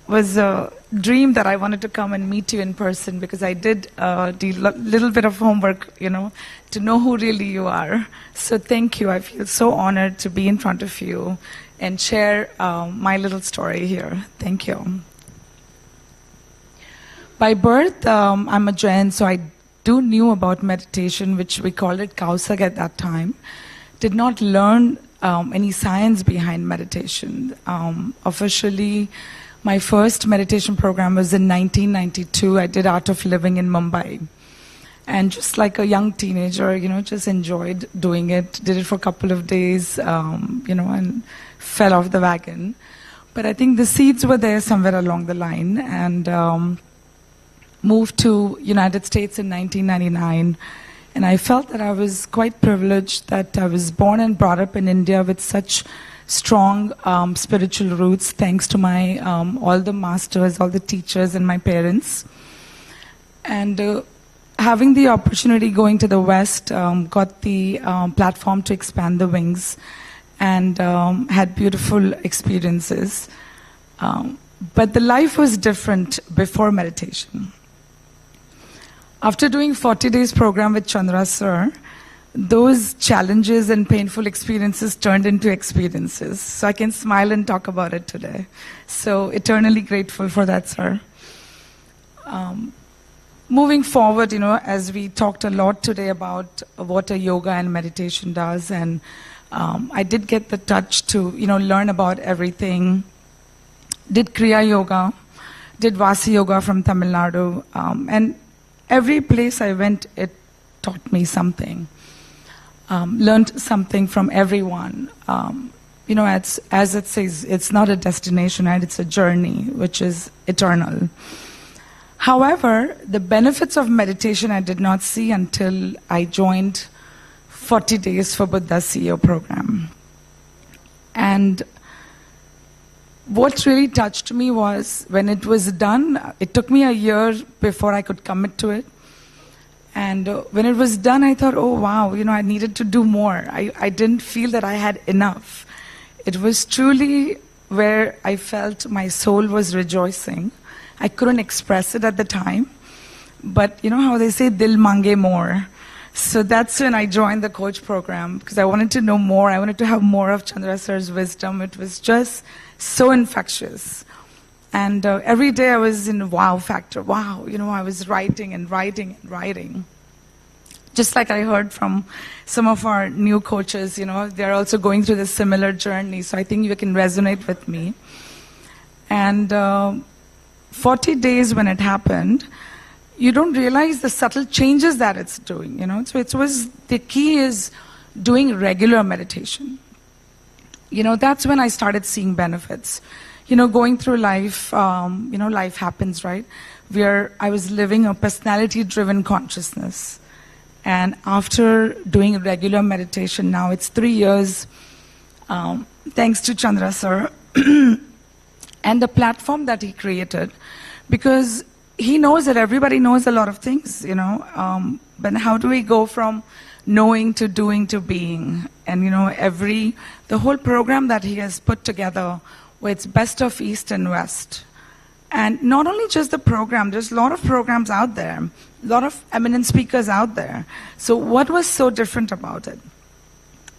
was a dream that I wanted to come and meet you in person, because I did a little bit of homework, to know who really you are. So thank you. I feel so honored to be in front of you and share my little story here. Thank you. By birth, I'm a Jain, so I knew about meditation, which we called it Kausag at that time. Did not learn any science behind meditation. Officially, my first meditation program was in 1992. I did Art of Living in Mumbai. And just like a young teenager, just enjoyed doing it. Did it for a couple of days, and fell off the wagon. But I think the seeds were there somewhere along the line. And moved to United States in 1999, and I felt that I was quite privileged that I was born and brought up in India with such strong spiritual roots, thanks to my all the masters, all the teachers, and my parents. And having the opportunity going to the West, got the platform to expand the wings, and had beautiful experiences. But the life was different before meditation. After doing 40 days program with Chandra sir, those challenges and painful experiences turned into experiences. So I can smile and talk about it today. So eternally grateful for that, sir. moving forward, as we talked a lot today about what a yoga and meditation does, and I did get the touch to, learn about everything. Did Kriya Yoga, did Vasi Yoga from Tamil Nadu, and every place I went, it taught me something. Learned something from everyone. As it says, it's not a destination, right? It's a journey, which is eternal. However, the benefits of meditation I did not see until I joined 40 Days for Buddha CEO program. And what really touched me was when it was done, it took me a year before I could commit to it. And when it was done, I thought, oh wow, I needed to do more. I didn't feel that I had enough. It was truly where I felt my soul was rejoicing. I couldn't express it at the time. But you know how they say, dil mange more. So that's when I joined the coach program, because I wanted to know more. I wanted to have more of Chandra sir's wisdom. It was just so infectious. And every day I was in wow factor. Wow, I was writing and writing and writing. Just like I heard from some of our new coaches, they're also going through this similar journey. So I think you can resonate with me. And 40 days when it happened, you don't realize the subtle changes that it's doing, So it was, the key is doing regular meditation. That's when I started seeing benefits. Going through life, life happens, right? I was living a personality-driven consciousness. And after doing regular meditation, now it's 3 years, thanks to Chandra sir, and the platform that he created, because he knows that everybody knows a lot of things, but how do we go from knowing to doing to being? And, the whole program that he has put together, where it's best of East and West. And not only just the program, there's a lot of programs out there, a lot of eminent speakers out there. So what was so different about it?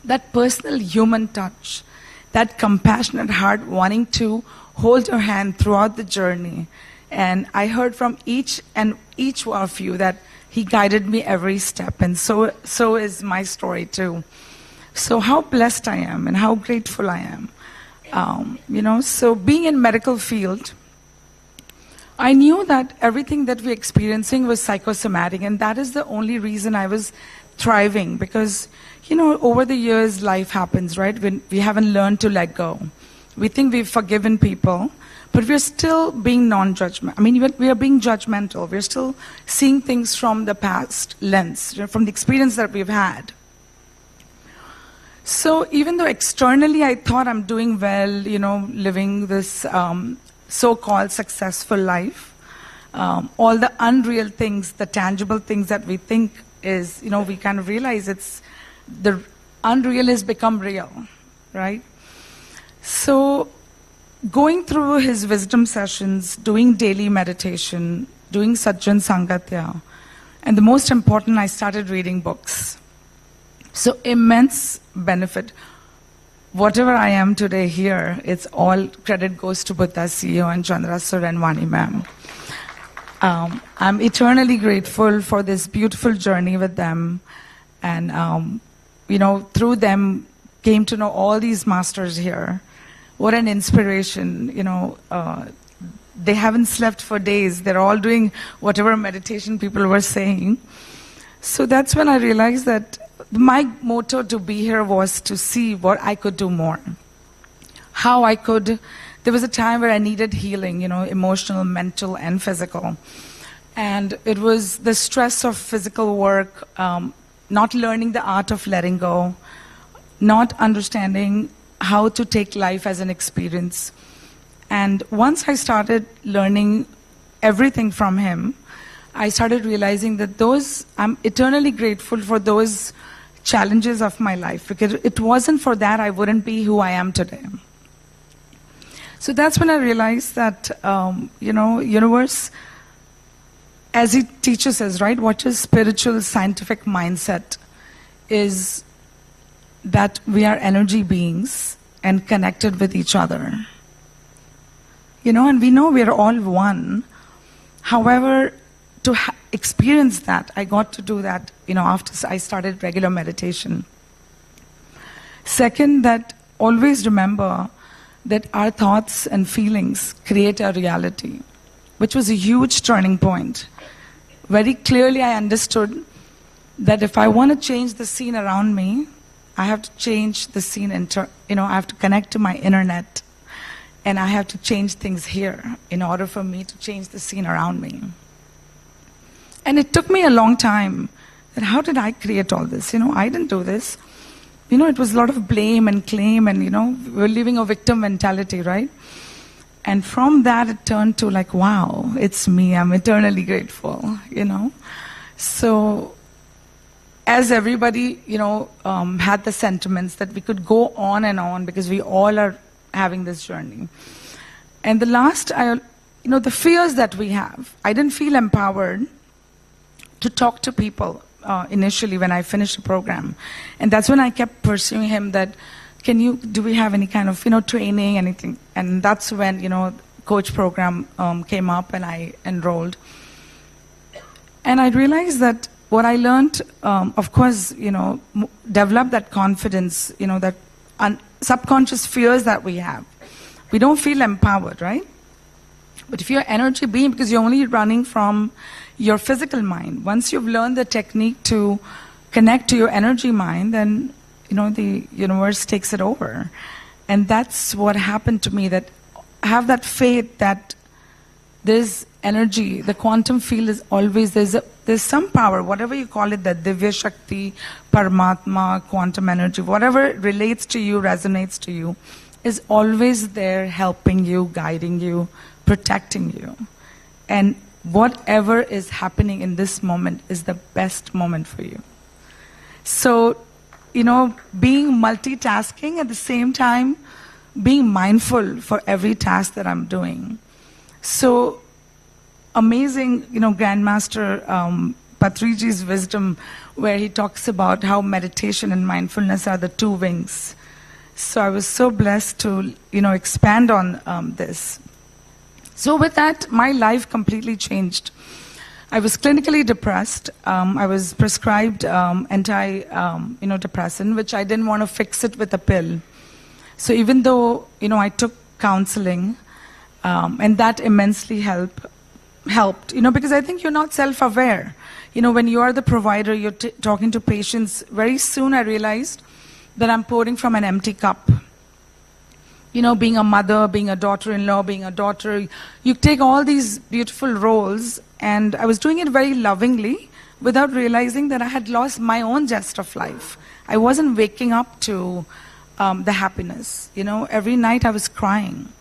That personal human touch, that compassionate heart wanting to hold your hand throughout the journey. And I heard from each of you that he guided me every step, and so is my story too. So how blessed I am and how grateful I am. So being in medical field, I knew that everything that we're experiencing was psychosomatic, and that is the only reason I was thriving, because, over the years life happens, right? We haven't learned to let go. We think we've forgiven people, but we're still being non-judgmental. I mean, we are being judgmental. We're still seeing things from the past lens, from the experience that we've had. So even though externally I thought I'm doing well, living this so-called successful life, all the unreal things, the tangible things that we think is, we kind of realize the unreal has become real, right? So going through his wisdom sessions, doing daily meditation, doing Sajjan Sangatya, and the most important, I started reading books. So immense benefit. Whatever I am today here, it's all credit goes to Buddha CEO and Chandra sir and Vani ma'am. I'm eternally grateful for this beautiful journey with them, and through them came to know all these masters here. What an inspiration, they haven't slept for days. They're all doing whatever meditation people were saying. So that's when I realized that my motto to be here was to see what I could do more. How I could, there was a time where I needed healing, emotional, mental, and physical. And it was the stress of physical work, not learning the art of letting go, not understanding how to take life as an experience. And once I started learning everything from him, I started realizing that I'm eternally grateful for those challenges of my life, because it wasn't for that I wouldn't be who I am today. So that's when I realized that, universe, as he teaches us, right, what is spiritual scientific mindset is that we are energy beings and connected with each other. And we know we are all one. However, experienced that. I got to do that, after I started regular meditation. Second, that always remember that our thoughts and feelings create our reality, which was a huge turning point. Very clearly I understood that if I want to change the scene around me, I have to change the scene, I have to connect to my internet, and I have to change things here in order for me to change the scene around me. And it took me a long time. That how did I create all this? I didn't do this. It was a lot of blame and claim, and we're living a victim mentality, right? And from that it turned to like, wow, it's me, I'm eternally grateful, So as everybody, had the sentiments that we could go on and on because we all are having this journey. And the last, the fears that we have, I didn't feel empowered to talk to people initially when I finished the program. And that's when I kept pursuing him that, do we have any kind of, training, anything? And that's when, coach program came up and I enrolled. And I realized that what I learned, of course, develop that confidence, that subconscious fears that we have. We don't feel empowered, right? But if you're energy being, because you're only running from your physical mind, once you've learned the technique to connect to your energy mind, then the universe takes it over. And that's what happened to me, that I have that faith that there's energy, the quantum field is always, there's some power, whatever you call it, that Divya Shakti, Paramatma, quantum energy, whatever relates to you, resonates to you, is always there helping you, guiding you, protecting you. And whatever is happening in this moment is the best moment for you. So, being multitasking at the same time, being mindful for every task that I'm doing. So, amazing, Grandmaster Patriji's wisdom, where he talks about how meditation and mindfulness are the two wings. So I was so blessed to, expand on this. So with that, my life completely changed. I was clinically depressed. I was prescribed anti-depressant, which I didn't want to fix it with a pill. So even though, I took counseling, and that immensely helped, because I think you're not self-aware. When you are the provider, you're talking to patients, very soon I realized that I'm pouring from an empty cup. Being a mother, being a daughter-in-law, being a daughter, you take all these beautiful roles, and I was doing it very lovingly without realizing that I had lost my own zest of life. I wasn't waking up to the happiness. Every night I was crying.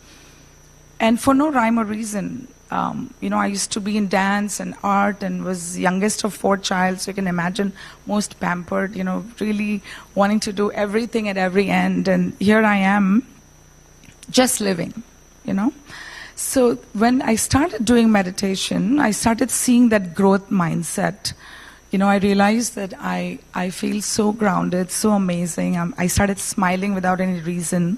And for no rhyme or reason. I used to be in dance and art and was youngest of 4 children, so you can imagine, most pampered, really wanting to do everything at every end. And here I am, just living, So when I started doing meditation, I started seeing that growth mindset. I realized that I feel so grounded, so amazing. I started smiling without any reason.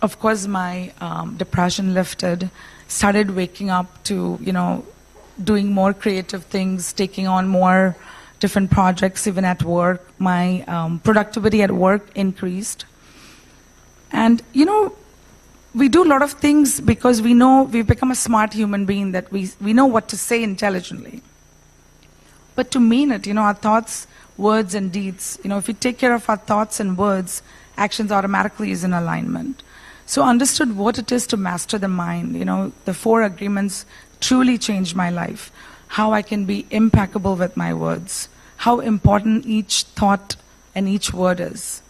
Of course, my depression lifted. Started waking up to, doing more creative things, taking on more different projects, even at work. My productivity at work increased. And, we do a lot of things because we know we've become a smart human being, that we know what to say intelligently. But to mean it, our thoughts, words, and deeds, if we take care of our thoughts and words, actions automatically is in alignment. So understood what it is to master the mind. The 4 agreements truly changed my life. How I can be impeccable with my words. How important each thought and each word is.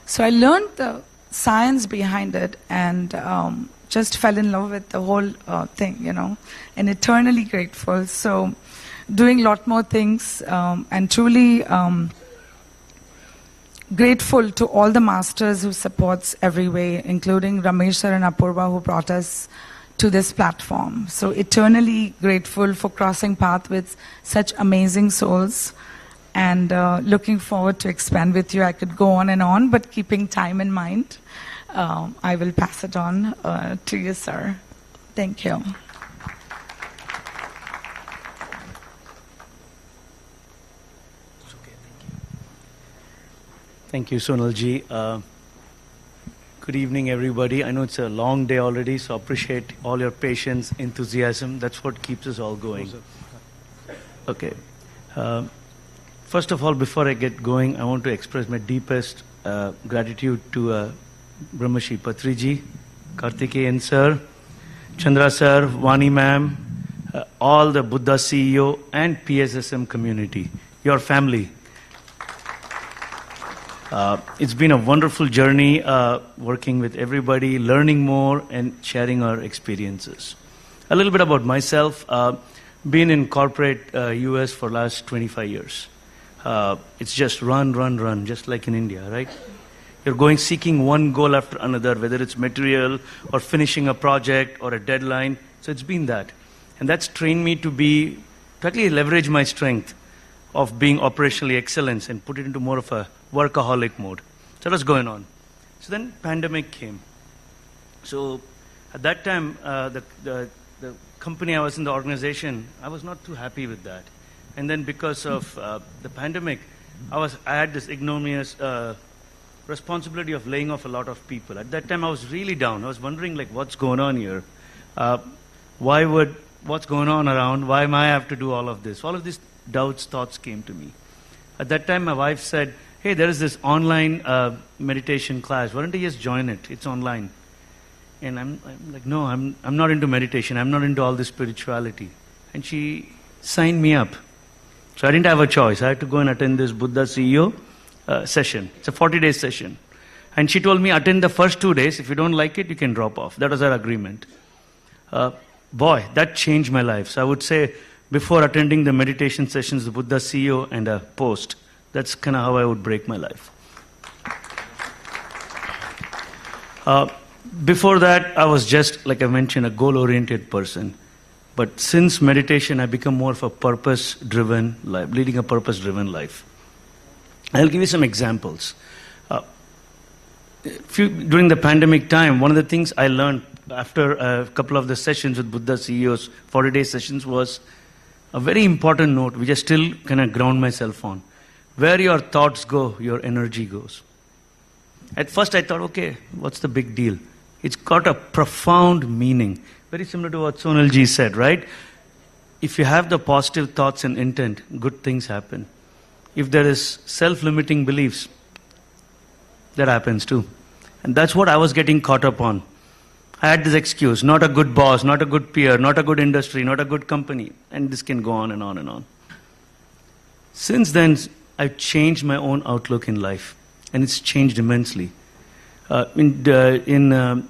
So I learned the science behind it and just fell in love with the whole thing, and eternally grateful. So doing a lot more things and truly grateful to all the masters who supports every way, including Ramesh sir and Apurva, who brought us to this platform. So eternally grateful for crossing path with such amazing souls, and looking forward to expand with you. I could go on and on, but keeping time in mind, I will pass it on to you, sir. Thank you. Thank you, Sonalji. Good evening, everybody. I know it's a long day already, so appreciate all your patience, enthusiasm. That's what keeps us all going. Okay. First of all, before I get going, I want to express my deepest gratitude to Brahmashi Patriji, Karthikeyan sir, Chandra sir, Vani ma'am, all the Buddha CEO and PSSM community, your family. It's been a wonderful journey working with everybody, learning more and sharing our experiences. A little bit about myself. Been in corporate US for last 25 years. It's just run, just like in India, right? You're going seeking one goal after another, whether it's material or finishing a project or a deadline. So it's been that. And that's trained me to actually leverage my strength of being operationally excellence and put it into more of a workaholic mode. So what's going on? So then pandemic came. So at that time, the company I was in, the organization, I was not too happy with that. And then because of the pandemic, I had this ignominious responsibility of laying off a lot of people. At that time, I was really down. I was wondering, like, what's going on here? What's going on around? Why am I have to do all of this? All of these doubts, thoughts came to me. At that time, my wife said, hey, there is this online meditation class. Why don't you just join it? It's online. And I'm like, no, I'm not into meditation. I'm not into all this spirituality. And she signed me up. So I didn't have a choice. I had to go and attend this Buddha CEO session. It's a 40-day session. And she told me, attend the first 2 days. If you don't like it, you can drop off. That was our agreement. Boy, that changed my life. So I would say, before attending the meditation sessions, the Buddha CEO and a post, that's kind of how I would break my life. Before that, I was just, like I mentioned, a goal-oriented person. But since meditation, I've become more of a purpose-driven life, leading a purpose-driven life. I'll give you some examples. During the pandemic time, one of the things I learned after a couple of the sessions with Buddha CEOs, 40-day sessions, was a very important note, which I still kind of ground myself on. Where your thoughts go, your energy goes. At first I thought, okay, what's the big deal? It's got a profound meaning. Very similar to what Sonalji said, right? If you have the positive thoughts and intent, good things happen. If there is self-limiting beliefs, that happens too. And that's what I was getting caught up on. I had this excuse, not a good boss, not a good peer, not a good industry, not a good company. And this can go on and on and on. Since then, I've changed my own outlook in life. And it's changed immensely. In June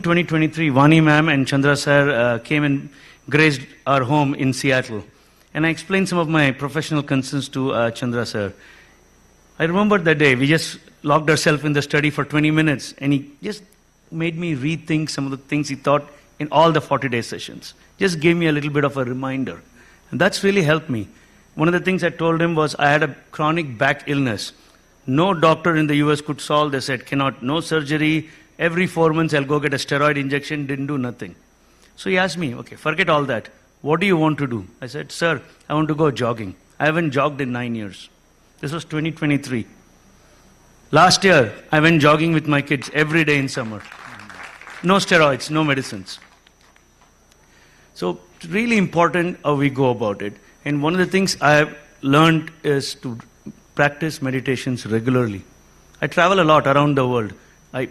2023, Vani ma'am and Chandra sir came and graced our home in Seattle. And I explained some of my professional concerns to Chandra sir. I remember that day, we just locked ourselves in the study for 20 minutes, and he just made me rethink some of the things he thought in all the 40-day sessions. Just gave me a little bit of a reminder. And that's really helped me. One of the things I told him was I had a chronic back illness. No doctor in the US could solve. They said, no surgery. Every 4 months I'll go get a steroid injection. Didn't do nothing. So he asked me, okay, forget all that. What do you want to do? I said, sir, I want to go jogging. I haven't jogged in 9 years. This was 2023. Last year, I went jogging with my kids every day in summer. No steroids, no medicines. So it's really important how we go about it. And one of the things I have learned is to practice meditations regularly. I travel a lot around the world. I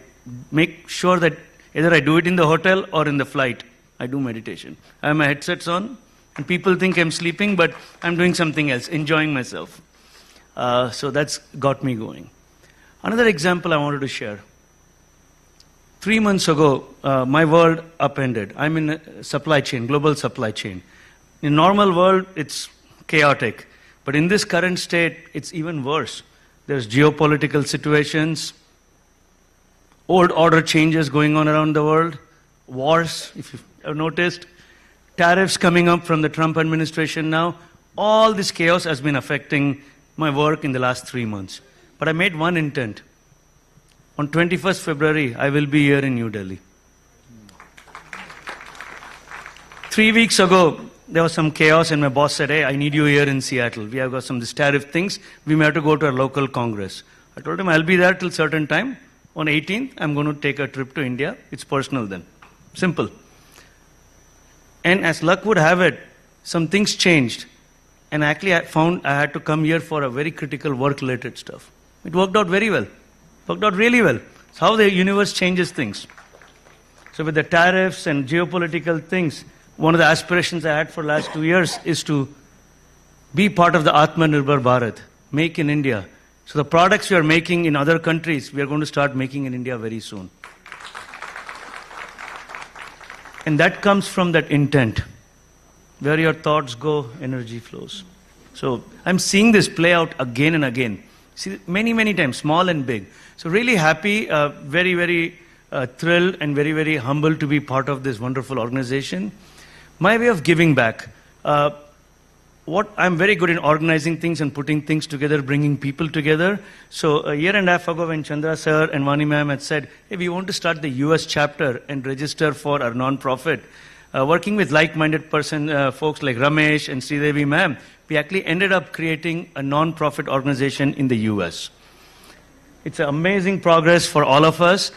make sure that either I do it in the hotel or in the flight. I do meditation. I have my headsets on, and people think I'm sleeping, but I'm doing something else, enjoying myself. So that's got me going. Another example I wanted to share. 3 months ago, my world upended. I'm in a supply chain, global supply chain. In normal world, it's chaotic. But in this current state, it's even worse. There's geopolitical situations, old order changes going on around the world, wars, if you've noticed, tariffs coming up from the Trump administration now. All this chaos has been affecting my work in the last 3 months. But I made one intent. On 21st February, I will be here in New Delhi. 3 weeks ago, there was some chaos and my boss said, hey, I need you here in Seattle. We have got some this tariff things. We may have to go to a local congress. I told him I'll be there till certain time. On 18th, I'm going to take a trip to India. It's personal then. Simple. And as luck would have it, some things changed. And actually I found I had to come here for a very critical work-related stuff. It worked out very well. Worked out really well. It's how the universe changes things. So with the tariffs and geopolitical things, one of the aspirations I had for the last 2 years is to be part of the Atmanirbhar Bharat, make in India. So the products we are making in other countries, we are going to start making in India very soon. And that comes from that intent. Where your thoughts go, energy flows. So I'm seeing this play out again and again. See, many, many times, small and big. So really happy, very, very thrilled and very, very humble to be part of this wonderful organization. My way of giving back. I'm very good in organizing things and putting things together, bringing people together. So a year and a half ago when Chandra sir and Vani ma'am had said, hey, we want to start the US chapter and register for our non-profit. Working with like-minded folks like Ramesh and Sridevi ma'am, we actually ended up creating a non-profit organization in the US. It's an amazing progress for all of us.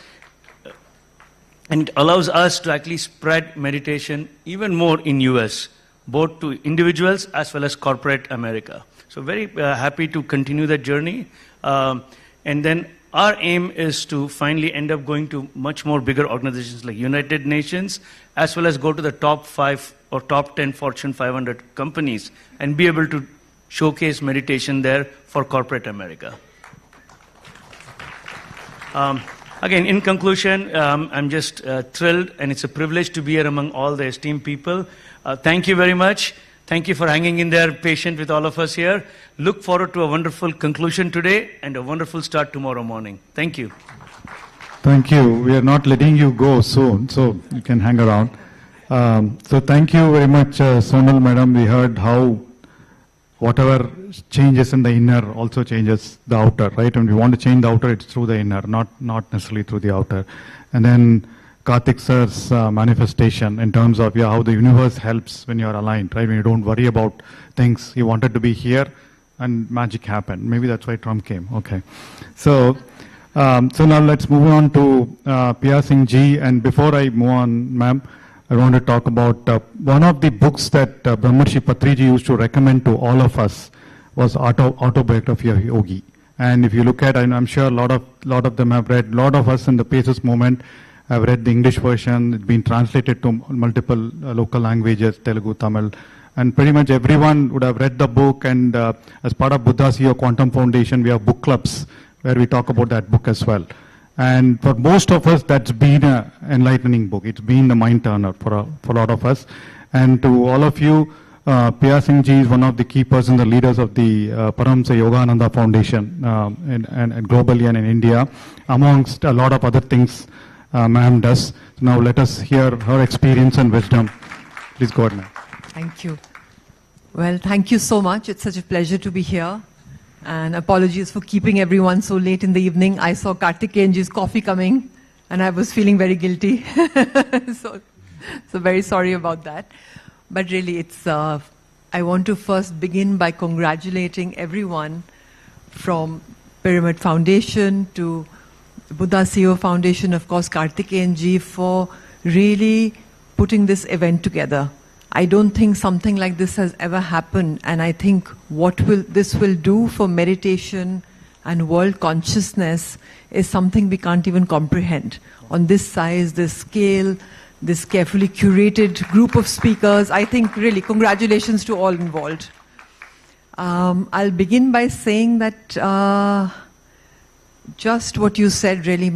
And it allows us to actually spread meditation even more in US, both to individuals as well as corporate America. So very happy to continue that journey. And then our aim is to finally end up going to much more bigger organizations like United Nations, as well as go to the top 5 or top 10 Fortune 500 companies and be able to showcase meditation there for corporate America. Again, in conclusion, I'm just thrilled, and it's a privilege to be here among all the esteemed people. Thank you very much. Thank you for hanging in there, patient with all of us here. Look forward to a wonderful conclusion today and a wonderful start tomorrow morning. Thank you. Thank you. We are not letting you go soon, so you can hang around. So thank you very much, Sonal Madam. We heard how whatever changes in the inner also changes the outer, right? And we want to change the outer, it's through the inner, not necessarily through the outer. And then Karthik sir's manifestation in terms of how the universe helps when you're aligned, right? When you don't worry about things. He wanted to be here and magic happened. Maybe that's why Trump came. Okay. So now let's move on to Pia Singh ji. And before I move on, ma'am, I want to talk about one of the books that Brahmarshi Patriji used to recommend to all of us was Autobiography of Yogi. And if you look at, I'm sure a lot of them have read, a lot of us in the Paces movement have read the English version. It's been translated to multiple local languages, Telugu, Tamil, and pretty much everyone would have read the book. And as part of Buddha CEO Quantum Foundation, we have book clubs where we talk about that book as well. And for most of us, that's been an enlightening book. It's been a mind turner for a lot of us. And to all of you, Pia Singh ji is one of the key persons, the leaders of the Paramsa Yogananda Foundation and globally and in India, amongst a lot of other things ma'am does. So now let us hear her experience and wisdom. Please go ahead, ma'am. Thank you. Well, thank you so much. It's such a pleasure to be here. And apologies for keeping everyone so late in the evening. I saw Karthikeyanji's coffee coming and I was feeling very guilty. so very sorry about that. But really, it's I want to first begin by congratulating everyone from Pyramid Foundation to Buddha CEO Foundation, of course, Karthikeyanji, for really putting this event together. I don't think something like this has ever happened, and I think what this will do for meditation and world consciousness is something we can't even comprehend. On this size, this scale, this carefully curated group of speakers, I think really congratulations to all involved. I'll begin by saying that just what you said, really,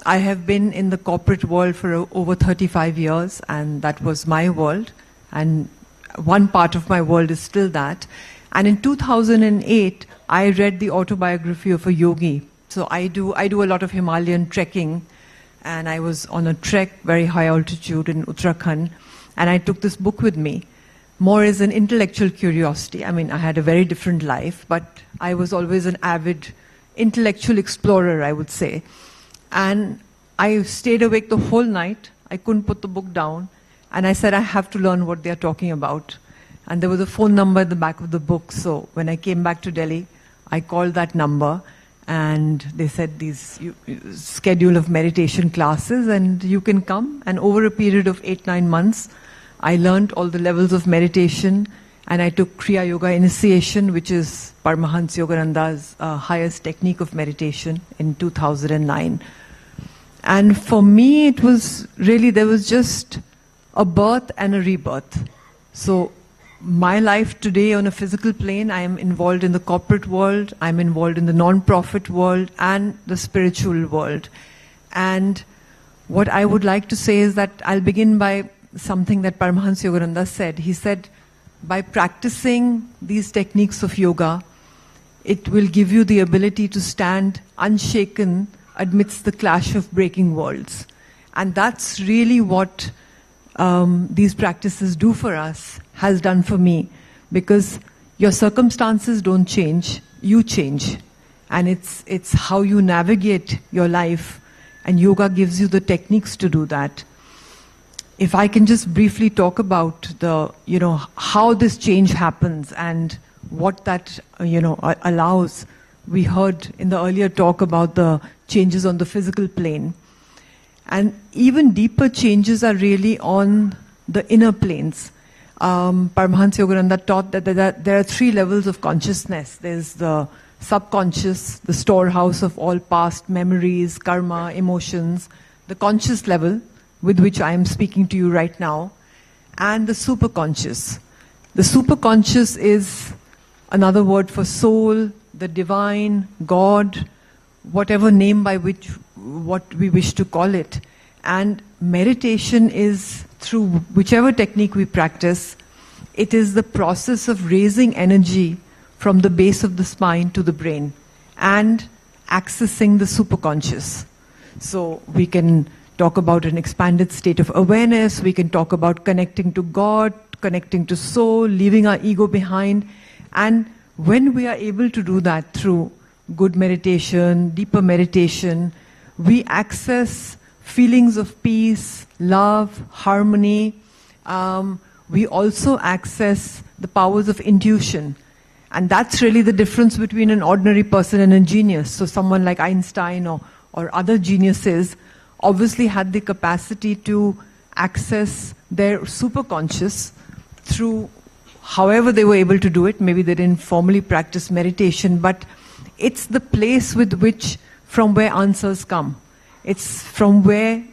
I have been in the corporate world for over 35 years, and that was my world. And one part of my world is still that. And in 2008, I read the autobiography of a yogi. So I do a lot of Himalayan trekking, and I was on a trek, very high altitude in Uttarakhand, and I took this book with me, more as an intellectual curiosity. I mean, I had a very different life, but I was always an avid intellectual explorer, I would say. And I stayed awake the whole night. I couldn't put the book down. And I said, I have to learn what they're talking about. And there was a phone number at the back of the book. So when I came back to Delhi, I called that number. And they said, you schedule of meditation classes and you can come. And over a period of 8-9 months, I learned all the levels of meditation. And I took Kriya Yoga Initiation, which is Paramahansa Yogananda's highest technique of meditation, in 2009. And for me, it was really, there was just a birth and a rebirth. So my life today on a physical plane, I am involved in the corporate world, I'm involved in the non-profit world and the spiritual world. And what I would like to say is that I'll begin by something that Paramahansa Yogananda said. He said, by practicing these techniques of yoga, it will give you the ability to stand unshaken amidst the clash of breaking worlds. And that's really what these practices do for us, has done for me. Because your circumstances don't change, you change. And it's how you navigate your life. And yoga gives you the techniques to do that. If I can just briefly talk about how this change happens and what that, allows. We heard in the earlier talk about the changes on the physical plane. And even deeper changes are really on the inner planes. Paramahansa Yogananda taught that there are 3 levels of consciousness. There's the subconscious, the storehouse of all past memories, karma, emotions, the conscious level, with which I am speaking to you right now, and the superconscious. The superconscious is another word for soul, the divine, God, whatever name by which what we wish to call it. And meditation is, through whichever technique we practice, it is the process of raising energy from the base of the spine to the brain and accessing the superconscious. So we can talk about an expanded state of awareness, we can talk about connecting to God, connecting to soul, leaving our ego behind. And when we are able to do that through good meditation, deeper meditation, we access feelings of peace, love, harmony. We also access the powers of intuition. And that's really the difference between an ordinary person and a genius. So someone like Einstein or other geniuses obviously had the capacity to access their superconscious through however they were able to do it. Maybe they didn't formally practice meditation, but it's the place from where answers come. It's from where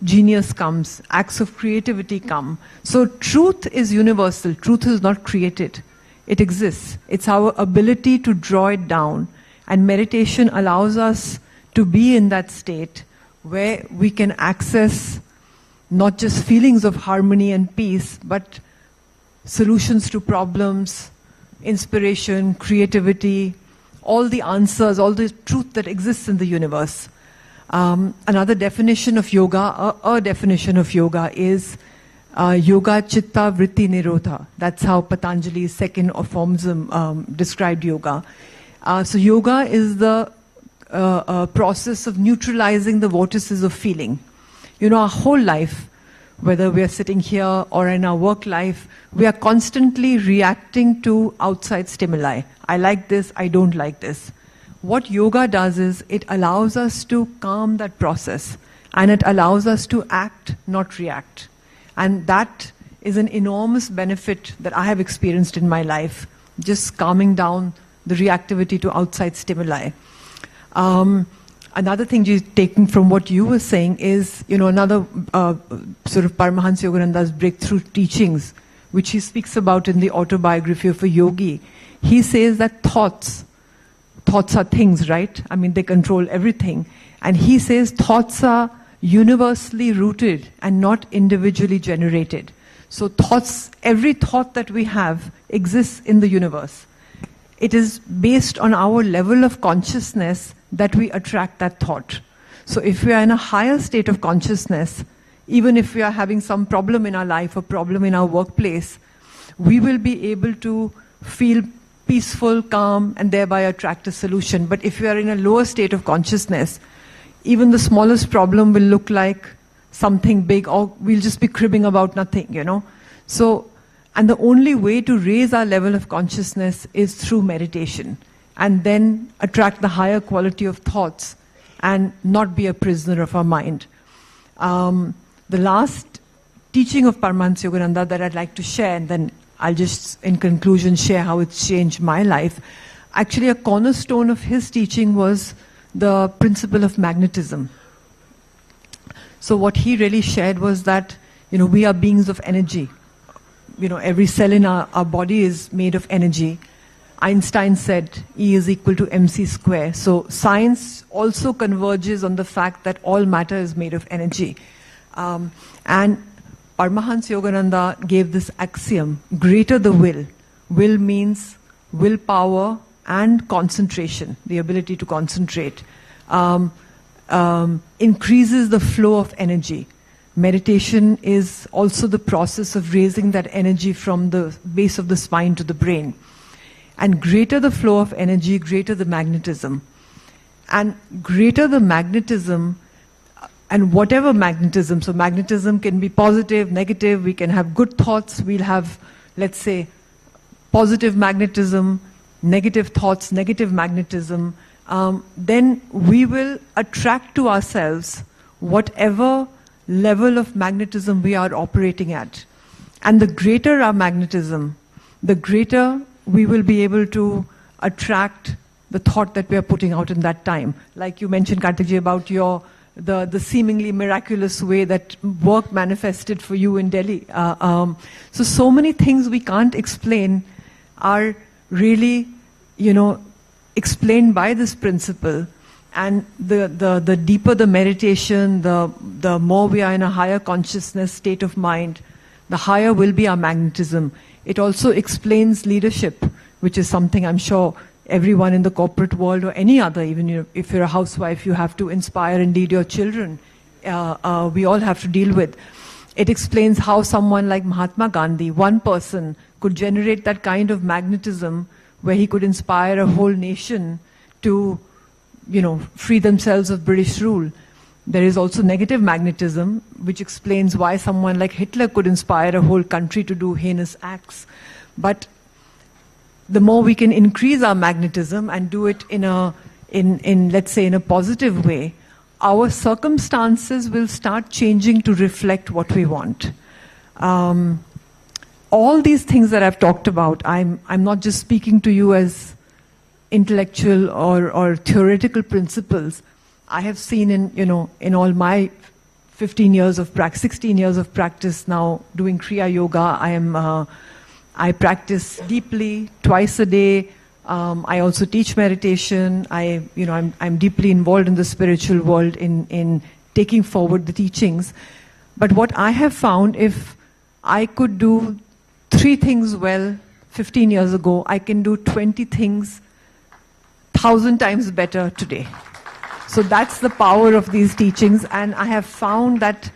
genius comes, acts of creativity come. So truth is universal. Truth is not created. It exists. It's our ability to draw it down. And meditation allows us to be in that state where we can access not just feelings of harmony and peace, but solutions to problems, inspiration, creativity, all the answers, all the truth that exists in the universe. Another definition of yoga, a definition of yoga is yoga chitta vritti nirodha. That's how Patanjali's second formsum described yoga. So yoga is the process of neutralizing the vortices of feeling. Our whole life, whether we are sitting here or in our work life, we are constantly reacting to outside stimuli. I like this, I don't like this. What yoga does is it allows us to calm that process, and it allows us to act, not react. And that is an enormous benefit that I have experienced in my life, just calming down the reactivity to outside stimuli. Another thing taken from what you were saying is, another sort of Paramahansa Yogananda's breakthrough teachings, which he speaks about in the autobiography of a yogi. He says that thoughts are things, right? I mean, they control everything. And he says thoughts are universally rooted and not individually generated. So every thought that we have exists in the universe. It is based on our level of consciousness that we attract that thought. So if we are in a higher state of consciousness, even if we are having some problem in our life or problem in our workplace, we will be able to feel peaceful, calm, and thereby attract a solution. But if we are in a lower state of consciousness, even the smallest problem will look like something big, or we'll just be cribbing about nothing, you know. So, and the only way to raise our level of consciousness is through meditation, and then attract the higher quality of thoughts and not be a prisoner of our mind. The last teaching of Paramahansa Yogananda that I'd like to share, and then I'll just, in conclusion, share how it's changed my life. Actually, a cornerstone of his teaching was the principle of magnetism. So what he really shared was that, you know, we are beings of energy. You know, every cell in our body is made of energy. Einstein said E is equal to mc square. So science also converges on the fact that all matter is made of energy. And Paramahansa Yogananda gave this axiom: greater the will. Will means willpower and concentration, the ability to concentrate. Increases the flow of energy. Meditation is also the process of raising that energy from the base of the spine to the brain. And greater the flow of energy, greater the magnetism. And greater the magnetism, and whatever magnetism, so magnetism can be positive, negative, we can have good thoughts, we'll have, let's say, positive magnetism, negative thoughts, negative magnetism, then we will attract to ourselves whatever level of magnetism we are operating at. And the greater our magnetism, the greater we will be able to attract the thought that we are putting out in that time. Like you mentioned, Kartikji, about the seemingly miraculous way that work manifested for you in Delhi. So many things we can't explain are really, you know, explained by this principle. And the deeper the meditation, the more we are in a higher consciousness state of mind, the higher will be our magnetism. It also explains leadership, which is something I'm sure everyone in the corporate world or any other, even if you're a housewife, you have to inspire and lead your children. We all have to deal with. It explains how someone like Mahatma Gandhi, one person, could generate that kind of magnetism where he could inspire a whole nation to, you know, free themselves of British rule. There is also negative magnetism, which explains why someone like Hitler could inspire a whole country to do heinous acts. But the more we can increase our magnetism and do it let's say, in a positive way, our circumstances will start changing to reflect what we want. All these things that I've talked about, I'm not just speaking to you as intellectual or theoretical principles. I have seen in all my 16 years of practice now doing Kriya Yoga. I practice deeply twice a day. I also teach meditation. I'm deeply involved in the spiritual world in taking forward the teachings. But what I have found, if I could do 3 things well 15 years ago, I can do 20 things 1,000 times better today. So that's the power of these teachings, and I have found that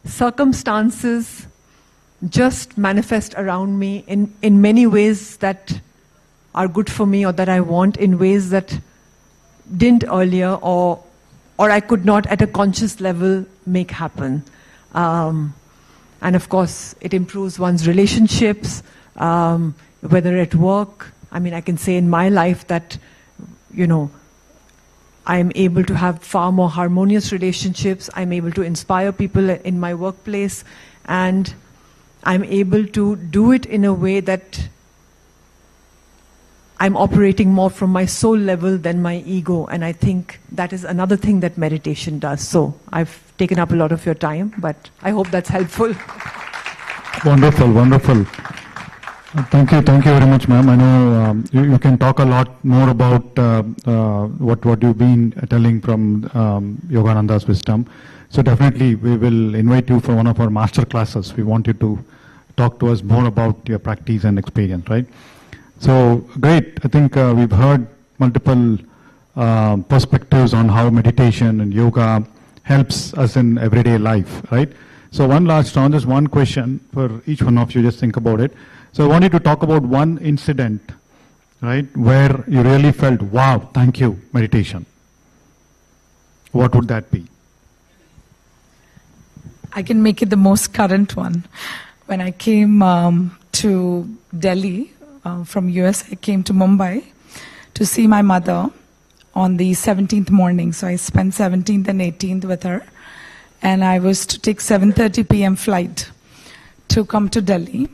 circumstances just manifest around me in many ways that are good for me or that I want, in ways that didn't earlier or I could not at a conscious level make happen. And of course, it improves one's relationships, whether at work. I mean, I can say in my life that, you know, I am able to have far more harmonious relationships. I'm able to inspire people in my workplace, and I'm able to do it in a way that I'm operating more from my soul level than my ego. And I think that is another thing that meditation does. So I've taken up a lot of your time, but I hope that's helpful. Wonderful, wonderful. Thank you very much, ma'am. I know you can talk a lot more about what you've been telling from Yogananda's wisdom. So definitely we will invite you for one of our master classes. We want you to talk to us more about your practice and experience, right? So great. I think we've heard multiple perspectives on how meditation and yoga helps us in everyday life, right? So one last round, just one question for each one of you, just think about it. So I wanted to talk about one incident, right, where you really felt, wow, thank you, meditation. What would that be? I can make it the most current one. When I came to Delhi from US, I came to Mumbai to see my mother on the 17th morning. So I spent 17th and 18th with her. And I was to take 7:30 p.m. flight to come to Delhi.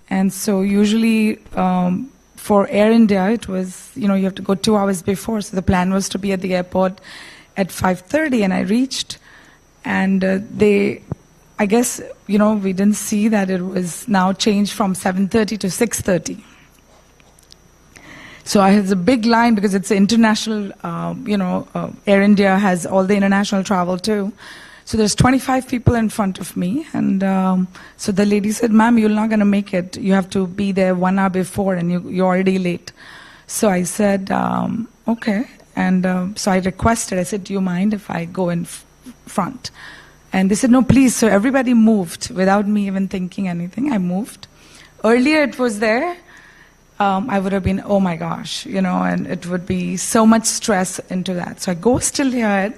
And so usually for Air India, it was, you have to go 2 hours before. So the plan was to be at the airport at 5:30, and I reached. And I guess, we didn't see that it was now changed from 7:30 to 6:30. So I had a big line because it's international, Air India has all the international travel too. So there's 25 people in front of me. And so the lady said, "Ma'am, you're not going to make it. You have to be there 1 hour before and you're already late." So I said, okay. And so I requested, I said, "Do you mind if I go in front?" And they said, "No, please." So everybody moved without me even thinking anything. I moved. Earlier it was there. I would have been, oh my gosh, and it would be so much stress into that. So I go still here.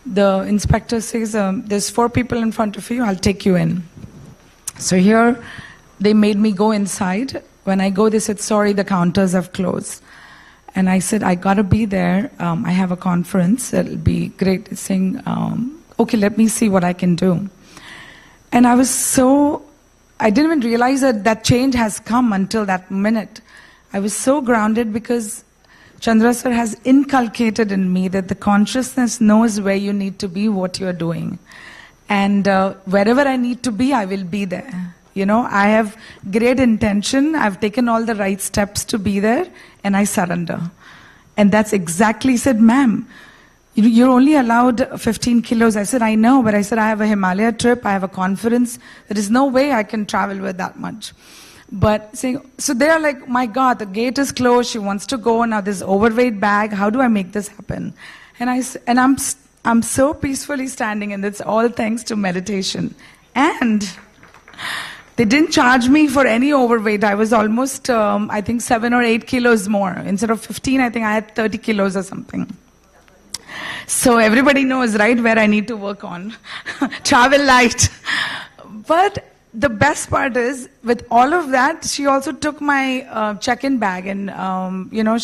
The inspector says, "There's 4 people in front of you. I'll take you in." So here they made me go inside. When I go, they said, "Sorry, the counters have closed." And I said, "I got to be there. I have a conference. It'll be great." They're saying, "Okay, let me see what I can do." And I didn't even realize that change has come until that minute. I was so grounded because Chandra sir has inculcated in me that the consciousness knows where you need to be, what you're doing. And wherever I need to be, I will be there. I have great intention. I've taken all the right steps to be there, and I surrender. And that's exactly, he said, "Ma'am, you're only allowed 15 kilos. I said, "I know," but I said, "I have a Himalaya trip. I have a conference. There is no way I can travel with that much." But so they're like, "My God, the gate is closed. She wants to go. Now this overweight bag. How do I make this happen?" And I'm so peacefully standing, and it's all thanks to meditation. And they didn't charge me for any overweight. I was almost, I think, 7 or 8 kilos more. Instead of 15, I think I had 30 kilos or something. So everybody knows, right, where I need to work on. Travel light. But the best part is, with all of that, she also took my check-in bag and,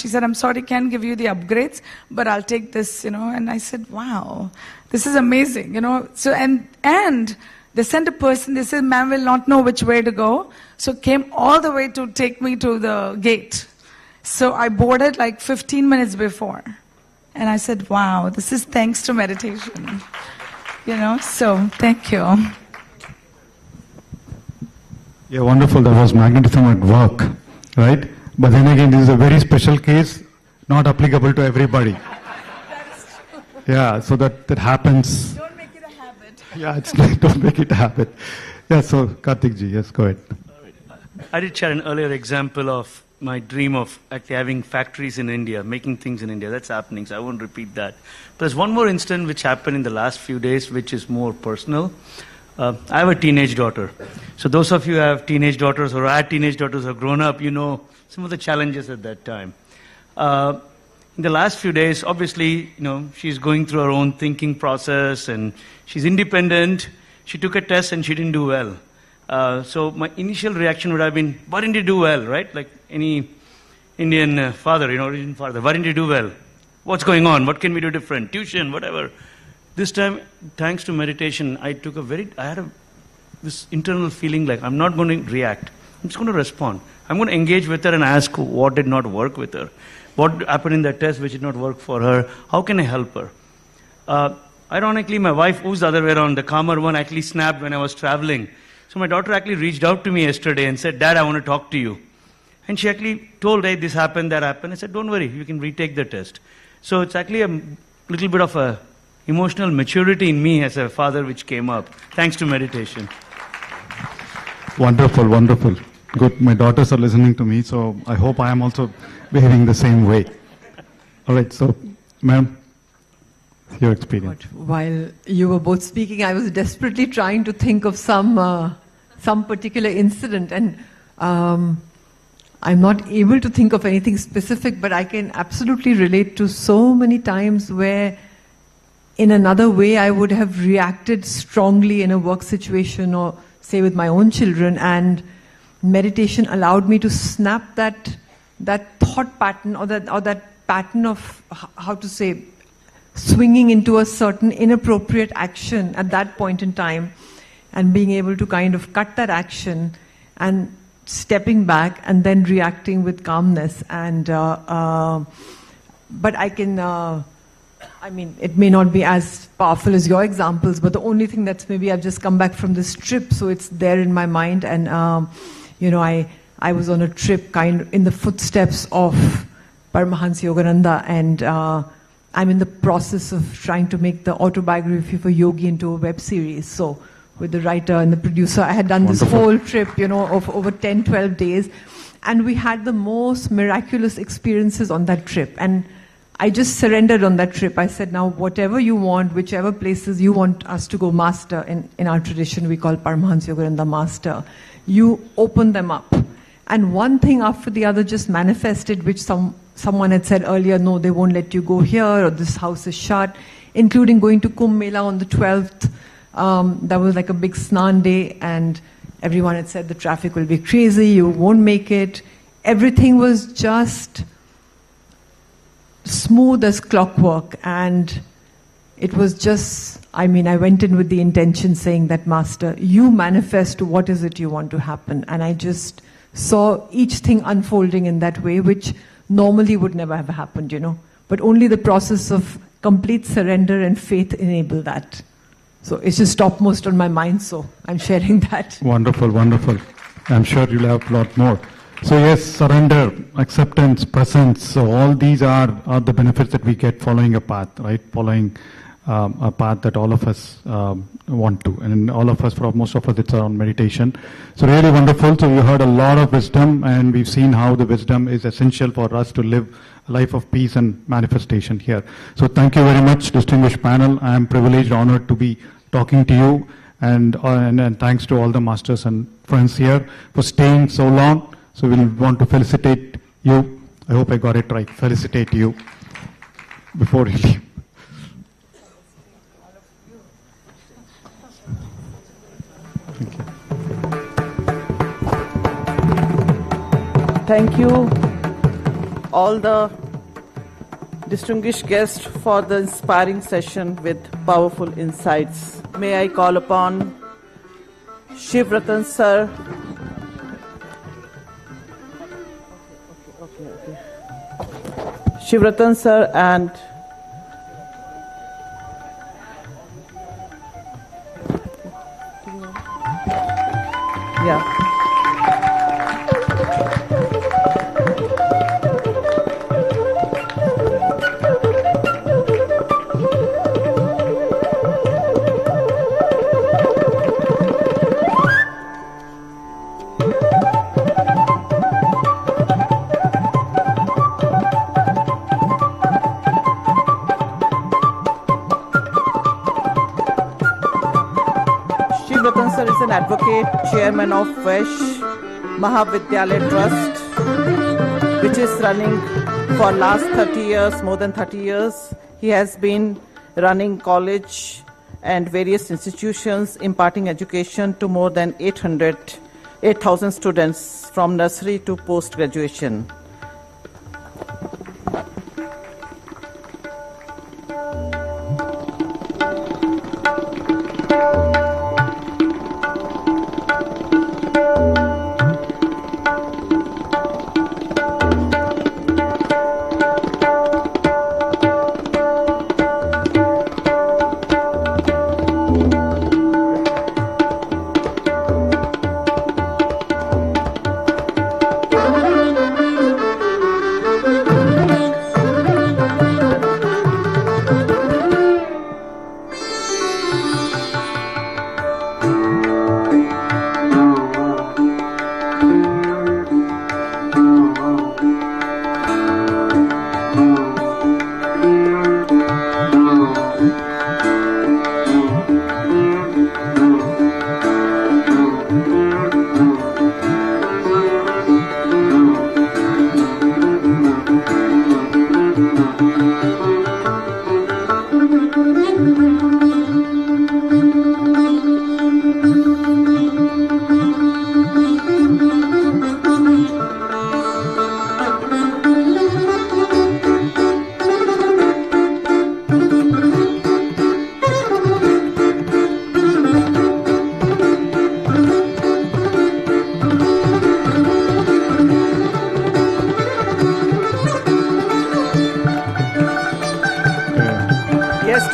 she said, "I'm sorry, can't give you the upgrades, but I'll take this, And I said, "Wow, this is amazing, So, and they sent a person, they said, "Ma'am will not know which way to go." So came all the way to take me to the gate. So I boarded like 15 minutes before. And I said, "Wow, this is thanks to meditation." So thank you. Yeah, wonderful. That was magnetism at work, right? But then again, this is a very special case, not applicable to everybody. Yeah, so that happens. Don't make it a habit. Yeah, it's like, don't make it a habit. Yeah, so Karthik ji, yes, go ahead. I did share an earlier example of my dream of actually having factories in India, making things in India. That's happening, so I won't repeat that. But there's one more incident which happened in the last few days, which is more personal. I have a teenage daughter. So those of you who have teenage daughters or had teenage daughters who have grown up, you know some of the challenges at that time. In the last few days, obviously, she's going through her own thinking process and she's independent. She took a test and she didn't do well. So my initial reaction would have been, "Why didn't you do well?" Right? Like any Indian father, Indian father. "Why didn't you do well? What's going on? What can we do different? Tuition, whatever." This time, thanks to meditation, I had this internal feeling like I'm not going to react. I'm just going to respond. I'm going to engage with her and ask what did not work with her. What happened in that test which did not work for her? How can I help her? Ironically, my wife, who's the other way around, the calmer one, actually snapped when I was traveling. So my daughter actually reached out to me yesterday and said, "Dad, I want to talk to you." And she actually told, "Hey, this happened, that happened." I said, "Don't worry, you can retake the test." So it's actually a little bit of a emotional maturity in me as a father which came up, thanks to meditation. Wonderful, wonderful. Good. My daughters are listening to me, so I hope I am also behaving the same way. All right, so, ma'am, your experience. While you were both speaking, I was desperately trying to think of some particular incident, and I'm not able to think of anything specific, but I can absolutely relate to so many times where in another way, I would have reacted strongly in a work situation or, say, with my own children. And meditation allowed me to snap that thought pattern or that pattern of, how to say, swinging into a certain inappropriate action at that point in time, and being able to kind of cut that action and stepping back and then reacting with calmness. And but I can, I mean, it may not be as powerful as your examples, but the only thing that's, maybe I've just come back from this trip, so it's there in my mind. And you know, I was on a trip kind of in the footsteps of Paramahansa Yogananda, and I'm in the process of trying to make the autobiography for Yogi into a web series. So with the writer and the producer, I had done this whole trip, you know, of over 10, 12 days. And we had the most miraculous experiences on that trip. And I just surrendered on that trip. I said, now, whatever you want, whichever places you want us to go, master, in our tradition, we call Paramahansa Yogananda master, you open them up. And one thing after the other just manifested, which someone had said earlier, no, they won't let you go here, or this house is shut, including going to Kumbh Mela on the 12th. That was like a big snan day, and everyone had said the traffic will be crazy, you won't make it. Everything was just smooth as clockwork, and it was just, I mean, I went in with the intention saying that, Master, you manifest what is it you want to happen. And I just saw each thing unfolding in that way, which normally would never have happened, you know. But only the process of complete surrender and faith enabled that. So it's just topmost on my mind, so I'm sharing that. Wonderful, wonderful. I'm sure you'll have a lot more. So yes, surrender, acceptance, presence, so all these are the benefits that we get following a path, right? Following a path that all of us want to. And all of us, for most of us, it's around meditation. So really wonderful. So you heard a lot of wisdom, and we've seen how the wisdom is essential for us to live a life of peace and manifestation here. So thank you very much, distinguished panel. I am privileged, honored to be talking to you, and thanks to all the masters and friends here for staying so long. So we'll want to felicitate you. I hope I got it right. Felicitate you before you leave. Thank you, all the distinguished guests, for the inspiring session with powerful insights. May I call upon Shiv Ratan sir. Shiv Ratan sir and advocate, chairman of Vash Mahavidyalaya Trust, which is running for last 30 years, more than 30 years. He has been running college and various institutions, imparting education to more than 8,000 students from nursery to post-graduation.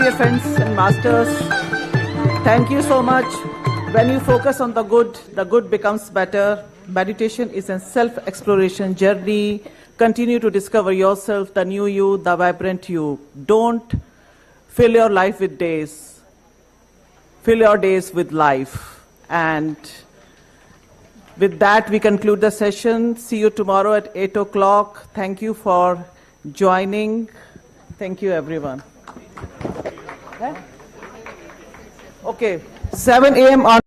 dear friends and masters, thank you so much. When you focus on the good becomes better. Meditation is a self-exploration journey. Continue to discover yourself, the new you, the vibrant you. Don't fill your life with days. Fill your days with life. And with that, we conclude the session. See you tomorrow at 8 o'clock. Thank you for joining. Thank you, everyone. Okay, 7 a.m. on